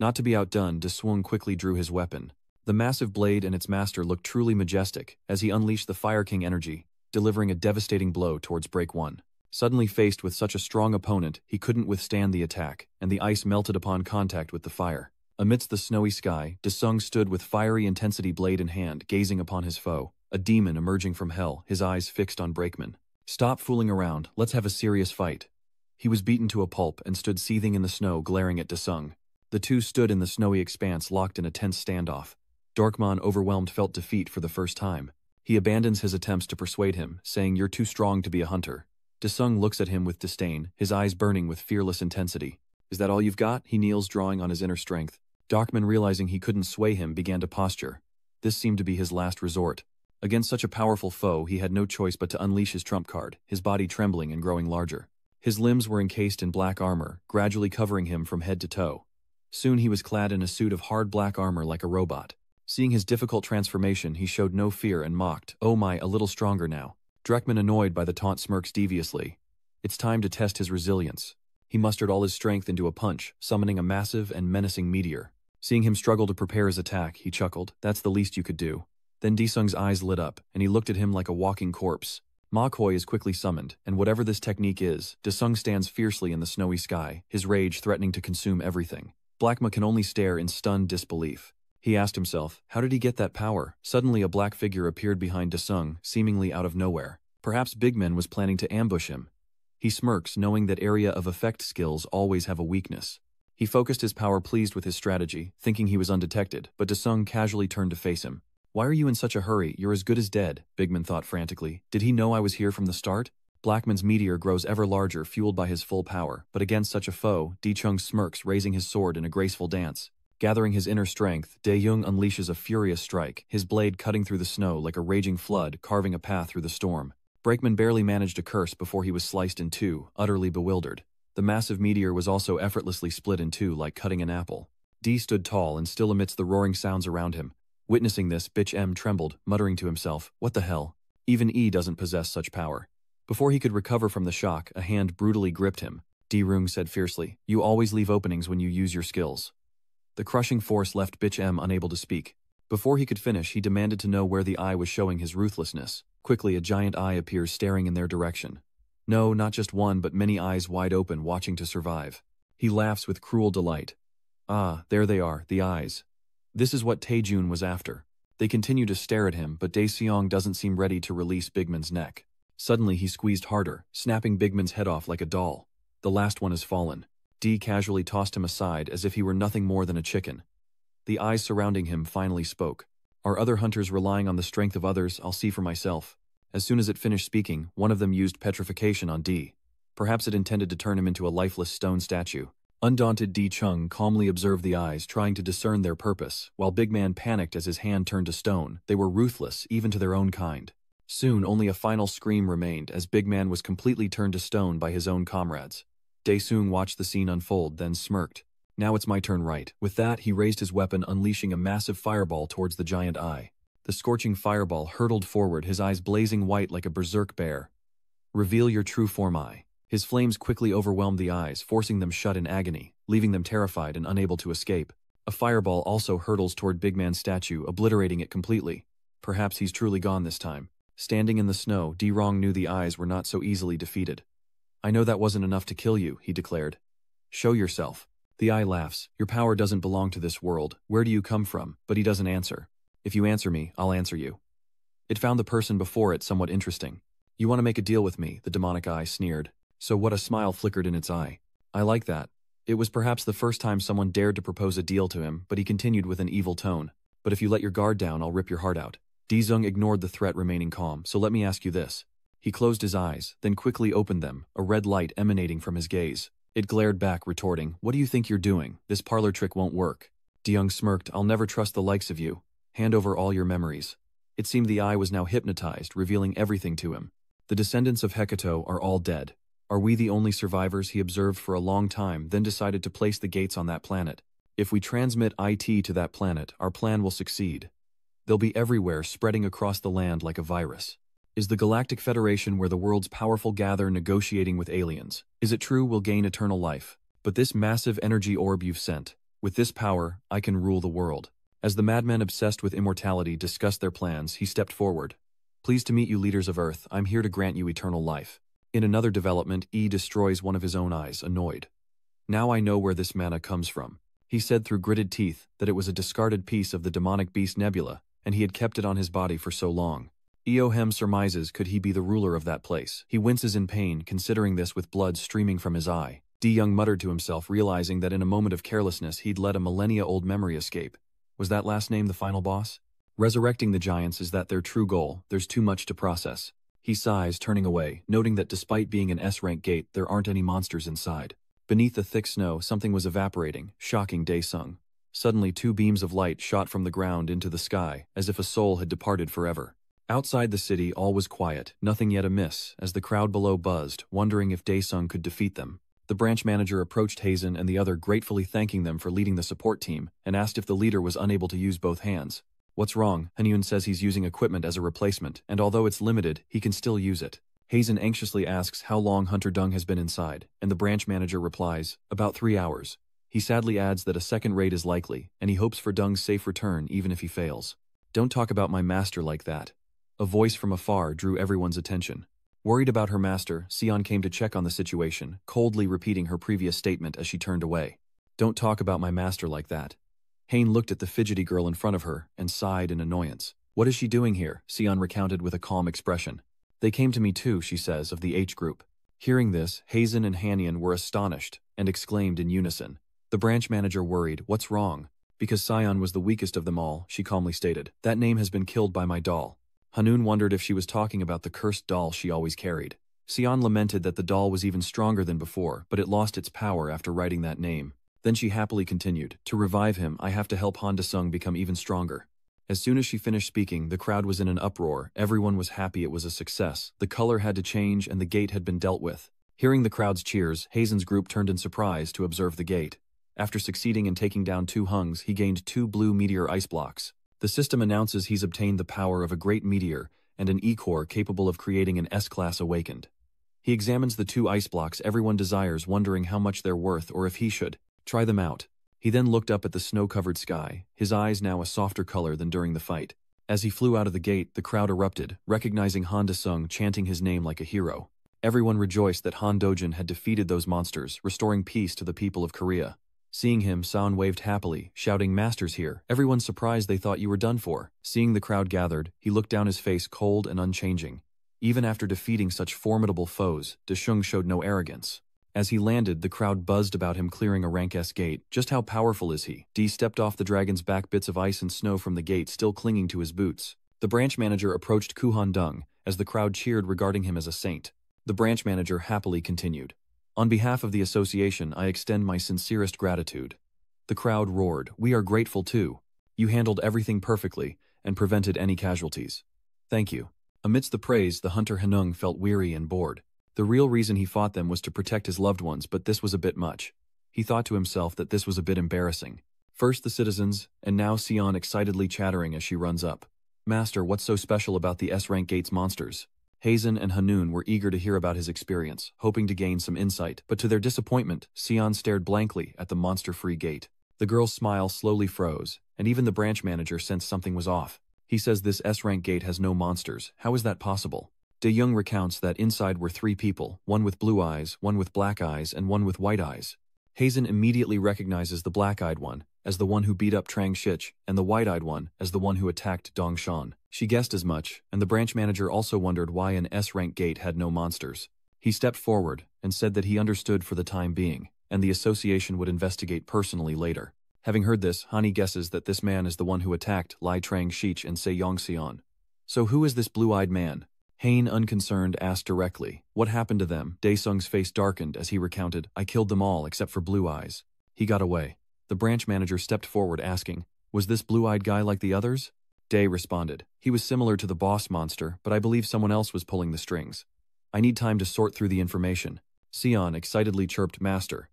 Not to be outdone, Daesung quickly drew his weapon. The massive blade and its master looked truly majestic as he unleashed the Fire King energy, delivering a devastating blow towards Break One. Suddenly faced with such a strong opponent, he couldn't withstand the attack, and the ice melted upon contact with the fire. Amidst the snowy sky, Daesung stood with fiery intensity, blade in hand, gazing upon his foe, a demon emerging from hell, his eyes fixed on Brakeman. "Stop fooling around, let's have a serious fight." He was beaten to a pulp and stood seething in the snow, glaring at Daesung. The two stood in the snowy expanse, locked in a tense standoff. Dorkmon, overwhelmed, felt defeat for the first time. He abandons his attempts to persuade him, saying, "You're too strong to be a hunter." Daesung looks at him with disdain, his eyes burning with fearless intensity. "Is that all you've got?" He kneels, drawing on his inner strength. Dorkmon, realizing he couldn't sway him, began to posture. This seemed to be his last resort. Against such a powerful foe, he had no choice but to unleash his trump card, his body trembling and growing larger. His limbs were encased in black armor, gradually covering him from head to toe. Soon he was clad in a suit of hard black armor like a robot. Seeing his difficult transformation, he showed no fear and mocked, "Oh my, a little stronger now." Dreckman, annoyed by the taunt, smirks deviously. It's time to test his resilience. He mustered all his strength into a punch, summoning a massive and menacing meteor. Seeing him struggle to prepare his attack, he chuckled, "That's the least you could do." Then Daesung's eyes lit up, and he looked at him like a walking corpse. Makhoi is quickly summoned, and whatever this technique is, Daesung stands fiercely in the snowy sky, his rage threatening to consume everything. Blackma can only stare in stunned disbelief. He asked himself, how did he get that power? Suddenly a black figure appeared behind Daesung, seemingly out of nowhere. Perhaps Bigman was planning to ambush him. He smirks, knowing that area of effect skills always have a weakness. He focused his power, pleased with his strategy, thinking he was undetected, but Daesung casually turned to face him. "Why are you in such a hurry? You're as good as dead," Bigman thought frantically. Did he know I was here from the start? Blackman's meteor grows ever larger, fueled by his full power, but against such a foe, Daechung smirks, raising his sword in a graceful dance. Gathering his inner strength, Daeyoung unleashes a furious strike, his blade cutting through the snow like a raging flood, carving a path through the storm. Brakeman barely managed to curse before he was sliced in two, utterly bewildered. The massive meteor was also effortlessly split in two like cutting an apple. D stood tall and still amidst the roaring sounds around him. Witnessing this, Bitch M trembled, muttering to himself, "What the hell? Even E doesn't possess such power." Before he could recover from the shock, a hand brutally gripped him. D-Rung said fiercely, "You always leave openings when you use your skills." The crushing force left Bitch M unable to speak. Before he could finish, he demanded to know where the eye was showing his ruthlessness. Quickly, a giant eye appears, staring in their direction. No, not just one, but many eyes wide open, watching to survive. He laughs with cruel delight. Ah, there they are, the eyes. This is what Taejun was after. They continue to stare at him, but Daeseong doesn't seem ready to release Bigman's neck. Suddenly he squeezed harder, snapping Bigman's head off like a doll. The last one has fallen. D casually tossed him aside as if he were nothing more than a chicken. The eyes surrounding him finally spoke. Are other hunters relying on the strength of others? I'll see for myself. As soon as it finished speaking, one of them used petrification on D. Perhaps it intended to turn him into a lifeless stone statue. Undaunted Di Chung calmly observed the eyes, trying to discern their purpose. While Big Man panicked as his hand turned to stone, they were ruthless, even to their own kind. Soon, only a final scream remained as Big Man was completely turned to stone by his own comrades. Daesung watched the scene unfold, then smirked. Now it's my turn, right? With that, he raised his weapon, unleashing a massive fireball towards the giant eye. The scorching fireball hurtled forward, his eyes blazing white like a berserk bear. Reveal your true form, eye. His flames quickly overwhelmed the eyes, forcing them shut in agony, leaving them terrified and unable to escape. A fireball also hurtles toward Big Man's statue, obliterating it completely. Perhaps he's truly gone this time. Standing in the snow, Di-Rong knew the eyes were not so easily defeated. I know that wasn't enough to kill you, he declared. Show yourself. The eye laughs. Your power doesn't belong to this world. Where do you come from? But he doesn't answer. If you answer me, I'll answer you. It found the person before it somewhat interesting. You want to make a deal with me, the demonic eye sneered. So what? A smile flickered in its eye. I like that. It was perhaps the first time someone dared to propose a deal to him, but he continued with an evil tone. But if you let your guard down, I'll rip your heart out. Daesung ignored the threat, remaining calm. So let me ask you this. He closed his eyes, then quickly opened them, a red light emanating from his gaze. It glared back, retorting, What do you think you're doing? This parlor trick won't work. Daesung smirked. I'll never trust the likes of you. Hand over all your memories. It seemed the eye was now hypnotized, revealing everything to him. The descendants of Hecato are all dead. Are we the only survivors? He observed for a long time, then decided to place the gates on that planet. If we transmit IT to that planet, our plan will succeed. They'll be everywhere, spreading across the land like a virus. Is the Galactic Federation where the world's powerful gather, negotiating with aliens? Is it true we'll gain eternal life? But this massive energy orb you've sent, with this power, I can rule the world. As the madmen obsessed with immortality discussed their plans, he stepped forward. Pleased to meet you, leaders of Earth. I'm here to grant you eternal life. In another development, E destroys one of his own eyes, annoyed. Now I know where this mana comes from. He said through gritted teeth that it was a discarded piece of the demonic beast Nebula, and he had kept it on his body for so long. Eohem surmises could he be the ruler of that place. He winces in pain, considering this with blood streaming from his eye. Young muttered to himself, realizing that in a moment of carelessness he'd let a millennia-old memory escape. Was that last name the final boss? Resurrecting the giants, is that their true goal? There's too much to process. He sighs, turning away, noting that despite being an S-rank gate, there aren't any monsters inside. Beneath the thick snow, something was evaporating, shocking Daesung. Suddenly 2 beams of light shot from the ground into the sky, as if a soul had departed forever. Outside the city, all was quiet, nothing yet amiss, as the crowd below buzzed, wondering if Daesung could defeat them. The branch manager approached Hazen and the other, gratefully thanking them for leading the support team, and asked if the leader was unable to use both hands. What's wrong? Hanyun says he's using equipment as a replacement, and although it's limited, he can still use it. Hazen anxiously asks how long Hunter Dung has been inside, and the branch manager replies, about 3 hours. He sadly adds that a second raid is likely, and he hopes for Dung's safe return even if he fails. Don't talk about my master like that. A voice from afar drew everyone's attention. Worried about her master, Sion came to check on the situation, coldly repeating her previous statement as she turned away. Don't talk about my master like that. Hain looked at the fidgety girl in front of her and sighed in annoyance. What is she doing here? Sion recounted with a calm expression. They came to me too, she says, of the H group. Hearing this, Hazen and Hanian were astonished and exclaimed in unison. The branch manager worried, what's wrong? Because Sion was the weakest of them all, she calmly stated. That name has been killed by my doll. Hanun wondered if she was talking about the cursed doll she always carried. Sion lamented that the doll was even stronger than before, but it lost its power after writing that name. Then she happily continued, to revive him, I have to help Han De-sung become even stronger. As soon as she finished speaking, the crowd was in an uproar. Everyone was happy it was a success. The color had to change and the gate had been dealt with. Hearing the crowd's cheers, Hazen's group turned in surprise to observe the gate. After succeeding in taking down 2 hungs, he gained 2 blue meteor ice blocks. The system announces he's obtained the power of a great meteor and an E-core capable of creating an S-class awakened. He examines the 2 ice blocks everyone desires, wondering how much they're worth or if he should try them out. He then looked up at the snow-covered sky, his eyes now a softer color than during the fight. As he flew out of the gate, the crowd erupted, recognizing Han De-sung chanting his name like a hero. Everyone rejoiced that Han Dojin had defeated those monsters, restoring peace to the people of Korea. Seeing him, San waved happily, shouting, Master's here. Everyone surprised they thought you were done for. Seeing the crowd gathered, he looked down, his face cold and unchanging. Even after defeating such formidable foes, Deshung showed no arrogance. As he landed, the crowd buzzed about him clearing a rank S gate. Just how powerful is he? D stepped off the dragon's back, bits of ice and snow from the gate still clinging to his boots. The branch manager approached Kuhan Dung, as the crowd cheered regarding him as a saint. The branch manager happily continued. On behalf of the association, I extend my sincerest gratitude. The crowd roared, we are grateful too. You handled everything perfectly, and prevented any casualties. Thank you. Amidst the praise, the hunter Hanung felt weary and bored. The real reason he fought them was to protect his loved ones, but this was a bit much. He thought to himself that this was a bit embarrassing. First the citizens, and now Sion excitedly chattering as she runs up. Master, what's so special about the S-rank gates monsters? Hazen and Hanun were eager to hear about his experience, hoping to gain some insight, but to their disappointment, Sion stared blankly at the monster-free gate. The girl's smile slowly froze, and even the branch manager sensed something was off. He says this S-rank gate has no monsters. How is that possible? De Young recounts that inside were 3 people, one with blue eyes, one with black eyes, and one with white eyes. Hazen immediately recognizes the black-eyed one as the one who beat up Trang Shich, and the white-eyed one as the one who attacked Dong Shan. She guessed as much, and the branch manager also wondered why an S-rank gate had no monsters. He stepped forward and said that he understood for the time being, and the association would investigate personally later. Having heard this, Hani guesses that this man is the one who attacked Lai Trang Shich and Se Yongxian. So who is this blue-eyed man? Hain, unconcerned, asked directly, what happened to them? Daesung's face darkened as he recounted, I killed them all except for Blue Eyes. He got away. The branch manager stepped forward asking, was this blue-eyed guy like the others? Day responded, he was similar to the boss monster, but I believe someone else was pulling the strings. I need time to sort through the information. Sion excitedly chirped, Master,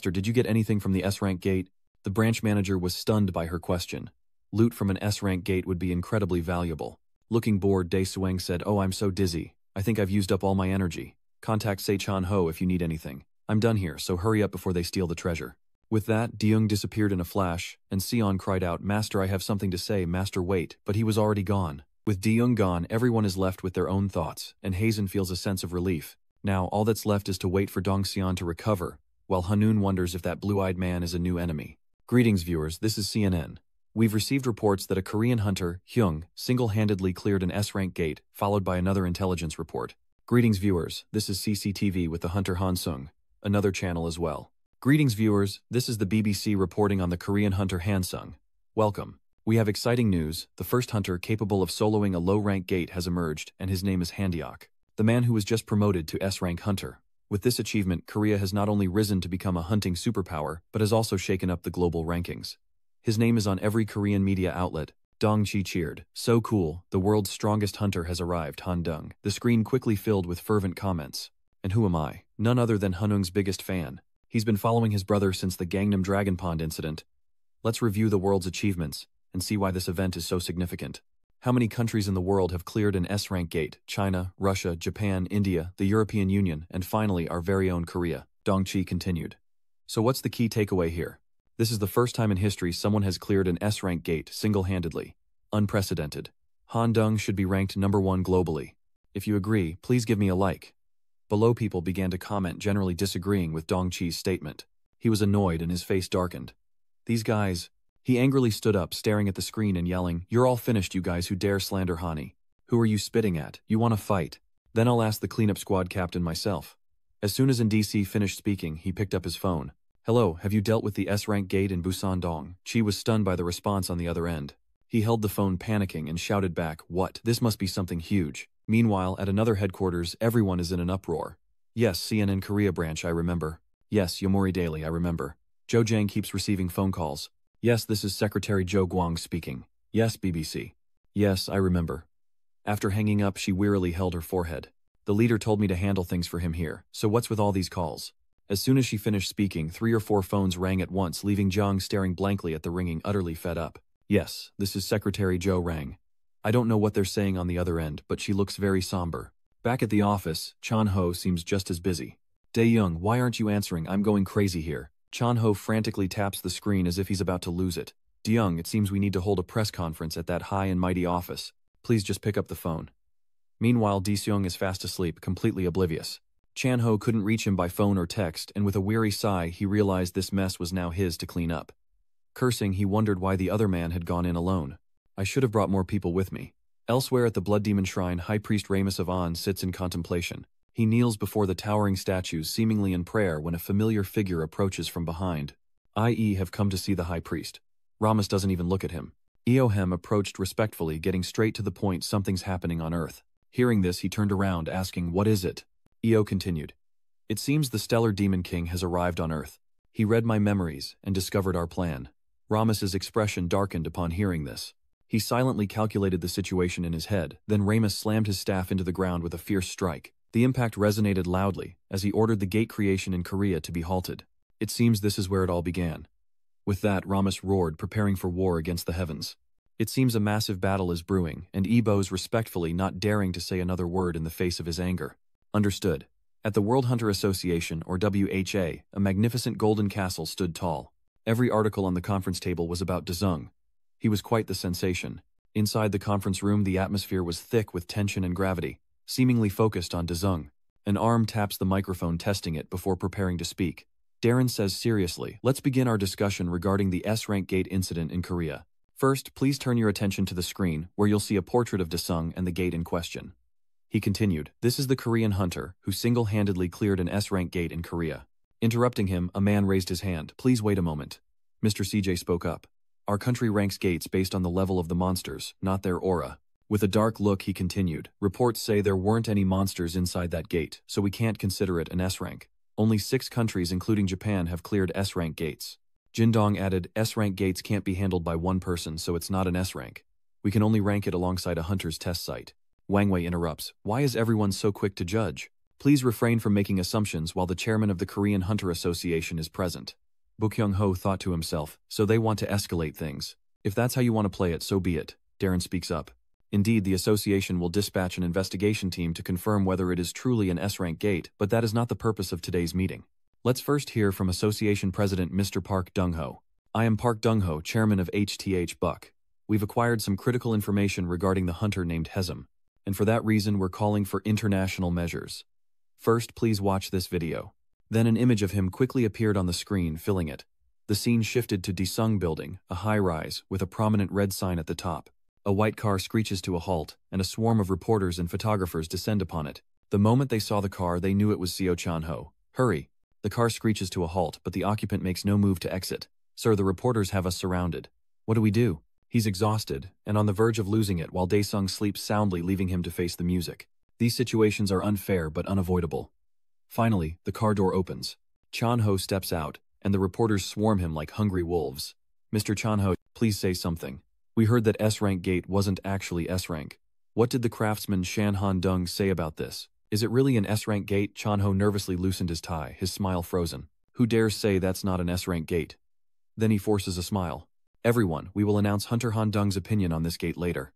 did you get anything from the S-rank gate? The branch manager was stunned by her question. Loot from an S-rank gate would be incredibly valuable. Looking bored, Dae Sueng said, oh, I'm so dizzy. I think I've used up all my energy. Contact Se Chan Ho if you need anything. I'm done here, so hurry up before they steal the treasure. With that, Deung disappeared in a flash, and Sion cried out, Master, I have something to say, Master, wait, but he was already gone. With Deung gone, everyone is left with their own thoughts, and Hazen feels a sense of relief. Now, all that's left is to wait for Dong Xian to recover, while Hanun wonders if that blue-eyed man is a new enemy. Greetings, viewers, this is CNN. We've received reports that a Korean hunter, Hyung, single-handedly cleared an S-rank gate, followed by another intelligence report. Greetings, viewers, this is CCTV with the hunter Han Sung, another channel as well. Greetings, viewers, this is the BBC reporting on the Korean hunter Han Sung. Welcome. We have exciting news. The first hunter capable of soloing a low-rank gate has emerged, and his name is Handeok, the man who was just promoted to S-rank hunter. With this achievement, Korea has not only risen to become a hunting superpower, but has also shaken up the global rankings. His name is on every Korean media outlet. Dong Chi cheered. So cool, the world's strongest hunter has arrived, Han Dung. The screen quickly filled with fervent comments. And who am I? None other than Hanung's biggest fan. He's been following his brother since the Gangnam Dragon Pond incident. Let's review the world's achievements and see why this event is so significant. How many countries in the world have cleared an S-rank gate? China, Russia, Japan, India, the European Union, and finally our very own Korea. Dong Chi continued. So what's the key takeaway here? This is the first time in history someone has cleared an S-rank gate single-handedly. Unprecedented. Han Dung should be ranked #1 globally. If you agree, please give me a like. Below people began to comment, generally disagreeing with Dong Chi's statement. He was annoyed and his face darkened. These guys... He angrily stood up, staring at the screen and yelling, You're all finished, you guys who dare slander Hani. Who are you spitting at? You want to fight? Then I'll ask the cleanup squad captain myself. As soon as NDC finished speaking, he picked up his phone. Hello, have you dealt with the S-rank gate in Busan Dong? Chi was stunned by the response on the other end. He held the phone panicking and shouted back, What? This must be something huge. Meanwhile, at another headquarters, everyone is in an uproar. Yes, CNN Korea branch, I remember. Yes, Yomori Daily, I remember. Jo Jang keeps receiving phone calls. Yes, this is Secretary Jo Guang speaking. Yes, BBC. Yes, I remember. After hanging up, she wearily held her forehead. The leader told me to handle things for him here, so what's with all these calls? As soon as she finished speaking, 3 or 4 phones rang at once, leaving Zhang staring blankly at the ringing, utterly fed up. Yes, this is Secretary Jo Rang. I don't know what they're saying on the other end, but she looks very somber. Back at the office, Chan Ho seems just as busy. Dae Young, why aren't you answering? I'm going crazy here. Chan Ho frantically taps the screen as if he's about to lose it. Deyoung, it seems we need to hold a press conference at that high and mighty office. Please just pick up the phone. Meanwhile, Deseung is fast asleep, completely oblivious. Chan Ho couldn't reach him by phone or text, and with a weary sigh, he realized this mess was now his to clean up. Cursing, he wondered why the other man had gone in alone. I should have brought more people with me. Elsewhere at the Blood Demon Shrine, High Priest Ramus of An sits in contemplation. He kneels before the towering statues seemingly in prayer when a familiar figure approaches from behind. I.e. have come to see the high priest. Ramas doesn't even look at him. Eohem approached respectfully, getting straight to the point. Something's happening on Earth. Hearing this, he turned around, asking, "What is it?" Eo continued, "It seems the stellar demon king has arrived on Earth. He read my memories and discovered our plan." Ramas's expression darkened upon hearing this. He silently calculated the situation in his head, then Ramus slammed his staff into the ground with a fierce strike. The impact resonated loudly, as he ordered the gate creation in Korea to be halted. It seems this is where it all began. With that, Ramus roared, preparing for war against the heavens. It seems a massive battle is brewing, and Ebos respectfully not daring to say another word in the face of his anger. Understood. At the World Hunter Association, or WHA, a magnificent golden castle stood tall. Every article on the conference table was about Dazung. He was quite the sensation. Inside the conference room, the atmosphere was thick with tension and gravity, seemingly focused on Dazung. An arm taps the microphone, testing it before preparing to speak. Darren says seriously, "Let's begin our discussion regarding the S-rank gate incident in Korea. First, please turn your attention to the screen, where you'll see a portrait of Dazung and the gate in question." He continued, "This is the Korean hunter who single-handedly cleared an S-rank gate in Korea." Interrupting him, a man raised his hand. "Please wait a moment." Mr. CJ spoke up. "Our country ranks gates based on the level of the monsters, not their aura." With a dark look, he continued, "Reports say there weren't any monsters inside that gate, so we can't consider it an S-rank. Only 6 countries, including Japan, have cleared S-rank gates." Jindong added, "S-rank gates can't be handled by one person, so it's not an S-rank. We can only rank it alongside a hunter's test site." Wang Wei interrupts, "Why is everyone so quick to judge? Please refrain from making assumptions while the chairman of the Korean Hunter Association is present." Bokyung-ho thought to himself, "So they want to escalate things. If that's how you want to play it, so be it." Darren speaks up. "Indeed, the association will dispatch an investigation team to confirm whether it is truly an S-rank gate, but that is not the purpose of today's meeting. Let's first hear from Association President Mr. Park Dung-ho." "I am Park Dung-ho, chairman of HTH Buck. We've acquired some critical information regarding the hunter named Hezum, and for that reason we're calling for international measures. First, please watch this video." Then an image of him quickly appeared on the screen, filling it. The scene shifted to Daesung Building, a high-rise, with a prominent red sign at the top. A white car screeches to a halt, and a swarm of reporters and photographers descend upon it. The moment they saw the car, they knew it was Seo Chan-ho. "Hurry!" The car screeches to a halt, but the occupant makes no move to exit. "Sir, the reporters have us surrounded." "What do we do?" He's exhausted, and on the verge of losing it while Daesung sleeps soundly, leaving him to face the music. These situations are unfair but unavoidable. Finally, the car door opens. Chan-ho steps out, and the reporters swarm him like hungry wolves. "Mr. Chan-ho, please say something. We heard that S-rank gate wasn't actually S-rank. What did the craftsman Shan Han-dung say about this? Is it really an S-rank gate?" Chan-ho nervously loosened his tie, his smile frozen. "Who dares say that's not an S-rank gate?" Then he forces a smile. "Everyone, we will announce Hunter Han-dung's opinion on this gate later.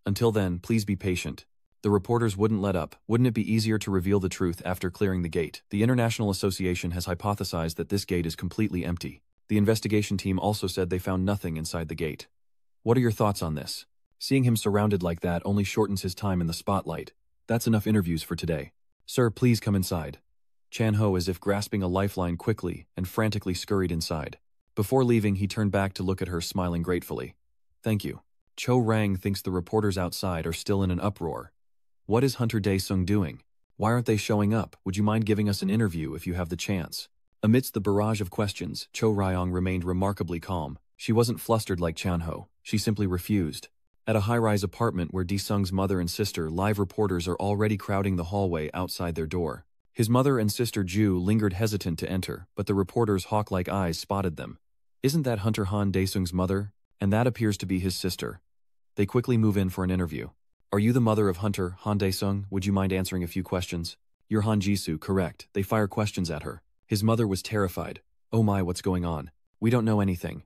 Until then, please be patient." The reporters wouldn't let up. Wouldn't it be easier to reveal the truth after clearing the gate? The International Association has hypothesized that this gate is completely empty. The investigation team also said they found nothing inside the gate. What are your thoughts on this? Seeing him surrounded like that only shortens his time in the spotlight. That's enough interviews for today. "Sir, please come inside." Chan-ho, as if grasping a lifeline, quickly and frantically scurried inside. Before leaving, he turned back to look at her, smiling gratefully. "Thank you." Cho Rang thinks the reporters outside are still in an uproar. What is Hunter Daesung doing? Why aren't they showing up? Would you mind giving us an interview if you have the chance? Amidst the barrage of questions, Cho Ryong remained remarkably calm. She wasn't flustered like Chan-ho. She simply refused. At a high-rise apartment where Daesung's mother and sister, live reporters are already crowding the hallway outside their door. His mother and sister Ju lingered hesitant to enter, but the reporters' hawk-like eyes spotted them. Isn't that Hunter Han Daesung's mother? And that appears to be his sister. They quickly move in for an interview. "Are you the mother of Hunter Han Daesung? Would you mind answering a few questions?" "You're Han Jisoo, correct." They fire questions at her. His mother was terrified. "Oh my, what's going on? We don't know anything."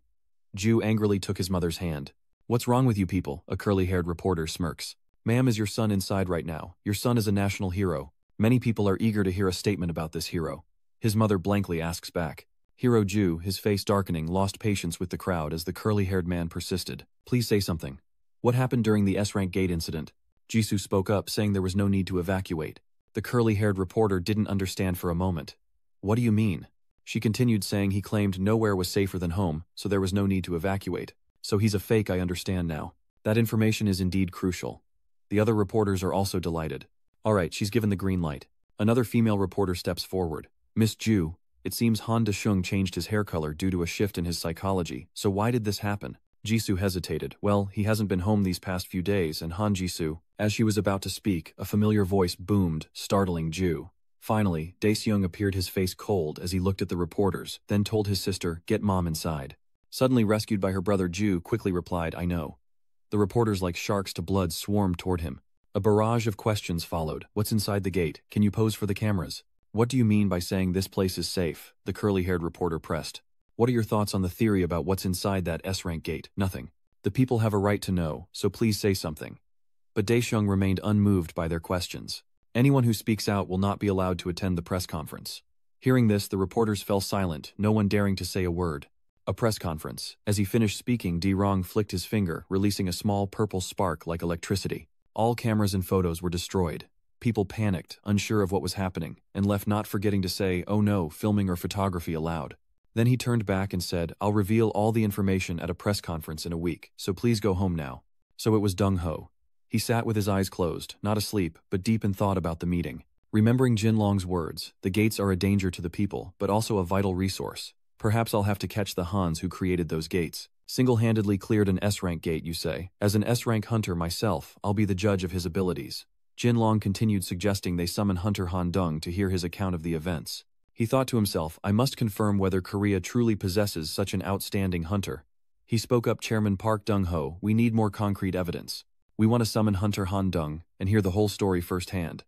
Ju angrily took his mother's hand. "What's wrong with you people?" A curly-haired reporter smirks. "Ma'am, is your son inside right now? Your son is a national hero. Many people are eager to hear a statement about this hero." His mother blankly asks back. Hero Ju, his face darkening, lost patience with the crowd as the curly-haired man persisted. "Please say something. What happened during the S-rank gate incident?" Jisoo spoke up, saying there was no need to evacuate. The curly-haired reporter didn't understand for a moment. "What do you mean?" She continued, saying he claimed nowhere was safer than home, so there was no need to evacuate. "So he's a fake, I understand now. That information is indeed crucial." The other reporters are also delighted. "All right, she's given the green light. Another female reporter steps forward. Miss Ju, it seems Han Deshung changed his hair color due to a shift in his psychology, so why did this happen? Jisoo hesitated. Well, he hasn't been home these past few days, and Han Jisoo. As she was about to speak, a familiar voice boomed, startling Ju. Finally, Dae-seung appeared, his face cold as he looked at the reporters, then told his sister, "Get mom inside." Suddenly rescued by her brother, Ju quickly replied, "I know." The reporters, like sharks to blood, swarmed toward him. A barrage of questions followed. What's inside the gate? Can you pose for the cameras? What do you mean by saying this place is safe? The curly-haired reporter pressed. What are your thoughts on the theory about what's inside that S-rank gate? Nothing. The people have a right to know, so please say something. But Dae-seung remained unmoved by their questions. Anyone who speaks out will not be allowed to attend the press conference. Hearing this, the reporters fell silent, no one daring to say a word. A press conference. As he finished speaking, Di-rong flicked his finger, releasing a small purple spark like electricity. All cameras and photos were destroyed. People panicked, unsure of what was happening, and left not forgetting to say, "Oh no, filming or photography allowed." Then he turned back and said, "I'll reveal all the information at a press conference in a week, so please go home now." So it was Dong-ho. He sat with his eyes closed, not asleep, but deep in thought about the meeting. Remembering Jin Long's words, the gates are a danger to the people, but also a vital resource. Perhaps I'll have to catch the Hans who created those gates. Single-handedly cleared an S-rank gate, you say? As an S-rank hunter myself, I'll be the judge of his abilities. Jin Long continued, suggesting they summon Hunter Han Dung to hear his account of the events. He thought to himself, I must confirm whether Korea truly possesses such an outstanding hunter. He spoke up, Chairman Park Dong-ho, we need more concrete evidence. We want to summon Hunter Han Dung and hear the whole story firsthand.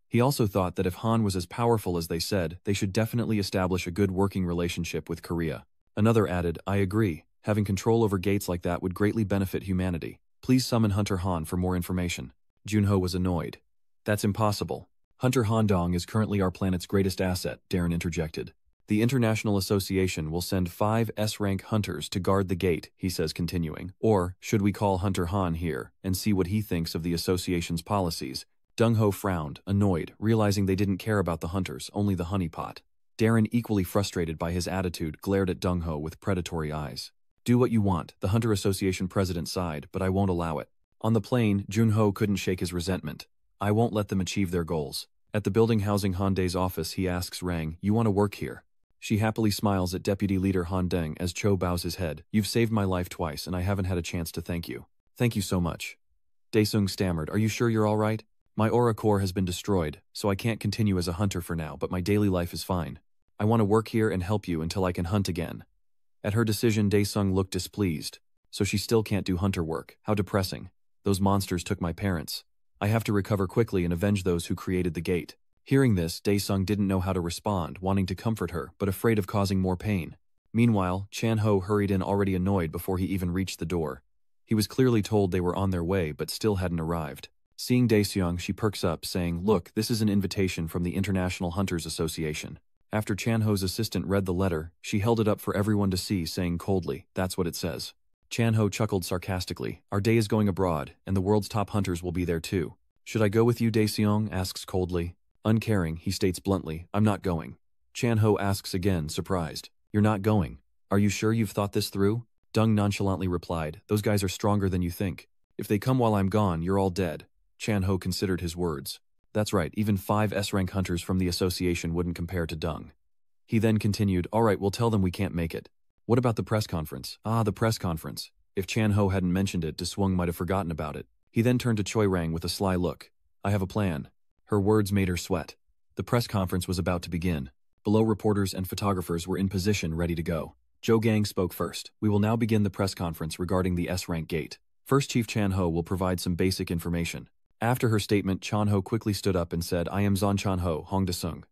He also thought that if Han was as powerful as they said, they should definitely establish a good working relationship with Korea. Another added, I agree. Having control over gates like that would greatly benefit humanity. Please summon Hunter Han for more information. Junho was annoyed. That's impossible. Hunter Han Dong is currently our planet's greatest asset, Darren interjected. The International Association will send 5 S-rank hunters to guard the gate, he says, continuing. Or, should we call Hunter Han here and see what he thinks of the association's policies? Dong-ho frowned, annoyed, realizing they didn't care about the hunters, only the honeypot. Darren, equally frustrated by his attitude, glared at Dong-ho with predatory eyes. Do what you want, the Hunter Association president sighed, but I won't allow it. On the plane, Junho couldn't shake his resentment. I won't let them achieve their goals. At the building housing Han Dae's office, he asks Rang, you want to work here? She happily smiles at Deputy Leader Han Deng as Cho bows his head. You've saved my life twice and I haven't had a chance to thank you. Thank you so much. Daesung stammered, are you sure you're all right? My aura core has been destroyed, so I can't continue as a hunter for now, but my daily life is fine. I want to work here and help you until I can hunt again. At her decision, Daesung looked displeased. So she still can't do hunter work. How depressing. Those monsters took my parents. I have to recover quickly and avenge those who created the gate. Hearing this, Daesung didn't know how to respond, wanting to comfort her, but afraid of causing more pain. Meanwhile, Chan-ho hurried in, already annoyed before he even reached the door. He was clearly told they were on their way, but still hadn't arrived. Seeing Daesung, she perks up, saying, look, this is an invitation from the International Hunters Association. After Chan-ho's assistant read the letter, she held it up for everyone to see, saying coldly, that's what it says. Chan-ho chuckled sarcastically, our day is going abroad, and the world's top hunters will be there too. Should I go with you, Daesung asks coldly. Uncaring, he states bluntly, I'm not going. Chan-ho asks again, surprised. You're not going? Are you sure you've thought this through? Dung nonchalantly replied, those guys are stronger than you think. If they come while I'm gone, you're all dead. Chan-ho considered his words. That's right, even 5 S-rank hunters from the association wouldn't compare to Dung. He then continued, all right, we'll tell them we can't make it. What about the press conference? Ah, the press conference. If Chan-ho hadn't mentioned it, Daesung might have forgotten about it. He then turned to Choi Rang with a sly look. I have a plan. Her words made her sweat. The press conference was about to begin. Below, reporters and photographers were in position, ready to go. Jo Gang spoke first. We will now begin the press conference regarding the S-rank gate. First, Chief Chan-ho will provide some basic information. After her statement, Chan-ho quickly stood up and said, I am Zon Chan-ho, Hong Daesung.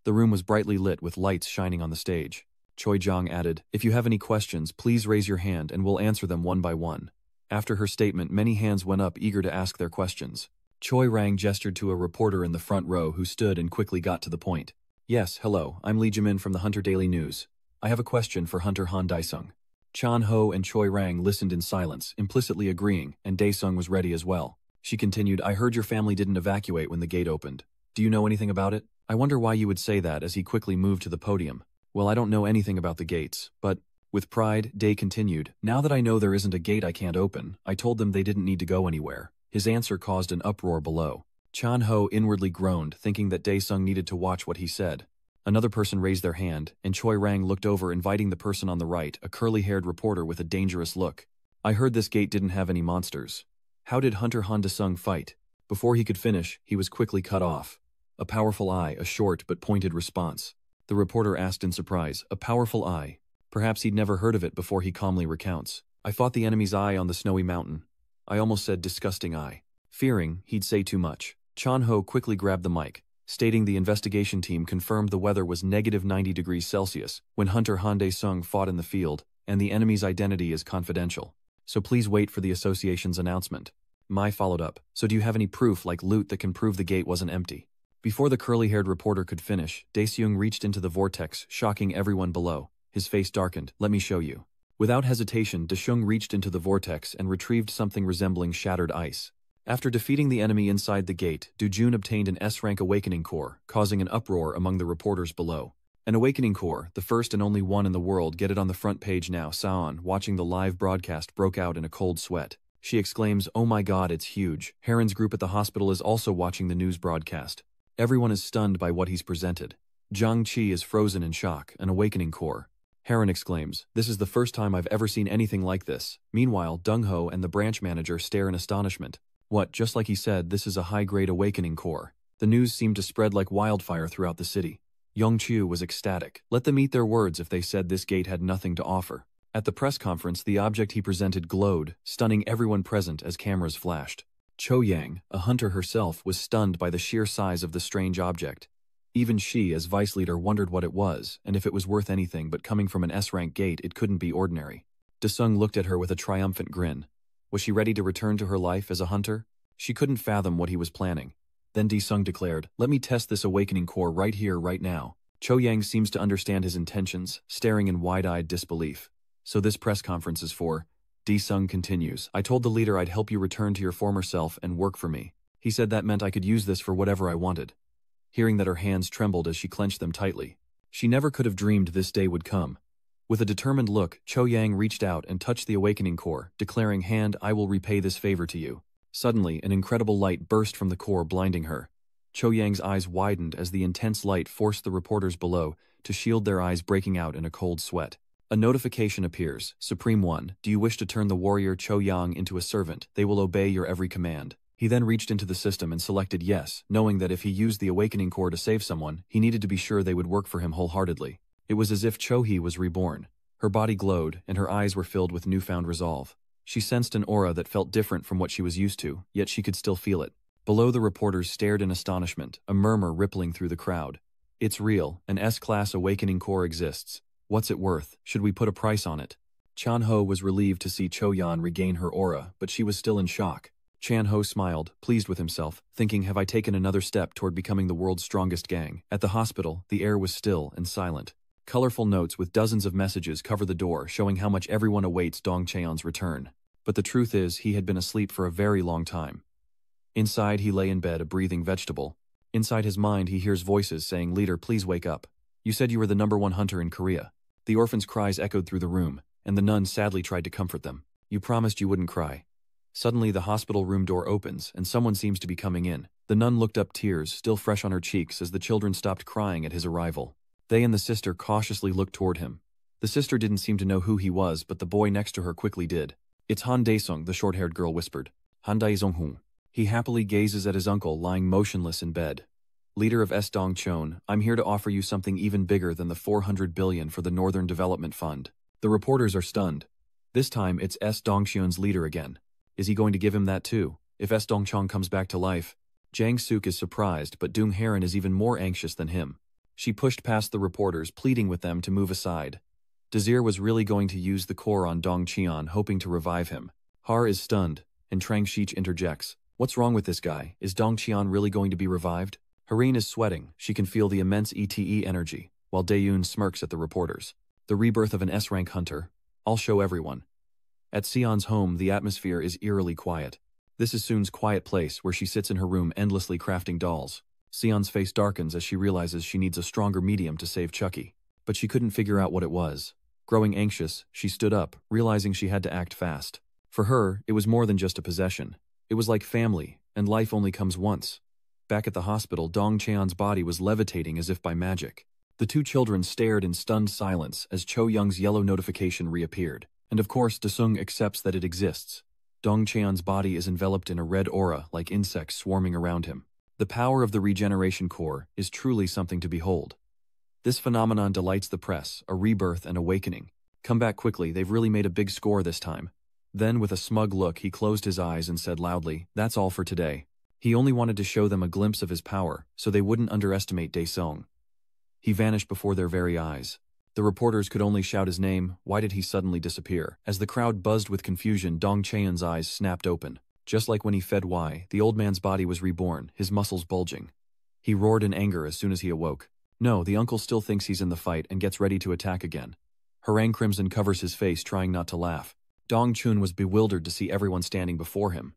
The room was brightly lit with lights shining on the stage. Choi Jong added, if you have any questions, please raise your hand and we'll answer them one by one. After her statement, many hands went up, eager to ask their questions. Choi Rang gestured to a reporter in the front row who stood and quickly got to the point. Yes, hello, I'm Lee Jimin from the Hunter Daily News. I have a question for Hunter Han Daesung. Chan-ho and Choi Rang listened in silence, implicitly agreeing, and Daesung was ready as well. She continued, I heard your family didn't evacuate when the gate opened. Do you know anything about it? I wonder why you would say that, as he quickly moved to the podium. Well, I don't know anything about the gates, but, with pride, Dae continued, now that I know there isn't a gate I can't open, I told them they didn't need to go anywhere. His answer caused an uproar below. Chan Ho inwardly groaned, thinking that Dae-sung needed to watch what he said. Another person raised their hand, and Choi Rang looked over, inviting the person on the right, a curly-haired reporter with a dangerous look. I heard this gate didn't have any monsters. How did Hunter Han Da-sung fight? Before he could finish, he was quickly cut off. A powerful eye, a short but pointed response. The reporter asked in surprise, a powerful eye. Perhaps he'd never heard of it before. He calmly recounts. I fought the enemy's eye on the snowy mountain. I almost said disgusting eye. Fearing he'd say too much, Chan Ho quickly grabbed the mic, stating the investigation team confirmed the weather was -90°C when Hunter Han Da-sung fought in the field, and the enemy's identity is confidential. So please wait for the association's announcement. Mai followed up. So do you have any proof, like loot, that can prove the gate wasn't empty? Before the curly-haired reporter could finish, Dae-seung reached into the vortex, shocking everyone below. His face darkened. Let me show you. Without hesitation, Dae-seung reached into the vortex and retrieved something resembling shattered ice. After defeating the enemy inside the gate, Do-jun obtained an S-rank awakening core, causing an uproar among the reporters below. An awakening core, the first and only one in the world. Get it on the front page now. Saon, watching the live broadcast, broke out in a cold sweat. She exclaims, oh my god, it's huge. Heron's group at the hospital is also watching the news broadcast. Everyone is stunned by what he's presented. Zhang Qi is frozen in shock, an awakening core. Heron exclaims, this is the first time I've ever seen anything like this. Meanwhile, Dong-ho and the branch manager stare in astonishment. What, just like he said, this is a high-grade awakening core. The news seemed to spread like wildfire throughout the city. Yong-chu was ecstatic. Let them eat their words if they said this gate had nothing to offer. At the press conference, the object he presented glowed, stunning everyone present as cameras flashed. Cho Yang, a hunter herself, was stunned by the sheer size of the strange object. Even she, as vice leader, wondered what it was, and if it was worth anything, but coming from an S-rank gate, it couldn't be ordinary. Da-sung looked at her with a triumphant grin. Was she ready to return to her life as a hunter? She couldn't fathom what he was planning. Then Da-sung declared, let me test this awakening core right here, right now. Cho Yang seems to understand his intentions, staring in wide-eyed disbelief. So this press conference is for... Da-sung continues, I told the leader I'd help you return to your former self and work for me. He said that meant I could use this for whatever I wanted. Hearing that, her hands trembled as she clenched them tightly. She never could have dreamed this day would come. With a determined look, Cho Yang reached out and touched the awakening core, declaring, hand, I will repay this favor to you. Suddenly, an incredible light burst from the core, blinding her. Cho Yang's eyes widened as the intense light forced the reporters below to shield their eyes, breaking out in a cold sweat. A notification appears. Supreme One, do you wish to turn the warrior Cho Yang into a servant? They will obey your every command. He then reached into the system and selected yes, knowing that if he used the awakening core to save someone, he needed to be sure they would work for him wholeheartedly. It was as if Cho-hee was reborn. Her body glowed, and her eyes were filled with newfound resolve. She sensed an aura that felt different from what she was used to, yet she could still feel it. Below, the reporters stared in astonishment, a murmur rippling through the crowd. It's real, an S-class awakening core exists. What's it worth? Should we put a price on it? Chan Ho was relieved to see Cho Yan regain her aura, but she was still in shock. Chan Ho smiled, pleased with himself, thinking, have I taken another step toward becoming the world's strongest gang? At the hospital, the air was still and silent. Colorful notes with dozens of messages cover the door, showing how much everyone awaits Dong Cheon's return. But the truth is, he had been asleep for a very long time. Inside, he lay in bed, a breathing vegetable. Inside his mind, he hears voices saying, leader, please wake up. You said you were the #1 hunter in Korea. The orphans' cries echoed through the room, and the nun sadly tried to comfort them. You promised you wouldn't cry. Suddenly, the hospital room door opens, and someone seems to be coming in. The nun looked up, tears still fresh on her cheeks as the children stopped crying at his arrival. They and the sister cautiously looked toward him. The sister didn't seem to know who he was, but the boy next to her quickly did. It's Han Dae-sung, the short-haired girl whispered. Han Dae-sung. He happily gazes at his uncle lying motionless in bed. Leader of S. Dong-cheon, I'm here to offer you something even bigger than the 400 billion for the Northern Development Fund. The reporters are stunned. This time, it's S. Dong-cheon's leader again. Is he going to give him that too? If S. Dong-cheon comes back to life? Jang Suk is surprised, but Dung Heron is even more anxious than him. She pushed past the reporters, pleading with them to move aside. Desir was really going to use the core on Dong Cheon, hoping to revive him. Har is stunned, and Trang Shich interjects. What's wrong with this guy? Is Dong Cheon really going to be revived? Hareen is sweating. She can feel the immense ETE energy, while Daeyoon smirks at the reporters. The rebirth of an S-rank hunter. I'll show everyone. At Sion's home, the atmosphere is eerily quiet. This is Soon's quiet place where she sits in her room endlessly crafting dolls. Sion's face darkens as she realizes she needs a stronger medium to save Chucky. But she couldn't figure out what it was. Growing anxious, she stood up, realizing she had to act fast. For her, it was more than just a possession. It was like family, and life only comes once. Back at the hospital, Dong Cheon's body was levitating as if by magic. The two children stared in stunned silence as Cho Young's yellow notification reappeared. And of course, Desung accepts that it exists. Dong Cheon's body is enveloped in a red aura like insects swarming around him. The power of the regeneration core is truly something to behold. This phenomenon delights the press, a rebirth and awakening. Come back quickly, they've really made a big score this time. Then with a smug look he closed his eyes and said loudly, "That's all for today." He only wanted to show them a glimpse of his power, so they wouldn't underestimate Daesung. He vanished before their very eyes. The reporters could only shout his name. Why did he suddenly disappear? As the crowd buzzed with confusion, Dong Cheon's eyes snapped open. Just like when he fed Y, the old man's body was reborn, his muscles bulging. He roared in anger as soon as he awoke. No, the uncle still thinks he's in the fight and gets ready to attack again. Harang Crimson covers his face, trying not to laugh. Dong Chun was bewildered to see everyone standing before him.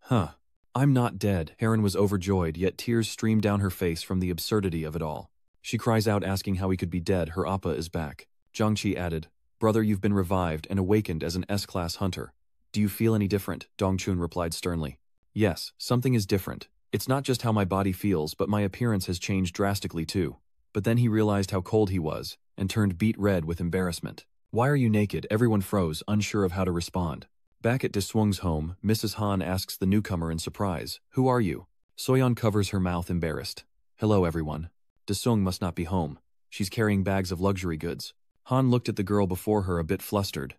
Huh. I'm not dead. Heron was overjoyed, yet tears streamed down her face from the absurdity of it all. She cries out asking how he could be dead. Her appa is back. Zhangqi added, "Brother, you've been revived and awakened as an S-class hunter. Do you feel any different?" Dong Chun replied sternly. "Yes, something is different. It's not just how my body feels, but my appearance has changed drastically too." But then he realized how cold he was, and turned beet red with embarrassment. "Why are you naked?" Everyone froze, unsure of how to respond. Back at Deswung's home, Mrs. Han asks the newcomer in surprise, "Who are you?" Soyeon covers her mouth, embarrassed. "Hello everyone. Desung must not be home. She's carrying bags of luxury goods." Han looked at the girl before her, a bit flustered.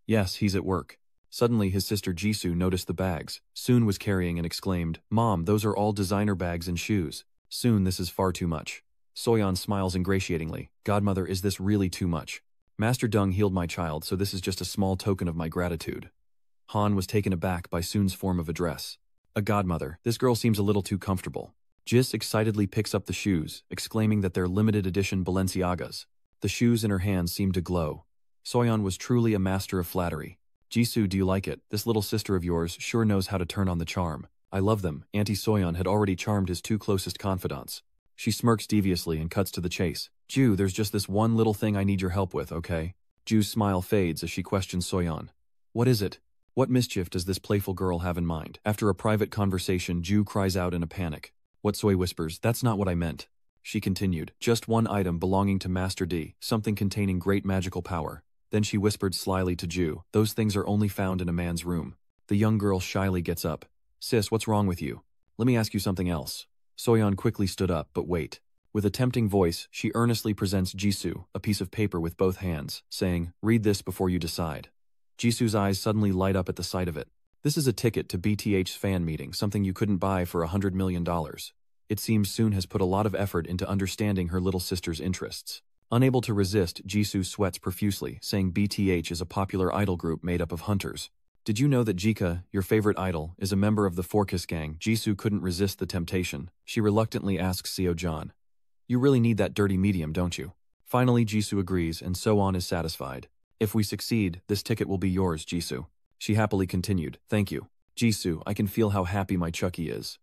"Yes, he's at work." Suddenly his sister Jisoo noticed the bags Soon was carrying and exclaimed, "Mom, those are all designer bags and shoes. Soon, this is far too much." Soyeon smiles ingratiatingly. "Godmother, is this really too much? Master Dung healed my child, so this is just a small token of my gratitude." Han was taken aback by Soon's form of address. "A godmother, this girl seems a little too comfortable." Jis excitedly picks up the shoes, exclaiming that they're limited edition Balenciagas. The shoes in her hands seemed to glow. Soyeon was truly a master of flattery. "Jisoo, do you like it? This little sister of yours sure knows how to turn on the charm. I love them." Auntie Soyeon had already charmed his two closest confidants. She smirks deviously and cuts to the chase. "Ju, there's just this one little thing I need your help with, okay?" Ju's smile fades as she questions Soyeon. "What is it? What mischief does this playful girl have in mind?" After a private conversation, Ju cries out in a panic. What Soy whispers, "That's not what I meant." She continued, "Just one item belonging to Master D, something containing great magical power." Then she whispered slyly to Ju, "Those things are only found in a man's room." The young girl shyly gets up. "Sis, what's wrong with you? Let me ask you something else." Soyeon quickly stood up, but wait. With a tempting voice, she earnestly presents Jisoo a piece of paper with both hands, saying, "Read this before you decide." Jisoo's eyes suddenly light up at the sight of it. This is a ticket to BTH's fan meeting, something you couldn't buy for $100 million. It seems Soon has put a lot of effort into understanding her little sister's interests. Unable to resist, Jisoo sweats profusely, saying BTH is a popular idol group made up of hunters. "Did you know that Jika, your favorite idol, is a member of the Forkis gang?" Jisoo couldn't resist the temptation. She reluctantly asks Seo John, "You really need that dirty medium, don't you?" Finally, Jisoo agrees, and So-on is satisfied. "If we succeed, this ticket will be yours, Jisoo." She happily continued, "Thank you. Jisoo, I can feel how happy my Chucky is."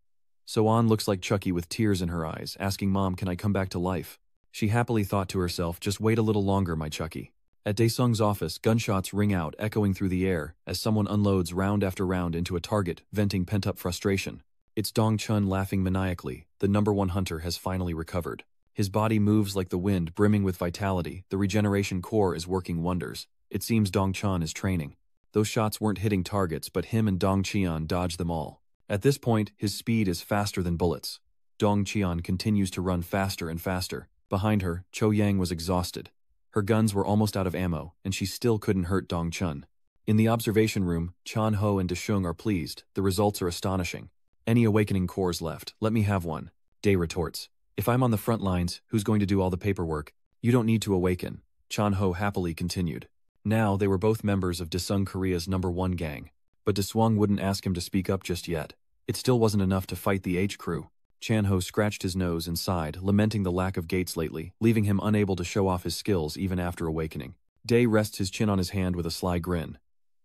So-on looks like Chucky with tears in her eyes, asking Mom, "Can I come back to life?" She happily thought to herself, "Just wait a little longer, my Chucky." At Daesung's office, gunshots ring out, echoing through the air, as someone unloads round after round into a target, venting pent-up frustration. It's Dong Chun laughing maniacally. The #1 hunter has finally recovered. His body moves like the wind, brimming with vitality. The regeneration core is working wonders. It seems Dong Chun is training. Those shots weren't hitting targets, but him and Dong Cheon dodged them all. At this point, his speed is faster than bullets. Dong Cheon continues to run faster and faster. Behind her, Cho Yang was exhausted. Her guns were almost out of ammo, and she still couldn't hurt Dong Chun. In the observation room, Chan Ho and Deshung are pleased. The results are astonishing. "Any awakening cores left? Let me have one." Day retorts, "If I'm on the front lines, who's going to do all the paperwork? You don't need to awaken." Chan Ho happily continued. Now they were both members of Desung Korea's #1 gang. But Deswung wouldn't ask him to speak up just yet. It still wasn't enough to fight the H crew. Chan Ho scratched his nose and sighed, lamenting the lack of gates lately, leaving him unable to show off his skills even after awakening. Day rests his chin on his hand with a sly grin.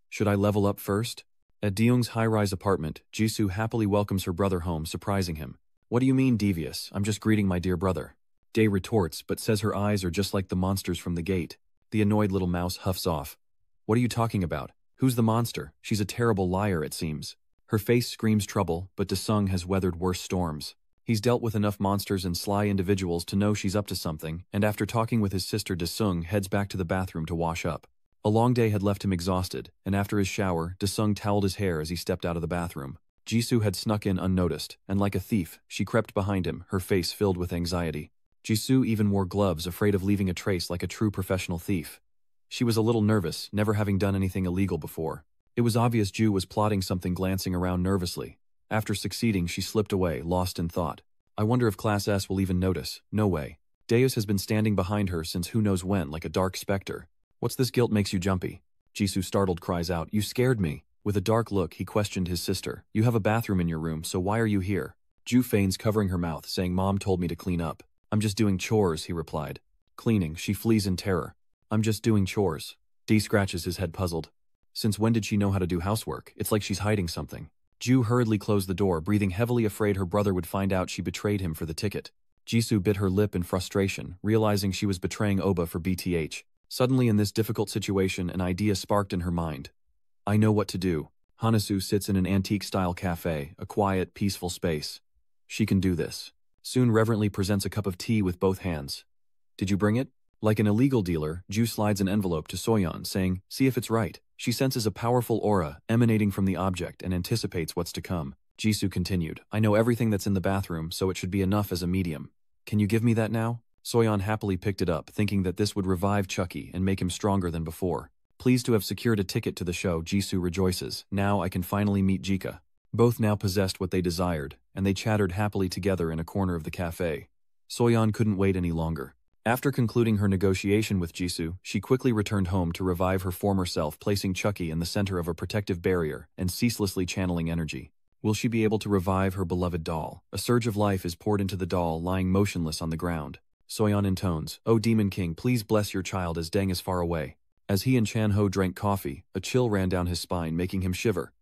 "Should I level up first?" At Deung's high-rise apartment, Jisoo happily welcomes her brother home, surprising him. "What do you mean, devious? I'm just greeting my dear brother." Day retorts, but says her eyes are just like the monsters from the gate. The annoyed little mouse huffs off. "What are you talking about? Who's the monster? She's a terrible liar, it seems." Her face screams trouble, but Desung has weathered worse storms. He's dealt with enough monsters and sly individuals to know she's up to something, and after talking with his sister Desung, heads back to the bathroom to wash up. A long day had left him exhausted, and after his shower, Desung toweled his hair as he stepped out of the bathroom. Jisoo had snuck in unnoticed, and like a thief, she crept behind him, her face filled with anxiety. Jisoo even wore gloves, afraid of leaving a trace like a true professional thief. She was a little nervous, never having done anything illegal before. It was obvious Ju was plotting something, glancing around nervously. After succeeding, she slipped away, lost in thought. I wonder if Class S will even notice. No way. Deus has been standing behind her since who knows when, like a dark specter. What's this guilt makes you jumpy? Jisoo, startled, cries out, "You scared me." With a dark look, he questioned his sister. "You have a bathroom in your room, so why are you here?" Ju feigns covering her mouth, saying, "Mom told me to clean up." "I'm just doing chores," he replied. Cleaning, she flees in terror. "I'm just doing chores." D scratches his head, puzzled. Since when did she know how to do housework? It's like she's hiding something. Ju hurriedly closed the door, breathing heavily, afraid her brother would find out she betrayed him for the ticket. Jisoo bit her lip in frustration, realizing she was betraying Oba for BTH. Suddenly, in this difficult situation, an idea sparked in her mind. "I know what to do." Hanasu sits in an antique-style cafe, a quiet, peaceful space. She can do this. Soon reverently presents a cup of tea with both hands. "Did you bring it?" Like an illegal dealer, Ju slides an envelope to Soyeon, saying, "See if it's right." She senses a powerful aura emanating from the object and anticipates what's to come. Jisoo continued, "I know everything that's in the bathroom, so it should be enough as a medium. Can you give me that now?" Soyeon happily picked it up, thinking that this would revive Chucky and make him stronger than before. Pleased to have secured a ticket to the show, Jisoo rejoices. "Now I can finally meet Jika." Both now possessed what they desired, and they chattered happily together in a corner of the cafe. Soyeon couldn't wait any longer. After concluding her negotiation with Jisoo, she quickly returned home to revive her former self, placing Chucky in the center of a protective barrier and ceaselessly channeling energy. Will she be able to revive her beloved doll? A surge of life is poured into the doll, lying motionless on the ground. Soyeon intones, "Oh Demon King, please bless your child as Deng is far away." As he and Chanho drank coffee, a chill ran down his spine, making him shiver.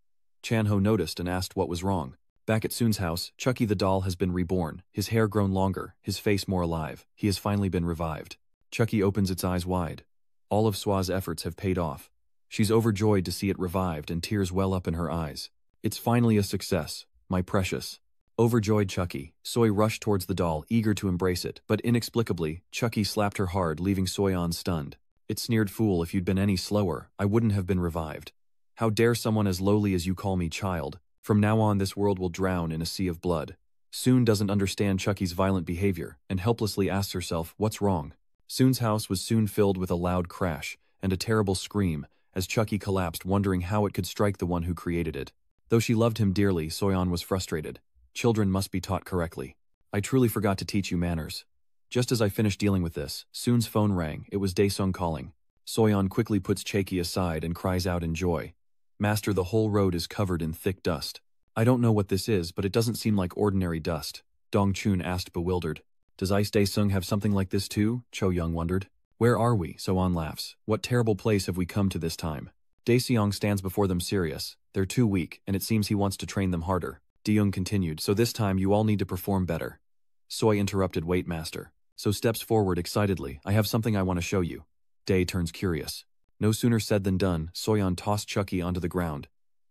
Chanho noticed and asked what was wrong. Back at Soon's house, Chucky the doll has been reborn, his hair grown longer, his face more alive. He has finally been revived. Chucky opens its eyes wide. All of Swa's efforts have paid off. She's overjoyed to see it revived, and tears well up in her eyes. "It's finally a success, my precious." Overjoyed Chucky, Soy rushed towards the doll, eager to embrace it, but inexplicably, Chucky slapped her hard, leaving Soyeon stunned. "It sneered, fool, if you'd been any slower, I wouldn't have been revived. How dare someone as lowly as you call me child? From now on this world will drown in a sea of blood." Soon doesn't understand Chucky's violent behavior, and helplessly asks herself, what's wrong? Soon's house was soon filled with a loud crash, and a terrible scream, as Chucky collapsed, wondering how it could strike the one who created it. Though she loved him dearly, Soyeon was frustrated. Children must be taught correctly. "I truly forgot to teach you manners." Just as I finished dealing with this, Soon's phone rang. It was Daesung calling. Soyeon quickly puts Chucky aside and cries out in joy. "Master, the whole road is covered in thick dust." "I don't know what this is, but it doesn't seem like ordinary dust," Dong Chun asked, bewildered. "Does Ice Daesung have something like this too?" Cho Young wondered. "Where are we?" Soan laughs. "What terrible place have we come to this time?" Daeseong stands before them serious. They're too weak, and it seems he wants to train them harder. Deyoung continued, "So this time you all need to perform better." Soy interrupted, "Wait, master." So steps forward excitedly. "I have something I want to show you." Dae turns curious. No sooner said than done, Soyeon tossed Chucky onto the ground.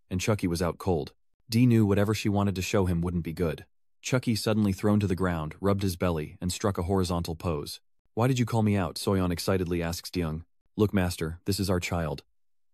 And Chucky was out cold. Dee knew whatever she wanted to show him wouldn't be good. Chucky, suddenly thrown to the ground, rubbed his belly and struck a horizontal pose. "Why did you call me out?" Soyeon excitedly asks Deyoung. "Look, master, this is our child."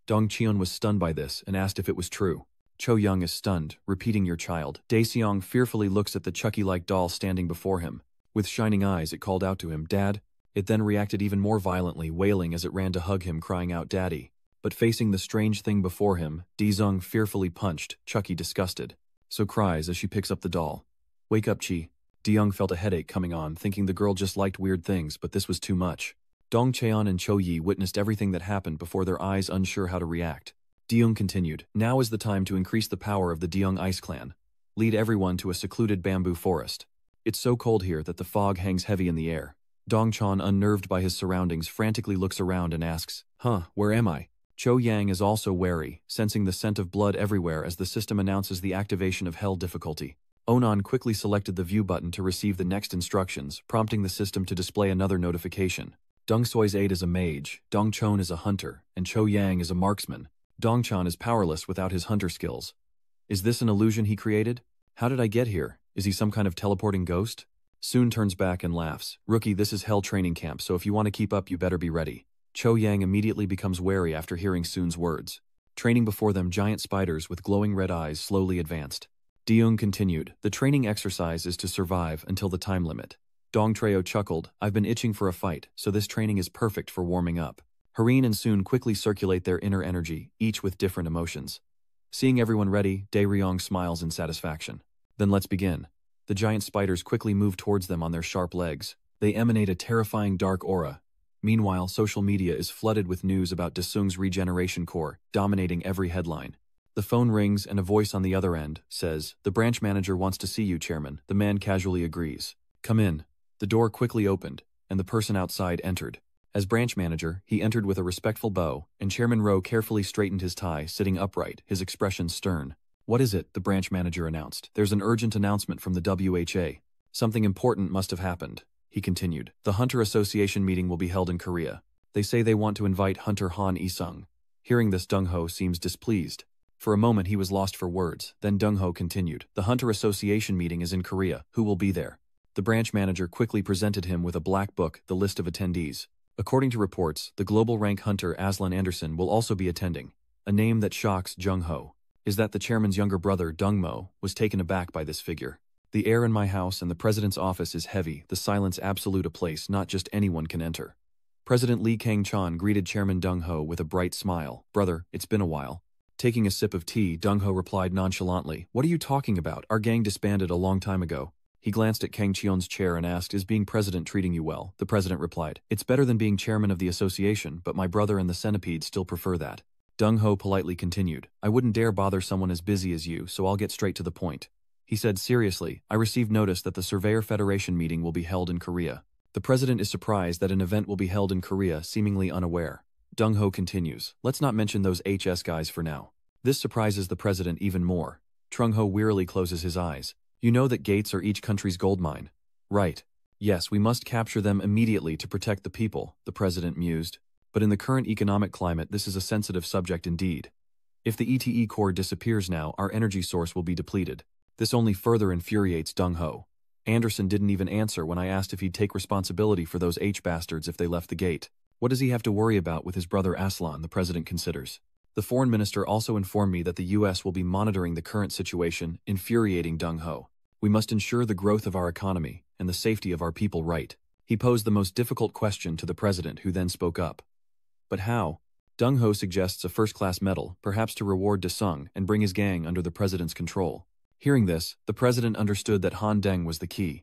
Dong Cheon was stunned by this and asked if it was true. Cho Young is stunned, repeating, "Your child." Daeseong fearfully looks at the Chucky-like doll standing before him. With shining eyes, it called out to him, "Dad." It then reacted even more violently, wailing as it ran to hug him, crying out, "Daddy." But facing the strange thing before him, Daesung fearfully punched, Chucky disgusted. So cries as she picks up the doll. "Wake up, Chi." Deyoung felt a headache coming on, thinking the girl just liked weird things, but this was too much. Dong Cheon and Cho Yi witnessed everything that happened before their eyes, unsure how to react. Deyoung continued, "Now is the time to increase the power of the Deyoung Ice Clan. Lead everyone to a secluded bamboo forest. It's so cold here that the fog hangs heavy in the air." Dongchon, unnerved by his surroundings, frantically looks around and asks, where am I?" Cho Yang is also wary, sensing the scent of blood everywhere as the system announces the activation of Hell difficulty. Onan quickly selected the view button to receive the next instructions, prompting the system to display another notification. Dong Soi's aide is a mage, Dong Chon is a hunter, and Cho Yang is a marksman. Dongchon is powerless without his hunter skills. Is this an illusion he created? How did I get here? Is he some kind of teleporting ghost? Soon turns back and laughs. Rookie, this is hell training camp, so if you want to keep up, you better be ready. Cho Yang immediately becomes wary after hearing Soon's words. Training before them, giant spiders with glowing red eyes slowly advanced. Deung continued, the training exercise is to survive until the time limit. Dong Treo chuckled, I've been itching for a fight, so this training is perfect for warming up. Hareen and Soon quickly circulate their inner energy, each with different emotions. Seeing everyone ready, Dae Ryong smiles in satisfaction. Then let's begin. The giant spiders quickly move towards them on their sharp legs. They emanate a terrifying dark aura. Meanwhile, social media is flooded with news about Daesung's regeneration core, dominating every headline. The phone rings and a voice on the other end says, the branch manager wants to see you, Chairman. The man casually agrees. Come in. The door quickly opened, and the person outside entered. As branch manager, he entered with a respectful bow, and Chairman Rowe carefully straightened his tie, sitting upright, his expression stern. What is it? The branch manager announced. There's an urgent announcement from the WHA. Something important must have happened. He continued. The Hunter Association meeting will be held in Korea. They say they want to invite Hunter Han Isung. Hearing this, Dong-ho seems displeased. For a moment he was lost for words, then Dong-ho continued. The Hunter Association meeting is in Korea. Who will be there? The branch manager quickly presented him with a black book, the list of attendees. According to reports, the global rank hunter Aslan Anderson will also be attending. A name that shocks Jung-ho. Is that the chairman's younger brother, Dong-mo, was taken aback by this figure. The air in my house and the president's office is heavy, the silence absolute, a place not just anyone can enter. President Lee Kang-chan greeted Chairman Dong-ho with a bright smile. Brother, it's been a while. Taking a sip of tea, Dong-ho replied nonchalantly, what are you talking about? Our gang disbanded a long time ago. He glanced at Kang Cheon's chair and asked, is being president treating you well? The president replied, it's better than being chairman of the association, but my brother and the centipede still prefer that. Dong-ho politely continued, I wouldn't dare bother someone as busy as you, so I'll get straight to the point. He said seriously, I received notice that the Surveyor Federation meeting will be held in Korea. The president is surprised that an event will be held in Korea, seemingly unaware. Dong-ho continues, let's not mention those HS guys for now. This surprises the president even more. Trung-ho wearily closes his eyes. You know that gates are each country's gold mine. Right. Yes, we must capture them immediately to protect the people, the president mused. But in the current economic climate, this is a sensitive subject indeed. If the ETE core disappears now, our energy source will be depleted. This only further infuriates Dong-ho. Anderson didn't even answer when I asked if he'd take responsibility for those H-bastards if they left the gate. What does he have to worry about with his brother Aslan, the president considers. The foreign minister also informed me that the US will be monitoring the current situation, infuriating Dong-ho. We must ensure the growth of our economy and the safety of our people, right? He posed the most difficult question to the president, who then spoke up. But how? Dong-ho suggests a first-class medal, perhaps to reward Daesung and bring his gang under the president's control. Hearing this, the president understood that Han Deng was the key.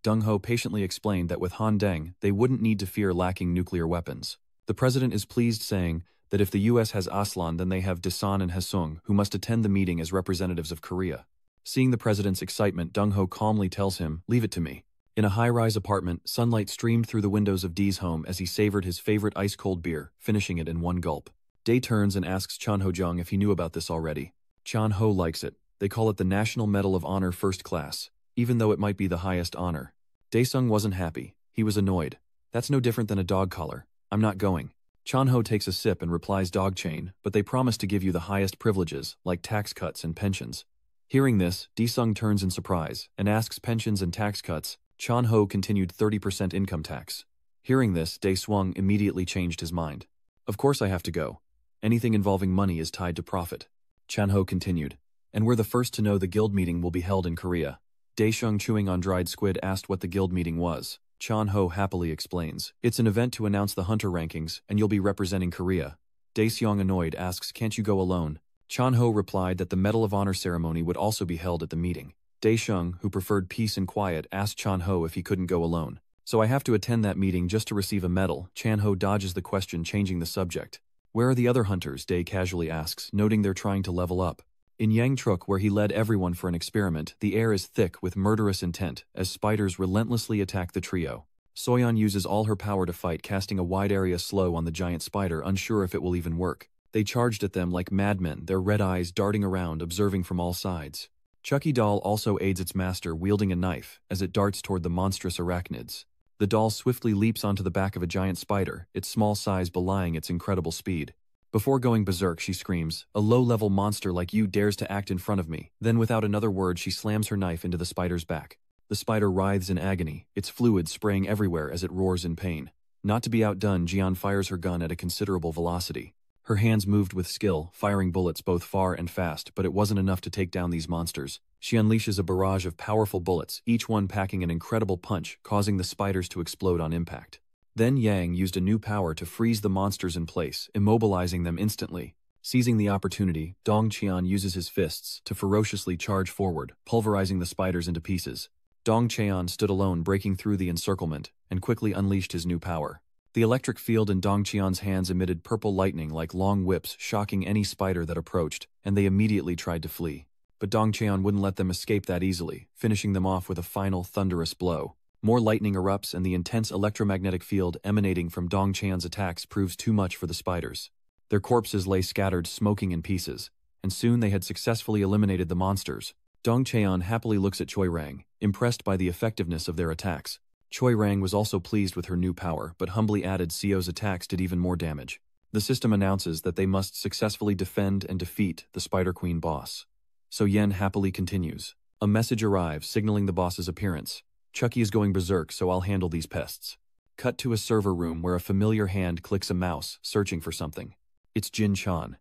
Dong-ho patiently explained that with Han Deng, they wouldn't need to fear lacking nuclear weapons. The president is pleased, saying that if the US has Aslan, then they have Daesung and Haesung, who must attend the meeting as representatives of Korea. Seeing the president's excitement, Dong-ho calmly tells him, leave it to me. In a high-rise apartment, sunlight streamed through the windows of Dee's home as he savored his favorite ice-cold beer, finishing it in one gulp. Dae turns and asks Chan Ho-jung if he knew about this already. Chan Ho likes it. They call it the National Medal of Honor First Class, even though it might be the highest honor. Daesung wasn't happy. He was annoyed. That's no different than a dog collar. I'm not going. Chan Ho takes a sip and replies, dog chain, but they promise to give you the highest privileges, like tax cuts and pensions. Hearing this, Daesung turns in surprise and asks pensions and tax cuts. Chan Ho continued 30% income tax. Hearing this, Dae Swung immediately changed his mind. Of course I have to go. Anything involving money is tied to profit. Chan Ho continued. And we're the first to know the guild meeting will be held in Korea. Daeshung, chewing on dried squid, asked what the guild meeting was. Chan Ho happily explains. It's an event to announce the hunter rankings, and you'll be representing Korea. Daeseong, annoyed, asks, can't you go alone? Chan Ho replied that the Medal of Honor ceremony would also be held at the meeting. Daeshung, who preferred peace and quiet, asked Chan Ho if he couldn't go alone. So I have to attend that meeting just to receive a medal. Chan Ho dodges the question, changing the subject. Where are the other hunters? Dae casually asks, noting they're trying to level up. In Yangtruk, where he led everyone for an experiment, the air is thick with murderous intent as spiders relentlessly attack the trio. Soyeon uses all her power to fight, casting a wide area slow on the giant spider, unsure if it will even work. They charged at them like madmen, their red eyes darting around, observing from all sides. Chucky doll also aids its master, wielding a knife, as it darts toward the monstrous arachnids. The doll swiftly leaps onto the back of a giant spider, its small size belying its incredible speed. Before going berserk, she screams, "A low-level monster like you dares to act in front of me." Then without another word, she slams her knife into the spider's back. The spider writhes in agony, its fluid spraying everywhere as it roars in pain. Not to be outdone, Jian fires her gun at a considerable velocity. Her hands moved with skill, firing bullets both far and fast, but it wasn't enough to take down these monsters. She unleashes a barrage of powerful bullets, each one packing an incredible punch, causing the spiders to explode on impact. Then Yang used a new power to freeze the monsters in place, immobilizing them instantly. Seizing the opportunity, Dong Qian uses his fists to ferociously charge forward, pulverizing the spiders into pieces. Dong Qian stood alone, breaking through the encirclement, and quickly unleashed his new power. The electric field in Dong Qian's hands emitted purple lightning like long whips, shocking any spider that approached, and they immediately tried to flee. But Dong Qian wouldn't let them escape that easily, finishing them off with a final thunderous blow. More lightning erupts, and the intense electromagnetic field emanating from Dong Qian's attacks proves too much for the spiders. Their corpses lay scattered, smoking in pieces, and soon they had successfully eliminated the monsters. Dong Qian happily looks at Choi Rang, impressed by the effectiveness of their attacks. Choi Rang was also pleased with her new power, but humbly added Sio's attacks did even more damage. The system announces that they must successfully defend and defeat the Spider Queen boss. So Yen happily continues. A message arrives signaling the boss's appearance. "Chucky is going berserk, so I'll handle these pests." Cut to a server room where a familiar hand clicks a mouse, searching for something. It's Jin Chan.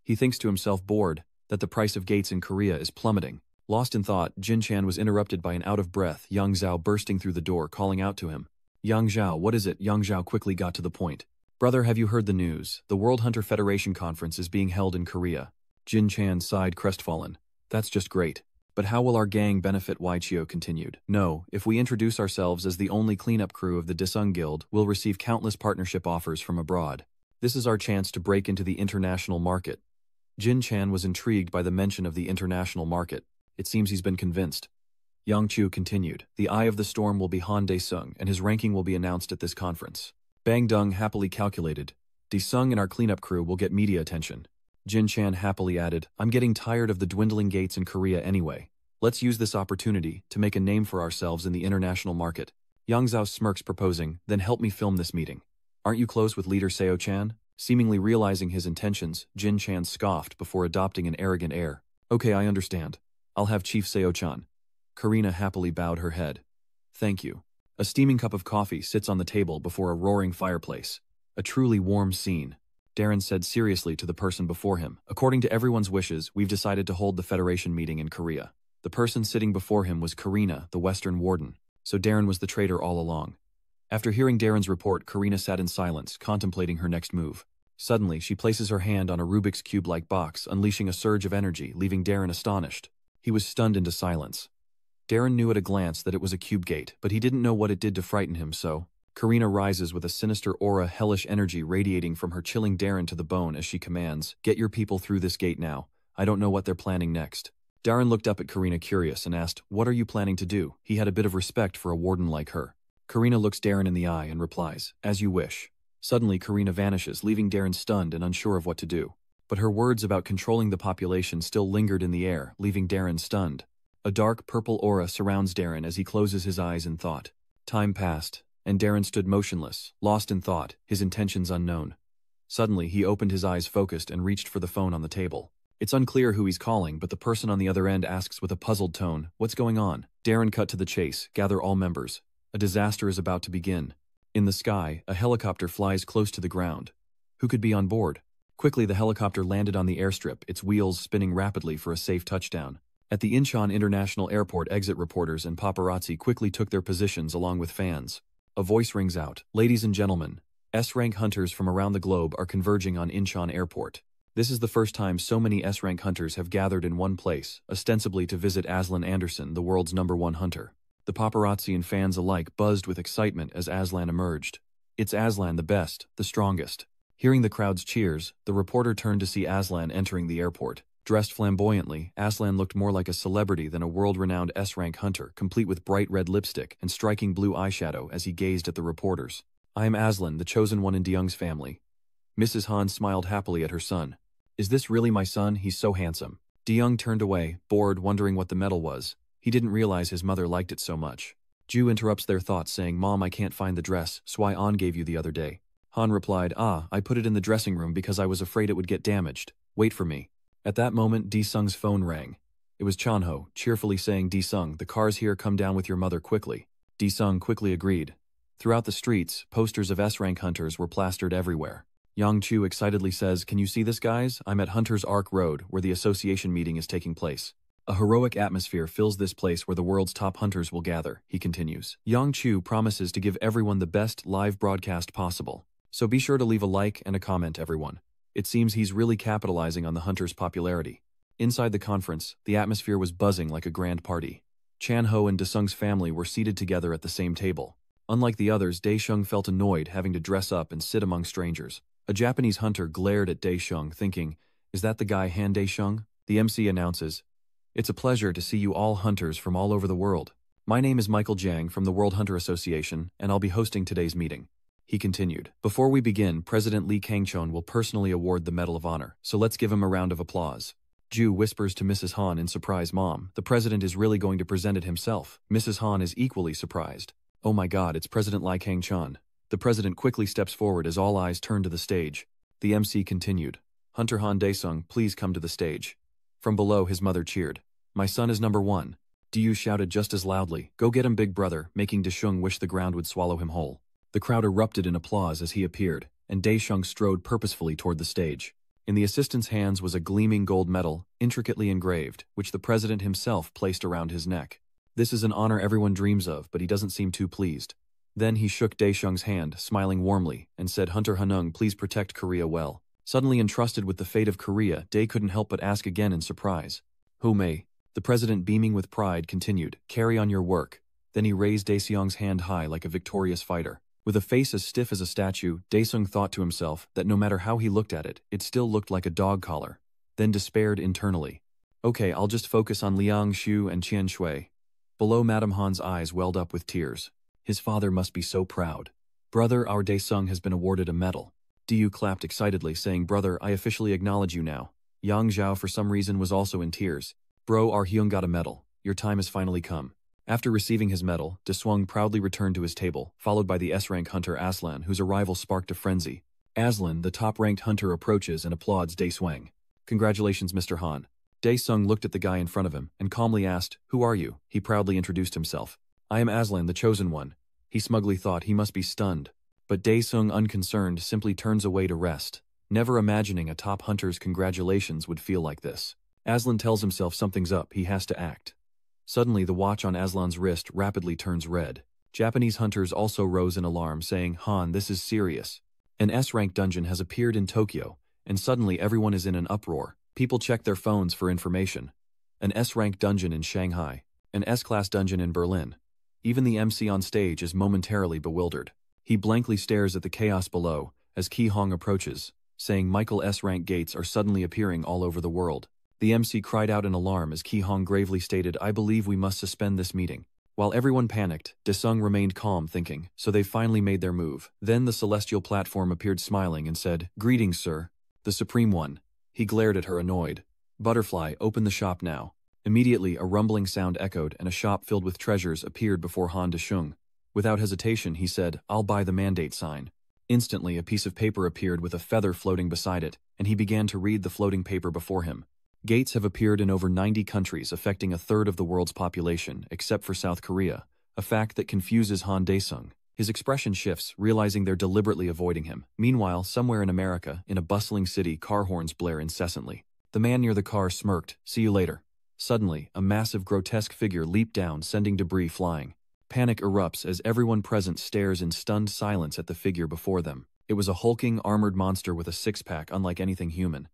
He thinks to himself, bored, that the price of gates in Korea is plummeting. Lost in thought, Jin Chan was interrupted by an out-of-breath Yang Zhao bursting through the door, calling out to him. "Yang Zhao, what is it?" Yang Zhao quickly got to the point. "Brother, have you heard the news? The World Hunter Federation Conference is being held in Korea." Jin Chan sighed crestfallen. "That's just great. But how will our gang benefit?" Wai Chio continued. "No, if we introduce ourselves as the only cleanup crew of the Disung Guild, we'll receive countless partnership offers from abroad. This is our chance to break into the international market." Jin Chan was intrigued by the mention of the international market. It seems he's been convinced. Yang Chu continued. "The eye of the storm will be Han Dae-sung, and his ranking will be announced at this conference." Bang Dung happily calculated. "Dae-sung and our cleanup crew will get media attention." Jin Chan happily added, "I'm getting tired of the dwindling gates in Korea anyway. Let's use this opportunity to make a name for ourselves in the international market." Yang Zhao smirks, proposing, "Then help me film this meeting. Aren't you close with leader Seo Chan?" Seemingly realizing his intentions, Jin Chan scoffed before adopting an arrogant air. "Okay, I understand. I'll have Chief Seo-chan." Karina happily bowed her head. "Thank you." A steaming cup of coffee sits on the table before a roaring fireplace. A truly warm scene. Darren said seriously to the person before him, "According to everyone's wishes, we've decided to hold the Federation meeting in Korea." The person sitting before him was Karina, the Western Warden, so Darren was the traitor all along. After hearing Darren's report, Karina sat in silence, contemplating her next move. Suddenly, she places her hand on a Rubik's Cube-like box, unleashing a surge of energy, leaving Darren astonished. He was stunned into silence. Darren knew at a glance that it was a cube gate, but he didn't know what it did to frighten him, so Karina rises with a sinister aura, hellish energy radiating from her, chilling Darren to the bone as she commands, "Get your people through this gate now. I don't know what they're planning next." Darren looked up at Karina curious and asked, "What are you planning to do?" He had a bit of respect for a warden like her. Karina looks Darren in the eye and replies, "As you wish." Suddenly, Karina vanishes, leaving Darren stunned and unsure of what to do. But her words about controlling the population still lingered in the air, leaving Darren stunned. A dark purple aura surrounds Darren as he closes his eyes in thought. Time passed, and Darren stood motionless, lost in thought, his intentions unknown. Suddenly, he opened his eyes focused and reached for the phone on the table. It's unclear who he's calling, but the person on the other end asks with a puzzled tone, "What's going on?" Darren cut to the chase, "Gather all members. A disaster is about to begin." In the sky, a helicopter flies close to the ground. Who could be on board? Quickly, the helicopter landed on the airstrip, its wheels spinning rapidly for a safe touchdown. At the Incheon International Airport exit, reporters and paparazzi quickly took their positions along with fans. A voice rings out, "Ladies and gentlemen, S-rank hunters from around the globe are converging on Incheon Airport. This is the first time so many S-rank hunters have gathered in one place, ostensibly to visit Aslan Anderson, the world's #1 hunter." The paparazzi and fans alike buzzed with excitement as Aslan emerged. "It's Aslan, the best, the strongest." Hearing the crowd's cheers, the reporter turned to see Aslan entering the airport. Dressed flamboyantly, Aslan looked more like a celebrity than a world-renowned S-rank hunter, complete with bright red lipstick and striking blue eyeshadow as he gazed at the reporters. "I am Aslan, the chosen one in DeYoung's family." Mrs. Han smiled happily at her son. "Is this really my son? He's so handsome." DeYoung turned away, bored, wondering what the medal was. He didn't realize his mother liked it so much. Ju interrupts their thoughts, saying, "Mom, I can't find the dress Swai-on gave you the other day." Han replied, I put it in the dressing room because I was afraid it would get damaged. Wait for me. At that moment, Di-sung's phone rang. It was Chanho, cheerfully saying, Di-sung, the car's here, come down with your mother quickly. Di-sung quickly agreed. Throughout the streets, posters of S-rank hunters were plastered everywhere. Yang Chu excitedly says, can you see this, guys? I'm at Hunter's Ark Road, where the association meeting is taking place. A heroic atmosphere fills this place where the world's top hunters will gather, he continues. Yang Chu promises to give everyone the best live broadcast possible. So be sure to leave a like and a comment, everyone. It seems he's really capitalizing on the hunter's popularity. Inside the conference, the atmosphere was buzzing like a grand party. Chan Ho and Desung's family were seated together at the same table. Unlike the others, Daeshung felt annoyed having to dress up and sit among strangers. A Japanese hunter glared at Daeshung, thinking, is that the guy Han Daeshung? The MC announces, it's a pleasure to see you all hunters from all over the world. My name is Michael Jiang from the World Hunter Association, and I'll be hosting today's meeting. He continued, before we begin, President Li Kangchon will personally award the Medal of Honor, so let's give him a round of applause. Ju whispers to Mrs. Han in surprise, Mom, the president is really going to present it himself. Mrs. Han is equally surprised. Oh my god, it's President Li Kangchon. The president quickly steps forward as all eyes turn to the stage. The MC continued, Hunter Han Daesung, please come to the stage. From below, his mother cheered. My son is number one. Diyu shouted just as loudly, go get him, big brother, making Daeshung wish the ground would swallow him whole. The crowd erupted in applause as he appeared, and Daeshung strode purposefully toward the stage. In the assistant's hands was a gleaming gold medal, intricately engraved, which the president himself placed around his neck. This is an honor everyone dreams of, but he doesn't seem too pleased. Then he shook Daeshung's hand, smiling warmly, and said, Hunter Hanung, please protect Korea well. Suddenly entrusted with the fate of Korea, Dae couldn't help but ask again in surprise. Who may? The president, beaming with pride, continued, carry on your work. Then he raised Daeseong's hand high like a victorious fighter. With a face as stiff as a statue, Daesung thought to himself that no matter how he looked at it, it still looked like a dog collar. Then despaired internally. Okay, I'll just focus on Liang Shu and Qian Shui. Below, Madame Han's eyes welled up with tears. His father must be so proud. Brother, our Daesung has been awarded a medal. Diyu clapped excitedly, saying, brother, I officially acknowledge you now. Yang Zhao for some reason was also in tears. Bro, our Hyung got a medal. Your time has finally come. After receiving his medal, Deswang proudly returned to his table, followed by the S-rank hunter Aslan, whose arrival sparked a frenzy. Aslan, the top-ranked hunter, approaches and applauds Daeswang. Congratulations, Mr. Han. Daesung looked at the guy in front of him and calmly asked, who are you? He proudly introduced himself. I am Aslan, the chosen one. He smugly thought he must be stunned. But Daesung, unconcerned, simply turns away to rest, never imagining a top hunter's congratulations would feel like this. Aslan tells himself something's up, he has to act. Suddenly, the watch on Aslan's wrist rapidly turns red. Japanese hunters also rose in alarm, saying, Han, this is serious. An S-rank dungeon has appeared in Tokyo, and suddenly everyone is in an uproar. People check their phones for information. An S-rank dungeon in Shanghai. An S-class dungeon in Berlin. Even the MC on stage is momentarily bewildered. He blankly stares at the chaos below as Ki Hong approaches, saying Michael S-rank gates are suddenly appearing all over the world. The MC cried out in alarm as Ki Hong gravely stated, I believe we must suspend this meeting. While everyone panicked, Desung remained calm, thinking, so they finally made their move. Then the celestial platform appeared smiling and said, greetings, sir. The Supreme One. He glared at her, annoyed. Butterfly, open the shop now. Immediately, a rumbling sound echoed and a shop filled with treasures appeared before Han Deshung. Without hesitation, he said, I'll buy the mandate sign. Instantly, a piece of paper appeared with a feather floating beside it, and he began to read the floating paper before him. Gates have appeared in over 90 countries, affecting a third of the world's population, except for South Korea, a fact that confuses Han Daesung. His expression shifts, realizing they're deliberately avoiding him. Meanwhile, somewhere in America, in a bustling city, car horns blare incessantly. The man near the car smirked, see you later. Suddenly, a massive grotesque figure leaped down, sending debris flying. Panic erupts as everyone present stares in stunned silence at the figure before them. It was a hulking, armored monster with a six-pack unlike anything human.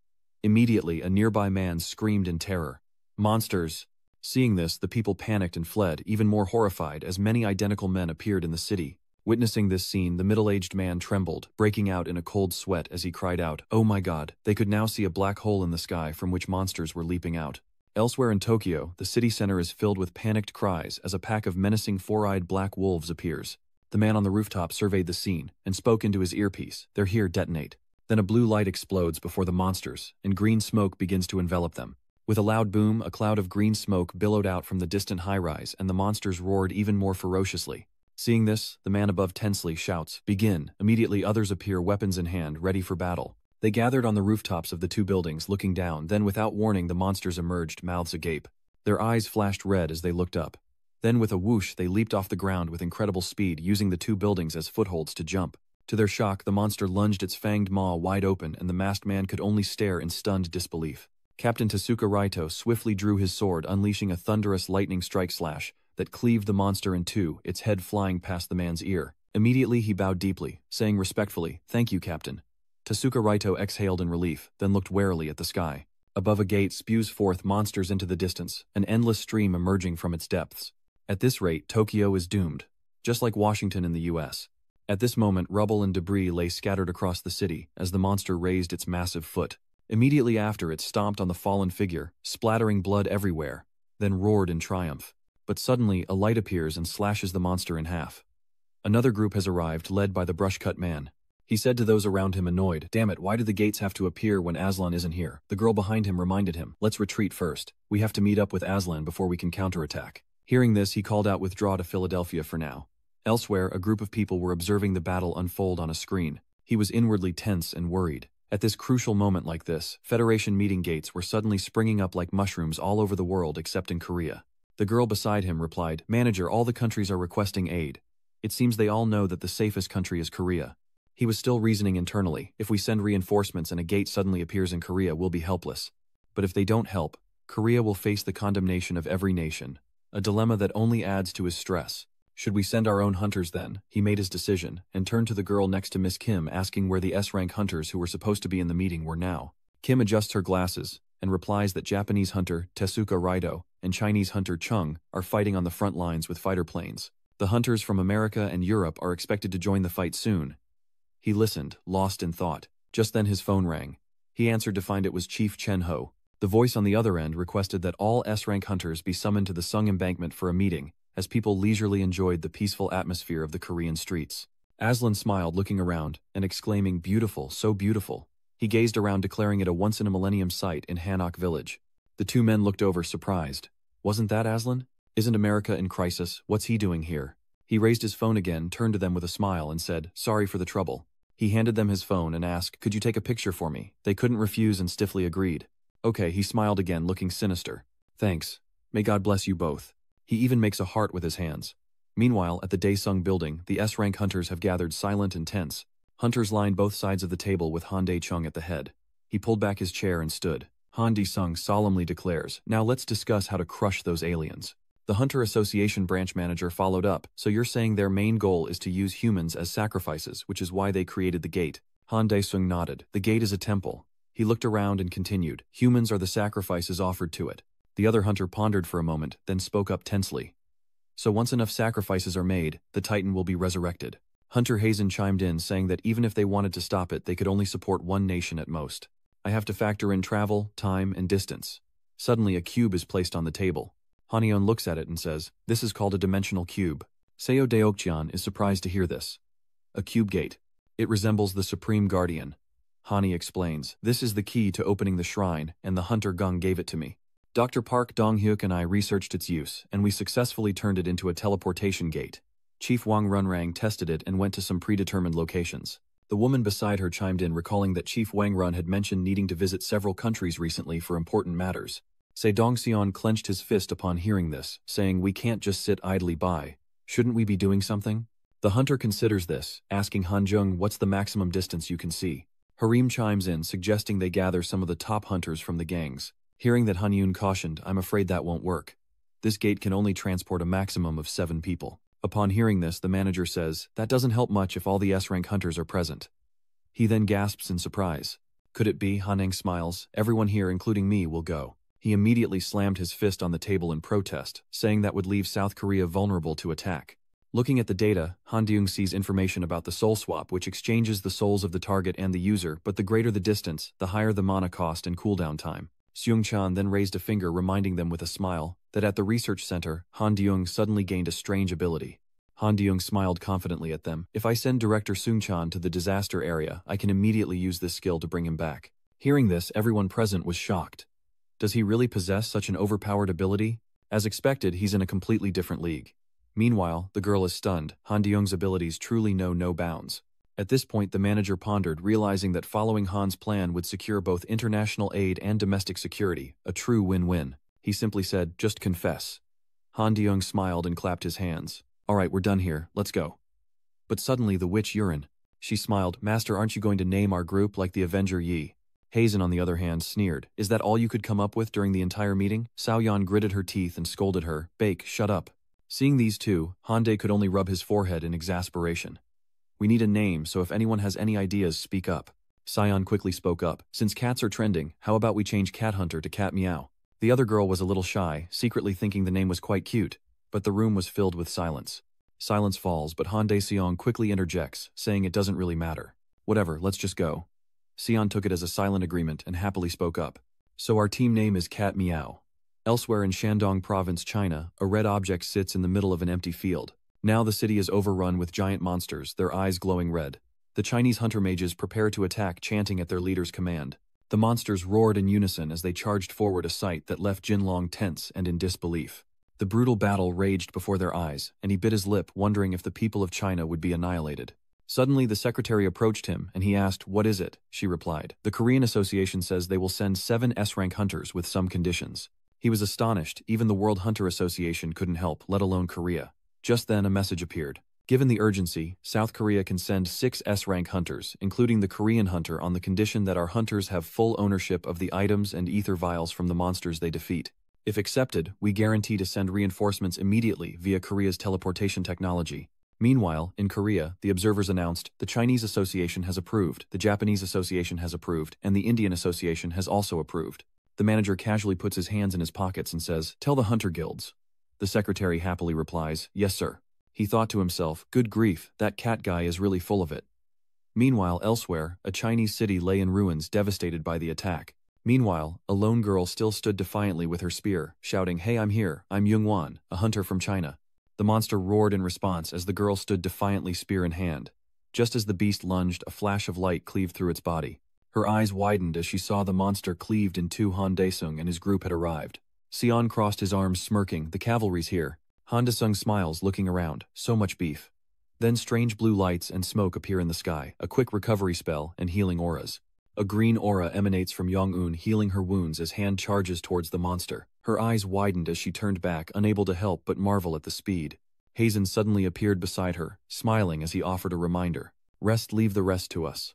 Immediately, a nearby man screamed in terror. Monsters! Seeing this, the people panicked and fled, even more horrified as many identical men appeared in the city. Witnessing this scene, the middle-aged man trembled, breaking out in a cold sweat as he cried out, oh my god! They could now see a black hole in the sky from which monsters were leaping out. Elsewhere in Tokyo, the city center is filled with panicked cries as a pack of menacing four-eyed black wolves appears. The man on the rooftop surveyed the scene and spoke into his earpiece, they're here, detonate. Then a blue light explodes before the monsters, and green smoke begins to envelop them. With a loud boom, a cloud of green smoke billowed out from the distant high-rise, and the monsters roared even more ferociously. Seeing this, the man above tensely shouts, "Begin!" Immediately others appear, weapons in hand, ready for battle. They gathered on the rooftops of the two buildings, looking down. Then without warning the monsters emerged, mouths agape. Their eyes flashed red as they looked up. Then with a whoosh they leaped off the ground with incredible speed, using the two buildings as footholds to jump. To their shock, the monster lunged its fanged maw wide open and the masked man could only stare in stunned disbelief. Captain Tezuka Raito swiftly drew his sword, unleashing a thunderous lightning strike slash that cleaved the monster in two, its head flying past the man's ear. Immediately he bowed deeply, saying respectfully, "Thank you, Captain." Tezuka Raito exhaled in relief, then looked warily at the sky. Above a gate spews forth monsters into the distance, an endless stream emerging from its depths. At this rate, Tokyo is doomed, just like Washington in the US. At this moment, rubble and debris lay scattered across the city as the monster raised its massive foot. Immediately after, it stomped on the fallen figure, splattering blood everywhere, then roared in triumph. But suddenly, a light appears and slashes the monster in half. Another group has arrived, led by the brush-cut man. He said to those around him, annoyed, "Damn it, why do the gates have to appear when Aslan isn't here?" The girl behind him reminded him, "Let's retreat first. We have to meet up with Aslan before we can counterattack." Hearing this, he called out, "Withdraw to Philadelphia for now." Elsewhere, a group of people were observing the battle unfold on a screen. He was inwardly tense and worried. At this crucial moment like this, Federation meeting gates were suddenly springing up like mushrooms all over the world except in Korea. The girl beside him replied, "Manager, all the countries are requesting aid. It seems they all know that the safest country is Korea." He was still reasoning internally, if we send reinforcements and a gate suddenly appears in Korea, we'll be helpless. But if they don't help, Korea will face the condemnation of every nation, a dilemma that only adds to his stress. Should we send our own hunters then? He made his decision, and turned to the girl next to Miss Kim, asking where the S-rank hunters who were supposed to be in the meeting were now. Kim adjusts her glasses, and replies that Japanese hunter Tezuka Raito and Chinese hunter Chung are fighting on the front lines with fighter planes. The hunters from America and Europe are expected to join the fight soon. He listened, lost in thought. Just then his phone rang. He answered to find it was Chief Chen Ho. The voice on the other end requested that all S-rank hunters be summoned to the Sung Embankment for a meeting, as people leisurely enjoyed the peaceful atmosphere of the Korean streets. Aslan smiled, looking around, and exclaiming, "Beautiful, so beautiful." He gazed around, declaring it a once-in-a-millennium sight in Hanok village. The two men looked over, surprised. "Wasn't that Aslan? Isn't America in crisis? What's he doing here?" He raised his phone again, turned to them with a smile, and said, "Sorry for the trouble." He handed them his phone and asked, "Could you take a picture for me?" They couldn't refuse and stiffly agreed. "Okay," he smiled again, looking sinister. "Thanks. May God bless you both." He even makes a heart with his hands. Meanwhile, at the Daesung building, the S-rank hunters have gathered, silent and tense. Hunters lined both sides of the table with Han Dae-chung at the head. He pulled back his chair and stood. Han Dae-sung solemnly declares, "Now let's discuss how to crush those aliens." The Hunter Association branch manager followed up, "So you're saying their main goal is to use humans as sacrifices, which is why they created the gate?" Han Dae-sung nodded. "The gate is a temple." He looked around and continued, "Humans are the sacrifices offered to it." The other hunter pondered for a moment, then spoke up tensely. "So once enough sacrifices are made, the Titan will be resurrected." Hunter Hazen chimed in, saying that even if they wanted to stop it, they could only support one nation at most. "I have to factor in travel, time, and distance." Suddenly a cube is placed on the table. Hanyeon looks at it and says, "This is called a dimensional cube." Seo Deokjian is surprised to hear this. "A cube gate. It resembles the Supreme Guardian." Hani explains, "This is the key to opening the shrine, and the hunter Gung gave it to me. Dr. Park Dong-hyuk and I researched its use, and we successfully turned it into a teleportation gate. Chief Wang Runrang tested it and went to some predetermined locations." The woman beside her chimed in, recalling that Chief Wang Run had mentioned needing to visit several countries recently for important matters. Se Dong-seon clenched his fist upon hearing this, saying, "We can't just sit idly by. Shouldn't we be doing something?" The hunter considers this, asking Han-jung, "What's the maximum distance you can see?" Harim chimes in, suggesting they gather some of the top hunters from the gangs. Hearing that, Han-yoon cautioned, "I'm afraid that won't work. This gate can only transport a maximum of 7 people. Upon hearing this, the manager says, "That doesn't help much if all the S-rank hunters are present." He then gasps in surprise. "Could it be?" Haneng smiles. "Everyone here, including me, will go." He immediately slammed his fist on the table in protest, saying that would leave South Korea vulnerable to attack. Looking at the data, Han Deung sees information about the soul swap, which exchanges the souls of the target and the user, but the greater the distance, the higher the mana cost and cooldown time. Seung-chan then raised a finger, reminding them with a smile that at the research center, Han Deung suddenly gained a strange ability. Han Deung smiled confidently at them. "If I send Director Seung-chan to the disaster area, I can immediately use this skill to bring him back." Hearing this, everyone present was shocked. Does he really possess such an overpowered ability? As expected, he's in a completely different league. Meanwhile, the girl is stunned. Han De-young's abilities truly know no bounds. At this point, the manager pondered, realizing that following Han's plan would secure both international aid and domestic security, a true win-win. He simply said, "Just confess." Han De-young smiled and clapped his hands. "All right, we're done here, let's go." But suddenly the witch Yurin. She smiled, "Master, aren't you going to name our group like the Avenger Yi?" Hazen, on the other hand, sneered. "Is that all you could come up with during the entire meeting?" Cao Yan gritted her teeth and scolded her. "Bake, shut up." Seeing these two, Hande could only rub his forehead in exasperation. "We need a name, so if anyone has any ideas, speak up." Sion quickly spoke up. "Since cats are trending, how about we change Cat Hunter to Cat Meow?" The other girl was a little shy, secretly thinking the name was quite cute, but the room was filled with silence. Silence falls, but Han De-seong quickly interjects, saying it doesn't really matter. "Whatever, let's just go." Sion took it as a silent agreement and happily spoke up. "So our team name is Cat Meow." Elsewhere in Shandong Province, China, a red object sits in the middle of an empty field. Now the city is overrun with giant monsters, their eyes glowing red. The Chinese hunter mages prepare to attack, chanting at their leader's command. The monsters roared in unison as they charged forward, a sight that left Jinlong tense and in disbelief. The brutal battle raged before their eyes, and he bit his lip, wondering if the people of China would be annihilated. Suddenly the secretary approached him, and he asked, "What is it?" She replied, "The Korean Association says they will send 7 S-rank hunters with some conditions." He was astonished. Even the World Hunter Association couldn't help, let alone Korea. Just then a message appeared. Given the urgency, South Korea can send 6 S-rank hunters, including the Korean hunter, on the condition that our hunters have full ownership of the items and ether vials from the monsters they defeat. If accepted, we guarantee to send reinforcements immediately via Korea's teleportation technology. Meanwhile, in Korea, the observers announced, the Chinese Association has approved, the Japanese Association has approved, and the Indian Association has also approved. The manager casually puts his hands in his pockets and says, "Tell the hunter guilds." The secretary happily replies, "Yes, sir." He thought to himself, "Good grief, that cat guy is really full of it." Meanwhile, elsewhere, a Chinese city lay in ruins, devastated by the attack. Meanwhile, a lone girl still stood defiantly with her spear, shouting, "Hey, I'm here, I'm Youngwon, a hunter from China." The monster roared in response as the girl stood defiantly, spear in hand. Just as the beast lunged, a flash of light cleaved through its body. Her eyes widened as she saw the monster cleaved in two. Han De-sung and his group had arrived. Sion crossed his arms, smirking, "The cavalry's here." Han De-sung smiles, looking around. "So much beef." Then strange blue lights and smoke appear in the sky, a quick recovery spell and healing auras. A green aura emanates from Yong-eun, healing her wounds as Han charges towards the monster. Her eyes widened as she turned back, unable to help but marvel at the speed. Hazen suddenly appeared beside her, smiling as he offered a reminder. "Rest, leave the rest to us."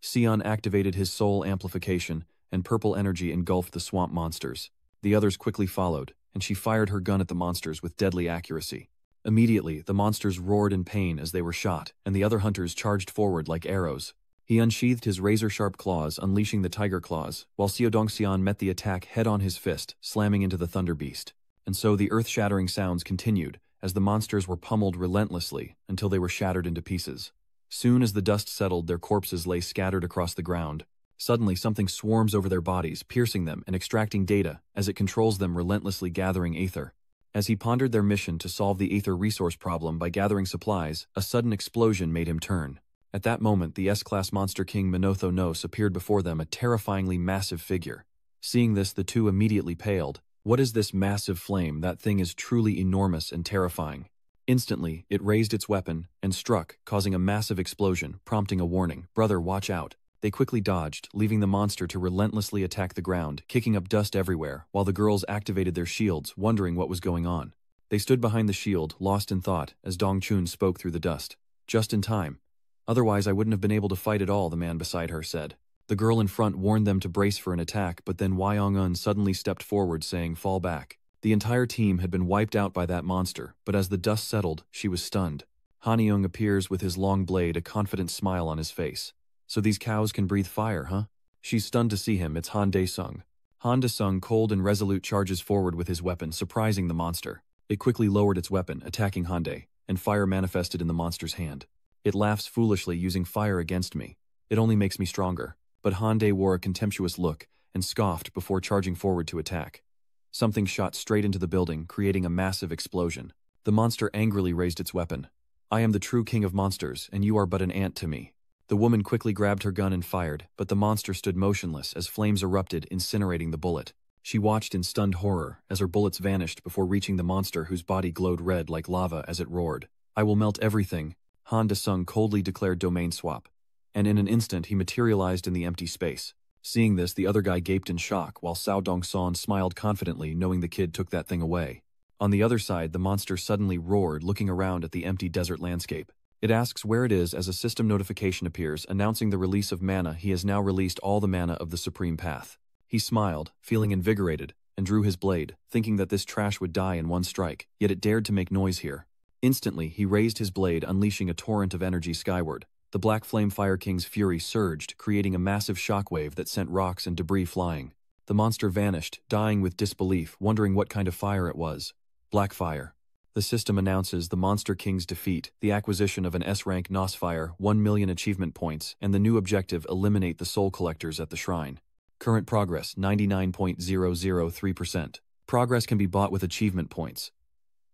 Sion activated his soul amplification, and purple energy engulfed the swamp monsters. The others quickly followed, and she fired her gun at the monsters with deadly accuracy. Immediately, the monsters roared in pain as they were shot, and the other hunters charged forward like arrows. He unsheathed his razor-sharp claws, unleashing the tiger claws, while Xiao met the attack head on his fist, slamming into the thunder beast. And so the earth-shattering sounds continued, as the monsters were pummeled relentlessly until they were shattered into pieces. Soon as the dust settled, their corpses lay scattered across the ground. Suddenly something swarms over their bodies, piercing them and extracting data, as it controls them, relentlessly gathering aether. As he pondered their mission to solve the aether resource problem by gathering supplies, a sudden explosion made him turn. At that moment, the S-class monster king Minotho Nos appeared before them, a terrifyingly massive figure. Seeing this, the two immediately paled. "What is this massive flame? That thing is truly enormous and terrifying." Instantly, it raised its weapon and struck, causing a massive explosion, prompting a warning, "Brother, watch out." They quickly dodged, leaving the monster to relentlessly attack the ground, kicking up dust everywhere, while the girls activated their shields, wondering what was going on. They stood behind the shield, lost in thought, as Dong Chun spoke through the dust. "Just in time. Otherwise I wouldn't have been able to fight at all," the man beside her said. The girl in front warned them to brace for an attack, but then Wyong-un suddenly stepped forward, saying, "Fall back." The entire team had been wiped out by that monster, but as the dust settled, she was stunned. Han-young appears with his long blade, a confident smile on his face. "So these cows can breathe fire, huh?" She's stunned to see him. It's Han De-sung. Han De-sung, cold and resolute, charges forward with his weapon, surprising the monster. It quickly lowered its weapon, attacking Hande, and fire manifested in the monster's hand. "It laughs foolishly, using fire against me. It only makes me stronger." But Hande wore a contemptuous look and scoffed before charging forward to attack. Something shot straight into the building, creating a massive explosion. The monster angrily raised its weapon. "I am the true king of monsters, and you are but an ant to me." The woman quickly grabbed her gun and fired, but the monster stood motionless as flames erupted, incinerating the bullet. She watched in stunned horror as her bullets vanished before reaching the monster whose body glowed red like lava as it roared. "I will melt everything," Han De-sung coldly declared domain swap. And in an instant he materialized in the empty space. Seeing this, the other guy gaped in shock while Sao Dong-san smiled confidently knowing the kid took that thing away. On the other side, the monster suddenly roared, looking around at the empty desert landscape. It asks where it is as a system notification appears announcing the release of mana. He has now released all the mana of the Supreme Path. He smiled, feeling invigorated, and drew his blade, thinking that this trash would die in one strike, yet it dared to make noise here. Instantly, he raised his blade, unleashing a torrent of energy skyward. The Black Flame Fire King's fury surged, creating a massive shockwave that sent rocks and debris flying. The monster vanished, dying with disbelief, wondering what kind of fire it was. Black fire. The system announces the Monster King's defeat, the acquisition of an S-rank Nosfire, 1 million achievement points, and the new objective: eliminate the soul collectors at the shrine. Current progress, 99.003%. Progress can be bought with achievement points.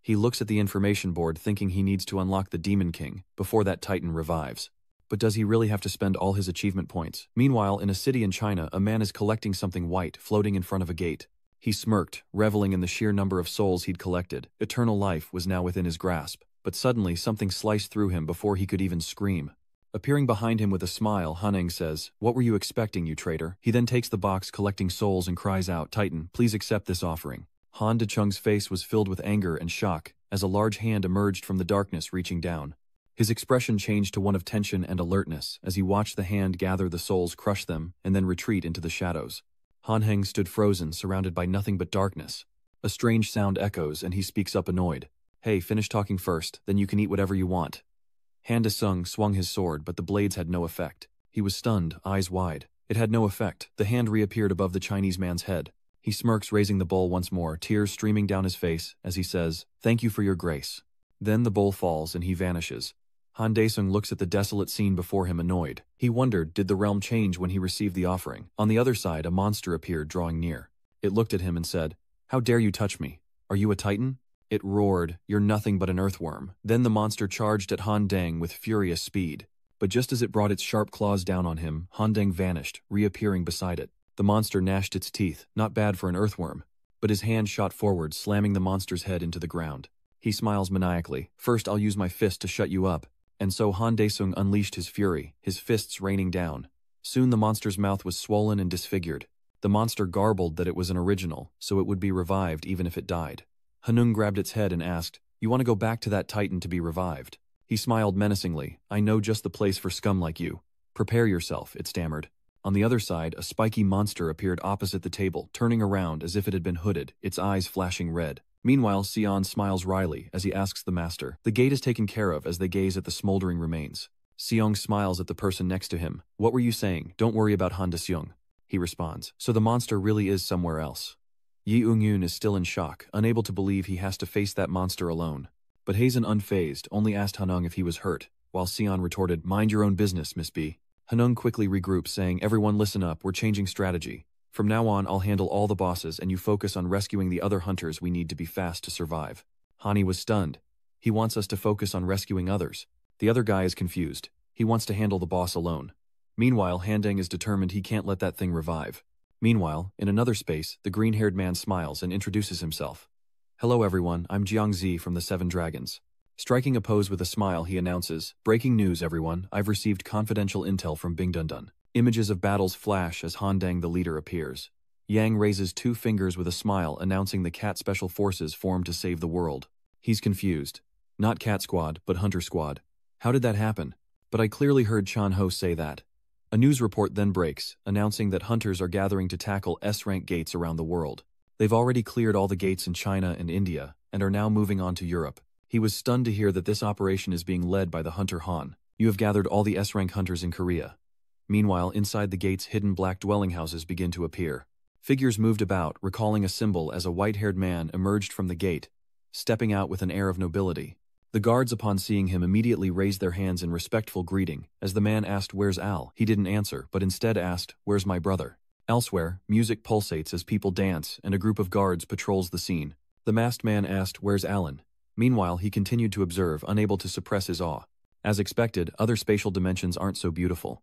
He looks at the information board thinking he needs to unlock the Demon King before that Titan revives. But does he really have to spend all his achievement points? Meanwhile, in a city in China, a man is collecting something white floating in front of a gate. He smirked, reveling in the sheer number of souls he'd collected. Eternal life was now within his grasp. But suddenly something sliced through him before he could even scream. Appearing behind him with a smile, Haneng says, "What were you expecting, you traitor?" He then takes the box collecting souls and cries out, "Titan, please accept this offering." Han De-chung's face was filled with anger and shock as a large hand emerged from the darkness, reaching down. His expression changed to one of tension and alertness as he watched the hand gather the souls, crush them, and then retreat into the shadows. Han Heng stood frozen, surrounded by nothing but darkness. A strange sound echoes and he speaks up annoyed. "Hey, finish talking first, then you can eat whatever you want." Han De-sung swung his sword, but the blades had no effect. He was stunned, eyes wide. It had no effect. The hand reappeared above the Chinese man's head. He smirks, raising the bowl once more, tears streaming down his face as he says, "Thank you for your grace." Then the bowl falls and he vanishes. Han De-sung looks at the desolate scene before him, annoyed. He wondered, did the realm change when he received the offering? On the other side, a monster appeared, drawing near. It looked at him and said, "How dare you touch me? Are you a Titan?" It roared, "You're nothing but an earthworm." Then the monster charged at Han Deng with furious speed. But just as it brought its sharp claws down on him, Han Deng vanished, reappearing beside it. The monster gnashed its teeth, not bad for an earthworm. But his hand shot forward, slamming the monster's head into the ground. He smiles maniacally. "First I'll use my fist to shut you up." And so Han De-sung unleashed his fury, his fists raining down. Soon the monster's mouth was swollen and disfigured. The monster garbled that it was an original, so it would be revived even if it died. Hanung grabbed its head and asked, "You want to go back to that Titan to be revived?" He smiled menacingly. "I know just the place for scum like you. Prepare yourself," it stammered. On the other side, a spiky monster appeared opposite the table, turning around as if it had been hooded, its eyes flashing red. Meanwhile, Sion smiles wryly as he asks the master. The gate is taken care of as they gaze at the smoldering remains. Seong smiles at the person next to him. "What were you saying? Don't worry about Han De-seung," he responds. So the monster really is somewhere else. Yi Ung-yoon is still in shock, unable to believe he has to face that monster alone. But Hazen, unfazed, only asked Hanung if he was hurt, while Sion retorted, "Mind your own business, Miss B." Hanung quickly regroups, saying, "Everyone listen up, we're changing strategy. From now on, I'll handle all the bosses and you focus on rescuing the other hunters. We need to be fast to survive." Hani was stunned. He wants us to focus on rescuing others. The other guy is confused. He wants to handle the boss alone. Meanwhile, Handeng is determined he can't let that thing revive. Meanwhile, in another space, the green-haired man smiles and introduces himself. "Hello everyone, I'm Jiangzi from the Seven Dragons." Striking a pose with a smile, he announces, "Breaking news everyone, I've received confidential intel from Bingdundun." Images of battles flash as Handeng the leader appears. Yang raises two fingers with a smile, announcing the Cat Special Forces formed to save the world. He's confused. Not Cat Squad, but Hunter Squad. How did that happen? But I clearly heard Chan Ho say that. A news report then breaks, announcing that hunters are gathering to tackle S-rank gates around the world. They've already cleared all the gates in China and India, and are now moving on to Europe. He was stunned to hear that this operation is being led by the Hunter Han. "You have gathered all the S-rank hunters in Korea." Meanwhile, inside the gates, hidden black dwelling houses begin to appear. Figures moved about, recalling a symbol as a white-haired man emerged from the gate, stepping out with an air of nobility. The guards, upon seeing him, immediately raised their hands in respectful greeting. As the man asked, "Where's Al?" he didn't answer, but instead asked, "Where's my brother?" Elsewhere, music pulsates as people dance, and a group of guards patrols the scene. The masked man asked, "Where's Alan?" Meanwhile, he continued to observe, unable to suppress his awe. As expected, other spatial dimensions aren't so beautiful.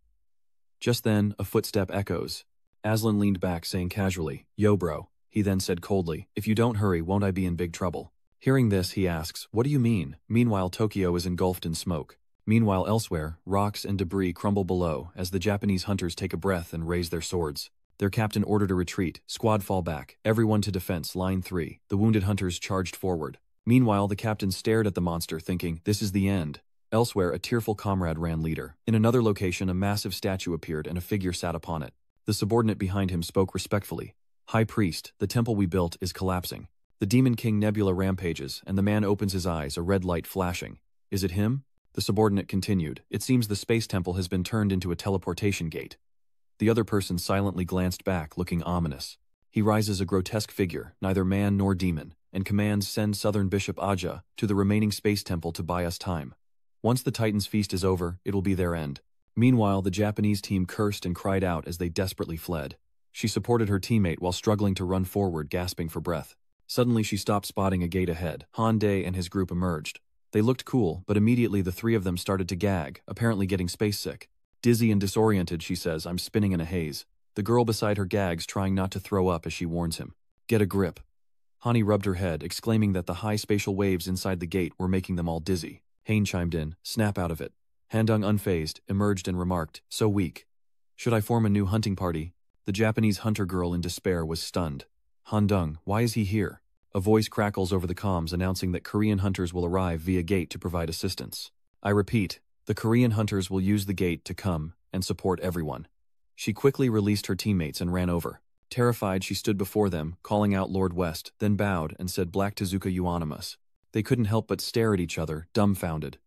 Just then, a footstep echoes. Aslan leaned back, saying casually, "Yo bro." he then said coldly. If you don't hurry, won't I be in big trouble? Hearing this, he asks, what do you mean? Meanwhile, Tokyo is engulfed in smoke. Meanwhile, elsewhere, rocks and debris crumble below as the Japanese hunters take a breath and raise their swords. Their captain ordered a retreat. Squad fall back. Everyone to defense. Line 3. The wounded hunters charged forward. Meanwhile, the captain stared at the monster, thinking, this is the end. Elsewhere, a tearful comrade ran leader. In another location, a massive statue appeared and a figure sat upon it. The subordinate behind him spoke respectfully. High priest, the temple we built is collapsing. The Demon King Nebula rampages, and the man opens his eyes, a red light flashing. Is it him? The subordinate continued. It seems the space temple has been turned into a teleportation gate. The other person silently glanced back, looking ominous. He rises, a grotesque figure, neither man nor demon, and commands send Southern Bishop Aja to the remaining space temple to buy us time. Once the Titan's feast is over, it will be their end. Meanwhile, the Japanese team cursed and cried out as they desperately fled. She supported her teammate while struggling to run forward, gasping for breath. Suddenly she stopped, spotting a gate ahead. Han Dae and his group emerged. They looked cool, but immediately the three of them started to gag, apparently getting space sick. Dizzy and disoriented, she says, I'm spinning in a haze. The girl beside her gags, trying not to throw up as she warns him. Get a grip. Hani rubbed her head, exclaiming that the high spatial waves inside the gate were making them all dizzy. Hain chimed in, snap out of it. Handong, unfazed, emerged and remarked, so weak. Should I form a new hunting party? The Japanese hunter girl in despair was stunned. Handong, why is he here? A voice crackles over the comms announcing that Korean hunters will arrive via gate to provide assistance. I repeat, the Korean hunters will use the gate to come and support everyone. She quickly released her teammates and ran over. Terrified, she stood before them, calling out Lord West, then bowed and said, Black Tezuka Euonymus. They couldn't help but stare at each other, dumbfounded.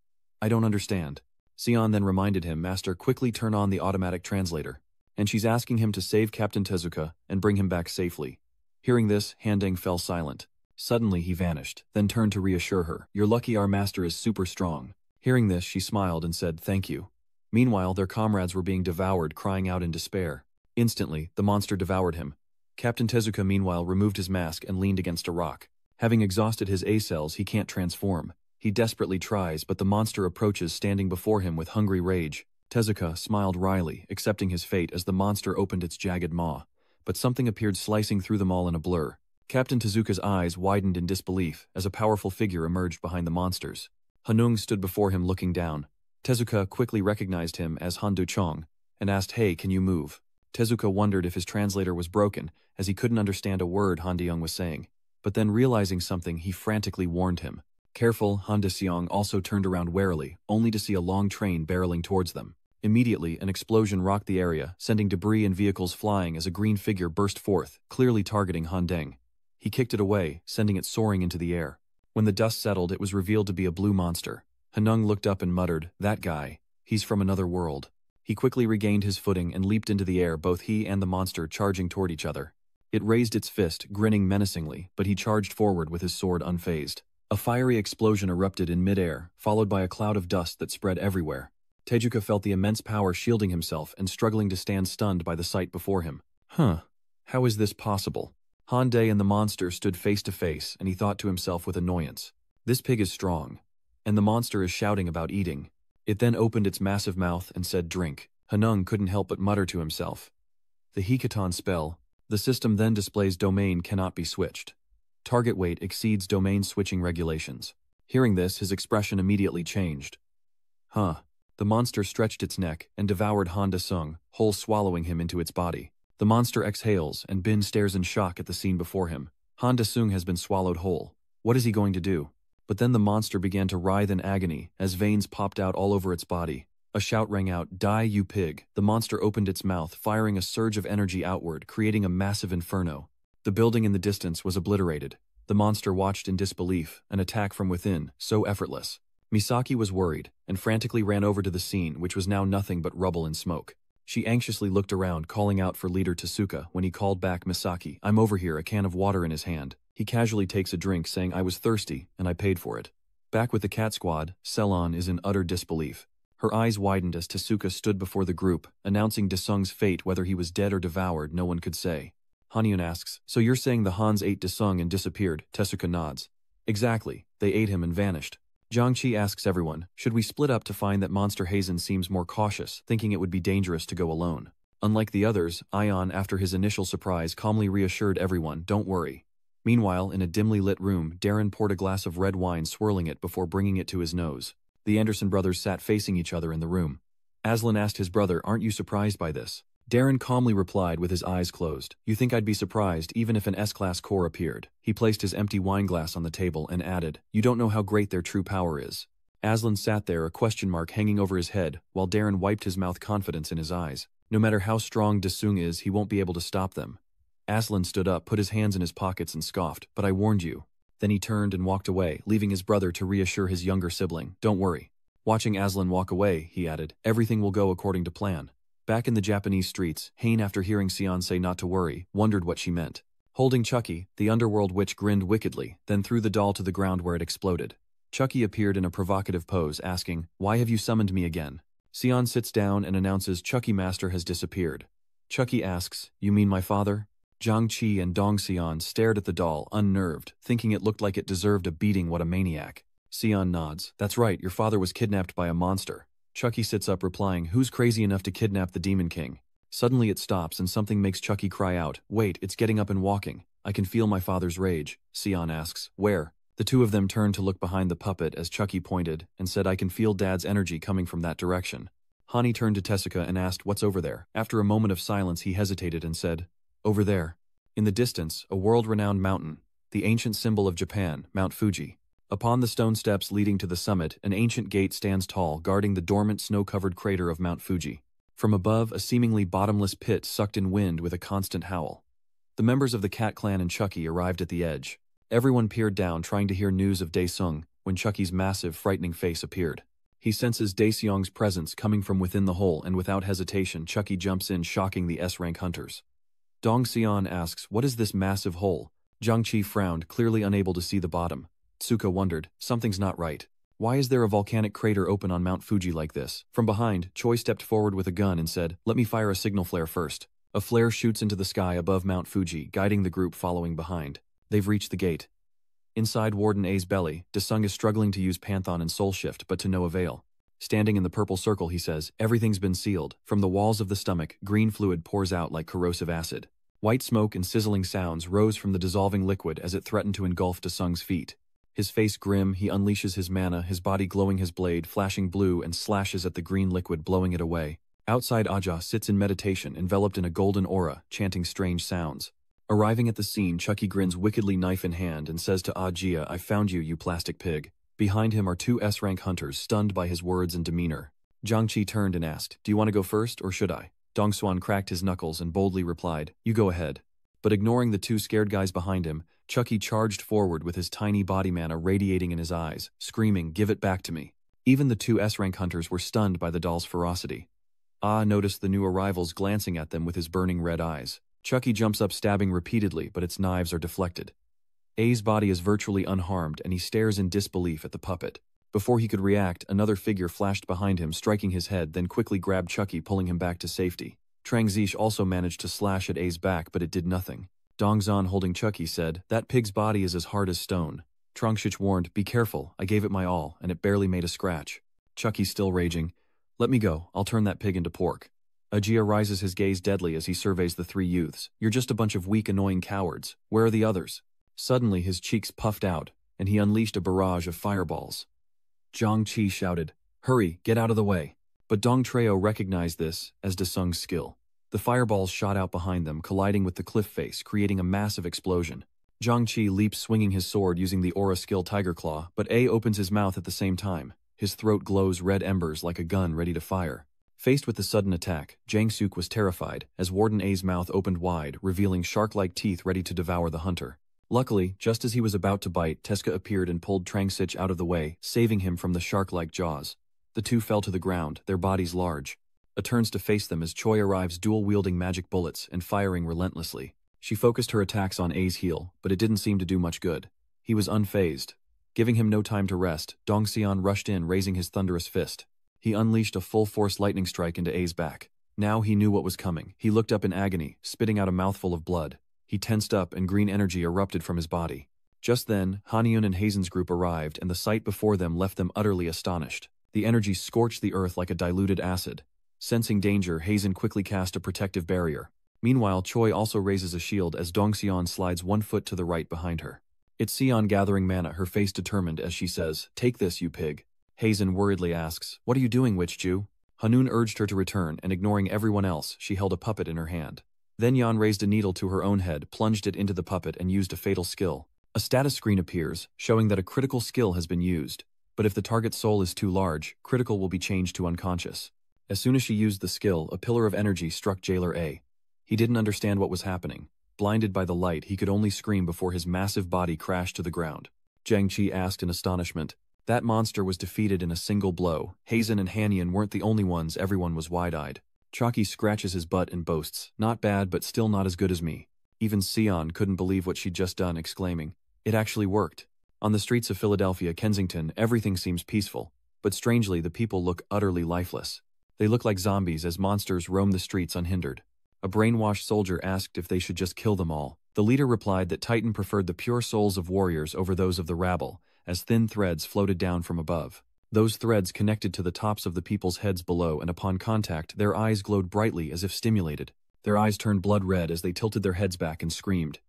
I don't understand. Sion then reminded him, Master, quickly turn on the automatic translator. And she's asking him to save Captain Tezuka and bring him back safely. Hearing this, Handeng fell silent. Suddenly he vanished, then turned to reassure her. You're lucky our master is super strong. Hearing this, she smiled and said, thank you. Meanwhile, their comrades were being devoured, crying out in despair. Instantly, the monster devoured him. Captain Tezuka meanwhile removed his mask and leaned against a rock. Having exhausted his A cells, he can't transform. He desperately tries, but the monster approaches, standing before him with hungry rage. Tezuka smiled wryly, accepting his fate as the monster opened its jagged maw. But something appeared, slicing through them all in a blur. Captain Tezuka's eyes widened in disbelief as a powerful figure emerged behind the monsters. Hanung stood before him looking down. Tezuka quickly recognized him as Han Du-chong and asked, hey, can you move? Tezuka wondered if his translator was broken, as he couldn't understand a word Han De-young was saying. But then realizing something, he frantically warned him. Careful, Han De-seong also turned around warily, only to see a long train barreling towards them. Immediately, an explosion rocked the area, sending debris and vehicles flying as a green figure burst forth, clearly targeting Han Deng. He kicked it away, sending it soaring into the air. When the dust settled, it was revealed to be a blue monster. Hanung looked up and muttered, that guy. He's from another world. He quickly regained his footing and leaped into the air, both he and the monster charging toward each other. It raised its fist, grinning menacingly, but he charged forward with his sword unfazed. A fiery explosion erupted in midair, followed by a cloud of dust that spread everywhere. Tezuka felt the immense power shielding himself and struggling to stand, stunned by the sight before him. How is this possible? Han Dae and the monster stood face to face, and he thought to himself with annoyance. This pig is strong, and the monster is shouting about eating. It then opened its massive mouth and said drink. Hanung couldn't help but mutter to himself. The Hikatan spell. The system then displays domain cannot be switched. Target weight exceeds domain switching regulations. Hearing this, his expression immediately changed. The monster stretched its neck and devoured Han De-sung, whole swallowing him into its body. The monster exhales, and Bin stares in shock at the scene before him. Han De-sung has been swallowed whole. What is he going to do? But then the monster began to writhe in agony as veins popped out all over its body. A shout rang out, die you pig. The monster opened its mouth, firing a surge of energy outward, creating a massive inferno. The building in the distance was obliterated. The monster watched in disbelief, an attack from within, so effortless. Misaki was worried, and frantically ran over to the scene, which was now nothing but rubble and smoke. She anxiously looked around, calling out for leader Tezuka. When he called back Misaki, I'm over here, a can of water in his hand. He casually takes a drink, saying, I was thirsty, and I paid for it. Back with the cat squad, Selon is in utter disbelief. Her eyes widened as Tezuka stood before the group, announcing De-sung's fate. Whether he was dead or devoured, no one could say. Hanyun asks, so you're saying the Hans ate De-sung and disappeared? Tezuka nods. Exactly, they ate him and vanished. Jiangqi asks everyone, should we split up to find that Monster Hazen seems more cautious, thinking it would be dangerous to go alone. Unlike the others, Ion, after his initial surprise, calmly reassured everyone, don't worry. Meanwhile, in a dimly lit room, Darren poured a glass of red wine, swirling it before bringing it to his nose. The Anderson brothers sat facing each other in the room. Aslan asked his brother, aren't you surprised by this? Darren calmly replied with his eyes closed, you think I'd be surprised even if an S-class core appeared. He placed his empty wine glass on the table and added, you don't know how great their true power is. Aslan sat there, a question mark hanging over his head, while Darren wiped his mouth, confidence in his eyes. No matter how strong Dasung is, he won't be able to stop them. Aslan stood up, put his hands in his pockets and scoffed, but I warned you. Then he turned and walked away, leaving his brother to reassure his younger sibling, don't worry. Watching Aslan walk away, he added, everything will go according to plan. Back in the Japanese streets, Hayne, after hearing Sion say not to worry, wondered what she meant. Holding Chucky, the underworld witch grinned wickedly, then threw the doll to the ground where it exploded. Chucky appeared in a provocative pose, asking, why have you summoned me again? Sion sits down and announces Chucky Master has disappeared. Chucky asks, you mean my father? Zhang Qi and Dong Sion stared at the doll, unnerved, thinking it looked like it deserved a beating. What a maniac. Sion nods. That's right, your father was kidnapped by a monster. Chucky sits up, replying, who's crazy enough to kidnap the Demon King? Suddenly it stops and something makes Chucky cry out, wait, it's getting up and walking. I can feel my father's rage. Sion asks, where? The two of them turned to look behind the puppet as Chucky pointed and said, I can feel Dad's energy coming from that direction. Hani turned to Tessica and asked, what's over there? After a moment of silence, he hesitated and said, over there. In the distance, a world-renowned mountain, the ancient symbol of Japan, Mount Fuji. Upon the stone steps leading to the summit, an ancient gate stands tall, guarding the dormant snow-covered crater of Mount Fuji. From above, a seemingly bottomless pit sucked in wind with a constant howl. The members of the Cat Clan and Chucky arrived at the edge. Everyone peered down, trying to hear news of Daesung, when Chucky's massive, frightening face appeared. He senses Daeseong's presence coming from within the hole, and without hesitation, Chucky jumps in, shocking the S-rank hunters. Dong Sion asks, what is this massive hole? Zhang Qi frowned, clearly unable to see the bottom. Tsuka wondered, something's not right. Why is there a volcanic crater open on Mount Fuji like this? From behind, Choi stepped forward with a gun and said, let me fire a signal flare first. A flare shoots into the sky above Mount Fuji, guiding the group following behind. They've reached the gate. Inside Warden A's belly, Dasung is struggling to use Pantheon and Soul Shift, but to no avail. Standing in the purple circle, he says, everything's been sealed. From the walls of the stomach, green fluid pours out like corrosive acid. White smoke and sizzling sounds rose from the dissolving liquid as it threatened to engulf Dasung's feet. His face grim, he unleashes his mana, his body glowing, his blade flashing blue, and slashes at the green liquid, blowing it away. Outside, Aja sits in meditation, enveloped in a golden aura, chanting strange sounds. Arriving at the scene, Chucky grins wickedly, knife in hand, and says to Ajia, I found you, you plastic pig. Behind him are two S-rank hunters, stunned by his words and demeanor. Zhang Qi turned and asked, do you want to go first, or should I? Dong Xuan cracked his knuckles and boldly replied, you go ahead. But ignoring the two scared guys behind him, Chucky charged forward with his tiny body mana radiating in his eyes, screaming, give it back to me. Even the two S-rank hunters were stunned by the doll's ferocity. Ah noticed the new arrivals glancing at them with his burning red eyes. Chucky jumps up, stabbing repeatedly, but its knives are deflected. A's body is virtually unharmed, and he stares in disbelief at the puppet. Before he could react, another figure flashed behind him, striking his head, then quickly grabbed Chucky, pulling him back to safety. Trang Zish also managed to slash at A's back, but it did nothing. Dong Zan, holding Chucky, said, that pig's body is as hard as stone. Trongshich warned, be careful, I gave it my all, and it barely made a scratch. Chucky still raging, let me go, I'll turn that pig into pork. Ajia rises, his gaze deadly as he surveys the three youths. You're just a bunch of weak, annoying cowards. Where are the others? Suddenly his cheeks puffed out, and he unleashed a barrage of fireballs. Zhang Qi shouted, hurry, get out of the way. But Dong Treo recognized this as Dasung's skill. The fireballs shot out behind them, colliding with the cliff face, creating a massive explosion. Zhang Qi leaps, swinging his sword using the aura skill Tiger Claw, but A opens his mouth at the same time. His throat glows red embers like a gun ready to fire. Faced with the sudden attack, Jang Suk was terrified, as Warden A's mouth opened wide, revealing shark-like teeth ready to devour the hunter. Luckily, just as he was about to bite, Teska appeared and pulled Trangsich out of the way, saving him from the shark-like jaws. The two fell to the ground, their bodies large. A turns to face them as Choi arrives, dual-wielding magic bullets and firing relentlessly. She focused her attacks on A's heel, but it didn't seem to do much good. He was unfazed. Giving him no time to rest, Dong Xian rushed in, raising his thunderous fist. He unleashed a full-force lightning strike into A's back. Now he knew what was coming. He looked up in agony, spitting out a mouthful of blood. He tensed up and green energy erupted from his body. Just then, Hanyun and Hazen's group arrived, and the sight before them left them utterly astonished. The energy scorched the earth like a diluted acid. Sensing danger, Hazen quickly cast a protective barrier. Meanwhile, Choi also raises a shield as Dongxian slides 1 foot to the right behind her. It's Sion gathering mana, her face determined as she says, "Take this, you pig." Hazen worriedly asks, "What are you doing, witch Jew?" Hanun urged her to return, and ignoring everyone else, she held a puppet in her hand. Then Yan raised a needle to her own head, plunged it into the puppet, and used a fatal skill. A status screen appears, showing that a critical skill has been used. But if the target's soul is too large, critical will be changed to unconscious. As soon as she used the skill, a pillar of energy struck Jailer A. He didn't understand what was happening. Blinded by the light, he could only scream before his massive body crashed to the ground. Jiang Qi asked in astonishment. That monster was defeated in a single blow. Hazen and Hanian weren't the only ones, everyone was wide-eyed. Chalky scratches his butt and boasts, "Not bad, but still not as good as me." Even Sion couldn't believe what she'd just done, exclaiming, "It actually worked." On the streets of Philadelphia, Kensington, everything seems peaceful. But strangely, the people look utterly lifeless. They look like zombies as monsters roam the streets unhindered. A brainwashed soldier asked if they should just kill them all. The leader replied that Titan preferred the pure souls of warriors over those of the rabble, as thin threads floated down from above. Those threads connected to the tops of the people's heads below, and upon contact, their eyes glowed brightly as if stimulated. Their eyes turned blood red as they tilted their heads back and screamed.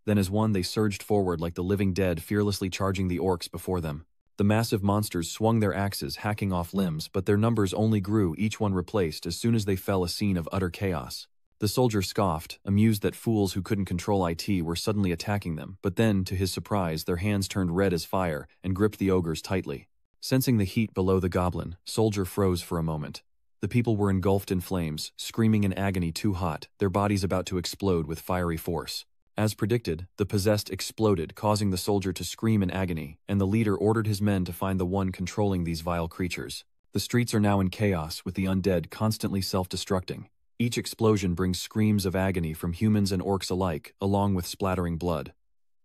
Then as one, they surged forward like the living dead, fearlessly charging the orcs before them. The massive monsters swung their axes, hacking off limbs, but their numbers only grew, each one replaced as soon as they fell, a scene of utter chaos. The soldier scoffed, amused that fools who couldn't control IT were suddenly attacking them, but then, to his surprise, their hands turned red as fire and gripped the ogres tightly. Sensing the heat below the goblin, soldier froze for a moment. The people were engulfed in flames, screaming in agony, too hot, their bodies about to explode with fiery force. As predicted, the possessed exploded, causing the soldier to scream in agony, and the leader ordered his men to find the one controlling these vile creatures. The streets are now in chaos, with the undead constantly self-destructing. Each explosion brings screams of agony from humans and orcs alike, along with splattering blood.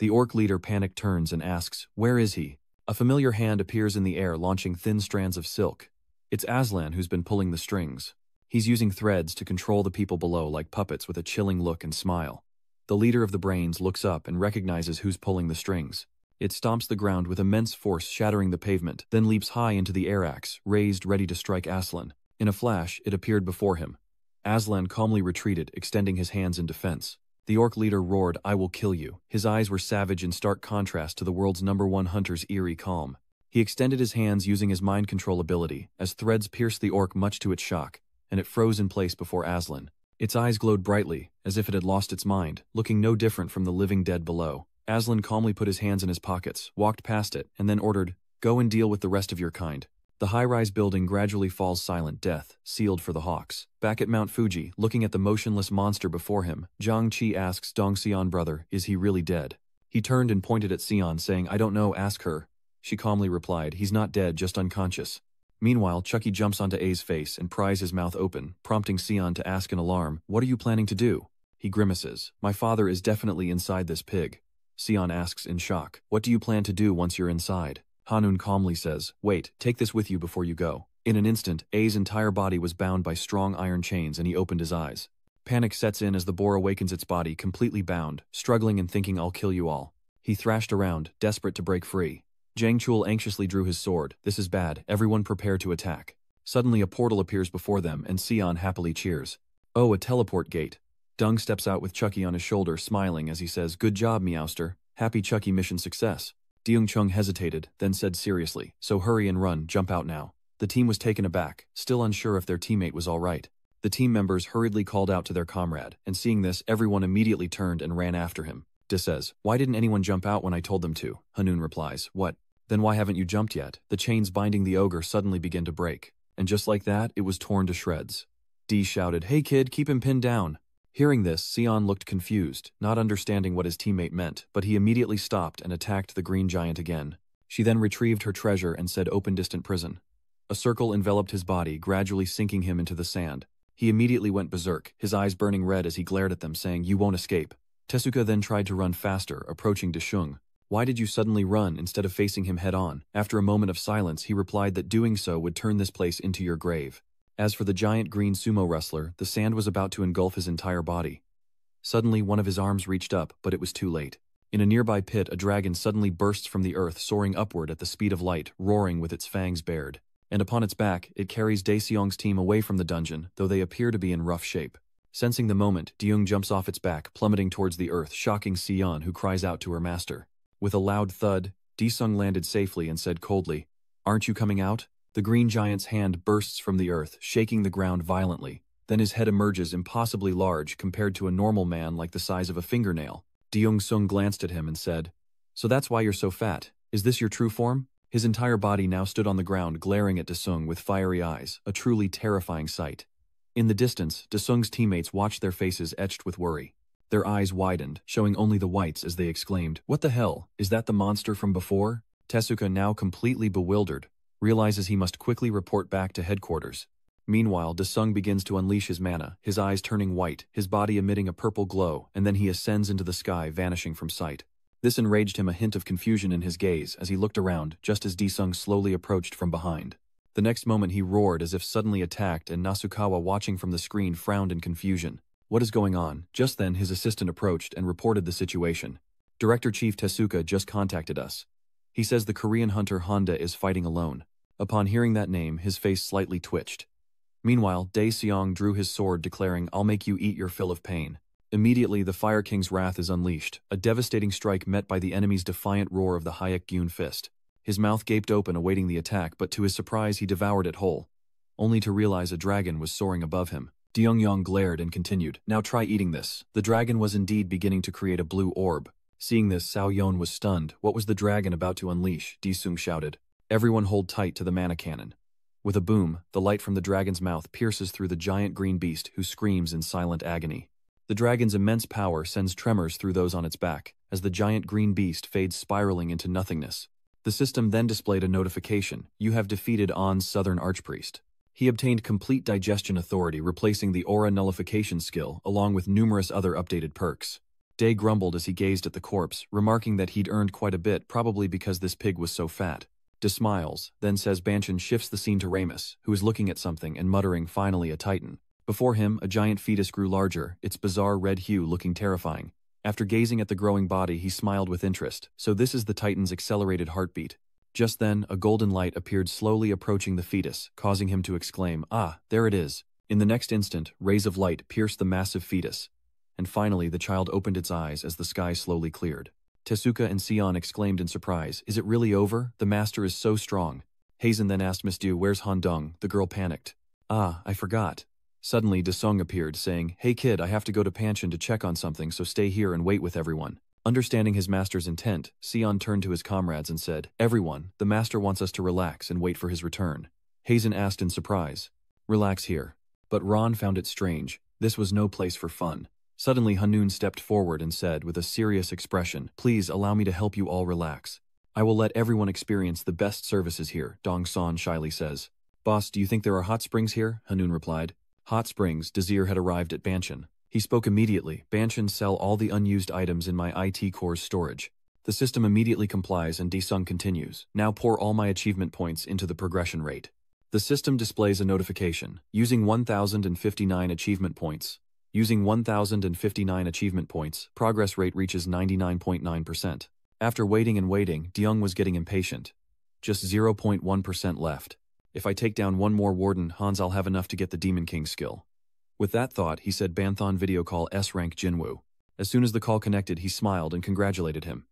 The orc leader panicked turns and asks, "Where is he?" A familiar hand appears in the air, launching thin strands of silk. It's Aslan who's been pulling the strings. He's using threads to control the people below like puppets, with a chilling look and smile. The leader of the brains looks up and recognizes who's pulling the strings. It stomps the ground with immense force, shattering the pavement, then leaps high into the air, axe raised, ready to strike Aslan. In a flash, it appeared before him. Aslan calmly retreated, extending his hands in defense. The orc leader roared, "I will kill you." His eyes were savage, in stark contrast to the world's #1 hunter's eerie calm. He extended his hands using his mind control ability, as threads pierced the orc much to its shock, and it froze in place before Aslan. Its eyes glowed brightly, as if it had lost its mind, looking no different from the living dead below. Aslan calmly put his hands in his pockets, walked past it, and then ordered, "Go and deal with the rest of your kind." The high-rise building gradually falls silent, death, sealed for the Hawks. Back at Mount Fuji, looking at the motionless monster before him, Jiang Qi asks Dongxian, "Brother, is he really dead?" He turned and pointed at Sion, saying, "I don't know, ask her." She calmly replied, "He's not dead, just unconscious." Meanwhile, Chucky jumps onto A's face and pries his mouth open, prompting Sion to ask in alarm, "What are you planning to do?" He grimaces, "My father is definitely inside this pig." Sion asks in shock, "What do you plan to do once you're inside?" Hanun calmly says, "Wait, take this with you before you go." In an instant, A's entire body was bound by strong iron chains, and he opened his eyes. Panic sets in as the boar awakens, its body completely bound, struggling and thinking, "I'll kill you all." He thrashed around, desperate to break free. Jiang Chul anxiously drew his sword. "This is bad, everyone prepare to attack." Suddenly a portal appears before them, and Sion happily cheers. "Oh, a teleport gate." Dung steps out with Chucky on his shoulder, smiling as he says, "Good job, Meowster. Happy Chucky mission success." Deung Chung hesitated, then said seriously, "So hurry and run, jump out now." The team was taken aback, still unsure if their teammate was all right. The team members hurriedly called out to their comrade, and seeing this, everyone immediately turned and ran after him. De says, "Why didn't anyone jump out when I told them to?" Hanun replies, "What? Then why haven't you jumped yet?" The chains binding the ogre suddenly begin to break, and just like that, it was torn to shreds. D shouted, "Hey kid, keep him pinned down." Hearing this, Sion looked confused, not understanding what his teammate meant, but he immediately stopped and attacked the green giant again. She then retrieved her treasure and said, "Open distant prison." A circle enveloped his body, gradually sinking him into the sand. He immediately went berserk, his eyes burning red as he glared at them, saying, "You won't escape." Tezuka then tried to run faster, approaching Deshung. "Why did you suddenly run instead of facing him head-on?" After a moment of silence, he replied that doing so would turn this place into your grave. As for the giant green sumo wrestler, the sand was about to engulf his entire body. Suddenly, one of his arms reached up, but it was too late. In a nearby pit, a dragon suddenly bursts from the earth, soaring upward at the speed of light, roaring with its fangs bared. and upon its back, it carries Daeseong's team away from the dungeon, though they appear to be in rough shape. Sensing the moment, Deyoung jumps off its back, plummeting towards the earth, shocking Sion, who cries out to her master. With a loud thud, Daesung landed safely and said coldly, "Aren't you coming out?" The green giant's hand bursts from the earth, shaking the ground violently. Then his head emerges impossibly large compared to a normal man like the size of a fingernail. Deyoung-sung glanced at him and said, "So that's why you're so fat. Is this your true form?" His entire body now stood on the ground glaring at Daesung with fiery eyes, a truly terrifying sight. In the distance, Daesung's teammates watched their faces etched with worry. Their eyes widened, showing only the whites as they exclaimed, "What the hell? Is that the monster from before?" Tezuka, now completely bewildered, realizes he must quickly report back to headquarters. Meanwhile, Daesung begins to unleash his mana, his eyes turning white, his body emitting a purple glow, and then he ascends into the sky, vanishing from sight. This enraged him, a hint of confusion in his gaze as he looked around, just as Daesung slowly approached from behind. The next moment he roared as if suddenly attacked, and Nasukawa, watching from the screen, frowned in confusion. "What is going on?" Just then his assistant approached and reported the situation. "Director Chief Tezuka just contacted us. He says the Korean hunter Honda is fighting alone." Upon hearing that name, his face slightly twitched. Meanwhile, Daeseong drew his sword, declaring, "I'll make you eat your fill of pain." Immediately, the Fire King's wrath is unleashed, a devastating strike met by the enemy's defiant roar of the Hayek-Gyun fist. His mouth gaped open awaiting the attack, but to his surprise he devoured it whole, only to realize a dragon was soaring above him. Deyoung glared and continued, "Now try eating this." The dragon was indeed beginning to create a blue orb. Seeing this, Sao Yeon was stunned. What was the dragon about to unleash? Daesung shouted. "Everyone hold tight to the mana cannon." With a boom, the light from the dragon's mouth pierces through the giant green beast, who screams in silent agony. The dragon's immense power sends tremors through those on its back, as the giant green beast fades, spiraling into nothingness. The system then displayed a notification: "You have defeated On's Southern Archpriest." He obtained complete digestion authority, replacing the aura nullification skill, along with numerous other updated perks. Day grumbled as he gazed at the corpse, remarking that he'd earned quite a bit, probably because this pig was so fat. De smiles, then says Banshin shifts the scene to Ramus, who is looking at something and muttering, "Finally a titan." Before him, a giant fetus grew larger, its bizarre red hue looking terrifying. After gazing at the growing body, he smiled with interest. "So this is the titan's accelerated heartbeat." Just then, a golden light appeared slowly approaching the fetus, causing him to exclaim, "Ah, there it is." In the next instant, rays of light pierced the massive fetus. And finally, the child opened its eyes as the sky slowly cleared. Tezuka and Sion exclaimed in surprise, "Is it really over? The master is so strong." Hazen then asked Miss Du, "Where's Han-dong?" The girl panicked. "Ah, I forgot." Suddenly, Daesung appeared, saying, "Hey kid, I have to go to Panshin to check on something, so stay here and wait with everyone." Understanding his master's intent, Sion turned to his comrades and said, "Everyone, the master wants us to relax and wait for his return." Hazen asked in surprise, "Relax here." But Ron found it strange. This was no place for fun. Suddenly, Hanun stepped forward and said with a serious expression, "Please allow me to help you all relax. I will let everyone experience the best services here," Dong-san shyly says. "Boss, do you think there are hot springs here?" Hanun replied. Hot springs. Desir had arrived at Banshin. He spoke immediately. "Banshin, sell all the unused items in my IT core's storage." The system immediately complies and Daesung continues, "Now pour all my achievement points into the progression rate." The system displays a notification. Using 1,059 achievement points. Using 1,059 achievement points, progress rate reaches 99.9%. After waiting and waiting, Deyoung was getting impatient. Just 0.1% left. If I take down one more warden, Hans, I'll have enough to get the Demon King skill. With that thought, he said, "Banthon video call S-rank Jinwoo." As soon as the call connected, he smiled and congratulated him.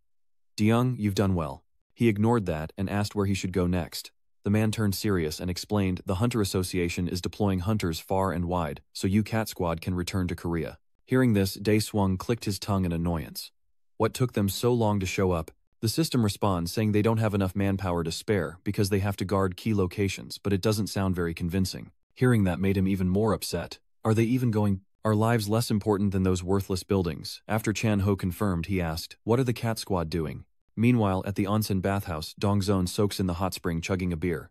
"Deyoung, you've done well." He ignored that and asked where he should go next. The man turned serious and explained, "The Hunter Association is deploying hunters far and wide, so you Cat Squad can return to Korea." Hearing this, Dae-swung clicked his tongue in annoyance. What took them so long to show up? The system responds saying they don't have enough manpower to spare because they have to guard key locations, but it doesn't sound very convincing. Hearing that made him even more upset. Are they even going? Are lives less important than those worthless buildings? After Chan Ho confirmed, he asked, "What are the Cat Squad doing?" Meanwhile, at the onsen bathhouse, Dongzone soaks in the hot spring chugging a beer.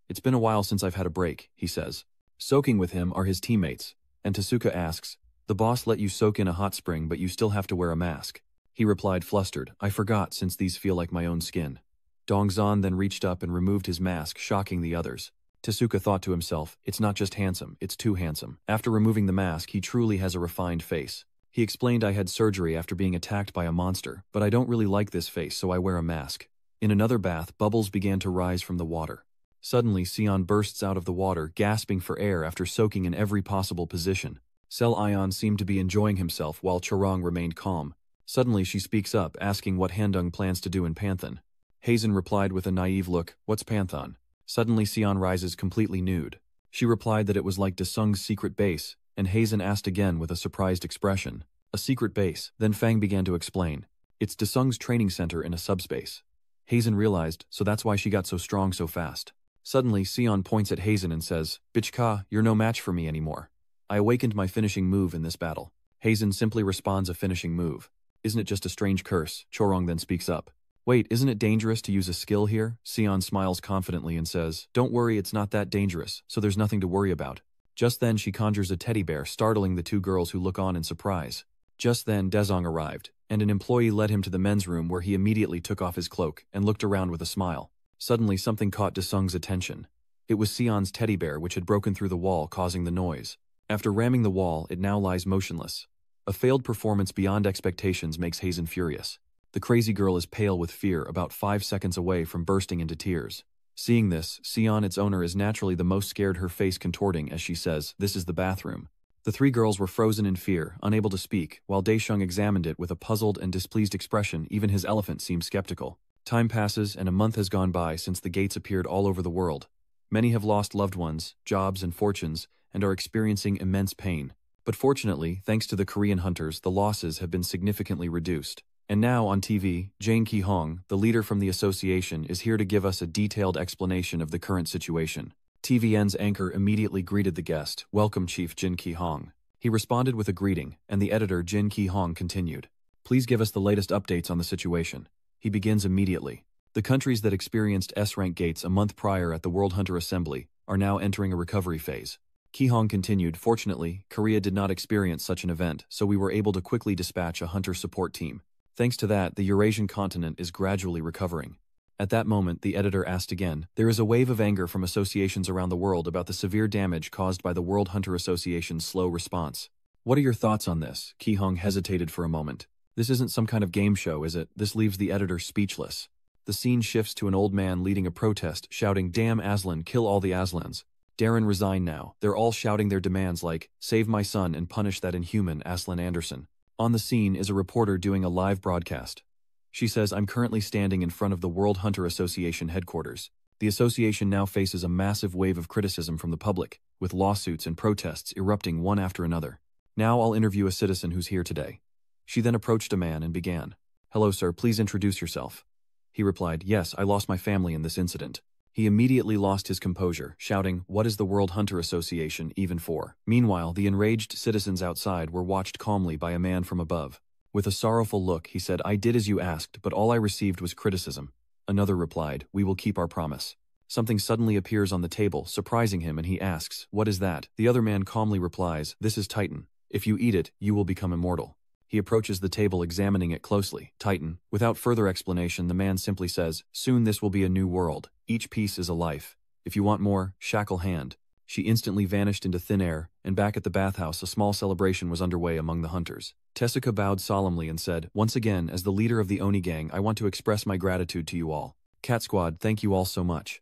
"It's been a while since I've had a break," he says. Soaking with him are his teammates, and Tezuka asks, "The boss let you soak in a hot spring but you still have to wear a mask." He replied flustered, "I forgot since these feel like my own skin." Dongzon then reached up and removed his mask, shocking the others. Tezuka thought to himself, "It's not just handsome, it's too handsome." After removing the mask, he truly has a refined face. He explained, "I had surgery after being attacked by a monster, but I don't really like this face, so I wear a mask." In another bath, bubbles began to rise from the water. Suddenly, Sion bursts out of the water, gasping for air after soaking in every possible position. Sel Ion seemed to be enjoying himself while Chorong remained calm. Suddenly she speaks up, asking what Handung plans to do in Panthan. Hazen replied with a naive look, "What's Panthan?" Suddenly Sion rises completely nude. She replied that it was like Desung's secret base, and Hazen asked again with a surprised expression. "A secret base?" Then Fang began to explain. "It's Desung's training center in a subspace." Hazen realized, so that's why she got so strong so fast. Suddenly, Sion points at Hazen and says, "Bichka, you're no match for me anymore. I awakened my finishing move in this battle." Hazen simply responds a finishing move. "Isn't it just a strange curse?" Chorong then speaks up. "Wait, isn't it dangerous to use a skill here?" Sion smiles confidently and says, "Don't worry, it's not that dangerous, so there's nothing to worry about." Just then she conjures a teddy bear, startling the two girls who look on in surprise. Just then Dezong arrived, and an employee led him to the men's room where he immediately took off his cloak and looked around with a smile. Suddenly something caught Desung's attention. It was Sion's teddy bear which had broken through the wall, causing the noise. After ramming the wall, it now lies motionless. A failed performance beyond expectations makes Hazen furious. The crazy girl is pale with fear, about 5 seconds away from bursting into tears. Seeing this, Sion, its owner, is naturally the most scared, her face contorting as she says, "This is the bathroom." The three girls were frozen in fear, unable to speak, while Daeshung examined it with a puzzled and displeased expression. Even his elephant seemed skeptical. Time passes and a month has gone by since the gates appeared all over the world. Many have lost loved ones, jobs and fortunes, and are experiencing immense pain. But fortunately, thanks to the Korean hunters, the losses have been significantly reduced. And now on TV, Jane Ki-hong, the leader from the association, is here to give us a detailed explanation of the current situation. TVN's anchor immediately greeted the guest, "Welcome, Chief Jin Ki-hong." He responded with a greeting, and the editor Jin Ki-hong continued, "Please give us the latest updates on the situation." He begins immediately. The countries that experienced S-rank gates a month prior at the World Hunter Assembly are now entering a recovery phase. Ki-hong continued, "Fortunately, Korea did not experience such an event, so we were able to quickly dispatch a hunter support team. Thanks to that, the Eurasian continent is gradually recovering." At that moment, the editor asked again, "There is a wave of anger from associations around the world about the severe damage caused by the World Hunter Association's slow response. What are your thoughts on this?" Ki-hong hesitated for a moment. "This isn't some kind of game show, is it?" This leaves the editor speechless. The scene shifts to an old man leading a protest, shouting, "Damn Aslan, kill all the Aslans. Darren, resign now." They're all shouting their demands like, "Save my son and punish that inhuman Aslan Anderson." On the scene is a reporter doing a live broadcast. She says, "I'm currently standing in front of the World Hunter Association headquarters. The association now faces a massive wave of criticism from the public, with lawsuits and protests erupting one after another. Now I'll interview a citizen who's here today." She then approached a man and began, "Hello sir, please introduce yourself." He replied, "Yes, I lost my family in this incident." He immediately lost his composure, shouting, "What is the World Hunter Association even for?" Meanwhile, the enraged citizens outside were watched calmly by a man from above. With a sorrowful look, he said, "I did as you asked, but all I received was criticism." Another replied, "We will keep our promise." Something suddenly appears on the table, surprising him, and he asks, "What is that?" The other man calmly replies, "This is Titan. If you eat it, you will become immortal." He approaches the table, examining it closely. Titan. Without further explanation, the man simply says, "Soon this will be a new world. Each piece is a life. If you want more, shackle hand." She instantly vanished into thin air, and back at the bathhouse a small celebration was underway among the hunters. Tessica bowed solemnly and said, "Once again, as the leader of the Oni gang, I want to express my gratitude to you all. Cat Squad, thank you all so much."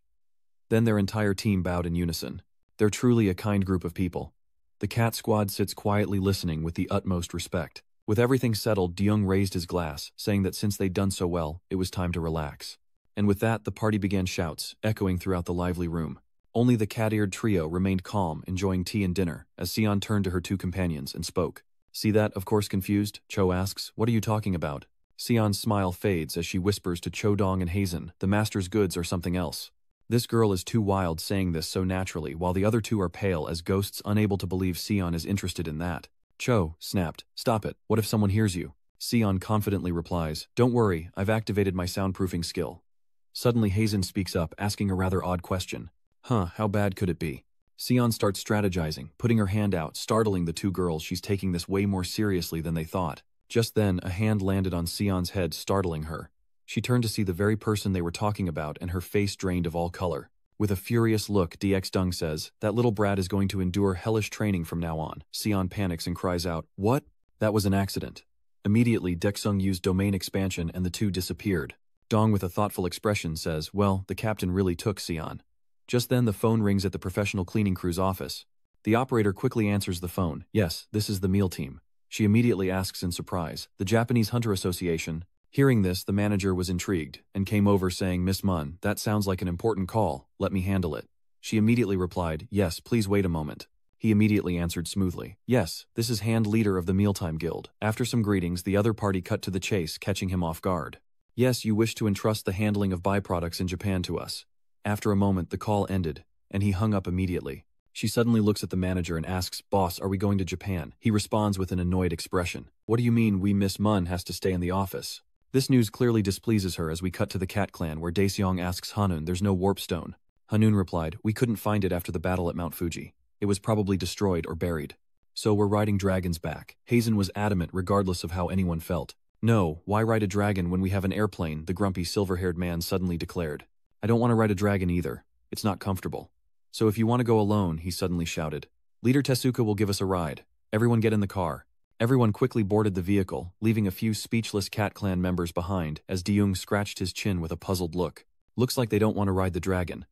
Then their entire team bowed in unison. They're truly a kind group of people. The Cat Squad sits quietly listening with the utmost respect. With everything settled, Deung raised his glass, saying that since they'd done so well, it was time to relax. And with that, the party began shouts, echoing throughout the lively room. Only the cat-eared trio remained calm, enjoying tea and dinner, as Sion turned to her two companions and spoke. "See that, of course confused?" Cho asks, "What are you talking about?" Sion's smile fades as she whispers to Cho Dong and Hazen, "The master's goods are something else." This girl is too wild, saying this so naturally, while the other two are pale as ghosts, unable to believe Sion is interested in that. Cho snapped, "Stop it, what if someone hears you?" Sion confidently replies, "Don't worry, I've activated my soundproofing skill." Suddenly Hazen speaks up, asking a rather odd question. How bad could it be?" Sion starts strategizing, putting her hand out, startling the two girls. She's taking this way more seriously than they thought. Just then, a hand landed on Sion's head, startling her. She turned to see the very person they were talking about, and her face drained of all color. With a furious look, DX Dung says, "That little brat is going to endure hellish training from now on." Sion panics and cries out, "What?" "That was an accident." Immediately, Dexung used domain expansion and the two disappeared. Dong, with a thoughtful expression, says, "Well, the captain really took Sion." Just then the phone rings at the professional cleaning crew's office. The operator quickly answers the phone. Yes, this is the meal team. She immediately asks in surprise, the Japanese Hunter Association. Hearing this, the manager was intrigued, and came over saying, Miss Mun, that sounds like an important call, let me handle it. She immediately replied, yes, please wait a moment. He immediately answered smoothly, yes, this is hand leader of the Mealtime Guild. After some greetings, the other party cut to the chase, catching him off guard. Yes, you wish to entrust the handling of byproducts in Japan to us. After a moment, the call ended, and he hung up immediately. She suddenly looks at the manager and asks, boss, are we going to Japan? He responds with an annoyed expression. What do you mean we Miss Mun has to stay in the office? This news clearly displeases her as we cut to the Cat Clan where Daeseong asks Hanun there's no warp stone. Hanun replied, we couldn't find it after the battle at Mount Fuji. It was probably destroyed or buried. So we're riding dragons back. Hazen was adamant regardless of how anyone felt. No, why ride a dragon when we have an airplane, the grumpy silver-haired man suddenly declared. I don't want to ride a dragon either. It's not comfortable. So if you want to go alone, he suddenly shouted. Leader Tezuka will give us a ride. Everyone get in the car. Everyone quickly boarded the vehicle, leaving a few speechless Cat Clan members behind as Deyoung scratched his chin with a puzzled look. Looks like they don't want to ride the dragon.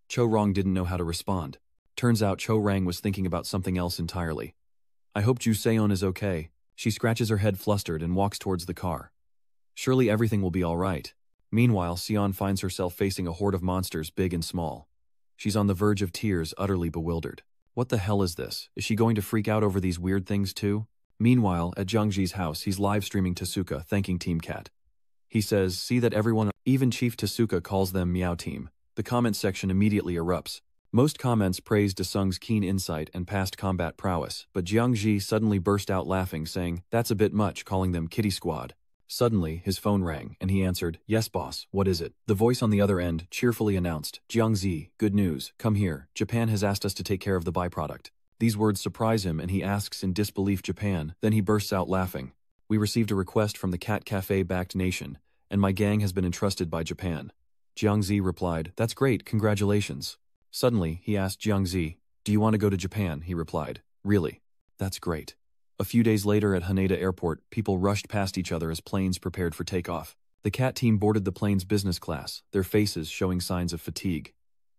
Cho Rong didn't know how to respond. Turns out Cho Rang was thinking about something else entirely. I hope Ju Seon is okay. She scratches her head flustered and walks towards the car. Surely everything will be all right. Meanwhile, Seon finds herself facing a horde of monsters big and small. She's on the verge of tears, utterly bewildered. What the hell is this? Is she going to freak out over these weird things too? Meanwhile, at Jiangji's house, he's live-streaming Tezuka, thanking Team Cat. He says, see that everyone, even Chief Tezuka calls them Meow Team. The comment section immediately erupts. Most comments praise Daesung's keen insight and past combat prowess, but Jiangji suddenly burst out laughing, saying, that's a bit much, calling them Kitty Squad. Suddenly, his phone rang, and he answered, yes boss, what is it? The voice on the other end cheerfully announced, Jiangzi, good news, come here, Japan has asked us to take care of the byproduct. These words surprise him and he asks in disbelief Japan, then he bursts out laughing. We received a request from the Cat Cafe-backed nation, and my gang has been entrusted by Japan. Jiangzi replied, that's great, congratulations. Suddenly, he asked Jiangzi, do you want to go to Japan? He replied, really? That's great. A few days later at Haneda Airport, people rushed past each other as planes prepared for takeoff. The Cat team boarded the plane's business class, their faces showing signs of fatigue.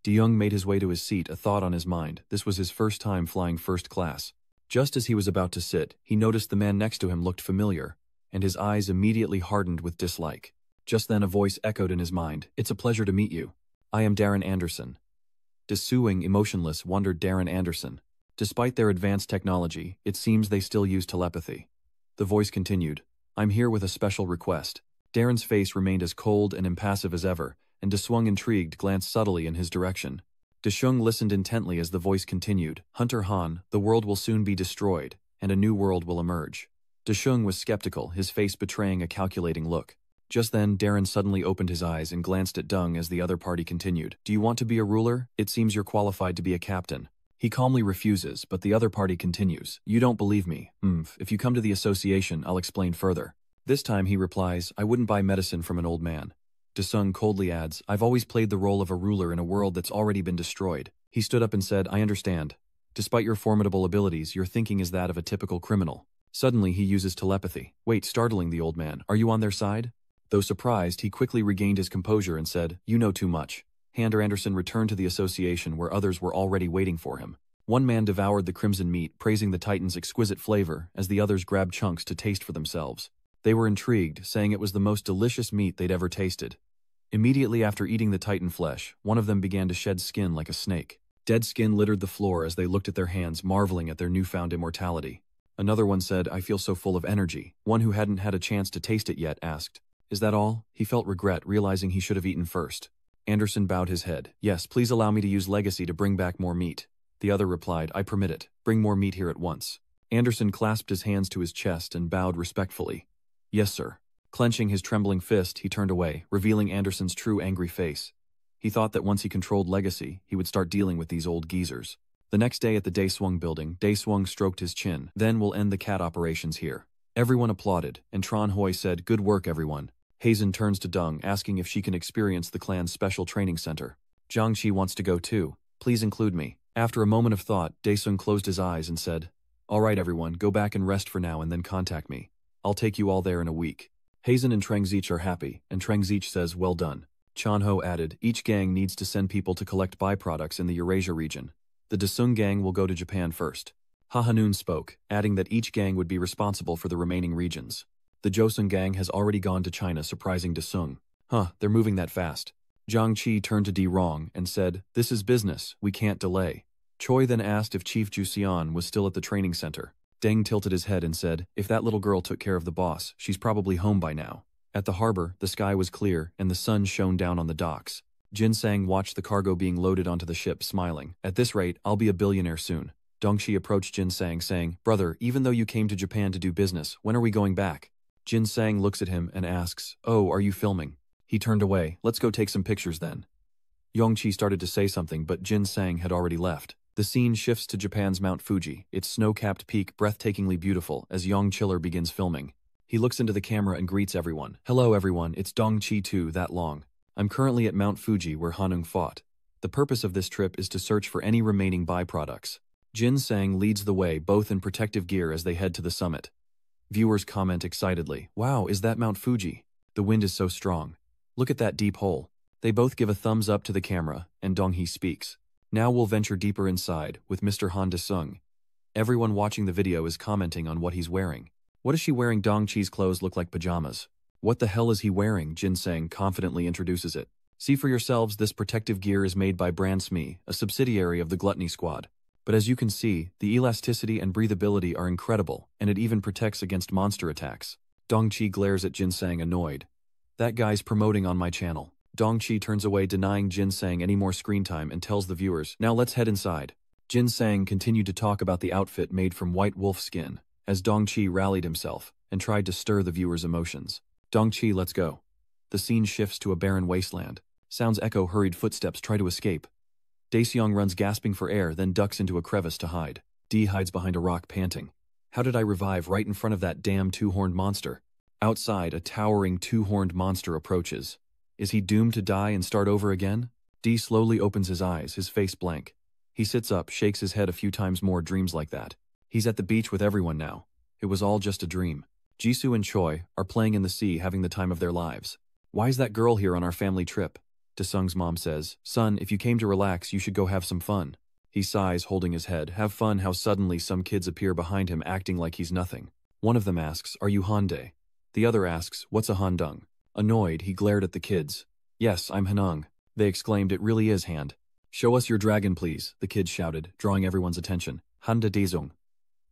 Deyoung made his way to his seat, a thought on his mind. This was his first time flying first class. Just as he was about to sit, he noticed the man next to him looked familiar, and his eyes immediately hardened with dislike. Just then a voice echoed in his mind, it's a pleasure to meet you. I am Darren Anderson. Desuing, emotionless, wondered Darren Anderson. Despite their advanced technology, it seems they still use telepathy. The voice continued, I'm here with a special request. Darren's face remained as cold and impassive as ever, and Desuung, intrigued, glanced subtly in his direction. Desuung listened intently as the voice continued, Hunter Han, the world will soon be destroyed, and a new world will emerge. Desuung was skeptical, his face betraying a calculating look. Just then, Darren suddenly opened his eyes and glanced at Dung as the other party continued. Do you want to be a ruler? It seems you're qualified to be a captain. He calmly refuses, but the other party continues. You don't believe me. If you come to the association, I'll explain further. This time he replies, I wouldn't buy medicine from an old man. Desuung coldly adds, I've always played the role of a ruler in a world that's already been destroyed. He stood up and said, I understand. Despite your formidable abilities, your thinking is that of a typical criminal. Suddenly he uses telepathy. Wait, startling the old man. Are you on their side? Though surprised, he quickly regained his composure and said, you know too much. Hunter Anderson returned to the association where others were already waiting for him. One man devoured the crimson meat, praising the Titan's exquisite flavor, as the others grabbed chunks to taste for themselves. They were intrigued, saying it was the most delicious meat they'd ever tasted. Immediately after eating the Titan flesh, one of them began to shed skin like a snake. Dead skin littered the floor as they looked at their hands, marveling at their newfound immortality. Another one said, I feel so full of energy. One who hadn't had a chance to taste it yet asked, is that all? He felt regret, realizing he should have eaten first. Anderson bowed his head. Yes, please allow me to use legacy to bring back more meat. The other replied, I permit it. Bring more meat here at once. Anderson clasped his hands to his chest and bowed respectfully. Yes, sir. Clenching his trembling fist, he turned away, revealing Anderson's true angry face. He thought that once he controlled legacy, he would start dealing with these old geezers. The next day at the Daesung building, Daesung stroked his chin. Then we'll end the cat operations here. Everyone applauded, and Tron Hoi said, good work everyone. Hazen turns to Dung, asking if she can experience the clan's special training center. Jiangxi wants to go too. Please include me. After a moment of thought, Daesung closed his eyes and said, all right everyone, go back and rest for now and then contact me. I'll take you all there in a week. Hazen and Trengzich are happy, and Trengzich says, well done. Chanho added, each gang needs to send people to collect byproducts in the Eurasia region. The Dasung gang will go to Japan first. Ha Hanun spoke, adding that each gang would be responsible for the remaining regions. The Joseon gang has already gone to China, surprising Dasung. They're moving that fast. Jiang Qi turned to Di Rong and said, this is business, we can't delay. Choi then asked if Chief Jusian was still at the training center. Deng tilted his head and said, if that little girl took care of the boss, she's probably home by now. At the harbor, the sky was clear and the sun shone down on the docks. Jin Sang watched the cargo being loaded onto the ship, smiling. At this rate, I'll be a billionaire soon. Dongxi approached Jin Sang, saying, brother, even though you came to Japan to do business, when are we going back? Jin Sang looks at him and asks, oh, are you filming? He turned away. Let's go take some pictures then. Yongqi started to say something, but Jin Sang had already left. The scene shifts to Japan's Mount Fuji, its snow-capped peak breathtakingly beautiful as Yong Chiller begins filming. He looks into the camera and greets everyone. Hello everyone, it's Dongqi 2 that long. I'm currently at Mount Fuji where Hanung fought. The purpose of this trip is to search for any remaining byproducts. Jin Sang leads the way both in protective gear as they head to the summit. Viewers comment excitedly, wow, is that Mount Fuji? The wind is so strong. Look at that deep hole. They both give a thumbs up to the camera, and Donghee speaks. Now we'll venture deeper inside, with Mr. Han De-sung. Everyone watching the video is commenting on what he's wearing. What is she wearing? Dongchi's clothes look like pajamas. What the hell is he wearing? Jin Sang confidently introduces it. See for yourselves, this protective gear is made by Brand Smee, a subsidiary of the Gluttony Squad. But as you can see, the elasticity and breathability are incredible, and it even protects against monster attacks. Dongchi glares at Jin Sang annoyed. That guy's promoting on my channel. Dongchi turns away, denying Jin Sang any more screen time, and tells the viewers, now let's head inside. Jin Sang continued to talk about the outfit made from white wolf skin, as Dongchi rallied himself and tried to stir the viewers' emotions. Dongchi, let's go. The scene shifts to a barren wasteland. Sounds echo hurried footsteps try to escape. Daeseong runs gasping for air, then ducks into a crevice to hide. Dee hides behind a rock panting. How did I revive right in front of that damn two-horned monster? Outside, a towering two-horned monster approaches. Is he doomed to die and start over again? Dee slowly opens his eyes, his face blank. He sits up, shakes his head a few times more, dreams like that. He's at the beach with everyone now. It was all just a dream. Jisoo and Choi are playing in the sea, having the time of their lives. Why is that girl here on our family trip? Desung's mom says, son, if you came to relax, you should go have some fun. He sighs, holding his head. Have fun? How suddenly some kids appear behind him, acting like he's nothing. One of them asks, are you Hande? The other asks, what's a Handung? Annoyed, he glared at the kids. Yes, I'm Hanung. They exclaimed, it really is Hand. Show us your dragon, please, the kids shouted, drawing everyone's attention. Hande Dezung.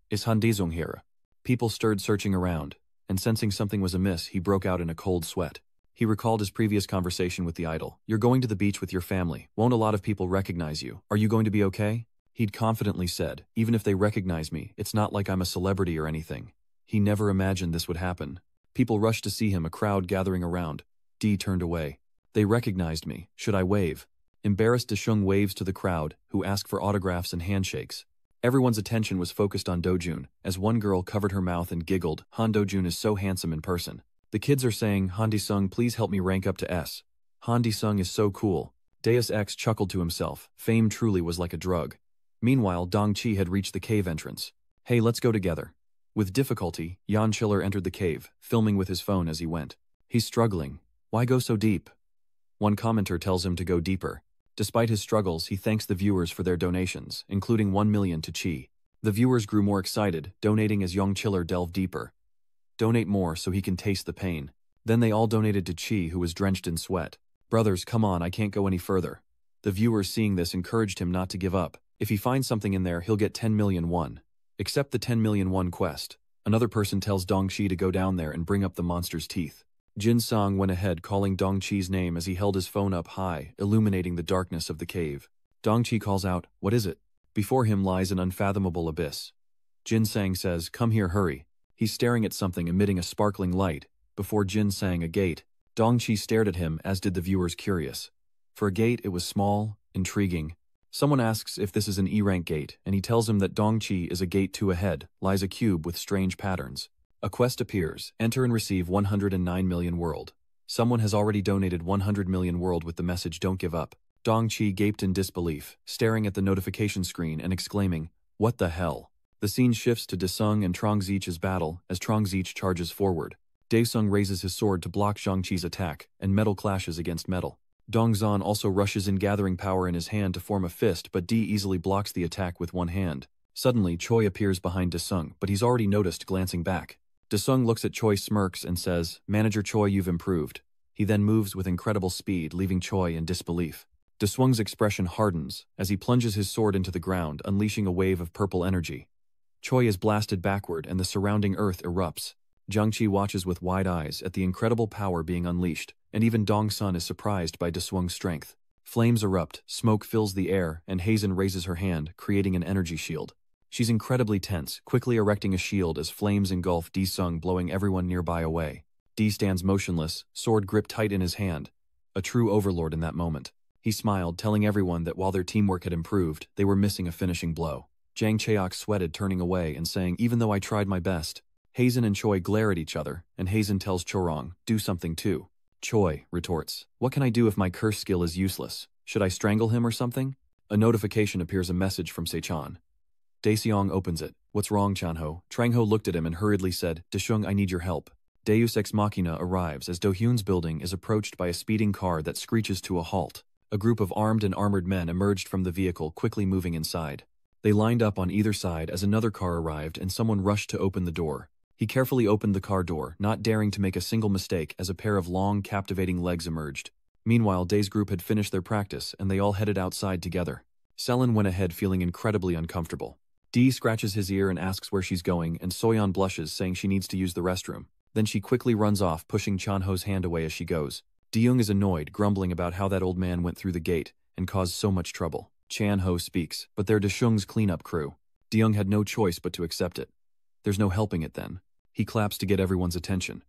Is Han Dezung here? People stirred, searching around, and sensing something was amiss, he broke out in a cold sweat. He recalled his previous conversation with the idol. You're going to the beach with your family. Won't a lot of people recognize you? Are you going to be okay? He'd confidently said, even if they recognize me, it's not like I'm a celebrity or anything. He never imagined this would happen. People rushed to see him, a crowd gathering around. Dee turned away. They recognized me. Should I wave? Embarrassed, Deshung waves to the crowd, who ask for autographs and handshakes. Everyone's attention was focused on Dojun, as one girl covered her mouth and giggled, Han Dojun is so handsome in person. The kids are saying, Han Di-sung, please help me rank up to S. Han Di-sung is so cool. Deus Ex chuckled to himself. Fame truly was like a drug. Meanwhile, Dong-chi had reached the cave entrance. Hey, let's go together. With difficulty, Yan Chiller entered the cave, filming with his phone as he went. He's struggling. Why go so deep? One commenter tells him to go deeper. Despite his struggles, he thanks the viewers for their donations, including 1 million to Chi. The viewers grew more excited, donating as Young Chiller delved deeper. Donate more so he can taste the pain. Then they all donated to Chi, who was drenched in sweat. Brothers, come on, I can't go any further. The viewers, seeing this, encouraged him not to give up. If he finds something in there, he'll get 10 million won. Accept the 10 million won quest. Another person tells Dongchi to go down there and bring up the monster's teeth. Jin Sang went ahead, calling Dongchi's name as he held his phone up high, illuminating the darkness of the cave. Dongchi calls out, what is it? Before him lies an unfathomable abyss. Jin Sang says, come here, hurry. He's staring at something emitting a sparkling light. Before Jin Sang, a gate. Dongchi stared at him, as did the viewers, curious. For a gate, it was small, intriguing. Someone asks if this is an E-rank gate, and he tells him that Dongchi is a gate 2 ahead, lies a cube with strange patterns. A quest appears, enter and receive 109 million world. Someone has already donated 100 million world with the message don't give up. Dongchi gaped in disbelief, staring at the notification screen and exclaiming, what the hell? The scene shifts to Daesung and Trongzich's battle as Trongzich charges forward. Daesung raises his sword to block Zhangqi's attack, and metal clashes against metal. Dongzhan also rushes in, gathering power in his hand to form a fist, but Di easily blocks the attack with one hand. Suddenly, Choi appears behind Desung, but he's already noticed, glancing back. Desung looks at Choi, smirks, and says, "Manager Choi, you've improved." He then moves with incredible speed, leaving Choi in disbelief. Desung's expression hardens as he plunges his sword into the ground, unleashing a wave of purple energy. Choi is blasted backward and the surrounding earth erupts. Jiangqi watches with wide eyes at the incredible power being unleashed, and even Dongsun is surprised by Desung's strength. Flames erupt, smoke fills the air, and Hazen raises her hand, creating an energy shield. She's incredibly tense, quickly erecting a shield as flames engulf Desung, blowing everyone nearby away. Di stands motionless, sword gripped tight in his hand. A true overlord in that moment. He smiled, telling everyone that while their teamwork had improved, they were missing a finishing blow. Jang Cheok sweated, turning away and saying, "Even though I tried my best." Hazen and Choi glare at each other, and Hazen tells Chorong, "Do something too." Choi retorts, "What can I do if my curse skill is useless? Should I strangle him or something?" A notification appears, a message from Sechan. Daeseong opens it. "What's wrong, Chanho?" Trangho looked at him and hurriedly said, "Deshung, I need your help." Deus Ex Machina arrives as Do-hyun's building is approached by a speeding car that screeches to a halt. A group of armed and armored men emerged from the vehicle, quickly moving inside. They lined up on either side as another car arrived and someone rushed to open the door. He carefully opened the car door, not daring to make a single mistake, as a pair of long, captivating legs emerged. Meanwhile, Day's group had finished their practice and they all headed outside together. Selen went ahead, feeling incredibly uncomfortable. Dee scratches his ear and asks where she's going, and Soyeon blushes, saying she needs to use the restroom. Then she quickly runs off, pushing Chanho's hand away as she goes. Deyoung is annoyed, grumbling about how that old man went through the gate and caused so much trouble. Chanho speaks, but they're Deshung's cleanup crew. Deyoung had no choice but to accept it. There's no helping it then. He claps to get everyone's attention.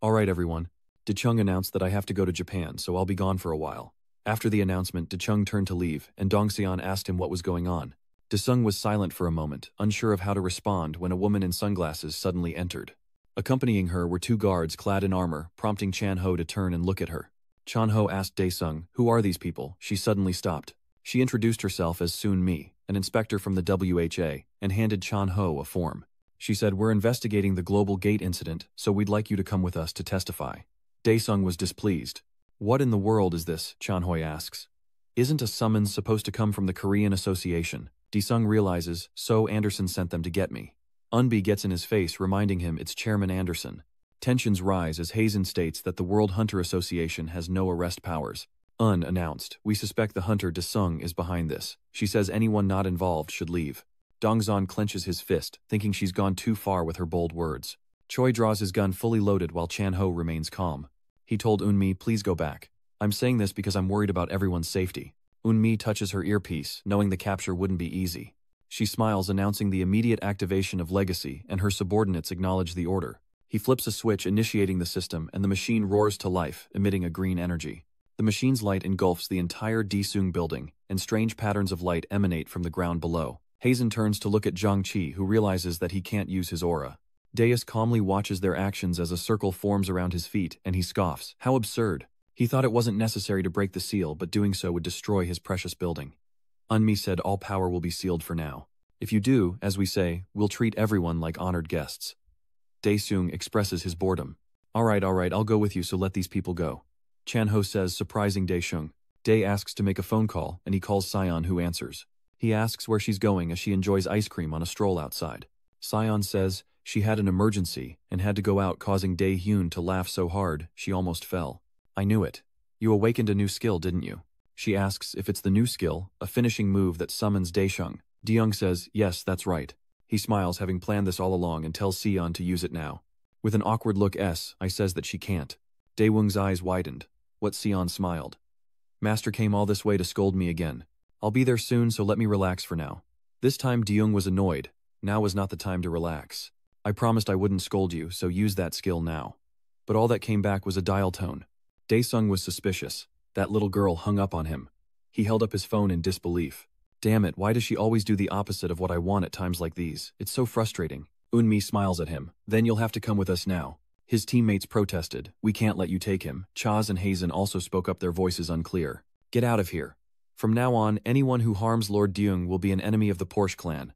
"Alright everyone. Dechung announced that I have to go to Japan, so I'll be gone for a while." After the announcement, Dechung turned to leave, and Dongseon asked him what was going on. Desung was silent for a moment, unsure of how to respond, when a woman in sunglasses suddenly entered. Accompanying her were two guards clad in armor, prompting Chanho to turn and look at her. Chanho asked Daesung, "Who are these people?" She suddenly stopped. She introduced herself as Soon Mi, an inspector from the WHA, and handed Chanho a form. She said, "We're investigating the Global Gate incident, so we'd like you to come with us to testify." Daesung was displeased. "What in the world is this?" Chanho asks. "Isn't a summons supposed to come from the Korean Association?" Daesung realizes, "So Anderson sent them to get me." Unbi gets in his face, reminding him it's Chairman Anderson. Tensions rise as Hazen states that the World Hunter Association has no arrest powers. Announced, "We suspect the hunter Desung is behind this." She says anyone not involved should leave. Dongzhan clenches his fist, thinking she's gone too far with her bold words. Choi draws his gun fully loaded while Chanho remains calm. He told Eunmi, "Please go back. I'm saying this because I'm worried about everyone's safety." Eunmi touches her earpiece, knowing the capture wouldn't be easy. She smiles, announcing the immediate activation of Legacy, and her subordinates acknowledge the order. He flips a switch, initiating the system, and the machine roars to life, emitting a green energy. The machine's light engulfs the entire Daesung building, and strange patterns of light emanate from the ground below. Hazen turns to look at Zhang Qi, who realizes that he can't use his aura. Deus calmly watches their actions as a circle forms around his feet, and he scoffs. How absurd. He thought it wasn't necessary to break the seal, but doing so would destroy his precious building. Unmi said, "All power will be sealed for now. If you do, as we say, we'll treat everyone like honored guests." Daesung expresses his boredom. Alright, I'll go with you, so let these people go." Chanho says, surprising Daesung. Dae asks to make a phone call, and he calls Sion, who answers. He asks where she's going as she enjoys ice cream on a stroll outside. Sion says she had an emergency and had to go out, causing Dae-hyun to laugh so hard she almost fell. "I knew it. You awakened a new skill, didn't you?" She asks if it's the new skill, a finishing move that summons Daeshung. Deyoung says, "Yes, that's right." He smiles, having planned this all along, and tells Sion to use it now. With an awkward look, I says that she can't. Daewung's eyes widened. What? Sion smiled. "Master came all this way to scold me again. I'll be there soon, so let me relax for now." This time Deyoung was annoyed. Now was not the time to relax. "I promised I wouldn't scold you, so use that skill now." But all that came back was a dial tone. Daesung was suspicious. That little girl hung up on him. He held up his phone in disbelief. "Damn it, why does she always do the opposite of what I want at times like these? It's so frustrating." Eunmi smiles at him. "Then you'll have to come with us now." His teammates protested. "We can't let you take him." Chaz and Hazen also spoke up, their voices unclear. "Get out of here. From now on, anyone who harms Lord Deyoung will be an enemy of the Porsche clan."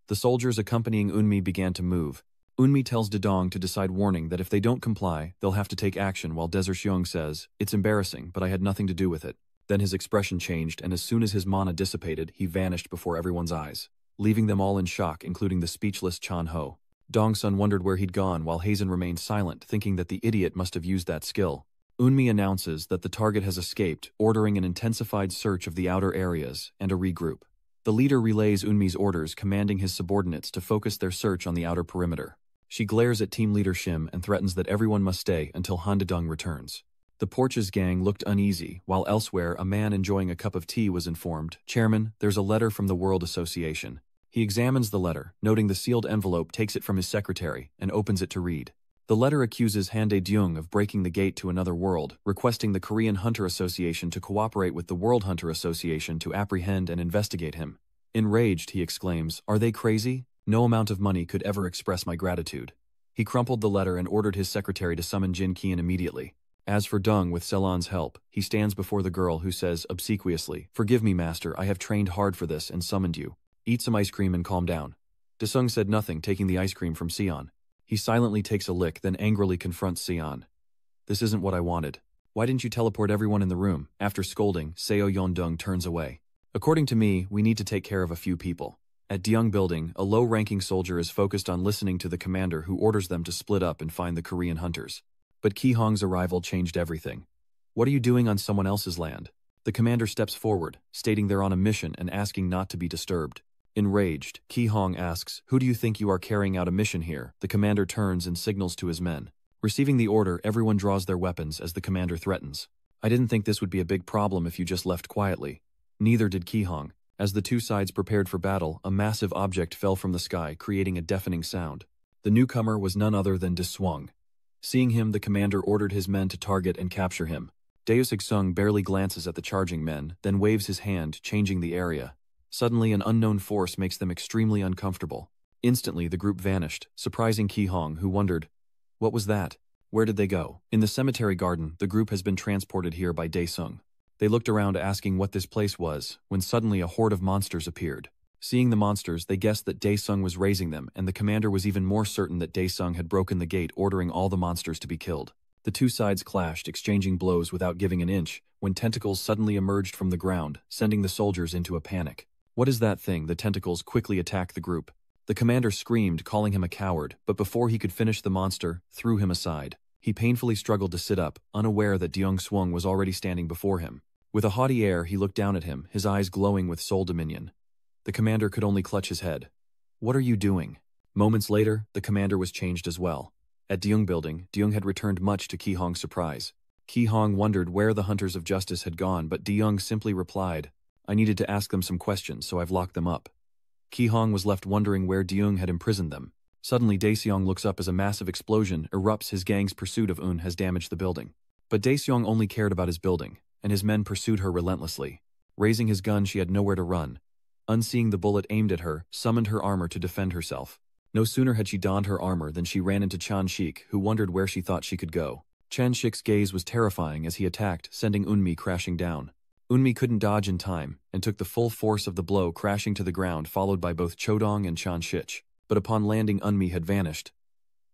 The soldiers accompanying Eunmi began to move. Eunmi tells Dedong to decide, warning that if they don't comply, they'll have to take action, while Desertiong says, "It's embarrassing, but I had nothing to do with it." Then his expression changed, and as soon as his mana dissipated, he vanished before everyone's eyes, leaving them all in shock, including the speechless Chan Ho. Dongsun wondered where he'd gone while Hazen remained silent, thinking that the idiot must have used that skill. Eunmi announces that the target has escaped, ordering an intensified search of the outer areas and a regroup. The leader relays Eunmi's orders, commanding his subordinates to focus their search on the outer perimeter. She glares at team leader Shim and threatens that everyone must stay until Handedong returns. The Porches gang looked uneasy, while elsewhere a man enjoying a cup of tea was informed, "Chairman, there's a letter from the World Association." He examines the letter, noting the sealed envelope, takes it from his secretary, and opens it to read. The letter accuses Handedong of breaking the gate to another world, requesting the Korean Hunter Association to cooperate with the World Hunter Association to apprehend and investigate him. Enraged, he exclaims, "Are they crazy? No amount of money could ever express my gratitude." He crumpled the letter and ordered his secretary to summon Jin Qian immediately. As for Deng, with Ceylon's help, he stands before the girl who says obsequiously, "Forgive me, master, I have trained hard for this and summoned you. Eat some ice cream and calm down." Desung said nothing, taking the ice cream from Sion. He silently takes a lick, then angrily confronts Sion. "This isn't what I wanted. Why didn't you teleport everyone in the room?" After scolding, Seo Yeon-dong turns away. "According to me, we need to take care of a few people." At Deung Building, a low-ranking soldier is focused on listening to the commander, who orders them to split up and find the Korean hunters. But Ki Hong's arrival changed everything. "What are you doing on someone else's land?" The commander steps forward, stating they're on a mission and asking not to be disturbed. Enraged, Ki Hong asks, "Who do you think you are carrying out a mission here?" The commander turns and signals to his men. Receiving the order, everyone draws their weapons as the commander threatens. "I didn't think this would be a big problem if you just left quietly." Neither did Ki Hong. As the two sides prepared for battle, a massive object fell from the sky, creating a deafening sound. The newcomer was none other than De Swung. Seeing him, the commander ordered his men to target and capture him. Deus Sung barely glances at the charging men, then waves his hand, changing the area. Suddenly, an unknown force makes them extremely uncomfortable. Instantly, the group vanished, surprising Ki Hong, who wondered, "What was that? Where did they go?" In the cemetery garden, the group has been transported here by Dae-sung. They looked around asking what this place was, when suddenly a horde of monsters appeared. Seeing the monsters, they guessed that Dae-sung was raising them, and the commander was even more certain that Dae-sung had broken the gate, ordering all the monsters to be killed. The two sides clashed, exchanging blows without giving an inch, when tentacles suddenly emerged from the ground, sending the soldiers into a panic. "What is that thing?" The tentacles quickly attacked the group. The commander screamed, calling him a coward, but before he could finish, the monster threw him aside. He painfully struggled to sit up, unaware that Deung Swung was already standing before him. With a haughty air, he looked down at him, his eyes glowing with soul dominion. The commander could only clutch his head. "What are you doing?" Moments later, the commander was changed as well. At Deung Building, Deung had returned, much to Ki Hong's surprise. Ki Hong wondered where the Hunters of Justice had gone, but Deung simply replied, "I needed to ask them some questions, so I've locked them up." Ki Hong was left wondering where Deung had imprisoned them. Suddenly, Dae-seong looks up as a massive explosion erupts. His gang's pursuit of Eun has damaged the building. But Dae-seong only cared about his building, and his men pursued her relentlessly. Raising his gun, she had nowhere to run. Unseeing the bullet aimed at her, summoned her armor to defend herself. No sooner had she donned her armor than she ran into Chan Shik, who wondered where she thought she could go. Chan Shik's gaze was terrifying as he attacked, sending Eunmi crashing down. Eunmi couldn't dodge in time, and took the full force of the blow, crashing to the ground, followed by both Chodong and Chan Shich. But upon landing, Eunmi had vanished.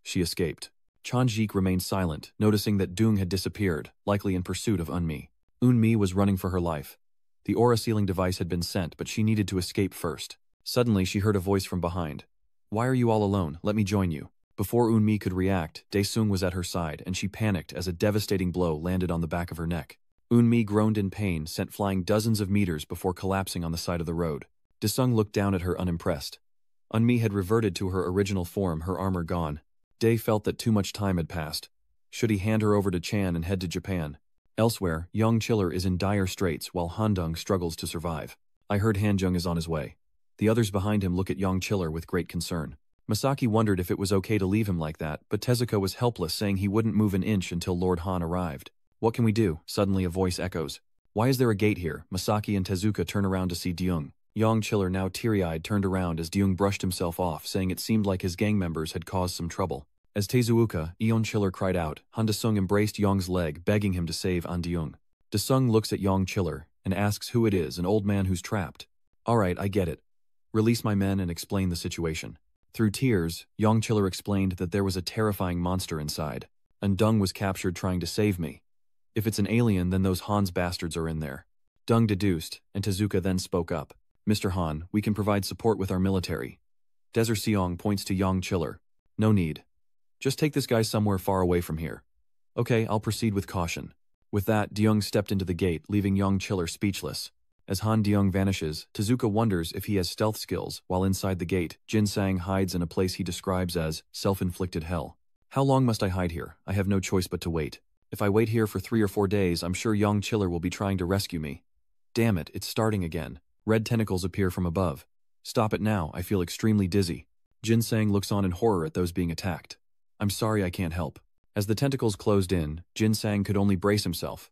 She escaped. Chan Shik remained silent, noticing that Deung had disappeared, likely in pursuit of Eunmi. Eunmi was running for her life. The aura sealing device had been sent, but she needed to escape first. Suddenly, she heard a voice from behind. "Why are you all alone? Let me join you." Before Eunmi could react, Dae-sung was at her side, and she panicked as a devastating blow landed on the back of her neck. Eunmi groaned in pain, sent flying dozens of meters before collapsing on the side of the road. Dae-sung looked down at her unimpressed. Eunmi had reverted to her original form, her armor gone. Dae felt that too much time had passed. Should he hand her over to Chan and head to Japan? Elsewhere, Young Chiller is in dire straits while Handung struggles to survive. "I heard Hanjung is on his way." The others behind him look at Young Chiller with great concern. Masaki wondered if it was okay to leave him like that, but Tezuka was helpless, saying he wouldn't move an inch until Lord Han arrived. "What can we do?" Suddenly a voice echoes. "Why is there a gate here?" Masaki and Tezuka turn around to see Deung. Young Chiller, now teary-eyed, turned around as Deung brushed himself off, saying it seemed like his gang members had caused some trouble. As Tezuka, Eon Chiller cried out, Han Desung embraced Yong's leg, begging him to save An Deung. Desung looks at Young Chiller and asks who it is, an old man who's trapped. "Alright, I get it. Release my men and explain the situation." Through tears, Young Chiller explained that there was a terrifying monster inside, and Dung was captured trying to save me. "If it's an alien, then those Han's bastards are in there." Dung deduced, and Tezuka then spoke up. Mr. Han, we can provide support with our military. Desert Seong points to Yang Chiller. No need. Just take this guy somewhere far away from here. Okay, I'll proceed with caution. With that, Deyoung stepped into the gate, leaving Yang Chiller speechless. As Han Deyoung vanishes, Tezuka wonders if he has stealth skills. While inside the gate, Jin Sang hides in a place he describes as self-inflicted hell. How long must I hide here? I have no choice but to wait. If I wait here for 3 or 4 days, I'm sure Yang Chiller will be trying to rescue me. Damn it, it's starting again. Red tentacles appear from above. Stop it now, I feel extremely dizzy. Jin Sang looks on in horror at those being attacked. I'm sorry I can't help. As the tentacles closed in, Jin Sang could only brace himself.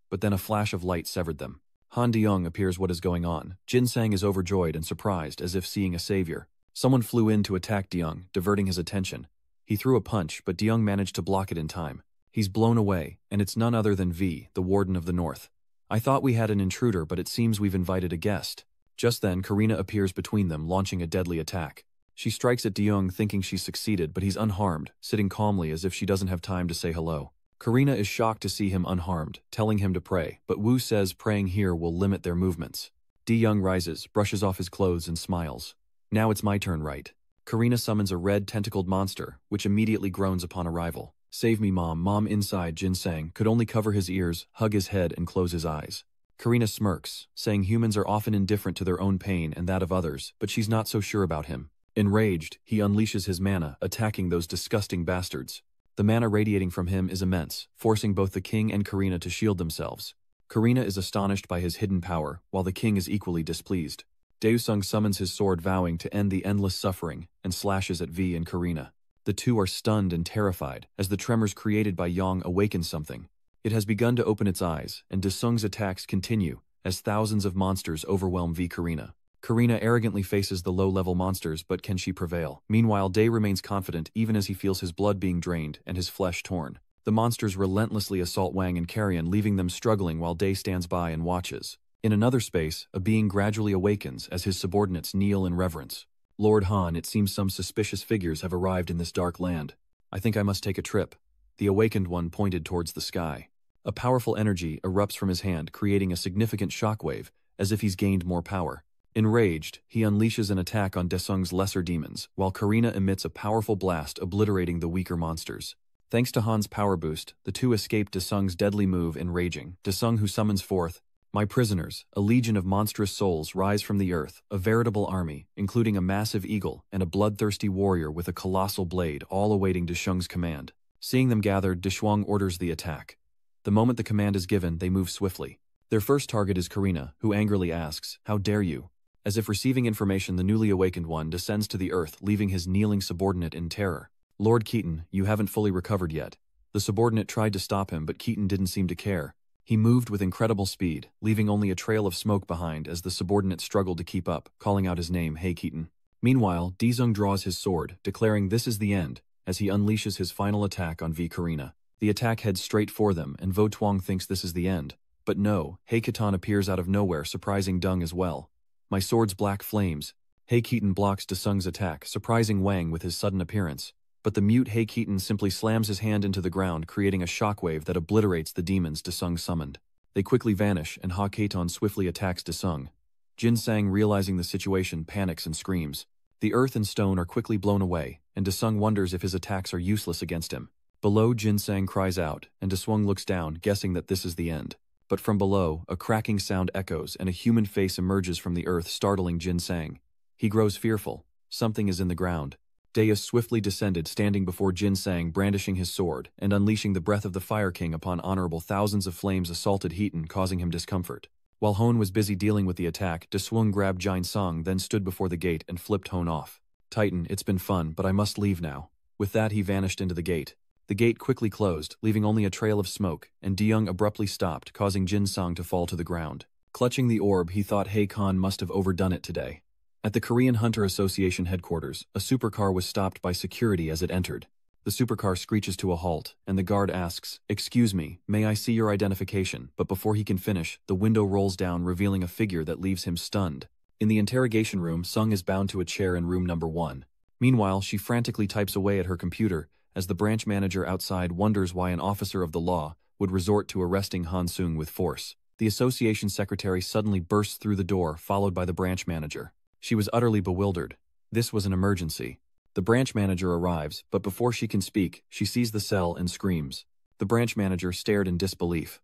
But then a flash of light severed them. Han Deyoung appears what is going on. Jin Sang is overjoyed and surprised as if seeing a savior. Someone flew in to attack Deyoung, diverting his attention. He threw a punch, but Deyoung managed to block it in time. He's blown away, and it's none other than V, the Warden of the North. I thought we had an intruder, but it seems we've invited a guest. Just then, Karina appears between them, launching a deadly attack. She strikes at Deyoung thinking she's succeeded, but he's unharmed, sitting calmly as if she doesn't have time to say hello. Karina is shocked to see him unharmed, telling him to pray, but Wu says praying here will limit their movements. Deyoung rises, brushes off his clothes and smiles. Now it's my turn, right? Karina summons a red tentacled monster, which immediately groans upon arrival. Save me, Mom. Mom inside, Jin Sang could only cover his ears, hug his head and close his eyes. Karina smirks, saying humans are often indifferent to their own pain and that of others, but she's not so sure about him. Enraged, he unleashes his mana, attacking those disgusting bastards. The mana radiating from him is immense, forcing both the king and Karina to shield themselves. Karina is astonished by his hidden power, while the king is equally displeased. Daesung summons his sword, vowing to end the endless suffering, and slashes at V and Karina. The two are stunned and terrified, as the tremors created by Yang awaken something. It has begun to open its eyes, and Daesung's attacks continue, as thousands of monsters overwhelm V Karina. Karina arrogantly faces the low-level monsters, but can she prevail? Meanwhile, Dae remains confident even as he feels his blood being drained and his flesh torn. The monsters relentlessly assault Wang and Carrion, leaving them struggling while Dae stands by and watches. In another space, a being gradually awakens as his subordinates kneel in reverence. Lord Han, it seems some suspicious figures have arrived in this dark land. I think I must take a trip. The awakened one pointed towards the sky. A powerful energy erupts from his hand, creating a significant shockwave, as if he's gained more power. Enraged, he unleashes an attack on Daesung's lesser demons, while Karina emits a powerful blast obliterating the weaker monsters. Thanks to Han's power boost, the two escape Daesung's deadly move, enraging. Daesung, who summons forth, "My prisoners, a legion of monstrous souls rise from the earth, a veritable army, including a massive eagle and a bloodthirsty warrior with a colossal blade, all awaiting Daesung's command." Seeing them gathered, Daesung orders the attack. The moment the command is given, they move swiftly. Their first target is Karina, who angrily asks, "How dare you?" As if receiving information, the newly awakened one descends to the earth, leaving his kneeling subordinate in terror. "Lord Keaton, you haven't fully recovered yet." The subordinate tried to stop him, but Keaton didn't seem to care. He moved with incredible speed, leaving only a trail of smoke behind as the subordinate struggled to keep up, calling out his name, "Hey Keaton." Meanwhile, Daesung draws his sword, declaring this is the end, as he unleashes his final attack on V Karina. The attack heads straight for them, and Vo Tuong thinks this is the end. But no, Hey Keaton appears out of nowhere, surprising Dung as well. "My sword's black flames." Hey Keaton blocks Daesung's attack, surprising Wang with his sudden appearance. But the mute Hey Keaton simply slams his hand into the ground, creating a shockwave that obliterates the demons Daesung summoned. They quickly vanish, and Ha Keaton swiftly attacks Daesung. Jin Sang, realizing the situation, panics and screams. The earth and stone are quickly blown away, and Daesung wonders if his attacks are useless against him. Below, Jin Sang cries out, and Daesung looks down, guessing that this is the end. But from below, a cracking sound echoes and a human face emerges from the earth, startling Jin Sang. He grows fearful. Something is in the ground. Dae swiftly descended, standing before Jin Sang, brandishing his sword, and unleashing the breath of the Fire King upon honorable. Thousands of flames assaulted Heaton, causing him discomfort. While Hone was busy dealing with the attack, Daesung grabbed Jin Sang, then stood before the gate and flipped Hone off. "Titan, it's been fun, but I must leave now." With that, he vanished into the gate. The gate quickly closed, leaving only a trail of smoke, and Deyoung abruptly stopped, causing Jin Sang to fall to the ground. Clutching the orb, he thought Hey Khan must have overdone it today. At the Korean Hunter Association headquarters, a supercar was stopped by security as it entered. The supercar screeches to a halt, and the guard asks, "Excuse me, may I see your identification?" But before he can finish, the window rolls down, revealing a figure that leaves him stunned. In the interrogation room, Sung is bound to a chair in room number 1. Meanwhile, she frantically types away at her computer, as the branch manager outside wonders why an officer of the law would resort to arresting Han Sung with force. The association secretary suddenly bursts through the door, followed by the branch manager. She was utterly bewildered. This was an emergency. The branch manager arrives, but before she can speak, she sees the cell and screams. The branch manager stared in disbelief.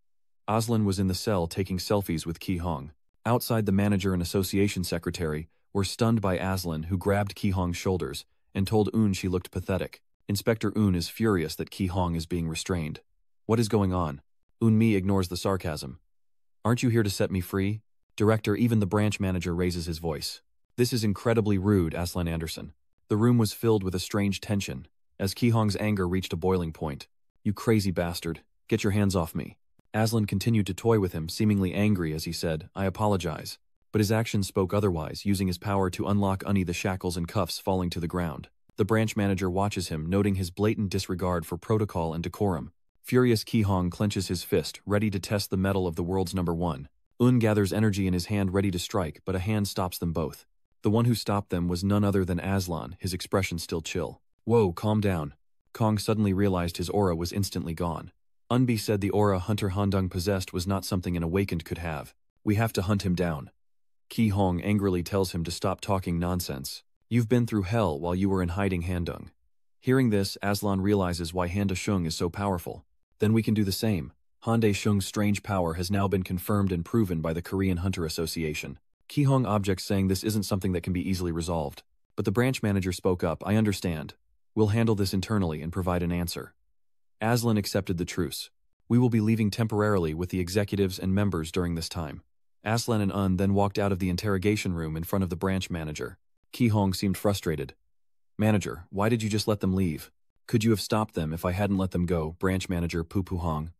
Aslan was in the cell taking selfies with Ki Hong. Outside, the manager and association secretary were stunned by Aslan, who grabbed Ki Hong's shoulders and told Un she looked pathetic. Inspector Un is furious that Ki Hong is being restrained. What is going on? Un-mi ignores the sarcasm. Aren't you here to set me free? Director, even the branch manager raises his voice. This is incredibly rude, Aslan Anderson. The room was filled with a strange tension, as Ki Hong's anger reached a boiling point. You crazy bastard. Get your hands off me. Aslan continued to toy with him, seemingly angry as he said, I apologize. But his actions spoke otherwise, using his power to unlock Unni, the shackles and cuffs falling to the ground. The branch manager watches him, noting his blatant disregard for protocol and decorum. Furious, Ki Hong clenches his fist, ready to test the mettle of the world's #1. Un gathers energy in his hand, ready to strike, but a hand stops them both. The one who stopped them was none other than Aslan, his expression still chill. Whoa, calm down. Kong suddenly realized his aura was instantly gone. Unbi said the aura Hunter Handong possessed was not something an awakened could have. We have to hunt him down. Ki Hong angrily tells him to stop talking nonsense. You've been through hell while you were in hiding, Handong. Hearing this, Aslan realizes why Han Deshung is so powerful. Then we can do the same. Han Deshung's strange power has now been confirmed and proven by the Korean Hunter Association. Ki Hong objects, saying this isn't something that can be easily resolved. But the branch manager spoke up, I understand. We'll handle this internally and provide an answer. Aslan accepted the truce. We will be leaving temporarily with the executives and members during this time. Aslan and Un then walked out of the interrogation room in front of the branch manager. Ki Hong seemed frustrated. Manager, why did you just let them leave? Could you have stopped them if I hadn't let them go? Branch manager Pu Hong.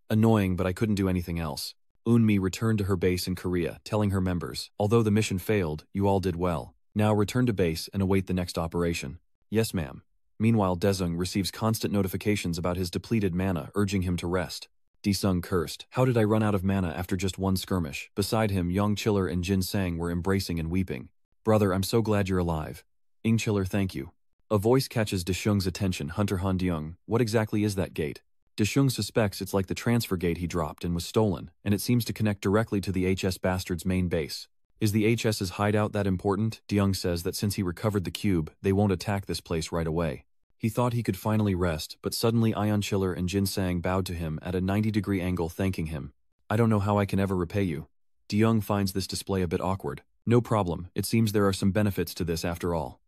Annoying, but I couldn't do anything else. Un-mi returned to her base in Korea, telling her members, although the mission failed, you all did well. Now return to base and await the next operation. Yes, ma'am. Meanwhile, Daesung receives constant notifications about his depleted mana, urging him to rest. Daesung cursed. How did I run out of mana after just one skirmish? Beside him, Young Chiller and Jin Sang were embracing and weeping. Brother, I'm so glad you're alive. Ing Chiller, thank you. A voice catches Daesung's attention. Hunter Han Deung, what exactly is that gate? Daesung suspects it's like the transfer gate he dropped and was stolen, and it seems to connect directly to the HS Bastard's main base. Is the HS's hideout that important? Deung says that since he recovered the cube, they won't attack this place right away. He thought he could finally rest, but suddenly Ion Chiller and Jin Sang bowed to him at a 90-degree angle, thanking him. I don't know how I can ever repay you. Deung finds this display a bit awkward. No problem, it seems there are some benefits to this after all.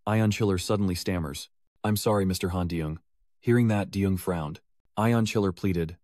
Ion Chiller suddenly stammers. I'm sorry, Mr. Han Deung. Hearing that, Deung frowned. Ion Chiller pleaded.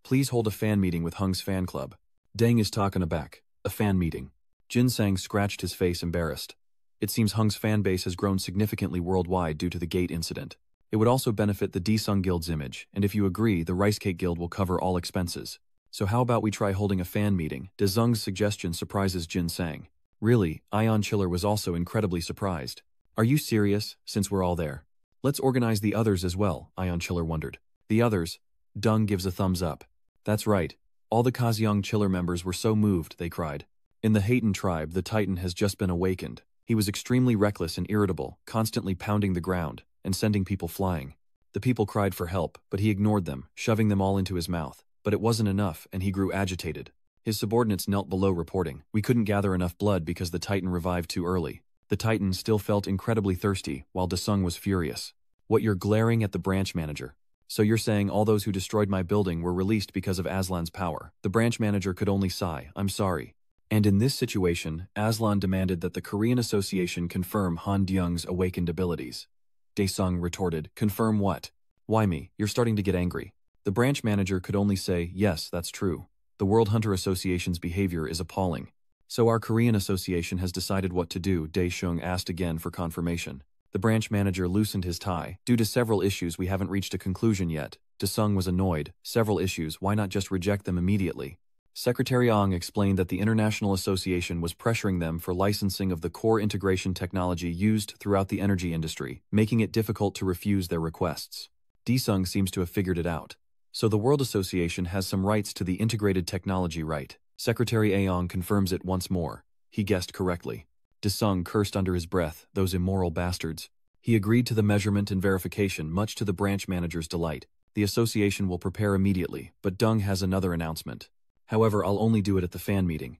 Please hold a fan meeting with Hung's fan club. Deng is taken aback. A fan meeting. Jin Sang scratched his face, embarrassed. It seems Hung's fan base has grown significantly worldwide due to the gate incident. It would also benefit the Daesung Guild's image, and if you agree, the Rice Cake Guild will cover all expenses. So how about we try holding a fan meeting? Daesung's suggestion surprises Jin Sang. Really, Ion Chiller was also incredibly surprised. Are you serious, since we're all there? Let's organize the others as well, Ion Chiller wondered. The others? Dung gives a thumbs up. That's right. All the Kazyong Chiller members were so moved, they cried. In the Hayton tribe, the Titan has just been awakened. He was extremely reckless and irritable, constantly pounding the ground and sending people flying. The people cried for help, but he ignored them, shoving them all into his mouth. But it wasn't enough, and he grew agitated. His subordinates knelt below, reporting, we couldn't gather enough blood because the Titan revived too early. The Titan still felt incredibly thirsty, while Daesung was furious. What, you're glaring at the branch manager? So you're saying all those who destroyed my building were released because of Aslan's power? The branch manager could only sigh, I'm sorry. And in this situation, Aslan demanded that the Korean Association confirm Han Deung's awakened abilities. Daesung retorted, confirm what? Why me? You're starting to get angry. The branch manager could only say, yes, that's true. The World Hunter Association's behavior is appalling. So our Korean Association has decided what to do, Daesung asked again for confirmation. The branch manager loosened his tie. Due to several issues, we haven't reached a conclusion yet. Daesung was annoyed. Several issues, why not just reject them immediately? Secretary Ong explained that the International Association was pressuring them for licensing of the core integration technology used throughout the energy industry, making it difficult to refuse their requests. Daesung seems to have figured it out. So the World Association has some rights to the integrated technology, right? Secretary Aong confirms it once more. He guessed correctly. Daesung cursed under his breath, those immoral bastards. He agreed to the measurement and verification, much to the branch manager's delight. The association will prepare immediately, but Dung has another announcement. However, I'll only do it at the fan meeting.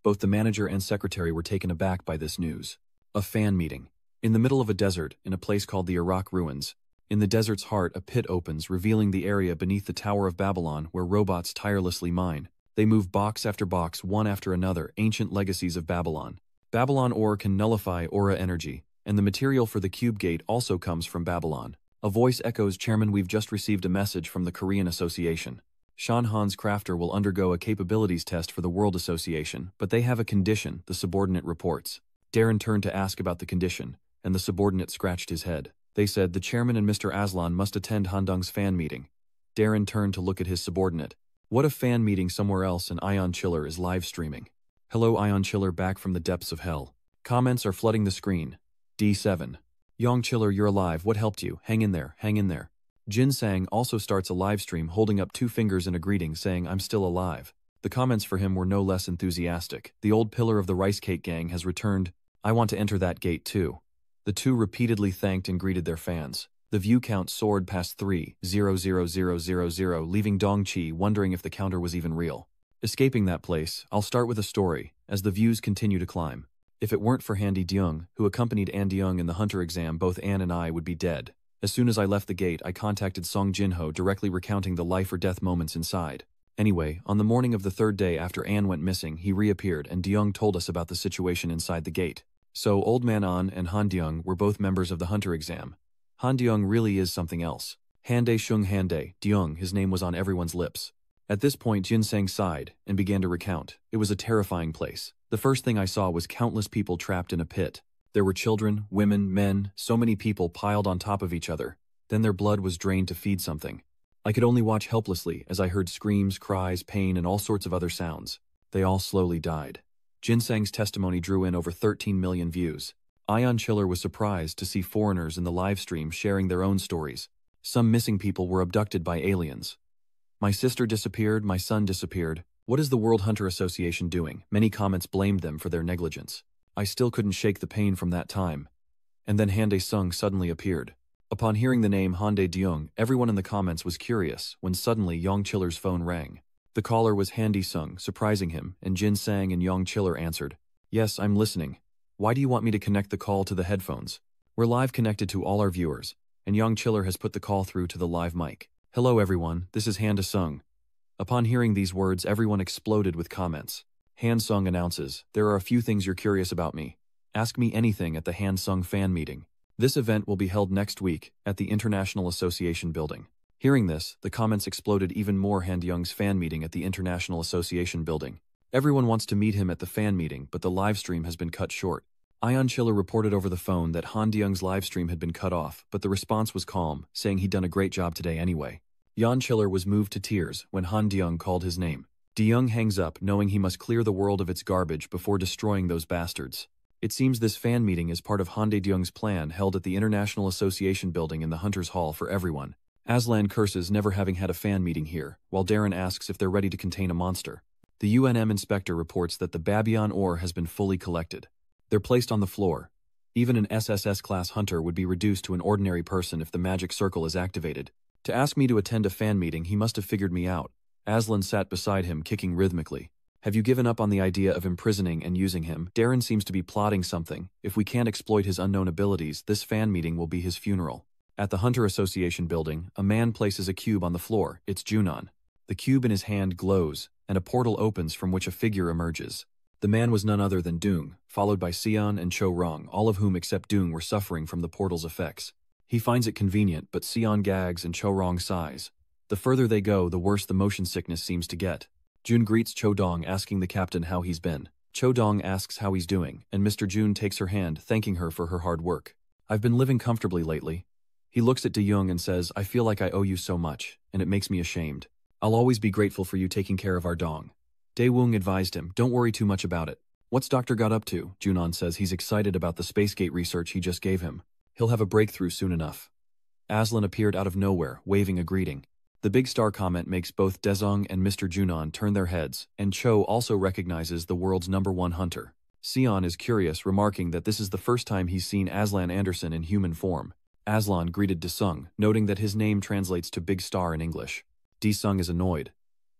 Both the manager and secretary were taken aback by this news. A fan meeting. In the middle of a desert, in a place called the Iraq Ruins. In the desert's heart, a pit opens, revealing the area beneath the Tower of Babylon where robots tirelessly mine. They move box after box, one after another, ancient legacies of Babylon. Babylon ore can nullify aura energy, and the material for the cube gate also comes from Babylon. A voice echoes, "Chairman, we've just received a message from the Korean Association. Shan Han's crafter will undergo a capabilities test for the World Association, but they have a condition," the subordinate reports. Darren turned to ask about the condition, and the subordinate scratched his head. They said the chairman and Mr. Aslan must attend Handong's fan meeting. Darren turned to look at his subordinate. What if fan meeting somewhere else and Ion Chiller is live streaming? Hello Ion Chiller, back from the depths of hell. Comments are flooding the screen. D7. Yong Chiller, you're alive, what helped you? Hang in there, hang in there. Jin Sang also starts a live stream holding up 2 fingers in a greeting saying, "I'm still alive." The comments for him were no less enthusiastic. The old pillar of the Rice Cake Gang has returned. "I want to enter that gate too." The two repeatedly thanked and greeted their fans. The view count soared past 3,000,000, leaving Dong Chi wondering if the counter was even real. Escaping that place, I'll start with a story, as the views continue to climb. If it weren't for Handy Deung, who accompanied An Deung in the Hunter exam, both An and I would be dead. As soon as I left the gate, I contacted Song Jinho, directly recounting the life-or-death moments inside. Anyway, on the morning of the 3rd day after An went missing, he reappeared and Deung told us about the situation inside the gate. So, Old Man An and Han Deung were both members of the Hunter exam. Han Deung really is something else. Hande Shung Hande, Deung, his name was on everyone's lips. At this point, Jin Sang sighed and began to recount. It was a terrifying place. The first thing I saw was countless people trapped in a pit. There were children, women, men, so many people piled on top of each other. Then their blood was drained to feed something. I could only watch helplessly as I heard screams, cries, pain, and all sorts of other sounds. They all slowly died. Jin Sang's testimony drew in over 13 million views. Ion Chiller was surprised to see foreigners in the live stream sharing their own stories. Some missing people were abducted by aliens. My sister disappeared, my son disappeared. What is the World Hunter Association doing? Many comments blamed them for their negligence. I still couldn't shake the pain from that time. And then Hande Sung suddenly appeared. Upon hearing the name Hande Deung, everyone in the comments was curious when suddenly Yong Chiller's phone rang. The caller was Hande Sung, surprising him, and Jin Sang and Yong Chiller answered. "Yes, I'm listening. Why do you want me to connect the call to the headphones? We're live connected to all our viewers," and Yong Chiller has put the call through to the live mic. "Hello everyone, this is Hande Sung." Upon hearing these words, everyone exploded with comments. Han Sung announces, "There are a few things you're curious about me. Ask me anything at the Han Sung fan meeting. This event will be held next week at the International Association building." Hearing this, the comments exploded even more. Han Deung's fan meeting at the International Association building. Everyone wants to meet him at the fan meeting, but the live stream has been cut short. Ion Chiller reported over the phone that Han Deung's live stream had been cut off, but the response was calm, saying he'd done a great job today anyway. Yon Chiller was moved to tears when Han Deung called his name. Deung hangs up, knowing he must clear the world of its garbage before destroying those bastards. It seems this fan meeting is part of Hande Deung's plan held at the International Association building in the Hunters Hall for everyone. Aslan curses never having had a fan meeting here, while Darren asks if they're ready to contain a monster. The UNM inspector reports that the Babylon ore has been fully collected. They're placed on the floor. Even an SSS-class hunter would be reduced to an ordinary person if the magic circle is activated. To ask me to attend a fan meeting, he must have figured me out. Aslan sat beside him, kicking rhythmically. Have you given up on the idea of imprisoning and using him? Darren seems to be plotting something. If we can't exploit his unknown abilities, this fan meeting will be his funeral. At the Hunter Association building, a man places a cube on the floor. It's Junon. The cube in his hand glows, and a portal opens from which a figure emerges. The man was none other than Dung, followed by Sion and Cho Rong, all of whom except Dung were suffering from the portal's effects. He finds it convenient, but Sion gags and Cho Rong sighs. The further they go, the worse the motion sickness seems to get. Jun greets Cho Dong, asking the captain how he's been. Cho Dong asks how he's doing, and Mr. Jun takes her hand, thanking her for her hard work. I've been living comfortably lately. He looks at De Young and says, I feel like I owe you so much, and it makes me ashamed. I'll always be grateful for you taking care of our Dong. Dae Woong advised him, don't worry too much about it. What's Doctor got up to? Junon says he's excited about the Spacegate research he just gave him. He'll have a breakthrough soon enough. Aslan appeared out of nowhere, waving a greeting. The big star comment makes both Dezong and Mr. Junon turn their heads, and Cho also recognizes the world's #1 hunter. Sion is curious, remarking that this is the first time he's seen Aslan Anderson in human form. Aslan greeted Desung, noting that his name translates to big star in English. Desung is annoyed.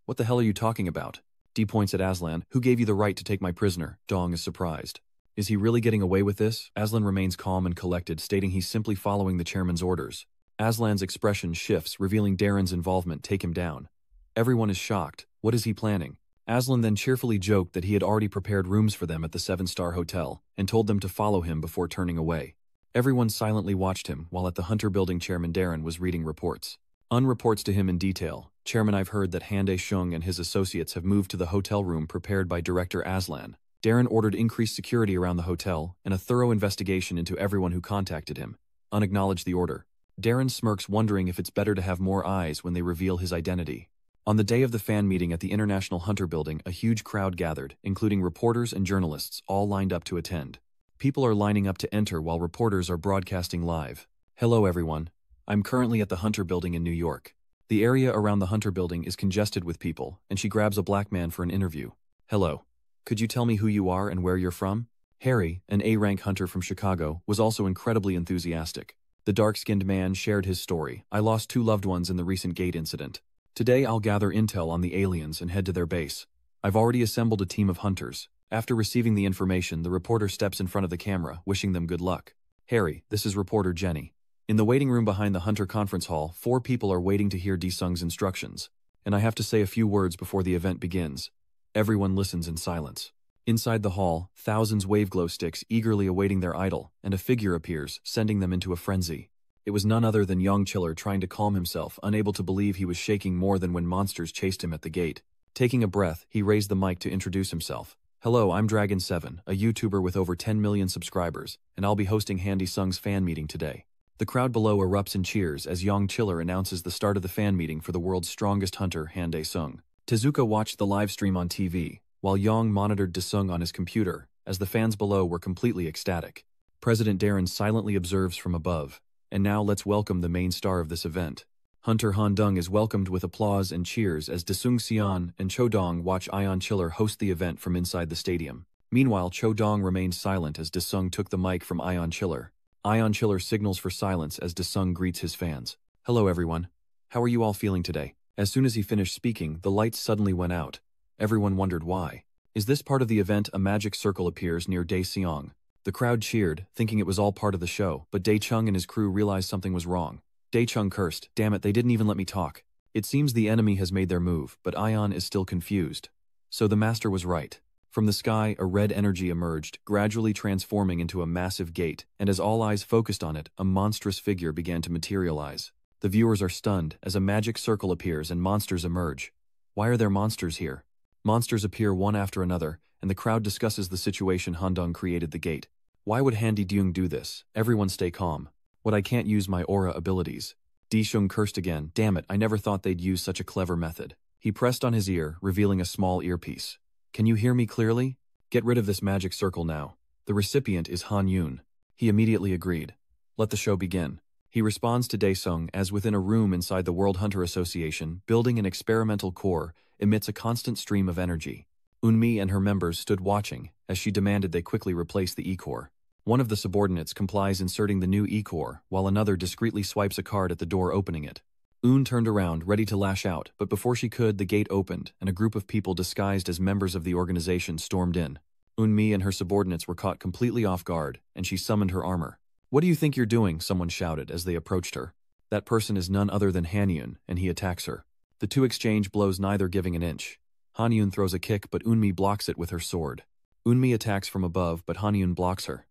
What the hell are you talking about? D points at Aslan. Who gave you the right to take my prisoner? Dong is surprised. Is he really getting away with this? Aslan remains calm and collected, stating he's simply following the chairman's orders. Aslan's expression shifts, revealing Darren's involvement. Take him down. Everyone is shocked. What is he planning? Aslan then cheerfully joked that he had already prepared rooms for them at the 7-star hotel, and told them to follow him before turning away. Everyone silently watched him, while at the Hunter Building Chairman Darren was reading reports. Reports to him in detail. Chairman, I've heard that Han Dae-shung and his associates have moved to the hotel room prepared by Director Aslan. Darren ordered increased security around the hotel and a thorough investigation into everyone who contacted him. Unacknowledged the order. Darren smirks, wondering if it's better to have more eyes when they reveal his identity. On the day of the fan meeting at the International Hunter Building, a huge crowd gathered, including reporters and journalists, all lined up to attend. People are lining up to enter while reporters are broadcasting live. Hello everyone. I'm currently at the Hunter Building in New York. The area around the Hunter Building is congested with people, and she grabs a black man for an interview. Hello. Could you tell me who you are and where you're from? Harry, an A-rank hunter from Chicago, was also incredibly enthusiastic. The dark-skinned man shared his story. I lost 2 loved ones in the recent gate incident. Today I'll gather intel on the aliens and head to their base. I've already assembled a team of hunters. After receiving the information, the reporter steps in front of the camera, wishing them good luck. Harry, this is reporter Jenny. In the waiting room behind the Hunter conference hall, 4 people are waiting to hear Dae-sung's instructions. And I have to say a few words before the event begins. Everyone listens in silence. Inside the hall, thousands wave glow sticks eagerly awaiting their idol, and a figure appears, sending them into a frenzy. It was none other than Young Chiller trying to calm himself, unable to believe he was shaking more than when monsters chased him at the gate. Taking a breath, he raised the mic to introduce himself. Hello, I'm Dragon7, a YouTuber with over 10 million subscribers, and I'll be hosting Han Dae-sung's fan meeting today. The crowd below erupts in cheers as Young Chiller announces the start of the fan meeting for the world's strongest hunter, Han Dae-sung. Tezuka watched the live stream on TV, while Young monitored Dae-sung on his computer, as the fans below were completely ecstatic. President Darren silently observes from above. And now let's welcome the main star of this event. Hunter Han Dung is welcomed with applause and cheers as Dae-sung Sion and Cho Dong watch Ion Chiller host the event from inside the stadium. Meanwhile, Cho Dong remained silent as Dae-sung took the mic from Ion Chiller. Ion Chiller signals for silence as Dae-sung greets his fans. Hello everyone. How are you all feeling today? As soon as he finished speaking, the lights suddenly went out. Everyone wondered why. Is this part of the event? A magic circle appears near Dae-seong. The crowd cheered, thinking it was all part of the show, but Dae-chung and his crew realized something was wrong. Dae-chung cursed, damn it, they didn't even let me talk. It seems the enemy has made their move, but Ion is still confused. So the master was right. From the sky, a red energy emerged, gradually transforming into a massive gate, and as all eyes focused on it, a monstrous figure began to materialize. The viewers are stunned as a magic circle appears and monsters emerge. Why are there monsters here? Monsters appear one after another, and the crowd discusses the situation. Han Dung created the gate. Why would Han Dae-sung do this? Everyone stay calm. What, I can't use my aura abilities? Dae-sung cursed again. Damn it, I never thought they'd use such a clever method. He pressed on his ear, revealing a small earpiece. Can you hear me clearly? Get rid of this magic circle now. The recipient is Han Yoon. He immediately agreed. Let the show begin. He responds to Dae-sung as within a room inside the World Hunter Association, building an experimental core, emits a constant stream of energy. Eunmi and her members stood watching as she demanded they quickly replace the E-core. One of the subordinates complies, inserting the new E-core, while another discreetly swipes a card at the door, opening it. Eun turned around, ready to lash out, but before she could, the gate opened, and a group of people disguised as members of the organization stormed in. Eunmi and her subordinates were caught completely off guard, and she summoned her armor. What do you think you're doing? Someone shouted as they approached her. That person is none other than Hanyun, and he attacks her. The two exchange blows, neither giving an inch. Hanyun throws a kick, but Eunmi blocks it with her sword. Eunmi attacks from above, but Hanyun blocks her.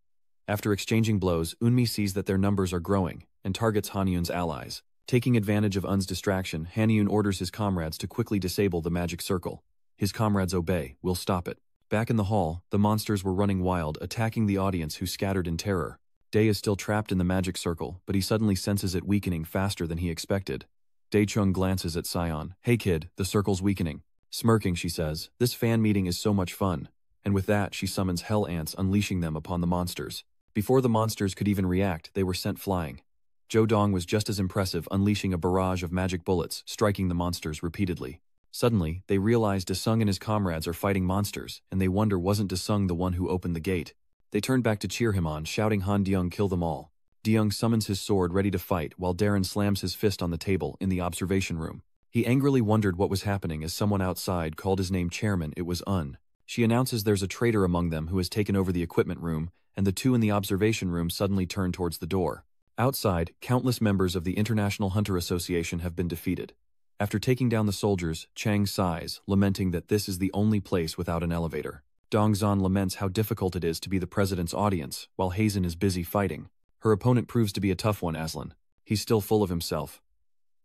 After exchanging blows, Eunmi sees that their numbers are growing, and targets Hanyun's allies. Taking advantage of Eun's distraction, Hanyun orders his comrades to quickly disable the magic circle. His comrades obey. We'll stop it. Back in the hall, the monsters were running wild, attacking the audience, who scattered in terror. Dae is still trapped in the magic circle, but he suddenly senses it weakening faster than he expected. Dae-chung glances at Sion. Hey kid, the circle's weakening. Smirking, she says, this fan meeting is so much fun. And with that, she summons hell ants, unleashing them upon the monsters. Before the monsters could even react, they were sent flying. Jo Dong was just as impressive, unleashing a barrage of magic bullets, striking the monsters repeatedly. Suddenly, they realize Dae-sung and his comrades are fighting monsters, and they wonder, wasn't Dae-sung the one who opened the gate? They turn back to cheer him on, shouting, Han Dae-sung, kill them all. Dae-sung summons his sword ready to fight, while Darren slams his fist on the table in the observation room. He angrily wondered what was happening as someone outside called his name chairman. It was Un. She announces there's a traitor among them who has taken over the equipment room, and the two in the observation room suddenly turn towards the door. Outside, countless members of the International Hunter Association have been defeated. After taking down the soldiers, Chang sighs, lamenting that this is the only place without an elevator. Dongzhan laments how difficult it is to be the president's audience, while Hazen is busy fighting. Her opponent proves to be a tough one, Aslan. He's still full of himself.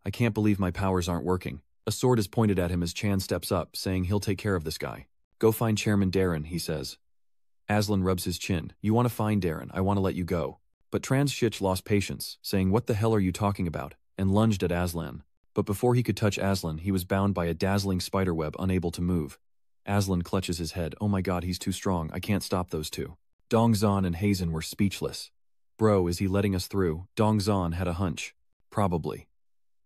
I can't believe my powers aren't working. A sword is pointed at him as Chan steps up, saying he'll take care of this guy. Go find Chairman Darren, he says. Aslan rubs his chin. You want to find Darren, I want to let you go. But Transhich lost patience, saying what the hell are you talking about, and lunged at Aslan. But before he could touch Aslan, he was bound by a dazzling spiderweb, unable to move. Aslan clutches his head. Oh my god, he's too strong, I can't stop those two. Dongzhan and Hazen were speechless. Bro, is he letting us through? Dongzhan had a hunch. Probably.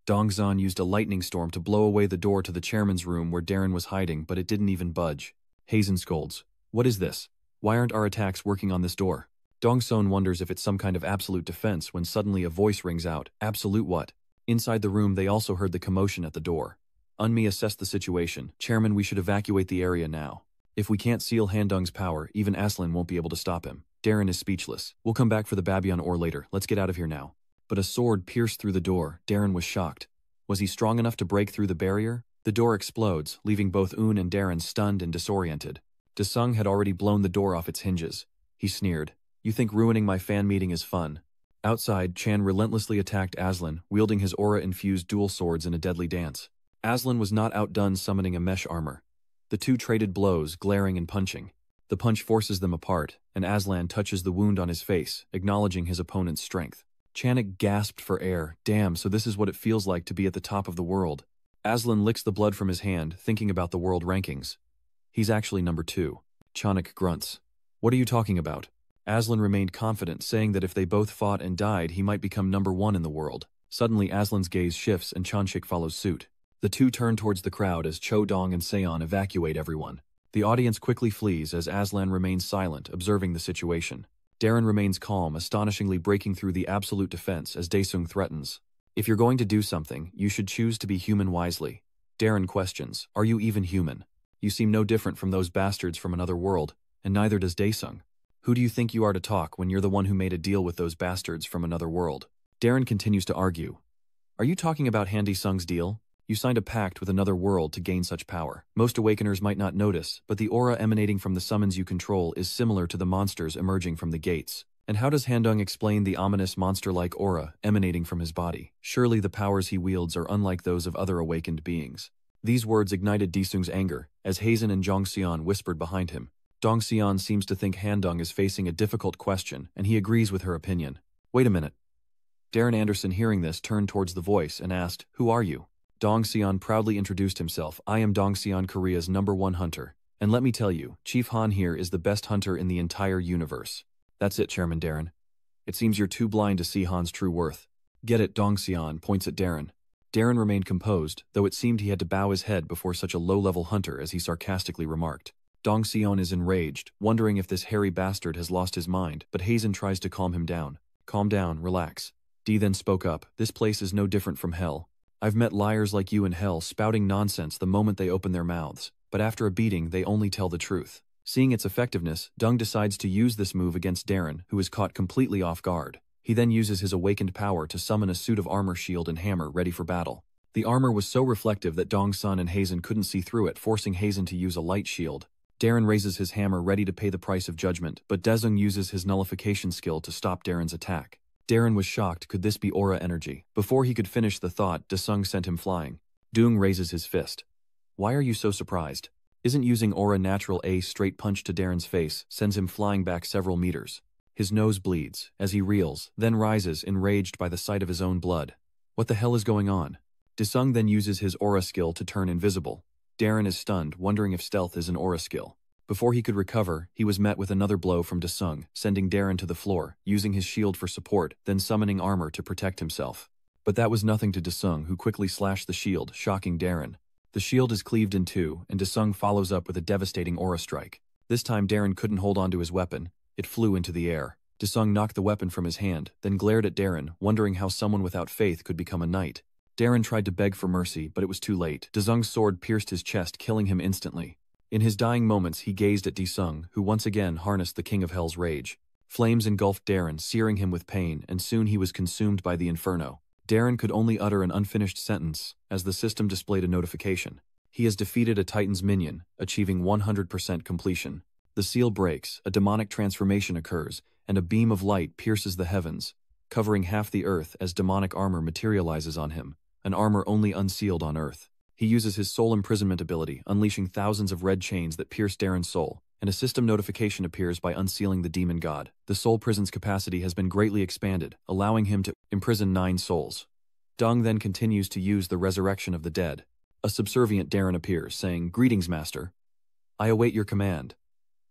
Dongzhan used a lightning storm to blow away the door to the chairman's room where Darren was hiding, but it didn't even budge. Hazen scolds. What is this? Why aren't our attacks working on this door? Dongson wonders if it's some kind of absolute defense when suddenly a voice rings out. Absolute what? Inside the room they also heard the commotion at the door. Unmi assessed the situation. Chairman, we should evacuate the area now. If we can't seal Handung's power, even Aslan won't be able to stop him. Darren is speechless. We'll come back for the Babyan ore later. Let's get out of here now. But a sword pierced through the door. Darren was shocked. Was he strong enough to break through the barrier? The door explodes, leaving both Un and Darren stunned and disoriented. Desung had already blown the door off its hinges. He sneered. You think ruining my fan meeting is fun? Outside, Chan relentlessly attacked Aslan, wielding his aura-infused dual swords in a deadly dance. Aslan was not outdone summoning a mesh armor. The two traded blows, glaring and punching. The punch forces them apart, and Aslan touches the wound on his face, acknowledging his opponent's strength. Chanik gasped for air. Damn, so this is what it feels like to be at the top of the world. Aslan licks the blood from his hand, thinking about the world rankings. He's actually number 2. Chanik grunts. What are you talking about? Aslan remained confident, saying that if they both fought and died, he might become number 1 in the world. Suddenly, Aslan's gaze shifts and Chanchik follows suit. The two turn towards the crowd as Chodong and Seon evacuate everyone. The audience quickly flees as Aslan remains silent, observing the situation. Darren remains calm, astonishingly breaking through the absolute defense as Daesung threatens. If you're going to do something, you should choose to be human wisely. Darren questions, are you even human? You seem no different from those bastards from another world, and neither does Daesung. Who do you think you are to talk when you're the one who made a deal with those bastards from another world? Darren continues to argue. Are you talking about Handy Sung's deal? You signed a pact with another world to gain such power. Most awakeners might not notice, but the aura emanating from the summons you control is similar to the monsters emerging from the gates. And how does Handung explain the ominous monster-like aura emanating from his body? Surely the powers he wields are unlike those of other awakened beings. These words ignited Daesung's anger, as Hazen and Jongxian whispered behind him. Dongxian seems to think Handung is facing a difficult question, and he agrees with her opinion. Wait a minute. Darren Anderson, hearing this, turned towards the voice and asked, Who are you? Dongxian proudly introduced himself. I am Dongxian, Korea's #1 hunter. And let me tell you, Chief Han here is the best hunter in the entire universe. That's it, Chairman Darren. It seems you're too blind to see Han's true worth. Get it, Dongxian points at Darren. Darren remained composed, though it seemed he had to bow his head before such a low-level hunter as he sarcastically remarked. Dongxian is enraged, wondering if this hairy bastard has lost his mind, but Hazen tries to calm him down. Calm down, relax. Dee then spoke up. This place is no different from hell. I've met liars like you in hell spouting nonsense the moment they open their mouths, but after a beating they only tell the truth. Seeing its effectiveness, Dung decides to use this move against Darren, who is caught completely off guard. He then uses his awakened power to summon a suit of armor, shield and hammer ready for battle. The armor was so reflective that Dongsun and Hazen couldn't see through it, forcing Hazen to use a light shield. Darren raises his hammer ready to pay the price of judgment, but Daesung uses his nullification skill to stop Darren's attack. Darren was shocked. Could this be aura energy? Before he could finish the thought, Daesung sent him flying. Dung raises his fist. Why are you so surprised? Isn't using aura natural? A straight punch to Darren's face sends him flying back several meters. His nose bleeds, as he reels, then rises, enraged by the sight of his own blood. What the hell is going on? Daesung then uses his aura skill to turn invisible. Darren is stunned, wondering if stealth is an aura skill. Before he could recover, he was met with another blow from Daesung, sending Darren to the floor, using his shield for support, then summoning armor to protect himself. But that was nothing to Daesung, who quickly slashed the shield, shocking Darren. The shield is cleaved in two, and Daesung follows up with a devastating aura strike. This time Darren couldn't hold onto his weapon. It flew into the air. Daesung knocked the weapon from his hand, then glared at Darren, wondering how someone without faith could become a knight. Darren tried to beg for mercy, but it was too late. Desung's sword pierced his chest, killing him instantly. In his dying moments, he gazed at Desung, who once again harnessed the King of Hell's rage. Flames engulfed Darren, searing him with pain, and soon he was consumed by the inferno. Darren could only utter an unfinished sentence, as the system displayed a notification. He has defeated a Titan's minion, achieving 100% completion. The seal breaks, a demonic transformation occurs, and a beam of light pierces the heavens, covering half the earth as demonic armor materializes on him, an armor only unsealed on Earth. He uses his soul imprisonment ability, unleashing thousands of red chains that pierce Darren's soul, and a system notification appears by unsealing the demon god. The soul prison's capacity has been greatly expanded, allowing him to imprison 9 souls. Dung then continues to use the resurrection of the dead. A subservient Darren appears, saying, "Greetings, Master. I await your command."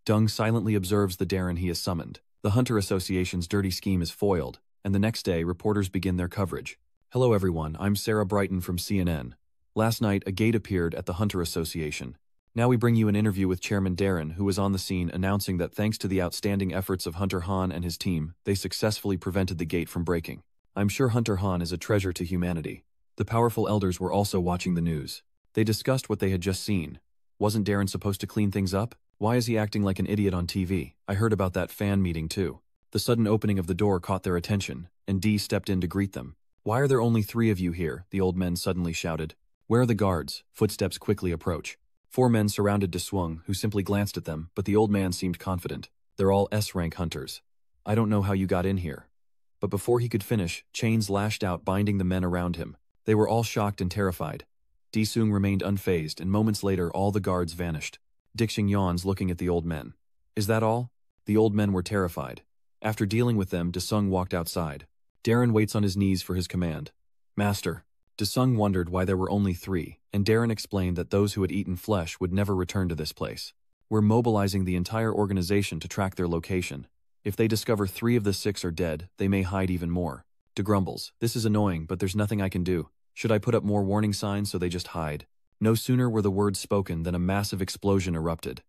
Dung silently observes the Darren he has summoned. The Hunter Association's dirty scheme is foiled, and the next day reporters begin their coverage. "Hello everyone, I'm Sarah Brighton from CNN. Last night, a gate appeared at the Hunter Association. Now we bring you an interview with Chairman Darren, who was on the scene announcing that thanks to the outstanding efforts of Hunter Han and his team, they successfully prevented the gate from breaking. I'm sure Hunter Han is a treasure to humanity." The powerful elders were also watching the news. They discussed what they had just seen. Wasn't Darren supposed to clean things up? Why is he acting like an idiot on TV? I heard about that fan meeting too. The sudden opening of the door caught their attention, and Dee stepped in to greet them. "Why are there only 3 of you here?" the old men suddenly shouted. "Where are the guards?" Footsteps quickly approach. 4 men surrounded Desung, who simply glanced at them, but the old man seemed confident. "They're all S-rank hunters. I don't know how you got in here." But before he could finish, chains lashed out, binding the men around him. They were all shocked and terrified. Desung remained unfazed, and moments later all the guards vanished. Dixing yawns, looking at the old men. "Is that all?" The old men were terrified. After dealing with them, Desung walked outside. Darren waits on his knees for his command. "Master." Desung wondered why there were only 3, and Darren explained that those who had eaten flesh would never return to this place. "We're mobilizing the entire organization to track their location. If they discover 3 of the 6 are dead, they may hide even more." De grumbles, "This is annoying, but there's nothing I can do. Should I put up more warning signs so they just hide?" No sooner were the words spoken than a massive explosion erupted.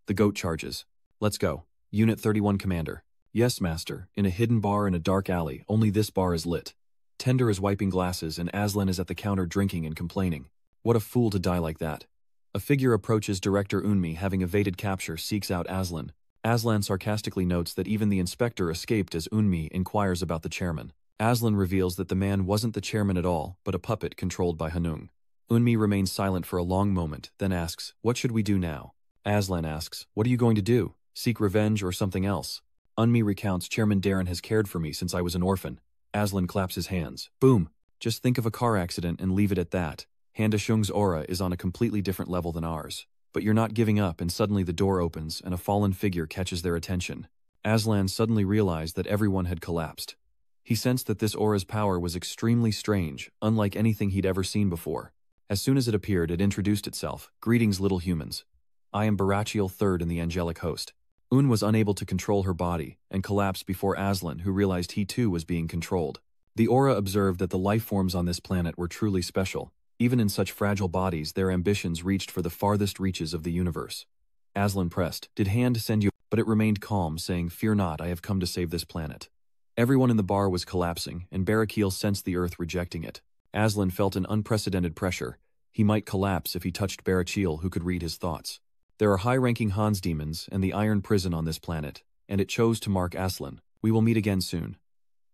The goat charges. "Let's go." Unit 31 Commander. "Yes, Master. In a hidden bar in a dark alley, only this bar is lit." Tender is wiping glasses and Aslan is at the counter drinking and complaining. What a fool to die like that. A figure approaches Director Unmi, having evaded capture, seeks out Aslan. Aslan sarcastically notes that even the inspector escaped as Unmi inquires about the chairman. Aslan reveals that the man wasn't the chairman at all, but a puppet controlled by Hanung. Unmi remains silent for a long moment, then asks, "What should we do now?" Aslan asks, "What are you going to do? Seek revenge or something else?" Unmi recounts, "Chairman Darren has cared for me since I was an orphan." Aslan claps his hands. "Boom! Just think of a car accident and leave it at that. Handa Shung's aura is on a completely different level than ours. But you're not giving up, and suddenly the door opens and a fallen figure catches their attention. Aslan suddenly realized that everyone had collapsed. He sensed that this aura's power was extremely strange, unlike anything he'd ever seen before. As soon as it appeared, it introduced itself. "Greetings, little humans. I am Barachiel III in the angelic host." Un was unable to control her body, and collapsed before Aslan, who realized he too was being controlled. The aura observed that the life forms on this planet were truly special. Even in such fragile bodies, their ambitions reached for the farthest reaches of the universe. Aslan pressed, "Did Hand send you?" But it remained calm, saying, "Fear not, I have come to save this planet." Everyone in the bar was collapsing, and Barachiel sensed the earth rejecting it. Aslan felt an unprecedented pressure. He might collapse if he touched Barachiel, who could read his thoughts. There are high-ranking Hans demons and the Iron Prison on this planet, and it chose to mark Aslan. We will meet again soon.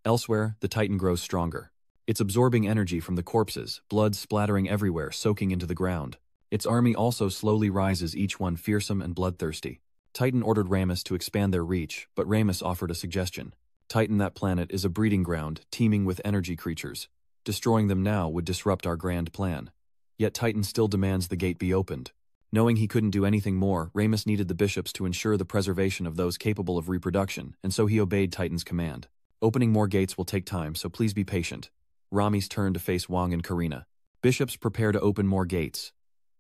Elsewhere, the Titan grows stronger. It's absorbing energy from the corpses, blood splattering everywhere, soaking into the ground. Its army also slowly rises, each one fearsome and bloodthirsty. Titan ordered Ramus to expand their reach, but Ramus offered a suggestion. Titan, that planet, is a breeding ground, teeming with energy creatures. Destroying them now would disrupt our grand plan. Yet Titan still demands the gate be opened. Knowing he couldn't do anything more, Ramus needed the bishops to ensure the preservation of those capable of reproduction, and so he obeyed Titan's command. Opening more gates will take time, so please be patient. Rami's turned to face Wang and Karina. Bishops prepare to open more gates.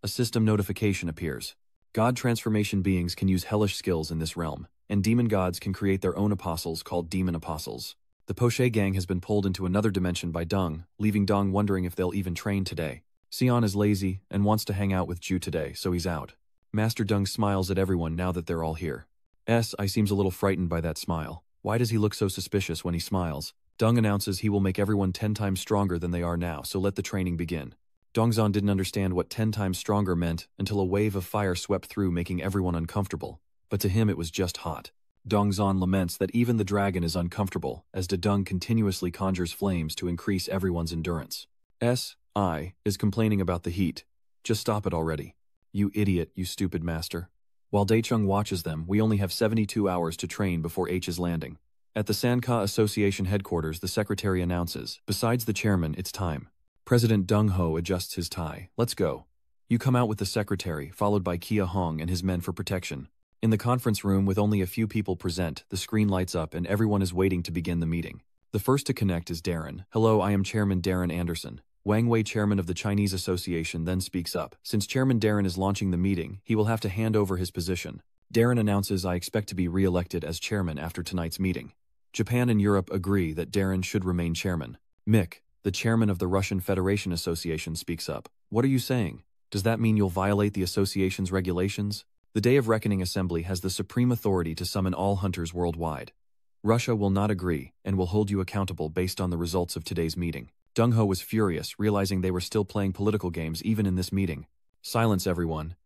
A system notification appears. God transformation beings can use hellish skills in this realm, and demon gods can create their own apostles called demon apostles. The Poche gang has been pulled into another dimension by Dung, leaving Dung wondering if they'll even train today. Sion is lazy and wants to hang out with Ju today, so he's out. Master Dung smiles at everyone now that they're all here. I seems a little frightened by that smile. Why does he look so suspicious when he smiles? Deng announces he will make everyone 10 times stronger than they are now, so let the training begin. Dongzhan didn't understand what 10 times stronger meant until a wave of fire swept through, making everyone uncomfortable. But to him it was just hot. Dongzhan laments that even the dragon is uncomfortable, as Dedeng continuously conjures flames to increase everyone's endurance. S.I. is complaining about the heat. Just stop it already. You idiot, you stupid master. While Daichung watches them, we only have 72 hours to train before H's landing. At the Sanka Association headquarters, the secretary announces, besides the chairman, it's time. President Deng Ho adjusts his tie. Let's go. You come out with the secretary, followed by Kia Hong and his men for protection. In the conference room with only a few people present, the screen lights up and everyone is waiting to begin the meeting. The first to connect is Darren. Hello, I am Chairman Darren Anderson. Wang Wei, chairman of the Chinese Association, then speaks up. Since Chairman Darren is launching the meeting, he will have to hand over his position. Darren announces, I expect to be re-elected as chairman after tonight's meeting. Japan and Europe agree that Darren should remain chairman. Mick, the chairman of the Russian Federation Association, speaks up. What are you saying? Does that mean you'll violate the association's regulations? The Day of Reckoning Assembly has the supreme authority to summon all hunters worldwide. Russia will not agree and will hold you accountable based on the results of today's meeting. Deng Ho was furious, realizing they were still playing political games even in this meeting. Silence, everyone.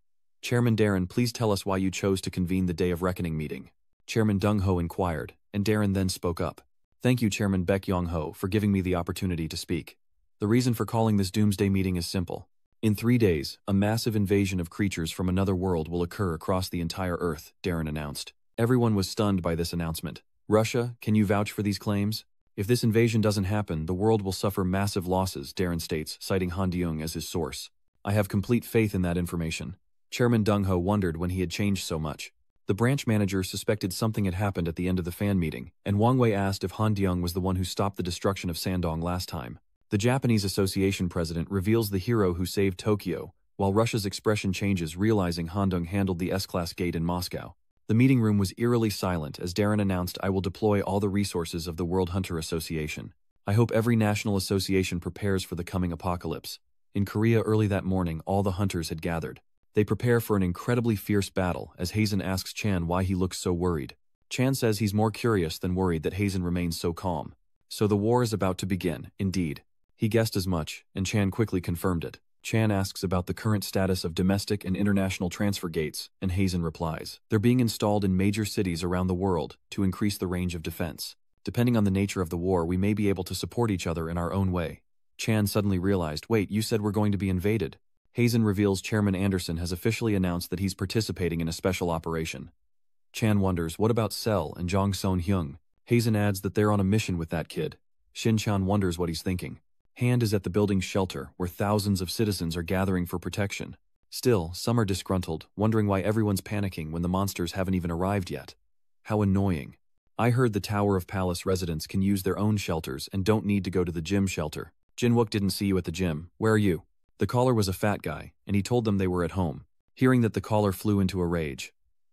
Chairman Darren, please tell us why you chose to convene the Day of Reckoning meeting. Chairman Deng Ho inquired, and Darren then spoke up. Thank you, Chairman Baek Yong-ho, for giving me the opportunity to speak. The reason for calling this doomsday meeting is simple. In 3 days, a massive invasion of creatures from another world will occur across the entire Earth, Darren announced. Everyone was stunned by this announcement. Russia, can you vouch for these claims? If this invasion doesn't happen, the world will suffer massive losses, Darren states, citing Han Deung as his source. I have complete faith in that information. Chairman Deng Ho wondered when he had changed so much. The branch manager suspected something had happened at the end of the fan meeting, and Wang Wei asked if Han Deung was the one who stopped the destruction of Sandong last time. The Japanese Association president reveals the hero who saved Tokyo, while Russia's expression changes, realizing Han Deung handled the S-Class gate in Moscow. The meeting room was eerily silent as Darren announced, I will deploy all the resources of the World Hunter Association. I hope every national association prepares for the coming apocalypse. In Korea early that morning, all the hunters had gathered. They prepare for an incredibly fierce battle as Hazen asks Chan why he looks so worried. Chan says he's more curious than worried that Hazen remains so calm. So the war is about to begin, indeed. He guessed as much, and Chan quickly confirmed it. Chan asks about the current status of domestic and international transfer gates, and Hazen replies, they're being installed in major cities around the world to increase the range of defense. Depending on the nature of the war, we may be able to support each other in our own way. Chan suddenly realized, wait, you said we're going to be invaded. Hazen reveals Chairman Anderson has officially announced that he's participating in a special operation. Chan wonders, what about Sel and Jong Son-hyung? Hazen adds that they're on a mission with that kid. Shin-chan wonders what he's thinking. Hand is at the building's shelter, where thousands of citizens are gathering for protection. Still, some are disgruntled, wondering why everyone's panicking when the monsters haven't even arrived yet. How annoying. I heard the Tower of Palace residents can use their own shelters and don't need to go to the gym shelter. Jinwook didn't see you at the gym. Where are you? The caller was a fat guy, and he told them they were at home. Hearing that, the caller flew into a rage.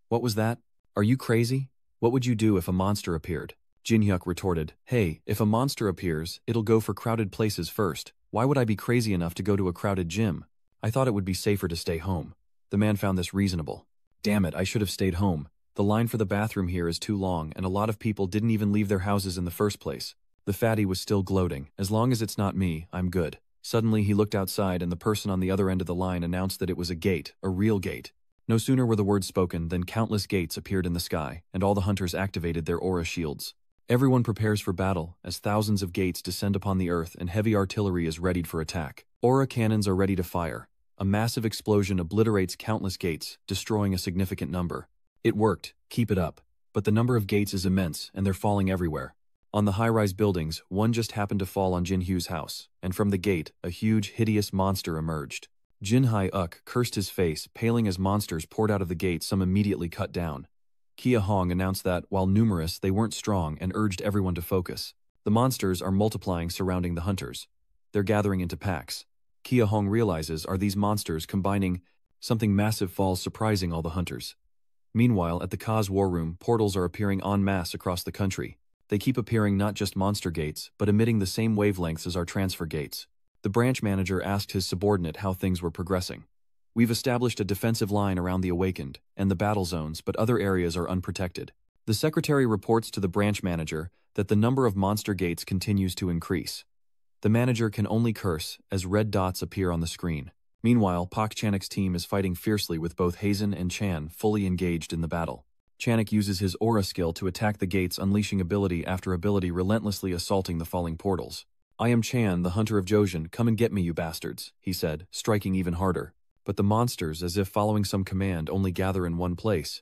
What was that? Are you crazy? What would you do if a monster appeared? Jinhyuk retorted, hey, if a monster appears, it'll go for crowded places first. Why would I be crazy enough to go to a crowded gym? I thought it would be safer to stay home. The man found this reasonable. Damn it, I should have stayed home. The line for the bathroom here is too long, and a lot of people didn't even leave their houses in the first place. The fatty was still gloating. As long as it's not me, I'm good. Suddenly he looked outside and the person on the other end of the line announced that it was a gate, a real gate. No sooner were the words spoken than countless gates appeared in the sky, and all the hunters activated their aura shields. Everyone prepares for battle as thousands of gates descend upon the earth and heavy artillery is readied for attack. Aura cannons are ready to fire. A massive explosion obliterates countless gates, destroying a significant number. It worked, keep it up. But the number of gates is immense and they're falling everywhere. On the high-rise buildings, one just happened to fall on Jin Hyu's house, and from the gate, a huge, hideous monster emerged. Jin Hai-uk cursed his face, paling as monsters poured out of the gate, some immediately cut down. Kia Hong announced that, while numerous, they weren't strong and urged everyone to focus. The monsters are multiplying surrounding the hunters. They're gathering into packs. Kia Hong realizes, are these monsters combining? Something massive falls, surprising all the hunters. Meanwhile, at the Kaz war room, portals are appearing en masse across the country. They keep appearing, not just monster gates, but emitting the same wavelengths as our transfer gates. The branch manager asked his subordinate how things were progressing. We've established a defensive line around the awakened and the battle zones, but other areas are unprotected. The The secretary reports to the branch manager that the number of monster gates continues to increase. The manager can only curse as red dots appear on the screen. Meanwhile, Pak Chanuk's team is fighting fiercely with both Hazen and Chan fully engaged in the battle. Chanuk uses his aura skill to attack the gates, unleashing ability after ability, relentlessly assaulting the falling portals. "I am Chan, the hunter of Jojin, come and get me, you bastards," he said, striking even harder. But the monsters, as if following some command, only gather in one place.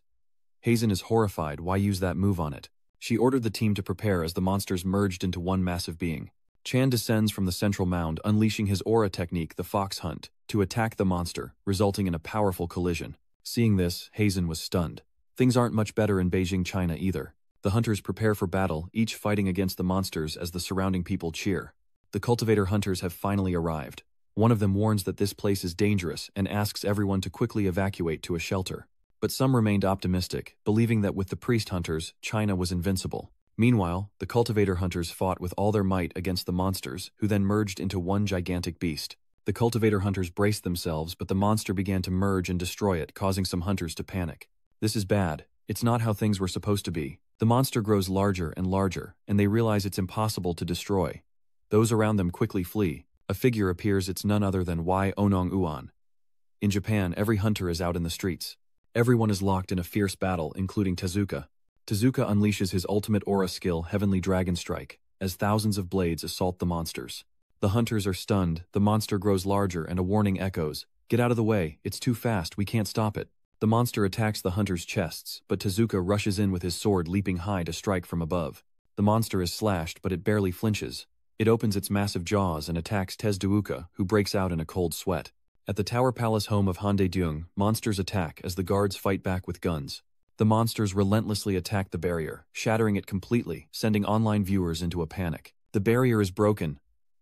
Hazen is horrified. Why use that move on it? She ordered the team to prepare as the monsters merged into one massive being. Chan descends from the central mound, unleashing his aura technique, the Fox Hunt, to attack the monster, resulting in a powerful collision. Seeing this, Hazen was stunned. Things aren't much better in Beijing, China either. The hunters prepare for battle, each fighting against the monsters as the surrounding people cheer. The cultivator hunters have finally arrived. One of them warns that this place is dangerous and asks everyone to quickly evacuate to a shelter. But some remained optimistic, believing that with the priest hunters, China was invincible. Meanwhile, the cultivator hunters fought with all their might against the monsters, who then merged into one gigantic beast. The cultivator hunters braced themselves, but the monster began to merge and destroy it, causing some hunters to panic. This is bad. It's not how things were supposed to be. The monster grows larger and larger, and they realize it's impossible to destroy. Those around them quickly flee. A figure appears. It's none other than Y Onong Uan. In Japan, every hunter is out in the streets. Everyone is locked in a fierce battle, including Tezuka. Tezuka unleashes his ultimate aura skill, Heavenly Dragon Strike, as thousands of blades assault the monsters. The hunters are stunned, the monster grows larger, and a warning echoes. "Get out of the way, it's too fast, we can't stop it." The monster attacks the hunters' chests, but Tezuka rushes in with his sword, leaping high to strike from above. The monster is slashed, but it barely flinches. It opens its massive jaws and attacks Tezuka, who breaks out in a cold sweat. At the Tower Palace home of Han Dae-dyung, monsters attack as the guards fight back with guns. The monsters relentlessly attack the barrier, shattering it completely, sending online viewers into a panic. The barrier is broken.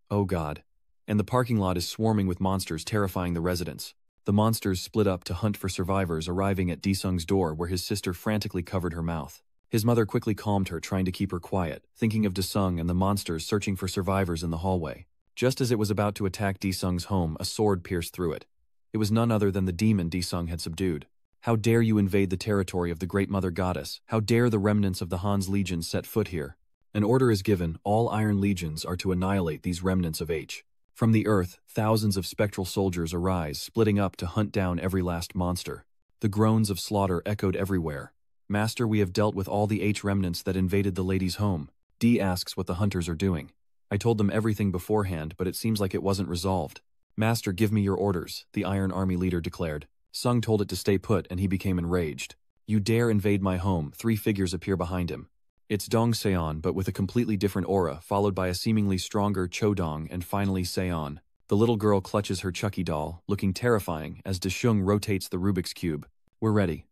Oh god. And the parking lot is swarming with monsters, terrifying the residents. The monsters split up to hunt for survivors, arriving at Daesung's door where his sister frantically covered her mouth. His mother quickly calmed her, trying to keep her quiet, thinking of Daesung and the monsters searching for survivors in the hallway. Just as it was about to attack Daesung's home, a sword pierced through it. It was none other than the demon Daesung had subdued. "How dare you invade the territory of the Great Mother Goddess? How dare the remnants of the Han's legion set foot here?" An order is given. All Iron Legions are to annihilate these remnants of H. From the earth, thousands of spectral soldiers arise, splitting up to hunt down every last monster. The groans of slaughter echoed everywhere. "Master, we have dealt with all the H remnants that invaded the lady's home." D asks what the hunters are doing. "I told them everything beforehand, but it seems like it wasn't resolved." "Master, give me your orders," the Iron Army leader declared. Sung told it to stay put, and he became enraged. "You dare invade my home." 3 figures appear behind him. It's Dong Seon, but with a completely different aura, followed by a seemingly stronger Chodong, and finally Seon. The little girl clutches her Chucky doll, looking terrifying as Daeshung rotates the Rubik's Cube. "We're ready."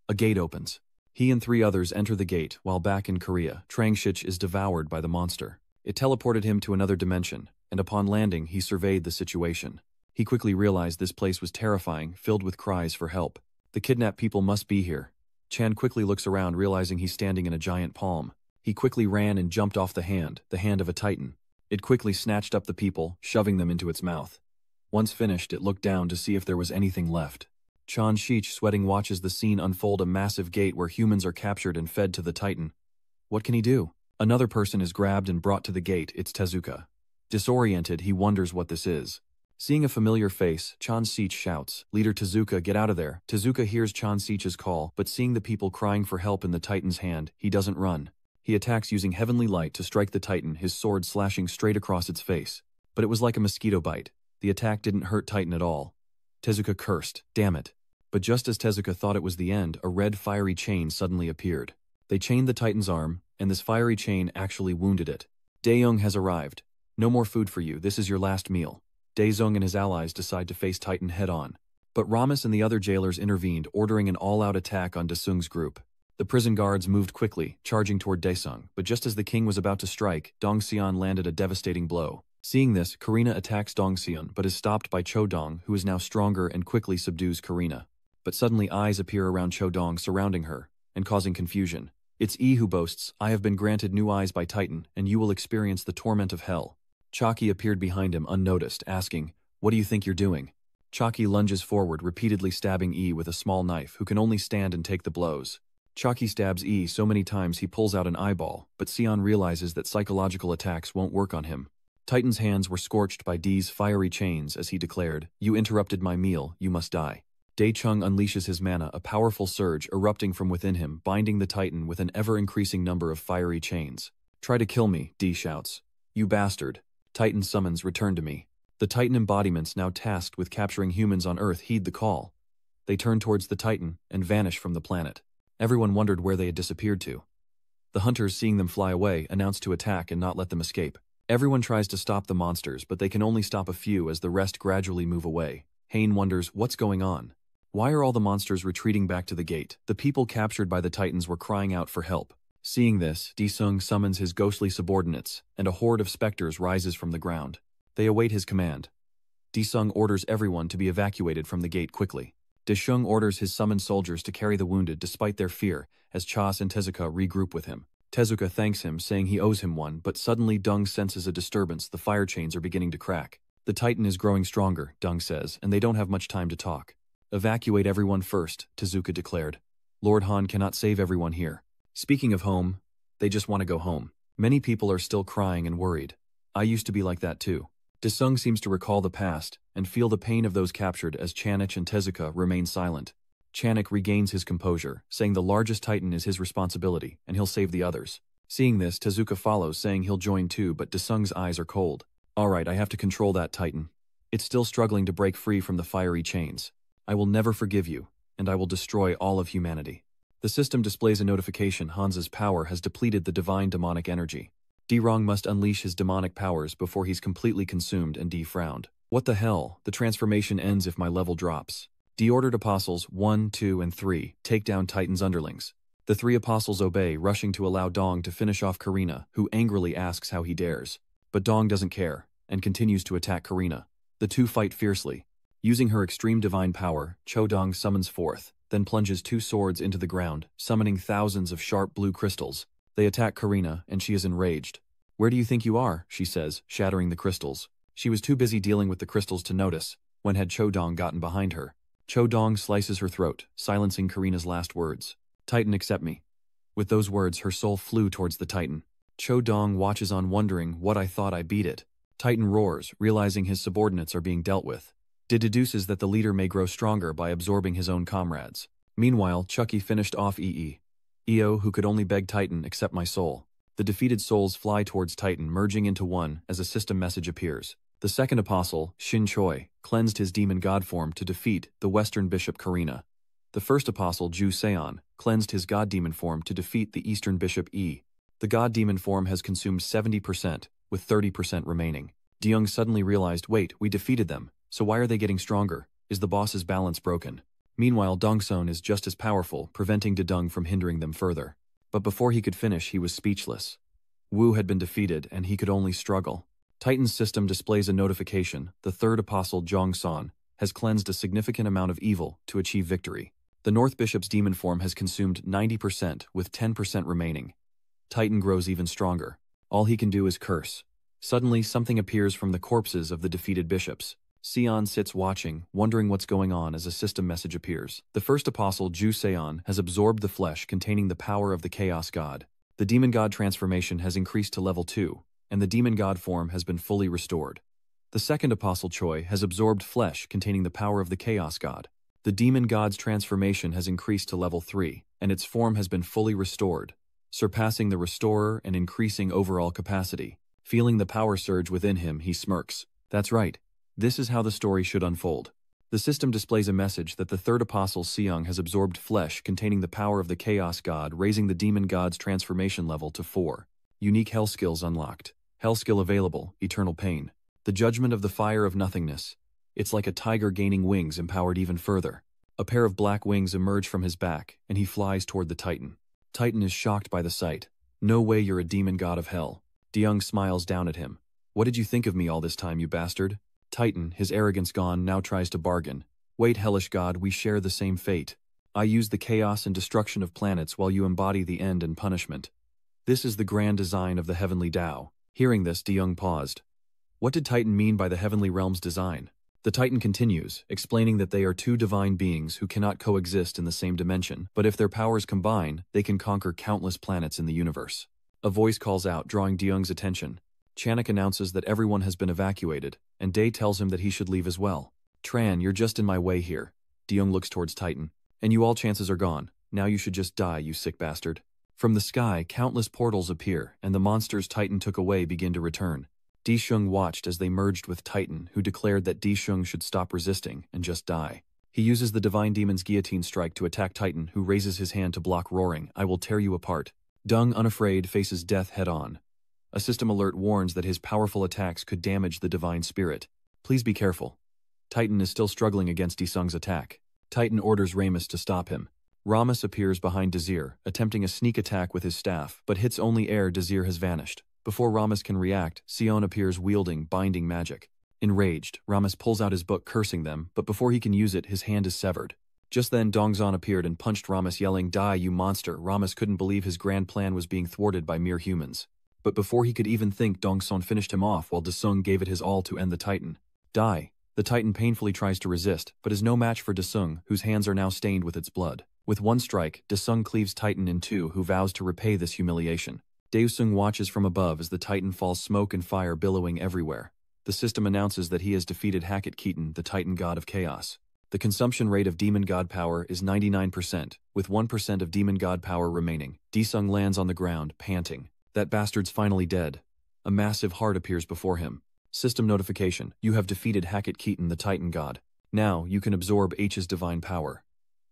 A gate opens. He and 3 others enter the gate, while back in Korea, Trangshich is devoured by the monster. It teleported him to another dimension, and upon landing, he surveyed the situation. He quickly realized this place was terrifying, filled with cries for help. The kidnapped people must be here. Chan quickly looks around, realizing he's standing in a giant palm. He quickly ran and jumped off the hand of a titan. It quickly snatched up the people, shoving them into its mouth. Once finished, it looked down to see if there was anything left. Chan Shich, sweating, watches the scene unfold, a massive gate where humans are captured and fed to the titan. What can he do? Another person is grabbed and brought to the gate. It's Tezuka. Disoriented, he wonders what this is. Seeing a familiar face, Chan Sich shouts, "Leader Tezuka, get out of there." Tezuka hears Chan Sich's call, but seeing the people crying for help in the Titan's hand, he doesn't run. He attacks using heavenly light to strike the Titan, his sword slashing straight across its face. But it was like a mosquito bite. The attack didn't hurt Titan at all. Tezuka cursed, "Damn it." But just as Tezuka thought it was the end, a red fiery chain suddenly appeared. They chained the Titan's arm, and this fiery chain actually wounded it. Daeyoung has arrived. "No more food for you, this is your last meal." Daesung and his allies decide to face Titan head-on. But Ramus and the other jailers intervened, ordering an all-out attack on Daesung's group. The prison guards moved quickly, charging toward Daesung, but just as the king was about to strike, Dongseon landed a devastating blow. Seeing this, Karina attacks Dongseon but is stopped by Chodong, who is now stronger and quickly subdues Karina. But suddenly eyes appear around Chodong, surrounding her, and causing confusion. It's E who boasts, "I have been granted new eyes by Titan, and you will experience the torment of hell." Chalky appeared behind him unnoticed, asking, "What do you think you're doing?" Chalky lunges forward, repeatedly stabbing E with a small knife, who can only stand and take the blows. Chalky stabs E so many times he pulls out an eyeball, but Sion realizes that psychological attacks won't work on him. Titan's hands were scorched by D's fiery chains as he declared, "You interrupted my meal, you must die." Dae-chung unleashes his mana, a powerful surge erupting from within him, binding the Titan with an ever-increasing number of fiery chains. "Try to kill me," D shouts. "You bastard." Titan summons, "Return to me." The Titan embodiments now tasked with capturing humans on Earth heed the call. They turn towards the Titan and vanish from the planet. Everyone wondered where they had disappeared to. The hunters, seeing them fly away, announce to attack and not let them escape. Everyone tries to stop the monsters, but they can only stop a few as the rest gradually move away. Hayne wonders, what's going on? Why are all the monsters retreating back to the gate? The people captured by the Titans were crying out for help. Seeing this, Di-sung summons his ghostly subordinates, and a horde of specters rises from the ground. They await his command. Di-sung orders everyone to be evacuated from the gate quickly. Di-sung orders his summoned soldiers to carry the wounded despite their fear, as Chas and Tezuka regroup with him. Tezuka thanks him, saying he owes him one, but suddenly Dung senses a disturbance. The fire chains are beginning to crack. "The Titan is growing stronger," Dung says, "and they don't have much time to talk." "Evacuate everyone first," Tezuka declared. "Lord Han cannot save everyone here." Speaking of home, they just want to go home. Many people are still crying and worried. I used to be like that too. Di-sung seems to recall the past and feel the pain of those captured as Chanich and Tezuka remain silent. Chanich regains his composure, saying the largest Titan is his responsibility and he'll save the others. Seeing this, Tezuka follows, saying he'll join too, but Di-sung's eyes are cold. "Alright, I have to control that Titan. It's still struggling to break free from the fiery chains. I will never forgive you, and I will destroy all of humanity." The system displays a notification. Hansa's power has depleted the divine demonic energy. D-Rong must unleash his demonic powers before he's completely consumed, and D frowned. "What the hell? The transformation ends if my level drops." D ordered Apostles 1, 2, and 3 take down Titan's underlings. The 3 Apostles obey, rushing to allow Dong to finish off Karina, who angrily asks how he dares. But Dong doesn't care, and continues to attack Karina. The two fight fiercely. Using her extreme divine power, Cho-dong summons forth, then plunges 2 swords into the ground, summoning thousands of sharp blue crystals. They attack Karina, and she is enraged. "Where do you think you are?" she says, shattering the crystals. She was too busy dealing with the crystals to notice, when had Cho-dong gotten behind her. Cho-dong slices her throat, silencing Karina's last words. "Titan, accept me." With those words, her soul flew towards the Titan. Cho-dong watches on, wondering, "What, I thought I beat it." Titan roars, realizing his subordinates are being dealt with. Did deduces that the leader may grow stronger by absorbing his own comrades. Meanwhile, Chucky finished off EE. "Eo, who could only beg Titan, accept my soul." The defeated souls fly towards Titan, merging into one as a system message appears. The second apostle, Shin Choi, cleansed his demon god form to defeat the Western Bishop Karina. The first apostle, Ju Seon, cleansed his god demon form to defeat the Eastern Bishop E. The god demon form has consumed 70%, with 30% remaining. Deyoung suddenly realized, wait, we defeated them, so why are they getting stronger? Is the boss's balance broken? Meanwhile, Dongson is just as powerful, preventing Dedung from hindering them further. But before he could finish, he was speechless. Wu had been defeated, and he could only struggle. Titan's system displays a notification. The third apostle, Jongson, has cleansed a significant amount of evil to achieve victory. The North Bishop's demon form has consumed 90%, with 10% remaining. Titan grows even stronger. All he can do is curse. Suddenly, something appears from the corpses of the defeated bishops. Sion sits watching, wondering what's going on as a system message appears. The first apostle, Ju Seon, has absorbed the flesh containing the power of the Chaos God. The demon god transformation has increased to level 2, and the demon god form has been fully restored. The second apostle, Choi, has absorbed flesh containing the power of the Chaos God. The demon god's transformation has increased to level 3, and its form has been fully restored, surpassing the restorer and increasing overall capacity. Feeling the power surge within him, he smirks. That's right. This is how the story should unfold. The system displays a message that the third apostle, Seong, has absorbed flesh containing the power of the Chaos God, raising the demon god's transformation level to 4. Unique hell skills unlocked. Hell skill available, Eternal Pain. The judgment of the fire of nothingness. It's like a tiger gaining wings, empowered even further. A pair of black wings emerge from his back, and he flies toward the Titan. Titan is shocked by the sight. No way, you're a demon god of hell. Deyoung smiles down at him. What did you think of me all this time, you bastard? Titan, his arrogance gone, now tries to bargain. Wait, hellish god, we share the same fate. I use the chaos and destruction of planets while you embody the end and punishment. This is the grand design of the heavenly Tao. Hearing this, Deyoung paused. What did Titan mean by the heavenly realm's design? The Titan continues, explaining that they are two divine beings who cannot coexist in the same dimension, but if their powers combine, they can conquer countless planets in the universe. A voice calls out, drawing Deyoung's attention. Chanak announces that everyone has been evacuated, and Dae tells him that he should leave as well. Tran, you're just in my way here. Deyoung looks towards Titan. And you all chances are gone. Now you should just die, you sick bastard. From the sky, countless portals appear, and the monsters Titan took away begin to return. Dishung watched as they merged with Titan, who declared that Dishung should stop resisting and just die. He uses the Divine Demon's guillotine strike to attack Titan, who raises his hand to block, roaring, "I will tear you apart." Dung, unafraid, faces death head-on. A system alert warns that his powerful attacks could damage the divine spirit. Please be careful. Titan is still struggling against Disung's attack. Titan orders Ramus to stop him. Ramus appears behind Desir, attempting a sneak attack with his staff, but hits only air. Desir has vanished. Before Ramus can react, Sion appears wielding binding magic. Enraged, Ramus pulls out his book cursing them, but before he can use it, his hand is severed. Just then Dongzon appeared and punched Ramus, yelling, "Die, you monster!" Ramus couldn't believe his grand plan was being thwarted by mere humans. But before he could even think, Dongzon finished him off while Desung gave it his all to end the Titan. Die. The Titan painfully tries to resist, but is no match for Desung, whose hands are now stained with its blood. With one strike, Desung cleaves Titan in two, who vows to repay this humiliation. Daesung watches from above as the Titan falls, smoke and fire billowing everywhere. The system announces that he has defeated Hackett Keaton, the Titan god of chaos. The consumption rate of demon god power is 99%, with 1% of demon god power remaining. Daesung lands on the ground, panting. That bastard's finally dead. A massive heart appears before him. System notification: you have defeated Hackett Keaton, the Titan god. Now, you can absorb H's divine power.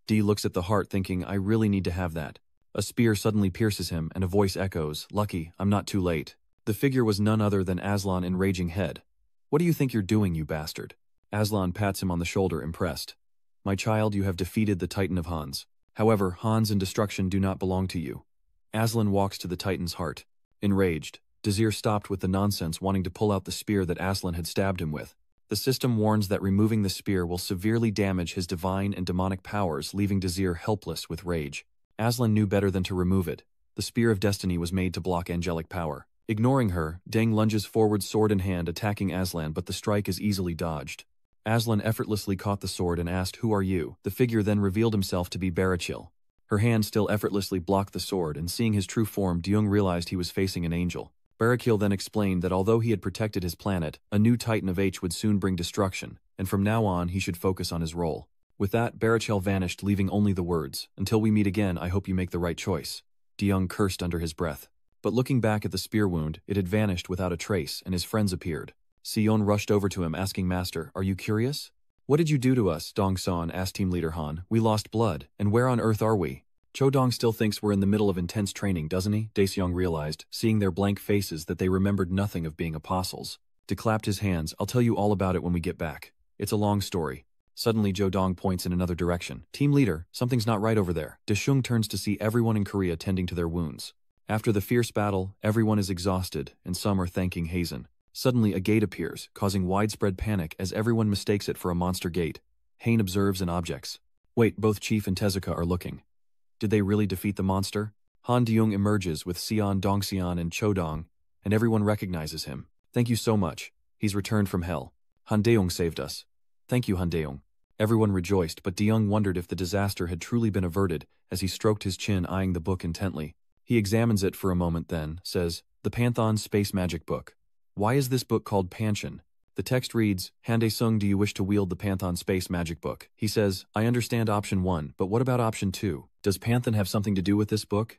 D looks at the heart thinking, I really need to have that. A spear suddenly pierces him and a voice echoes, "Lucky, I'm not too late." The figure was none other than Aslan in raging head. "What do you think you're doing, you bastard?" Aslan pats him on the shoulder, impressed. "My child, you have defeated the Titan of Hans. However, Hans and destruction do not belong to you." Aslan walks to the Titan's heart. Enraged, Desir stopped with the nonsense, wanting to pull out the spear that Aslan had stabbed him with. The system warns that removing the spear will severely damage his divine and demonic powers, leaving Desir helpless with rage. Aslan knew better than to remove it. The Spear of Destiny was made to block angelic power. Ignoring her, Deng lunges forward, sword in hand, attacking Aslan, but the strike is easily dodged. Aslan effortlessly caught the sword and asked, "Who are you?" The figure then revealed himself to be Barachil. Her hand still effortlessly blocked the sword, and seeing his true form, Deyoung realized he was facing an angel. Barachil then explained that although he had protected his planet, a new Titan of H would soon bring destruction, and from now on he should focus on his role. With that, Barachil vanished, leaving only the words, "Until we meet again, I hope you make the right choice." Deyoung cursed under his breath. But looking back at the spear wound, it had vanished without a trace, and his friends appeared. Sion rushed over to him, asking, "Master, are you curious?" "What did you do to us?" Dongson asked Team Leader Han. "We lost blood, and where on earth are we?" Chodong still thinks we're in the middle of intense training, doesn't he? Daeseong realized, seeing their blank faces, that they remembered nothing of being apostles. De clapped his hands. "I'll tell you all about it when we get back. It's a long story." Suddenly, Jodong points in another direction. "Team Leader, something's not right over there." Daeshung turns to see everyone in Korea tending to their wounds. After the fierce battle, everyone is exhausted, and some are thanking Hazen. Suddenly, a gate appears, causing widespread panic as everyone mistakes it for a monster gate. Hain observes and objects. Wait, both Chief and Tezuka are looking. Did they really defeat the monster? Han Deyoung emerges with Sion, Dongxian, and Chodong, and everyone recognizes him. "Thank you so much. He's returned from hell. Han Deyoung saved us." "Thank you, Han Deyoung." Everyone rejoiced, but Deyoung wondered if the disaster had truly been averted as he stroked his chin, eyeing the book intently. He examines it for a moment, then says, "The Pantheon Space Magic Book. Why is this book called Pantheon?" The text reads, "Hande-sung, do you wish to wield the Pantheon Space Magic Book?" He says, "I understand option 1, but what about option 2? Does Pantheon have something to do with this book?"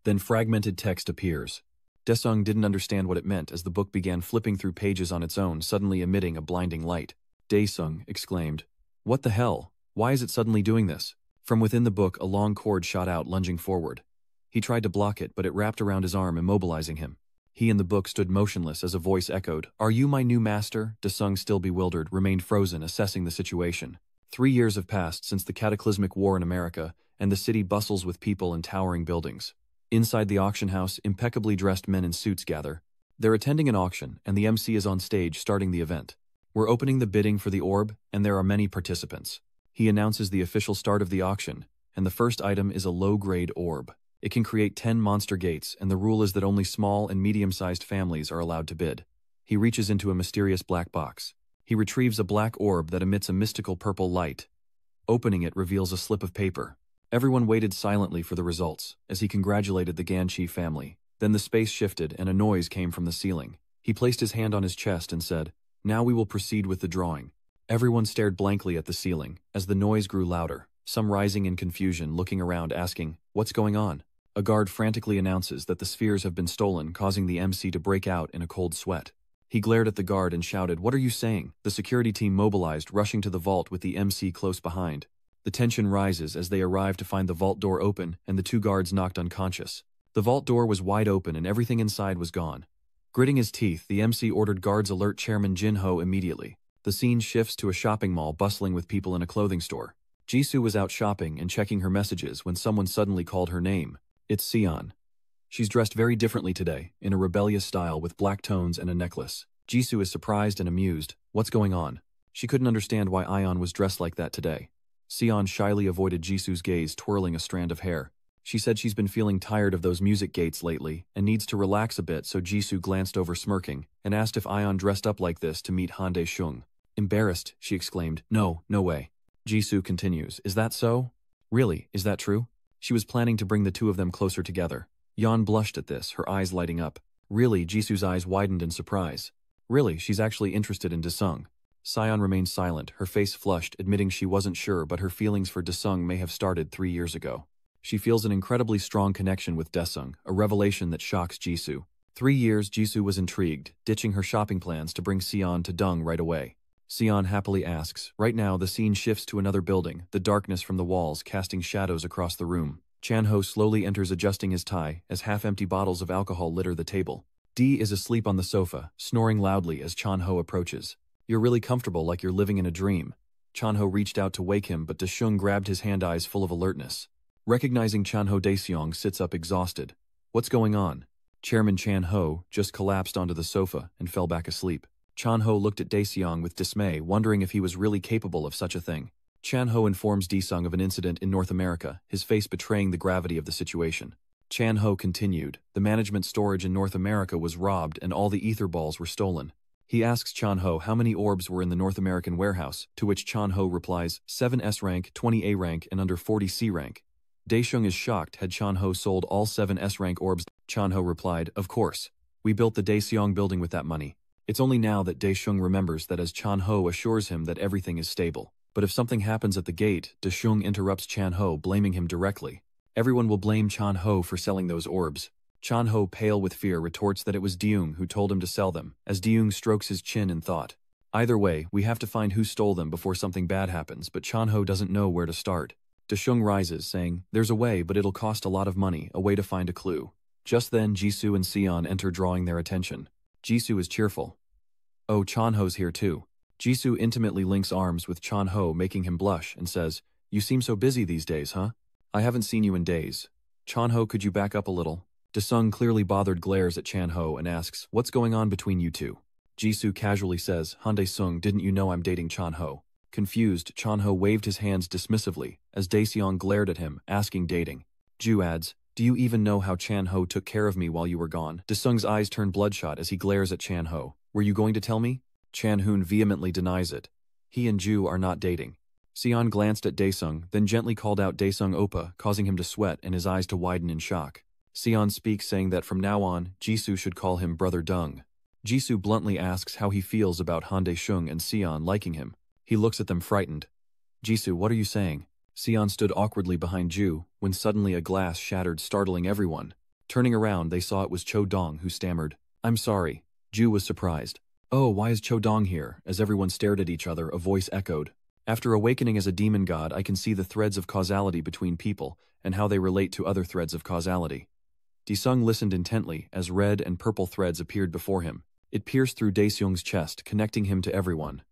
Then fragmented text appears. Daesung didn't understand what it meant as the book began flipping through pages on its own, suddenly emitting a blinding light. Daesung exclaimed, "What the hell? Why is it suddenly doing this?" From within the book, a long cord shot out, lunging forward. He tried to block it, but it wrapped around his arm, immobilizing him. He and the book stood motionless as a voice echoed, "Are you my new master?" Daesung, still bewildered, remained frozen, assessing the situation. 3 years have passed since the cataclysmic war in America, and the city bustles with people and towering buildings. Inside the auction house, impeccably dressed men in suits gather. They're attending an auction, and the MC is on stage starting the event. "We're opening the bidding for the orb, and there are many participants." He announces the official start of the auction, and the first item is a low-grade orb. It can create 10 monster gates, and the rule is that only small and medium-sized families are allowed to bid. He reaches into a mysterious black box. He retrieves a black orb that emits a mystical purple light. Opening it reveals a slip of paper. Everyone waited silently for the results, as he congratulated the Ganchi family. Then the space shifted and a noise came from the ceiling. He placed his hand on his chest and said, "Now we will proceed with the drawing." Everyone stared blankly at the ceiling, as the noise grew louder, some rising in confusion, looking around asking, "What's going on?" A guard frantically announces that the spheres have been stolen, causing the MC to break out in a cold sweat. He glared at the guard and shouted, "What are you saying?" The security team mobilized, rushing to the vault with the MC close behind. The tension rises as they arrive to find the vault door open and the two guards knocked unconscious. The vault door was wide open and everything inside was gone. Gritting his teeth, the MC ordered guards alert Chairman Jin Ho immediately. The scene shifts to a shopping mall bustling with people in a clothing store. Jisoo was out shopping and checking her messages when someone suddenly called her name. It's Sion. She's dressed very differently today, in a rebellious style with black tones and a necklace. Jisoo is surprised and amused. What's going on? She couldn't understand why Ion was dressed like that today. Sion shyly avoided Jisoo's gaze, twirling a strand of hair. She said she's been feeling tired of those music gates lately and needs to relax a bit, so Jisoo glanced over smirking and asked if Ion dressed up like this to meet Han Dae-shung. Embarrassed, she exclaimed, "No, no way." Jisoo continues, "Is that so? Really, is that true?" She was planning to bring the two of them closer together. Yeon blushed at this, her eyes lighting up. Really, Jisoo's eyes widened in surprise. Really, she's actually interested in Daesung. Sion remained silent, her face flushed, admitting she wasn't sure, but her feelings for Daesung may have started 3 years ago. She feels an incredibly strong connection with Daesung, a revelation that shocks Jisoo. 3 years, Jisoo was intrigued, ditching her shopping plans to bring Sion to Dung right away. Sion happily asks. Right now, the scene shifts to another building, the darkness from the walls casting shadows across the room. Chan-ho slowly enters, adjusting his tie, as half-empty bottles of alcohol litter the table. Dee is asleep on the sofa, snoring loudly as Chan-ho approaches. "You're really comfortable, like you're living in a dream." Chan-ho reached out to wake him, but Daesung grabbed his hand, eyes full of alertness. Recognizing Chan-ho, Daeseong sits up exhausted. "What's going on?" Chairman Chan-ho just collapsed onto the sofa and fell back asleep. Chan-ho looked at Daeseong with dismay, wondering if he was really capable of such a thing. Chan-ho informs Daesung of an incident in North America, his face betraying the gravity of the situation. Chan-ho continued, "The management storage in North America was robbed and all the ether balls were stolen." He asks Chan-ho how many orbs were in the North American warehouse, to which Chan-ho replies, 7 S rank, 20 A rank, and under 40 C rank. Daesung is shocked. Had Chan-ho sold all 7 S rank orbs? Chan-ho replied, "Of course. We built the Daeseong building with that money." It's only now that Daesung remembers that, as Chan-ho assures him that everything is stable. But if something happens at the gate, Daesung interrupts Chan-ho, blaming him directly. Everyone will blame Chan-ho for selling those orbs. Chan-ho, pale with fear, retorts that it was Daeung who told him to sell them, as Daeung strokes his chin in thought. Either way, we have to find who stole them before something bad happens, but Chan-ho doesn't know where to start. Daesung rises, saying, "There's a way, but it'll cost a lot of money, a way to find a clue." Just then, Jisoo and Sion enter, drawing their attention. Jisoo is cheerful. "Oh, Chan-ho's here too." Jisoo intimately links arms with Chan-ho, making him blush, and says, "You seem so busy these days, huh? I haven't seen you in days. Chan-ho, could you back up a little?" Daesung, clearly bothered, glares at Chan-ho and asks, "What's going on between you two?" Jisoo casually says, "Han Daesung, didn't you know I'm dating Chan-ho?" Confused, Chan-ho waved his hands dismissively, as Daeseong glared at him, asking dating. Ju adds, "Do you even know how Chan-ho took care of me while you were gone?" Daesung's eyes turn bloodshot as he glares at Chan-ho. "Were you going to tell me?" Chan-hoon vehemently denies it. He and Ju are not dating. Sion glanced at Daesung, then gently called out Daesung Oppa, causing him to sweat and his eyes to widen in shock. Sion speaks, saying that from now on, Jisoo should call him Brother Dung. Jisoo bluntly asks how he feels about Han Dae-shung and Sion liking him. He looks at them frightened. "Jisoo, what are you saying?" Sion stood awkwardly behind Ju, when suddenly a glass shattered, startling everyone. Turning around, they saw it was Cho Dong, who stammered, "I'm sorry." Ju was surprised. "Oh, why is Cho Dong here?" As everyone stared at each other, a voice echoed. "After awakening as a demon god, I can see the threads of causality between people, and how they relate to other threads of causality." Daesung listened intently, as red and purple threads appeared before him. It pierced through Daeseong's chest, connecting him to everyone.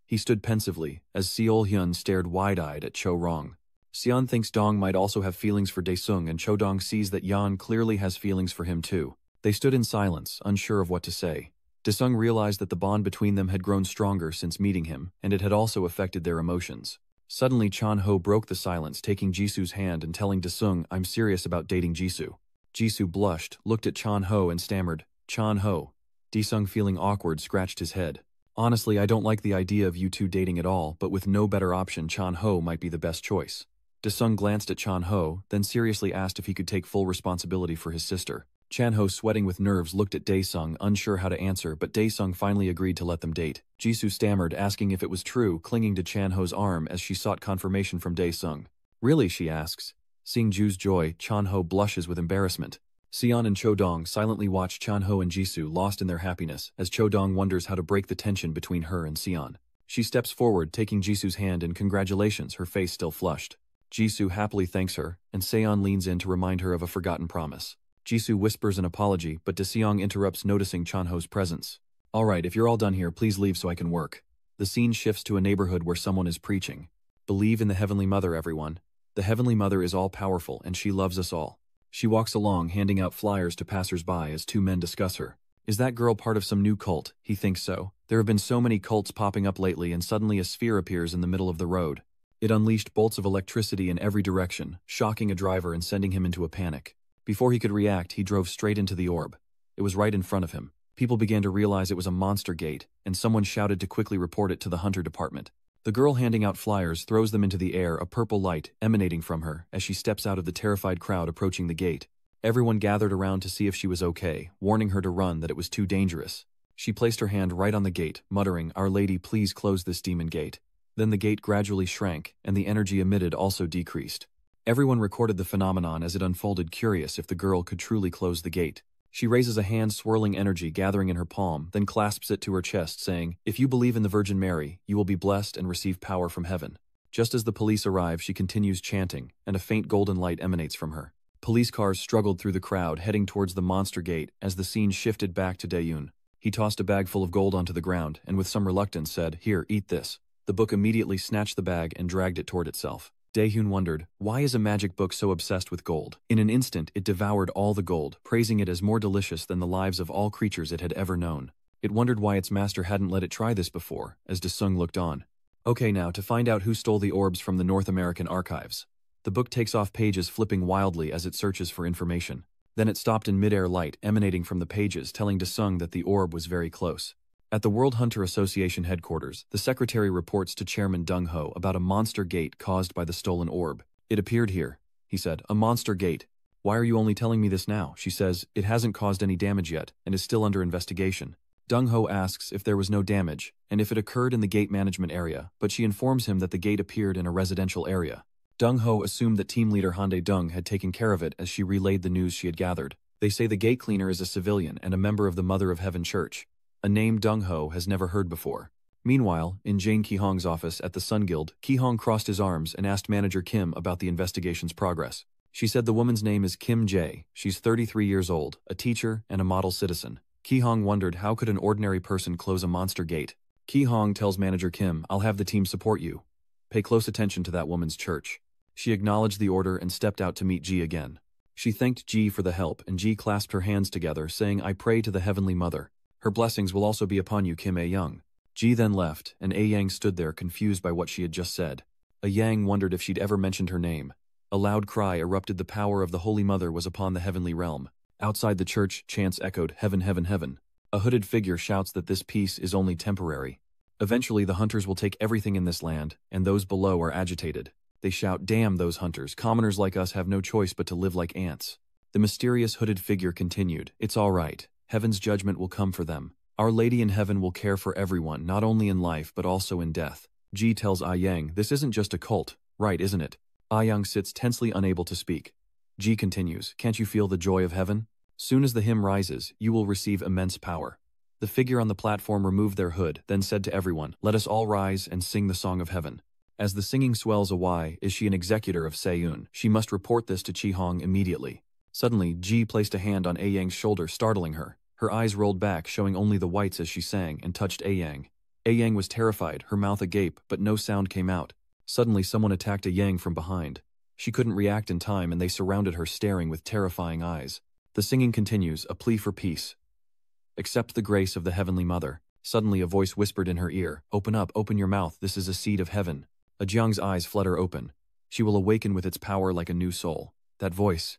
He stood pensively, as Seol-hyun stared wide-eyed at Cho Rong. Sion thinks Dong might also have feelings for Daesung, and Cho Dong sees that Yeon clearly has feelings for him too. They stood in silence, unsure of what to say. Daesung realized that the bond between them had grown stronger since meeting him, and it had also affected their emotions. Suddenly, Chan-ho broke the silence, taking Jisoo's hand and telling Daesung, "I'm serious about dating Jisoo." Jisoo blushed, looked at Chan-ho and stammered, "Chan-ho." Daesung, feeling awkward, scratched his head. Honestly, I don't like the idea of you two dating at all, but with no better option, Chan Ho might be the best choice. Desung glanced at Chan Ho, then seriously asked if he could take full responsibility for his sister. Chan Ho, sweating with nerves, looked at Daesung, unsure how to answer, but Daesung finally agreed to let them date. Jisoo stammered, asking if it was true, clinging to Chan Ho's arm as she sought confirmation from Daesung. Really, she asks. Seeing Ju's joy, Chan Ho blushes with embarrassment. Sion and Chodong silently watch Chan Ho and Jisoo lost in their happiness as Chodong wonders how to break the tension between her and Sion. She steps forward, taking Jisoo's hand in congratulations, her face still flushed. Jisoo happily thanks her, and Seon leans in to remind her of a forgotten promise. Jisoo whispers an apology, but Daseong interrupts, noticing Chan Ho's presence. Alright, if you're all done here, please leave so I can work. The scene shifts to a neighborhood where someone is preaching. Believe in the Heavenly Mother, everyone. The Heavenly Mother is all-powerful and she loves us all. She walks along, handing out flyers to passers-by as two men discuss her. Is that girl part of some new cult? He thinks so. There have been so many cults popping up lately, and suddenly a sphere appears in the middle of the road. It unleashed bolts of electricity in every direction, shocking a driver and sending him into a panic. Before he could react, he drove straight into the orb. It was right in front of him. People began to realize it was a monster gate, and someone shouted to quickly report it to the hunter department. The girl handing out flyers throws them into the air, a purple light emanating from her as she steps out of the terrified crowd approaching the gate. Everyone gathered around to see if she was okay, warning her to run, that it was too dangerous. She placed her hand right on the gate, muttering, "Our Lady, please close this demon gate." Then the gate gradually shrank, and the energy emitted also decreased. Everyone recorded the phenomenon as it unfolded, curious if the girl could truly close the gate. She raises a hand, swirling energy gathering in her palm, then clasps it to her chest, saying, "If you believe in the Virgin Mary, you will be blessed and receive power from heaven." Just as the police arrive, she continues chanting, and a faint golden light emanates from her. Police cars struggled through the crowd, heading towards the monster gate as the scene shifted back to Daeyoon. He tossed a bag full of gold onto the ground, and with some reluctance said, "Here, eat this." The book immediately snatched the bag and dragged it toward itself. Daehyun wondered, why is a magic book so obsessed with gold? In an instant, it devoured all the gold, praising it as more delicious than the lives of all creatures it had ever known. It wondered why its master hadn't let it try this before, as Desung looked on. Okay, now, to find out who stole the orbs from the North American archives. The book takes off pages, flipping wildly as it searches for information. Then it stopped in mid-air, light emanating from the pages, telling Desung that the orb was very close. At the World Hunter Association headquarters, the secretary reports to Chairman Dung Ho about a monster gate caused by the stolen orb. "It appeared here," he said. "A monster gate. Why are you only telling me this now?" She says, "It hasn't caused any damage yet, and is still under investigation." Dung Ho asks if there was no damage, and if it occurred in the gate management area, but she informs him that the gate appeared in a residential area. Dung Ho assumed that team leader Han Dae-dung had taken care of it as she relayed the news she had gathered. They say the gate cleaner is a civilian and a member of the Mother of Heaven Church. A name Dung Ho has never heard before. Meanwhile, in Jane Ki-hong's office at the Sun Guild, Ki-hong crossed his arms and asked manager Kim about the investigation's progress. She said the woman's name is Kim Jae. She's 33 years old, a teacher, and a model citizen. Ki-hong wondered how could an ordinary person close a monster gate. Ki-hong tells manager Kim, "I'll have the team support you. Pay close attention to that woman's church." She acknowledged the order and stepped out to meet Ji again. She thanked Ji for the help, and Ji clasped her hands together, saying, "I pray to the Heavenly Mother. Her blessings will also be upon you, Kim A-young." Ji then left, and A-yang stood there, confused by what she had just said. A-yang wondered if she'd ever mentioned her name. A loud cry erupted. The power of the Holy Mother was upon the heavenly realm. Outside the church, chants echoed, "Heaven, heaven, heaven." A hooded figure shouts that this peace is only temporary. Eventually the hunters will take everything in this land, and those below are agitated. They shout, "Damn those hunters, commoners like us have no choice but to live like ants." The mysterious hooded figure continued, "It's all right. Heaven's judgment will come for them. Our Lady in Heaven will care for everyone, not only in life but also in death." Ji tells Ah-yang, "This isn't just a cult, right, isn't it?" Ah-yang sits tensely, unable to speak. Ji continues, "Can't you feel the joy of heaven? Soon as the hymn rises, you will receive immense power." The figure on the platform removed their hood, then said to everyone, "Let us all rise and sing the song of heaven." As the singing swells, why is she an executor of Seiyun? She must report this to Chi-hong immediately. Suddenly, Ji placed a hand on A-yang's shoulder, startling her. Her eyes rolled back, showing only the whites as she sang, and touched A-yang. A-yang was terrified, her mouth agape, but no sound came out. Suddenly someone attacked A-yang from behind. She couldn't react in time, and they surrounded her, staring with terrifying eyes. The singing continues, a plea for peace. "Accept the grace of the Heavenly Mother." Suddenly a voice whispered in her ear, "Open up, open your mouth, this is a seed of heaven." Jiang's eyes flutter open. She will awaken with its power like a new soul. That voice,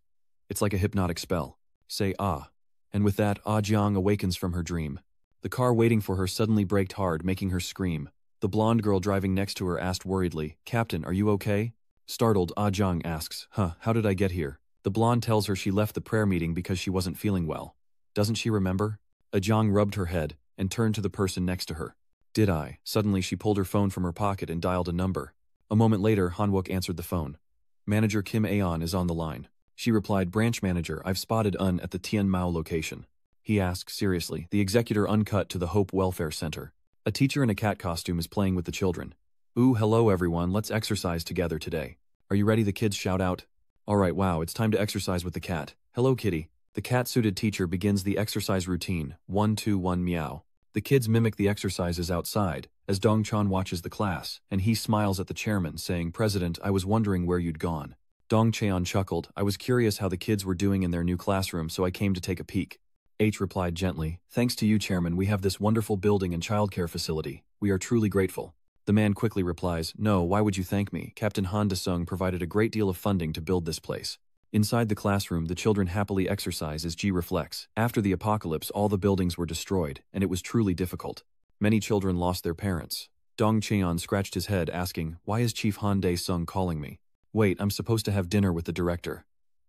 it's like a hypnotic spell. Say ah. And with that, Ah Jiang awakens from her dream. The car waiting for her suddenly braked hard, making her scream. The blonde girl driving next to her asked worriedly, "Captain, are you okay?" Startled, Ah Jung asks, how did I get here? The blonde tells her she left the prayer meeting because she wasn't feeling well. Doesn't she remember? Ah Jung rubbed her head and turned to the person next to her. Did I? Suddenly she pulled her phone from her pocket and dialed a number. A moment later, Hanwook answered the phone. Manager Kim Aeon is on the line. She replied, "Branch manager, I've spotted Un at the Tien Mao location." He asked, seriously. The executor uncut to the Hope Welfare Center. A teacher in a cat costume is playing with the children. "Ooh, hello everyone, let's exercise together today. Are you ready?" the kids shout out. "Alright, wow, it's time to exercise with the cat. Hello kitty." The cat-suited teacher begins the exercise routine, 1-2-1 meow. The kids mimic the exercises outside, as Dong-chan watches the class, and he smiles at the chairman, saying, "President, I was wondering where you'd gone." Dong-cheon chuckled, "I was curious how the kids were doing in their new classroom, so I came to take a peek." H replied gently, "Thanks to you, Chairman, we have this wonderful building and childcare facility. We are truly grateful." The man quickly replies, "No, why would you thank me? Captain Han De-sung provided a great deal of funding to build this place." Inside the classroom, the children happily exercise as Ji reflects. After the apocalypse, all the buildings were destroyed, and it was truly difficult. Many children lost their parents. Dong Cheon scratched his head, asking, "Why is Chief Han De-sung calling me?" "Wait, I'm supposed to have dinner with the director."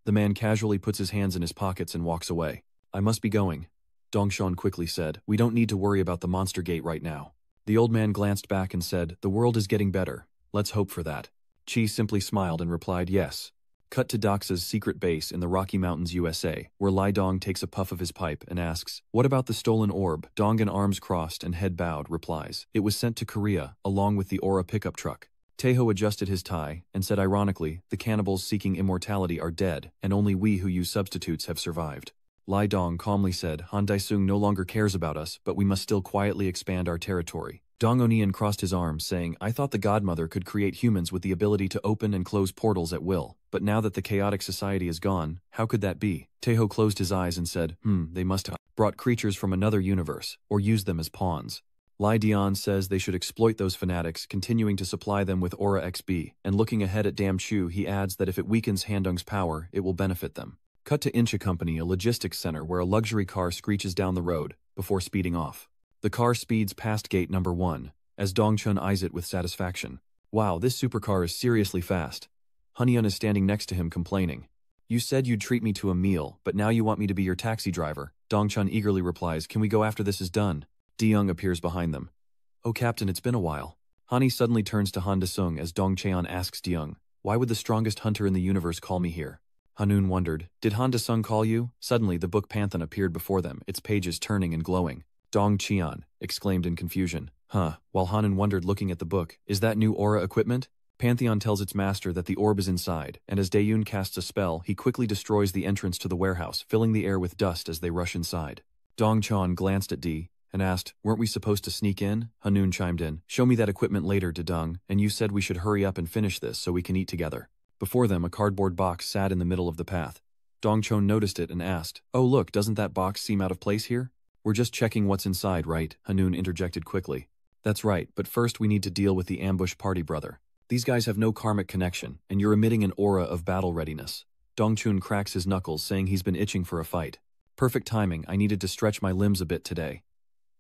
The man casually puts his hands in his pockets and walks away. "I must be going," Dongshon quickly said. "We don't need to worry about the monster gate right now." The old man glanced back and said, "The world is getting better. Let's hope for that." Chi simply smiled and replied, "Yes." Cut to Doxa's secret base in the Rocky Mountains, USA, where Lai Dong takes a puff of his pipe and asks, "What about the stolen orb?" Dong, arms crossed and head bowed, replies, "It was sent to Korea, along with the Aura pickup truck." Taeho adjusted his tie and said ironically, "The cannibals seeking immortality are dead, and only we who use substitutes have survived." Lai Dong calmly said, "Han Daisung no longer cares about us, but we must still quietly expand our territory." Dong Onian crossed his arms, saying, "I thought the Godmother could create humans with the ability to open and close portals at will, but now that the chaotic society is gone, how could that be?" Taeho closed his eyes and said, They must have brought creatures from another universe, or used them as pawns." Lai Dian says they should exploit those fanatics, continuing to supply them with Aura XB, and looking ahead at Dam Chu, he adds that if it weakens Handung's power, it will benefit them. Cut to Incha Company, a logistics center where a luxury car screeches down the road, before speeding off. The car speeds past gate number 1, as Dongchun eyes it with satisfaction. "Wow, this supercar is seriously fast." Hunyun is standing next to him complaining. "You said you'd treat me to a meal, but now you want me to be your taxi driver." Dongchun eagerly replies, "Can we go after this is done?" Deyoung appears behind them. "Oh Captain, it's been a while." Hani suddenly turns to Han De-sung as Dong Cheon asks Deyoung, "Why would the strongest hunter in the universe call me here?" Hanun wondered, "Did Han De-sung call you?" Suddenly the book Panthan appeared before them, its pages turning and glowing. "Dong Cheon," exclaimed in confusion. While Hanun wondered looking at the book, "Is that new aura equipment?" Pantheon tells its master that the orb is inside, and as Daeyun casts a spell, he quickly destroys the entrance to the warehouse, filling the air with dust as they rush inside. Dong Chon glanced at D and asked, "Weren't we supposed to sneak in?" Hanun chimed in, "Show me that equipment later, Dedung, and you said we should hurry up and finish this so we can eat together." Before them, a cardboard box sat in the middle of the path. Dongchon noticed it and asked, "Oh look, doesn't that box seem out of place here?" "We're just checking what's inside, right?" Hanun interjected quickly. "That's right, but first we need to deal with the ambush party, brother. These guys have no karmic connection, and you're emitting an aura of battle readiness." Dongchun cracks his knuckles, saying he's been itching for a fight. "Perfect timing, I needed to stretch my limbs a bit today."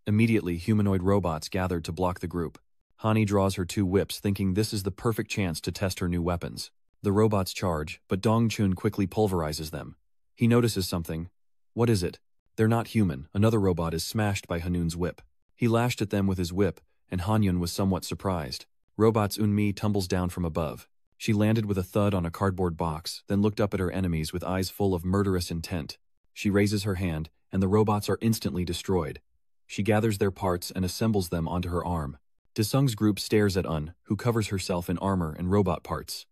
Immediately, humanoid robots gathered to block the group. Hani draws her 2 whips, thinking this is the perfect chance to test her new weapons. The robots charge, but Dongchun quickly pulverizes them. He notices something. What is it? They're not human. Another robot is smashed by Hanun's whip. He lashed at them with his whip, and Hanyun was somewhat surprised. Robot's Unmi tumbles down from above. She landed with a thud on a cardboard box, then looked up at her enemies with eyes full of murderous intent. She raises her hand, and the robots are instantly destroyed. She gathers their parts and assembles them onto her arm. Desung's group stares at Un, who covers herself in armor and robot parts.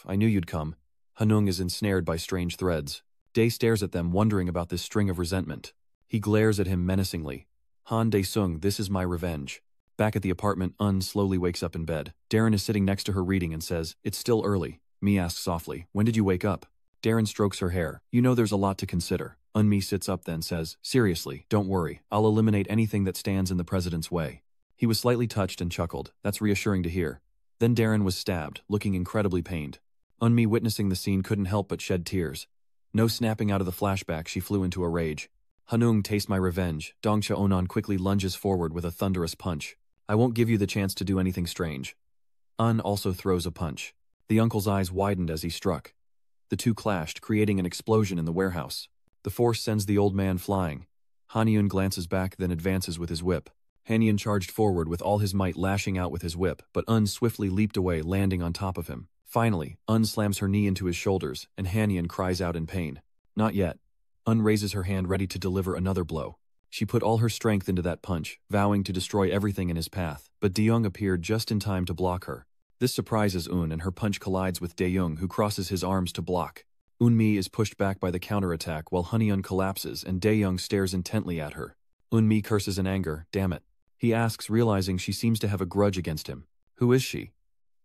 I knew you'd come." Hanung is ensnared by strange threads. Dae stares at them, wondering about this string of resentment. He glares at him menacingly. "Han Dae-sung, this is my revenge." Back at the apartment, Un slowly wakes up in bed. Darren is sitting next to her reading and says, "It's still early." Mi asks softly, "When did you wake up?" Darren strokes her hair. "You know there's a lot to consider." Unmi sits up then says, "Seriously, don't worry. I'll eliminate anything that stands in the president's way." He was slightly touched and chuckled. "That's reassuring to hear." Then Darren was stabbed, looking incredibly pained. Unmi, witnessing the scene, couldn't help but shed tears. No snapping out of the flashback, she flew into a rage. Hanung, taste my revenge. Dongcha Onan quickly lunges forward with a thunderous punch. I won't give you the chance to do anything strange. Un also throws a punch. The uncle's eyes widened as he struck. The two clashed, creating an explosion in the warehouse. The force sends the old man flying. Hanyun glances back, then advances with his whip. Hanyun charged forward with all his might, lashing out with his whip, but Un swiftly leaped away, landing on top of him. Finally, Un slams her knee into his shoulders, and Hanyun cries out in pain. Not yet. Un raises her hand ready to deliver another blow. She put all her strength into that punch, vowing to destroy everything in his path, but De-young appeared just in time to block her. This surprises Un, and her punch collides with De-young, who crosses his arms to block. Un-mi is pushed back by the counterattack while Hanyun collapses and De-young stares intently at her. Un-mi curses in anger, damn it. He asks, realizing she seems to have a grudge against him. Who is she?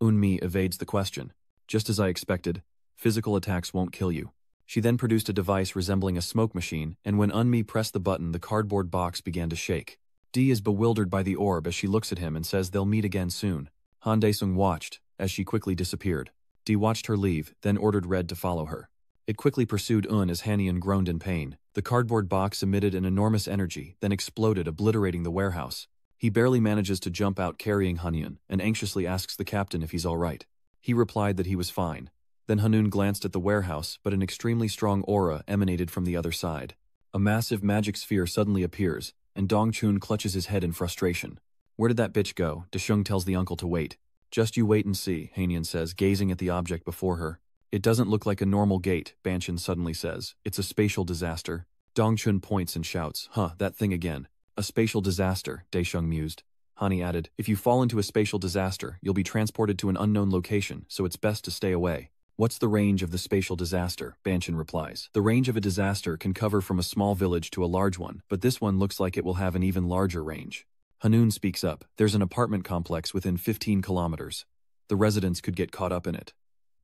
Un-mi evades the question. Just as I expected, physical attacks won't kill you. She then produced a device resembling a smoke machine, and when Un-mi pressed the button, the cardboard box began to shake. Dee is bewildered by the orb as she looks at him and says they'll meet again soon. Han Dae-sung watched, as she quickly disappeared. Dee watched her leave, then ordered Red to follow her. It quickly pursued Un as Hanyun groaned in pain. The cardboard box emitted an enormous energy, then exploded, obliterating the warehouse. He barely manages to jump out carrying Hanyun, and anxiously asks the captain if he's all right. He replied that he was fine. Then Hanyun glanced at the warehouse, but an extremely strong aura emanated from the other side. A massive magic sphere suddenly appears, and Dong-chun clutches his head in frustration. Where did that bitch go? Daeshung tells the uncle to wait. Just you wait and see, Hanyun says, gazing at the object before her. It doesn't look like a normal gate, Banshin suddenly says. It's a spatial disaster. Dong-chun points and shouts, huh, that thing again. A spatial disaster, Daeshung mused. Hani added, if you fall into a spatial disaster, you'll be transported to an unknown location, so it's best to stay away. What's the range of the spatial disaster? Banshin replies. The range of a disaster can cover from a small village to a large one, but this one looks like it will have an even larger range. Hanun speaks up. There's an apartment complex within 15 kilometers. The residents could get caught up in it.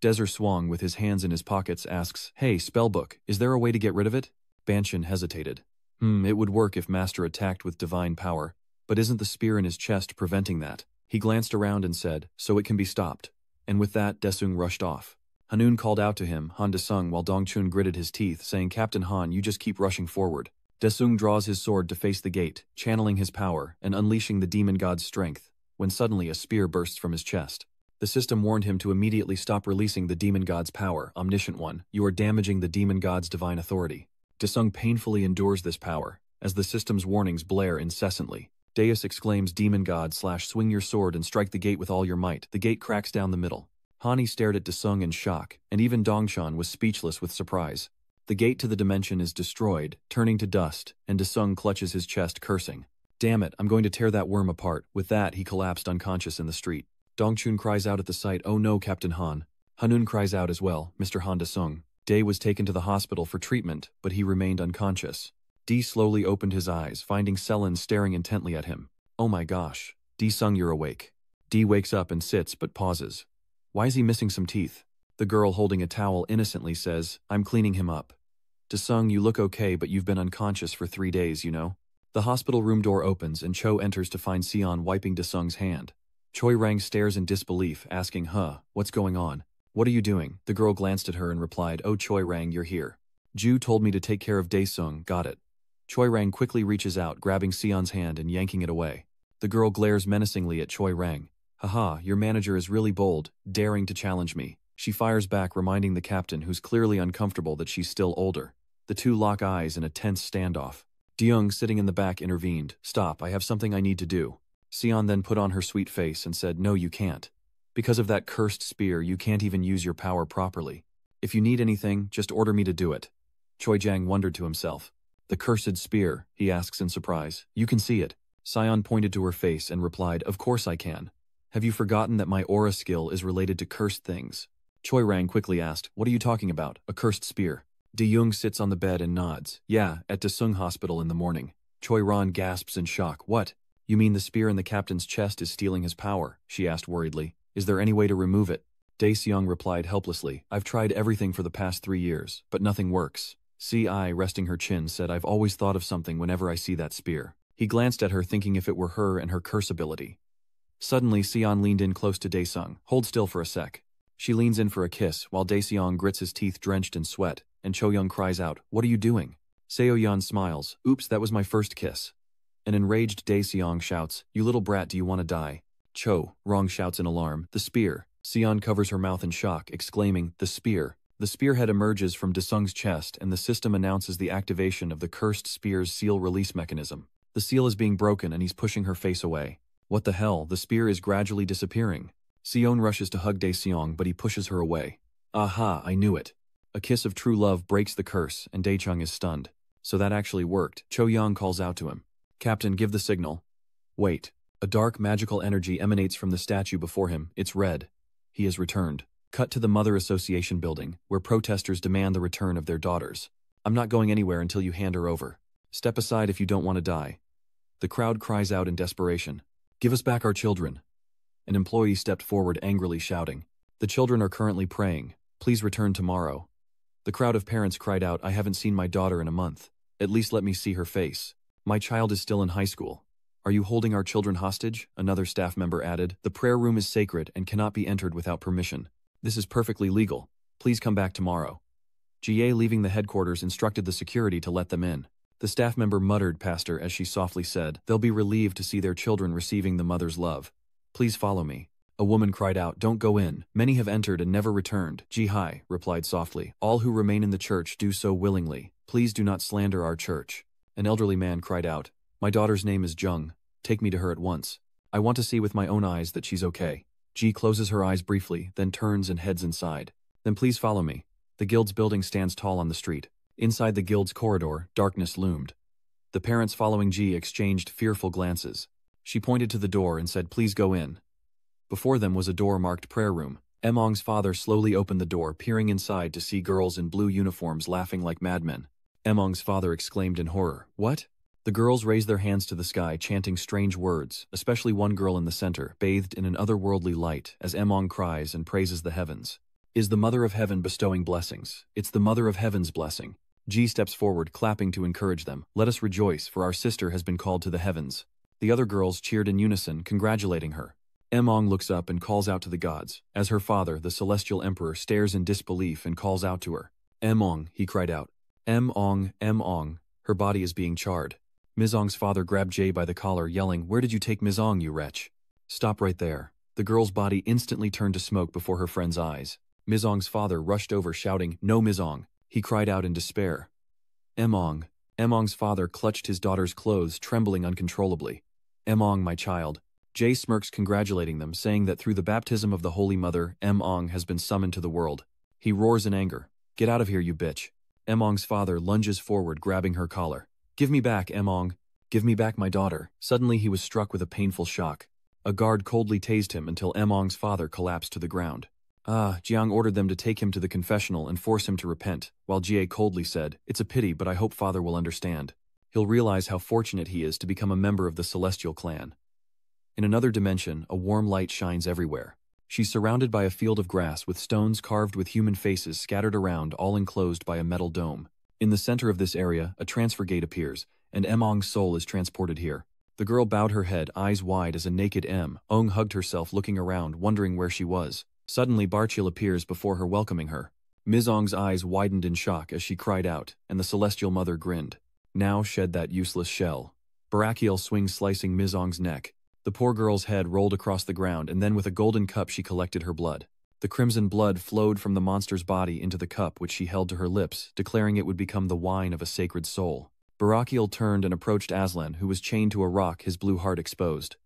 Desert Swang, with his hands in his pockets, asks, hey, spellbook, is there a way to get rid of it? Banshin hesitated. It would work if Master attacked with divine power, but isn't the spear in his chest preventing that? He glanced around and said, so it can be stopped. And with that, Daesung rushed off. Hanun called out to him, Han Daesung, while Dong-chun gritted his teeth, saying, Captain Han, you just keep rushing forward. Daesung draws his sword to face the gate, channeling his power and unleashing the demon god's strength, when suddenly a spear bursts from his chest. The system warned him to immediately stop releasing the demon god's power. Omniscient One, you are damaging the demon god's divine authority. Daesung painfully endures this power, as the system's warnings blare incessantly. Deus exclaims, demon god / swing your sword and strike the gate with all your might. The gate cracks down the middle. Hani stared at Daesung in shock, and even Dongshan was speechless with surprise. The gate to the dimension is destroyed, turning to dust, and Daesung clutches his chest, cursing. Damn it, I'm going to tear that worm apart. With that, he collapsed unconscious in the street. Dongchun cries out at the sight, oh no, Captain Han. Hanun cries out as well, Mr. Han Daesung. Dae was taken to the hospital for treatment, but he remained unconscious. Dee slowly opened his eyes, finding Selen staring intently at him. Oh my gosh. Daesung, you're awake. Dee wakes up and sits, but pauses. Why is he missing some teeth? The girl holding a towel innocently says, I'm cleaning him up. Daesung, you look okay, but you've been unconscious for 3 days, you know? The hospital room door opens and Cho enters to find Sion wiping Daesung's hand. Choi Rang stares in disbelief, asking, what's going on? What are you doing? The girl glanced at her and replied, oh Choi Rang, you're here. Ju told me to take care of Daesung, got it. Choi Rang quickly reaches out, grabbing Sion's hand and yanking it away. The girl glares menacingly at Choi Rang. Haha, your manager is really bold, daring to challenge me. She fires back, reminding the captain, who's clearly uncomfortable, that she's still older. The two lock eyes in a tense standoff. Deung, sitting in the back, intervened. Stop, I have something I need to do. Sion then put on her sweet face and said, no, you can't. Because of that cursed spear, you can't even use your power properly. If you need anything, just order me to do it. Choi Jang wondered to himself. The cursed spear, he asks in surprise. You can see it. Sion pointed to her face and replied, of course I can. Have you forgotten that my aura skill is related to cursed things? Choi Rang quickly asked, what are you talking about? A cursed spear. De-young sits on the bed and nods. Yeah, at Daesung Hospital in the morning. Choi Ran gasps in shock. What? You mean the spear in the captain's chest is stealing his power? She asked worriedly. Is there any way to remove it? Dae-seong replied helplessly. I've tried everything for the past 3 years, but nothing works. C.I. resting her chin said, I've always thought of something whenever I see that spear. He glanced at her, thinking if it were her and her curse ability. Suddenly, Sion leaned in close to Daesung. Hold still for a sec. She leans in for a kiss, while Dae-seong grits his teeth drenched in sweat, and Cho-young cries out, what are you doing? Seoyan smiles. Oops, that was my first kiss. An enraged Dae-seong shouts, you little brat, do you want to die? Cho, wrong, shouts in alarm. The spear. Seon covers her mouth in shock, exclaiming, the spear. The spearhead emerges from Daesung's chest and the system announces the activation of the cursed spear's seal release mechanism. The seal is being broken and he's pushing her face away. What the hell, the spear is gradually disappearing. Seon rushes to hug Dae-seong but he pushes her away. Aha, I knew it. A kiss of true love breaks the curse and Dae-chung is stunned. So that actually worked. Cho-young calls out to him. Captain, give the signal. Wait. A dark magical energy emanates from the statue before him. It's red. He has returned. Cut to the Mother Association building, where protesters demand the return of their daughters. I'm not going anywhere until you hand her over. Step aside if you don't want to die. The crowd cries out in desperation. Give us back our children. An employee stepped forward angrily shouting. The children are currently praying. Please return tomorrow. The crowd of parents cried out, I haven't seen my daughter in a month. At least let me see her face. My child is still in high school. Are you holding our children hostage? Another staff member added. The prayer room is sacred and cannot be entered without permission. This is perfectly legal. Please come back tomorrow. GA, leaving the headquarters, instructed the security to let them in. The staff member muttered past her as she softly said, they'll be relieved to see their children receiving the mother's love. Please follow me. A woman cried out, don't go in. Many have entered and never returned. Ji-hai replied softly. All who remain in the church do so willingly. Please do not slander our church. An elderly man cried out, my daughter's name is Jung. Take me to her at once. I want to see with my own eyes that she's okay. Ji closes her eyes briefly, then turns and heads inside. Then please follow me. The guild's building stands tall on the street. Inside the guild's corridor, darkness loomed. The parents following Ji exchanged fearful glances. She pointed to the door and said, please go in. Before them was a door marked prayer room. Emong's father slowly opened the door, peering inside to see girls in blue uniforms laughing like madmen. Emong's father exclaimed in horror, what? The girls raised their hands to the sky, chanting strange words, especially one girl in the center, bathed in an otherworldly light, as Emong cries and praises the heavens. Is the Mother of Heaven bestowing blessings? It's the Mother of Heaven's blessing. Ji steps forward, clapping to encourage them. Let us rejoice, for our sister has been called to the heavens. The other girls cheered in unison, congratulating her. Emong looks up and calls out to the gods, as her father, the celestial emperor, stares in disbelief and calls out to her. Emong, he cried out. Emong, Emong. Her body is being charred. Mizong's father grabbed Jay by the collar, yelling, where did you take Mizong, you wretch? Stop right there. The girl's body instantly turned to smoke before her friend's eyes. Mizong's father rushed over, shouting, no Mizong. He cried out in despair. Emong. Emong's father clutched his daughter's clothes, trembling uncontrollably. Emong, my child. Jay smirks, congratulating them, saying that through the baptism of the Holy Mother, Emong has been summoned to the world. He roars in anger. Get out of here, you bitch. Emong's father lunges forward, grabbing her collar. Give me back, Emong. Give me back my daughter. Suddenly he was struck with a painful shock. A guard coldly tased him until Emong's father collapsed to the ground. Jiang ordered them to take him to the confessional and force him to repent, while Jie coldly said, it's a pity, but I hope father will understand. He'll realize how fortunate he is to become a member of the Celestial clan. In another dimension, a warm light shines everywhere. She's surrounded by a field of grass with stones carved with human faces scattered around, all enclosed by a metal dome. In the center of this area, a transfer gate appears, and Emong's soul is transported here. The girl bowed her head, eyes wide as a naked Ong hugged herself, looking around, wondering where she was. Suddenly Barchil appears before her, welcoming her. Mizong's eyes widened in shock as she cried out, and the Celestial Mother grinned. Now shed that useless shell. Barakiel swings, slicing Mizong's neck. The poor girl's head rolled across the ground, and then with a golden cup she collected her blood. The crimson blood flowed from the monster's body into the cup, which she held to her lips, declaring it would become the wine of a sacred soul. Barakiel turned and approached Aslan, who was chained to a rock, his blue heart exposed.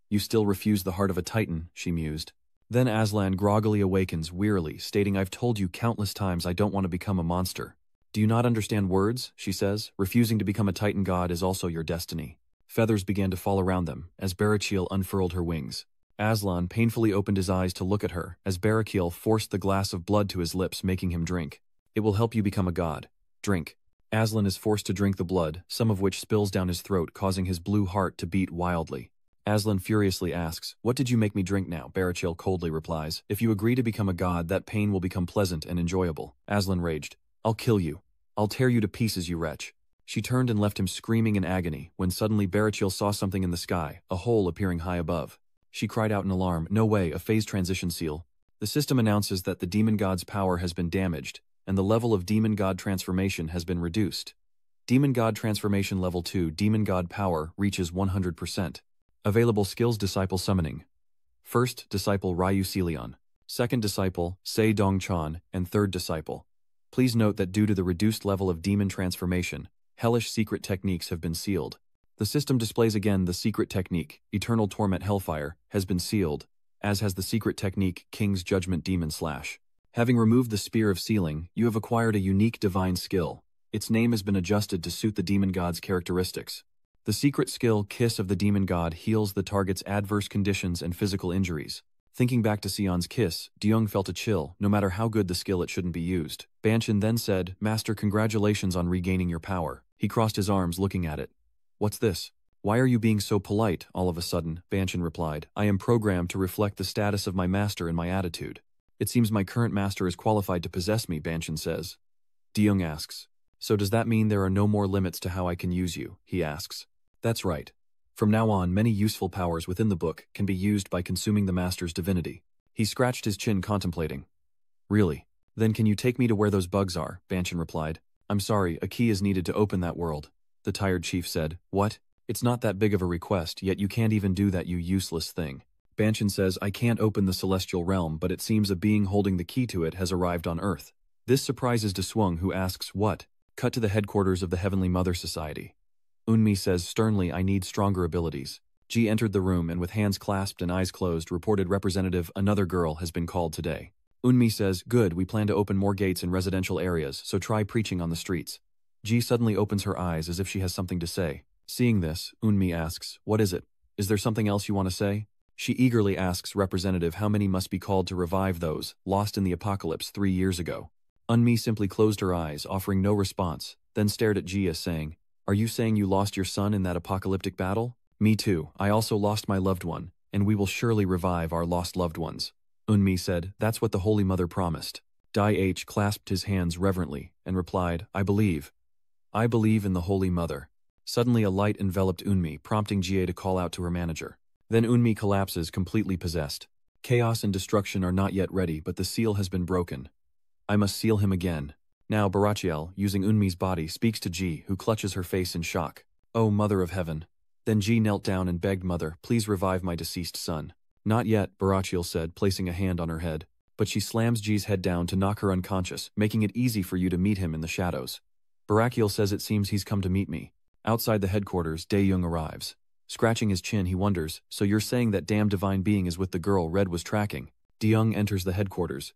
You still refuse the heart of a titan, she mused. Then Aslan groggily awakens, wearily, stating, I've told you countless times I don't want to become a monster. Do you not understand words, she says. Refusing to become a titan god is also your destiny. Feathers began to fall around them, as Barachiel unfurled her wings. Aslan painfully opened his eyes to look at her, as Barakiel forced the glass of blood to his lips, making him drink. It will help you become a god. Drink. Aslan is forced to drink the blood, some of which spills down his throat, causing his blue heart to beat wildly. Aslan furiously asks, what did you make me drink now? Barachiel coldly replies, if you agree to become a god, that pain will become pleasant and enjoyable. Aslan raged, I'll kill you. I'll tear you to pieces, you wretch. She turned and left him screaming in agony, when suddenly Barachiel saw something in the sky, a hole appearing high above. She cried out in alarm, no way, a phase transition seal. The system announces that the demon god's power has been damaged, and the level of demon god transformation has been reduced. Demon God Transformation Level 2 Demon God Power reaches 100%. Available skills Disciple Summoning. First Disciple Ryu Celion. Second Disciple Se Dongchan, and third Disciple. Please note that due to the reduced level of demon transformation, hellish secret techniques have been sealed. The system displays again the secret technique, Eternal Torment Hellfire, has been sealed, as has the secret technique King's Judgment Demon Slash. Having removed the Spear of Sealing, you have acquired a unique divine skill. Its name has been adjusted to suit the demon god's characteristics. The secret skill Kiss of the Demon God heals the target's adverse conditions and physical injuries. Thinking back to Sion's kiss, Deyoung felt a chill. No matter how good the skill, it shouldn't be used. Banshin then said, "Master, congratulations on regaining your power." He crossed his arms looking at it. "What's this? Why are you being so polite?" All of a sudden, Banshin replied. "I am programmed to reflect the status of my master in my attitude. It seems my current master is qualified to possess me," Banshin says. Deyoung asks, "So does that mean there are no more limits to how I can use you?" He asks. "That's right. From now on, many useful powers within the book can be used by consuming the master's divinity." He scratched his chin contemplating. "Really? Then can you take me to where those bugs are?" Banshin replied. "I'm sorry, a key is needed to open that world." The tired chief said, "What? It's not that big of a request, yet you can't even do that, you useless thing." Banshin says, "I can't open the celestial realm, but it seems a being holding the key to it has arrived on Earth." This surprises Deswung, who asks, "What?" Cut to the headquarters of the Heavenly Mother Society. Eunmi says sternly, "I need stronger abilities." Ji entered the room and with hands clasped and eyes closed reported, "Representative, another girl has been called today." Eunmi says, "Good, we plan to open more gates in residential areas, so try preaching on the streets." Ji suddenly opens her eyes as if she has something to say. Seeing this, Eunmi asks, "What is it? Is there something else you want to say?" She eagerly asks, "Representative, how many must be called to revive those lost in the apocalypse 3 years ago?" Eunmi simply closed her eyes, offering no response, then stared at Ji as saying, "Are you saying you lost your son in that apocalyptic battle?" "Me too. I also lost my loved one, and we will surely revive our lost loved ones." Eunmi said, "That's what the Holy Mother promised." Dai H clasped his hands reverently and replied, "I believe. I believe in the Holy Mother." Suddenly a light enveloped Eunmi, prompting Jie to call out to her manager. Then Eunmi collapses, completely possessed. Chaos and destruction are not yet ready, but the seal has been broken. I must seal him again. Now Barachiel, using Eunmi's body, speaks to Ji, who clutches her face in shock. "Oh, Mother of Heaven." Then Ji knelt down and begged, "Mother, please revive my deceased son." "Not yet," Barachiel said, placing a hand on her head. But she slams Ji's head down to knock her unconscious, making it easy for you to meet him in the shadows. Barachiel says, "It seems he's come to meet me." Outside the headquarters, Daeyoung arrives. Scratching his chin, he wonders, "So you're saying that damn divine being is with the girl Red was tracking?" Daeyoung enters the headquarters.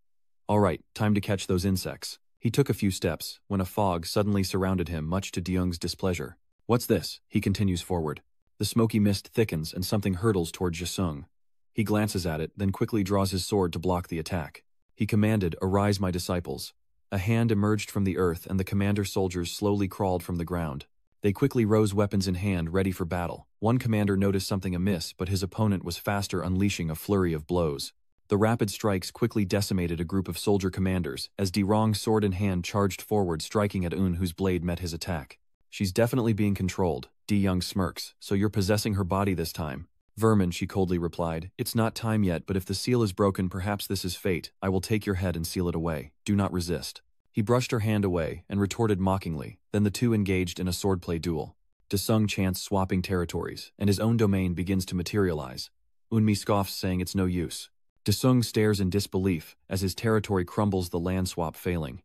"All right, time to catch those insects." He took a few steps, when a fog suddenly surrounded him, much to Daeyoung's displeasure. "What's this?" He continues forward. The smoky mist thickens and something hurtles toward Jasung. He glances at it, then quickly draws his sword to block the attack. He commanded, "Arise, my disciples." A hand emerged from the earth and the commander's soldiers slowly crawled from the ground. They quickly rose, weapons in hand, ready for battle. One commander noticed something amiss, but his opponent was faster, unleashing a flurry of blows. The rapid strikes quickly decimated a group of soldier commanders, as Dirong, sword in hand, charged forward, striking at Un, whose blade met his attack. "She's definitely being controlled." Young smirks. "So you're possessing her body this time?" "Vermin," she coldly replied. "It's not time yet, but if the seal is broken, perhaps this is fate. I will take your head and seal it away. Do not resist." He brushed her hand away and retorted mockingly. Then the two engaged in a swordplay duel. Desung chants, swapping territories, and his own domain begins to materialize. Eunmi scoffs, saying it's no use. Desung stares in disbelief as his territory crumbles, the land swap failing.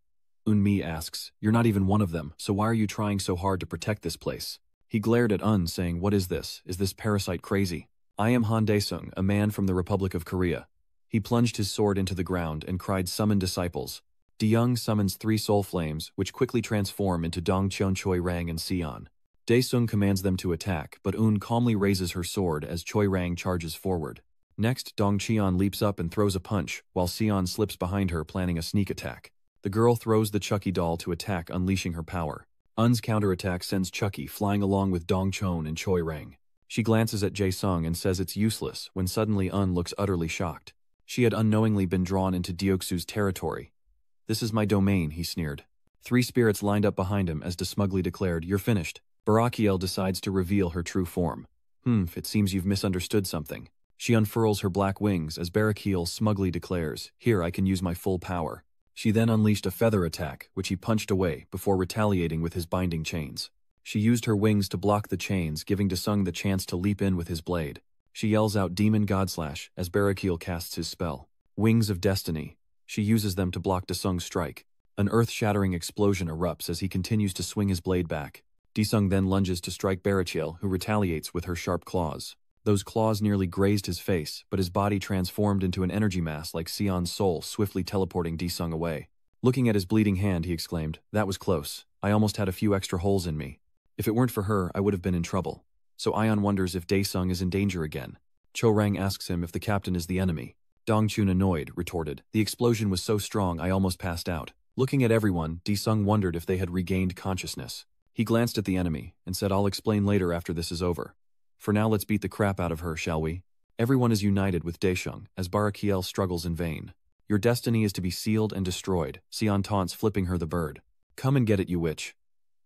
Eunmi asks, "You're not even one of them, so why are you trying so hard to protect this place?" He glared at Un, saying, "What is this? Is this parasite crazy? I am Han Daesung, a man from the Republic of Korea." He plunged his sword into the ground and cried, "Summon disciples." Deyoung summons 3 soul flames, which quickly transform into Dongcheon, Choi Rang, and Sion. Daesung commands them to attack, but Un calmly raises her sword as Choi Rang charges forward. Next, Dongcheon leaps up and throws a punch, while Sion slips behind her, planning a sneak attack. The girl throws the Chucky doll to attack, unleashing her power. Un's counterattack sends Chucky flying along with Dongcheon and Choi Rang. She glances at Jae-sung and says it's useless, when suddenly Un looks utterly shocked. She had unknowingly been drawn into Deoksu's territory. "This is my domain," he sneered. 3 spirits lined up behind him as De smugly declared, "You're finished." Barachiel decides to reveal her true form. It seems you've misunderstood something." She unfurls her black wings as Barachiel smugly declares, "Here I can use my full power." She then unleashed a feather attack, which he punched away before retaliating with his binding chains. She used her wings to block the chains, giving Desung the chance to leap in with his blade. She yells out Demon Godslash as Barakiel casts his spell. Wings of Destiny. She uses them to block Desung's strike. An earth-shattering explosion erupts as he continues to swing his blade back. Desung then lunges to strike Barachiel, who retaliates with her sharp claws. Those claws nearly grazed his face, but his body transformed into an energy mass like Sion's soul, swiftly teleporting Desung away. Looking at his bleeding hand, he exclaimed, "That was close. I almost had a few extra holes in me. If it weren't for her, I would have been in trouble." So Ion wonders if Daesung is in danger again. Cho Rang asks him if the captain is the enemy. Dongchun, annoyed, retorted, "The explosion was so strong I almost passed out." Looking at everyone, Daesung wondered if they had regained consciousness. He glanced at the enemy and said, "I'll explain later after this is over. For now, let's beat the crap out of her, shall we?" Everyone is united with Daesung as Barakiel struggles in vain. "Your destiny is to be sealed and destroyed," Sion taunts, flipping her the bird. "Come and get it, you witch."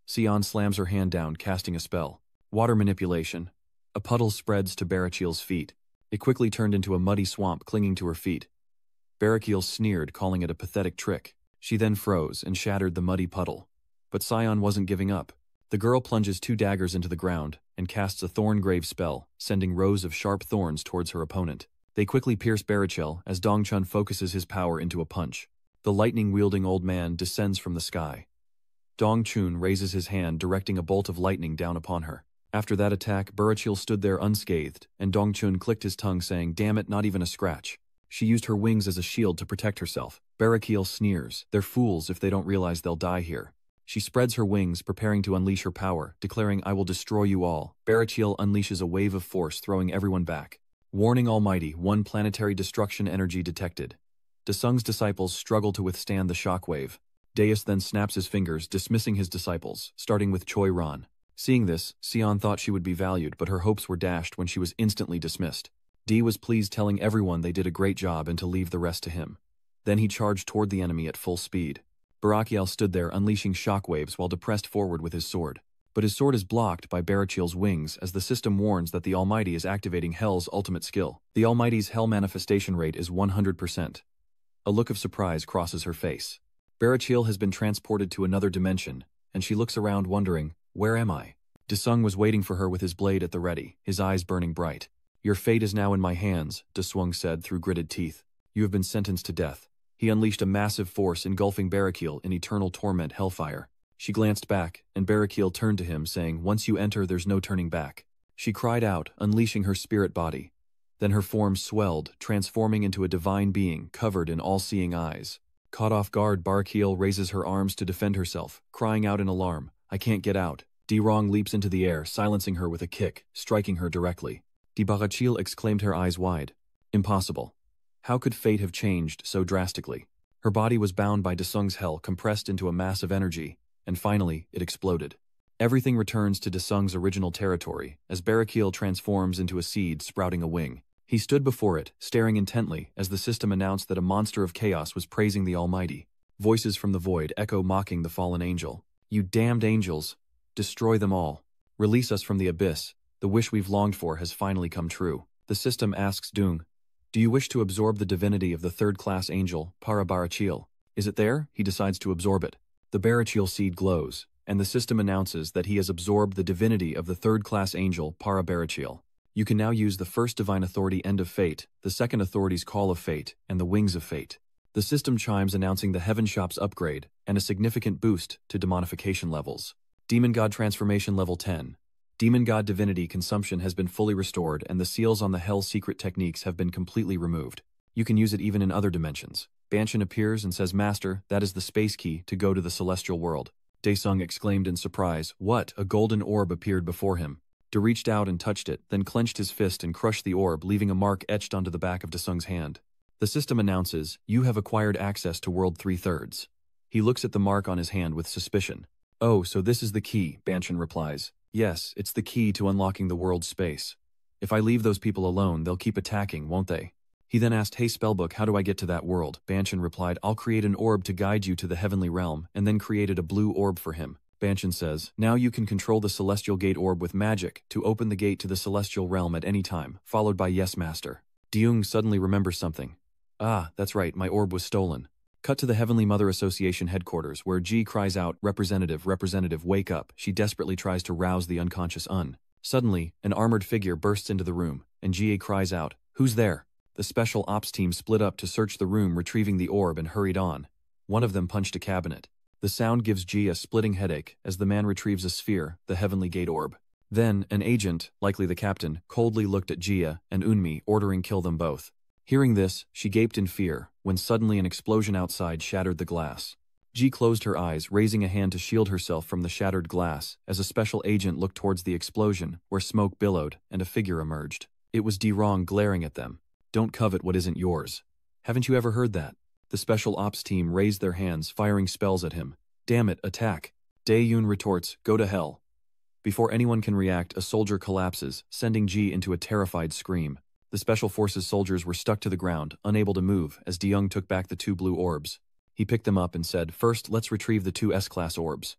Sion slams her hand down, casting a spell. Water manipulation. A puddle spreads to Barachiel's feet. It quickly turned into a muddy swamp clinging to her feet. Barakiel sneered, calling it a pathetic trick. She then froze and shattered the muddy puddle. But Sion wasn't giving up. The girl plunges 2 daggers into the ground and casts a Thorngrave spell, sending rows of sharp thorns towards her opponent. They quickly pierce Barachiel as Dongchun focuses his power into a punch. The lightning-wielding old man descends from the sky. Dongchun raises his hand, directing a bolt of lightning down upon her. After that attack, Barachiel stood there unscathed, and Dongchun clicked his tongue, saying, "Damn it, not even a scratch." She used her wings as a shield to protect herself. Barakiel sneers, "They're fools if they don't realize they'll die here." She spreads her wings, preparing to unleash her power, declaring, "I will destroy you all." Barachiel unleashes a wave of force, throwing everyone back. Warning Almighty, 1 planetary destruction energy detected. Desung's disciples struggle to withstand the shockwave. Deus then snaps his fingers, dismissing his disciples, starting with Choi Ran. Seeing this, Sion thought she would be valued, but her hopes were dashed when she was instantly dismissed. D was pleased, telling everyone they did a great job and to leave the rest to him. Then he charged toward the enemy at full speed. Barakiel stood there, unleashing shockwaves while depressed forward with his sword. But his sword is blocked by Barachiel's wings as the system warns that the Almighty is activating Hell's ultimate skill. The Almighty's Hell manifestation rate is 100%. A look of surprise crosses her face. Barachiel has been transported to another dimension, and she looks around wondering, "Where am I?" Desung was waiting for her with his blade at the ready, his eyes burning bright. "Your fate is now in my hands," Desung said through gritted teeth. "You have been sentenced to death." He unleashed a massive force, engulfing Barakiel in eternal torment hellfire. She glanced back, and Barakiel turned to him, saying, "Once you enter, there's no turning back." She cried out, unleashing her spirit body. Then her form swelled, transforming into a divine being covered in all-seeing eyes. Caught off guard, Barakiel raises her arms to defend herself, crying out in alarm, "I can't get out." Dirong leaps into the air, silencing her with a kick, striking her directly. Barachiel exclaimed, her eyes wide. Impossible. How could fate have changed so drastically? Her body was bound by Desung's hell, compressed into a mass of energy, and finally, it exploded. Everything returns to Desung's original territory, as Barakiel transforms into a seed sprouting a wing. He stood before it, staring intently, as the system announced that a monster of chaos was praising the Almighty. Voices from the void echo, mocking the fallen angel. "You damned angels! Destroy them all. Release us from the abyss. The wish we've longed for has finally come true." The system asks Dung, "Do you wish to absorb the divinity of the third-class angel, Para Barachiel? Is it there?" He decides to absorb it. The Barachiel seed glows, and the system announces that he has absorbed the divinity of the third-class angel, Para Barachiel. You can now use the first divine authority, End of Fate, the second authority's Call of Fate, and the Wings of Fate. The system chimes, announcing the Heaven Shop's upgrade and a significant boost to demonification levels. Demon God Transformation Level 10. Demon God Divinity consumption has been fully restored, and the seals on the Hell secret techniques have been completely removed. You can use it even in other dimensions. Banshin appears and says, "Master, that is the space key to go to the celestial world." Daesung exclaimed in surprise, "What?" A golden orb appeared before him. De reached out and touched it, then clenched his fist and crushed the orb, leaving a mark etched onto the back of Desung's hand. The system announces, "You have acquired access to World 3/3. He looks at the mark on his hand with suspicion. "Oh, so this is the key," Banshin replies. "Yes, it's the key to unlocking the world's space. If I leave those people alone, they'll keep attacking, won't they?" He then asked, "Hey Spellbook, how do I get to that world?" Banshin replied, "I'll create an orb to guide you to the heavenly realm," and then created a blue orb for him. Banshin says, "Now you can control the celestial gate orb with magic to open the gate to the celestial realm at any time," followed by "Yes, Master." Deung suddenly remembers something. "Ah, that's right, my orb was stolen." Cut to the Heavenly Mother Association headquarters where Ji cries out, "Representative, representative, wake up." She desperately tries to rouse the unconscious Un. Suddenly, an armored figure bursts into the room, and Ji cries out, "Who's there?" The special ops team split up to search the room, retrieving the orb, and hurried on. One of them punched a cabinet. The sound gives Ji a splitting headache as the man retrieves a sphere, the Heavenly Gate orb. Then, an agent, likely the captain, coldly looked at Jia and Unmi, ordering kill them both. Hearing this, she gaped in fear, when suddenly an explosion outside shattered the glass. Ji closed her eyes, raising a hand to shield herself from the shattered glass, as a special agent looked towards the explosion, where smoke billowed, and a figure emerged. It was Di-Rong glaring at them. "Don't covet what isn't yours. Haven't you ever heard that?" The special ops team raised their hands, firing spells at him. "Damn it, attack!" Dae-Yoon retorts, "Go to hell." Before anyone can react, a soldier collapses, sending Ji into a terrified scream. The Special Forces soldiers were stuck to the ground, unable to move, as De-Young took back the 2 blue orbs. He picked them up and said, "First, let's retrieve the 2 S-class orbs."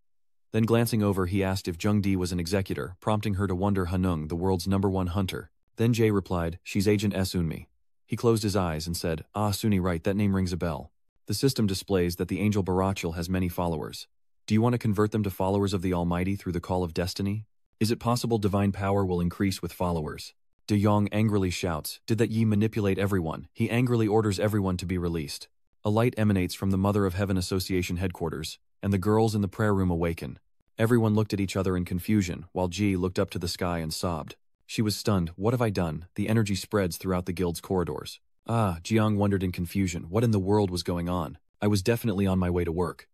Then glancing over, he asked if Jung Di was an executor, prompting her to wonder Hanung, the world's #1 hunter. Then Jae replied, "She's Agent S. Unmi." He closed his eyes and said, "Ah, Suni, right, that name rings a bell." The system displays that the angel Barachel has many followers. Do you want to convert them to followers of the Almighty through the call of destiny? Is it possible divine power will increase with followers? De Jong angrily shouts, "Did that ye manipulate everyone?" He angrily orders everyone to be released. A light emanates from the Mother of Heaven Association headquarters, and the girls in the prayer room awaken. Everyone looked at each other in confusion, while Ji looked up to the sky and sobbed. She was stunned. "What have I done?" The energy spreads throughout the guild's corridors. Jiang wondered in confusion. What in the world was going on? I was definitely on my way to work.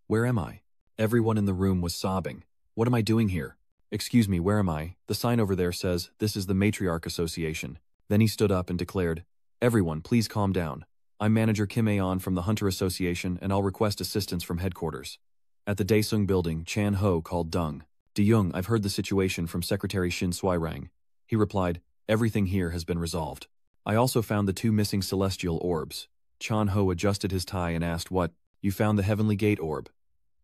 Where am I? Everyone in the room was sobbing. What am I doing here? "Excuse me, where am I? The sign over there says, this is the Matriarch Association." Then he stood up and declared, "Everyone, please calm down. I'm Manager Kim Aeon from the Hunter Association, and I'll request assistance from headquarters." At the Daesung building, Chan Ho called Dung. "De-Young, I've heard the situation from Secretary Shin Swairang." He replied, "Everything here has been resolved. I also found the 2 missing celestial orbs." Chan Ho adjusted his tie and asked, "What? You found the Heavenly Gate orb?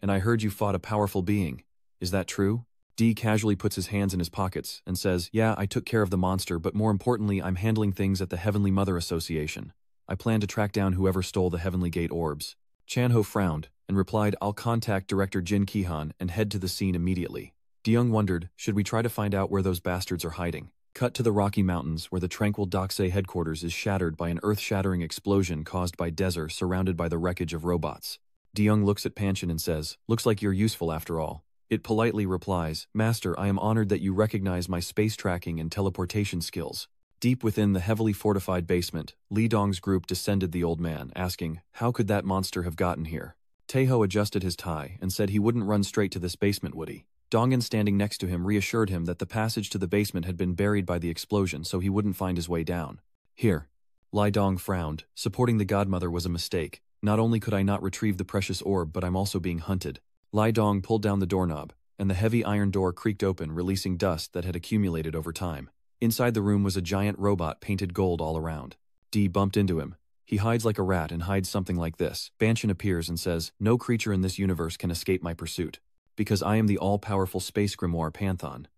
And I heard you fought a powerful being. Is that true?" D casually puts his hands in his pockets and says, "Yeah, I took care of the monster, but more importantly, I'm handling things at the Heavenly Mother Association. I plan to track down whoever stole the Heavenly Gate orbs." Chan Ho frowned and replied, "I'll contact Director Jin Kihan and head to the scene immediately." De-Young wondered, should we try to find out where those bastards are hiding? Cut to the Rocky Mountains, where the tranquil Doksei headquarters is shattered by an earth-shattering explosion caused by Dezer surrounded by the wreckage of robots. De-Young looks at Panshin and says, "Looks like you're useful after all." It politely replies, "Master, I am honored that you recognize my space tracking and teleportation skills." Deep within the heavily fortified basement, Li Dong's group descended the old man, asking, "How could that monster have gotten here?" Taeho adjusted his tie and said he wouldn't run straight to this basement, would he? Dongan standing next to him reassured him that the passage to the basement had been buried by the explosion, so he wouldn't find his way down. "Here." Li Dong frowned. Supporting the godmother was a mistake. Not only could I not retrieve the precious orb, but I'm also being hunted. Li Dong pulled down the doorknob, and the heavy iron door creaked open, releasing dust that had accumulated over time. Inside the room was a giant robot painted gold all around. D bumped into him. He hides like a rat and hides something like this. Banshin appears and says, "No creature in this universe can escape my pursuit. Because I am the all-powerful space grimoire Panthon.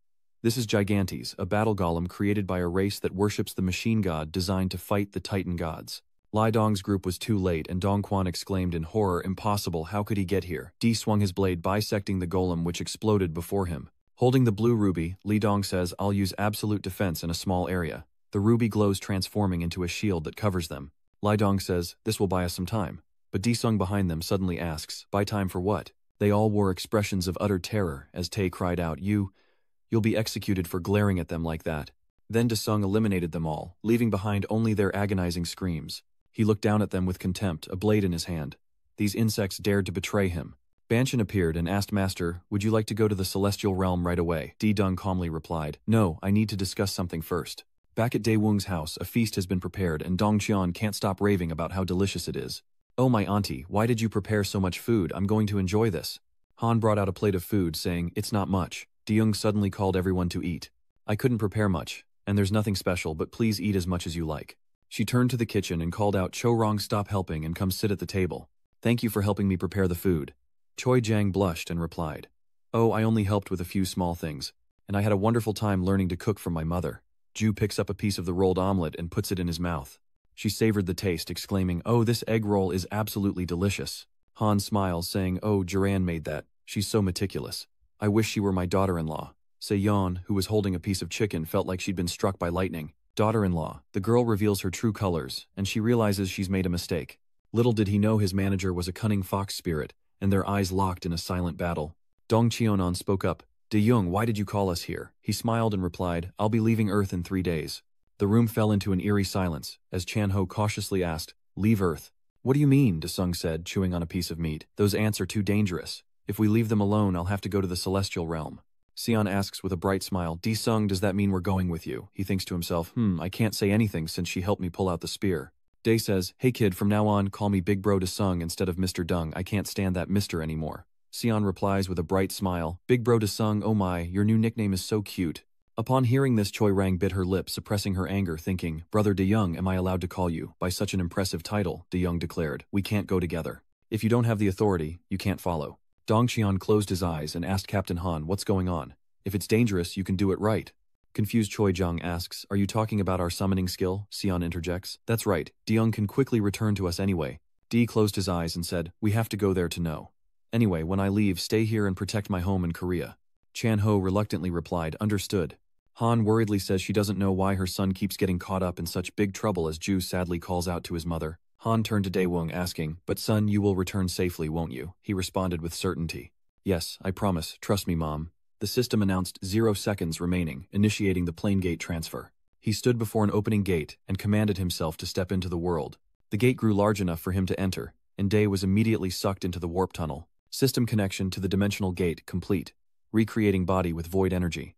This is Gigantes, a battle golem created by a race that worships the machine god designed to fight the Titan gods." Li Dong's group was too late, and Dong Quan exclaimed in horror, "Impossible, how could he get here?" D swung his blade, bisecting the golem, which exploded before him. Holding the blue ruby, Li Dong says, "I'll use absolute defense in a small area." The ruby glows, transforming into a shield that covers them. Li Dong says, "This will buy us some time." But D Sung behind them suddenly asks, "Buy time for what?" They all wore expressions of utter terror as Tae cried out, You'll be executed for glaring at them like that." Then De Sung eliminated them all, leaving behind only their agonizing screams. He looked down at them with contempt, a blade in his hand. These insects dared to betray him. Banshin appeared and asked, "Master, would you like to go to the celestial realm right away?" D Dung calmly replied, "No, I need to discuss something first." Back at Daewung's house, a feast has been prepared, and Dong Qian can't stop raving about how delicious it is. "Oh my auntie, why did you prepare so much food? I'm going to enjoy this." Han brought out a plate of food, saying, "It's not much." Deung suddenly called everyone to eat. "I couldn't prepare much, and there's nothing special, but please eat as much as you like." She turned to the kitchen and called out, "Cho Rong, stop helping and come sit at the table. Thank you for helping me prepare the food." Choi Jiang blushed and replied, "Oh, I only helped with a few small things, and I had a wonderful time learning to cook from my mother." Ju picks up a piece of the rolled omelet and puts it in his mouth. She savored the taste, exclaiming, "Oh, this egg roll is absolutely delicious." Han smiles, saying, "Oh, Jiran made that. She's so meticulous. I wish she were my daughter-in-law." Se-yeon, who was holding a piece of chicken, felt like she'd been struck by lightning. Daughter-in-law. The girl reveals her true colors, and she realizes she's made a mistake. Little did he know his manager was a cunning fox spirit, and their eyes locked in a silent battle. Dong Cheonan spoke up. "De-young, why did you call us here?" He smiled and replied, "I'll be leaving Earth in 3 days." The room fell into an eerie silence, as Chan-ho cautiously asked, "Leave Earth?" "What do you mean?" De-sung said, chewing on a piece of meat. "Those ants are too dangerous. If we leave them alone, I'll have to go to the celestial realm." Sion asks with a bright smile, "De-sung, does that mean we're going with you?" He thinks to himself, I can't say anything since she helped me pull out the spear. Dae says, "Hey kid, from now on, call me Big Bro De-sung instead of Mr. Dung. I can't stand that Mr. anymore." Sion replies with a bright smile, "Big Bro De-sung, oh my, your new nickname is so cute." Upon hearing this, Choi Rang bit her lip, suppressing her anger, thinking, "Brother De-young, am I allowed to call you by such an impressive title?" De-young declared, "We can't go together. If you don't have the authority, you can't follow." Dong Qian closed his eyes and asked Captain Han, "What's going on? If it's dangerous, you can do it right." Confused Choi Jung asks, "Are you talking about our summoning skill?" Sion interjects, "That's right, De-young can quickly return to us anyway." Dee closed his eyes and said, "We have to go there to know. Anyway, when I leave, stay here and protect my home in Korea." Chan-ho reluctantly replied, "Understood." Han worriedly says she doesn't know why her son keeps getting caught up in such big trouble as Ju sadly calls out to his mother. Han turned to Daewoo asking, "But son, you will return safely, won't you?" He responded with certainty. "Yes, I promise, trust me, Mom." The system announced 0 seconds remaining, initiating the plane gate transfer. He stood before an opening gate and commanded himself to step into the world. The gate grew large enough for him to enter, and Dae was immediately sucked into the warp tunnel. System connection to the dimensional gate complete. Recreating body with void energy.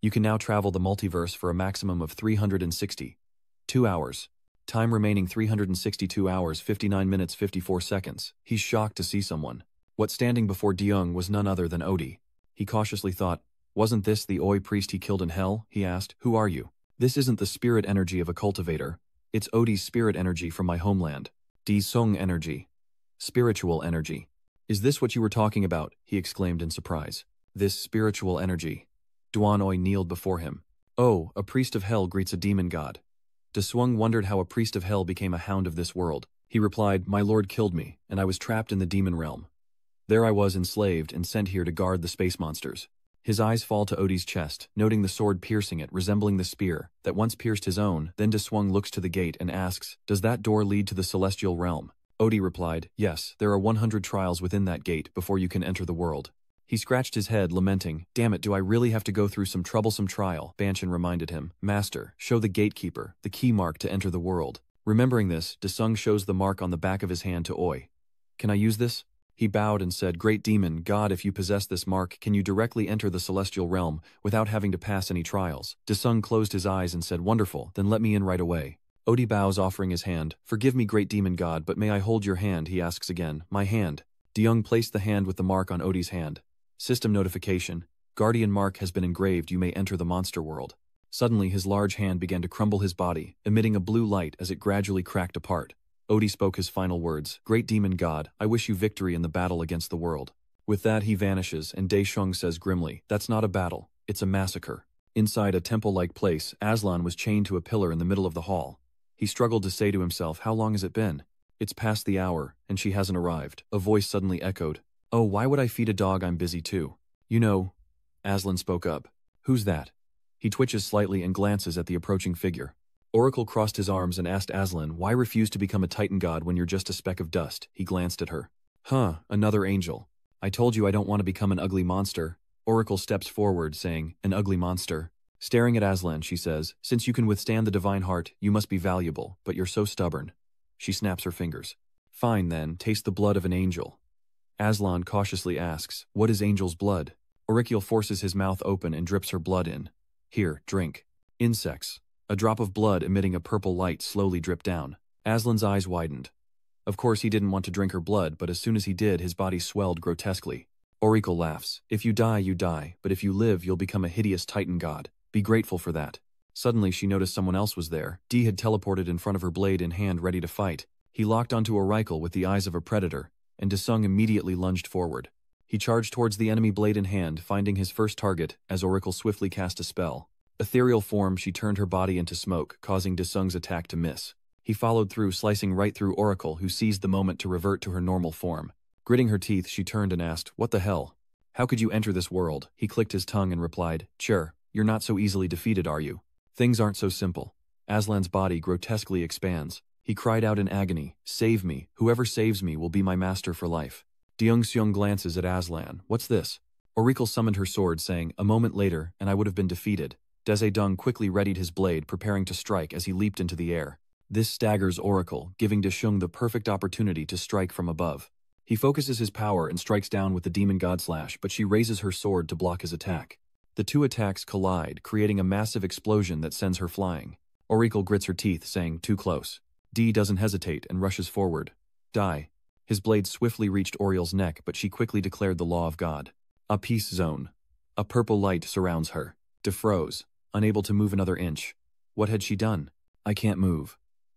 You can now travel the multiverse for a maximum of 362 hours. Time remaining 362 hours, 59 minutes, 54 seconds. He's shocked to see someone. What standing before De-young was none other than Odie. He cautiously thought, "Wasn't this the Oi priest he killed in hell?" He asked, "Who are you?" "This isn't the spirit energy of a cultivator. It's Odie's spirit energy from my homeland. De-sung energy. Spiritual energy." "Is this what you were talking about?" he exclaimed in surprise. "This spiritual energy." Duan Oi kneeled before him. "Oh, a priest of hell greets a demon god." De Swung wondered how a priest of hell became a hound of this world. He replied, "My lord killed me, and I was trapped in the demon realm. There I was enslaved and sent here to guard the space monsters." His eyes fall to Odie's chest, noting the sword piercing it, resembling the spear that once pierced his own. Then De Swung looks to the gate and asks, "Does that door lead to the celestial realm?" Odie replied, "Yes, there are 100 trials within that gate before you can enter the world." He scratched his head, lamenting, "Damn it, do I really have to go through some troublesome trial?" Banshin reminded him, "Master, show the gatekeeper the key mark to enter the world." Remembering this, De Sung shows the mark on the back of his hand to Oi. "Can I use this?" He bowed and said, "Great demon, God, if you possess this mark, can you directly enter the celestial realm without having to pass any trials?" De Sung closed his eyes and said, "Wonderful, then let me in right away." Odie bows, offering his hand. "Forgive me, great demon god, but may I hold your hand?" he asks again. "My hand." De-young placed the hand with the mark on Odie's hand. System notification. Guardian mark has been engraved. You may enter the monster world. Suddenly, his large hand began to crumble his body, emitting a blue light as it gradually cracked apart. Odie spoke his final words, "Great demon god, I wish you victory in the battle against the world." With that, he vanishes, and Daeshung says grimly, "That's not a battle, it's a massacre." Inside a temple-like place, Aslan was chained to a pillar in the middle of the hall. He struggled to say to himself, "How long has it been?" "It's past the hour, and she hasn't arrived." A voice suddenly echoed, "Oh, why would I feed a dog? I'm busy too." "You know," Aslan spoke up. "Who's that?" He twitches slightly and glances at the approaching figure. Oracle crossed his arms and asked Aslan, "Why refuse to become a Titan god when you're just a speck of dust?" He glanced at her. "Huh, another angel. I told you I don't want to become an ugly monster." Oracle steps forward, saying, "An ugly monster?" Staring at Aslan, she says, "Since you can withstand the divine heart, you must be valuable, but you're so stubborn." She snaps her fingers. "Fine then, taste the blood of an angel." Aslan cautiously asks, "What is angel's blood?" Aurikiel forces his mouth open and drips her blood in. "Here, drink." Insects. A drop of blood emitting a purple light slowly dripped down. Aslan's eyes widened. Of course he didn't want to drink her blood, but as soon as he did, his body swelled grotesquely. Aurikel laughs. "If you die, but if you live, you'll become a hideous Titan god. Be grateful for that." Suddenly she noticed someone else was there. Dee had teleported in front of her, blade in hand, ready to fight. He locked onto Aurikel with the eyes of a predator, and Desung immediately lunged forward. He charged towards the enemy, blade in hand, finding his first target as Aurikel swiftly cast a spell. Ethereal form, she turned her body into smoke, causing Desung's attack to miss. He followed through, slicing right through Oracle, who seized the moment to revert to her normal form. Gritting her teeth, she turned and asked, "What the hell? How could you enter this world?" He clicked his tongue and replied, "Sure, you're not so easily defeated, are you? Things aren't so simple." Aslan's body grotesquely expands. He cried out in agony, "Save me, whoever saves me will be my master for life." Deung-seung glances at Aslan. "What's this?" Oracle summoned her sword, saying, "A moment later, and I would have been defeated." Dezedong quickly readied his blade, preparing to strike as he leaped into the air. This staggers Oracle, giving Deung the perfect opportunity to strike from above. He focuses his power and strikes down with the demon god slash, but she raises her sword to block his attack. The two attacks collide, creating a massive explosion that sends her flying. Oracle grits her teeth, saying, "Too close." D doesn't hesitate and rushes forward. Die. His blade swiftly reached Oriel's neck, but she quickly declared the law of God. A peace zone. A purple light surrounds her. Defroze, unable to move another inch. What had she done? "I can't move."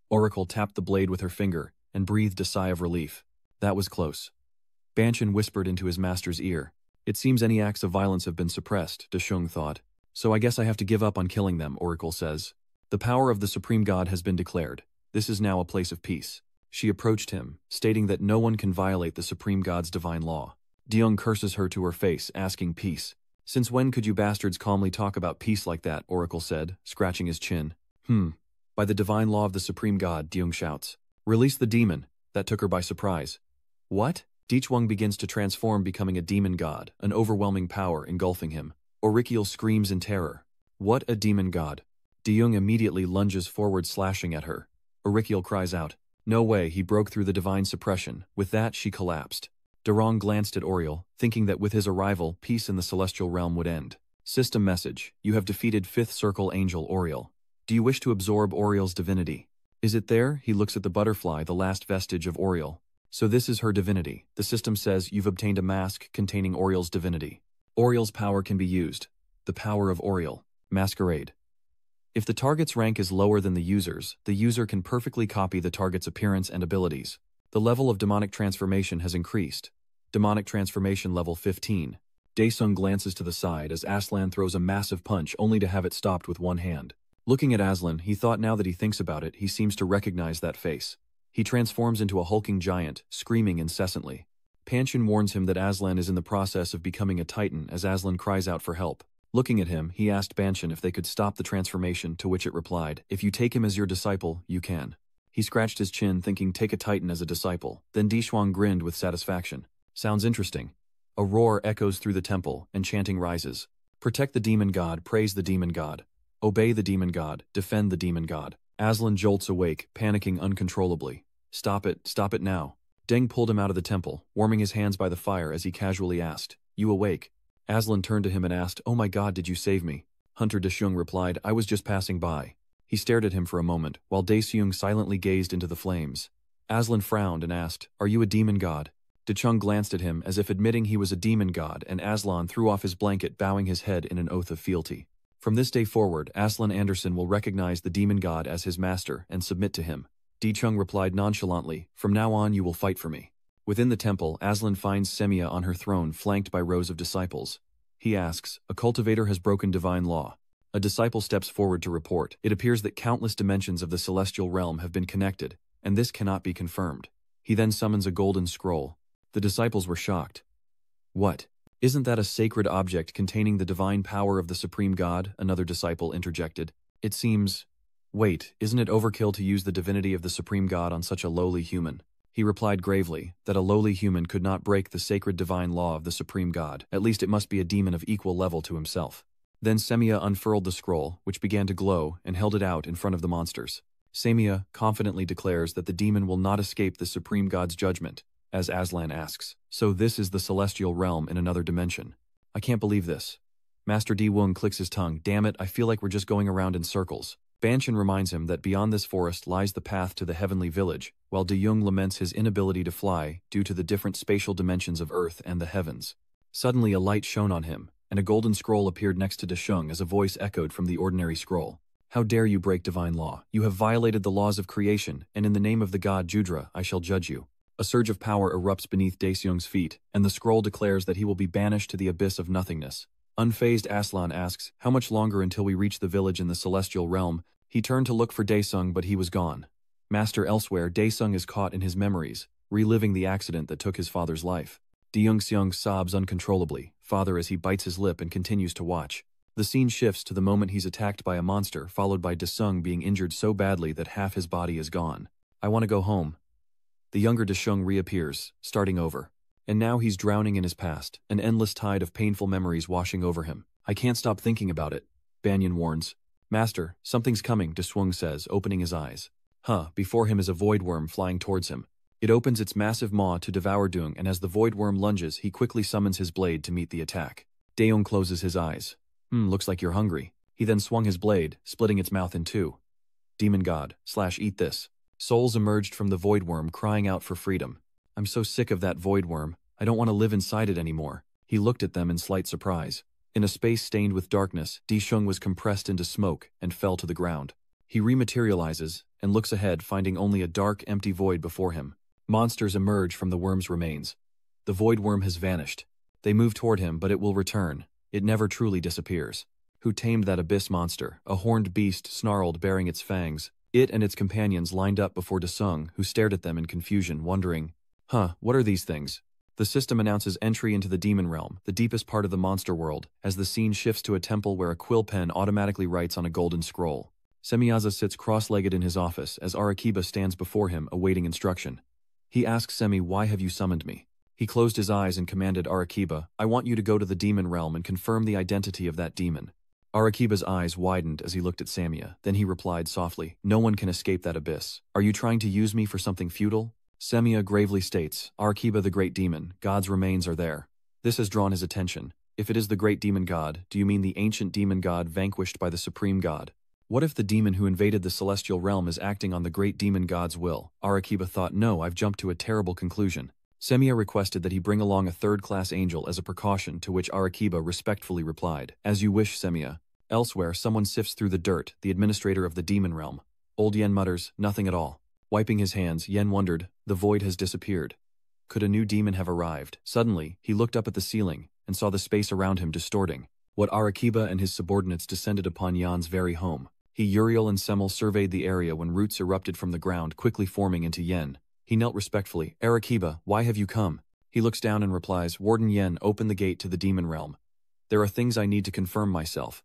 Oracle tapped the blade with her finger and breathed a sigh of relief. That was close. Banshin whispered into his master's ear. "It seems any acts of violence have been suppressed," Deung thought. "So I guess I have to give up on killing them," Oracle says. "The power of the Supreme God has been declared. This is now a place of peace." She approached him, stating that no one can violate the Supreme God's divine law. Deung curses her to her face, asking, "Peace? Since when could you bastards calmly talk about peace like that?" Oracle said, scratching his chin. By the divine law of the Supreme God," Deung shouts. "Release the demon." That took her by surprise. What? Deung begins to transform, becoming a demon god, an overwhelming power engulfing him. Orikiel screams in terror. "What a demon god!" Deung immediately lunges forward, slashing at her. Orikiel cries out. No way, he broke through the divine suppression. With that, she collapsed. Durong glanced at Oriel, thinking that with his arrival, peace in the celestial realm would end. System message: you have defeated 5th Circle Angel Oriel. Do you wish to absorb Oriel's divinity? Is it there? He looks at the butterfly, the last vestige of Oriel. So this is her divinity. The system says you've obtained a mask containing Oriel's divinity. Oriel's power can be used. The power of Oriel. Masquerade. If the target's rank is lower than the user can perfectly copy the target's appearance and abilities. The level of demonic transformation has increased. Demonic transformation level 15. Daesung glances to the side as Aslan throws a massive punch only to have it stopped with one hand. Looking at Aslan, he thought now that he thinks about it, he seems to recognize that face. He transforms into a hulking giant, screaming incessantly. Panshin warns him that Aslan is in the process of becoming a titan as Aslan cries out for help. Looking at him, he asked Banshin if they could stop the transformation, to which it replied, "If you take him as your disciple, you can." He scratched his chin, thinking take a titan as a disciple. Then Deeshuang grinned with satisfaction. Sounds interesting. A roar echoes through the temple, and chanting rises. Protect the demon god, praise the demon god. Obey the demon god, defend the demon god. Aslan jolts awake, panicking uncontrollably. Stop it now. Deng pulled him out of the temple, warming his hands by the fire as he casually asked, "You awake?" Aslan turned to him and asked, "Oh my god, did you save me?" Hunter Deseung replied, "I was just passing by." He stared at him for a moment, while Daeseung silently gazed into the flames. Aslan frowned and asked, "Are you a demon god?" Deseung glanced at him as if admitting he was a demon god, and Aslan threw off his blanket, bowing his head in an oath of fealty. From this day forward, Aslan Anderson will recognize the demon god as his master and submit to him. Deseung replied nonchalantly, "From now on you will fight for me." Within the temple, Aslan finds Semia on her throne, flanked by rows of disciples. He asks, "A cultivator has broken divine law." A disciple steps forward to report. It appears that countless dimensions of the celestial realm have been connected, and this cannot be confirmed. He then summons a golden scroll. The disciples were shocked. "What? Isn't that a sacred object containing the divine power of the Supreme God?" Another disciple interjected. "It seems... Wait, isn't it overkill to use the divinity of the Supreme God on such a lowly human?" He replied gravely, that a lowly human could not break the sacred divine law of the Supreme God. At least it must be a demon of equal level to himself. Then Semia unfurled the scroll, which began to glow, and held it out in front of the monsters. Semia confidently declares that the demon will not escape the Supreme God's judgment, as Aslan asks, "So this is the celestial realm in another dimension. I can't believe this." Master Di Wung clicks his tongue. "Damn it, I feel like we're just going around in circles." Banshin reminds him that beyond this forest lies the path to the heavenly village, while De Jong laments his inability to fly due to the different spatial dimensions of Earth and the heavens. Suddenly a light shone on him, and a golden scroll appeared next to Deseung as a voice echoed from the ordinary scroll. "How dare you break divine law? You have violated the laws of creation, and in the name of the god Judra, I shall judge you." A surge of power erupts beneath Daeseung's feet, and the scroll declares that he will be banished to the abyss of nothingness. Unfazed, Aslan asks, "How much longer until we reach the village in the celestial realm?" He turned to look for Daesung, but he was gone. Master elsewhere, Daesung is caught in his memories, reliving the accident that took his father's life. Deyoung-seung sobs uncontrollably, father as he bites his lip and continues to watch. The scene shifts to the moment he's attacked by a monster, followed by Daesung being injured so badly that half his body is gone. I want to go home. The younger Daesung reappears, starting over. And now he's drowning in his past, an endless tide of painful memories washing over him. I can't stop thinking about it, Banyan warns. Master, something's coming, Daesung says, opening his eyes. Before him is a void worm flying towards him. It opens its massive maw to devour Deung, and as the void worm lunges, he quickly summons his blade to meet the attack. Daeung closes his eyes. Looks like you're hungry. He then swung his blade, splitting its mouth in two. Demon God, eat this. Souls emerged from the void worm, crying out for freedom. I'm so sick of that void worm. I don't want to live inside it anymore. He looked at them in slight surprise. In a space stained with darkness, Daesung was compressed into smoke and fell to the ground. He rematerializes and looks ahead, finding only a dark, empty void before him. Monsters emerge from the worm's remains. The void worm has vanished. They move toward him, but it will return. It never truly disappears. Who tamed that abyss monster? A horned beast snarled, baring its fangs. It and its companions lined up before Daesung, who stared at them in confusion, wondering, what are these things? The system announces entry into the demon realm, the deepest part of the monster world, as the scene shifts to a temple where a quill pen automatically writes on a golden scroll. Semiyaza sits cross-legged in his office as Arakiba stands before him, awaiting instruction. He asks Semi, "Why have you summoned me?" He closed his eyes and commanded Arakiba, "I want you to go to the demon realm and confirm the identity of that demon." Arakiba's eyes widened as he looked at Samia, then he replied softly, "No one can escape that abyss. Are you trying to use me for something futile?" Samia gravely states, "Arakiba, the great demon, God's remains are there." This has drawn his attention. If it is the great demon god, do you mean the ancient demon god vanquished by the supreme god? What if the demon who invaded the celestial realm is acting on the great demon god's will? Arakiba thought, no, I've jumped to a terrible conclusion. Semiya requested that he bring along a third-class angel as a precaution, to which Arakiba respectfully replied, "As you wish, Semiya." Elsewhere, someone sifts through the dirt, the administrator of the demon realm. Old Yen mutters, "Nothing at all." Wiping his hands, Yen wondered, the void has disappeared. Could a new demon have arrived? Suddenly, he looked up at the ceiling and saw the space around him distorting. What Arakiba and his subordinates descended upon Yan's very home. He, Uriel, and Semel surveyed the area when roots erupted from the ground, quickly forming into Yen. He knelt respectfully. "Arakiba, why have you come?" He looks down and replies, "Warden Yen, open the gate to the demon realm. There are things I need to confirm myself."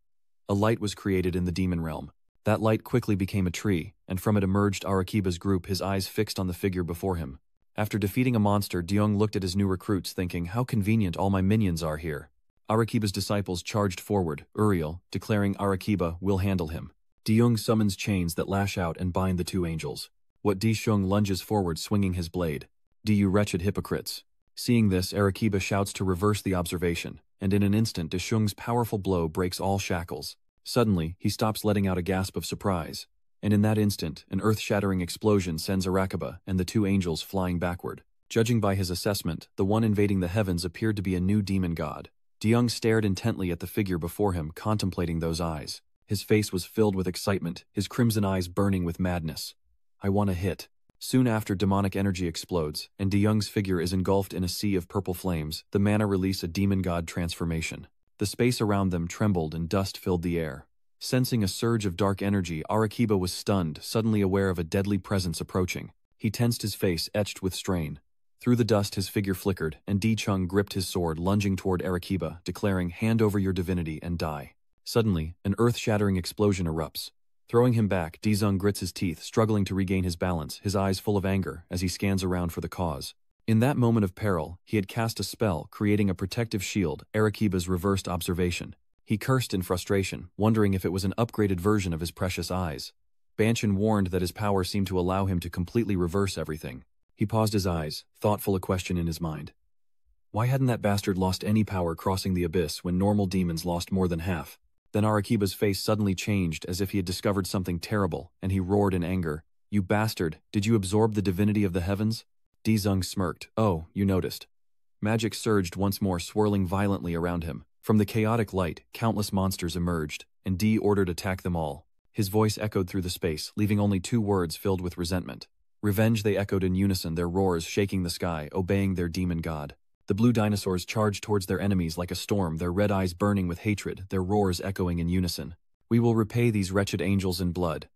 A light was created in the demon realm. That light quickly became a tree, and from it emerged Arakiba's group, his eyes fixed on the figure before him. After defeating a monster, Deong looked at his new recruits, thinking, how convenient all my minions are here. Arakiba's disciples charged forward, Uriel, declaring Arakiba will handle him. Deong summons chains that lash out and bind the two angels. What Dishung lunges forward, swinging his blade. "Do you wretched hypocrites." Seeing this, Arakiba shouts to reverse the observation, and in an instant Dishung's powerful blow breaks all shackles. Suddenly, he stops, letting out a gasp of surprise. And in that instant, an earth-shattering explosion sends Arakiba and the two angels flying backward. Judging by his assessment, the one invading the heavens appeared to be a new demon god. Deong stared intently at the figure before him, contemplating those eyes. His face was filled with excitement, his crimson eyes burning with madness. "I want to hit." Soon after, demonic energy explodes, and Deyoung's figure is engulfed in a sea of purple flames. The mana release a demon god transformation. The space around them trembled and dust filled the air. Sensing a surge of dark energy, Arakiba was stunned, suddenly aware of a deadly presence approaching. He tensed his face, etched with strain. Through the dust his figure flickered, and Di-chung gripped his sword, lunging toward Arakiba, declaring, "Hand over your divinity and die." Suddenly, an earth-shattering explosion erupts. Throwing him back, Di-zung grits his teeth, struggling to regain his balance, his eyes full of anger, as he scans around for the cause. In that moment of peril, he had cast a spell, creating a protective shield, Arakiba's reversed observation. He cursed in frustration, wondering if it was an upgraded version of his precious eyes. Banshin warned that his power seemed to allow him to completely reverse everything. He paused his eyes, thoughtful, a question in his mind. Why hadn't that bastard lost any power crossing the abyss when normal demons lost more than half? Then Arakiba's face suddenly changed, as if he had discovered something terrible, and he roared in anger. "You bastard, did you absorb the divinity of the heavens?" Di-zung smirked. "Oh, you noticed." Magic surged once more, swirling violently around him. From the chaotic light, countless monsters emerged, and Di ordered attack them all. His voice echoed through the space, leaving only two words filled with resentment. Revenge, they echoed in unison, their roars shaking the sky, obeying their demon god. The blue dinosaurs charged towards their enemies like a storm, their red eyes burning with hatred, their roars echoing in unison. "We will repay these wretched angels in blood."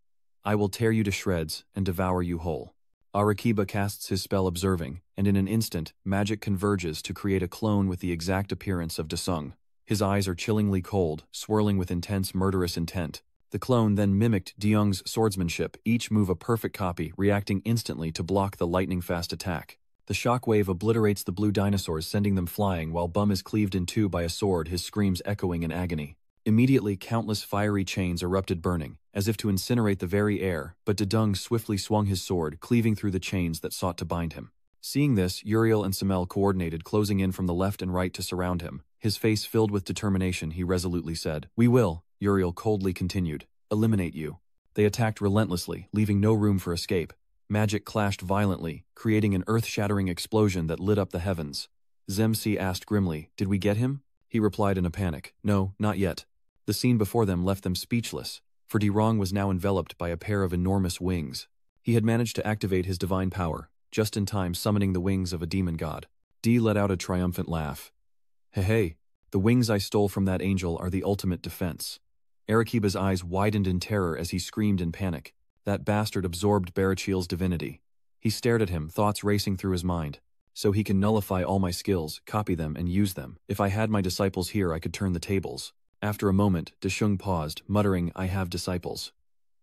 I will tear you to shreds and devour you whole. Arakiba casts his spell observing, and in an instant, magic converges to create a clone with the exact appearance of Desung. His eyes are chillingly cold, swirling with intense murderous intent. The clone then mimicked Deung's swordsmanship, each move a perfect copy, reacting instantly to block the lightning-fast attack. The shockwave obliterates the blue dinosaurs, sending them flying, while Bum is cleaved in two by a sword, his screams echoing in agony. Immediately, countless fiery chains erupted, burning, as if to incinerate the very air, but Dedung swiftly swung his sword, cleaving through the chains that sought to bind him. Seeing this, Uriel and Samel coordinated, closing in from the left and right to surround him. His face filled with determination, he resolutely said, "We will," Uriel coldly continued, "eliminate you." They attacked relentlessly, leaving no room for escape. Magic clashed violently, creating an earth-shattering explosion that lit up the heavens. Zemsi asked grimly, "Did we get him?" He replied in a panic, "No, not yet." The scene before them left them speechless, for Dirong was now enveloped by a pair of enormous wings. He had managed to activate his divine power, just in time summoning the wings of a demon god. D let out a triumphant laugh. Hey, the wings I stole from that angel are the ultimate defense." Arakiba's eyes widened in terror as he screamed in panic. That bastard absorbed Barachil's divinity. He stared at him, thoughts racing through his mind. "So he can nullify all my skills, copy them, and use them. If I had my disciples here, I could turn the tables." After a moment, Deshung paused, muttering, "I have disciples."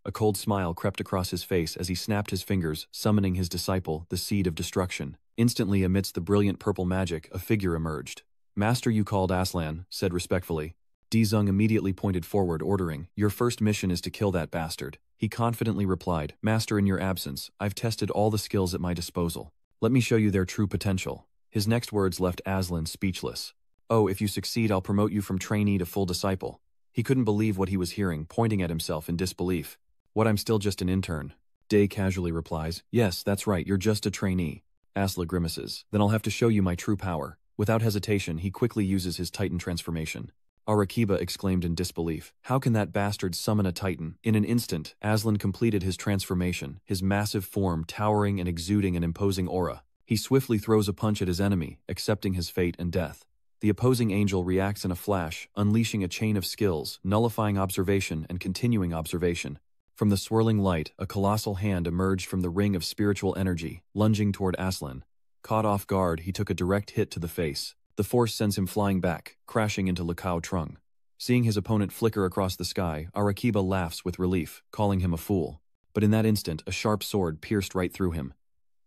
A cold smile crept across his face as he snapped his fingers, summoning his disciple, the Seed of Destruction. Instantly, amidst the brilliant purple magic, a figure emerged. "Master, you called Aslan," said respectfully. Dezung immediately pointed forward, ordering, "Your first mission is to kill that bastard." He confidently replied, "Master, in your absence, I've tested all the skills at my disposal. Let me show you their true potential." His next words left Aslan speechless. "Oh, if you succeed, I'll promote you from trainee to full disciple." He couldn't believe what he was hearing, pointing at himself in disbelief. "What, I'm still just an intern?" Day casually replies, "Yes, that's right, you're just a trainee." Asla grimaces, "Then I'll have to show you my true power." Without hesitation, he quickly uses his Titan transformation. Arakiba exclaimed in disbelief, "How can that bastard summon a Titan?" In an instant, Aslan completed his transformation, his massive form towering and exuding an imposing aura. He swiftly throws a punch at his enemy, accepting his fate and death. The opposing angel reacts in a flash, unleashing a chain of skills, nullifying observation and continuing observation. From the swirling light, a colossal hand emerged from the ring of spiritual energy, lunging toward Aslan. Caught off guard, he took a direct hit to the face. The force sends him flying back, crashing into Lakao Trung. Seeing his opponent flicker across the sky, Arakiba laughs with relief, calling him a fool. But in that instant, a sharp sword pierced right through him.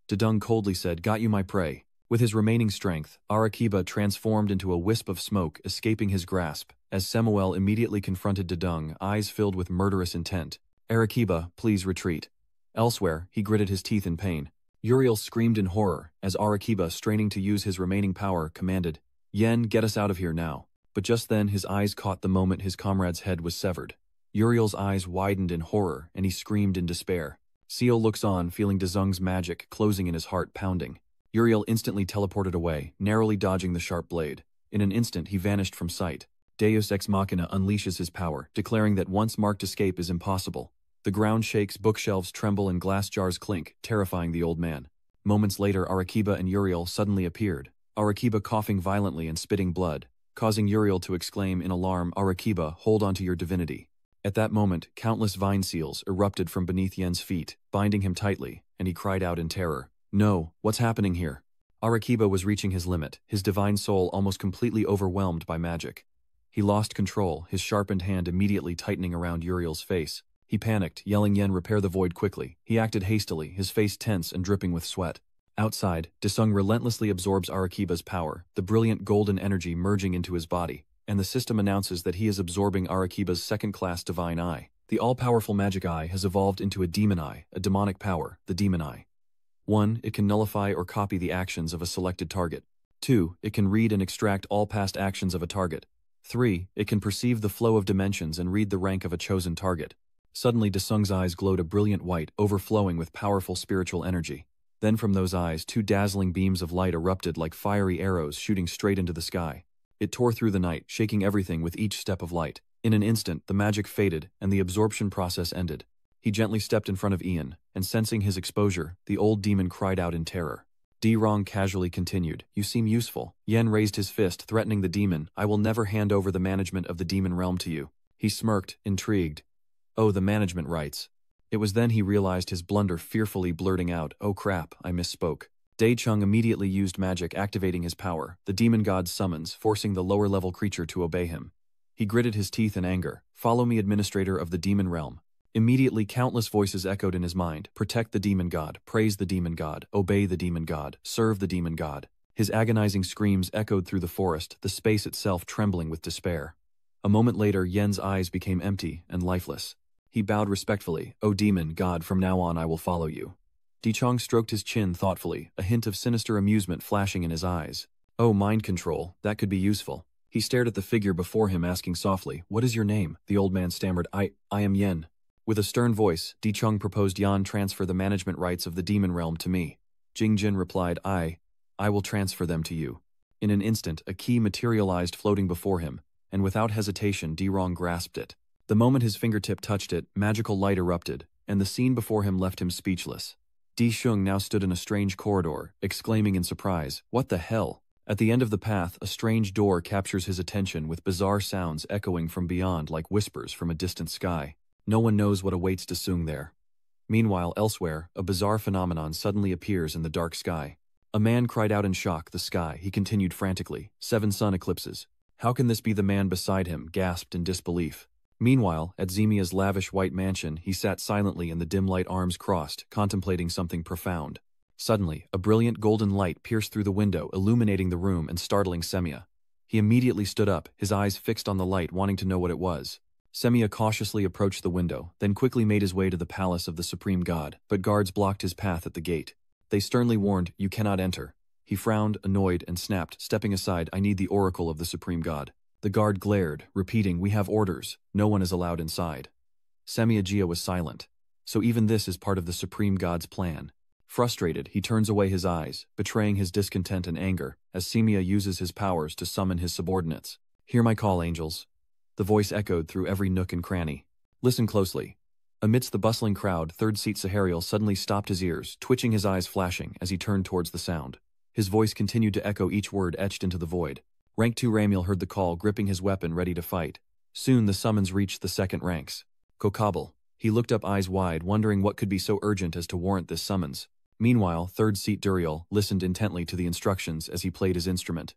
Dedung coldly said, "Got you, my prey." With his remaining strength, Arakiba transformed into a wisp of smoke, escaping his grasp, as Semuel immediately confronted Dedung, eyes filled with murderous intent. "Arakiba, please retreat." Elsewhere, he gritted his teeth in pain. Uriel screamed in horror, as Arakiba, straining to use his remaining power, commanded, "Yen, get us out of here now." But just then his eyes caught the moment his comrade's head was severed. Uriel's eyes widened in horror, and he screamed in despair. Seal looks on, feeling Dezung's magic closing in his heart, pounding. Uriel instantly teleported away, narrowly dodging the sharp blade. In an instant, he vanished from sight. Deus Ex Machina unleashes his power, declaring that once marked escape is impossible. The ground shakes, bookshelves tremble, and glass jars clink, terrifying the old man. Moments later, Arakiba and Uriel suddenly appeared. Arakiba coughing violently and spitting blood, causing Uriel to exclaim in alarm, "Arakiba, hold on to your divinity." At that moment, countless vine seals erupted from beneath Yen's feet, binding him tightly, and he cried out in terror, "No, what's happening here?" Arakiba was reaching his limit, his divine soul almost completely overwhelmed by magic. He lost control, his sharpened hand immediately tightening around Uriel's face. He panicked, yelling Yen repair the void quickly. He acted hastily, his face tense and dripping with sweat. Outside, Desung relentlessly absorbs Arakiba's power, the brilliant golden energy merging into his body, and the system announces that he is absorbing Arakiba's second-class divine eye. The all-powerful magic eye has evolved into a demon eye, a demonic power, the demon eye. 1. It can nullify or copy the actions of a selected target. 2. It can read and extract all past actions of a target. 3. It can perceive the flow of dimensions and read the rank of a chosen target. Suddenly, Desung's eyes glowed a brilliant white, overflowing with powerful spiritual energy. Then from those eyes, two dazzling beams of light erupted like fiery arrows shooting straight into the sky. It tore through the night, shaking everything with each step of light. In an instant, the magic faded, and the absorption process ended. He gently stepped in front of Ian, and sensing his exposure, the old demon cried out in terror. D-Rong casually continued, "You seem useful." Yen raised his fist, threatening the demon, "I will never hand over the management of the demon realm to you." He smirked, intrigued. "Oh, the management rights." It was then he realized his blunder, fearfully blurting out, "Oh crap, I misspoke." Dae-chung immediately used magic, activating his power, the demon god's summons, forcing the lower-level creature to obey him. He gritted his teeth in anger. "Follow me, administrator of the demon realm." Immediately countless voices echoed in his mind: protect the demon god, praise the demon god, obey the demon god, serve the demon god. His agonizing screams echoed through the forest, the space itself trembling with despair. A moment later, Yen's eyes became empty and lifeless. He bowed respectfully. "O demon god, from now on I will follow you." Dae-chung stroked his chin thoughtfully, a hint of sinister amusement flashing in his eyes. "Oh, mind control, that could be useful." He stared at the figure before him, asking softly, "What is your name?" The old man stammered, I am Yen." With a stern voice, Dae-chung proposed Yan transfer the management rights of the demon realm to me. Jing-jin replied, I will transfer them to you." In an instant, a key materialized floating before him, and without hesitation, Di-rong grasped it. The moment his fingertip touched it, magical light erupted, and the scene before him left him speechless. Di-shung now stood in a strange corridor, exclaiming in surprise, "What the hell?" At the end of the path, a strange door captures his attention with bizarre sounds echoing from beyond like whispers from a distant sky. No one knows what awaits Di-sung there. Meanwhile, elsewhere, a bizarre phenomenon suddenly appears in the dark sky. A man cried out in shock. "The sky," he continued frantically. "7 sun eclipses. How can this be?" The man beside him gasped in disbelief. Meanwhile, at Zemia's lavish white mansion, he sat silently in the dim light, arms crossed, contemplating something profound. Suddenly, a brilliant golden light pierced through the window, illuminating the room and startling Semia. He immediately stood up, his eyes fixed on the light, wanting to know what it was. Semia cautiously approached the window, then quickly made his way to the palace of the supreme god, but guards blocked his path at the gate. They sternly warned, "You cannot enter." He frowned, annoyed, and snapped, stepping aside, "I need the oracle of the supreme god." The guard glared, repeating, "We have orders. No one is allowed inside." Semia was silent. So even this is part of the supreme god's plan. Frustrated, he turns away his eyes, betraying his discontent and anger, as Semia uses his powers to summon his subordinates. "Hear my call, angels." The voice echoed through every nook and cranny. "Listen closely." Amidst the bustling crowd, third-seat Sahariel suddenly stopped his ears, twitching, his eyes flashing, as he turned towards the sound. His voice continued to echo, each word etched into the void. Rank 2 Ramiel heard the call, gripping his weapon ready to fight. Soon the summons reached the second ranks. Kokabel. He looked up, eyes wide, wondering what could be so urgent as to warrant this summons. Meanwhile, third-seat Duriel listened intently to the instructions as he played his instrument.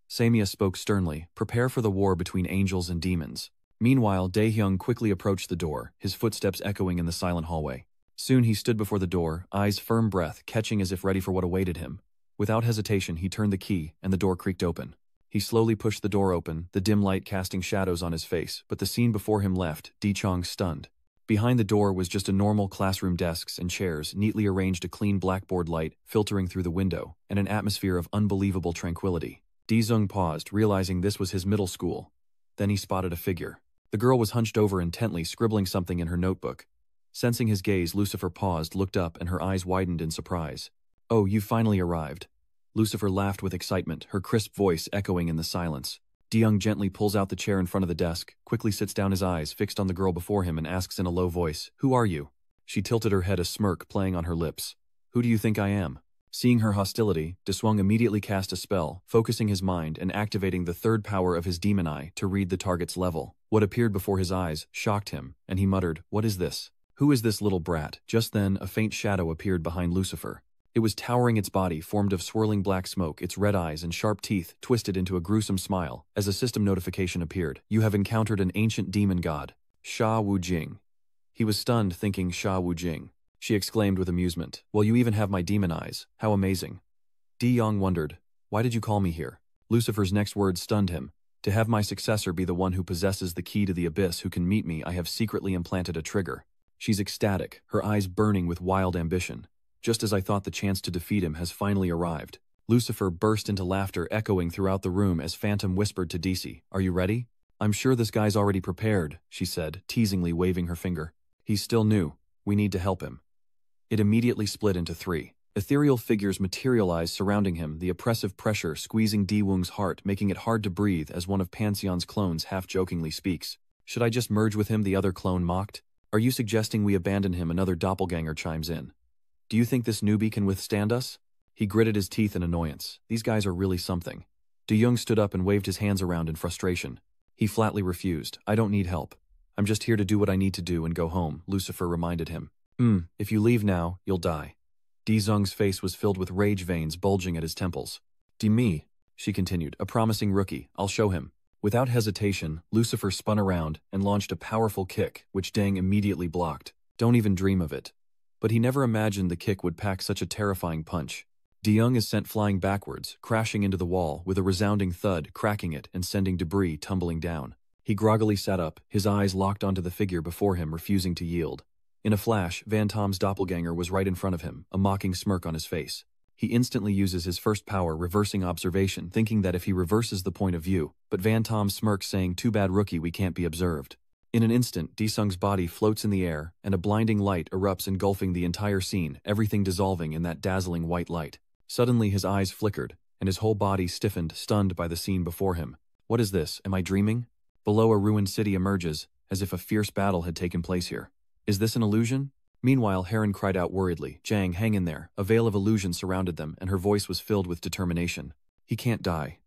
Samia spoke sternly, "Prepare for the war between angels and demons." Meanwhile, Dae-hyung quickly approached the door, his footsteps echoing in the silent hallway. Soon he stood before the door, eyes firm, breath catching as if ready for what awaited him. Without hesitation, he turned the key, and the door creaked open. He slowly pushed the door open, the dim light casting shadows on his face, but the scene before him left Dae-chung stunned. Behind the door was just a normal classroom, desks and chairs, neatly arranged, a clean blackboard light filtering through the window, and an atmosphere of unbelievable tranquility. Dae-jung paused, realizing this was his middle school. Then he spotted a figure. The girl was hunched over intently, scribbling something in her notebook. Sensing his gaze, Lucifer paused, looked up, and her eyes widened in surprise. "Oh, you've finally arrived." Lucifer laughed with excitement, her crisp voice echoing in the silence. Dae-jung gently pulls out the chair in front of the desk, quickly sits down, his eyes fixed on the girl before him, and asks in a low voice, "Who are you?" She tilted her head, a smirk playing on her lips. "Who do you think I am?" Seeing her hostility, Dae-swung immediately cast a spell, focusing his mind and activating the third power of his demon eye to read the target's level. What appeared before his eyes shocked him, and he muttered, "What is this? Who is this little brat?" Just then, a faint shadow appeared behind Lucifer. It was towering, its body formed of swirling black smoke, its red eyes and sharp teeth twisted into a gruesome smile, as a system notification appeared. "You have encountered an ancient demon god, Sha Wu-jing." He was stunned, thinking, Sha Wu-jing. She exclaimed with amusement, "Well, you even have my demon eyes. How amazing." Dae-jung wondered, "Why did you call me here?" Lucifer's next words stunned him. "To have my successor be the one who possesses the key to the abyss, who can meet me, I have secretly implanted a trigger." She's ecstatic, her eyes burning with wild ambition. "Just as I thought, the chance to defeat him has finally arrived." Lucifer burst into laughter, echoing throughout the room as Phantom whispered to DC, "Are you ready?" "I'm sure this guy's already prepared," she said, teasingly waving her finger. "He's still new. We need to help him." It immediately split into 3. Ethereal figures materialized surrounding him, the oppressive pressure squeezing Dae-woong's heart, making it hard to breathe as one of Pantheon's clones half-jokingly speaks. "Should I just merge with him?" the other clone mocked. "Are you suggesting we abandon him?" another doppelganger chimes in. "Do you think this newbie can withstand us?" He gritted his teeth in annoyance. These guys are really something. Dae-jung stood up and waved his hands around in frustration. He flatly refused. "I don't need help. I'm just here to do what I need to do and go home," Lucifer reminded him. If you leave now, you'll die. Di Zhong's face was filled with rage veins bulging at his temples. Me, she continued, a promising rookie, I'll show him. Without hesitation, Lucifer spun around and launched a powerful kick, which Dang immediately blocked. Don't even dream of it. But he never imagined the kick would pack such a terrifying punch. De Young is sent flying backwards, crashing into the wall with a resounding thud, cracking it and sending debris tumbling down. He groggily sat up, his eyes locked onto the figure before him, refusing to yield. In a flash, Van Tom's doppelganger was right in front of him, a mocking smirk on his face. He instantly uses his first power, reversing observation, thinking that if he reverses the point of view, but Van Tom smirks, saying, "Too bad, rookie, we can't be observed." In an instant, Disung's body floats in the air, and a blinding light erupts, engulfing the entire scene, everything dissolving in that dazzling white light. Suddenly his eyes flickered, and his whole body stiffened, stunned by the scene before him. What is this? Am I dreaming? Below, a ruined city emerges, as if a fierce battle had taken place here. Is this an illusion? Meanwhile, Heron cried out worriedly, "Jang, hang in there." A veil of illusion surrounded them, and her voice was filled with determination. He can't die.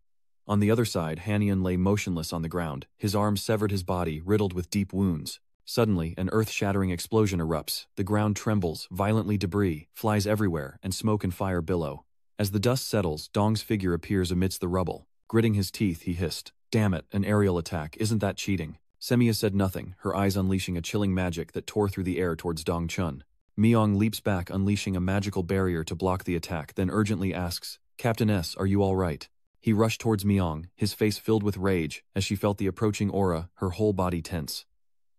On the other side, Hanian lay motionless on the ground, his arms severed, his body riddled with deep wounds. Suddenly, an earth-shattering explosion erupts, the ground trembles, violently debris flies everywhere, and smoke and fire billow. As the dust settles, Dong's figure appears amidst the rubble. Gritting his teeth, he hissed, "Damn it, an aerial attack, isn't that cheating?" Semia said nothing, her eyes unleashing a chilling magic that tore through the air towards Dong Chun. Myong leaps back, unleashing a magical barrier to block the attack, then urgently asks, "Captain S, are you all right?" He rushed towards Myong, his face filled with rage, as she felt the approaching aura, her whole body tense.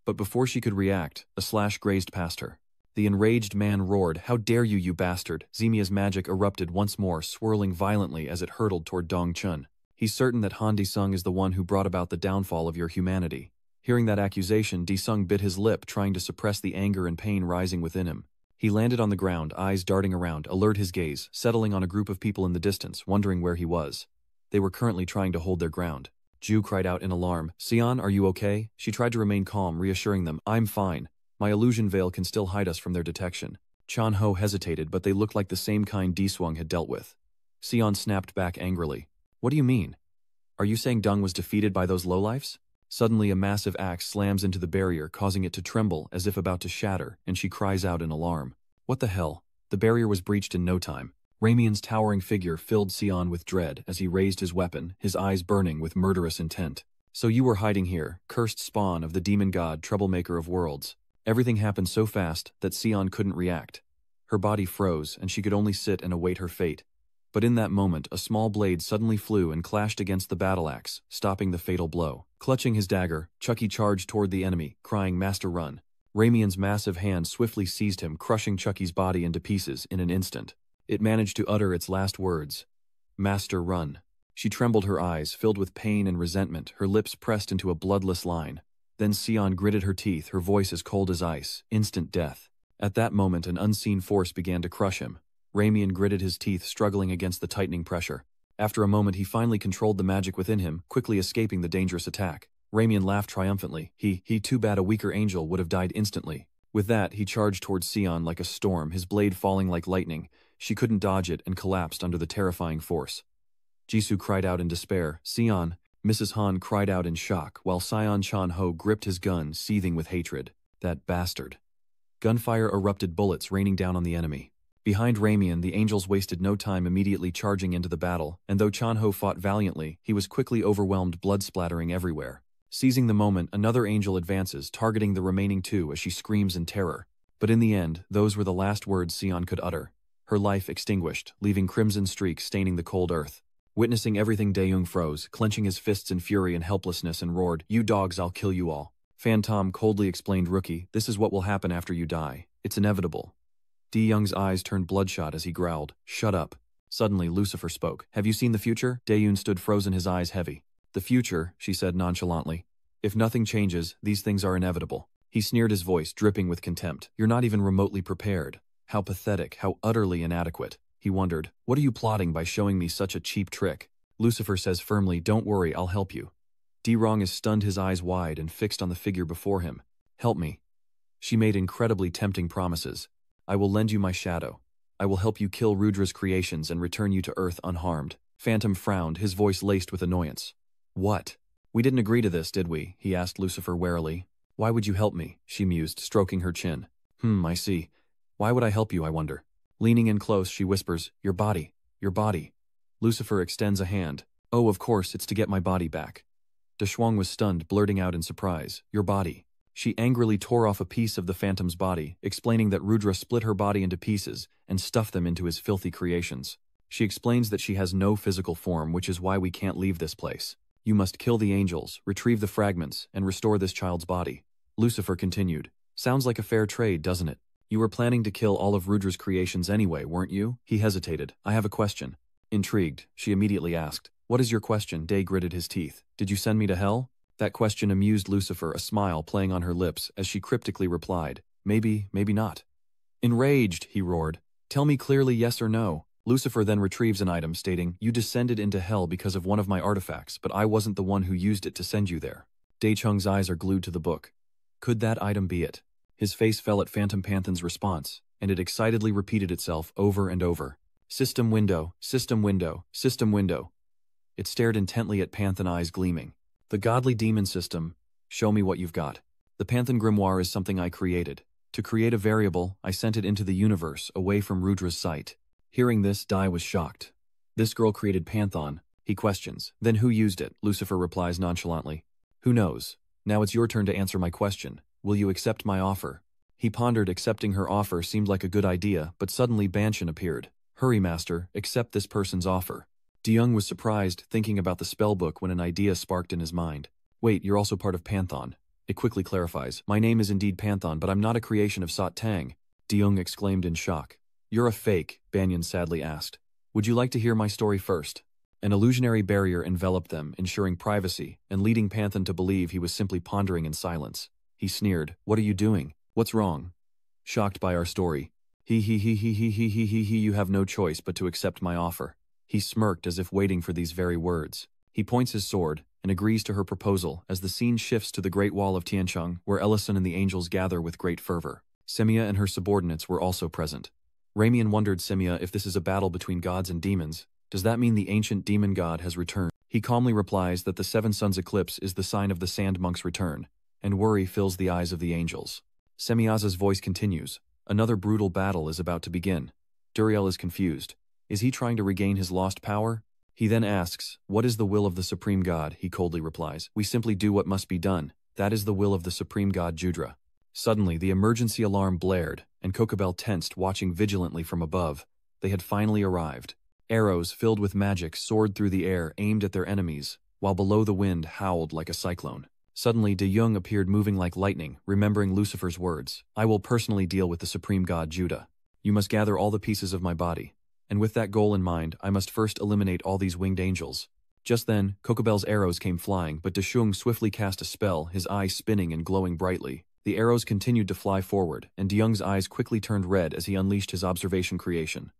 But before she could react, a slash grazed past her. The enraged man roared, "How dare you, you bastard!" Zemia's magic erupted once more, swirling violently as it hurtled toward Dong Chun. "He's certain that Han Disung is the one who brought about the downfall of your humanity." Hearing that accusation, Disung bit his lip, trying to suppress the anger and pain rising within him. He landed on the ground, eyes darting around, alert his gaze, settling on a group of people in the distance, wondering where he was. They were currently trying to hold their ground. Ju cried out in alarm, "Sion, are you okay?" She tried to remain calm, reassuring them, "I'm fine. My illusion veil can still hide us from their detection." Chan Ho hesitated, but they looked like the same kind Disung had dealt with. Sion snapped back angrily. "What do you mean? Are you saying Dung was defeated by those lowlifes?" Suddenly a massive axe slams into the barrier, causing it to tremble as if about to shatter, and she cries out in alarm. What the hell? The barrier was breached in no time. Ramian's towering figure filled Sion with dread as he raised his weapon, his eyes burning with murderous intent. "So you were hiding here, cursed spawn of the demon god, troublemaker of worlds." Everything happened so fast that Sion couldn't react. Her body froze, and she could only sit and await her fate. But in that moment, a small blade suddenly flew and clashed against the battle axe, stopping the fatal blow. Clutching his dagger, Chucky charged toward the enemy, crying, "Master, run." Ramian's massive hand swiftly seized him, crushing Chucky's body into pieces in an instant. It managed to utter its last words. "Master, run." She trembled, her eyes filled with pain and resentment, her lips pressed into a bloodless line. Then Sion gritted her teeth, her voice as cold as ice, instant death. At that moment, an unseen force began to crush him. Ramian gritted his teeth, struggling against the tightening pressure. After a moment, he finally controlled the magic within him, quickly escaping the dangerous attack. Ramian laughed triumphantly. Too bad a weaker angel would have died instantly. With that, he charged towards Sion like a storm, his blade falling like lightning. She couldn't dodge it and collapsed under the terrifying force. Jisoo cried out in despair. "Sion!" Mrs. Han cried out in shock, while Sion Chan Ho gripped his gun, seething with hatred. That bastard. Gunfire erupted, bullets raining down on the enemy. Behind Ramian, the angels wasted no time, immediately charging into the battle, and though Chan Ho fought valiantly, he was quickly overwhelmed, blood splattering everywhere. Seizing the moment, another angel advances, targeting the remaining two as she screams in terror. But in the end, those were the last words Sion could utter. Her life extinguished, leaving crimson streaks staining the cold earth. Witnessing everything, Daeyoung froze, clenching his fists in fury and helplessness, and roared, "You dogs, I'll kill you all." Phantom coldly explained, "Rookie, this is what will happen after you die. It's inevitable." Daeyoung's eyes turned bloodshot as he growled, "Shut up." Suddenly, Lucifer spoke. "Have you seen the future?" Daeyoung stood frozen, his eyes heavy. "The future," she said nonchalantly. "If nothing changes, these things are inevitable." He sneered, his voice dripping with contempt. "You're not even remotely prepared. How pathetic, how utterly inadequate." He wondered, "What are you plotting by showing me such a cheap trick?" Lucifer says firmly, "Don't worry, I'll help you." D-Rong is stunned, his eyes wide and fixed on the figure before him. "Help me." She made incredibly tempting promises. "I will lend you my shadow. I will help you kill Rudra's creations and return you to Earth unharmed." Phantom frowned, his voice laced with annoyance. "What? We didn't agree to this, did we?" he asked Lucifer warily. "Why would you help me?" she mused, stroking her chin. I see. Why would I help you, I wonder? Leaning in close, she whispers, Your body. Your body. Lucifer extends a hand. Oh, of course, it's to get my body back. De Shuang was stunned, blurting out in surprise, Your body. She angrily tore off a piece of the phantom's body, explaining that Rudra split her body into pieces and stuffed them into his filthy creations. She explains that she has no physical form, which is why we can't leave this place. You must kill the angels, retrieve the fragments, and restore this child's body. Lucifer continued, Sounds like a fair trade, doesn't it? You were planning to kill all of Rudra's creations anyway, weren't you? He hesitated. I have a question. Intrigued, she immediately asked, What is your question? Day gritted his teeth. Did you send me to hell? That question amused Lucifer, a smile playing on her lips as she cryptically replied, Maybe, maybe not. Enraged, he roared. Tell me clearly yes or no. Lucifer then retrieves an item stating, You descended into hell because of one of my artifacts, but I wasn't the one who used it to send you there. Daechung's eyes are glued to the book. Could that item be it? His face fell at Phantom Panthen's response, and it excitedly repeated itself over and over. System window, system window, system window. It stared intently at Panthen, eyes gleaming. The godly demon system. Show me what you've got. The Panthen grimoire is something I created. To create a variable, I sent it into the universe, away from Rudra's sight. Hearing this, Dai was shocked. This girl created Pantheon, he questions. Then who used it? Lucifer replies nonchalantly. Who knows? Now it's your turn to answer my question. Will you accept my offer? He pondered. Accepting her offer seemed like a good idea, but suddenly Banshin appeared. Hurry, master, accept this person's offer. De-young was surprised, thinking about the spellbook when an idea sparked in his mind. Wait, you're also part of Pantheon. It quickly clarifies. My name is indeed Pantheon, but I'm not a creation of Sot Tang. De-young exclaimed in shock. You're a fake, Banyan sadly asked. Would you like to hear my story first? An illusionary barrier enveloped them, ensuring privacy, and leading Panthen to believe he was simply pondering in silence. He sneered. What are you doing? What's wrong? Shocked by our story. He, you have no choice but to accept my offer. He smirked as if waiting for these very words. He points his sword and agrees to her proposal as the scene shifts to the Great Wall of Tiancheng, where Ellison and the angels gather with great fervor. Semia and her subordinates were also present. Ramian wondered, Semia, if this is a battle between gods and demons, does that mean the ancient demon god has returned? He calmly replies that the Seven Suns eclipse is the sign of the Sand Monk's return, and worry fills the eyes of the angels. Semiaza's voice continues. Another brutal battle is about to begin. Duriel is confused. Is he trying to regain his lost power? He then asks, What is the will of the Supreme God? He coldly replies, We simply do what must be done. That is the will of the Supreme God Judra. Suddenly, the emergency alarm blared, and Kokobel tensed, watching vigilantly from above. They had finally arrived. Arrows filled with magic soared through the air, aimed at their enemies, while below the wind howled like a cyclone. Suddenly, De Young appeared, moving like lightning, remembering Lucifer's words. I will personally deal with the Supreme God Judah. You must gather all the pieces of my body. And with that goal in mind, I must first eliminate all these winged angels. Just then, Kokobel's arrows came flying, but De Shung swiftly cast a spell, his eyes spinning and glowing brightly. The arrows continued to fly forward, and De Young's eyes quickly turned red as he unleashed his observation creation.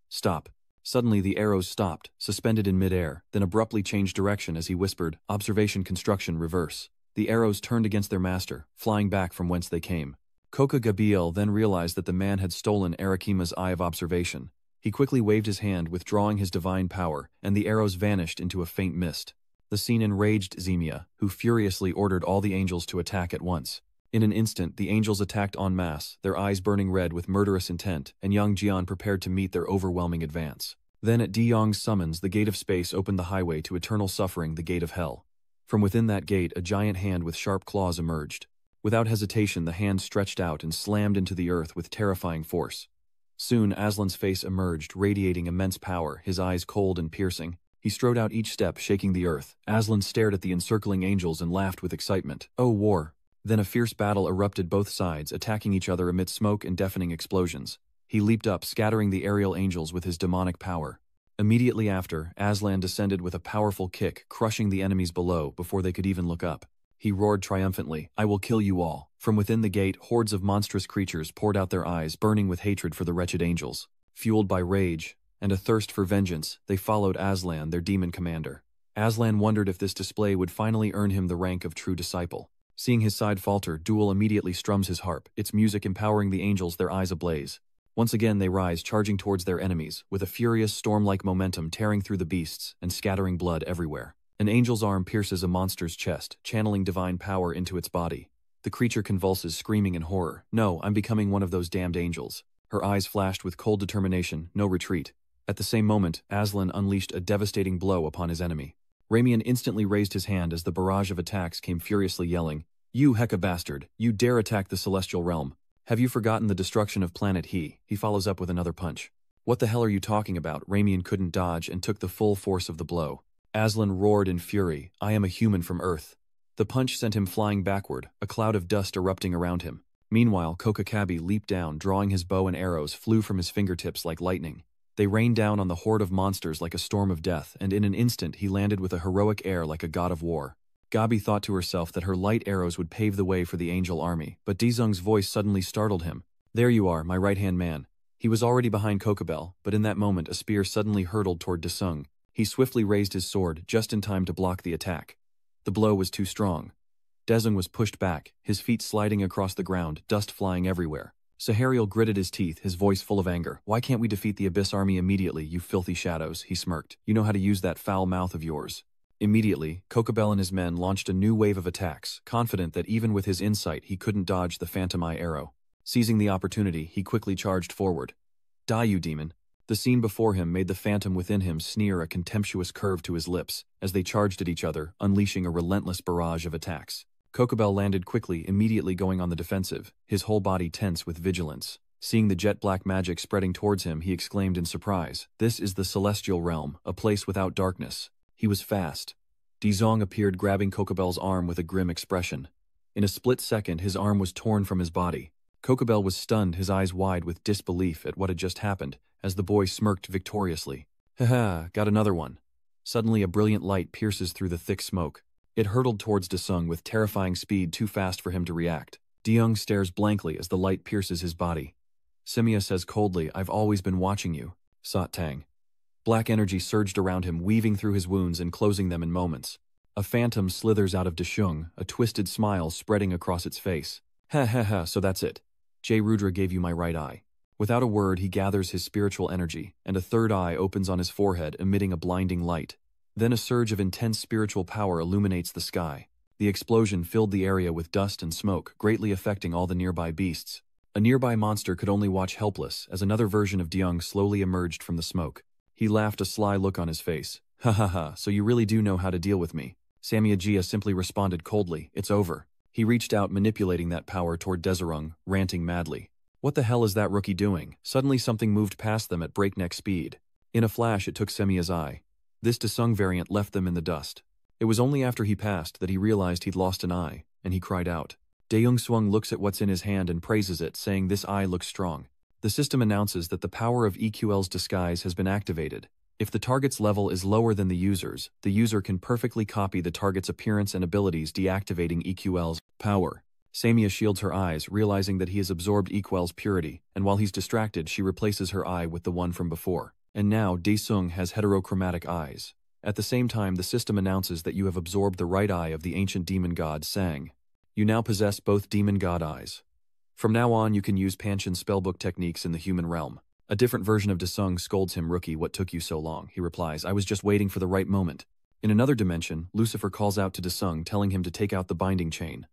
Stop. Suddenly the arrows stopped, suspended in midair, then abruptly changed direction as he whispered, Observation construction reverse. The arrows turned against their master, flying back from whence they came. Koka Gabriel then realized that the man had stolen Arakima's eye of observation. He quickly waved his hand, withdrawing his divine power, and the arrows vanished into a faint mist. The scene enraged Zemia, who furiously ordered all the angels to attack at once. In an instant, the angels attacked en masse, their eyes burning red with murderous intent, and Yang Jian prepared to meet their overwhelming advance. Then at De Yong's summons, the gate of space opened the highway to eternal suffering, the gate of hell. From within that gate, a giant hand with sharp claws emerged. Without hesitation, the hand stretched out and slammed into the earth with terrifying force. Soon, Aslan's face emerged, radiating immense power, his eyes cold and piercing. He strode out each step, shaking the earth. Aslan stared at the encircling angels and laughed with excitement. Oh, war! Then a fierce battle erupted, both sides attacking each other amid smoke and deafening explosions. He leaped up, scattering the aerial angels with his demonic power. Immediately after, Aslan descended with a powerful kick, crushing the enemies below before they could even look up. He roared triumphantly, I will kill you all. From within the gate, hordes of monstrous creatures poured out their eyes, burning with hatred for the wretched angels. Fueled by rage and a thirst for vengeance, they followed Aslan, their demon commander. Aslan wondered if this display would finally earn him the rank of true disciple. Seeing his side falter, Duel immediately strums his harp, its music empowering the angels, their eyes ablaze. Once again they rise, charging towards their enemies, with a furious storm-like momentum tearing through the beasts and scattering blood everywhere. An angel's arm pierces a monster's chest, channeling divine power into its body. The creature convulses, screaming in horror. No, I'm becoming one of those damned angels. Her eyes flashed with cold determination, no retreat. At the same moment, Aslan unleashed a devastating blow upon his enemy. Ramian instantly raised his hand as the barrage of attacks came furiously yelling, "You Heka bastard! You dare attack the celestial realm! Have you forgotten the destruction of planet He follows up with another punch. "What the hell are you talking about?" Ramian couldn't dodge and took the full force of the blow. Aslan roared in fury, "I am a human from Earth." The punch sent him flying backward, a cloud of dust erupting around him. Meanwhile, Kokakabi leaped down, drawing his bow, and arrows flew from his fingertips like lightning. They rained down on the horde of monsters like a storm of death, and in an instant he landed with a heroic air like a god of war. Gabi thought to herself that her light arrows would pave the way for the angel army, but Dizung's voice suddenly startled him. "There you are, my right-hand man." He was already behind Kokabel, but in that moment a spear suddenly hurtled toward Dizung. He swiftly raised his sword, just in time to block the attack. The blow was too strong. Dezung was pushed back, his feet sliding across the ground, dust flying everywhere. Sahariel gritted his teeth, his voice full of anger. "Why can't we defeat the Abyss army immediately, you filthy shadows?" he smirked. "You know how to use that foul mouth of yours." Immediately, Kokabel and his men launched a new wave of attacks, confident that even with his insight he couldn't dodge the Phantom Eye arrow. Seizing the opportunity, he quickly charged forward. "Die, you demon!" The scene before him made the phantom within him sneer a contemptuous curve to his lips, as they charged at each other, unleashing a relentless barrage of attacks. Kokabel landed quickly, immediately going on the defensive, his whole body tense with vigilance. Seeing the jet-black magic spreading towards him, he exclaimed in surprise, "This is the celestial realm, a place without darkness." He was fast. Dizong appeared, grabbing Kokabel's arm with a grim expression. In a split second, his arm was torn from his body. Kokabel was stunned, his eyes wide with disbelief at what had just happened, as the boy smirked victoriously. "Haha, got another one." Suddenly a brilliant light pierces through the thick smoke. It hurtled towards Dizung with terrifying speed, too fast for him to react. Dizung stares blankly as the light pierces his body. Semia says coldly, "I've always been watching you." Sot Tang. Black energy surged around him, weaving through his wounds and closing them in moments. A phantom slithers out of Dishung, a twisted smile spreading across its face. "Ha ha ha, so that's it. Jay Rudra gave you my right eye." Without a word, he gathers his spiritual energy, and a third eye opens on his forehead, emitting a blinding light. Then a surge of intense spiritual power illuminates the sky. The explosion filled the area with dust and smoke, greatly affecting all the nearby beasts. A nearby monster could only watch helpless as another version of Dizung slowly emerged from the smoke. He laughed, a sly look on his face. "Ha ha ha, so you really do know how to deal with me." Samia Jia simply responded coldly, "It's over." He reached out, manipulating that power toward Dezarung, ranting madly. "What the hell is that rookie doing?" Suddenly something moved past them at breakneck speed. In a flash it took Semia's eye. This Dezung variant left them in the dust. It was only after he passed that he realized he'd lost an eye, and he cried out. Daeung Swung looks at what's in his hand and praises it, saying this eye looks strong. The system announces that the power of EQL's disguise has been activated. If the target's level is lower than the user can perfectly copy the target's appearance and abilities, deactivating EQL's power. Samia shields her eyes, realizing that he has absorbed EQL's purity, and while he's distracted, she replaces her eye with the one from before. And now, Daesung has heterochromatic eyes. At the same time, the system announces that you have absorbed the right eye of the ancient demon god Sang. You now possess both demon god eyes. From now on, you can use Panchen spellbook techniques in the human realm. A different version of Daesung scolds him. "Rookie, what took you so long?" He replies, "I was just waiting for the right moment." In another dimension, Lucifer calls out to Daesung, telling him to take out the binding chain.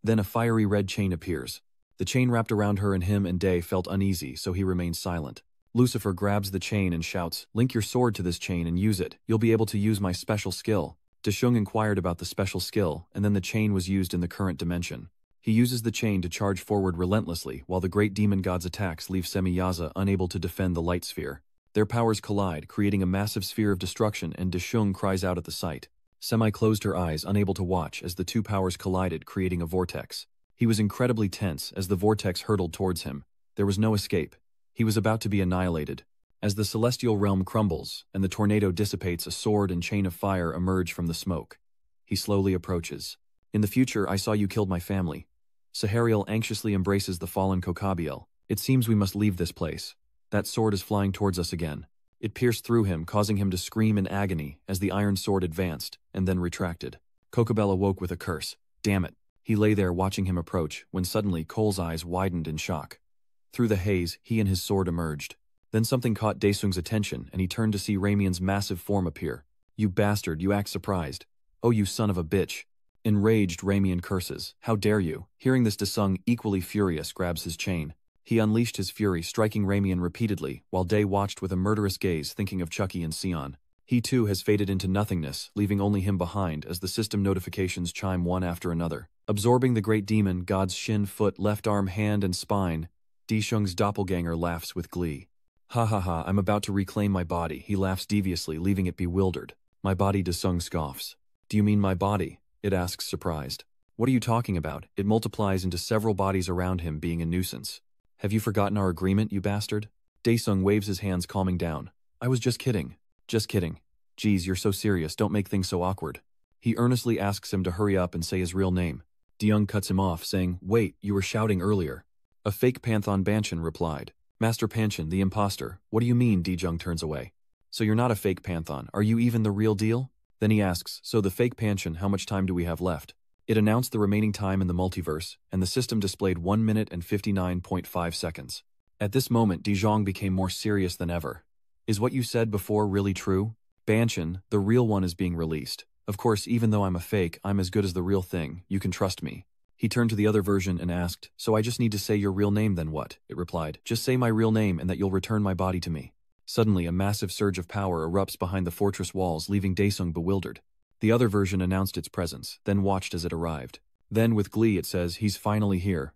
Then a fiery red chain appears. The chain wrapped around her and him, and Day felt uneasy, so he remained silent. Lucifer grabs the chain and shouts, "Link your sword to this chain and use it. You'll be able to use my special skill." Daesung inquired about the special skill, and then the chain was used in the current dimension. He uses the chain to charge forward relentlessly, while the great demon god's attacks leave Semiyaza unable to defend the light sphere. Their powers collide, creating a massive sphere of destruction, and Daesung cries out at the sight. Semi closed her eyes, unable to watch as the two powers collided, creating a vortex. He was incredibly tense as the vortex hurtled towards him. There was no escape. He was about to be annihilated. As the celestial realm crumbles, and the tornado dissipates, a sword and chain of fire emerge from the smoke. He slowly approaches. "In the future, I saw you killed my family." Sahariel anxiously embraces the fallen Kokabiel. "It seems we must leave this place." That sword is flying towards us again. It pierced through him, causing him to scream in agony as the iron sword advanced, and then retracted. Kokabel awoke with a curse. Damn it. He lay there watching him approach, when suddenly Cole's eyes widened in shock. Through the haze, he and his sword emerged. Then something caught Daesung's attention, and he turned to see Ramian's massive form appear. "You bastard, you act surprised." "Oh, you son of a bitch." Enraged, Ramian curses. "How dare you?" Hearing this, Daesung, equally furious, grabs his chain. He unleashed his fury, striking Ramian repeatedly, while Day watched with a murderous gaze, thinking of Chucky and Sion. He too has faded into nothingness, leaving only him behind as the system notifications chime one after another. Absorbing the great demon god's shin, foot, left arm, hand, and spine, Dishung's doppelganger laughs with glee. Ha ha ha, I'm about to reclaim my body, he laughs deviously, leaving it bewildered. My body, Disung scoffs. Do you mean my body? It asks, surprised. What are you talking about? It multiplies into several bodies around him, being a nuisance. Have you forgotten our agreement, you bastard? Daesung waves his hands, calming down. I was just kidding. Just kidding. Geez, you're so serious, don't make things so awkward. He earnestly asks him to hurry up and say his real name. Deyoung cuts him off, saying, Wait, you were shouting earlier. A fake Panthon Banshin replied. Master Panshin, the imposter. What do you mean? Deyoung turns away. So you're not a fake Panthon, are you even the real deal? Then he asks, so the fake Panshin, how much time do we have left? It announced the remaining time in the multiverse, and the system displayed 1 minute and 59.5 seconds. At this moment, Dejong became more serious than ever. Is what you said before really true? Banshin, the real one, is being released. Of course, even though I'm a fake, I'm as good as the real thing, you can trust me. He turned to the other version and asked, so I just need to say your real name then what? It replied, just say my real name and that you'll return my body to me. Suddenly, a massive surge of power erupts behind the fortress walls, leaving Daesung bewildered. The other version announced its presence, then watched as it arrived. Then, with glee, it says, he's finally here.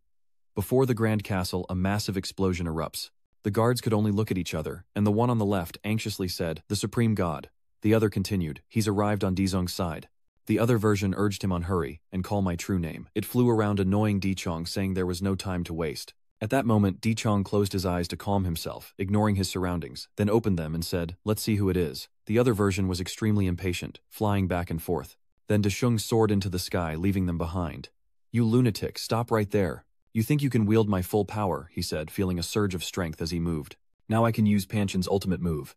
Before the Grand Castle, a massive explosion erupts. The guards could only look at each other, and the one on the left anxiously said, the Supreme God. The other continued, he's arrived on Dezong's side. The other version urged him on hurry, and call my true name. It flew around annoying Dechong, saying there was no time to waste. At that moment, Dechong closed his eyes to calm himself, ignoring his surroundings, then opened them and said, let's see who it is. The other version was extremely impatient, flying back and forth. Then Deshung soared into the sky, leaving them behind. You lunatic, stop right there. You think you can wield my full power, he said, feeling a surge of strength as he moved. Now I can use Panshin's ultimate move.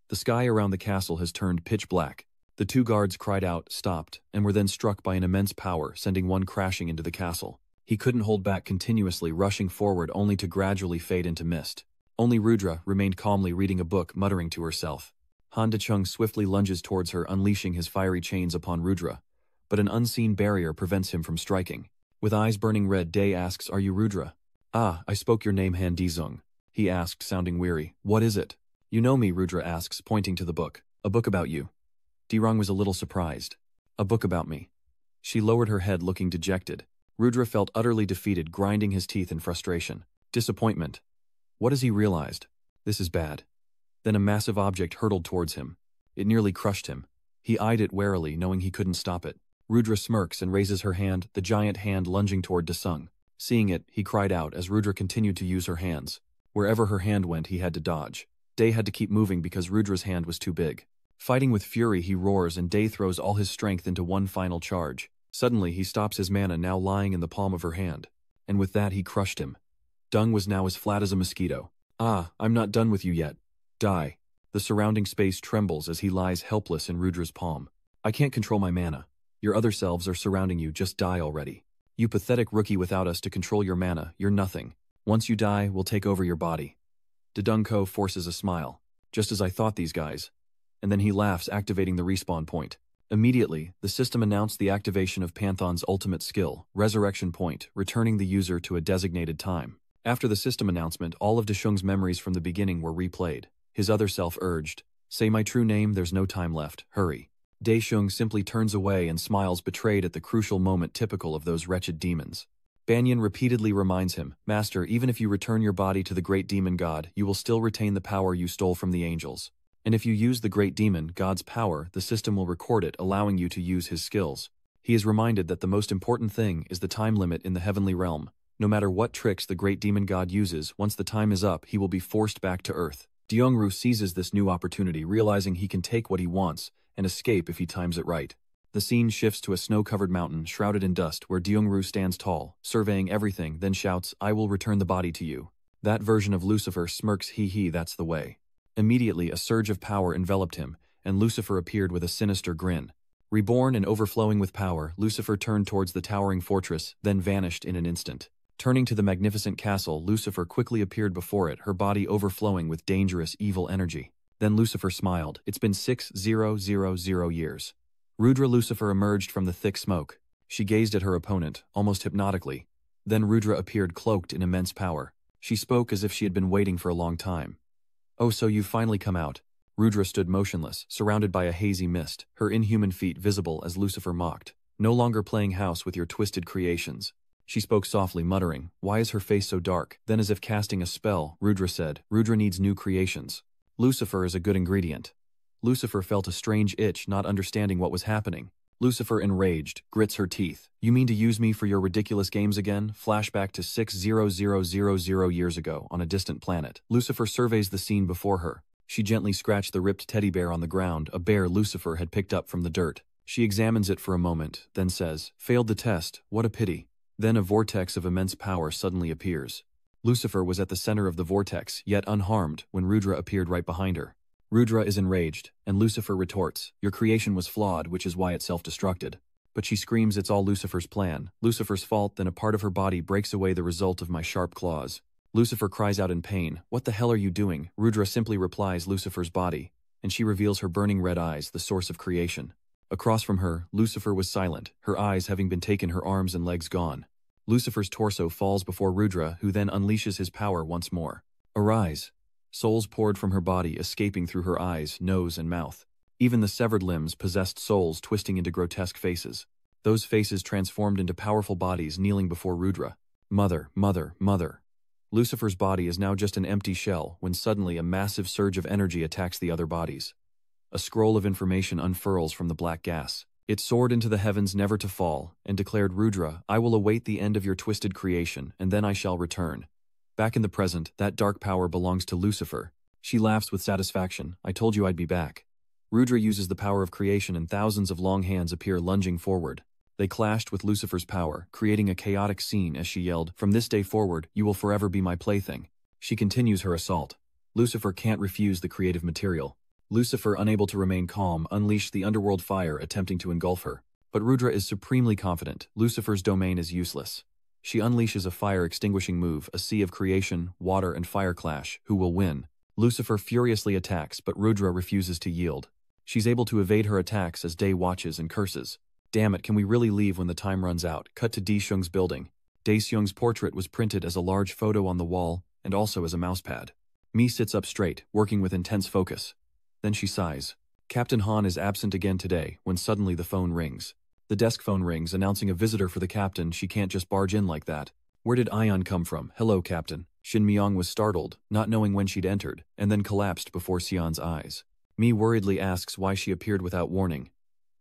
The sky around the castle has turned pitch black. The two guards cried out, stopped, and were then struck by an immense power, sending one crashing into the castle. He couldn't hold back, continuously rushing forward only to gradually fade into mist. Only Rudra remained calmly reading a book, muttering to herself. Han Dechung swiftly lunges towards her, unleashing his fiery chains upon Rudra, but an unseen barrier prevents him from striking. With eyes burning red, Day asks, are you Rudra? Ah, I spoke your name, Han Dezung. He asked, sounding weary. What is it? You know me, Rudra asks, pointing to the book. A book about you. Derong was a little surprised. A book about me. She lowered her head, looking dejected. Rudra felt utterly defeated, grinding his teeth in frustration. Disappointment. What has he realized? This is bad. Then a massive object hurtled towards him. It nearly crushed him. He eyed it warily, knowing he couldn't stop it. Rudra smirks and raises her hand, the giant hand lunging toward Desung. Seeing it, he cried out as Rudra continued to use her hands. Wherever her hand went, he had to dodge. Day had to keep moving because Rudra's hand was too big. Fighting with fury, he roars, and Day throws all his strength into one final charge. Suddenly, he stops his mana, now lying in the palm of her hand. And with that, he crushed him. Dung was now as flat as a mosquito. Ah, I'm not done with you yet. Die. The surrounding space trembles as he lies helpless in Rudra's palm. I can't control my mana. Your other selves are surrounding you, just die already. You pathetic rookie, without us to control your mana, you're nothing. Once you die, we'll take over your body. Dedungko forces a smile. Just as I thought, these guys. And then he laughs, activating the respawn point. Immediately, the system announced the activation of Panthon's ultimate skill, Resurrection Point, returning the user to a designated time. After the system announcement, all of Deshung's memories from the beginning were replayed. His other self urged, say my true name, there's no time left, hurry. Deshung simply turns away and smiles, betrayed at the crucial moment typical of those wretched demons. Banyan repeatedly reminds him, Master, even if you return your body to the great demon god, you will still retain the power you stole from the angels. And if you use the great demon god's power, the system will record it, allowing you to use his skills. He is reminded that the most important thing is the time limit in the heavenly realm. No matter what tricks the great demon god uses, once the time is up, he will be forced back to Earth. Deongru seizes this new opportunity, realizing he can take what he wants and escape if he times it right. The scene shifts to a snow-covered mountain shrouded in dust where Deongru stands tall, surveying everything, then shouts, I will return the body to you. That version of Lucifer smirks, hee, that's the way. Immediately, a surge of power enveloped him, and Lucifer appeared with a sinister grin. Reborn and overflowing with power, Lucifer turned towards the towering fortress, then vanished in an instant. Turning to the magnificent castle, Lucifer quickly appeared before it, her body overflowing with dangerous, evil energy. Then Lucifer smiled. It's been 6,000 years. Rudra Lucifer emerged from the thick smoke. She gazed at her opponent, almost hypnotically. Then Rudra appeared cloaked in immense power. She spoke as if she had been waiting for a long time. "Oh, so you've finally come out." Rudra stood motionless, surrounded by a hazy mist, her inhuman feet visible as Lucifer mocked. "No longer playing house with your twisted creations." She spoke softly, muttering, "Why is her face so dark?" Then as if casting a spell, Rudra said, "Rudra needs new creations. Lucifer is a good ingredient." Lucifer felt a strange itch, not understanding what was happening. Lucifer, enraged, grits her teeth. "You mean to use me for your ridiculous games again?" Flashback to 60000 years ago on a distant planet. Lucifer surveys the scene before her. She gently scratched the ripped teddy bear on the ground, a bear Lucifer had picked up from the dirt. She examines it for a moment, then says, "Failed the test, what a pity." Then a vortex of immense power suddenly appears. Lucifer was at the center of the vortex, yet unharmed, when Rudra appeared right behind her. Rudra is enraged, and Lucifer retorts, "Your creation was flawed, which is why it self-destructed." But she screams it's all Lucifer's plan, Lucifer's fault, then a part of her body breaks away, the result of my sharp claws. Lucifer cries out in pain, "What the hell are you doing?" Rudra simply replies, "Lucifer's body," and she reveals her burning red eyes, the source of creation. Across from her, Lucifer was silent, her eyes having been taken, her arms and legs gone. Lucifer's torso falls before Rudra, who then unleashes his power once more. "Arise." Souls poured from her body, escaping through her eyes, nose, and mouth. Even the severed limbs possessed souls, twisting into grotesque faces. Those faces transformed into powerful bodies, kneeling before Rudra. "Mother, mother, mother." Lucifer's body is now just an empty shell, when suddenly a massive surge of energy attacks the other bodies. A scroll of information unfurls from the black gas. It soared into the heavens, never to fall, and declared, "Rudra, I will await the end of your twisted creation, and then I shall return." Back in the present, that dark power belongs to Lucifer. She laughs with satisfaction. "I told you I'd be back." Rudra uses the power of creation, and thousands of long hands appear, lunging forward. They clashed with Lucifer's power, creating a chaotic scene as she yelled, "From this day forward, you will forever be my plaything." She continues her assault. Lucifer can't refuse the creative material. Lucifer, unable to remain calm, unleashed the underworld fire, attempting to engulf her. But Rudra is supremely confident. Lucifer's domain is useless. She unleashes a fire-extinguishing move, a sea of creation, water, and fire clash. Who will win? Lucifer furiously attacks, but Rudra refuses to yield. She's able to evade her attacks as Day watches and curses. "Damn it, can we really leave when the time runs out?" Cut to Dae-seung's building. Dae-seung's portrait was printed as a large photo on the wall, and also as a mousepad. Mi sits up straight, working with intense focus. Then she sighs. Captain Han is absent again today, when suddenly the phone rings. The desk phone rings, announcing a visitor for the captain. She can't just barge in like that. Where did Ion come from? "Hello, Captain." Shin Myong was startled, not knowing when she'd entered, and then collapsed before Sion's eyes. Mi worriedly asks why she appeared without warning.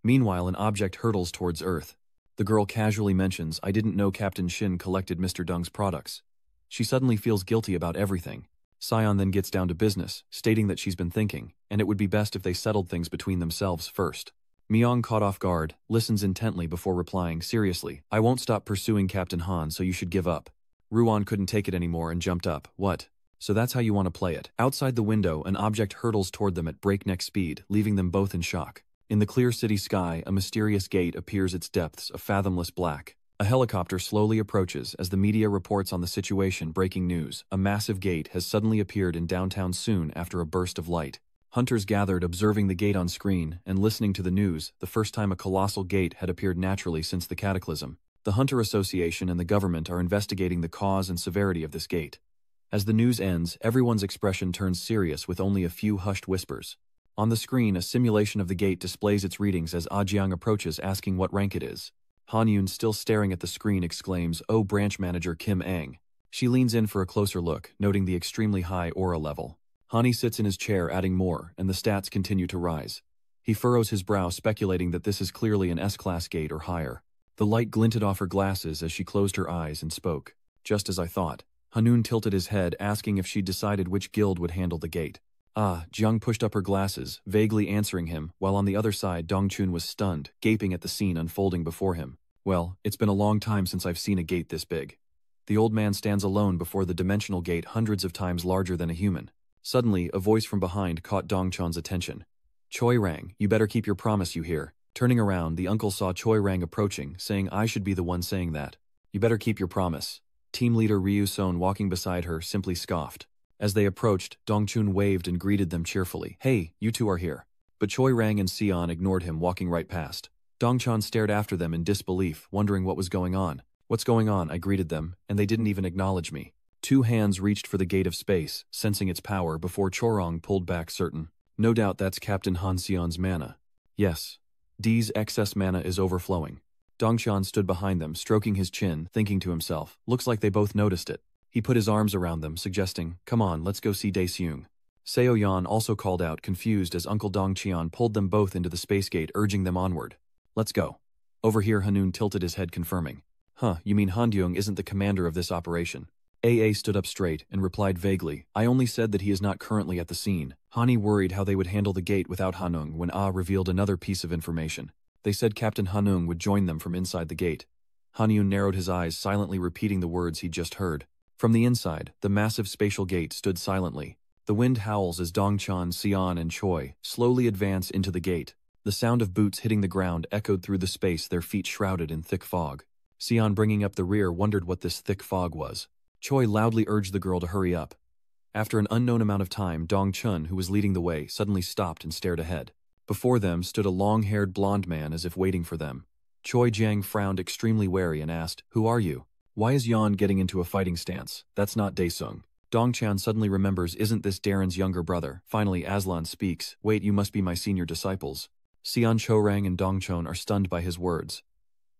Meanwhile, an object hurtles towards Earth. The girl casually mentions, "I didn't know Captain Shin collected Mr. Dung's products." She suddenly feels guilty about everything. Sion then gets down to business, stating that she's been thinking, and it would be best if they settled things between themselves first. Myong, caught off guard, listens intently before replying, "Seriously, I won't stop pursuing Captain Han, so you should give up." Ruan couldn't take it anymore and jumped up. "What? So that's how you want to play it?" Outside the window, an object hurtles toward them at breakneck speed, leaving them both in shock. In the clear city sky, a mysterious gate appears, its depths a fathomless black. A helicopter slowly approaches as the media reports on the situation. Breaking news: a massive gate has suddenly appeared in downtown soon after a burst of light. Hunters gathered, observing the gate on screen and listening to the news, the first time a colossal gate had appeared naturally since the cataclysm. The Hunter Association and the government are investigating the cause and severity of this gate. As the news ends, everyone's expression turns serious with only a few hushed whispers. On the screen, a simulation of the gate displays its readings as Ajiang approaches, asking what rank it is. Han-yoon, still staring at the screen, exclaims, "Oh, branch manager Kim Ang." She leans in for a closer look, noting the extremely high aura level. Hani sits in his chair, adding more, and the stats continue to rise. He furrows his brow, speculating that this is clearly an S-class gate or higher. The light glinted off her glasses as she closed her eyes and spoke. "Just as I thought." Hanun tilted his head, asking if she'd decided which guild would handle the gate. Jiang pushed up her glasses, vaguely answering him, while on the other side Dongchun was stunned, gaping at the scene unfolding before him. "Well, it's been a long time since I've seen a gate this big." The old man stands alone before the dimensional gate, hundreds of times larger than a human. Suddenly, a voice from behind caught Dongchun's attention. "Choi Rang, you better keep your promise, you hear?" Turning around, the uncle saw Choi Rang approaching, saying, "I should be the one saying that. You better keep your promise." Team leader Ryu Son, walking beside her, simply scoffed. As they approached, Dongchun waved and greeted them cheerfully. "Hey, you two are here." But Choi Rang and Sion ignored him, walking right past. Dongchun stared after them in disbelief, wondering what was going on. "What's going on?" I greeted them, and they didn't even acknowledge me. Two hands reached for the gate of space, sensing its power before Chorong pulled back certain. No doubt that's Captain Han Sion's mana. Yes. D's excess mana is overflowing. Dongqian stood behind them, stroking his chin, thinking to himself, looks like they both noticed it. He put his arms around them, suggesting, come on, let's go see Daeseung. Seo Yan also called out, confused as Uncle Dongqian pulled them both into the space gate, urging them onward. Let's go. Over here Hanun tilted his head, confirming. Huh, you mean Handyung isn't the commander of this operation? AA stood up straight and replied vaguely, I only said that he is not currently at the scene. Hani worried how they would handle the gate without Hanung when Ah revealed another piece of information. They said Captain Hanung would join them from inside the gate. Hanyun narrowed his eyes, silently repeating the words he'd just heard. From the inside, the massive spatial gate stood silently. The wind howls as Dongqian, Xian, and Choi slowly advance into the gate. The sound of boots hitting the ground echoed through the space, their feet shrouded in thick fog. Xian, bringing up the rear, wondered what this thick fog was. Choi loudly urged the girl to hurry up. After an unknown amount of time, Dong Chun, who was leading the way, suddenly stopped and stared ahead. Before them stood a long-haired blonde man as if waiting for them. Choi Jiang frowned extremely wary and asked, Who are you? Why is Yan getting into a fighting stance? That's not Daesung. Dongqian suddenly remembers, isn't this Darren's younger brother? Finally Aslan speaks, Wait, you must be my senior disciples. Xian Chorang and Dongchon are stunned by his words.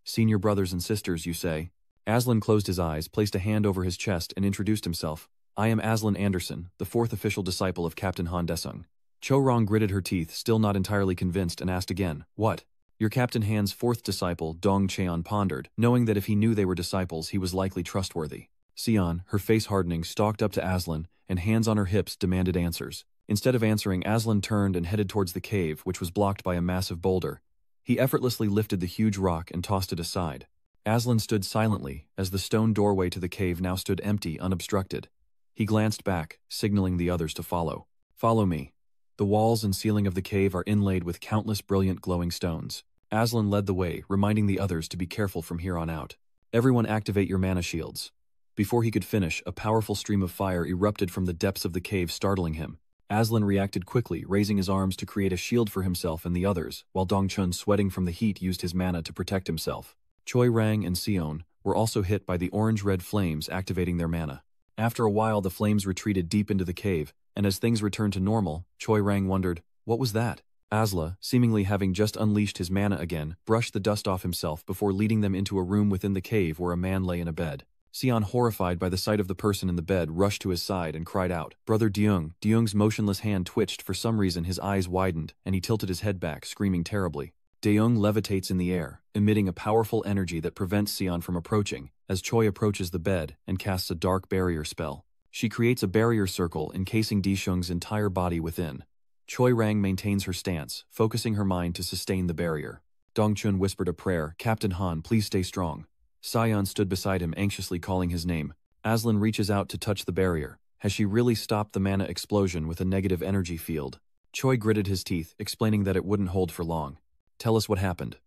Senior brothers and sisters, you say? Aslan closed his eyes, placed a hand over his chest, and introduced himself. I am Aslan Anderson, the fourth official disciple of Captain Han Desung. Chorong gritted her teeth, still not entirely convinced, and asked again, What? Your Captain Han's fourth disciple, Dong Cheon pondered, knowing that if he knew they were disciples he was likely trustworthy. Xian, her face hardening, stalked up to Aslan, and hands on her hips demanded answers. Instead of answering, Aslan turned and headed towards the cave, which was blocked by a massive boulder. He effortlessly lifted the huge rock and tossed it aside. Aslan stood silently, as the stone doorway to the cave now stood empty, unobstructed. He glanced back, signaling the others to follow. Follow me. The walls and ceiling of the cave are inlaid with countless brilliant glowing stones. Aslan led the way, reminding the others to be careful from here on out. Everyone activate your mana shields. Before he could finish, a powerful stream of fire erupted from the depths of the cave, startling him. Aslan reacted quickly, raising his arms to create a shield for himself and the others, while Dongchun, sweating from the heat, used his mana to protect himself. Choi Rang and Sion were also hit by the orange-red flames, activating their mana. After a while, the flames retreated deep into the cave, and as things returned to normal, Choi Rang wondered, what was that? Asla, seemingly having just unleashed his mana again, brushed the dust off himself before leading them into a room within the cave where a man lay in a bed. Sion, horrified by the sight of the person in the bed, rushed to his side and cried out, Brother Deung. Deung's motionless hand twitched. For some reason his eyes widened, and he tilted his head back, screaming terribly. Deung levitates in the air, emitting a powerful energy that prevents Sion from approaching, as Choi approaches the bed and casts a dark barrier spell. She creates a barrier circle encasing Deung's entire body within. Choi Rang maintains her stance, focusing her mind to sustain the barrier. Dongchun whispered a prayer, Captain Han, please stay strong. Sion stood beside him, anxiously calling his name. Aslan reaches out to touch the barrier. Has she really stopped the mana explosion with a negative energy field? Choi gritted his teeth, explaining that it wouldn't hold for long. Tell us what happened.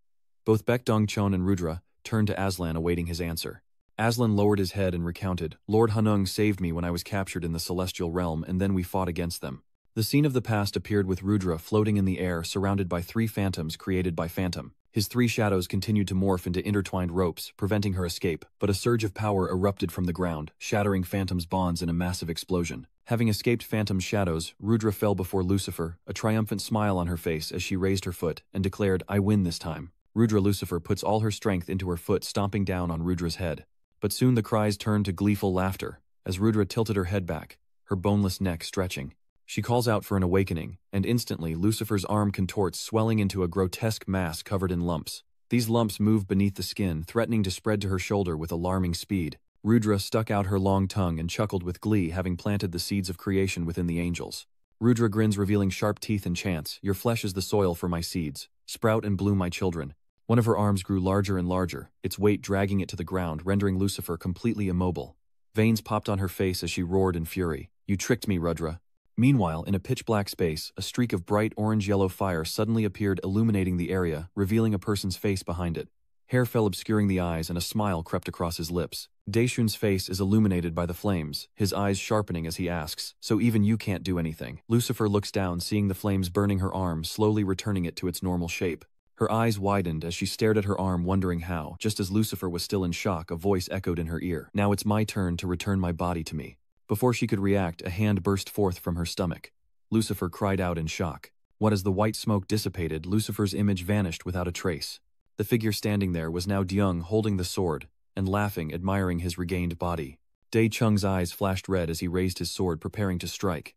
Both Baek Dongchon and Rudra turned to Aslan, awaiting his answer. Aslan lowered his head and recounted, Lord Hanung saved me when I was captured in the celestial realm, and then we fought against them. The scene of the past appeared with Rudra floating in the air, surrounded by three phantoms created by Phantom. His three shadows continued to morph into intertwined ropes, preventing her escape, but a surge of power erupted from the ground, shattering Phantom's bonds in a massive explosion. Having escaped Phantom's shadows, Rudra fell before Lucifer, a triumphant smile on her face as she raised her foot and declared, I win this time. Rudra Lucifer puts all her strength into her foot, stomping down on Rudra's head. But soon the cries turned to gleeful laughter, as Rudra tilted her head back, her boneless neck stretching. She calls out for an awakening, and instantly Lucifer's arm contorts, swelling into a grotesque mass covered in lumps. These lumps move beneath the skin, threatening to spread to her shoulder with alarming speed. Rudra stuck out her long tongue and chuckled with glee, having planted the seeds of creation within the angels. Rudra grins, revealing sharp teeth, and chants, Your flesh is the soil for my seeds. Sprout and bloom, my children. One of her arms grew larger and larger, its weight dragging it to the ground, rendering Lucifer completely immobile. Veins popped on her face as she roared in fury. You tricked me, Rudra. Meanwhile, in a pitch-black space, a streak of bright orange-yellow fire suddenly appeared, illuminating the area, revealing a person's face behind it. Hair fell, obscuring the eyes, and a smile crept across his lips. Daeshun's face is illuminated by the flames, his eyes sharpening as he asks, So even you can't do anything? Lucifer looks down, seeing the flames burning her arm, slowly returning it to its normal shape. Her eyes widened as she stared at her arm, wondering how. Just as Lucifer was still in shock, a voice echoed in her ear. "Now it's my turn to return my body to me." Before she could react, a hand burst forth from her stomach. Lucifer cried out in shock. What as the white smoke dissipated, Lucifer's image vanished without a trace. The figure standing there was now Deung, holding the sword and laughing, admiring his regained body. Dae Chung's eyes flashed red as he raised his sword, preparing to strike.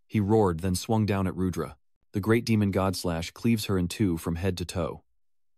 He roared, then swung down at Rudra. The great demon god slash cleaves her in two from head to toe.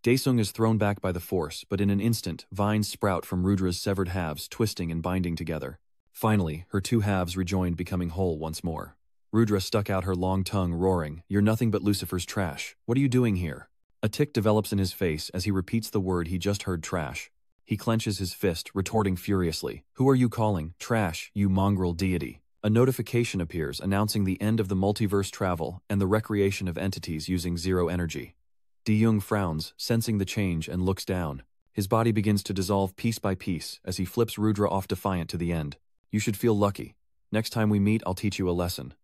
Daesung is thrown back by the force, but in an instant, vines sprout from Rudra's severed halves, twisting and binding together. Finally, her two halves rejoined, becoming whole once more. Rudra stuck out her long tongue, roaring, "You're nothing but Lucifer's trash. What are you doing here?" A tic develops in his face as he repeats the word he just heard, trash. He clenches his fist, retorting furiously, "Who are you calling trash, you mongrel deity?" A notification appears announcing the end of the multiverse travel and the recreation of entities using zero energy. Deung frowns, sensing the change, and looks down. His body begins to dissolve piece by piece as he flips Rudra off defiant to the end. "You should feel lucky. Next time we meet, I'll teach you a lesson."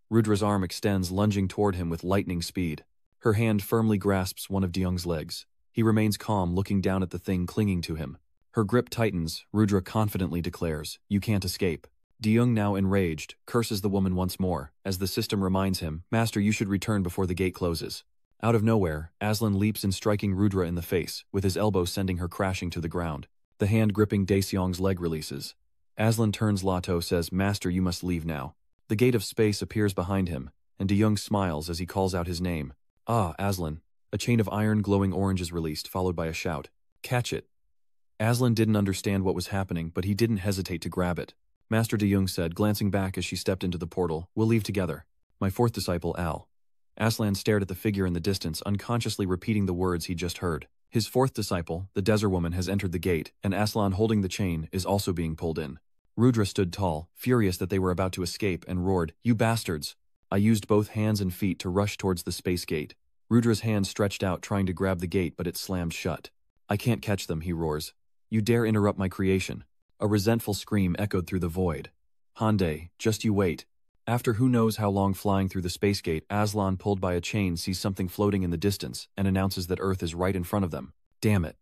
Rudra's arm extends, lunging toward him with lightning speed. Her hand firmly grasps one of Deung's legs. He remains calm, looking down at the thing clinging to him. Her grip tightens. Rudra confidently declares, "You can't escape." Deung, now enraged, curses the woman once more, as the system reminds him, "Master, you should return before the gate closes." Out of nowhere, Aslan leaps in, striking Rudra in the face, with his elbow sending her crashing to the ground. The hand gripping Daeseong's leg releases. Aslan turns Lato, says, "Master, you must leave now." The gate of space appears behind him, and Deung smiles as he calls out his name. "Ah, Aslan." A chain of iron glowing orange is released, followed by a shout. "Catch it." Aslan didn't understand what was happening, but he didn't hesitate to grab it. Master Deung said, glancing back as she stepped into the portal, "We'll leave together. My fourth disciple, Al." Aslan stared at the figure in the distance, unconsciously repeating the words he just heard. His fourth disciple, the desert woman, has entered the gate, and Aslan, holding the chain, is also being pulled in. Rudra stood tall, furious that they were about to escape, and roared, "You bastards!" I used both hands and feet to rush towards the space gate. Rudra's hand stretched out, trying to grab the gate, but it slammed shut. "I can't catch them," he roars. "You dare interrupt my creation." A resentful scream echoed through the void. "Hande, just you wait." After who knows how long flying through the space gate, Aslan, pulled by a chain, sees something floating in the distance and announces that Earth is right in front of them. Damn it.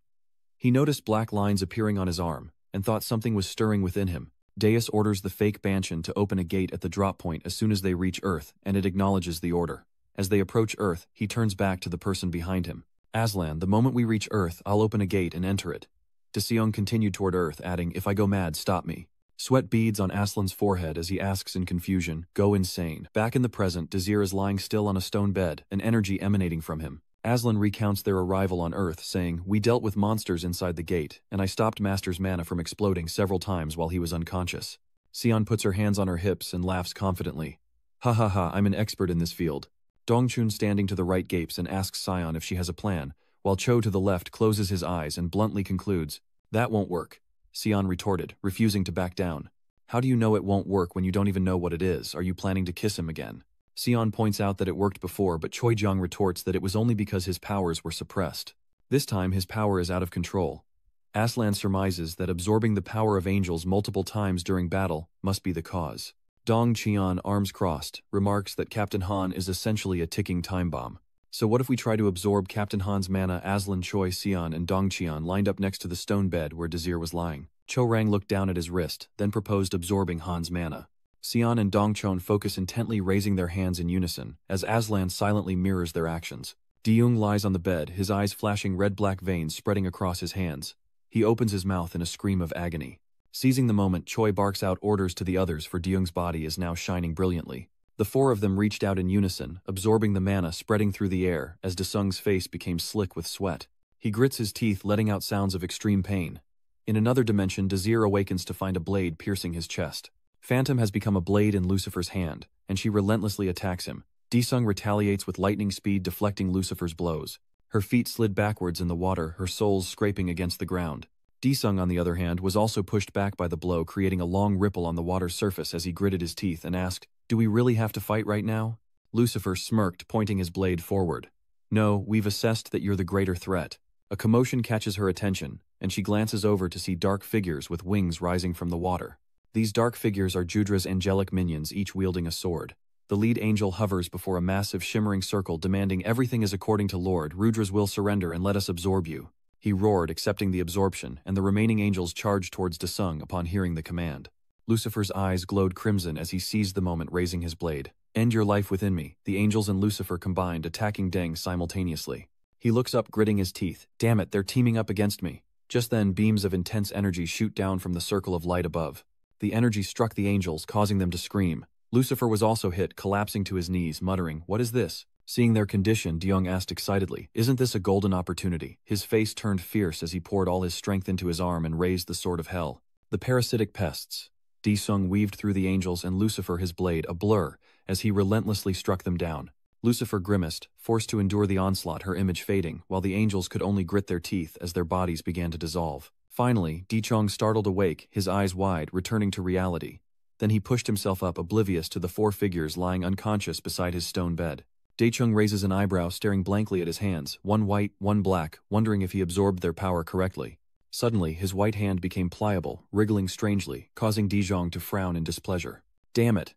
He noticed black lines appearing on his arm and thought something was stirring within him. Deus orders the fake Banshin to open a gate at the drop point as soon as they reach Earth, and it acknowledges the order. As they approach Earth, he turns back to the person behind him. "Aslan, the moment we reach Earth, I'll open a gate and enter it." Daeseong continued toward Earth, adding, "If I go mad, stop me." Sweat beads on Aslan's forehead as he asks in confusion, "Go insane." Back in the present, Desir is lying still on a stone bed, an energy emanating from him. Aslan recounts their arrival on Earth, saying, "We dealt with monsters inside the gate, and I stopped Master's mana from exploding several times while he was unconscious." Sion puts her hands on her hips and laughs confidently. "Ha ha ha, I'm an expert in this field." Dongchun, standing to the right, gapes and asks Sion if she has a plan, while Cho to the left closes his eyes and bluntly concludes, "That won't work." Sion retorted, refusing to back down. "How do you know it won't work when you don't even know what it is? Are you planning to kiss him again?" Sion points out that it worked before, but Choi Jung retorts that it was only because his powers were suppressed. This time his power is out of control. Aslan surmises that absorbing the power of angels multiple times during battle must be the cause. Dong Qian, arms crossed, remarks that Captain Han is essentially a ticking time bomb. "So what if we try to absorb Captain Han's mana?" Aslan, Choi, Sion, and Dong Qian lined up next to the stone bed where Desir was lying. Cho Rang looked down at his wrist, then proposed absorbing Han's mana. Sion and Dongchon focus intently, raising their hands in unison, as Aslan silently mirrors their actions. Deung lies on the bed, his eyes flashing red-black veins spreading across his hands. He opens his mouth in a scream of agony. Seizing the moment, Choi barks out orders to the others, for Deung's body is now shining brilliantly. The four of them reached out in unison, absorbing the mana spreading through the air as Desung's face became slick with sweat. He grits his teeth, letting out sounds of extreme pain. In another dimension, Desir awakens to find a blade piercing his chest. Phantom has become a blade in Lucifer's hand, and she relentlessly attacks him. Desung retaliates with lightning speed, deflecting Lucifer's blows. Her feet slid backwards in the water, her soles scraping against the ground. Desung, on the other hand, was also pushed back by the blow, creating a long ripple on the water's surface as he gritted his teeth and asked, "Do we really have to fight right now?" Lucifer smirked, pointing his blade forward. "No, we've assessed that you're the greater threat." A commotion catches her attention, and she glances over to see dark figures with wings rising from the water. These dark figures are Judra's angelic minions, each wielding a sword. The lead angel hovers before a massive shimmering circle demanding everything is according to Lord Rudra's will, surrender and let us absorb you. He roared, accepting the absorption, and the remaining angels charged towards Desung upon hearing the command. Lucifer's eyes glowed crimson as he seized the moment, raising his blade. End your life within me. The angels and Lucifer combined, attacking Deng simultaneously. He looks up, gritting his teeth. Damn it, they're teaming up against me. Just then, beams of intense energy shoot down from the circle of light above. The energy struck the angels, causing them to scream. Lucifer was also hit, collapsing to his knees, muttering, "What is this?" Seeing their condition, Deyoung asked excitedly, "Isn't this a golden opportunity?" His face turned fierce as he poured all his strength into his arm and raised the sword of hell. The parasitic pests. Desung weaved through the angels and Lucifer, his blade a blur, as he relentlessly struck them down. Lucifer grimaced, forced to endure the onslaught, her image fading, while the angels could only grit their teeth as their bodies began to dissolve. Finally, Dechong startled awake, his eyes wide, returning to reality. Then he pushed himself up, oblivious to the four figures lying unconscious beside his stone bed. Dechung raises an eyebrow, staring blankly at his hands, one white, one black, wondering if he absorbed their power correctly. Suddenly, his white hand became pliable, wriggling strangely, causing Dechong to frown in displeasure. Damn it!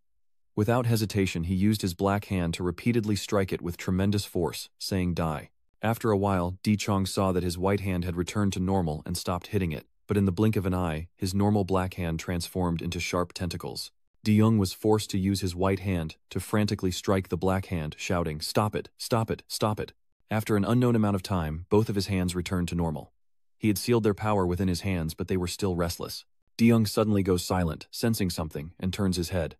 Without hesitation, he used his black hand to repeatedly strike it with tremendous force, saying die. After a while, Dechong saw that his white hand had returned to normal and stopped hitting it, but in the blink of an eye, his normal black hand transformed into sharp tentacles. Deyoung was forced to use his white hand to frantically strike the black hand, shouting, "Stop it! Stop it! Stop it!" After an unknown amount of time, both of his hands returned to normal. He had sealed their power within his hands, but they were still restless. Deyoung suddenly goes silent, sensing something, and turns his head.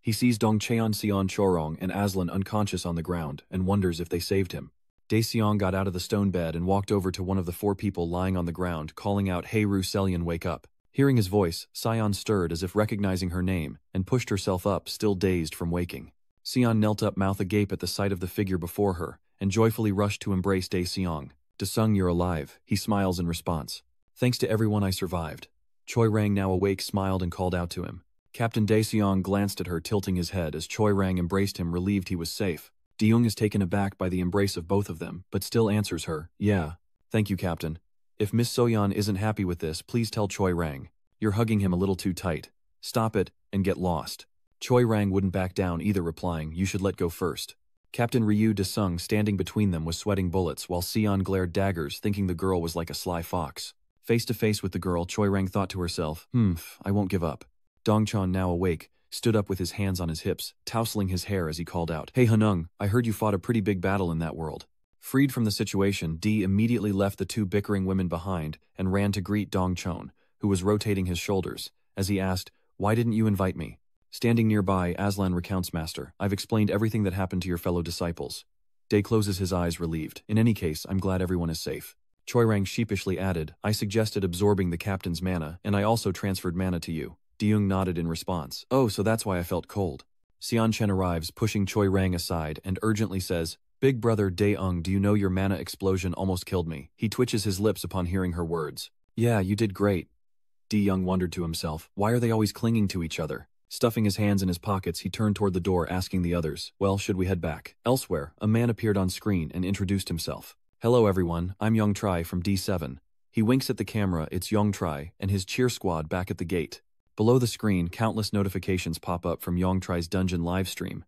He sees Dongcheon, Sion Chorong, and Aslan unconscious on the ground, and wonders if they saved him. Dae-seong got out of the stone bed and walked over to one of the four people lying on the ground, calling out, "Hey Ru Selian, wake up." Hearing his voice, Sion stirred as if recognizing her name, and pushed herself up, still dazed from waking. Sion knelt up, mouth agape at the sight of the figure before her, and joyfully rushed to embrace Dae-seong. "Desung, you're alive," he smiles in response. "Thanks to everyone, I survived." Choi Rang, now awake, smiled and called out to him. Captain Dae-seong glanced at her, tilting his head as Choi Rang embraced him, relieved he was safe. Deyoung is taken aback by the embrace of both of them, but still answers her, "Yeah. Thank you, Captain. If Miss Soyeon isn't happy with this, please tell Choi Rang. You're hugging him a little too tight. Stop it, and get lost." Choi Rang wouldn't back down either, replying, "You should let go first." Captain Ryu Desung, standing between them, was sweating bullets, while Sion glared daggers, thinking the girl was like a sly fox. Face to face with the girl, Choi Rang thought to herself, I won't give up. Dongcheon, now awake, stood up with his hands on his hips, tousling his hair as he called out, "Hey Hanung, I heard you fought a pretty big battle in that world." Freed from the situation, Dee immediately left the two bickering women behind and ran to greet Dongcheon, who was rotating his shoulders, as he asked, "Why didn't you invite me?" Standing nearby, Aslan recounts, "Master, I've explained everything that happened to your fellow disciples." Dae closes his eyes, relieved. "In any case, I'm glad everyone is safe." Choi Rang sheepishly added, "I suggested absorbing the captain's mana, and I also transferred mana to you." Deyoung nodded in response. "Oh, so that's why I felt cold." Sion Chen arrives, pushing Choi Rang aside, and urgently says, "Big brother Daeung, do you know your mana explosion almost killed me?" He twitches his lips upon hearing her words. "Yeah, you did great." Deyoung wondered to himself, why are they always clinging to each other? Stuffing his hands in his pockets, he turned toward the door, asking the others, "Well, should we head back?" Elsewhere, a man appeared on screen and introduced himself. "Hello everyone, I'm Young Tri from D7. He winks at the camera, it's Young Tri and his cheer squad back at the gate. Below the screen, countless notifications pop up from Young Tri's dungeon livestream.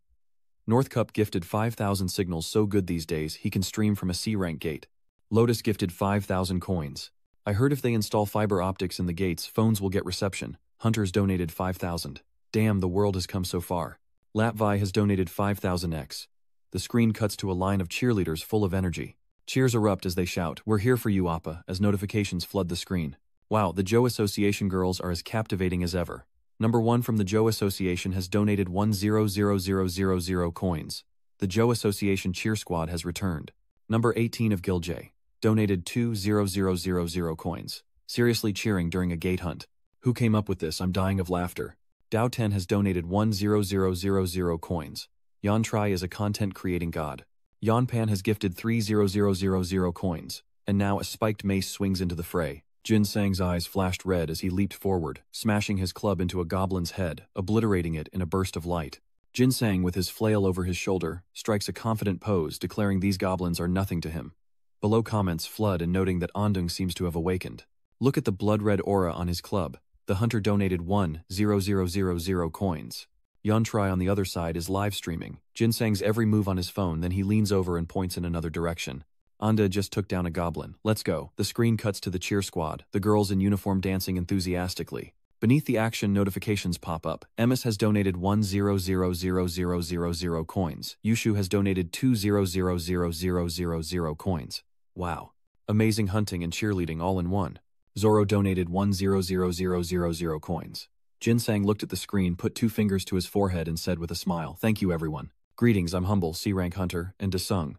North Cup gifted 5,000 signals, so good these days he can stream from a C-rank gate. Lotus gifted 5,000 coins. I heard if they install fiber optics in the gates, phones will get reception. Hunters donated 5,000. Damn, the world has come so far. Latvai has donated 5,000x. The screen cuts to a line of cheerleaders full of energy. Cheers erupt as they shout, "We're here for you, Appa," as notifications flood the screen. Wow, the Joe Association girls are as captivating as ever. Number 1 from the Joe Association has donated 10,000,000 coins. The Joe Association cheer squad has returned. Number 18 of Gilj donated 2,000,000 coins. Seriously cheering during a gate hunt. Who came up with this? I'm dying of laughter. Dao 10 has donated 1,000,000 coins. Yan Tri is a content creating god. Yan Pan has gifted 3,000,000 coins. And now a spiked mace swings into the fray. Jin Sang's eyes flashed red as he leaped forward, smashing his club into a goblin's head, obliterating it in a burst of light. Jin Sang, with his flail over his shoulder, strikes a confident pose, declaring these goblins are nothing to him. Below comments flood and noting that Andung seems to have awakened. Look at the blood-red aura on his club. The hunter donated 1,000,000 coins. Yantrai on the other side is live streaming. Jinsang's every move on his phone, then he leans over and points in another direction. Anda just took down a goblin. Let's go. The screen cuts to the cheer squad, the girls in uniform dancing enthusiastically. Beneath the action, notifications pop up. Emis has donated 1,000,000 coins. Yushu has donated 2,000,000 coins. Wow. Amazing hunting and cheerleading all in one. Zoro donated 1,000,000 coins. Jinsang looked at the screen, put 2 fingers to his forehead and said with a smile, "Thank you everyone. Greetings, I'm Humble, C-Rank Hunter, and Desung."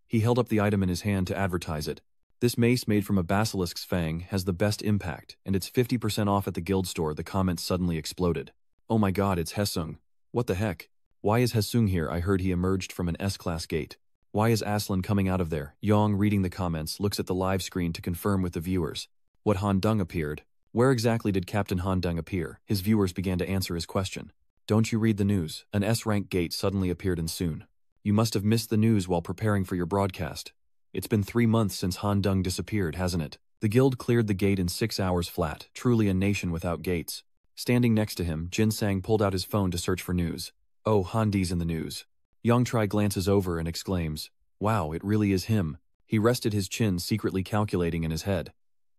He held up the item in his hand to advertise it. This mace made from a basilisk's fang has the best impact, and it's 50% off at the guild store. The comments suddenly exploded. Oh my god, it's Haesung. What the heck? Why is Haesung here? I heard he emerged from an S-class gate. Why is Aslan coming out of there? Yong, reading the comments, looks at the live screen to confirm with the viewers. What Han Dung appeared? Where exactly did Captain Han Dung appear? His viewers began to answer his question. Don't you read the news? An S-rank gate suddenly appeared in Soon. You must have missed the news while preparing for your broadcast. It's been 3 months since Han Dung disappeared, hasn't it? The guild cleared the gate in 6 hours flat, truly a nation without gates. Standing next to him, Jinsang pulled out his phone to search for news. Oh, Handi's in the news. Yongtrai glances over and exclaims, "Wow, it really is him." He rested his chin, secretly calculating in his head.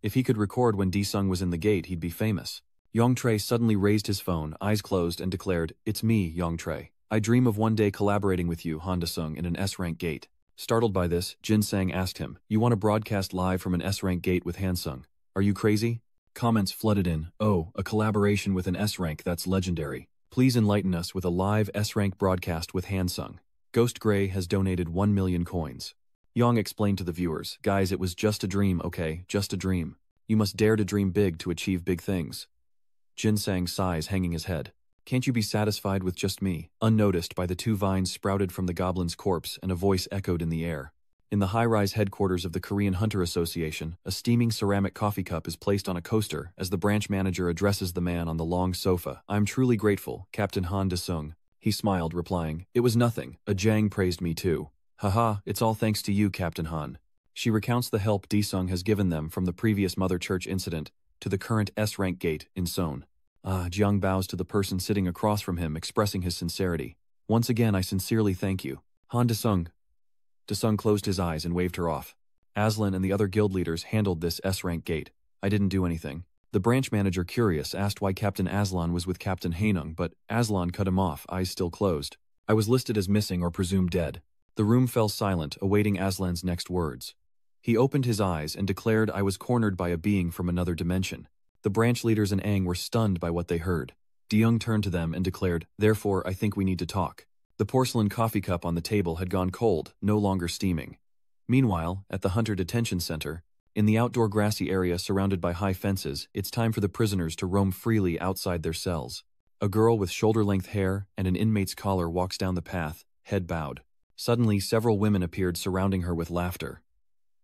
If he could record when Desung was in the gate, he'd be famous. Yongtrai suddenly raised his phone, eyes closed, and declared, "It's me, Yongtrai. I dream of one day collaborating with you, Han Desung, in an S-rank gate." Startled by this, Jinsang asked him, "You want to broadcast live from an S-rank gate with Hansung? Are you crazy?" Comments flooded in. "Oh, a collaboration with an S-rank, that's legendary. Please enlighten us with a live S-rank broadcast with Hansung." Ghost Grey has donated 1 million coins. Yong explained to the viewers, "Guys, it was just a dream, okay? Just a dream. You must dare to dream big to achieve big things." Jinsang sighs, hanging his head. "Can't you be satisfied with just me?" Unnoticed by the 2 vines sprouted from the goblin's corpse and a voice echoed in the air. In the high-rise headquarters of the Korean Hunter Association, a steaming ceramic coffee cup is placed on a coaster as the branch manager addresses the man on the long sofa. "I'm truly grateful, Captain Han Desung." He smiled, replying, "It was nothing. A Jang praised me too." "Haha, it's all thanks to you, Captain Han." She recounts the help Desung has given them from the previous Mother Church incident to the current S-rank gate in Seoul. Jiang bows to the person sitting across from him, expressing his sincerity. "Once again, I sincerely thank you. Han Desung." Desung closed his eyes and waved her off. Aslan and the other guild leaders handled this S-rank gate. "I didn't do anything." The branch manager, curious, asked why Captain Aslan was with Captain Haenung, but Aslan cut him off, eyes still closed. "I was listed as missing or presumed dead." The room fell silent, awaiting Aslan's next words. He opened his eyes and declared, "I was cornered by a being from another dimension." The branch leaders and Aang were stunned by what they heard. Deyoung turned to them and declared, "Therefore, I think we need to talk." The porcelain coffee cup on the table had gone cold, no longer steaming. Meanwhile, at the Hunter Detention Center, in the outdoor grassy area surrounded by high fences, it's time for the prisoners to roam freely outside their cells. A girl with shoulder-length hair and an inmate's collar walks down the path, head bowed. Suddenly, several women appeared, surrounding her with laughter.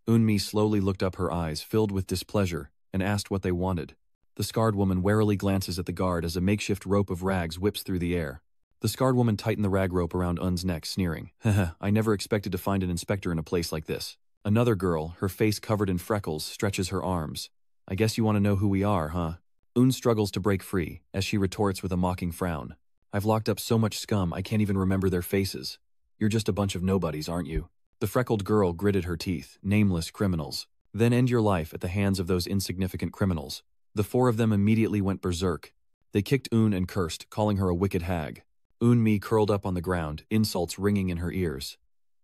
Eunmi slowly looked up, her eyes filled with displeasure, and asked what they wanted. The scarred woman warily glances at the guard as a makeshift rope of rags whips through the air. The scarred woman tightened the rag rope around Eun's neck, sneering, "Haha, I never expected to find an inspector in a place like this." Another girl, her face covered in freckles, stretches her arms. "I guess you want to know who we are, huh?" Eun struggles to break free, as she retorts with a mocking frown. "I've locked up so much scum I can't even remember their faces. You're just a bunch of nobodies, aren't you?" The freckled girl gritted her teeth. "Nameless criminals. Then end your life at the hands of those insignificant criminals." The 4 of them immediately went berserk. They kicked Eun and cursed, calling her a wicked hag. Eunmi curled up on the ground, insults ringing in her ears.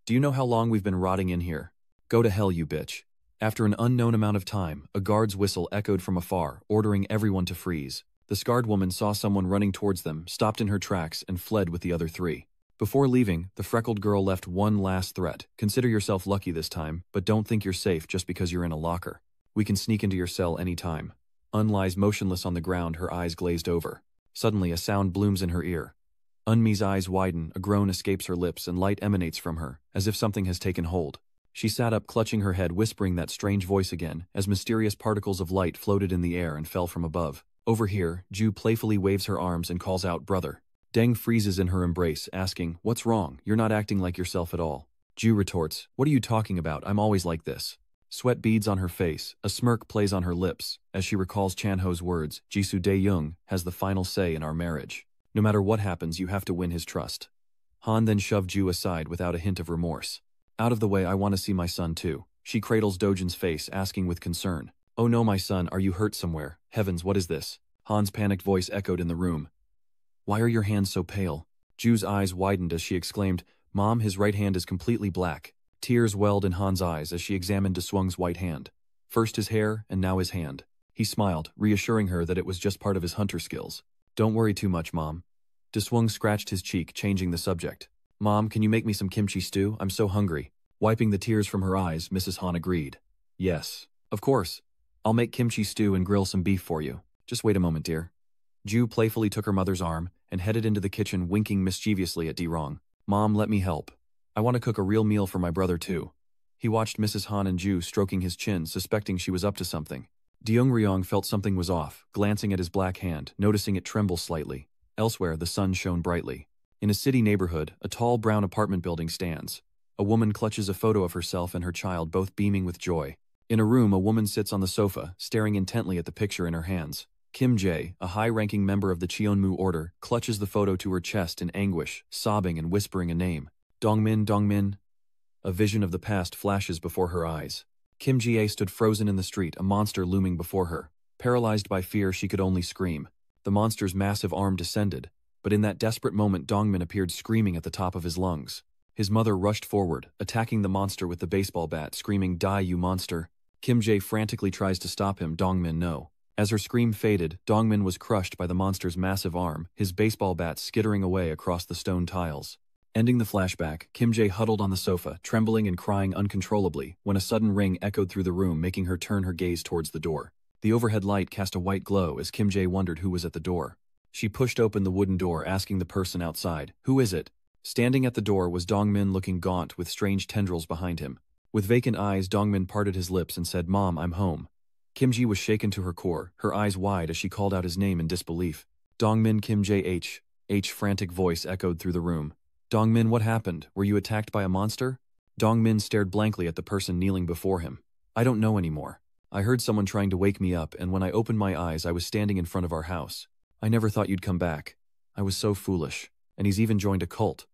"Do you know how long we've been rotting in here? Go to hell, you bitch." After an unknown amount of time, a guard's whistle echoed from afar, ordering everyone to freeze. The scarred woman saw someone running towards them, stopped in her tracks, and fled with the other 3. Before leaving, the freckled girl left one last threat. "Consider yourself lucky this time, but don't think you're safe just because you're in a locker. We can sneak into your cell any time." Eun lies motionless on the ground, her eyes glazed over. Suddenly, a sound blooms in her ear. Eunmi's eyes widen, a groan escapes her lips, and light emanates from her, as if something has taken hold. She sat up, clutching her head, whispering that strange voice again, as mysterious particles of light floated in the air and fell from above. Over here, Ju playfully waves her arms and calls out, "Brother." Deng freezes in her embrace, asking, "What's wrong? You're not acting like yourself at all." Ju retorts, "What are you talking about? I'm always like this." Sweat beads on her face, a smirk plays on her lips, as she recalls Chanho's words, "Jisoo Dae-young has the final say in our marriage." No matter what happens, you have to win his trust. Han then shoved Ju aside without a hint of remorse. Out of the way, I want to see my son too. She cradles Dojin's face, asking with concern. Oh no, my son, are you hurt somewhere? Heavens, what is this? Han's panicked voice echoed in the room. Why are your hands so pale? Ju's eyes widened as she exclaimed, Mom, his right hand is completely black. Tears welled in Han's eyes as she examined Deswung's white hand. First his hair, and now his hand. He smiled, reassuring her that it was just part of his hunter skills. Don't worry too much, Mom. Deswung scratched his cheek, changing the subject. Mom, can you make me some kimchi stew? I'm so hungry. Wiping the tears from her eyes, Mrs. Han agreed. Yes, of course. I'll make kimchi stew and grill some beef for you. Just wait a moment, dear. Ju playfully took her mother's arm and headed into the kitchen, winking mischievously at Dirong. Mom, let me help. I want to cook a real meal for my brother too. He watched Mrs. Han and Ju stroking his chin, suspecting she was up to something. Ryong felt something was off, glancing at his black hand, noticing it tremble slightly. Elsewhere, the sun shone brightly. In a city neighborhood, a tall brown apartment building stands. A woman clutches a photo of herself and her child, both beaming with joy. In a room, a woman sits on the sofa, staring intently at the picture in her hands. Kim Jae, a high-ranking member of the Cheonmu order, clutches the photo to her chest in anguish, sobbing and whispering a name. Dongmin, Dongmin. A vision of the past flashes before her eyes. Kim Jae stood frozen in the street, a monster looming before her. Paralyzed by fear, she could only scream. The monster's massive arm descended, but in that desperate moment Dongmin appeared, screaming at the top of his lungs. His mother rushed forward, attacking the monster with the baseball bat, screaming, Die, you monster! Kim Jae frantically tries to stop him. Dongmin, no. As her scream faded, Dongmin was crushed by the monster's massive arm, his baseball bat skittering away across the stone tiles. Ending the flashback, Kim Jae huddled on the sofa, trembling and crying uncontrollably, when a sudden ring echoed through the room, making her turn her gaze towards the door. The overhead light cast a white glow as Kim Jae wondered who was at the door. She pushed open the wooden door, asking the person outside, Who is it? Standing at the door was Dongmin, looking gaunt with strange tendrils behind him. With vacant eyes, Dongmin parted his lips and said, Mom, I'm home. Kim Jae was shaken to her core, her eyes wide as she called out his name in disbelief. Dongmin, Kim Jae. H frantic voice echoed through the room. Dongmin, what happened? Were you attacked by a monster? Dongmin stared blankly at the person kneeling before him. I don't know anymore. I heard someone trying to wake me up, and when I opened my eyes I was standing in front of our house. I never thought you'd come back. I was so foolish. And he's even joined a cult.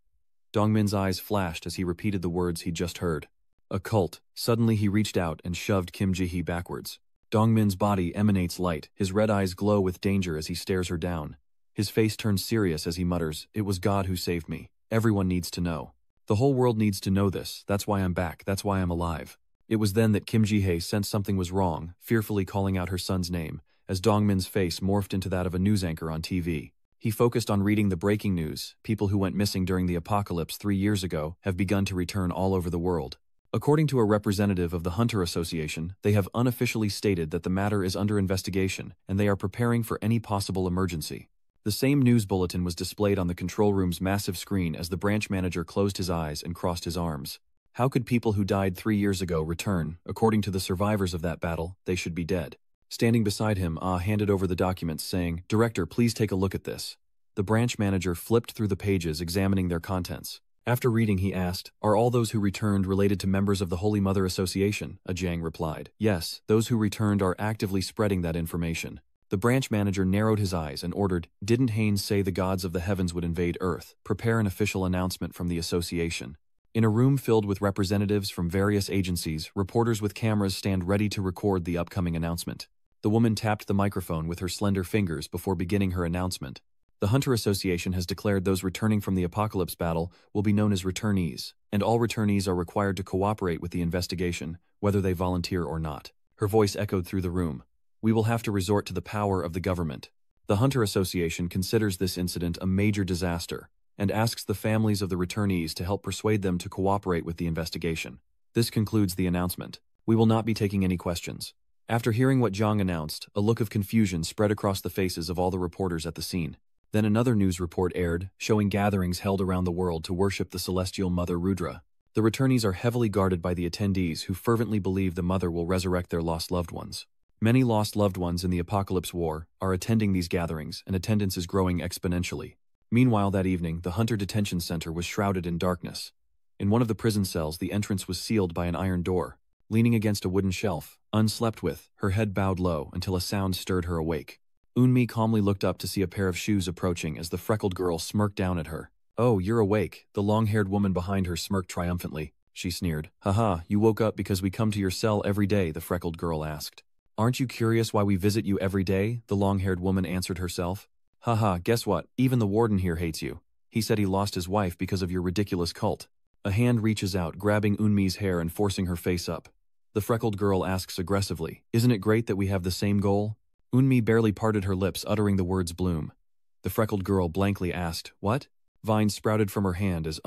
Dongmin's eyes flashed as he repeated the words he'd just heard. A cult. Suddenly he reached out and shoved Kim Jae backwards. Dongmin's body emanates light, his red eyes glow with danger as he stares her down. His face turns serious as he mutters, It was God who saved me. Everyone needs to know. The whole world needs to know this. That's why I'm back. That's why I'm alive. It was then that Kim Jae sensed something was wrong, fearfully calling out her son's name, as Dongmin's face morphed into that of a news anchor on TV. He focused on reading the breaking news. People who went missing during the apocalypse 3 years ago have begun to return all over the world. According to a representative of the Hunter Association, they have unofficially stated that the matter is under investigation and they are preparing for any possible emergency. The same news bulletin was displayed on the control room's massive screen as the branch manager closed his eyes and crossed his arms. How could people who died 3 years ago return? According to the survivors of that battle, they should be dead. Standing beside him, Ah handed over the documents, saying, Director, please take a look at this. The branch manager flipped through the pages, examining their contents. After reading, he asked, Are all those who returned related to members of the Holy Mother Association? Ajang replied. Yes, those who returned are actively spreading that information. The branch manager narrowed his eyes and ordered, Didn't Haynes say the gods of the heavens would invade Earth? Prepare an official announcement from the association. In a room filled with representatives from various agencies, reporters with cameras stand ready to record the upcoming announcement. The woman tapped the microphone with her slender fingers before beginning her announcement. The Hunter Association has declared those returning from the apocalypse battle will be known as returnees, and all returnees are required to cooperate with the investigation, whether they volunteer or not. Her voice echoed through the room. We will have to resort to the power of the government. The Hunter Association considers this incident a major disaster, and asks the families of the returnees to help persuade them to cooperate with the investigation. This concludes the announcement. We will not be taking any questions. After hearing what Zhang announced, a look of confusion spread across the faces of all the reporters at the scene. Then another news report aired, showing gatherings held around the world to worship the celestial mother Rudra. The returnees are heavily guarded by the attendees who fervently believe the mother will resurrect their lost loved ones. Many lost loved ones in the Apocalypse War are attending these gatherings, and attendance is growing exponentially. Meanwhile, that evening, the Hunter Detention Center was shrouded in darkness. In one of the prison cells, the entrance was sealed by an iron door. Leaning against a wooden shelf, unslept with, her head bowed low until a sound stirred her awake. Eunmi calmly looked up to see a pair of shoes approaching as the freckled girl smirked down at her. "Oh, you're awake." The long-haired woman behind her smirked triumphantly. She sneered. "Haha, you woke up because we come to your cell every day," the freckled girl asked. "Aren't you curious why we visit you every day?" the long-haired woman answered herself. "Haha, guess what? Even the warden here hates you. He said he lost his wife because of your ridiculous cult." A hand reaches out, grabbing Eunmi's hair and forcing her face up. The freckled girl asks aggressively, "Isn't it great that we have the same goal?" Eunmi barely parted her lips, uttering the words bloom. The freckled girl blankly asked, "What?" Vines sprouted from her hand as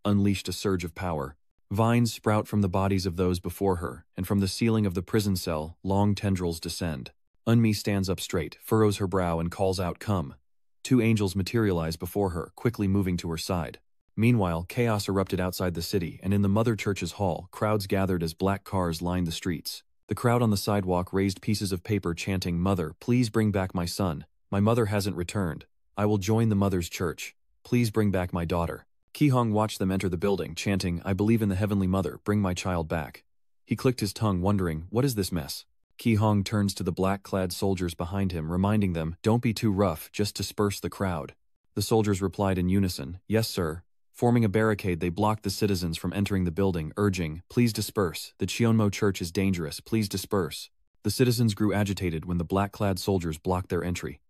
unleashed a surge of power. Vines sprout from the bodies of those before her, and from the ceiling of the prison cell, long tendrils descend. Eunmi stands up straight, furrows her brow and calls out, "Come." Two angels materialize before her, quickly moving to her side. Meanwhile, chaos erupted outside the city, and in the Mother Church's hall, crowds gathered as black cars lined the streets. The crowd on the sidewalk raised pieces of paper chanting, "Mother, please bring back my son. My mother hasn't returned. I will join the Mother's Church. Please bring back my daughter." Ki-hong watched them enter the building, chanting, "I believe in the Heavenly Mother, bring my child back." He clicked his tongue, wondering, what is this mess? Ki-hong turns to the black-clad soldiers behind him, reminding them, "Don't be too rough, just disperse the crowd." The soldiers replied in unison, "Yes, sir." Forming a barricade, they blocked the citizens from entering the building, urging, "Please disperse. The Cheonmo Church is dangerous. Please disperse." The citizens grew agitated when the black-clad soldiers blocked their entry.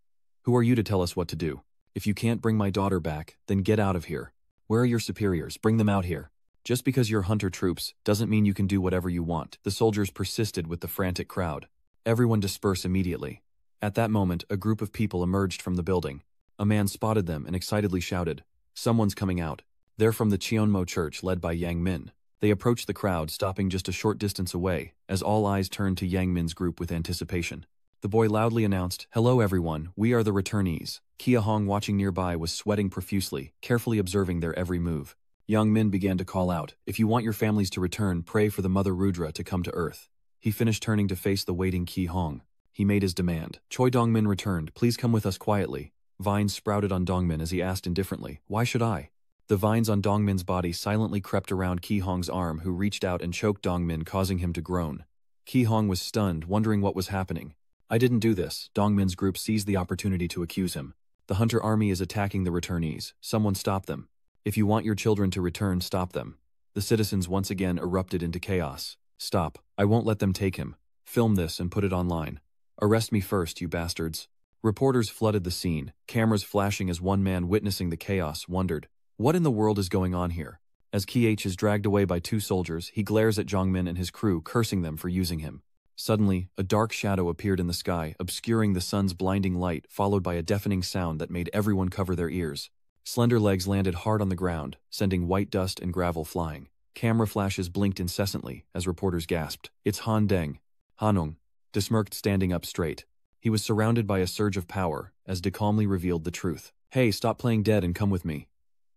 "Who are you to tell us what to do? If you can't bring my daughter back, then get out of here. Where are your superiors? Bring them out here. Just because you're hunter troops doesn't mean you can do whatever you want." The soldiers persisted with the frantic crowd. "Everyone disperse immediately." At that moment, a group of people emerged from the building. A man spotted them and excitedly shouted, "Someone's coming out." They're from the Cheonmo Church led by Yang Min. They approached the crowd, stopping just a short distance away, as all eyes turned to Yang Min's group with anticipation. The boy loudly announced, "Hello everyone, we are the returnees." Ki-hong, watching nearby, was sweating profusely, carefully observing their every move. Yang Min began to call out, "If you want your families to return, pray for the Mother Rudra to come to Earth." He finished, turning to face the waiting Ki-hong. He made his demand. "Choi Dongmin returned, please come with us quietly." Vines sprouted on Dongmin as he asked indifferently, "Why should I?" The vines on Dongmin's body silently crept around Ki-hong's arm, who reached out and choked Dongmin, causing him to groan. Ki-hong was stunned, wondering what was happening. "I didn't do this." Dongmin's group seized the opportunity to accuse him. "The hunter army is attacking the returnees. Someone stop them. If you want your children to return, stop them." The citizens once again erupted into chaos. "Stop. I won't let them take him. Film this and put it online. Arrest me first, you bastards." Reporters flooded the scene, cameras flashing as one man witnessing the chaos wondered, "What in the world is going on here?" As Ki-H is dragged away by two soldiers, he glares at Jongmin and his crew, cursing them for using him. Suddenly, a dark shadow appeared in the sky, obscuring the sun's blinding light, followed by a deafening sound that made everyone cover their ears. Slender legs landed hard on the ground, sending white dust and gravel flying. Camera flashes blinked incessantly as reporters gasped, "It's Han Deng." Hanung smirked, standing up straight. He was surrounded by a surge of power, as De calmly revealed the truth. "Hey, stop playing dead and come with me."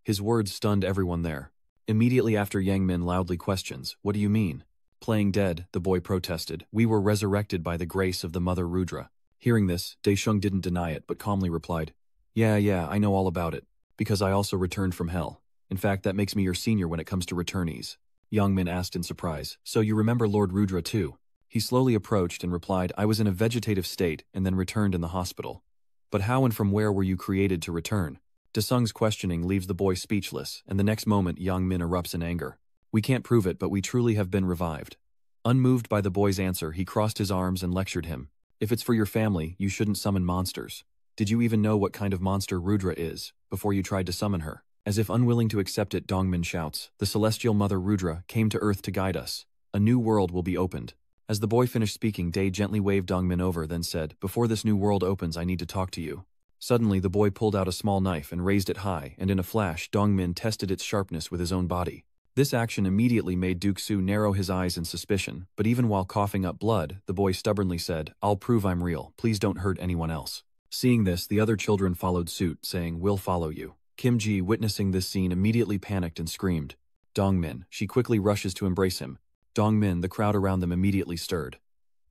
His words stunned everyone there. Immediately after, Yang Min loudly questions, "What do you mean?" "Playing dead," the boy protested. "We were resurrected by the grace of the Mother Rudra." Hearing this, Daesheng didn't deny it but calmly replied, Yeah, I know all about it. Because I also returned from hell. In fact, that makes me your senior when it comes to returnees." Yang Min asked in surprise, "So you remember Lord Rudra too?" He slowly approached and replied, "I was in a vegetative state and then returned in the hospital." "But how and from where were you created to return?" Daesung's questioning leaves the boy speechless, and the next moment Yang Min erupts in anger. "We can't prove it, but we truly have been revived." Unmoved by the boy's answer, he crossed his arms and lectured him. "If it's for your family, you shouldn't summon monsters. Did you even know what kind of monster Rudra is, before you tried to summon her?" As if unwilling to accept it, Dongmin shouts, "The celestial Mother Rudra came to Earth to guide us. A new world will be opened." As the boy finished speaking, Dae gently waved Dongmin over, then said, "Before this new world opens, I need to talk to you." Suddenly, the boy pulled out a small knife and raised it high, and in a flash, Dongmin tested its sharpness with his own body. This action immediately made Duke Su narrow his eyes in suspicion, but even while coughing up blood, the boy stubbornly said, "I'll prove I'm real. Please don't hurt anyone else." Seeing this, the other children followed suit, saying, "We'll follow you." Kim Ji, witnessing this scene, immediately panicked and screamed, "Dongmin." She quickly rushes to embrace him. Dongmin, the crowd around them immediately stirred.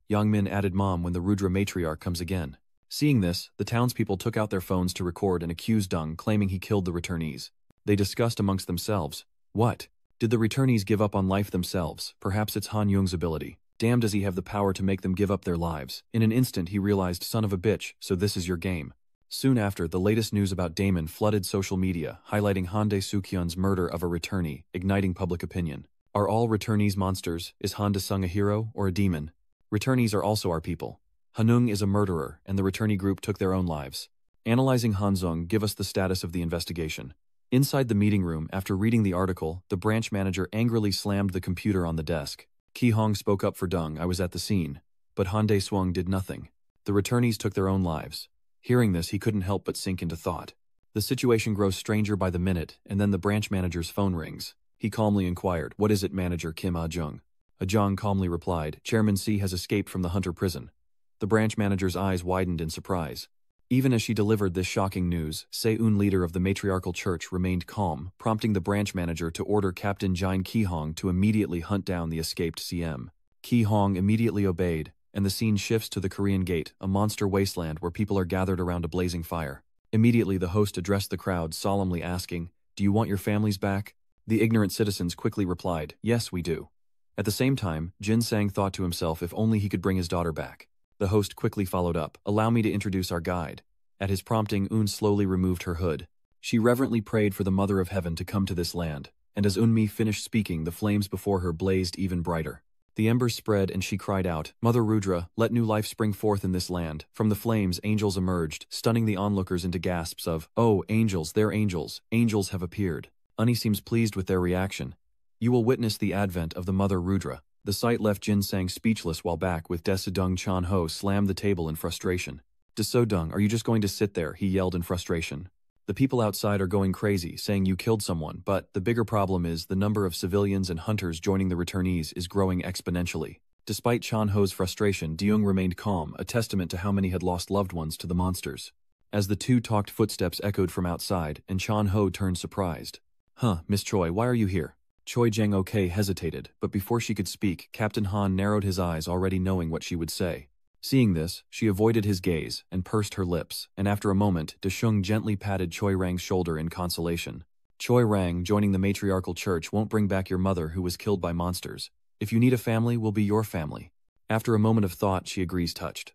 Yang Min added, "Mom, when the Rudra matriarch comes again." Seeing this, the townspeople took out their phones to record and accuse Dong, claiming he killed the returnees. They discussed amongst themselves, "What? Did the returnees give up on life themselves? Perhaps it's Han Yung's ability." Damn, does he have the power to make them give up their lives. In an instant he realized, son of a bitch, so this is your game. Soon after, the latest news about Damon flooded social media, highlighting Hande Sukyeon's murder of a returnee, igniting public opinion. Are all returnees monsters? Is Han Da-sung a hero or a demon? Returnees are also our people. Hanung is a murderer, and the returnee group took their own lives. Analyzing Hanzong, give us the status of the investigation. Inside the meeting room, after reading the article, the branch manager angrily slammed the computer on the desk. Ki Hong spoke up for Dung, I was at the scene. But Han Dae-swung did nothing. The returnees took their own lives. Hearing this, he couldn't help but sink into thought. The situation grows stranger by the minute, and then the branch manager's phone rings. He calmly inquired, what is it, Manager Kim Ah-jung? Ah-jung calmly replied, Chairman C has escaped from the Hunter prison. The branch manager's eyes widened in surprise. Even as she delivered this shocking news, Se-eun, leader of the matriarchal church, remained calm, prompting the branch manager to order Captain Jin Ki-hong to immediately hunt down the escaped CM. Ki-hong immediately obeyed, and the scene shifts to the Korean Gate, a monster wasteland where people are gathered around a blazing fire. Immediately the host addressed the crowd, solemnly asking, Do you want your families back? The ignorant citizens quickly replied, Yes, we do. At the same time, Jin Sang thought to himself if only he could bring his daughter back. The host quickly followed up, Allow me to introduce our guide. At his prompting, Un slowly removed her hood. She reverently prayed for the Mother of Heaven to come to this land, and as Unmi finished speaking, the flames before her blazed even brighter. The embers spread and she cried out, Mother Rudra, let new life spring forth in this land. From the flames, angels emerged, stunning the onlookers into gasps of, Oh, angels, they're angels, angels have appeared. Unni seems pleased with their reaction. You will witness the advent of the Mother Rudra. The sight left Jin Sang speechless while back with Desidung Chan Ho slammed the table in frustration. Desodung, are you just going to sit there? He yelled in frustration. The people outside are going crazy, saying you killed someone, but the bigger problem is the number of civilians and hunters joining the returnees is growing exponentially. Despite Chan Ho's frustration, Deung remained calm, a testament to how many had lost loved ones to the monsters. As the two talked, footsteps echoed from outside, and Chan Ho turned surprised. Miss Choi, why are you here? Choi Jang-ok hesitated, but before she could speak, Captain Han narrowed his eyes, already knowing what she would say. Seeing this, she avoided his gaze and pursed her lips, and after a moment, Deshung gently patted Choi Rang's shoulder in consolation. Choi Rang, joining the matriarchal church won't bring back your mother who was killed by monsters. If you need a family, we'll be your family. After a moment of thought, she agrees, touched.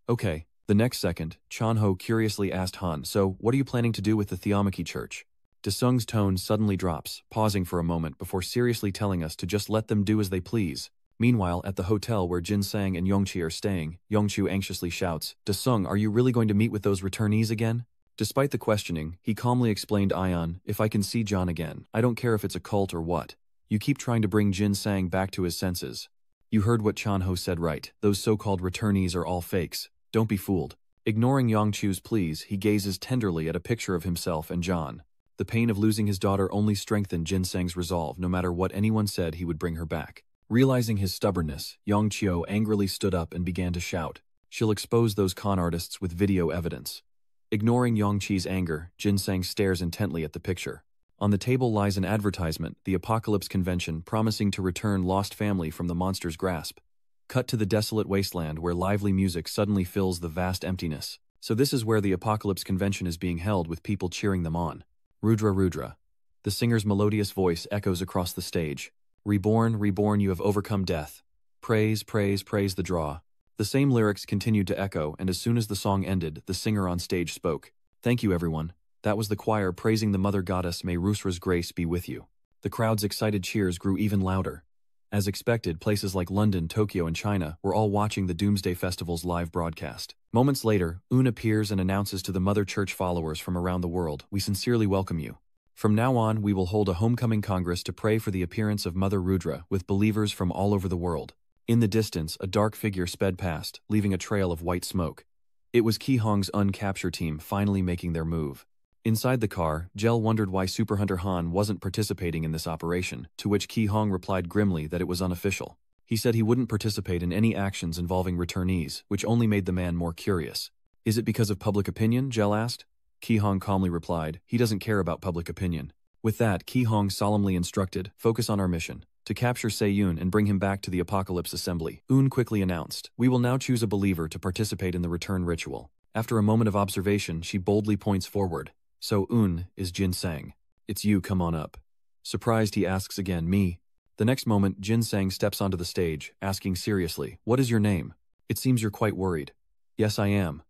Okay. The next second, Chan Ho curiously asked Han, so what are you planning to do with the Theomaki church? Desung's tone suddenly drops, pausing for a moment before seriously telling us to just let them do as they please. Meanwhile, at the hotel where Jin Sang and Yongchi are staying, Yongchu anxiously shouts, Desung, are you really going to meet with those returnees again? Despite the questioning, he calmly explained, Ion, if I can see John again, I don't care if it's a cult or what. You keep trying to bring Jin Sang back to his senses. You heard what Chan Ho said, right? Those so-called returnees are all fakes. Don't be fooled. Ignoring Yongchu's pleas, he gazes tenderly at a picture of himself and John. The pain of losing his daughter only strengthened Jin Sang's resolve. No matter what anyone said, he would bring her back. Realizing his stubbornness, Yongchio angrily stood up and began to shout, She'll expose those con artists with video evidence. Ignoring Yongchi's anger, Jin Sang stares intently at the picture. On the table lies an advertisement, the Apocalypse Convention, promising to return lost family from the monster's grasp. Cut to the desolate wasteland where lively music suddenly fills the vast emptiness. So this is where the Apocalypse Convention is being held, with people cheering them on. Rudra Rudra. The singer's melodious voice echoes across the stage. Reborn, reborn, you have overcome death. Praise, praise, praise the draw. The same lyrics continued to echo, and as soon as the song ended, the singer on stage spoke. Thank you, everyone. That was the choir praising the Mother Goddess. May Rusra's grace be with you. The crowd's excited cheers grew even louder. As expected, places like London, Tokyo, and China were all watching the Doomsday Festival's live broadcast. Moments later, Un appears and announces to the Mother Church followers from around the world, We sincerely welcome you. From now on, we will hold a homecoming congress to pray for the appearance of Mother Rudra with believers from all over the world. In the distance, a dark figure sped past, leaving a trail of white smoke. It was Ki Hong's uncapture team finally making their move. Inside the car, Jel wondered why Super Hunter Han wasn't participating in this operation, to which Ki Hong replied grimly that it was unofficial. He said he wouldn't participate in any actions involving returnees, which only made the man more curious. Is it because of public opinion? Jel asked. Ki Hong calmly replied, he doesn't care about public opinion. With that, Ki Hong solemnly instructed, focus on our mission, to capture Se-yoon and bring him back to the Apocalypse Assembly. Un quickly announced, we will now choose a believer to participate in the return ritual. After a moment of observation, she boldly points forward. So Un is Jin Sang. It's you, come on up. Surprised, he asks again, me? The next moment, Jin Sang steps onto the stage, asking seriously, "What is your name? It seems you're quite worried." "Yes, I am,"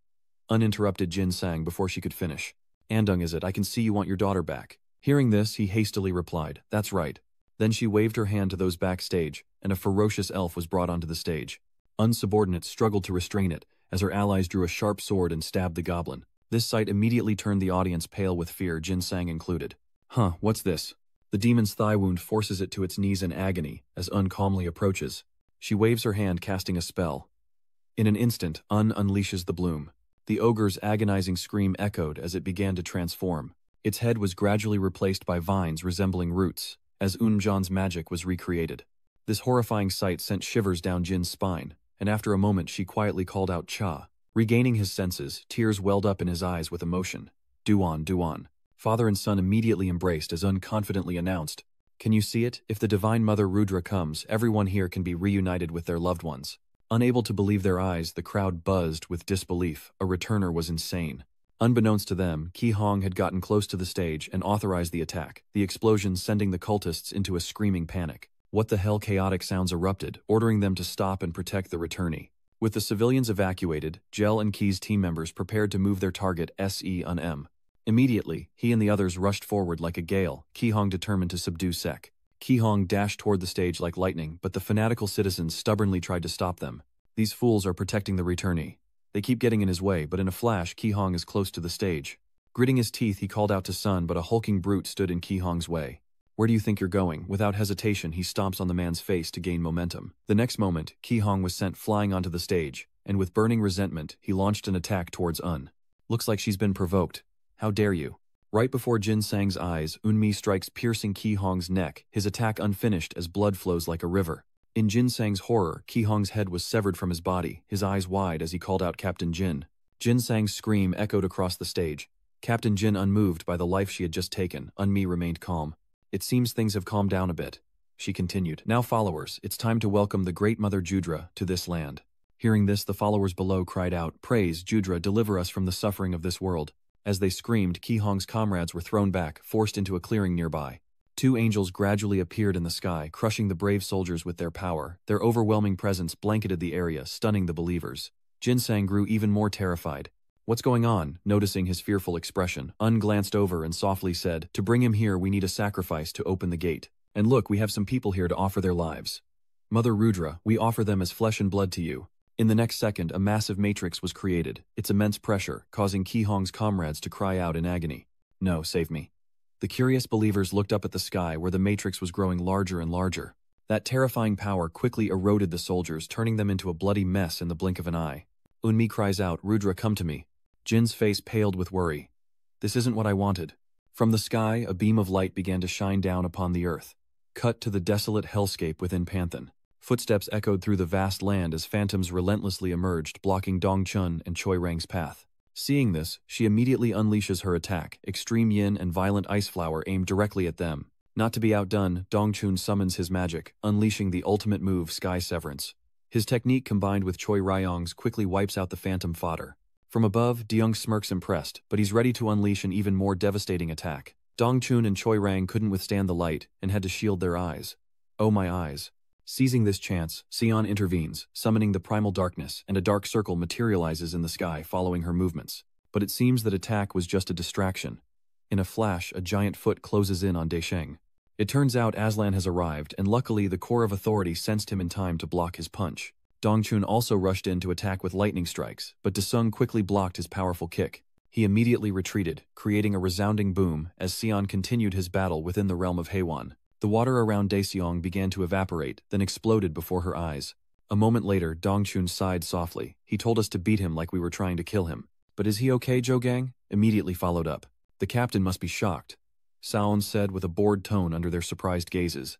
uninterrupted Jin Sang before she could finish. "Andung is it? I can see you want your daughter back." Hearing this, he hastily replied, "That's right." Then she waved her hand to those backstage, and a ferocious elf was brought onto the stage. Unsubordinates struggled to restrain it, as her allies drew a sharp sword and stabbed the goblin. This sight immediately turned the audience pale with fear, Jin Sang included. "Huh, what's this?" The demon's thigh wound forces it to its knees in agony, as Un calmly approaches. She waves her hand, casting a spell. In an instant, Un unleashes the bloom. The ogre's agonizing scream echoed as it began to transform. Its head was gradually replaced by vines resembling roots, as Unjan's magic was recreated. This horrifying sight sent shivers down Jin's spine, and after a moment she quietly called out Cha. Regaining his senses, tears welled up in his eyes with emotion. "Duan, Duan." Father and son immediately embraced as Un confidently announced, "Can you see it? If the Divine Mother Rudra comes, everyone here can be reunited with their loved ones." Unable to believe their eyes, the crowd buzzed with disbelief. A returner was insane. Unbeknownst to them, Ki Hong had gotten close to the stage and authorized the attack, the explosion sending the cultists into a screaming panic. What the hell? Chaotic sounds erupted, ordering them to stop and protect the returnee. With the civilians evacuated, Gel and Ki's team members prepared to move their target SE-M. Immediately, he and the others rushed forward like a gale, Ki Hong determined to subdue Sek. Ki Hong dashed toward the stage like lightning, but the fanatical citizens stubbornly tried to stop them. These fools are protecting the returnee. They keep getting in his way, but in a flash, Ki Hong is close to the stage. Gritting his teeth, he called out to Sun, but a hulking brute stood in Ki Hong's way. "Where do you think you're going?" Without hesitation, he stomps on the man's face to gain momentum. The next moment, Ki Hong was sent flying onto the stage, and with burning resentment, he launched an attack towards Un. "Looks like she's been provoked. How dare you?" Right before Jin Sang's eyes, Unmi strikes, piercing Ki Hong's neck, his attack unfinished as blood flows like a river. In Jin Sang's horror, Ki Hong's head was severed from his body, his eyes wide as he called out Captain Jin. Jin Sang's scream echoed across the stage. Captain Jin unmoved by the life she had just taken, Unmi remained calm. "It seems things have calmed down a bit," she continued. "Now followers, it's time to welcome the Great Mother Judra to this land." Hearing this, the followers below cried out, "Praise Judra, deliver us from the suffering of this world." As they screamed, Ki Hong's comrades were thrown back, forced into a clearing nearby. Two angels gradually appeared in the sky, crushing the brave soldiers with their power. Their overwhelming presence blanketed the area, stunning the believers. Jin Sang grew even more terrified. "What's going on?" Noticing his fearful expression, Un glanced over and softly said, "To bring him here, we need a sacrifice to open the gate. And look, we have some people here to offer their lives. Mother Rudra, we offer them as flesh and blood to you." In the next second, a massive matrix was created, its immense pressure causing Ki Hong's comrades to cry out in agony. "No, save me." The curious believers looked up at the sky where the matrix was growing larger and larger. That terrifying power quickly eroded the soldiers, turning them into a bloody mess in the blink of an eye. Unmi cries out, "Rudra, come to me." Jin's face paled with worry. "This isn't what I wanted." From the sky, a beam of light began to shine down upon the earth. Cut to the desolate hellscape within Panthan. Footsteps echoed through the vast land as phantoms relentlessly emerged, blocking Dongchun and Choi Rang's path. Seeing this, she immediately unleashes her attack, Extreme Yin and Violent Ice Flower aimed directly at them. Not to be outdone, Dongchun summons his magic, unleashing the ultimate move, Sky Severance. His technique combined with Choi Ryong's quickly wipes out the phantom fodder. From above, Deung smirks impressed, but he's ready to unleash an even more devastating attack. Dongchun and Choi Rang couldn't withstand the light and had to shield their eyes. "Oh my eyes." Seizing this chance, Sion intervenes, summoning the primal darkness, and a dark circle materializes in the sky following her movements. But it seems that attack was just a distraction. In a flash, a giant foot closes in on Daisheng. It turns out Aslan has arrived, and luckily the core of authority sensed him in time to block his punch. Dongchun also rushed in to attack with lightning strikes, but Desung quickly blocked his powerful kick. He immediately retreated, creating a resounding boom as Sion continued his battle within the realm of Heiwan. The water around Daeseong began to evaporate, then exploded before her eyes. A moment later, Dongchun sighed softly. "He told us to beat him like we were trying to kill him. But is he okay, Zhougang?" Immediately followed up. "The captain must be shocked," Saon said with a bored tone under their surprised gazes.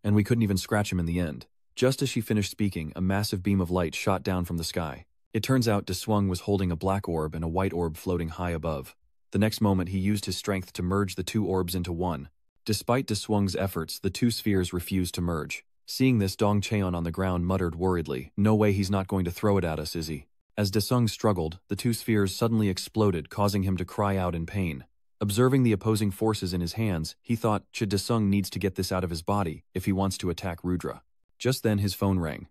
And we couldn't even scratch him in the end." Just as she finished speaking, a massive beam of light shot down from the sky. It turns out Deswung was holding a black orb and a white orb floating high above. The next moment he used his strength to merge the two orbs into one. Despite Deswung's efforts, the two spheres refused to merge. Seeing this, Dong Cheon on the ground muttered worriedly, "No way he's not going to throw it at us, is he?" As Desung struggled, the two spheres suddenly exploded, causing him to cry out in pain. Observing the opposing forces in his hands, he thought Desung needs to get this out of his body if he wants to attack Rudra. Just then his phone rang.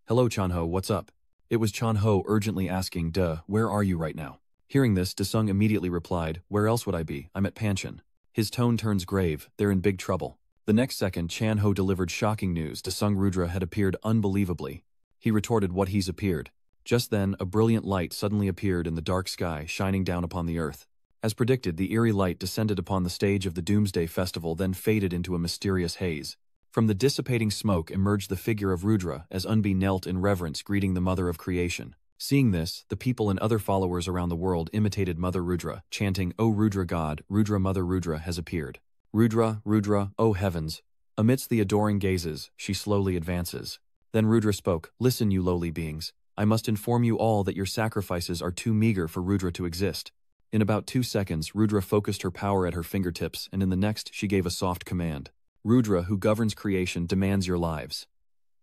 "Hello Chanho, what's up?" It was Chanho urgently asking, where are you right now?" Hearing this, Desung immediately replied, "Where else would I be? I'm at Panchen." His tone turns grave, they're in big trouble. The next second, Chanho delivered shocking news. Desung Rudra had appeared unbelievably. He retorted, "What he's appeared?" Just then, a brilliant light suddenly appeared in the dark sky, shining down upon the earth. As predicted, the eerie light descended upon the stage of the Doomsday Festival, then faded into a mysterious haze. From the dissipating smoke emerged the figure of Rudra, as Unbi knelt in reverence, greeting the Mother of Creation. Seeing this, the people and other followers around the world imitated Mother Rudra, chanting, "O Rudra God, Rudra Mother Rudra has appeared. Rudra, Rudra, O heavens." Amidst the adoring gazes, she slowly advances. Then Rudra spoke, "Listen, you lowly beings. I must inform you all that your sacrifices are too meager for Rudra to exist." In about 2 seconds, Rudra focused her power at her fingertips, and in the next she gave a soft command. "Rudra, who governs creation, demands your lives."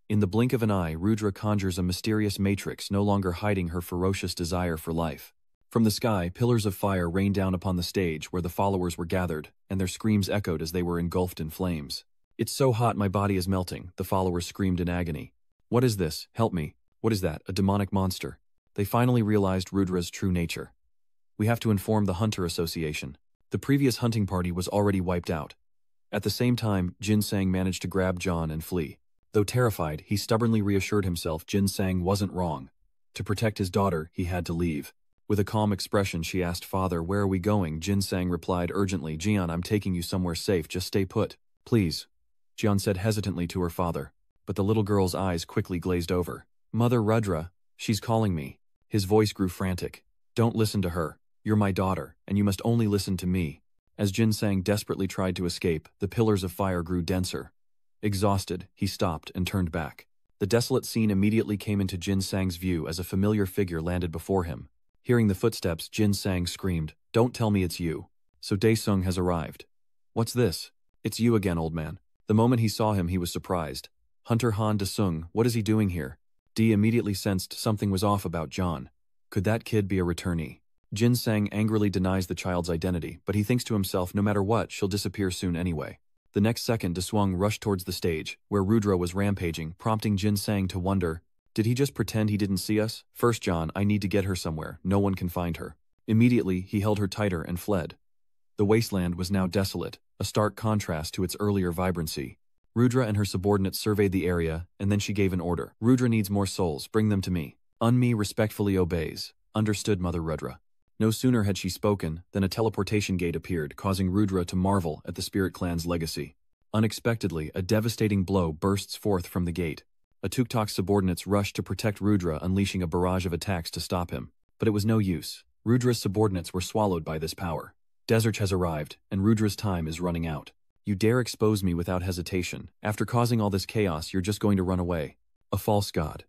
In the blink of an eye, Rudra conjures a mysterious matrix, no longer hiding her ferocious desire for life. From the sky, pillars of fire rained down upon the stage where the followers were gathered, and their screams echoed as they were engulfed in flames. "It's so hot my body is melting," the followers screamed in agony. "What is this? Help me. What is that? A demonic monster?" They finally realized Rudra's true nature. "We have to inform the Hunter Association." The previous hunting party was already wiped out. At the same time, Jin Sang managed to grab John and flee. Though terrified, he stubbornly reassured himself Jin Sang wasn't wrong. To protect his daughter, he had to leave. With a calm expression, she asked, "Father, where are we going?" Jin Sang replied urgently, "Jian, I'm taking you somewhere safe, just stay put. Please." Jian said hesitantly to her father. But the little girl's eyes quickly glazed over. "Mother Rudra, she's calling me." His voice grew frantic. "Don't listen to her. You're my daughter, and you must only listen to me." As Jin Sang desperately tried to escape, the pillars of fire grew denser. Exhausted, he stopped and turned back. The desolate scene immediately came into Jin Sang's view as a familiar figure landed before him. Hearing the footsteps, Jin Sang screamed, "Don't tell me it's you." "So Daesung has arrived." "What's this?" "It's you again, old man." The moment he saw him, he was surprised. "Hunter Han Daesung, what is he doing here?" Dee immediately sensed something was off about John. Could that kid be a returnee? Jin Sang angrily denies the child's identity, but he thinks to himself, no matter what, she'll disappear soon anyway. The next second, Daesung rushed towards the stage, where Rudra was rampaging, prompting Jin Sang to wonder, did he just pretend he didn't see us? "First, John, I need to get her somewhere. No one can find her." Immediately, he held her tighter and fled. The wasteland was now desolate, a stark contrast to its earlier vibrancy. Rudra and her subordinates surveyed the area, and then she gave an order. "Rudra needs more souls, bring them to me." Unmi respectfully obeys. "Understood, Mother Rudra." No sooner had she spoken than a teleportation gate appeared, causing Rudra to marvel at the spirit clan's legacy. Unexpectedly, a devastating blow bursts forth from the gate. A Tuktak's subordinates rushed to protect Rudra, unleashing a barrage of attacks to stop him. But it was no use. Rudra's subordinates were swallowed by this power. Desert has arrived, and Rudra's time is running out. "You dare expose me without hesitation. After causing all this chaos, you're just going to run away. A false god."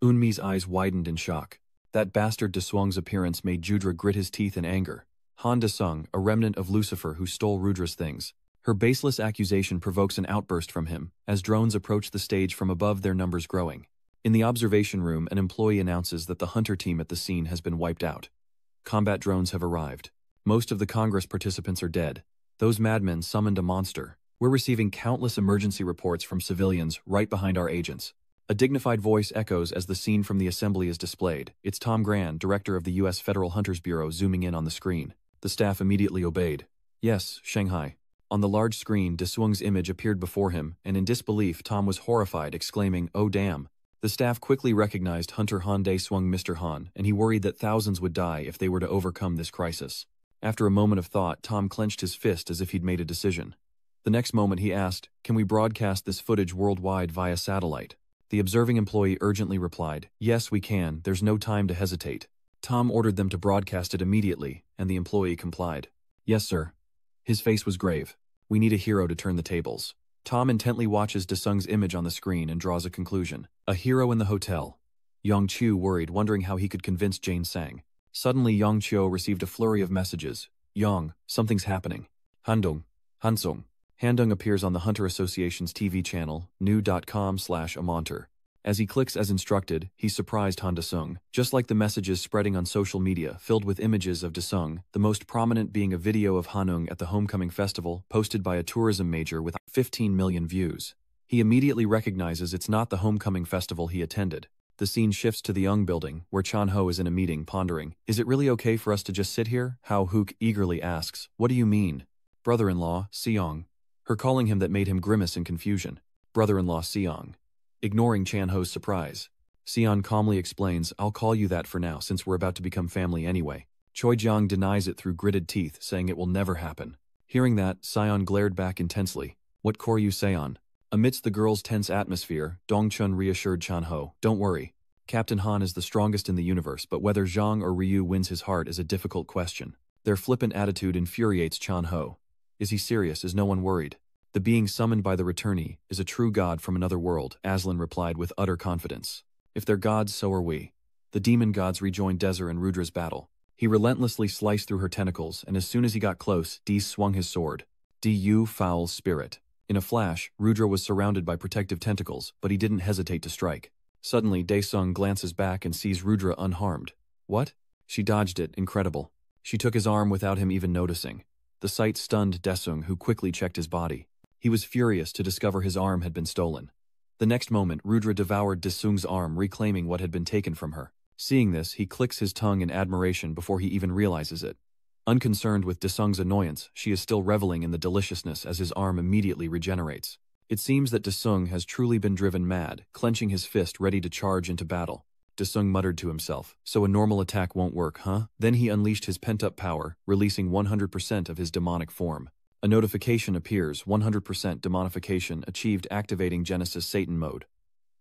Unmi's eyes widened in shock. That bastard Daesung's appearance made Judra grit his teeth in anger. Han Daesung, a remnant of Lucifer who stole Rudra's things. Her baseless accusation provokes an outburst from him, as drones approach the stage from above, their numbers growing. In the observation room, an employee announces that the hunter team at the scene has been wiped out. Combat drones have arrived. Most of the Congress participants are dead. Those madmen summoned a monster. We're receiving countless emergency reports from civilians right behind our agents. A dignified voice echoes as the scene from the assembly is displayed. It's Tom Gran, director of the U.S. Federal Hunters Bureau, zooming in on the screen. The staff immediately obeyed. "Yes, Shanghai." On the large screen, Daesung's image appeared before him, and in disbelief, Tom was horrified, exclaiming, "Oh damn." The staff quickly recognized Hunter Han Daesung, Mr. Han, and he worried that thousands would die if they were to overcome this crisis. After a moment of thought, Tom clenched his fist as if he'd made a decision. The next moment he asked, "Can we broadcast this footage worldwide via satellite?" The observing employee urgently replied, "Yes, we can. There's no time to hesitate." Tom ordered them to broadcast it immediately, and the employee complied. "Yes, sir." His face was grave. "We need a hero to turn the tables." Tom intently watches Daesung's image on the screen and draws a conclusion. A hero in the hotel. Yang Chiu worried, wondering how he could convince Jin Sang. Suddenly, Yang Chiu received a flurry of messages. "Yang, something's happening." "Handong. Hansong." Handong appears on the Hunter Association's TV channel, new.com/amonter. As he clicks as instructed, he's surprised Han Desung, just like the messages spreading on social media filled with images of Desung, the most prominent being a video of Hanung at the Homecoming Festival posted by a tourism major with 15 million views. He immediately recognizes it's not the Homecoming Festival he attended. The scene shifts to the Young building, where Chan Ho is in a meeting pondering, "Is it really okay for us to just sit here?" Hao Hook eagerly asks, "What do you mean?" "Brother-in-law, Seong." Her calling him that made him grimace in confusion. "Brother-in-law Seong." Ignoring Chan Ho's surprise, Seon calmly explains, "I'll call you that for now since we're about to become family anyway." Choi Jiang denies it through gritted teeth, saying it will never happen. Hearing that, Sion glared back intensely. "What core you Seon?" Amidst the girls' tense atmosphere, Dongchun reassured Chan Ho, "Don't worry. Captain Han is the strongest in the universe, but whether Zhang or Ryu wins his heart is a difficult question." Their flippant attitude infuriates Chan Ho. "Is he serious? Is no one worried?" "The being summoned by the returnee is a true god from another world," Aslan replied with utter confidence. "If they're gods, so are we." The demon gods rejoined Dezer and Rudra's battle. He relentlessly sliced through her tentacles, and as soon as he got close, Di swung his sword. "Du foul spirit." In a flash, Rudra was surrounded by protective tentacles, but he didn't hesitate to strike. Suddenly, Daesung glances back and sees Rudra unharmed. "What?" She dodged it, incredible. She took his arm without him even noticing. The sight stunned Daesung, who quickly checked his body. He was furious to discover his arm had been stolen. The next moment, Rudra devoured Daesung's arm, reclaiming what had been taken from her. Seeing this, he clicks his tongue in admiration before he even realizes it. Unconcerned with Daesung's annoyance, she is still reveling in the deliciousness as his arm immediately regenerates. It seems that Daesung has truly been driven mad, clenching his fist ready to charge into battle. Daesung muttered to himself, "So a normal attack won't work, huh?" Then he unleashed his pent-up power, releasing 100% of his demonic form. A notification appears, 100% demonification achieved, activating Genesis Satan mode.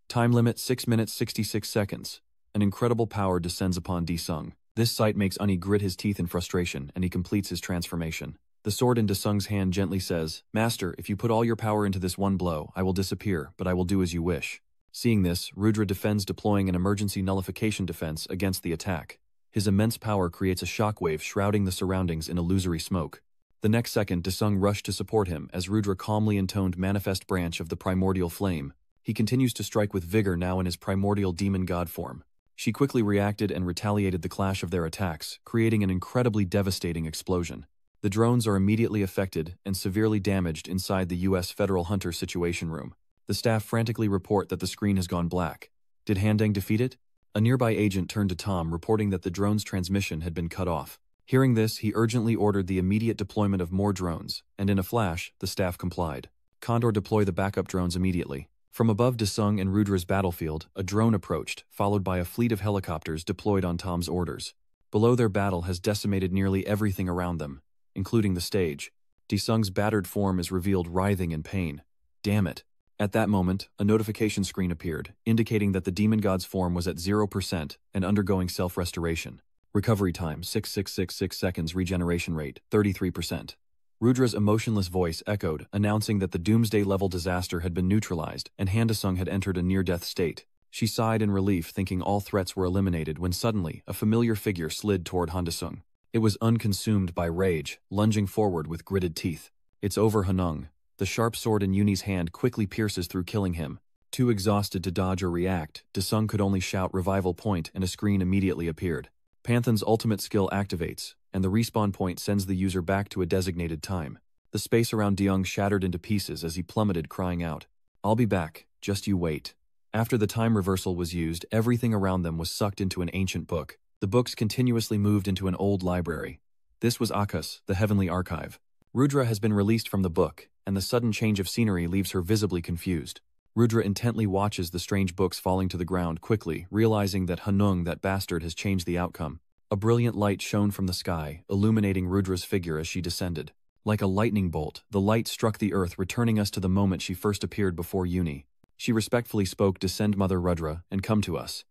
Time limit 6 minutes 66 seconds. An incredible power descends upon Daesung. This sight makes Unni grit his teeth in frustration, and he completes his transformation. The sword in Daesung's hand gently says, "Master, if you put all your power into this one blow, I will disappear, but I will do as you wish." Seeing this, Rudra defends, deploying an emergency nullification defense against the attack. His immense power creates a shockwave shrouding the surroundings in illusory smoke. The next second, Daesung rushed to support him as Rudra calmly intoned Manifest Branch of the Primordial Flame. He continues to strike with vigor now in his primordial demon god form. She quickly reacted and retaliated the clash of their attacks, creating an incredibly devastating explosion. The drones are immediately affected and severely damaged inside the U.S. Federal Hunter Situation Room. The staff frantically report that the screen has gone black. Did Handeng defeat it? A nearby agent turned to Tom, reporting that the drone's transmission had been cut off. Hearing this, he urgently ordered the immediate deployment of more drones, and in a flash, the staff complied. Condor, deploy the backup drones immediately. From above Daesung and Rudra's battlefield, a drone approached, followed by a fleet of helicopters deployed on Tom's orders. Below, their battle has decimated nearly everything around them, including the stage. Daesung's battered form is revealed writhing in pain. Damn it. At that moment, a notification screen appeared, indicating that the demon god's form was at 0% and undergoing self-restoration. Recovery time 6666 seconds, regeneration rate 33%. Rudra's emotionless voice echoed, announcing that the doomsday-level disaster had been neutralized and Handesung had entered a near-death state. She sighed in relief, thinking all threats were eliminated, when suddenly, a familiar figure slid toward Handesung. It was unconsumed by rage, lunging forward with gritted teeth. It's over Hanung. The sharp sword in Yuni's hand quickly pierces through, killing him. Too exhausted to dodge or react, Daesung could only shout revival point, and a screen immediately appeared. Panthen's ultimate skill activates, and the respawn point sends the user back to a designated time. The space around Deung shattered into pieces as he plummeted, crying out, "I'll be back, just you wait." After the time reversal was used, everything around them was sucked into an ancient book. The books continuously moved into an old library. This was Akas, the Heavenly Archive. Rudra has been released from the book, and the sudden change of scenery leaves her visibly confused. Rudra intently watches the strange books falling to the ground, quickly realizing that Hanung, that bastard, has changed the outcome. A brilliant light shone from the sky, illuminating Rudra's figure as she descended. Like a lightning bolt, the light struck the earth, returning us to the moment she first appeared before Yuni. She respectfully spoke, "Descend, Mother Rudra, and come to us."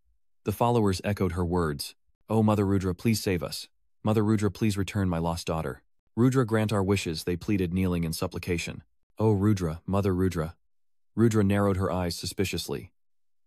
The followers echoed her words. "Oh, Mother Rudra, please save us. Mother Rudra, please return my lost daughter. Rudra, grant our wishes," they pleaded, kneeling in supplication. "Oh, Rudra, Mother Rudra." Rudra narrowed her eyes suspiciously.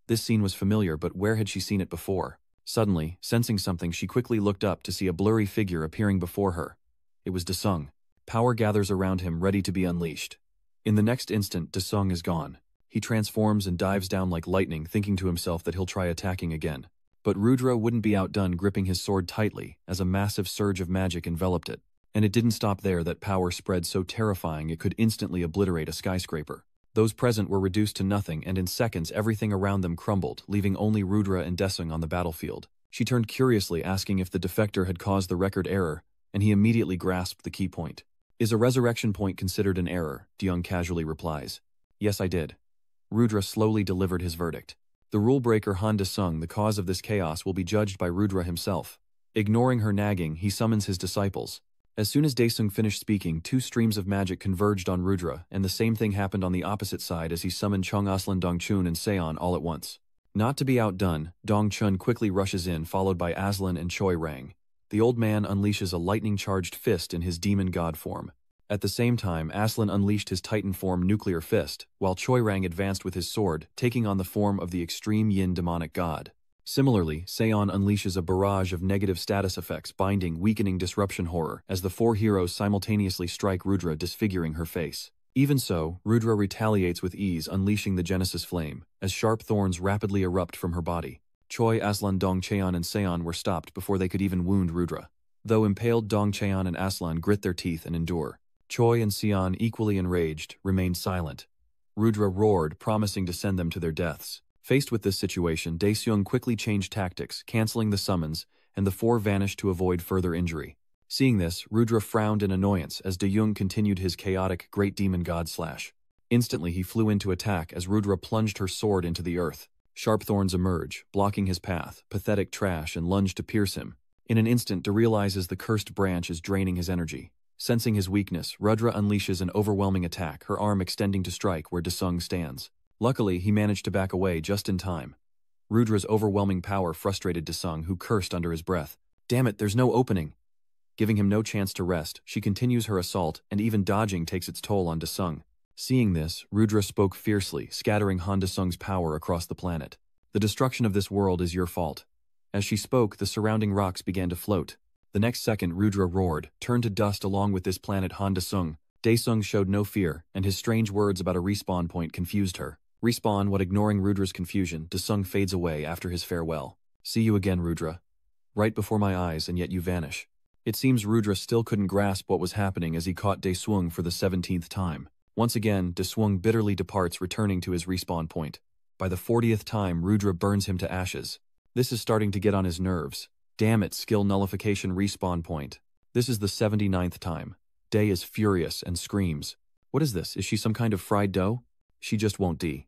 This scene was familiar, but where had she seen it before? Suddenly, sensing something, she quickly looked up to see a blurry figure appearing before her. It was Daesung. Power gathers around him, ready to be unleashed. In the next instant, Daesung is gone. He transforms and dives down like lightning, thinking to himself that he'll try attacking again. But Rudra wouldn't be outdone, gripping his sword tightly as a massive surge of magic enveloped it. And it didn't stop there. That power spread so terrifying it could instantly obliterate a skyscraper. Those present were reduced to nothing, and in seconds everything around them crumbled, leaving only Rudra and Desung on the battlefield. She turned curiously, asking if the defector had caused the record error, and he immediately grasped the key point. "Is a resurrection point considered an error?" Deung casually replies. "Yes, I did." Rudra slowly delivered his verdict. The rule-breaker Han Desung, the cause of this chaos, will be judged by Rudra himself. Ignoring her nagging, he summons his disciples. As soon as Desung finished speaking, two streams of magic converged on Rudra, and the same thing happened on the opposite side as he summoned Chung Aslan Dongchun and Seon all at once. Not to be outdone, Dongchun quickly rushes in, followed by Aslan and Choi Rang. The old man unleashes a lightning-charged fist in his demon god form. At the same time, Aslan unleashed his Titan form nuclear fist, while Choi Rang advanced with his sword, taking on the form of the extreme yin demonic god. Similarly, Seon unleashes a barrage of negative status effects, binding, weakening, disruption, horror, as the four heroes simultaneously strike Rudra, disfiguring her face. Even so, Rudra retaliates with ease, unleashing the Genesis flame, as sharp thorns rapidly erupt from her body. Choi, Aslan, Dongcheon, and Seon were stopped before they could even wound Rudra. Though impaled, Dongcheon and Aslan grit their teeth and endure. Choi and Seon, equally enraged, remained silent. Rudra roared, promising to send them to their deaths. Faced with this situation, Daeseung quickly changed tactics, canceling the summons, and the four vanished to avoid further injury. Seeing this, Rudra frowned in annoyance as Daeung continued his chaotic Great Demon God slash. Instantly he flew into attack as Rudra plunged her sword into the earth. Sharp thorns emerge, blocking his path, pathetic trash, and lunge to pierce him. In an instant, Da realizes the cursed branch is draining his energy. Sensing his weakness, Rudra unleashes an overwhelming attack, her arm extending to strike where Daesung stands. Luckily, he managed to back away just in time. Rudra's overwhelming power frustrated Daesung, who cursed under his breath. "Damn it, there's no opening." Giving him no chance to rest, she continues her assault, and even dodging takes its toll on Daesung. Seeing this, Rudra spoke fiercely, scattering Han Daesung's power across the planet. "The destruction of this world is your fault." As she spoke, the surrounding rocks began to float. The next second, Rudra roared, turned to dust along with this planet Han Daesung. Daesung showed no fear, and his strange words about a respawn point confused her. Respawn, what? Ignoring Rudra's confusion, Daesung fades away after his farewell. "See you again, Rudra. Right before my eyes, and yet you vanish." It seems Rudra still couldn't grasp what was happening as he caught Daesung for the 17th time. Once again, Daesung bitterly departs, returning to his respawn point. By the 40th time, Rudra burns him to ashes. This is starting to get on his nerves. Damn it, skill nullification respawn point. This is the 79th time. Day is furious and screams. What is this? Is she some kind of fried dough? She just won't die.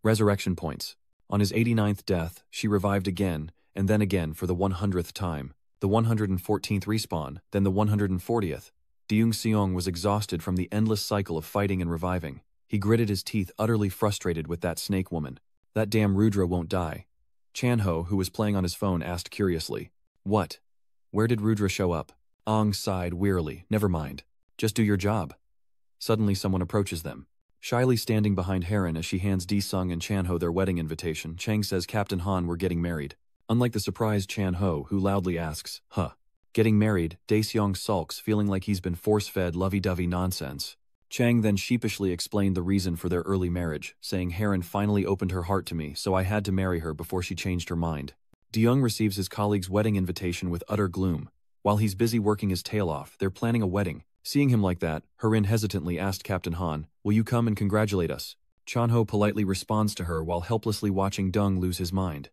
Resurrection points. On his 89th death, she revived again, and then again for the 100th time. The 114th respawn, then the 140th. Deung Seong was exhausted from the endless cycle of fighting and reviving. He gritted his teeth, utterly frustrated with that snake woman. That damn Rudra won't die. Chan-ho, who was playing on his phone, asked curiously. "What? Where did Rudra show up?" Ong sighed wearily. "Never mind. Just do your job." Suddenly someone approaches them. Shyly standing behind Heron as she hands Daesung and Chan-ho their wedding invitation, Chang says, "Captain Han, we're getting married." Unlike the surprised Chan-ho, who loudly asks, "Huh? Getting married?" Daeseong sulks, feeling like he's been force-fed lovey-dovey nonsense. Chang then sheepishly explained the reason for their early marriage, saying, "Heron finally opened her heart to me, so I had to marry her before she changed her mind." Deung receives his colleague's wedding invitation with utter gloom. While he's busy working his tail off, they're planning a wedding. Seeing him like that, Herin hesitantly asked Captain Han, "Will you come and congratulate us?" Chan-ho politely responds to her while helplessly watching Dung lose his mind.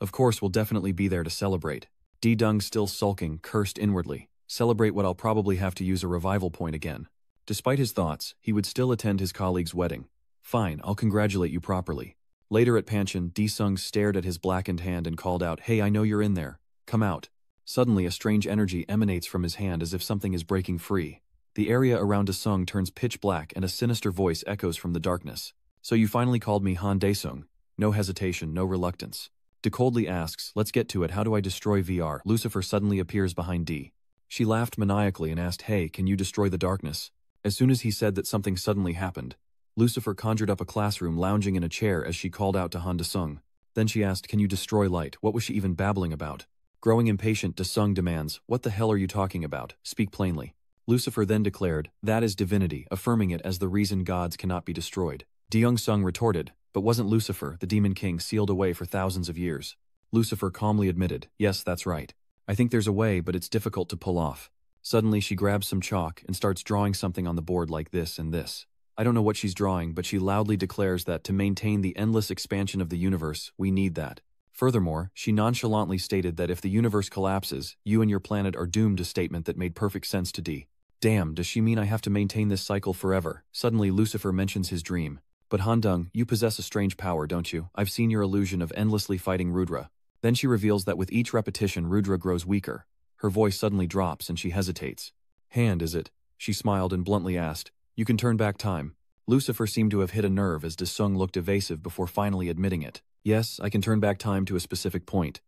"Of course, we'll definitely be there to celebrate." Dung, still sulking, cursed inwardly. "Celebrate what? I'll probably have to use a revival point again." Despite his thoughts, he would still attend his colleague's wedding. "Fine, I'll congratulate you properly." Later at Pansion, Daesung stared at his blackened hand and called out, "Hey, I know you're in there. Come out." Suddenly, a strange energy emanates from his hand as if something is breaking free. The area around Daesung turns pitch black and a sinister voice echoes from the darkness. "So you finally called me Han Daesung?" No hesitation, no reluctance. De coldly asks, "Let's get to it. How do I destroy VR?" Lucifer suddenly appears behind D. She laughed maniacally and asked, "Hey, can you destroy the darkness?" As soon as he said that, something suddenly happened. Lucifer conjured up a classroom lounging in a chair as she called out to Han Daesung. Then she asked, "Can you destroy light?" What was she even babbling about? Growing impatient, Daesung demands, "What the hell are you talking about? Speak plainly." Lucifer then declared, "That is divinity," affirming it as the reason gods cannot be destroyed. De-Young-sung retorted, but wasn't Lucifer, the Demon King, sealed away for thousands of years? Lucifer calmly admitted, yes, that's right. I think there's a way, but it's difficult to pull off. Suddenly she grabs some chalk and starts drawing something on the board like this and this. I don't know what she's drawing, but she loudly declares that to maintain the endless expansion of the universe, we need that. Furthermore, she nonchalantly stated that if the universe collapses, you and your planet are doomed, a statement that made perfect sense to D. Damn, does she mean I have to maintain this cycle forever? Suddenly Lucifer mentions his dream. But Han-dung, you possess a strange power, don't you? I've seen your illusion of endlessly fighting Rudra. Then she reveals that with each repetition Rudra grows weaker. Her voice suddenly drops and she hesitates. Hand, is it? She smiled and bluntly asked. You can turn back time. Lucifer seemed to have hit a nerve as De-Sung looked evasive before finally admitting it. Yes, I can turn back time to a specific point.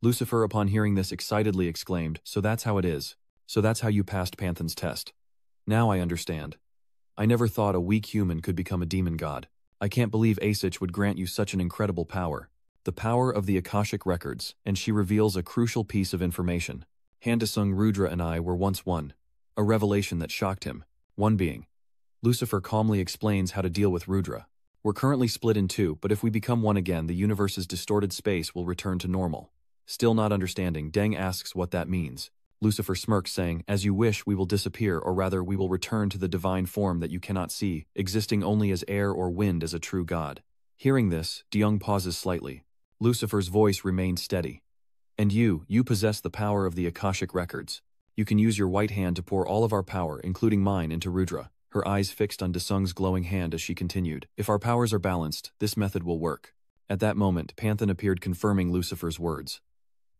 Lucifer, upon hearing this, excitedly exclaimed, so that's how it is. So that's how you passed Panthen's test. Now I understand. I never thought a weak human could become a demon god. I can't believe Asich would grant you such an incredible power. The power of the Akashic records, and she reveals a crucial piece of information. Han-de-sung, Rudra and I were once one. A revelation that shocked him. One being. Lucifer calmly explains how to deal with Rudra. We're currently split in two, but if we become one again, the universe's distorted space will return to normal. Still not understanding, Deng asks what that means. Lucifer smirks, saying, as you wish, we will disappear, or rather we will return to the divine form that you cannot see, existing only as air or wind as a true god. Hearing this, De-Young pauses slightly. Lucifer's voice remained steady. And you possess the power of the Akashic records. You can use your white hand to pour all of our power, including mine, into Rudra. Her eyes fixed on De-Sung's glowing hand as she continued. If our powers are balanced, this method will work. At that moment, Panthen appeared, confirming Lucifer's words.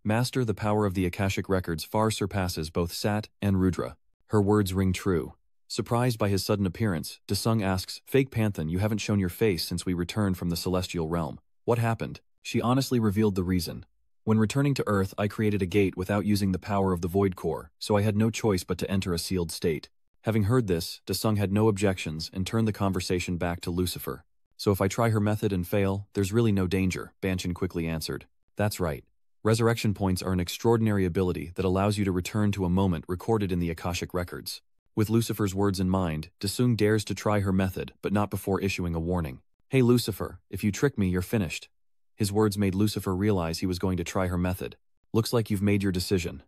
Master, the power of the Akashic records far surpasses both Sat and Rudra. Her words ring true. Surprised by his sudden appearance, De-Sung asks, Fake Panthen, you haven't shown your face since we returned from the celestial realm. What happened? She honestly revealed the reason. When returning to Earth, I created a gate without using the power of the Void Core, so I had no choice but to enter a sealed state. Having heard this, De-Sung had no objections and turned the conversation back to Lucifer. So if I try her method and fail, there's really no danger, Banchan quickly answered. That's right. Resurrection points are an extraordinary ability that allows you to return to a moment recorded in the Akashic records. With Lucifer's words in mind, De-Sung dares to try her method, but not before issuing a warning. Hey Lucifer, if you trick me, you're finished. His words made Lucifer realize he was going to try her method. Looks like you've made your decision.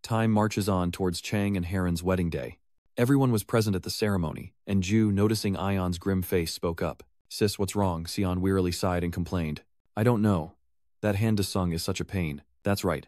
Time marches on towards Chang and Heron's wedding day. Everyone was present at the ceremony, and Ju, noticing Ion's grim face, spoke up. Sis, what's wrong? Sion wearily sighed and complained. I don't know. That Han De-Sung is such a pain. That's right.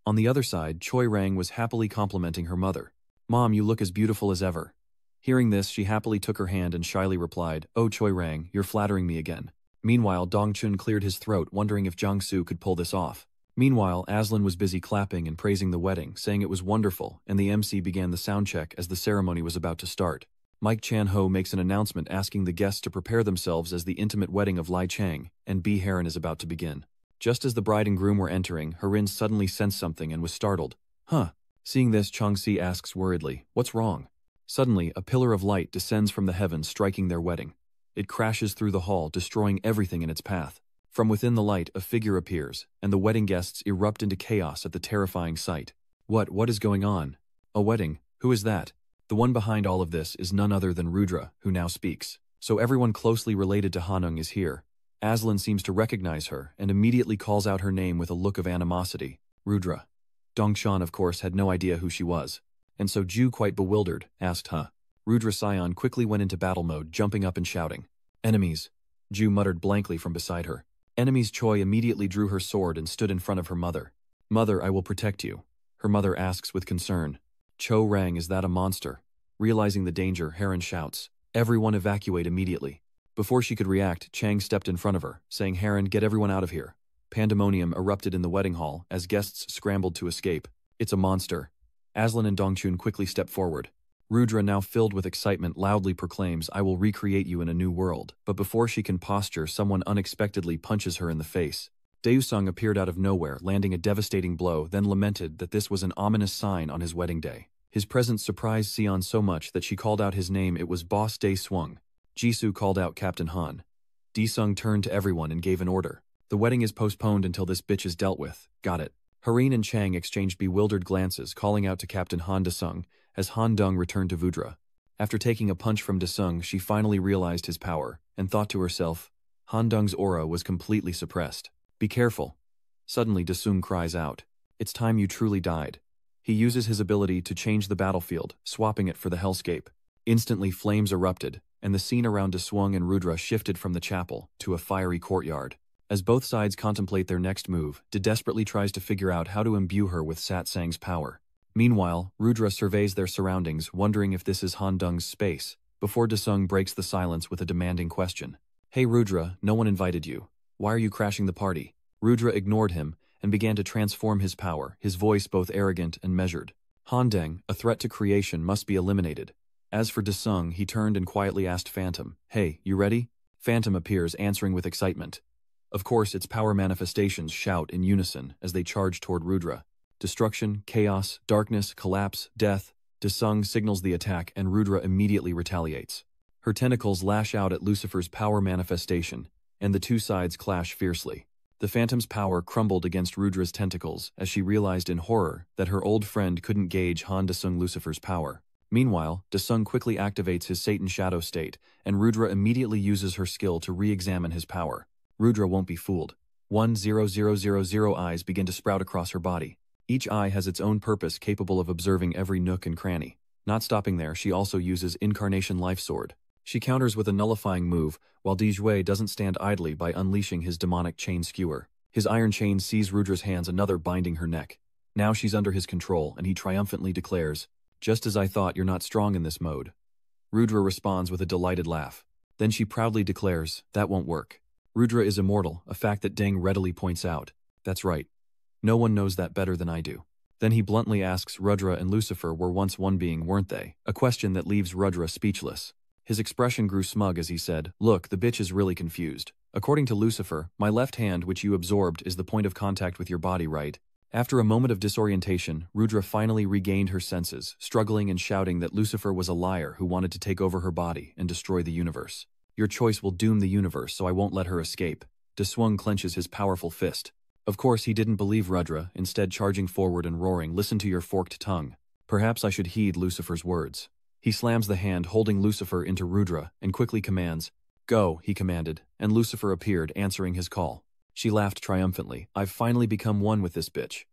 On the other side, Choi Rang was happily complimenting her mother. Mom, you look as beautiful as ever. Hearing this, she happily took her hand and shyly replied, Oh Choi Rang, you're flattering me again. Meanwhile, Dong Chun cleared his throat, wondering if Jiangsu could pull this off. Meanwhile, Aslan was busy clapping and praising the wedding, saying it was wonderful, and the MC began the sound check as the ceremony was about to start. Mike Chan-ho makes an announcement asking the guests to prepare themselves as the intimate wedding of Lai Chang and B. Heron is about to begin. Just as the bride and groom were entering, Herin suddenly sensed something and was startled. Huh. Seeing this, Changxi asks worriedly, What's wrong? Suddenly, a pillar of light descends from the heavens, striking their wedding. It crashes through the hall, destroying everything in its path. From within the light, a figure appears, and the wedding guests erupt into chaos at the terrifying sight. What is going on? A wedding? Who is that? The one behind all of this is none other than Rudra, who now speaks. So everyone closely related to Hanung is here. Aslan seems to recognize her, and immediately calls out her name with a look of animosity. Rudra. Dongshan, of course, had no idea who she was. And so Ju, quite bewildered, asked, Huh? Rudra Sion quickly went into battle mode, jumping up and shouting. Enemies. Ju muttered blankly from beside her. Enemies. Choi immediately drew her sword and stood in front of her mother. Mother, I will protect you. Her mother asks with concern. Cho Rang, is that a monster? Realizing the danger, Heron shouts. Everyone evacuate immediately. Before she could react, Chang stepped in front of her, saying, Heron, get everyone out of here. Pandemonium erupted in the wedding hall as guests scrambled to escape. It's a monster. Aslan and Dongchun quickly step forward. Rudra, now filled with excitement, loudly proclaims, I will recreate you in a new world. But before she can posture, someone unexpectedly punches her in the face. Dae-sung appeared out of nowhere, landing a devastating blow, then lamented that this was an ominous sign on his wedding day. His presence surprised Sion so much that she called out his name. It was Boss Dae-swung. Jisoo called out Captain Han. Dae-sung turned to everyone and gave an order. The wedding is postponed until this bitch is dealt with. Got it. Harin and Chang exchanged bewildered glances, calling out to Captain Han De-sung, as Han Dung returned to Vudra. After taking a punch from Desung, she finally realized his power, and thought to herself, Han Deng's aura was completely suppressed. Be careful. Suddenly Desung cries out. It's time you truly died. He uses his ability to change the battlefield, swapping it for the hellscape. Instantly flames erupted, and the scene around Desung and Rudra shifted from the chapel to a fiery courtyard. As both sides contemplate their next move, De desperately tries to figure out how to imbue her with Satsang's power. Meanwhile, Rudra surveys their surroundings, wondering if this is Han Deng's space, before Desung breaks the silence with a demanding question. Hey Rudra, no one invited you. Why are you crashing the party? Rudra ignored him, and began to transform his power, his voice both arrogant and measured. Han Deng, a threat to creation, must be eliminated. As for Desung, he turned and quietly asked Phantom, Hey, you ready? Phantom appears, answering with excitement. Of course, its power manifestations shout in unison as they charge toward Rudra. Destruction, chaos, darkness, collapse, death. Desung signals the attack and Rudra immediately retaliates. Her tentacles lash out at Lucifer's power manifestation, and the two sides clash fiercely. The Phantom's power crumbled against Rudra's tentacles as she realized in horror that her old friend couldn't gauge Han Desung Lucifer's power. Meanwhile, Desung quickly activates his Satan Shadow state, and Rudra immediately uses her skill to re-examine his power. Rudra won't be fooled. 10000 eyes begin to sprout across her body. Each eye has its own purpose, capable of observing every nook and cranny. Not stopping there, she also uses Incarnation Life Sword. She counters with a nullifying move, while Dijue doesn't stand idly by unleashing his demonic chain skewer. His iron chain sees Rudra's hands, another binding her neck. Now she's under his control, and he triumphantly declares, Just as I thought, you're not strong in this mode. Rudra responds with a delighted laugh. Then she proudly declares, That won't work. Rudra is immortal, a fact that Deng readily points out. That's right. No one knows that better than I do. Then he bluntly asks Rudra and Lucifer were once one being, weren't they? A question that leaves Rudra speechless. His expression grew smug as he said, Look, the bitch is really confused. According to Lucifer, my left hand, which you absorbed, is the point of contact with your body, right? After a moment of disorientation, Rudra finally regained her senses, struggling and shouting that Lucifer was a liar who wanted to take over her body and destroy the universe. Your choice will doom the universe, so I won't let her escape. Desung clenches his powerful fist. Of course, he didn't believe Rudra, instead charging forward and roaring, Listen to your forked tongue. Perhaps I should heed Lucifer's words. He slams the hand holding Lucifer into Rudra and quickly commands, Go, he commanded, and Lucifer appeared, answering his call. She laughed triumphantly, I've finally become one with this bitch.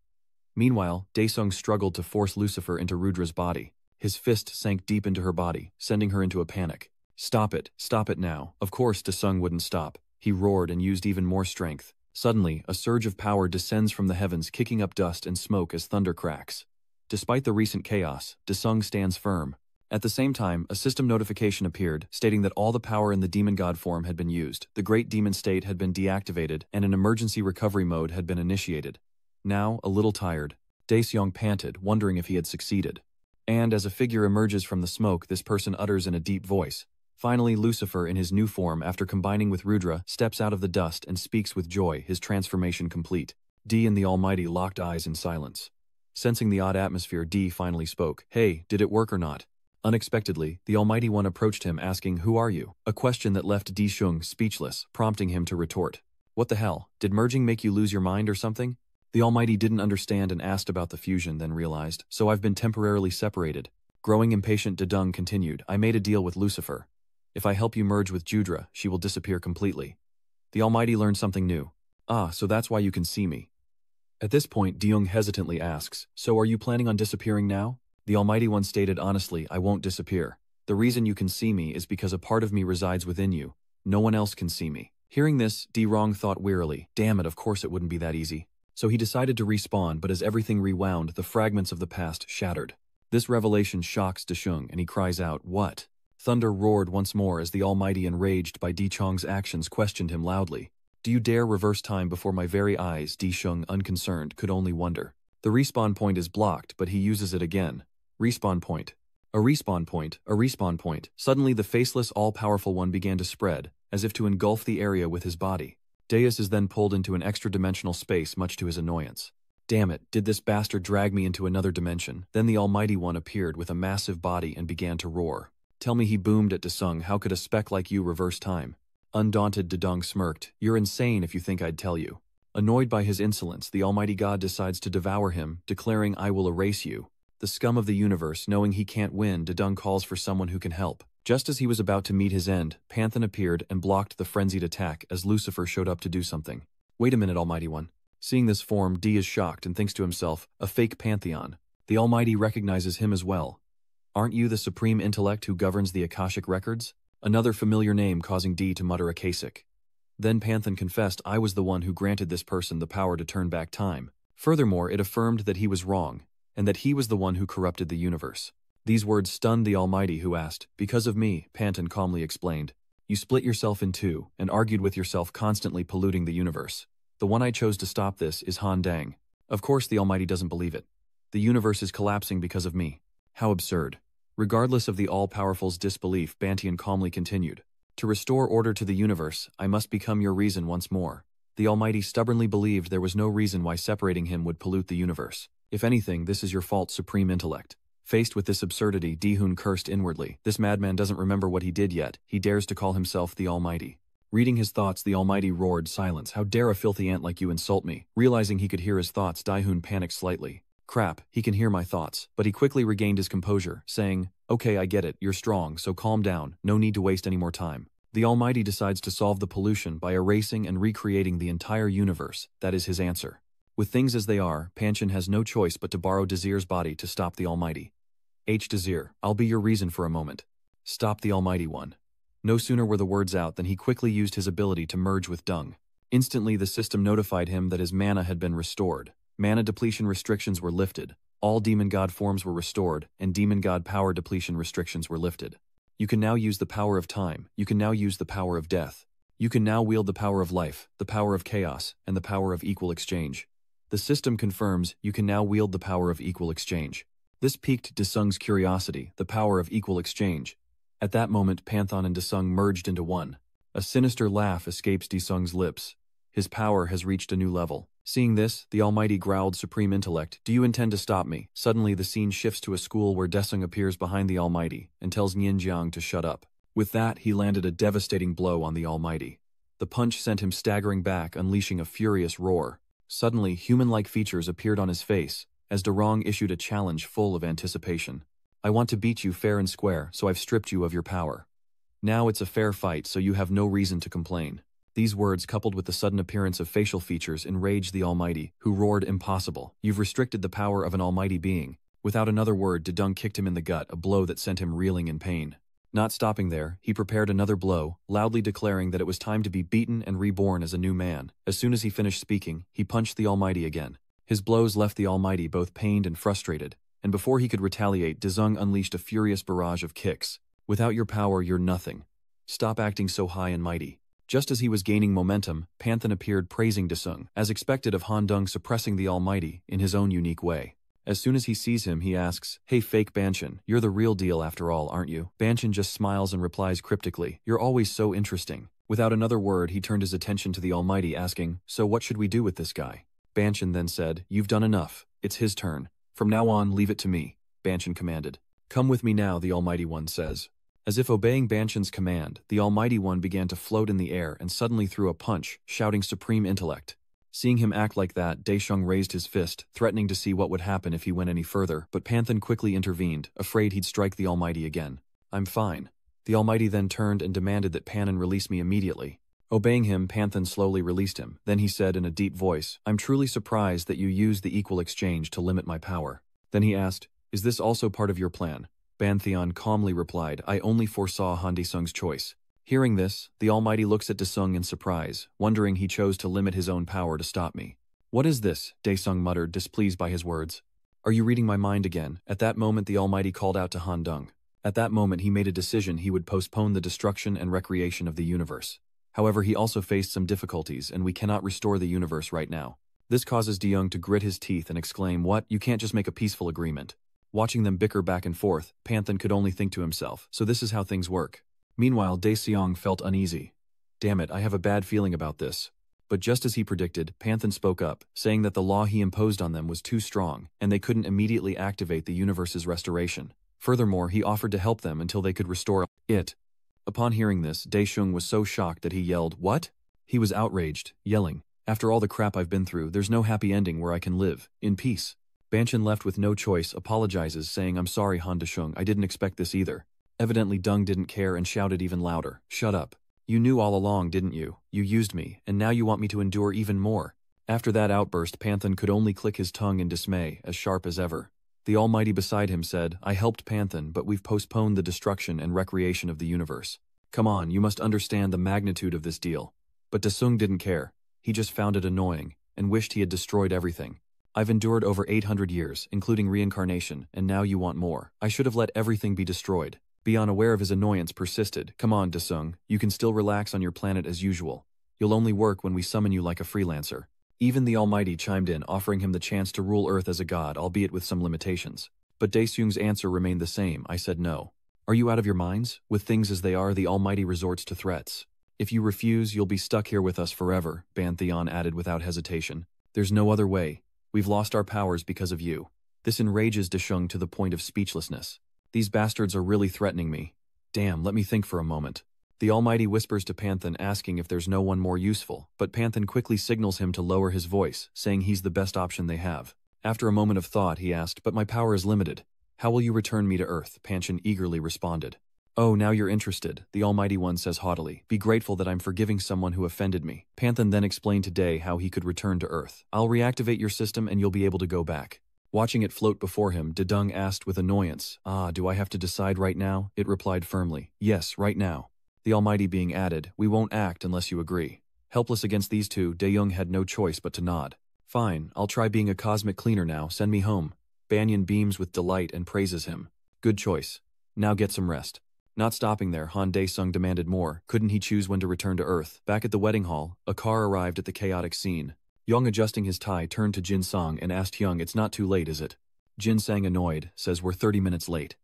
Meanwhile, Daesung struggled to force Lucifer into Rudra's body. His fist sank deep into her body, sending her into a panic. Stop it now. Of course Daesung wouldn't stop. He roared and used even more strength. Suddenly, a surge of power descends from the heavens, kicking up dust and smoke as thunder cracks. Despite the recent chaos, Daesung stands firm. At the same time, a system notification appeared, stating that all the power in the demon god form had been used, the great demon state had been deactivated, and an emergency recovery mode had been initiated. Now, a little tired, Daesung panted, wondering if he had succeeded. And as a figure emerges from the smoke, this person utters in a deep voice. Finally, Lucifer, in his new form, after combining with Rudra, steps out of the dust and speaks with joy, his transformation complete. D and the Almighty locked eyes in silence. Sensing the odd atmosphere, D finally spoke. Hey, did it work or not? Unexpectedly, the Almighty One approached him, asking, Who are you? A question that left Di Shung speechless, prompting him to retort. What the hell? Did merging make you lose your mind or something? The Almighty didn't understand and asked about the fusion, then realized, So I've been temporarily separated. Growing impatient, Dedung continued, I made a deal with Lucifer. If I help you merge with Judra, she will disappear completely. The Almighty learned something new. Ah, so that's why you can see me. At this point, Deung hesitantly asks, So are you planning on disappearing now? The Almighty One stated honestly, I won't disappear. The reason you can see me is because a part of me resides within you. No one else can see me. Hearing this, Di-Rong thought wearily, damn it, of course it wouldn't be that easy. So he decided to respawn, but as everything rewound, the fragments of the past shattered. This revelation shocks Deshung, and he cries out, What? Thunder roared once more as the Almighty, enraged by Di Chong's actions, questioned him loudly. Do you dare reverse time before my very eyes? Di Shung, unconcerned, could only wonder. The respawn point is blocked, but he uses it again. Respawn point. A respawn point. A respawn point. Suddenly the faceless, all-powerful one began to spread, as if to engulf the area with his body. Deus is then pulled into an extra-dimensional space, much to his annoyance. Damn it, did this bastard drag me into another dimension? Then the Almighty One appeared with a massive body and began to roar. Tell me, he boomed at Desung, how could a spec like you reverse time? Undaunted, Dedung smirked. You're insane if you think I'd tell you. Annoyed by his insolence, the Almighty God decides to devour him, declaring, I will erase you. The scum of the universe, knowing he can't win, Dedung calls for someone who can help. Just as he was about to meet his end, Panthan appeared and blocked the frenzied attack as Lucifer showed up to do something. Wait a minute, Almighty One. Seeing this form, D is shocked and thinks to himself, a fake pantheon. The Almighty recognizes him as well. Aren't you the supreme intellect who governs the Akashic records? Another familiar name causing D to mutter Akashic. Then Panthan confessed, I was the one who granted this person the power to turn back time. Furthermore, it affirmed that he was wrong, and that he was the one who corrupted the universe. These words stunned the Almighty, who asked, because of me, Panthan calmly explained. You split yourself in two, and argued with yourself, constantly polluting the universe. The one I chose to stop this is Han Dang. Of course the Almighty doesn't believe it. The universe is collapsing because of me. How absurd. Regardless of the all-powerful's disbelief, Bantian calmly continued. To restore order to the universe, I must become your reason once more. The Almighty stubbornly believed there was no reason why separating him would pollute the universe. If anything, this is your fault, supreme intellect. Faced with this absurdity, Dihun cursed inwardly. This madman doesn't remember what he did yet. He dares to call himself the Almighty. Reading his thoughts, the Almighty roared, silence. How dare a filthy ant like you insult me? Realizing he could hear his thoughts, Dihun panicked slightly. Crap, he can hear my thoughts. But he quickly regained his composure, saying, okay, I get it, you're strong, so calm down, no need to waste any more time. The Almighty decides to solve the pollution by erasing and recreating the entire universe. That is his answer. With things as they are, Panchen has no choice but to borrow Dazir's body to stop the Almighty. H. Dazir, I'll be your reason for a moment. Stop the Almighty One. No sooner were the words out than he quickly used his ability to merge with Dung. Instantly the system notified him that his mana had been restored. Mana depletion restrictions were lifted. All demon god forms were restored, and demon god power depletion restrictions were lifted. You can now use the power of time. You can now use the power of death. You can now wield the power of life, the power of chaos, and the power of equal exchange. The system confirms you can now wield the power of equal exchange. This piqued Desung's curiosity, the power of equal exchange. At that moment, Panthan and Desung merged into one. A sinister laugh escapes Desung's lips. His power has reached a new level. Seeing this, the Almighty growled, supreme intellect, do you intend to stop me? Suddenly the scene shifts to a school where Desung appears behind the Almighty and tells Nianjiang to shut up. With that, he landed a devastating blow on the Almighty. The punch sent him staggering back, unleashing a furious roar. Suddenly, human-like features appeared on his face, as Durong issued a challenge full of anticipation. I want to beat you fair and square, so I've stripped you of your power. Now it's a fair fight, so you have no reason to complain. These words, coupled with the sudden appearance of facial features, enraged the Almighty, who roared, impossible. You've restricted the power of an almighty being. Without another word, Dedung kicked him in the gut, a blow that sent him reeling in pain. Not stopping there, he prepared another blow, loudly declaring that it was time to be beaten and reborn as a new man. As soon as he finished speaking, he punched the Almighty again. His blows left the Almighty both pained and frustrated, and before he could retaliate, Desung unleashed a furious barrage of kicks. Without your power, you're nothing. Stop acting so high and mighty. Just as he was gaining momentum, Panthan appeared praising Desung, as expected of Han Dung suppressing the Almighty in his own unique way. As soon as he sees him, he asks, hey fake Banshin, you're the real deal after all, aren't you? Banshin just smiles and replies cryptically, you're always so interesting. Without another word, he turned his attention to the Almighty, asking, so what should we do with this guy? Banshin then said, you've done enough. It's his turn. From now on, leave it to me, Banshin commanded. Come with me now, the Almighty One says. As if obeying Banshin's command, the Almighty One began to float in the air and suddenly threw a punch, shouting supreme intellect. Seeing him act like that, Daisheng raised his fist, threatening to see what would happen if he went any further, but Panthan quickly intervened, afraid he'd strike the Almighty again. I'm fine. The Almighty then turned and demanded that Panan release me immediately. Obeying him, Panthan slowly released him. Then he said in a deep voice, I'm truly surprised that you used the equal exchange to limit my power. Then he asked, is this also part of your plan? Bantheon calmly replied, I only foresaw Han Desung's choice. Hearing this, the Almighty looks at Desung in surprise, wondering he chose to limit his own power to stop me. What is this? Desung muttered, displeased by his words. Are you reading my mind again? At that moment the Almighty called out to Han Dung. At that moment he made a decision he would postpone the destruction and recreation of the universe. However, he also faced some difficulties, and we cannot restore the universe right now. This causes DeYoung to grit his teeth and exclaim, what? You can't just make a peaceful agreement. Watching them bicker back and forth, Panthan could only think to himself, so this is how things work. Meanwhile, Dae-seong felt uneasy. Damn it, I have a bad feeling about this. But just as he predicted, Panthan spoke up, saying that the law he imposed on them was too strong, and they couldn't immediately activate the universe's restoration. Furthermore, he offered to help them until they could restore it. Upon hearing this, Dae-seong was so shocked that he yelled, what? He was outraged, yelling, after all the crap I've been through, there's no happy ending where I can live in peace. Banshan left with no choice, apologizes, saying, I'm sorry Han Deshung, I didn't expect this either. Evidently Dung didn't care and shouted even louder, shut up. You knew all along, didn't you? You used me, and now you want me to endure even more. After that outburst, Panthan could only click his tongue in dismay, as sharp as ever. The Almighty beside him said, I helped Panthan, but we've postponed the destruction and recreation of the universe. Come on, you must understand the magnitude of this deal. But Desung didn't care. He just found it annoying, and wished he had destroyed everything. I've endured over 800 years, including reincarnation, and now you want more. I should have let everything be destroyed. Beyond aware of his annoyance persisted, Come on, Desung, you can still relax on your planet as usual. You'll only work when we summon you like a freelancer. Even the Almighty chimed in, offering him the chance to rule Earth as a god, albeit with some limitations. But Daesung's answer remained the same, I said no. Are you out of your minds? With things as they are, the Almighty resorts to threats. If you refuse, you'll be stuck here with us forever, Ban Theon added without hesitation. There's no other way. We've lost our powers because of you. This enrages Deshung to the point of speechlessness. These bastards are really threatening me. Damn, let me think for a moment. The Almighty whispers to Panthan, asking if there's no one more useful, but Panthan quickly signals him to lower his voice, saying he's the best option they have. After a moment of thought, he asked, But my power is limited. How will you return me to Earth? Panshin eagerly responded. Oh, now you're interested, the Almighty One says haughtily. Be grateful that I'm forgiving someone who offended me. Panthan then explained to Day how he could return to Earth. I'll reactivate your system and you'll be able to go back. Watching it float before him, Dedung asked with annoyance, do I have to decide right now? It replied firmly, yes, right now. The Almighty being added, we won't act unless you agree. Helpless against these two, Daeyoung had no choice but to nod. Fine, I'll try being a cosmic cleaner now, send me home. Banyan beams with delight and praises him. Good choice. Now get some rest. Not stopping there, Han Daesung demanded more. Couldn't he choose when to return to Earth? Back at the wedding hall, a car arrived at the chaotic scene. Young, adjusting his tie, turned to Jin Sang and asked Hyung, It's not too late, is it? Jin Sang, annoyed, says we're 30 minutes late.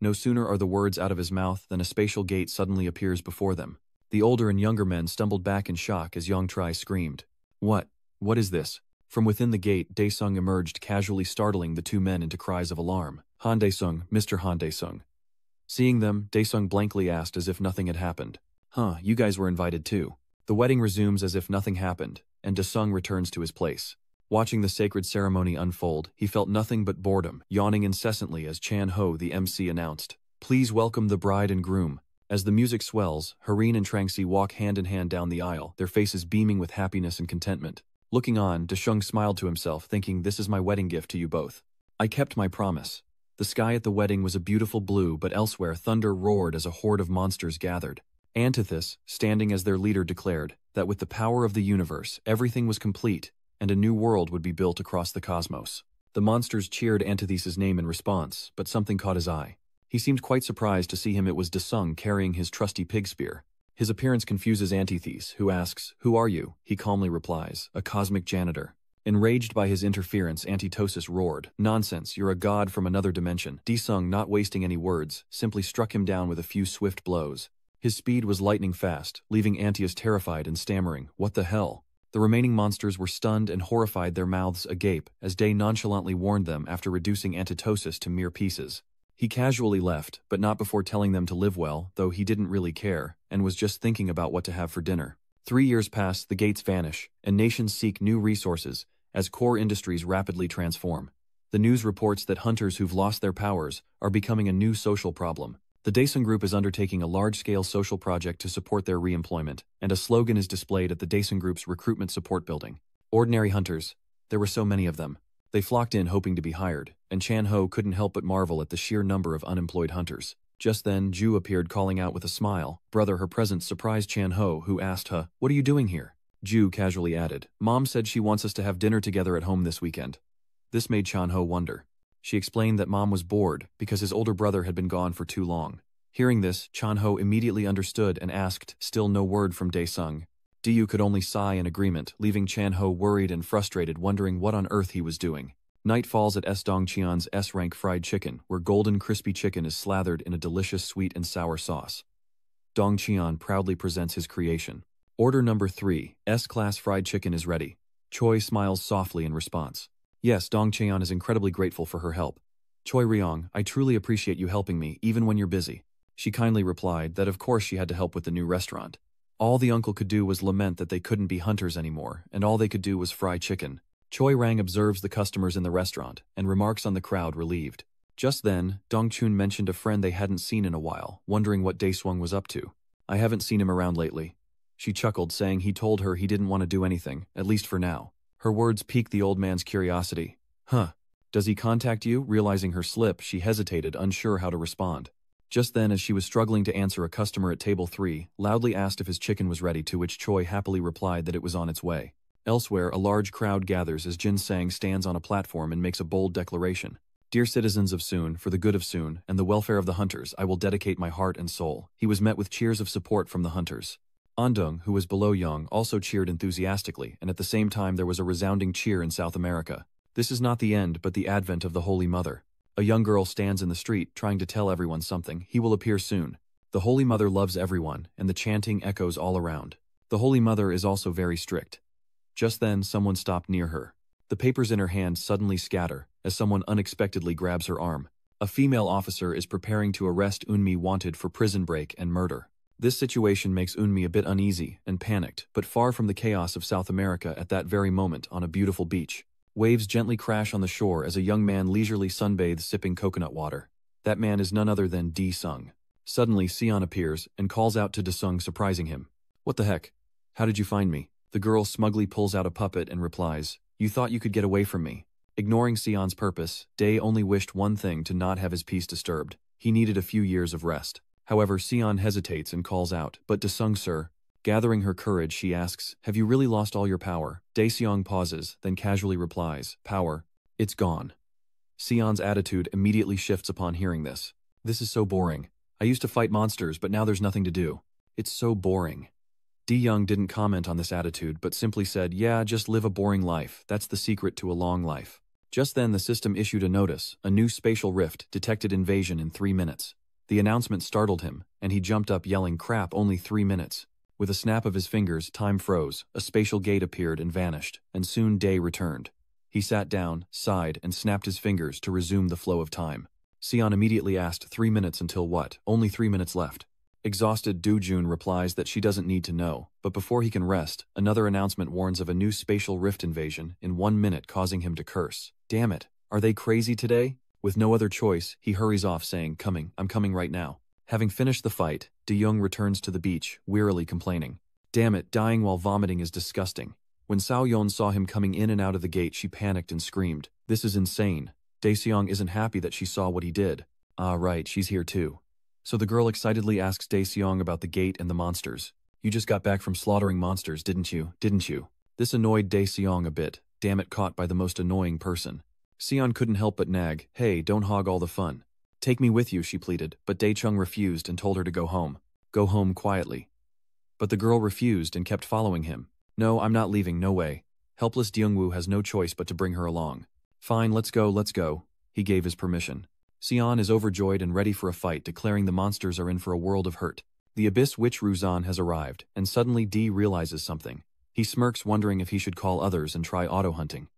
No sooner are the words out of his mouth than a spatial gate suddenly appears before them. The older and younger men stumbled back in shock as Young Tri screamed. What? What is this? From within the gate, Daesung emerged, casually startling the two men into cries of alarm. Han Daesung, Mr. Han Daesung. Seeing them, Daesung blankly asked as if nothing had happened. Huh, you guys were invited too. The wedding resumes as if nothing happened, and Daesung returns to his place. Watching the sacred ceremony unfold, he felt nothing but boredom, yawning incessantly as Chan Ho, the MC, announced, Please welcome the bride and groom. As the music swells, Hareen and Trangxi walk hand in hand down the aisle, their faces beaming with happiness and contentment. Looking on, Daesung smiled to himself, thinking, This is my wedding gift to you both. I kept my promise. The sky at the wedding was a beautiful blue, but elsewhere thunder roared as a horde of monsters gathered. Antithus, standing as their leader, declared that with the power of the universe, everything was complete, and a new world would be built across the cosmos. The monsters cheered Antithes's name in response, but something caught his eye. He seemed quite surprised to see him. It was Daesung carrying his trusty pig spear. His appearance confuses Antithes, who asks, Who are you? He calmly replies, A cosmic janitor. Enraged by his interference, Antitosis roared, Nonsense, you're a god from another dimension. Daesung, not wasting any words, simply struck him down with a few swift blows. His speed was lightning fast, leaving Antius terrified and stammering, What the hell? The remaining monsters were stunned and horrified, their mouths agape, as Day nonchalantly warned them after reducing Antitosis to mere pieces. He casually left, but not before telling them to live well, though he didn't really care, and was just thinking about what to have for dinner. 3 years pass, the gates vanish, and nations seek new resources, as core industries rapidly transform. The news reports that hunters who've lost their powers are becoming a new social problem. The Daesung Group is undertaking a large-scale social project to support their re-employment, and a slogan is displayed at the Daesung Group's recruitment support building. Ordinary hunters. There were so many of them. They flocked in hoping to be hired, and Chan Ho couldn't help but marvel at the sheer number of unemployed hunters. Just then, Ju appeared, calling out with a smile. Brother, her presence surprised Chan Ho, who asked her, What are you doing here? Ju casually added, Mom said she wants us to have dinner together at home this weekend. This made Chan Ho wonder. She explained that Mom was bored because his older brother had been gone for too long. Hearing this, Chan Ho immediately understood and asked, still no word from Daesung. Diyu could only sigh in agreement, leaving Chan Ho worried and frustrated, wondering what on earth he was doing. Night falls at S. Dong Qian's S-rank fried chicken, where golden crispy chicken is slathered in a delicious sweet and sour sauce. Dong Qian proudly presents his creation. Order number 3, S-class fried chicken is ready. Choi smiles softly in response. Yes, Dong Qian is incredibly grateful for her help. Choi Ryong, I truly appreciate you helping me, even when you're busy. She kindly replied that of course she had to help with the new restaurant. All the uncle could do was lament that they couldn't be hunters anymore, and all they could do was fry chicken. Choi Rang observes the customers in the restaurant and remarks on the crowd relieved. Just then, Dongchun mentioned a friend they hadn't seen in a while, wondering what Daesung was up to. I haven't seen him around lately. She chuckled, saying he told her he didn't want to do anything, at least for now. Her words piqued the old man's curiosity. Huh. Does he contact you? Realizing her slip, she hesitated, unsure how to respond. Just then, as she was struggling to answer, a customer at table 3 loudly asked if his chicken was ready, to which Choi happily replied that it was on its way. Elsewhere, a large crowd gathers as Jin Sang stands on a platform and makes a bold declaration. Dear citizens of Soon, for the good of Soon and the welfare of the hunters, I will dedicate my heart and soul. He was met with cheers of support from the hunters. Andong, who was below Young, also cheered enthusiastically, and at the same time there was a resounding cheer in South America. This is not the end, but the advent of the Holy Mother. A young girl stands in the street, trying to tell everyone something. He will appear soon. The Holy Mother loves everyone, and the chanting echoes all around. The Holy Mother is also very strict. Just then, someone stopped near her. The papers in her hand suddenly scatter, as someone unexpectedly grabs her arm. A female officer is preparing to arrest Eunmi, wanted for prison break and murder. This situation makes Eunmi a bit uneasy and panicked, but far from the chaos of South America at that very moment on a beautiful beach. Waves gently crash on the shore as a young man leisurely sunbathes, sipping coconut water. That man is none other than Daesung. Suddenly, Sion appears and calls out to Daesung, surprising him. What the heck? How did you find me? The girl smugly pulls out a puppet and replies, You thought you could get away from me. Ignoring Sion's purpose, Dae only wished one thing: to not have his peace disturbed. He needed a few years of rest. However, Sion hesitates and calls out, But Daesung, sir. Gathering her courage, she asks, Have you really lost all your power? Daesung pauses, then casually replies, Power? It's gone. Sion's attitude immediately shifts upon hearing this. This is so boring. I used to fight monsters, but now there's nothing to do. It's so boring. Young didn't comment on this attitude, but simply said, Yeah, just live a boring life. That's the secret to a long life. Just then, the system issued a notice. A new spatial rift detected invasion in 3 minutes. The announcement startled him, and he jumped up yelling, Crap, only 3 minutes. With a snap of his fingers, time froze, a spatial gate appeared and vanished, and soon Dae returned. He sat down, sighed, and snapped his fingers to resume the flow of time. Sion immediately asked, 3 minutes until what? Only 3 minutes left. Exhausted, Jun replies that she doesn't need to know, but before he can rest, another announcement warns of a new spatial rift invasion in 1 minute, causing him to curse. Damn it, are they crazy today? With no other choice, he hurries off saying, I'm coming right now. Having finished the fight, Young returns to the beach, wearily complaining. Damn it, dying while vomiting is disgusting. When Sao Yon saw him coming in and out of the gate, she panicked and screamed, This is insane. Daesung isn't happy that she saw what he did. Ah right, she's here too. So the girl excitedly asks Daesung about the gate and the monsters. You just got back from slaughtering monsters, didn't you? This annoyed Daesung a bit, damn it, caught by the most annoying person. Sion couldn't help but nag, Hey, don't hog all the fun. Take me with you, she pleaded, but Daechung refused and told her to go home. Go home quietly. But the girl refused and kept following him. No, I'm not leaving, no way. Helpless Deungwoo has no choice but to bring her along. Fine, let's go. He gave his permission. Sion is overjoyed and ready for a fight, declaring the monsters are in for a world of hurt. The Abyss Witch Ruzan has arrived, and suddenly Dee realizes something. He smirks, wondering if he should call others and try auto-hunting.